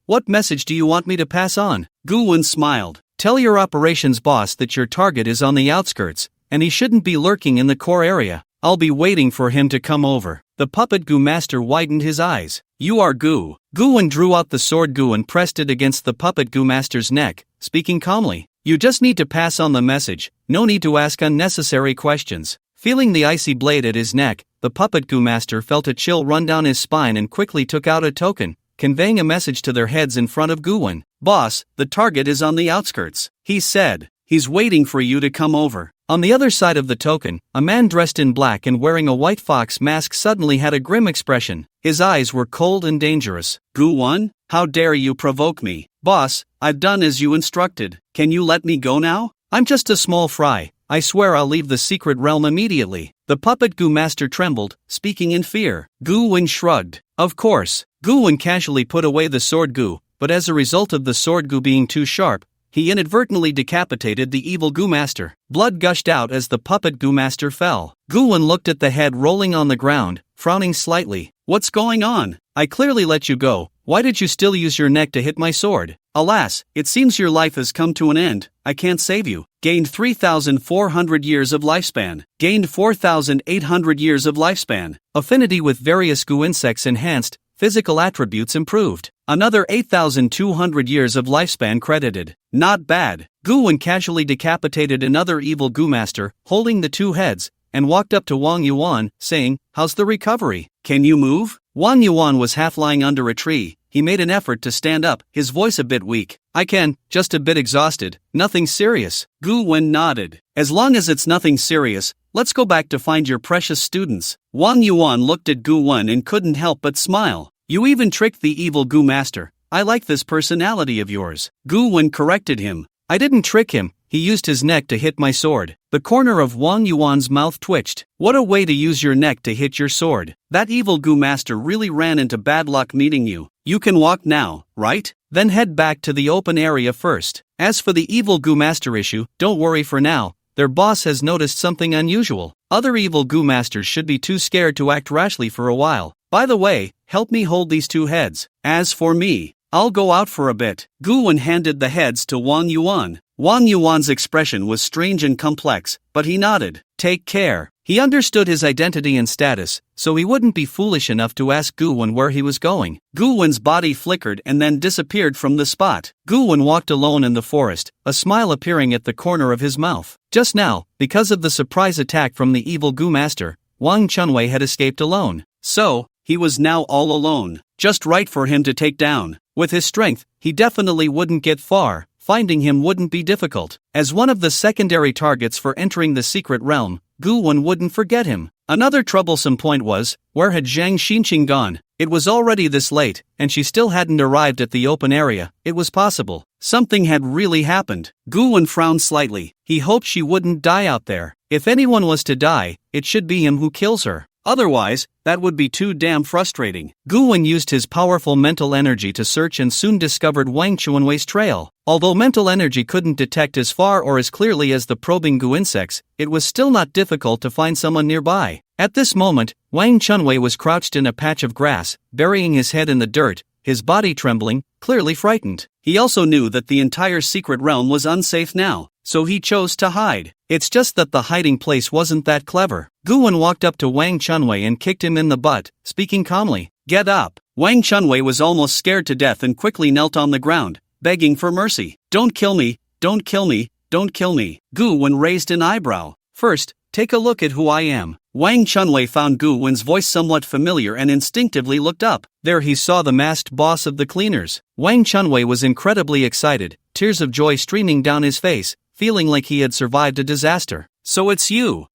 What message do you want me to pass on? Gu-won smiled. Tell your operations boss that your target is on the outskirts, and he shouldn't be lurking in the core area. I'll be waiting for him to come over. The puppet Gu master widened his eyes. You are Gu. Gu-won drew out the sword Gu and pressed it against the puppet Gu master's neck, speaking calmly. You just need to pass on the message, no need to ask unnecessary questions. Feeling the icy blade at his neck, the puppet Gu master felt a chill run down his spine and quickly took out a token, conveying a message to their heads in front of Gu-won. Boss, the target is on the outskirts, he said. He's waiting for you to come over. On the other side of the token, a man dressed in black and wearing a white fox mask suddenly had a grim expression. His eyes were cold and dangerous. Gu-won, how dare you provoke me? Boss, I've done as you instructed. Can you let me go now? I'm just a small fry. I swear I'll leave the secret realm immediately. The puppet Gu master trembled, speaking in fear. Gu-won shrugged. Of course. Gu-won casually put away the sword Gu, but as a result of the sword Gu being too sharp, he inadvertently decapitated the evil Gu master. Blood gushed out as the puppet Gu master fell. Gu-won looked at the head rolling on the ground, frowning slightly. What's going on? I clearly let you go. Why did you still use your neck to hit my sword? Alas, it seems your life has come to an end. I can't save you. Gained 3,400 years of lifespan. Gained 4,800 years of lifespan. Affinity with various Gu insects enhanced. Physical attributes improved. Another 8,200 years of lifespan credited. Not bad. Gu-won casually decapitated another evil Gu master, holding the two heads, and walked up to Wang Yuan, saying, How's the recovery? Can you move? Wang Yuan was half lying under a tree. He made an effort to stand up, his voice a bit weak. I can, just a bit exhausted, nothing serious. Gu-won nodded. As long as it's nothing serious, let's go back to find your precious students. Wang Yuan looked at Gu-won and couldn't help but smile. You even tricked the evil Gu master. I like this personality of yours. Gu-won corrected him. I didn't trick him. He used his neck to hit my sword. The corner of Wang Yuan's mouth twitched. What a way to use your neck to hit your sword. That evil Gu master really ran into bad luck meeting you. You can walk now, right? Then head back to the open area first. As for the evil Gu master issue, don't worry for now. Their boss has noticed something unusual. Other evil Gu masters should be too scared to act rashly for a while. By the way, help me hold these two heads. As for me, I'll go out for a bit. Gu-won handed the heads to Wang Yuan. Wang Yuan's expression was strange and complex, but he nodded. Take care. He understood his identity and status, so he wouldn't be foolish enough to ask Gu-won where he was going. Gu-won's body flickered and then disappeared from the spot. Gu-won walked alone in the forest, a smile appearing at the corner of his mouth. Just now, because of the surprise attack from the evil Gu master, Wang Chunwei had escaped alone. So, he was now all alone. Just right for him to take down. With his strength, he definitely wouldn't get far. Finding him wouldn't be difficult. As one of the secondary targets for entering the secret realm, Gu-wen wouldn't forget him. Another troublesome point was, where had Zhang Xinqing gone? It was already this late, and she still hadn't arrived at the open area. It was possible something had really happened. Gu-wen frowned slightly. He hoped she wouldn't die out there. If anyone was to die, it should be him who kills her. Otherwise, that would be too damn frustrating. Gu-wen used his powerful mental energy to search and soon discovered Wang Chuanwei's trail. Although mental energy couldn't detect as far or as clearly as the probing Gu insects, it was still not difficult to find someone nearby. At this moment, Wang Chunwei was crouched in a patch of grass, burying his head in the dirt, his body trembling, clearly frightened. He also knew that the entire secret realm was unsafe now, so he chose to hide. It's just that the hiding place wasn't that clever. Gu-wen walked up to Wang Chunwei and kicked him in the butt, speaking calmly. "Get up." Wang Chunwei was almost scared to death and quickly knelt on the ground, begging for mercy. "Don't kill me, don't kill me, don't kill me." Gu-wen raised an eyebrow. "First, take a look at who I am." Wang Chunwei found Gu-wen's voice somewhat familiar and instinctively looked up. There he saw the masked boss of the cleaners. Wang Chunwei was incredibly excited, tears of joy streaming down his face, feeling like he had survived a disaster. So it's you,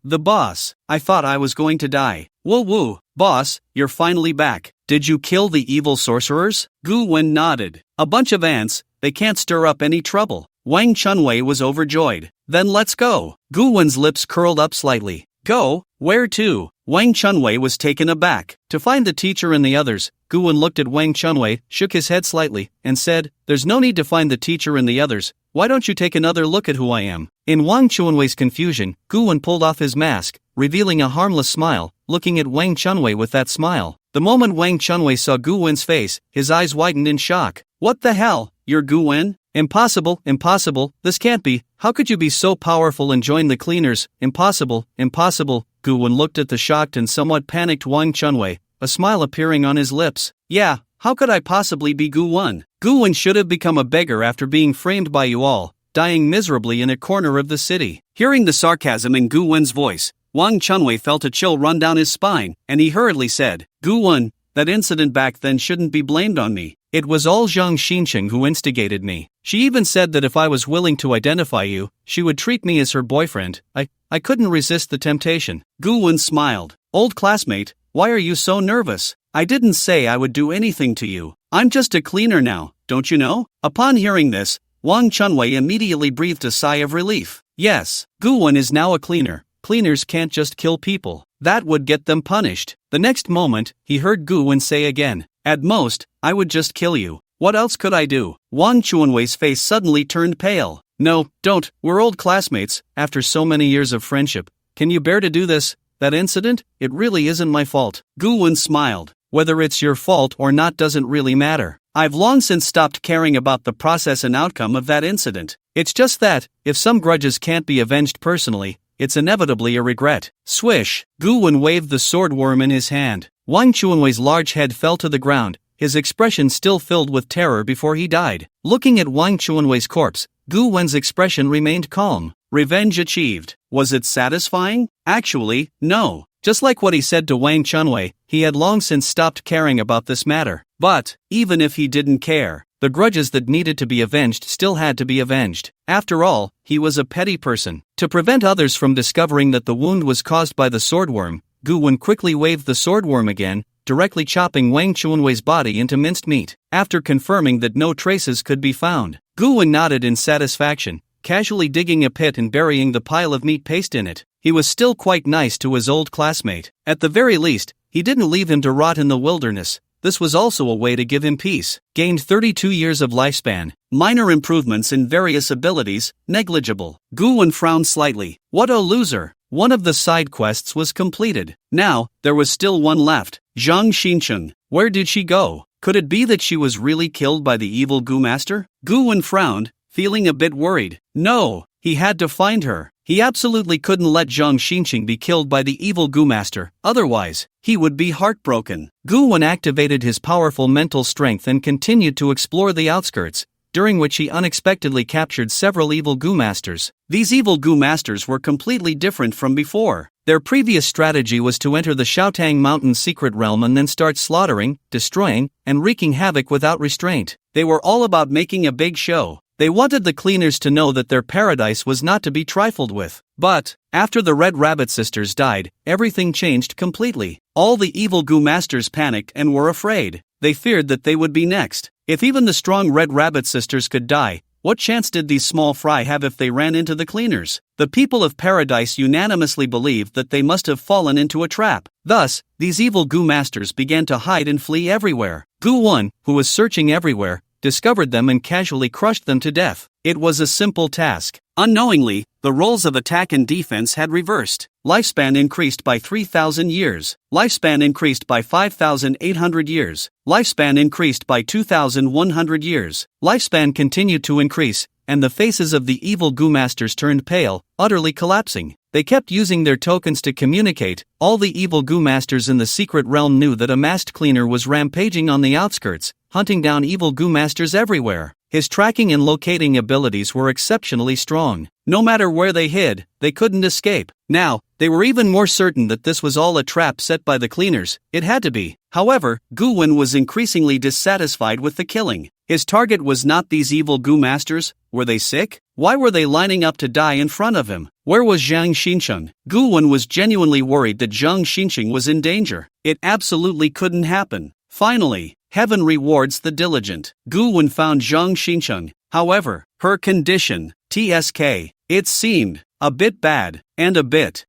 the boss. I thought I was going to die." "Woo woo, boss, you're finally back. Did you kill the evil sorcerers?" Gu-wen nodded. "A bunch of ants, they can't stir up any trouble." Wang Chunwei was overjoyed. "Then let's go." Gu-wen's lips curled up slightly. "Go? Where to?" Wang Chunwei was taken aback. "To find the teacher and the others." Gu-wen looked at Wang Chunwei, shook his head slightly, and said, "There's no need to find the teacher and the others. Why don't you take another look at who I am?" In Wang Chunwei's confusion, Gu-wen pulled off his mask, revealing a harmless smile, looking at Wang Chunwei with that smile. The moment Wang Chunwei saw Gu-wen's face, his eyes widened in shock. "What the hell? You're Gu-wen? Impossible, impossible, this can't be. How could you be so powerful and join the cleaners? Impossible, impossible." Gu-wen looked at the shocked and somewhat panicked Wang Chunwei, a smile appearing on his lips. "Yeah, how could I possibly be Gu-wen? Gu-wen should have become a beggar after being framed by you all, dying miserably in a corner of the city." Hearing the sarcasm in Gu-wen's voice, Wang Chunwei felt a chill run down his spine, and he hurriedly said, "Gu-wen, that incident back then shouldn't be blamed on me. It was all Zhang Xinqing who instigated me. She even said that if I was willing to identify you, she would treat me as her boyfriend. I couldn't resist the temptation." Gu-wen smiled. "Old classmate, why are you so nervous? I didn't say I would do anything to you. I'm just a cleaner now, don't you know?" Upon hearing this, Wang Chunwei immediately breathed a sigh of relief. Yes, Gu-wen is now a cleaner. Cleaners can't just kill people. That would get them punished. The next moment, he heard Gu-wen say again, "At most, I would just kill you. What else could I do?" Wang Chunwei's face suddenly turned pale. "No, don't, we're old classmates, after so many years of friendship. Can you bear to do this? That incident? It really isn't my fault." Gu-wen smiled. "Whether it's your fault or not doesn't really matter. I've long since stopped caring about the process and outcome of that incident. It's just that, if some grudges can't be avenged personally, it's inevitably a regret." Swish! Gu-wen waved the swordworm in his hand. Wang Chunwei's large head fell to the ground, his expression still filled with terror before he died. Looking at Wang Chunwei's corpse, Gu-wen's expression remained calm. Revenge achieved. Was it satisfying? Actually, no. Just like what he said to Wang Chunwei, he had long since stopped caring about this matter. But, even if he didn't care, the grudges that needed to be avenged still had to be avenged. After all, he was a petty person. To prevent others from discovering that the wound was caused by the swordworm, Gu-wen quickly waved the swordworm again, directly chopping Wang Chunwei's body into minced meat. After confirming that no traces could be found, Gu-wen nodded in satisfaction, casually digging a pit and burying the pile of meat paste in it. He was still quite nice to his old classmate. At the very least, he didn't leave him to rot in the wilderness. This was also a way to give him peace. Gained 32 years of lifespan. Minor improvements in various abilities, negligible. Gu-wen frowned slightly. What a loser. One of the side quests was completed. Now, there was still one left. Zhang Xinqing. Where did she go? Could it be that she was really killed by the evil Gu Master? Gu-wen frowned, feeling a bit worried. No, he had to find her. He absolutely couldn't let Zhang Xinqing be killed by the evil Gu Master, otherwise, he would be heartbroken. Gu-wen activated his powerful mental strength and continued to explore the outskirts, during which he unexpectedly captured several evil Gu Masters. These evil Gu Masters were completely different from before. Their previous strategy was to enter the Shoutang Mountain secret realm and then start slaughtering, destroying, and wreaking havoc without restraint. They were all about making a big show. They wanted the cleaners to know that their paradise was not to be trifled with. But, after the Red Rabbit sisters died, everything changed completely. All the evil goo masters panicked and were afraid. They feared that they would be next. If even the strong Red Rabbit sisters could die, what chance did these small fry have if they ran into the cleaners? The people of paradise unanimously believed that they must have fallen into a trap. Thus, these evil goo masters began to hide and flee everywhere. Goo 1, who was searching everywhere, discovered them and casually crushed them to death. It was a simple task. Unknowingly, the roles of attack and defense had reversed. Lifespan increased by 3,000 years. Lifespan increased by 5,800 years. Lifespan increased by 2,100 years. Lifespan continued to increase, and the faces of the evil goo masters turned pale, utterly collapsing. They kept using their tokens to communicate. All the evil goo masters in the secret realm knew that a masked cleaner was rampaging on the outskirts, hunting down evil goo masters everywhere. His tracking and locating abilities were exceptionally strong. No matter where they hid, they couldn't escape. Now, they were even more certain that this was all a trap set by the cleaners. It had to be. However, Goo-won was increasingly dissatisfied with the killing. His target was not these evil goo masters. Were they sick? Why were they lining up to die in front of him? Where was Zhang Xinsheng? Goo-won was genuinely worried that Zhang Xinsheng was in danger. It absolutely couldn't happen. Finally, heaven rewards the diligent. Goo-won found Zhang Xinsheng. However, her condition, TSK, it seemed a bit bad, and a bit,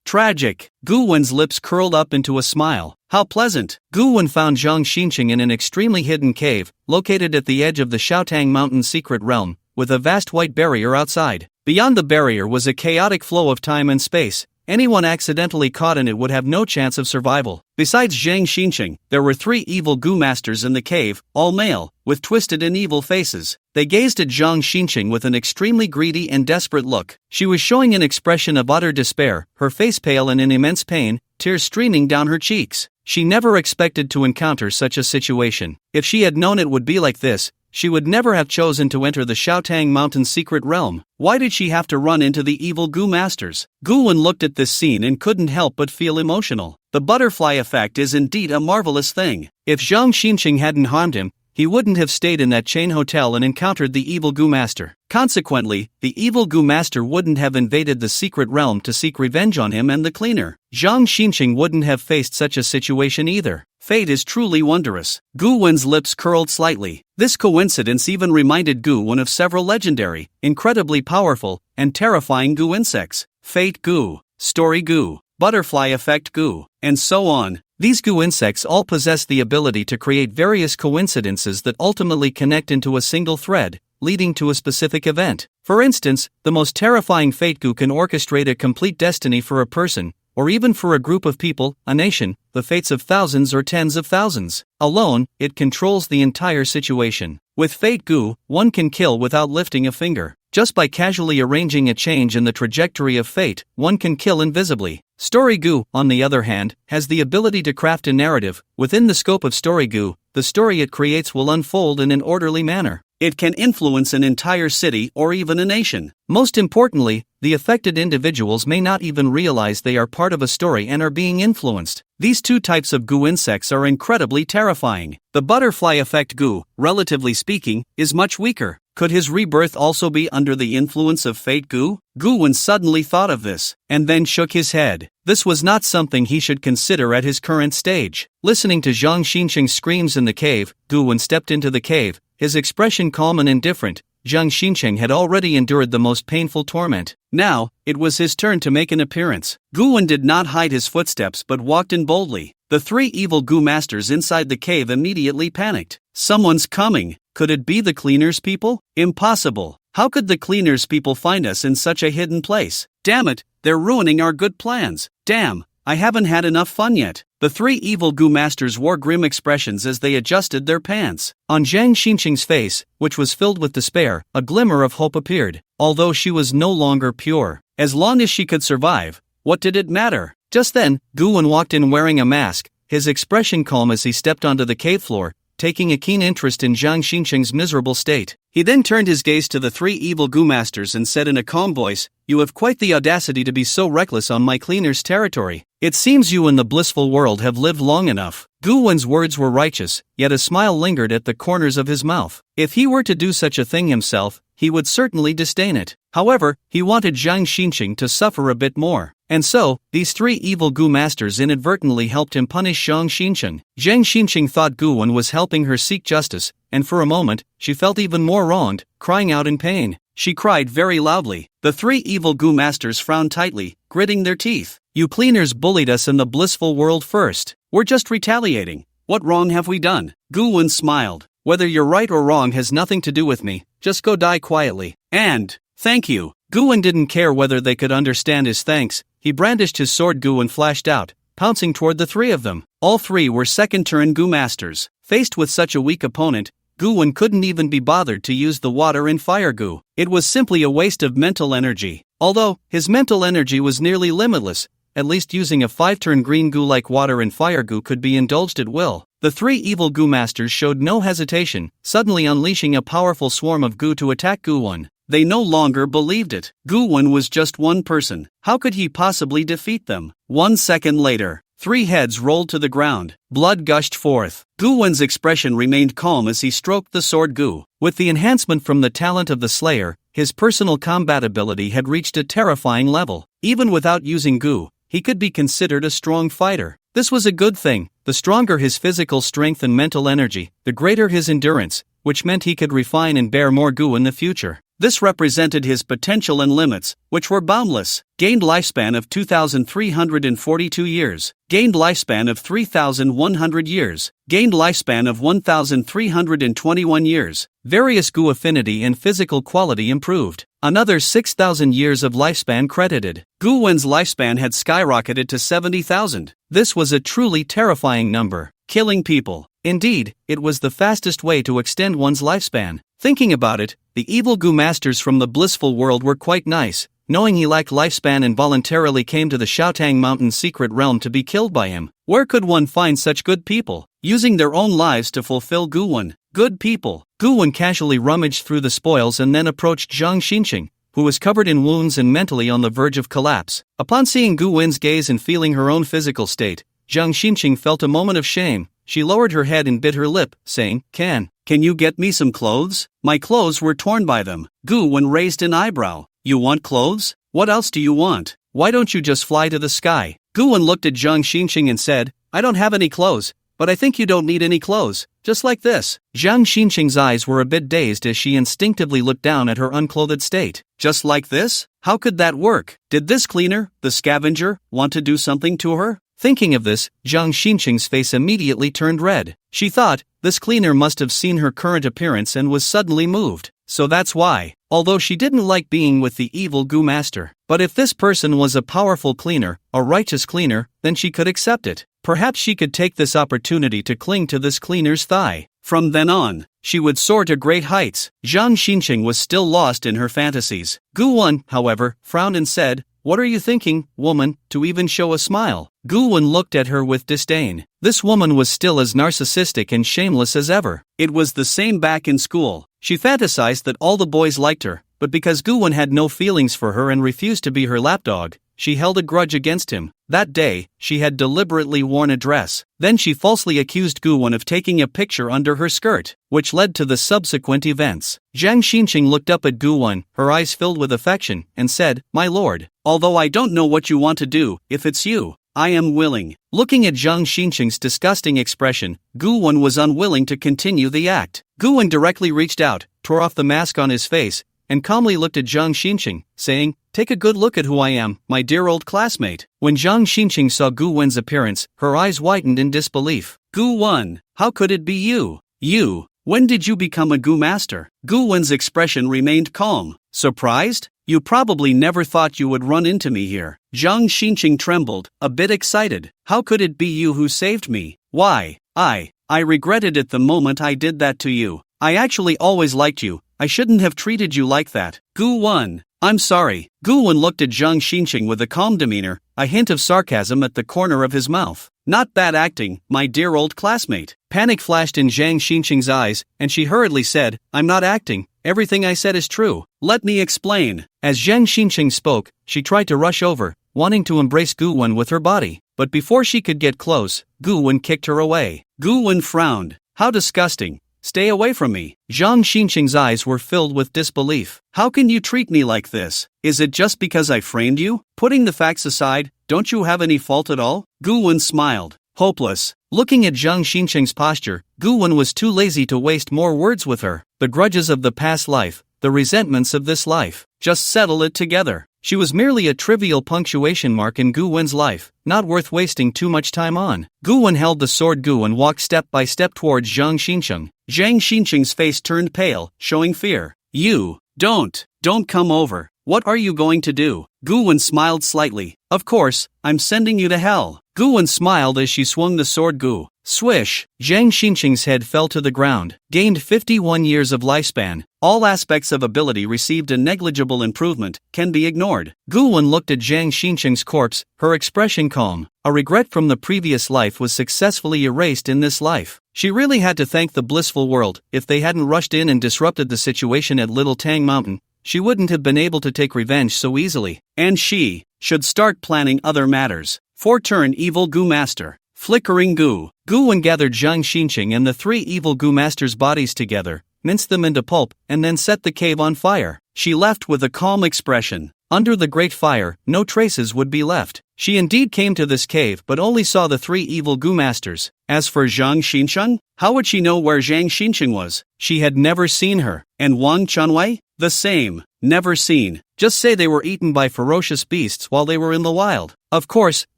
tragic. Goo-won's lips curled up into a smile. How pleasant. Goo-won found Zhang Xinsheng in an extremely hidden cave, located at the edge of the Shoutang Mountain secret realm, with a vast white barrier outside. Beyond the barrier was a chaotic flow of time and space. Anyone accidentally caught in it would have no chance of survival. Besides Zhang Xinsheng, there were 3 evil goo masters in the cave, all male, with twisted and evil faces. They gazed at Zhang Xinsheng with an extremely greedy and desperate look. She was showing an expression of utter despair, her face pale and in immense pain, tears streaming down her cheeks. She never expected to encounter such a situation. If she had known it would be like this, she would never have chosen to enter the Shoutang Mountain secret realm. Why did she have to run into the evil goo masters? Goo-won looked at this scene and couldn't help but feel emotional. The butterfly effect is indeed a marvelous thing. If Zhang Xinsheng hadn't harmed him, he wouldn't have stayed in that chain hotel and encountered the evil goo master. Consequently, the evil goo master wouldn't have invaded the secret realm to seek revenge on him and the cleaner. Zhang Xinsheng wouldn't have faced such a situation either. Fate is truly wondrous. Goo-won's lips curled slightly. This coincidence even reminded Goo-won of several legendary, incredibly powerful, and terrifying goo insects. Fate goo, story goo, butterfly effect goo, and so on. These goo insects all possess the ability to create various coincidences that ultimately connect into a single thread, leading to a specific event. For instance, the most terrifying fate goo can orchestrate a complete destiny for a person, or even for a group of people, a nation, the fates of thousands or tens of thousands. Alone, it controls the entire situation. With fate goo, one can kill without lifting a finger. Just by casually arranging a change in the trajectory of fate, one can kill invisibly. Story goo, on the other hand, has the ability to craft a narrative. Within the scope of story goo, the story it creates will unfold in an orderly manner. It can influence an entire city or even a nation. Most importantly, the affected individuals may not even realize they are part of a story and are being influenced. These 2 types of goo insects are incredibly terrifying. The butterfly effect goo, relatively speaking, is much weaker. Could his rebirth also be under the influence of fate goo? Goo-won suddenly thought of this, and then shook his head. This was not something he should consider at his current stage. Listening to Zhang Xinsheng's screams in the cave, Goo-won stepped into the cave, his expression calm and indifferent. Zhang Xinsheng had already endured the most painful torment. Now, it was his turn to make an appearance. Goo-won did not hide his footsteps but walked in boldly. The 3 evil goo masters inside the cave immediately panicked. Someone's coming. Could it be the cleaners people? Impossible. How could the cleaners people find us in such a hidden place? Damn it, they're ruining our good plans. Damn, I haven't had enough fun yet. The 3 evil goo masters wore grim expressions as they adjusted their pants. On Zhang Xinsheng's face, which was filled with despair, a glimmer of hope appeared. Although she was no longer pure, as long as she could survive, what did it matter? Just then, Goo-won walked in wearing a mask, his expression calm as he stepped onto the cave floor, taking a keen interest in Zhang Xinsheng's miserable state. He then turned his gaze to the 3 evil goo masters and said in a calm voice, "You have quite the audacity to be so reckless on my cleaner's territory. It seems you in the blissful world have lived long enough. Gu Wen's words were righteous, yet a smile lingered at the corners of his mouth. If he were to do such a thing himself, he would certainly disdain it. However, he wanted Zhang Xinqing to suffer a bit more. And so, these three evil Gu masters inadvertently helped him punish Zhang Xinqing. Zhang Xinqing thought Gu Wen was helping her seek justice, and for a moment, she felt even more wronged, crying out in pain. She cried very loudly. The three evil Gu masters frowned tightly, gritting their teeth. You cleaners bullied us in the blissful world first. We're just retaliating. What wrong have we done? Gu Wen smiled. Whether you're right or wrong has nothing to do with me. Just go die quietly. And, thank you. Gu Wen didn't care whether they could understand his thanks. He brandished his sword. Gu Wen flashed out, pouncing toward the three of them. All three were second-turn Gu masters. Faced with such a weak opponent, Gu Wen couldn't even be bothered to use the water and fire Gu. It was simply a waste of mental energy. Although, his mental energy was nearly limitless, at least using a 5-turn green Gu like water and fire Gu could be indulged at will. The three evil Gu masters showed no hesitation, suddenly unleashing a powerful swarm of Gu to attack Gu Wen. They no longer believed it. Gu Wen was just one person. How could he possibly defeat them? 1 second later, three heads rolled to the ground. Blood gushed forth. Gu Wen's expression remained calm as he stroked the sword Gu. With the enhancement from the talent of the Slayer, his personal combat ability had reached a terrifying level. Even without using Gu, he could be considered a strong fighter. This was a good thing. The stronger his physical strength and mental energy, the greater his endurance, which meant he could refine and bear more Gu in the future. This represented his potential and limits, which were boundless. Gained lifespan of 2,342 years. Gained lifespan of 3,100 years. Gained lifespan of 1,321 years. Various Gu affinity and physical quality improved. Another 6,000 years of lifespan credited. Gu Wen's lifespan had skyrocketed to 70,000. This was a truly terrifying number. Killing people. Indeed, it was the fastest way to extend one's lifespan. Thinking about it, the evil Gu masters from the blissful world were quite nice. Knowing he lacked lifespan and voluntarily came to the Shoutang Mountain secret realm to be killed by him. Where could one find such good people? Using their own lives to fulfill Gu Wen. Good people. Gu Wen casually rummaged through the spoils and then approached Zhang Xinqing, who was covered in wounds and mentally on the verge of collapse. Upon seeing Gu Wen's gaze and feeling her own physical state, Zhang Xinqing felt a moment of shame. She lowered her head and bit her lip, saying, Can you get me some clothes? My clothes were torn by them. Gu Wen raised an eyebrow. You want clothes? What else do you want? Why don't you just fly to the sky? Gu Wen looked at Zhang Xinqing and said, I don't have any clothes, but I think you don't need any clothes. Just like this. Zhang Xinqing's eyes were a bit dazed as she instinctively looked down at her unclothed state. Just like this? How could that work? Did this cleaner, the scavenger, want to do something to her? Thinking of this, Zhang Xinqing's face immediately turned red. She thought, this cleaner must have seen her current appearance and was suddenly moved. So that's why. Although she didn't like being with the evil Gu master. But if this person was a powerful cleaner, a righteous cleaner, then she could accept it. Perhaps she could take this opportunity to cling to this cleaner's thigh. From then on, she would soar to great heights. Zhang Xinqing was still lost in her fantasies. Gu Wen, however, frowned and said, What are you thinking, woman, to even show a smile? Gu Wen looked at her with disdain. This woman was still as narcissistic and shameless as ever. It was the same back in school. She fantasized that all the boys liked her, but because Gu Wen had no feelings for her and refused to be her lapdog, she held a grudge against him. That day, she had deliberately worn a dress. Then she falsely accused Gu Wen of taking a picture under her skirt, which led to the subsequent events. Zhang Xinqing looked up at Gu Wen, her eyes filled with affection, and said, My lord, although I don't know what you want to do, if it's you, I am willing. Looking at Zhang Xinqing's disgusting expression, Gu Wen was unwilling to continue the act. Gu Wen directly reached out, tore off the mask on his face, and calmly looked at Zhang Xinqing, saying, Take a good look at who I am, my dear old classmate. When Zhang Xinqing saw Gu Wen's appearance, her eyes widened in disbelief. Gu Wen, how could it be you? You, when did you become a Gu master? Gu Wen's expression remained calm. Surprised? You probably never thought you would run into me here. Zhang Xinqing trembled, a bit excited. How could it be you who saved me? Why, I regretted it the moment I did that to you. I actually always liked you. I shouldn't have treated you like that. Gu Wen, I'm sorry. Gu Wen looked at Zhang Xinqing with a calm demeanor, a hint of sarcasm at the corner of his mouth. Not bad acting, my dear old classmate. Panic flashed in Zhang Xinqing's eyes, and she hurriedly said, I'm not acting. Everything I said is true. Let me explain. As Zhang Xinqing spoke, she tried to rush over, wanting to embrace Gu Wen with her body. But before she could get close, Gu Wen kicked her away. Gu Wen frowned. How disgusting. Stay away from me. Zhang Xinqing's eyes were filled with disbelief. How can you treat me like this? Is it just because I framed you? Putting the facts aside, don't you have any fault at all? Gu Wen smiled. Hopeless. Looking at Zhang Xinqing's posture, Gu Wen was too lazy to waste more words with her. The grudges of the past life, the resentments of this life. Just settle it together. She was merely a trivial punctuation mark in Gu Wen's life, not worth wasting too much time on. Gu Wen held the sword Gu and walked step by step towards Zhang Xinqing. Zhang Xinqing's face turned pale, showing fear. You, don't come over. What are you going to do? Gu Wen smiled slightly. Of course, I'm sending you to hell. Gu Wen smiled as she swung the sword Gu. Swish! Zhang Xinqing's head fell to the ground. Gained 51 years of lifespan. All aspects of ability received a negligible improvement, can be ignored. Gu Wen looked at Zhang Xinqing's corpse, her expression calm. A regret from the previous life was successfully erased in this life. She really had to thank the blissful world. If they hadn't rushed in and disrupted the situation at Little Tang Mountain, she wouldn't have been able to take revenge so easily. And she should start planning other matters. 4-turn evil Gu Master. Flickering Gu. Gu Wen gathered Zhang Xinqing and the 3 evil Gu Masters' bodies together, minced them into pulp, and then set the cave on fire. She left with a calm expression. Under the great fire, no traces would be left. She indeed came to this cave but only saw the 3 evil Gu Masters. As for Zhang Xinqing, how would she know where Zhang Xinqing was? She had never seen her. And Wang Chunwei? The same. Never seen. Just say they were eaten by ferocious beasts while they were in the wild. Of course,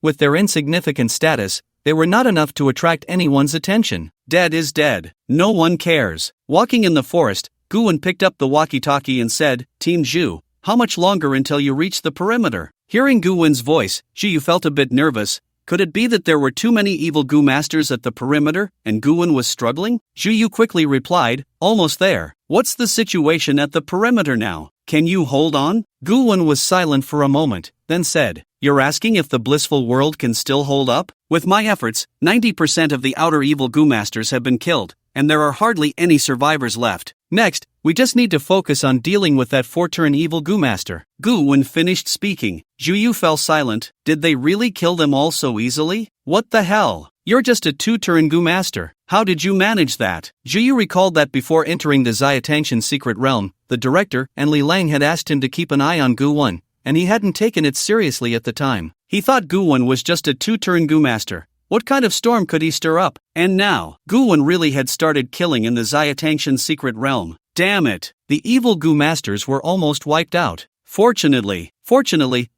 with their insignificant status, they were not enough to attract anyone's attention. Dead is dead. No one cares. Walking in the forest, Gu Wen picked up the walkie-talkie and said, Team Zhu, how much longer until you reach the perimeter? Hearing Gu Wen's voice, Zhu felt a bit nervous. Could it be that there were too many evil Gu Masters at the perimeter, and Gu Wen was struggling? Zhu quickly replied, almost there. What's the situation at the perimeter now? Can you hold on? Gu Wen was silent for a moment, then said, You're asking if the blissful world can still hold up? With my efforts, 90% of the outer evil Gu Masters have been killed, and there are hardly any survivors left. Next, we just need to focus on dealing with that 4-turn evil Gu Master. Gu Wen finished speaking. Zhu fell silent. Did they really kill them all so easily? What the hell? You're just a 2-turn Gu Master. How did you manage that? Zhu recalled that before entering the Xiaotangshan secret realm, the director and Li Lang had asked him to keep an eye on Gu Wen, and he hadn't taken it seriously at the time. He thought Gu Wen was just a 2-turn Gu Master. What kind of storm could he stir up? And now, Gu Wen really had started killing in the Xiaotangshan secret realm. Damn it! The evil Gu Masters were almost wiped out. Fortunately,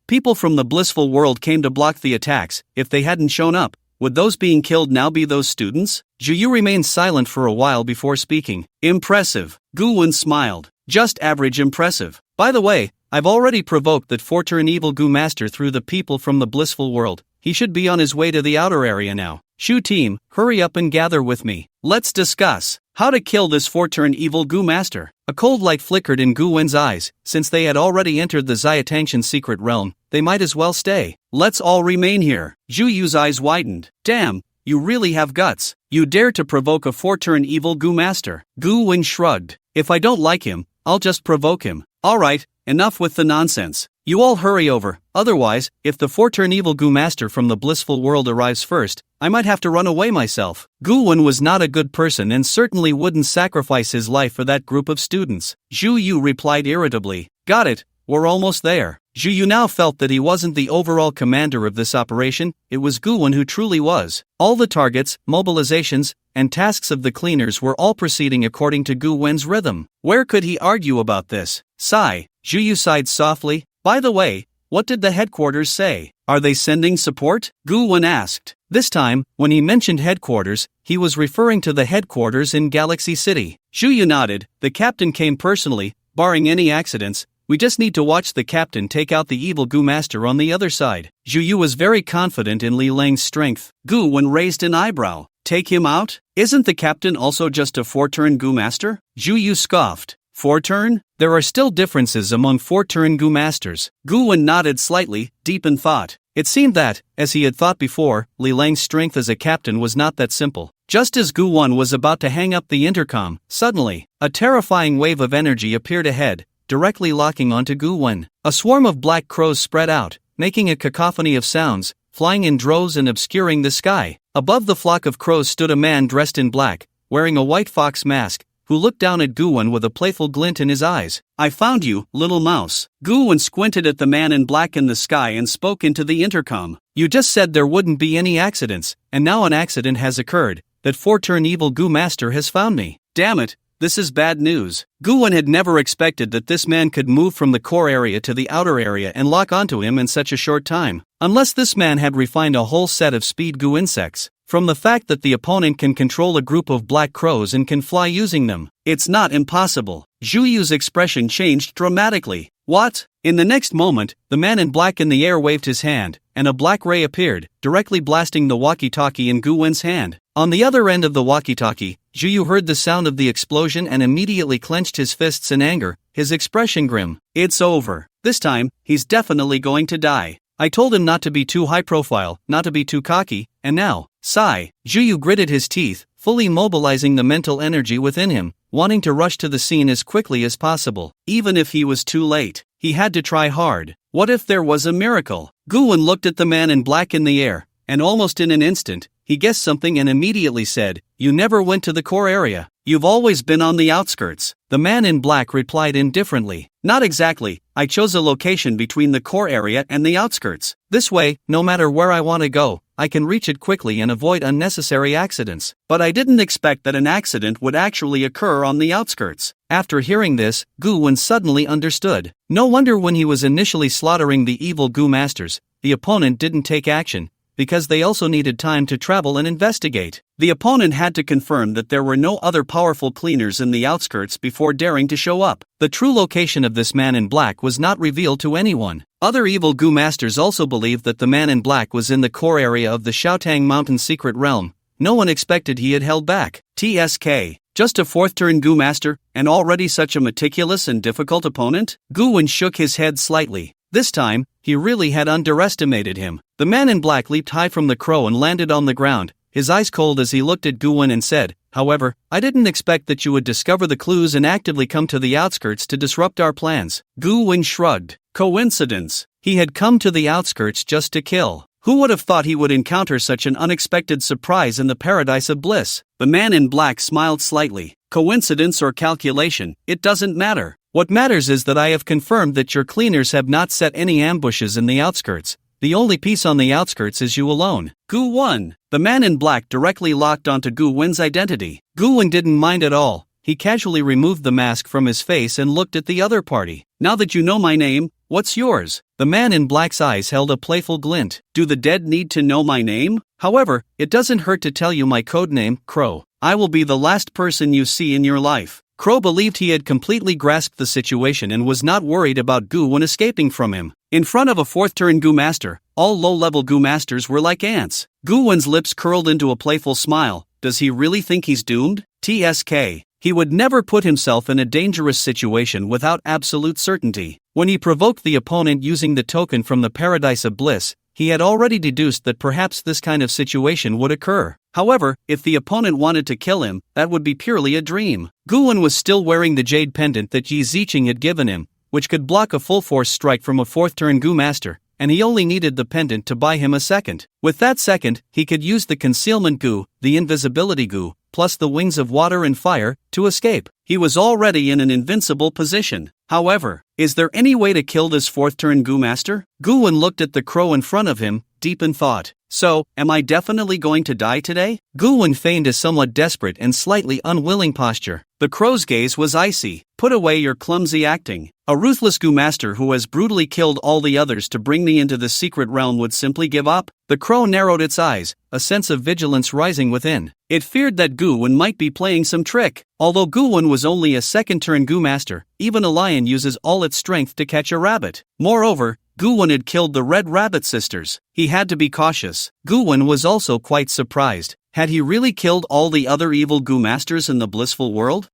people from the blissful world came to block the attacks. If they hadn't shown up, would those being killed now be those students? Zhu remained silent for a while before speaking. Impressive. Gu Wen smiled. Just average impressive. By the way, I've already provoked that 4-turn evil Gu Master through the people from the blissful world. He should be on his way to the outer area now. Shu team, hurry up and gather with me. Let's discuss how to kill this 4-turn evil Gu Master. A cold light flickered in Gu Wen's eyes. Since they had already entered the Xiaotangshan secret realm, they might as well stay. Let's all remain here. Zhu's eyes widened. Damn, you really have guts. You dare to provoke a 4-turn evil Gu Master. Gu Wen shrugged. If I don't like him, I'll just provoke him. Alright, enough with the nonsense. You all hurry over, otherwise, if the 4-turn evil Gu Master from the blissful world arrives first, I might have to run away myself. Gu Wen was not a good person and certainly wouldn't sacrifice his life for that group of students. Zhu replied irritably. Got it, we're almost there. Zhu now felt that he wasn't the overall commander of this operation, it was Gu Wen who truly was. All the targets, mobilizations, and tasks of the cleaners were all proceeding according to Gu Wen's rhythm. Where could he argue about this? Sigh. Zhu sighed softly. By the way, what did the headquarters say? Are they sending support? Gu Wen asked. This time, when he mentioned headquarters, he was referring to the headquarters in Galaxy City. Zhu nodded. The captain came personally, barring any accidents. We just need to watch the captain take out the evil Gu Master on the other side. Zhu was very confident in Li Lang's strength. Gu Wen raised an eyebrow. Take him out? Isn't the captain also just a 4-turn Gu Master? Zhu scoffed. 4-turn? There are still differences among 4-turn Gu Masters. Gu Wen nodded slightly, deep in thought. It seemed that, as he had thought before, Li Lang's strength as a captain was not that simple. Just as Gu Wen was about to hang up the intercom, suddenly, a terrifying wave of energy appeared ahead, directly locking onto Gu Wen. A swarm of black crows spread out, making a cacophony of sounds, flying in droves and obscuring the sky. Above the flock of crows stood a man dressed in black, wearing a white fox mask, who looked down at Guwon with a playful glint in his eyes. "I found you, little mouse." Guwon squinted at the man in black in the sky and spoke into the intercom. "You just said there wouldn't be any accidents, and now an accident has occurred. That four-turn evil Goo Master has found me." Damn it, this is bad news. Guwon had never expected that this man could move from the core area to the outer area and lock onto him in such a short time. Unless this man had refined a whole set of speed goo insects. From the fact that the opponent can control a group of black crows and can fly using them, it's not impossible. Zhu Yu's expression changed dramatically. What? In the next moment, the man in black in the air waved his hand, and a black ray appeared, directly blasting the walkie-talkie in Guwon's hand. On the other end of the walkie-talkie, Zhu Yu heard the sound of the explosion and immediately clenched his fists in anger, his expression grim. It's over. This time, he's definitely going to die. I told him not to be too high profile, not to be too cocky, and now, sigh. Zhu Yu gritted his teeth, fully mobilizing the mental energy within him, wanting to rush to the scene as quickly as possible. Even if he was too late, he had to try hard. What if there was a miracle? Guwon looked at the man in black in the air, and almost in an instant, he guessed something and immediately said, "You never went to the core area. You've always been on the outskirts." The man in black replied indifferently, "Not exactly. I chose a location between the core area and the outskirts. This way, no matter where I want to go, I can reach it quickly and avoid unnecessary accidents." But I didn't expect that an accident would actually occur on the outskirts. After hearing this, Guwon suddenly understood. No wonder when he was initially slaughtering the evil Goo Masters, the opponent didn't take action, because they also needed time to travel and investigate. The opponent had to confirm that there were no other powerful cleaners in the outskirts before daring to show up. The true location of this man in black was not revealed to anyone. Other evil Goo Masters also believed that the man in black was in the core area of the Showdown Mountain secret realm. No one expected he had held back. TSK. Just a fourth-turn Goo Master, and already such a meticulous and difficult opponent? Guwon shook his head slightly. This time, he really had underestimated him. The man in black leaped high from the crow and landed on the ground, his eyes cold as he looked at Guwon and said, "However, I didn't expect that you would discover the clues and actively come to the outskirts to disrupt our plans." Guwon shrugged. Coincidence. He had come to the outskirts just to kill. Who would have thought he would encounter such an unexpected surprise in the paradise of bliss? The man in black smiled slightly. Coincidence or calculation, it doesn't matter. What matters is that I have confirmed that your cleaners have not set any ambushes in the outskirts. The only piece on the outskirts is you alone. Guwon. The man in black directly locked onto Guwon's identity. Guwon didn't mind at all. He casually removed the mask from his face and looked at the other party. "Now that you know my name, what's yours?" The man in black's eyes held a playful glint. "Do the dead need to know my name?" "However, it doesn't hurt to tell you my codename, Crow. I will be the last person you see in your life." Crow believed he had completely grasped the situation and was not worried about Guwon escaping from him. In front of a fourth-turn Goo Master, all low-level Goo Masters were like ants. Guwon's lips curled into a playful smile. Does he really think he's doomed? TSK. He would never put himself in a dangerous situation without absolute certainty. When he provoked the opponent using the token from the Paradise of Bliss, he had already deduced that perhaps this kind of situation would occur. However, if the opponent wanted to kill him, that would be purely a dream. Guwon was still wearing the jade pendant that Yi Ziqing had given him, which could block a full-force strike from a fourth-turn Goo Master, and he only needed the pendant to buy him a second. With that second, he could use the concealment goo, the invisibility goo, plus the wings of water and fire, to escape. He was already in an invincible position. However, is there any way to kill this fourth-turn Goo Master? Guwon looked at the crow in front of him, deep in thought. So, am I definitely going to die today? Guwon feigned a somewhat desperate and slightly unwilling posture. The crow's gaze was icy. Put away your clumsy acting. A ruthless Goo Master who has brutally killed all the others to bring me into the secret realm would simply give up? The crow narrowed its eyes, a sense of vigilance rising within. It feared that Guwon might be playing some trick. Although Guwon was only a second-turn Goo Master, even a lion uses all its strength to catch a rabbit. Moreover, Guwon had killed the Red Rabbit sisters. He had to be cautious. Guwon was also quite surprised. Had he really killed all the other evil Goo Masters in the blissful world?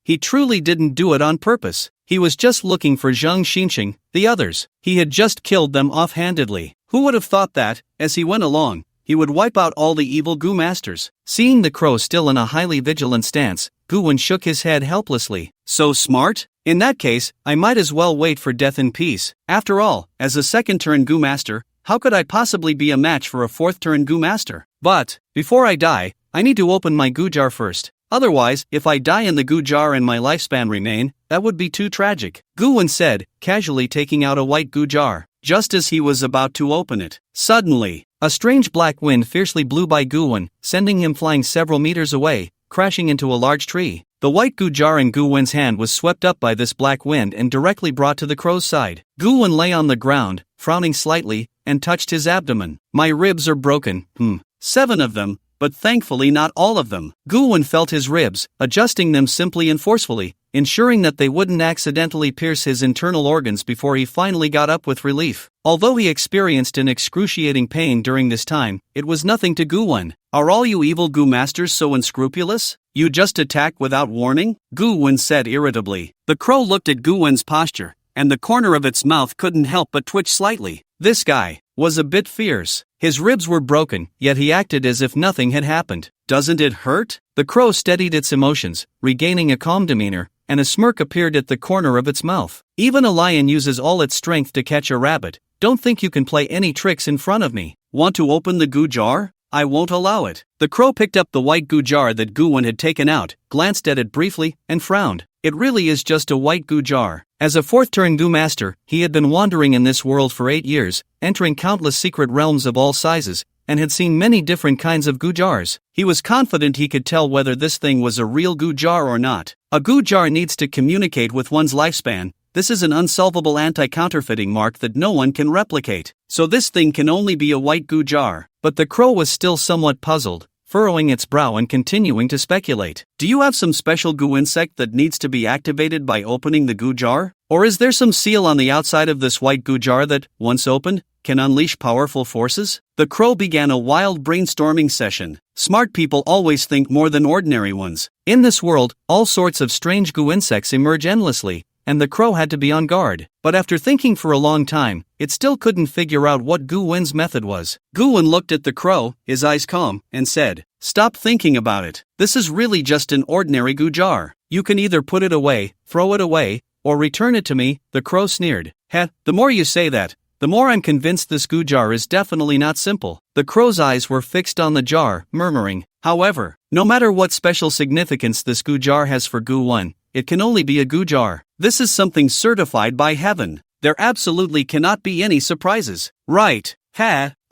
He truly didn't do it on purpose. He was just looking for Zhang Xinxing, the others. He had just killed them offhandedly. Who would have thought that, as he went along, he would wipe out all the evil Goo Masters? Seeing the crow still in a highly vigilant stance, Guwon shook his head helplessly. So smart? In that case, I might as well wait for death in peace. After all, as a second-turn goo master, how could I possibly be a match for a fourth-turn goo master? But, before I die, I need to open my goo jar first. Otherwise, if I die in the goo jar and my lifespan remain, that would be too tragic. Goo-won said, casually taking out a white goo jar. Just as he was about to open it, suddenly, a strange black wind fiercely blew by Goo-won, sending him flying several meters away, crashing into a large tree. The white goo jar in Goo-won's hand was swept up by this black wind and directly brought to the crow's side. Goo-won lay on the ground, frowning slightly, and touched his abdomen. My ribs are broken. 7 of them, but thankfully not all of them. Goo-won felt his ribs, adjusting them simply and forcefully, ensuring that they wouldn't accidentally pierce his internal organs before he finally got up with relief. Although he experienced an excruciating pain during this time, it was nothing to Goo-won. Are all you evil goo masters so unscrupulous? You just attack without warning? Goo-won said irritably. The crow looked at Goo-won's posture, and the corner of its mouth couldn't help but twitch slightly. This guy was a bit fierce. His ribs were broken, yet he acted as if nothing had happened. Doesn't it hurt? The crow steadied its emotions, regaining a calm demeanor, and a smirk appeared at the corner of its mouth. Even a lion uses all its strength to catch a rabbit. Don't think you can play any tricks in front of me. Want to open the goo jar? I won't allow it. The crow picked up the white goo jar that Goo-won had taken out, glanced at it briefly, and frowned. It really is just a white goo jar. As a fourth-turn goo master, he had been wandering in this world for 8 years, entering countless secret realms of all sizes, and had seen many different kinds of goo jars. He was confident he could tell whether this thing was a real goo jar or not. A goo jar needs to communicate with one's lifespan. This is an unsolvable anti-counterfeiting mark that no one can replicate. So this thing can only be a white goo jar. But the crow was still somewhat puzzled, furrowing its brow and continuing to speculate. Do you have some special goo insect that needs to be activated by opening the goo jar? Or is there some seal on the outside of this white goo jar that, once opened, can unleash powerful forces? The crow began a wild brainstorming session. Smart people always think more than ordinary ones. In this world, all sorts of strange goo insects emerge endlessly, and the crow had to be on guard. But after thinking for a long time, it still couldn't figure out what Goo-won's method was. Goo-won looked at the crow, his eyes calm, and said, "Stop thinking about it. This is really just an ordinary goo jar. You can either put it away, throw it away, or return it to me." The crow sneered. The more you say that, the more I'm convinced this goo jar is definitely not simple." The crow's eyes were fixed on the jar, murmuring, "However, no matter what special significance this goo jar has for Goo-won, it can only be a goo jar. This is something certified by heaven. There absolutely cannot be any surprises." Right.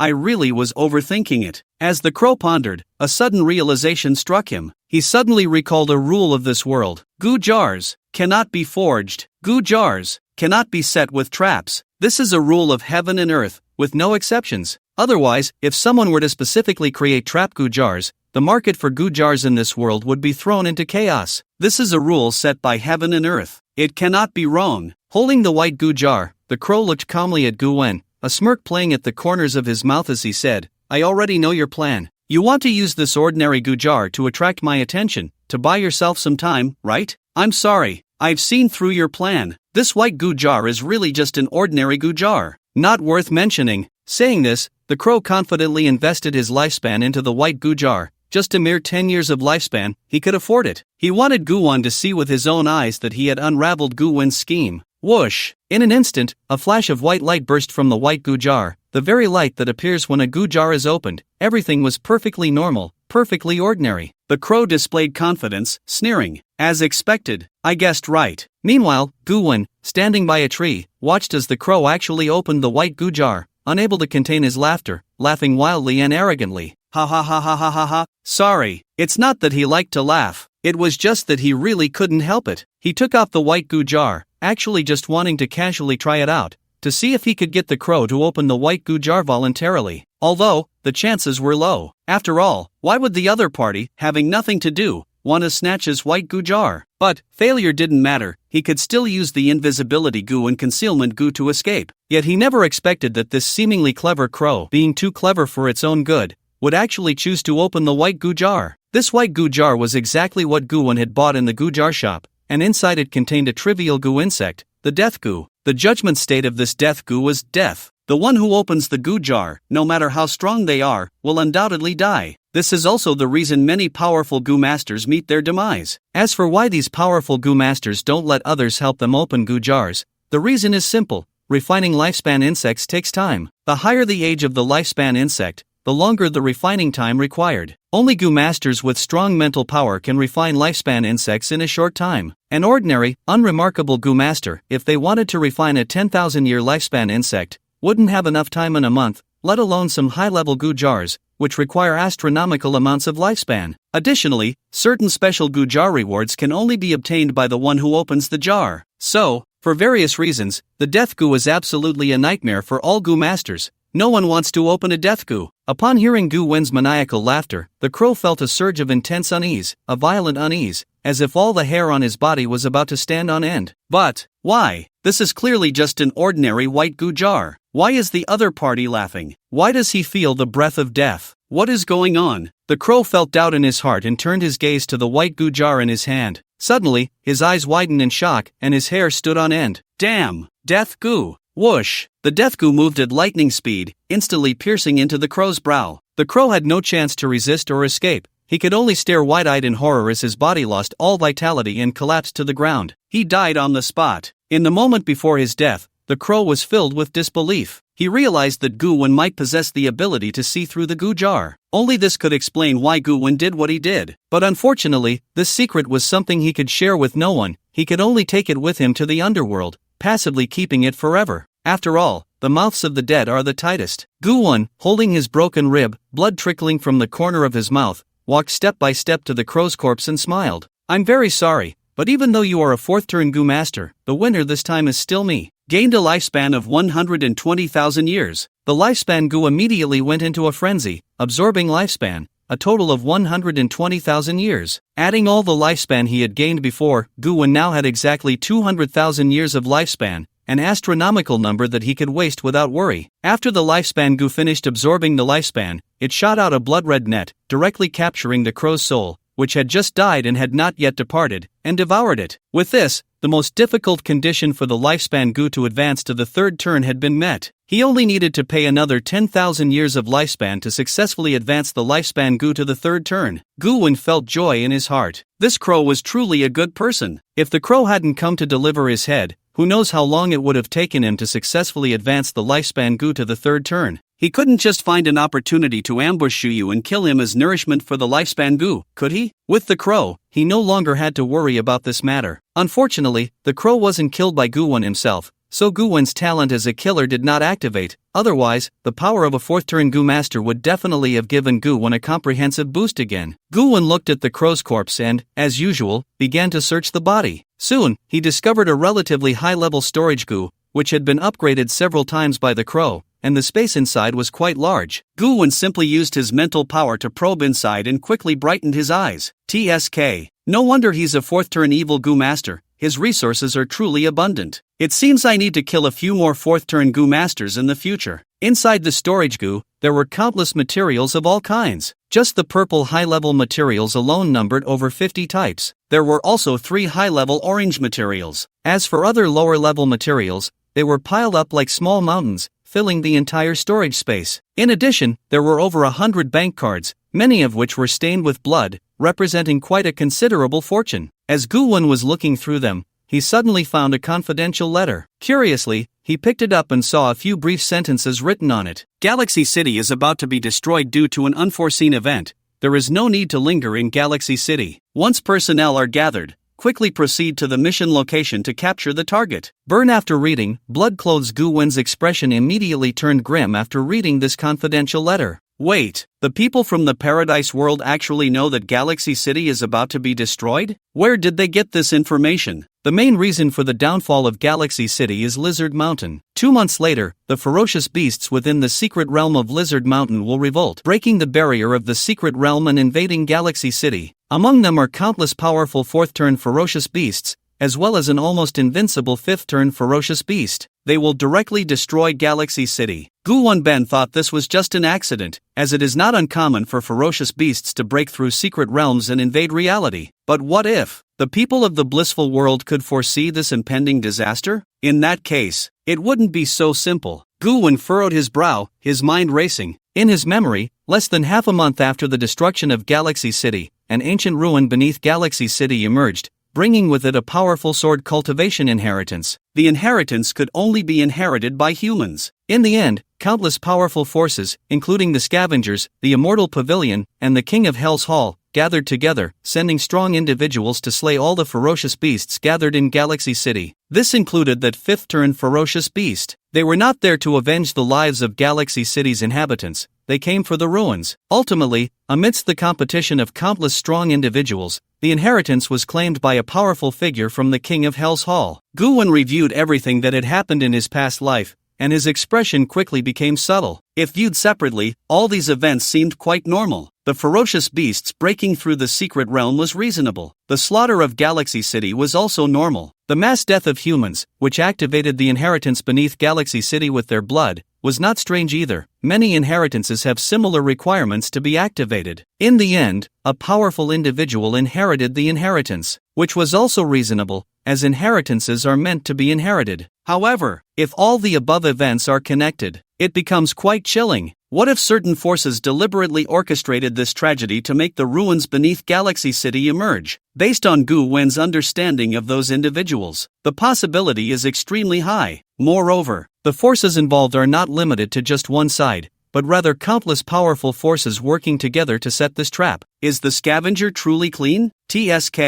I really was overthinking it. As the crow pondered, a sudden realization struck him. He suddenly recalled a rule of this world. Goo jars cannot be forged. Goo jars cannot be set with traps. This is a rule of heaven and earth, with no exceptions. Otherwise, if someone were to specifically create trap goo jars, the market for goo jars in this world would be thrown into chaos. This is a rule set by heaven and earth. It cannot be wrong. Holding the white goo jar, the crow looked calmly at Goo-won, a smirk playing at the corners of his mouth as he said, "I already know your plan. You want to use this ordinary goo jar to attract my attention, to buy yourself some time, right? I'm sorry, I've seen through your plan. This white goo jar is really just an ordinary goo jar. Not worth mentioning." Saying this, the crow confidently invested his lifespan into the white goo jar. Just a mere 10 years of lifespan, he could afford it. He wanted Goo-won to see with his own eyes that he had unraveled Goo-won's scheme. Whoosh! In an instant, a flash of white light burst from the white goo jar, the very light that appears when a goo jar is opened. Everything was perfectly normal, perfectly ordinary. The crow displayed confidence, sneering. "As expected, I guessed right." Meanwhile, Goo-won, standing by a tree, watched as the crow actually opened the white goo jar, unable to contain his laughter, laughing wildly and arrogantly. "Ha ha ha ha ha ha ha." Sorry, it's not that he liked to laugh, it was just that he really couldn't help it. He took off the white goo jar, actually just wanting to casually try it out, to see if he could get the crow to open the white goo jar voluntarily. Although, the chances were low. After all, why would the other party, having nothing to do, want to snatch his white goo jar? But, failure didn't matter, he could still use the invisibility goo and concealment goo to escape. Yet he never expected that this seemingly clever crow, being too clever for its own good, would actually choose to open the white goo jar. This white goo jar was exactly what Goo-won had bought in the goo jar shop, and inside it contained a trivial goo insect, the death goo. The judgment state of this death goo was death. The one who opens the goo jar, no matter how strong they are, will undoubtedly die. This is also the reason many powerful Gu masters meet their demise. As for why these powerful Gu masters don't let others help them open Gu jars, the reason is simple: refining lifespan insects takes time. The higher the age of the lifespan insect, the longer the refining time required. Only Gu masters with strong mental power can refine lifespan insects in a short time. An ordinary, unremarkable Gu master, if they wanted to refine a 10,000-year lifespan insect, wouldn't have enough time in a month, let alone some high-level Gu jars, which require astronomical amounts of lifespan. Additionally, certain special Gu jar rewards can only be obtained by the one who opens the jar. So, for various reasons, the Death Gu is absolutely a nightmare for all Gu masters. No one wants to open a Death Gu. Upon hearing Gu Wen's maniacal laughter, the crow felt a surge of intense unease, a violent unease, as if all the hair on his body was about to stand on end. But, why? This is clearly just an ordinary white Gu jar. Why is the other party laughing? Why does he feel the breath of death? What is going on? The crow felt doubt in his heart and turned his gaze to the white Gu jar in his hand. Suddenly, his eyes widened in shock, and his hair stood on end. Damn! Death Gu! Whoosh! The Death Gu moved at lightning speed, instantly piercing into the crow's brow. The crow had no chance to resist or escape. He could only stare wide-eyed in horror as his body lost all vitality and collapsed to the ground. He died on the spot. In the moment before his death, the crow was filled with disbelief. He realized that Gu Wen might possess the ability to see through the Gu jar. Only this could explain why Gu Wen did what he did. But unfortunately, this secret was something he could share with no one. He could only take it with him to the underworld, passively keeping it forever. After all, the mouths of the dead are the tightest. Gu Wen, holding his broken rib, blood trickling from the corner of his mouth, walked step by step to the crow's corpse and smiled. "I'm very sorry, but even though you are a fourth-turn Gu master, the winner this time is still me." Gained a lifespan of 120,000 years. The lifespan Gu immediately went into a frenzy, absorbing lifespan, a total of 120,000 years. Adding all the lifespan he had gained before, Gu Wen now had exactly 200,000 years of lifespan, an astronomical number that he could waste without worry. After the lifespan Gu finished absorbing the lifespan, it shot out a blood-red net, directly capturing the crow's soul, which had just died and had not yet departed, and devoured it. With this, the most difficult condition for the lifespan Gu to advance to the third turn had been met. He only needed to pay another 10,000 years of lifespan to successfully advance the lifespan Gu to the third turn. Gu Wen felt joy in his heart. This crow was truly a good person. If the crow hadn't come to deliver his head, who knows how long it would have taken him to successfully advance the lifespan Gu to the third turn. He couldn't just find an opportunity to ambush Shuyu and kill him as nourishment for the lifespan Gu, could he? With the crow, he no longer had to worry about this matter. Unfortunately, the crow wasn't killed by Gu Wen himself, so Gu Wen's talent as a killer did not activate. Otherwise, the power of a fourth-turn Gu master would definitely have given Gu Wen a comprehensive boost again. Gu Wen looked at the crow's corpse and, as usual, began to search the body. Soon, he discovered a relatively high-level storage Gu, which had been upgraded several times by the crow, and the space inside was quite large. Gu Wen simply used his mental power to probe inside and quickly brightened his eyes. TSK. No wonder he's a fourth-turn evil Gu master. His resources are truly abundant. It seems I need to kill a few more fourth-turn Gu masters in the future. Inside the storage Gu, there were countless materials of all kinds. Just the purple high-level materials alone numbered over 50 types. There were also 3 high-level orange materials. As for other lower-level materials, they were piled up like small mountains, filling the entire storage space. In addition, there were over 100 bank cards, many of which were stained with blood, representing quite a considerable fortune. As Gu Wen was looking through them, he suddenly found a confidential letter. Curiously, he picked it up and saw a few brief sentences written on it. Galaxy City is about to be destroyed due to an unforeseen event. There is no need to linger in Galaxy City. Once personnel are gathered, quickly proceed to the mission location to capture the target. Burn. After reading, Bloodclothes Gu Wen's expression immediately turned grim after reading this confidential letter. Wait, the people from the Paradise World actually know that Galaxy City is about to be destroyed? Where did they get this information? The main reason for the downfall of Galaxy City is Lizard Mountain. 2 months later, the ferocious beasts within the secret realm of Lizard Mountain will revolt, breaking the barrier of the secret realm and invading Galaxy City. Among them are countless powerful fourth-turn ferocious beasts, as well as an almost invincible fifth-turn ferocious beast. They will directly destroy Galaxy City. Gu Wenben thought this was just an accident, as it is not uncommon for ferocious beasts to break through secret realms and invade reality. But what if the people of the blissful world could foresee this impending disaster? In that case, it wouldn't be so simple. Gu Wen furrowed his brow, his mind racing. In his memory, less than half a month after the destruction of Galaxy City, an ancient ruin beneath Galaxy City emerged, bringing with it a powerful sword cultivation inheritance. The inheritance could only be inherited by humans. In the end, countless powerful forces, including the Scavengers, the Immortal Pavilion, and the King of Hell's Hall, gathered together, sending strong individuals to slay all the ferocious beasts gathered in Galaxy City. This included that fifth-turn ferocious beast. They were not there to avenge the lives of Galaxy City's inhabitants, they came for the ruins. Ultimately, amidst the competition of countless strong individuals, the inheritance was claimed by a powerful figure from the King of Hell's Hall. Gu-wen reviewed everything that had happened in his past life, and his expression quickly became subtle. If viewed separately, all these events seemed quite normal. The ferocious beasts breaking through the secret realm was reasonable. The slaughter of Galaxy City was also normal. The mass death of humans, which activated the inheritance beneath Galaxy City with their blood, was not strange either. Many inheritances have similar requirements to be activated. In the end, a powerful individual inherited the inheritance, which was also reasonable, as inheritances are meant to be inherited. However, if all the above events are connected, it becomes quite chilling. What if certain forces deliberately orchestrated this tragedy to make the ruins beneath Galaxy City emerge? Based on Gu-wen's understanding of those individuals, the possibility is extremely high. Moreover, the forces involved are not limited to just one side, but rather countless powerful forces working together to set this trap. Is the Scavenger truly clean? TSK,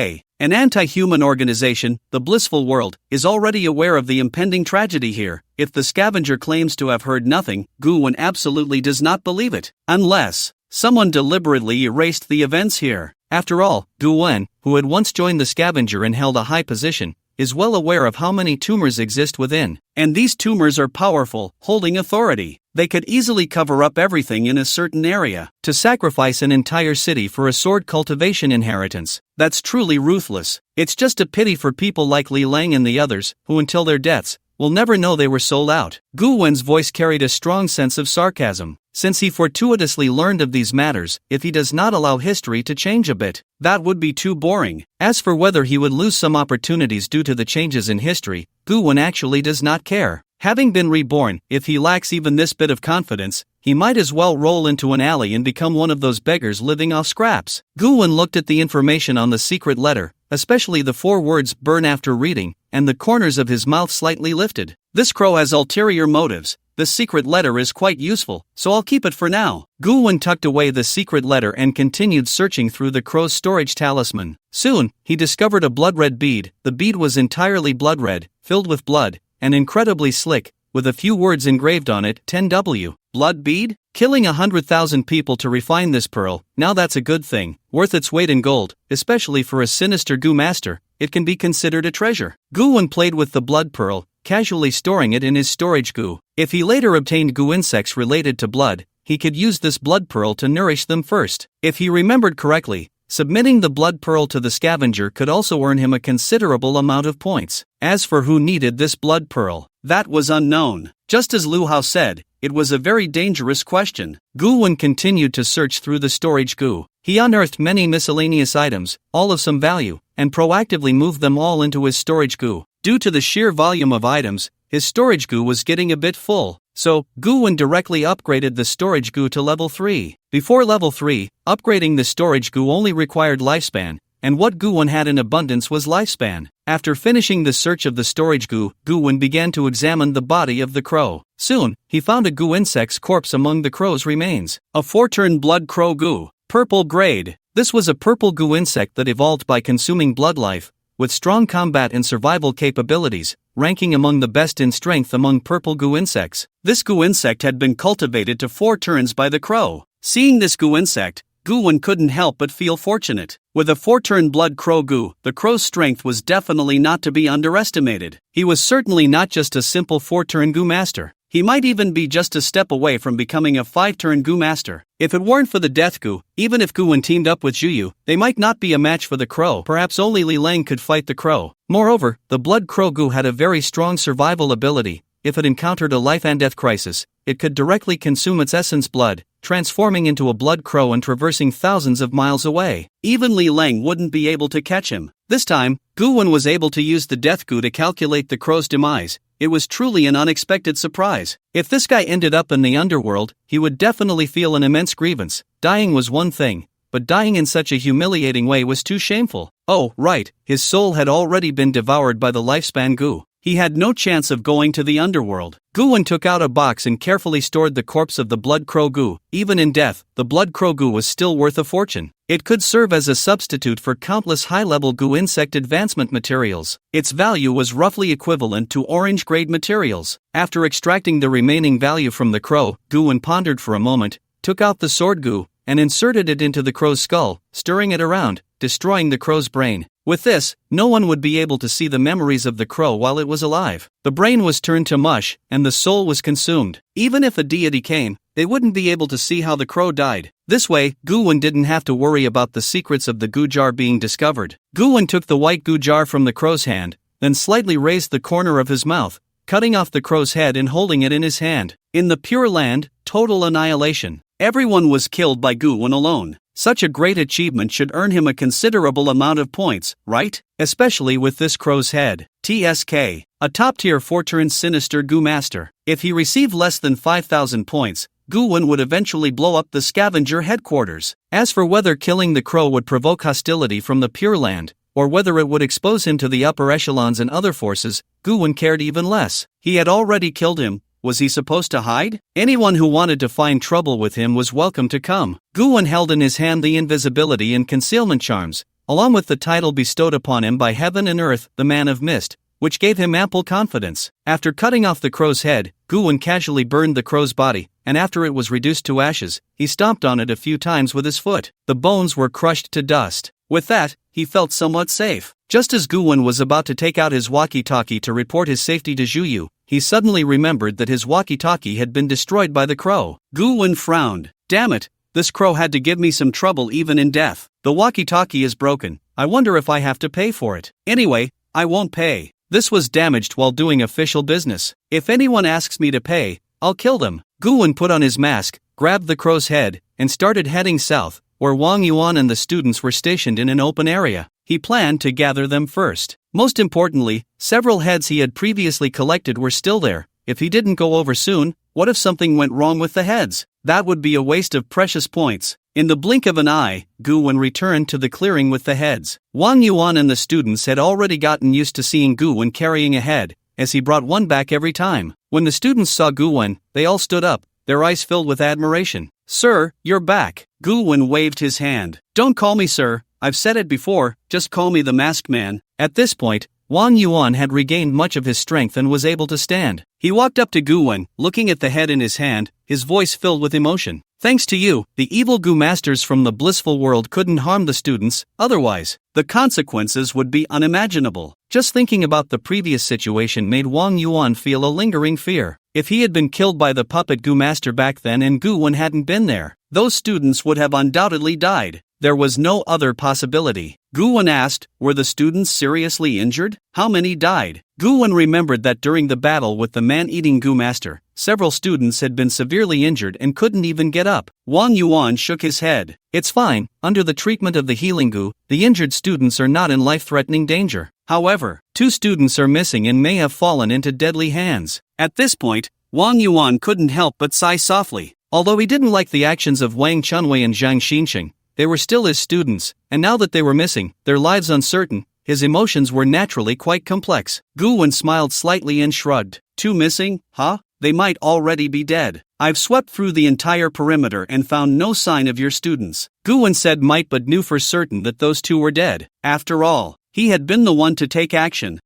an anti-human organization, the Blissful World, is already aware of the impending tragedy here. If the Scavenger claims to have heard nothing, Gu-wen absolutely does not believe it, unless someone deliberately erased the events here. After all, Gu-wen, who had once joined the Scavenger and held a high position, is well aware of how many tumors exist within, and these tumors are powerful, holding authority. They could easily cover up everything in a certain area. To sacrifice an entire city for a sword cultivation inheritance, that's truly ruthless. It's just a pity for people like Li Lang and the others, who until their deaths, will never know they were sold out. Gu-wen's voice carried a strong sense of sarcasm. Since he fortuitously learned of these matters, if he does not allow history to change a bit, that would be too boring. As for whether he would lose some opportunities due to the changes in history, Gu-wen actually does not care. Having been reborn, if he lacks even this bit of confidence, he might as well roll into an alley and become one of those beggars living off scraps. Gu-wen looked at the information on the secret letter, especially the 4 words "burn" after reading, and the corners of his mouth slightly lifted. This crow has ulterior motives. The secret letter is quite useful, so I'll keep it for now. Gu-wen tucked away the secret letter and continued searching through the crow's storage talisman. Soon, he discovered a blood-red bead. The bead was entirely blood-red, filled with blood, and incredibly slick, with a few words engraved on it, 10W. Blood bead? Killing 100,000 people to refine this pearl, now that's a good thing, worth its weight in gold, especially for a sinister Gu master, it can be considered a treasure. Gu-wen played with the blood pearl, casually storing it in his storage Gu. If he later obtained Gu insects related to blood, he could use this blood pearl to nourish them first. If he remembered correctly, submitting the blood pearl to the Scavenger could also earn him a considerable amount of points. As for who needed this blood pearl, that was unknown. Just as Lu Hao said, it was a very dangerous question. Gu-wen continued to search through the storage Gu. He unearthed many miscellaneous items, all of some value, and proactively moved them all into his storage Gu. Due to the sheer volume of items, his storage Gu was getting a bit full, so Gu-wen directly upgraded the storage Gu to level 3. Before level 3, upgrading the storage Gu only required lifespan, and what Gu-wen had in abundance was lifespan. After finishing the search of the storage Gu, Gu-wen began to examine the body of the crow. Soon, he found a Gu insect's corpse among the crow's remains. A 4-turn blood crow Gu. Purple grade. This was a purple Gu insect that evolved by consuming blood life, with strong combat and survival capabilities, ranking among the best in strength among purple Gu insects. This Gu insect had been cultivated to 4 turns by the crow. Seeing this Gu insect, Gu-wen couldn't help but feel fortunate. With a 4-turn blood crow Gu, the crow's strength was definitely not to be underestimated. He was certainly not just a simple 4-turn Gu master. He might even be just a step away from becoming a 5-turn Gu master. If it weren't for the Death Gu, even if Gu-wen teamed up with Juyu, they might not be a match for the crow. Perhaps only Li Lang could fight the crow. Moreover, the blood crow Gu had a very strong survival ability. If it encountered a life and death crisis, it could directly consume its essence blood, transforming into a blood crow and traversing thousands of miles away. Even Li Leng wouldn't be able to catch him. This time, Gu Wen was able to use the death gu to calculate the crow's demise. It was truly an unexpected surprise. If this guy ended up in the underworld, he would definitely feel an immense grievance. Dying was one thing, but dying in such a humiliating way was too shameful. Oh, right, his soul had already been devoured by the lifespan gu. He had no chance of going to the underworld. Gu Wen took out a box and carefully stored the corpse of the blood crow gu. Even in death, the blood crow gu was still worth a fortune. It could serve as a substitute for countless high-level gu insect advancement materials. Its value was roughly equivalent to orange-grade materials. After extracting the remaining value from the crow, Gu Wen pondered for a moment, took out the sword gu, and inserted it into the crow's skull, stirring it around, destroying the crow's brain. With this, no one would be able to see the memories of the crow while it was alive. The brain was turned to mush, and the soul was consumed. Even if a deity came, they wouldn't be able to see how the crow died. This way, Gu Wen didn't have to worry about the secrets of the gu jar being discovered. Gu Wen took the white gu jar from the crow's hand, then slightly raised the corner of his mouth, cutting off the crow's head and holding it in his hand. In the Pure Land, total annihilation. Everyone was killed by Gu Wen alone. Such a great achievement should earn him a considerable amount of points, right? Especially with this crow's head. TSK. A top-tier 4-turn sinister gu master. If he received less than 5,000 points, Gu Wen would eventually blow up the scavenger headquarters. As for whether killing the crow would provoke hostility from the Pure Land, or whether it would expose him to the upper echelons and other forces, Gu Wen cared even less. He had already killed him. Was he supposed to hide? Anyone who wanted to find trouble with him was welcome to come. Gu Wen held in his hand the invisibility and concealment charms, along with the title bestowed upon him by heaven and earth, the Man of Mist, which gave him ample confidence. After cutting off the crow's head, Gu Wen casually burned the crow's body, and after it was reduced to ashes, he stomped on it a few times with his foot. The bones were crushed to dust. With that, he felt somewhat safe. Just as Gu Wen was about to take out his walkie-talkie to report his safety to Zhuyu, he suddenly remembered that his walkie-talkie had been destroyed by the crow. Gu Wen frowned. Damn it, this crow had to give me some trouble even in death. The walkie-talkie is broken. I wonder if I have to pay for it. Anyway, I won't pay. This was damaged while doing official business. If anyone asks me to pay, I'll kill them. Gu Wen put on his mask, grabbed the crow's head, and started heading south, where Wang Yuan and the students were stationed in an open area. He planned to gather them first. Most importantly, several heads he had previously collected were still there. If he didn't go over soon, what if something went wrong with the heads? That would be a waste of precious points. In the blink of an eye, Gu Wen returned to the clearing with the heads. Wang Yuan and the students had already gotten used to seeing Gu Wen carrying a head, as he brought one back every time. When the students saw Gu Wen, they all stood up, their eyes filled with admiration. "Sir, you're back." Gu Wen waved his hand. "Don't call me sir, I've said it before, just call me the Masked Man." At this point, Wang Yuan had regained much of his strength and was able to stand. He walked up to Gu Wen, looking at the head in his hand, his voice filled with emotion. "Thanks to you, the evil gu masters from the blissful world couldn't harm the students, otherwise, the consequences would be unimaginable." Just thinking about the previous situation made Wang Yuan feel a lingering fear. If he had been killed by the puppet gu master back then and Gu Wen hadn't been there, those students would have undoubtedly died. There was no other possibility. Gu Wen asked, were the students seriously injured? How many died? Gu Wen remembered that during the battle with the man-eating gu master, several students had been severely injured and couldn't even get up. Wang Yuan shook his head. "It's fine, under the treatment of the healing gu, the injured students are not in life-threatening danger. However, 2 students are missing and may have fallen into deadly hands." At this point, Wang Yuan couldn't help but sigh softly. Although he didn't like the actions of Wang Chunwei and Zhang Xinxing, they were still his students, and now that they were missing, their lives uncertain, his emotions were naturally quite complex. Gu Wen smiled slightly and shrugged. "2 missing, huh? They might already be dead. I've swept through the entire perimeter and found no sign of your students." Gu Wen said might but knew for certain that those 2 were dead. After all, he had been the one to take action.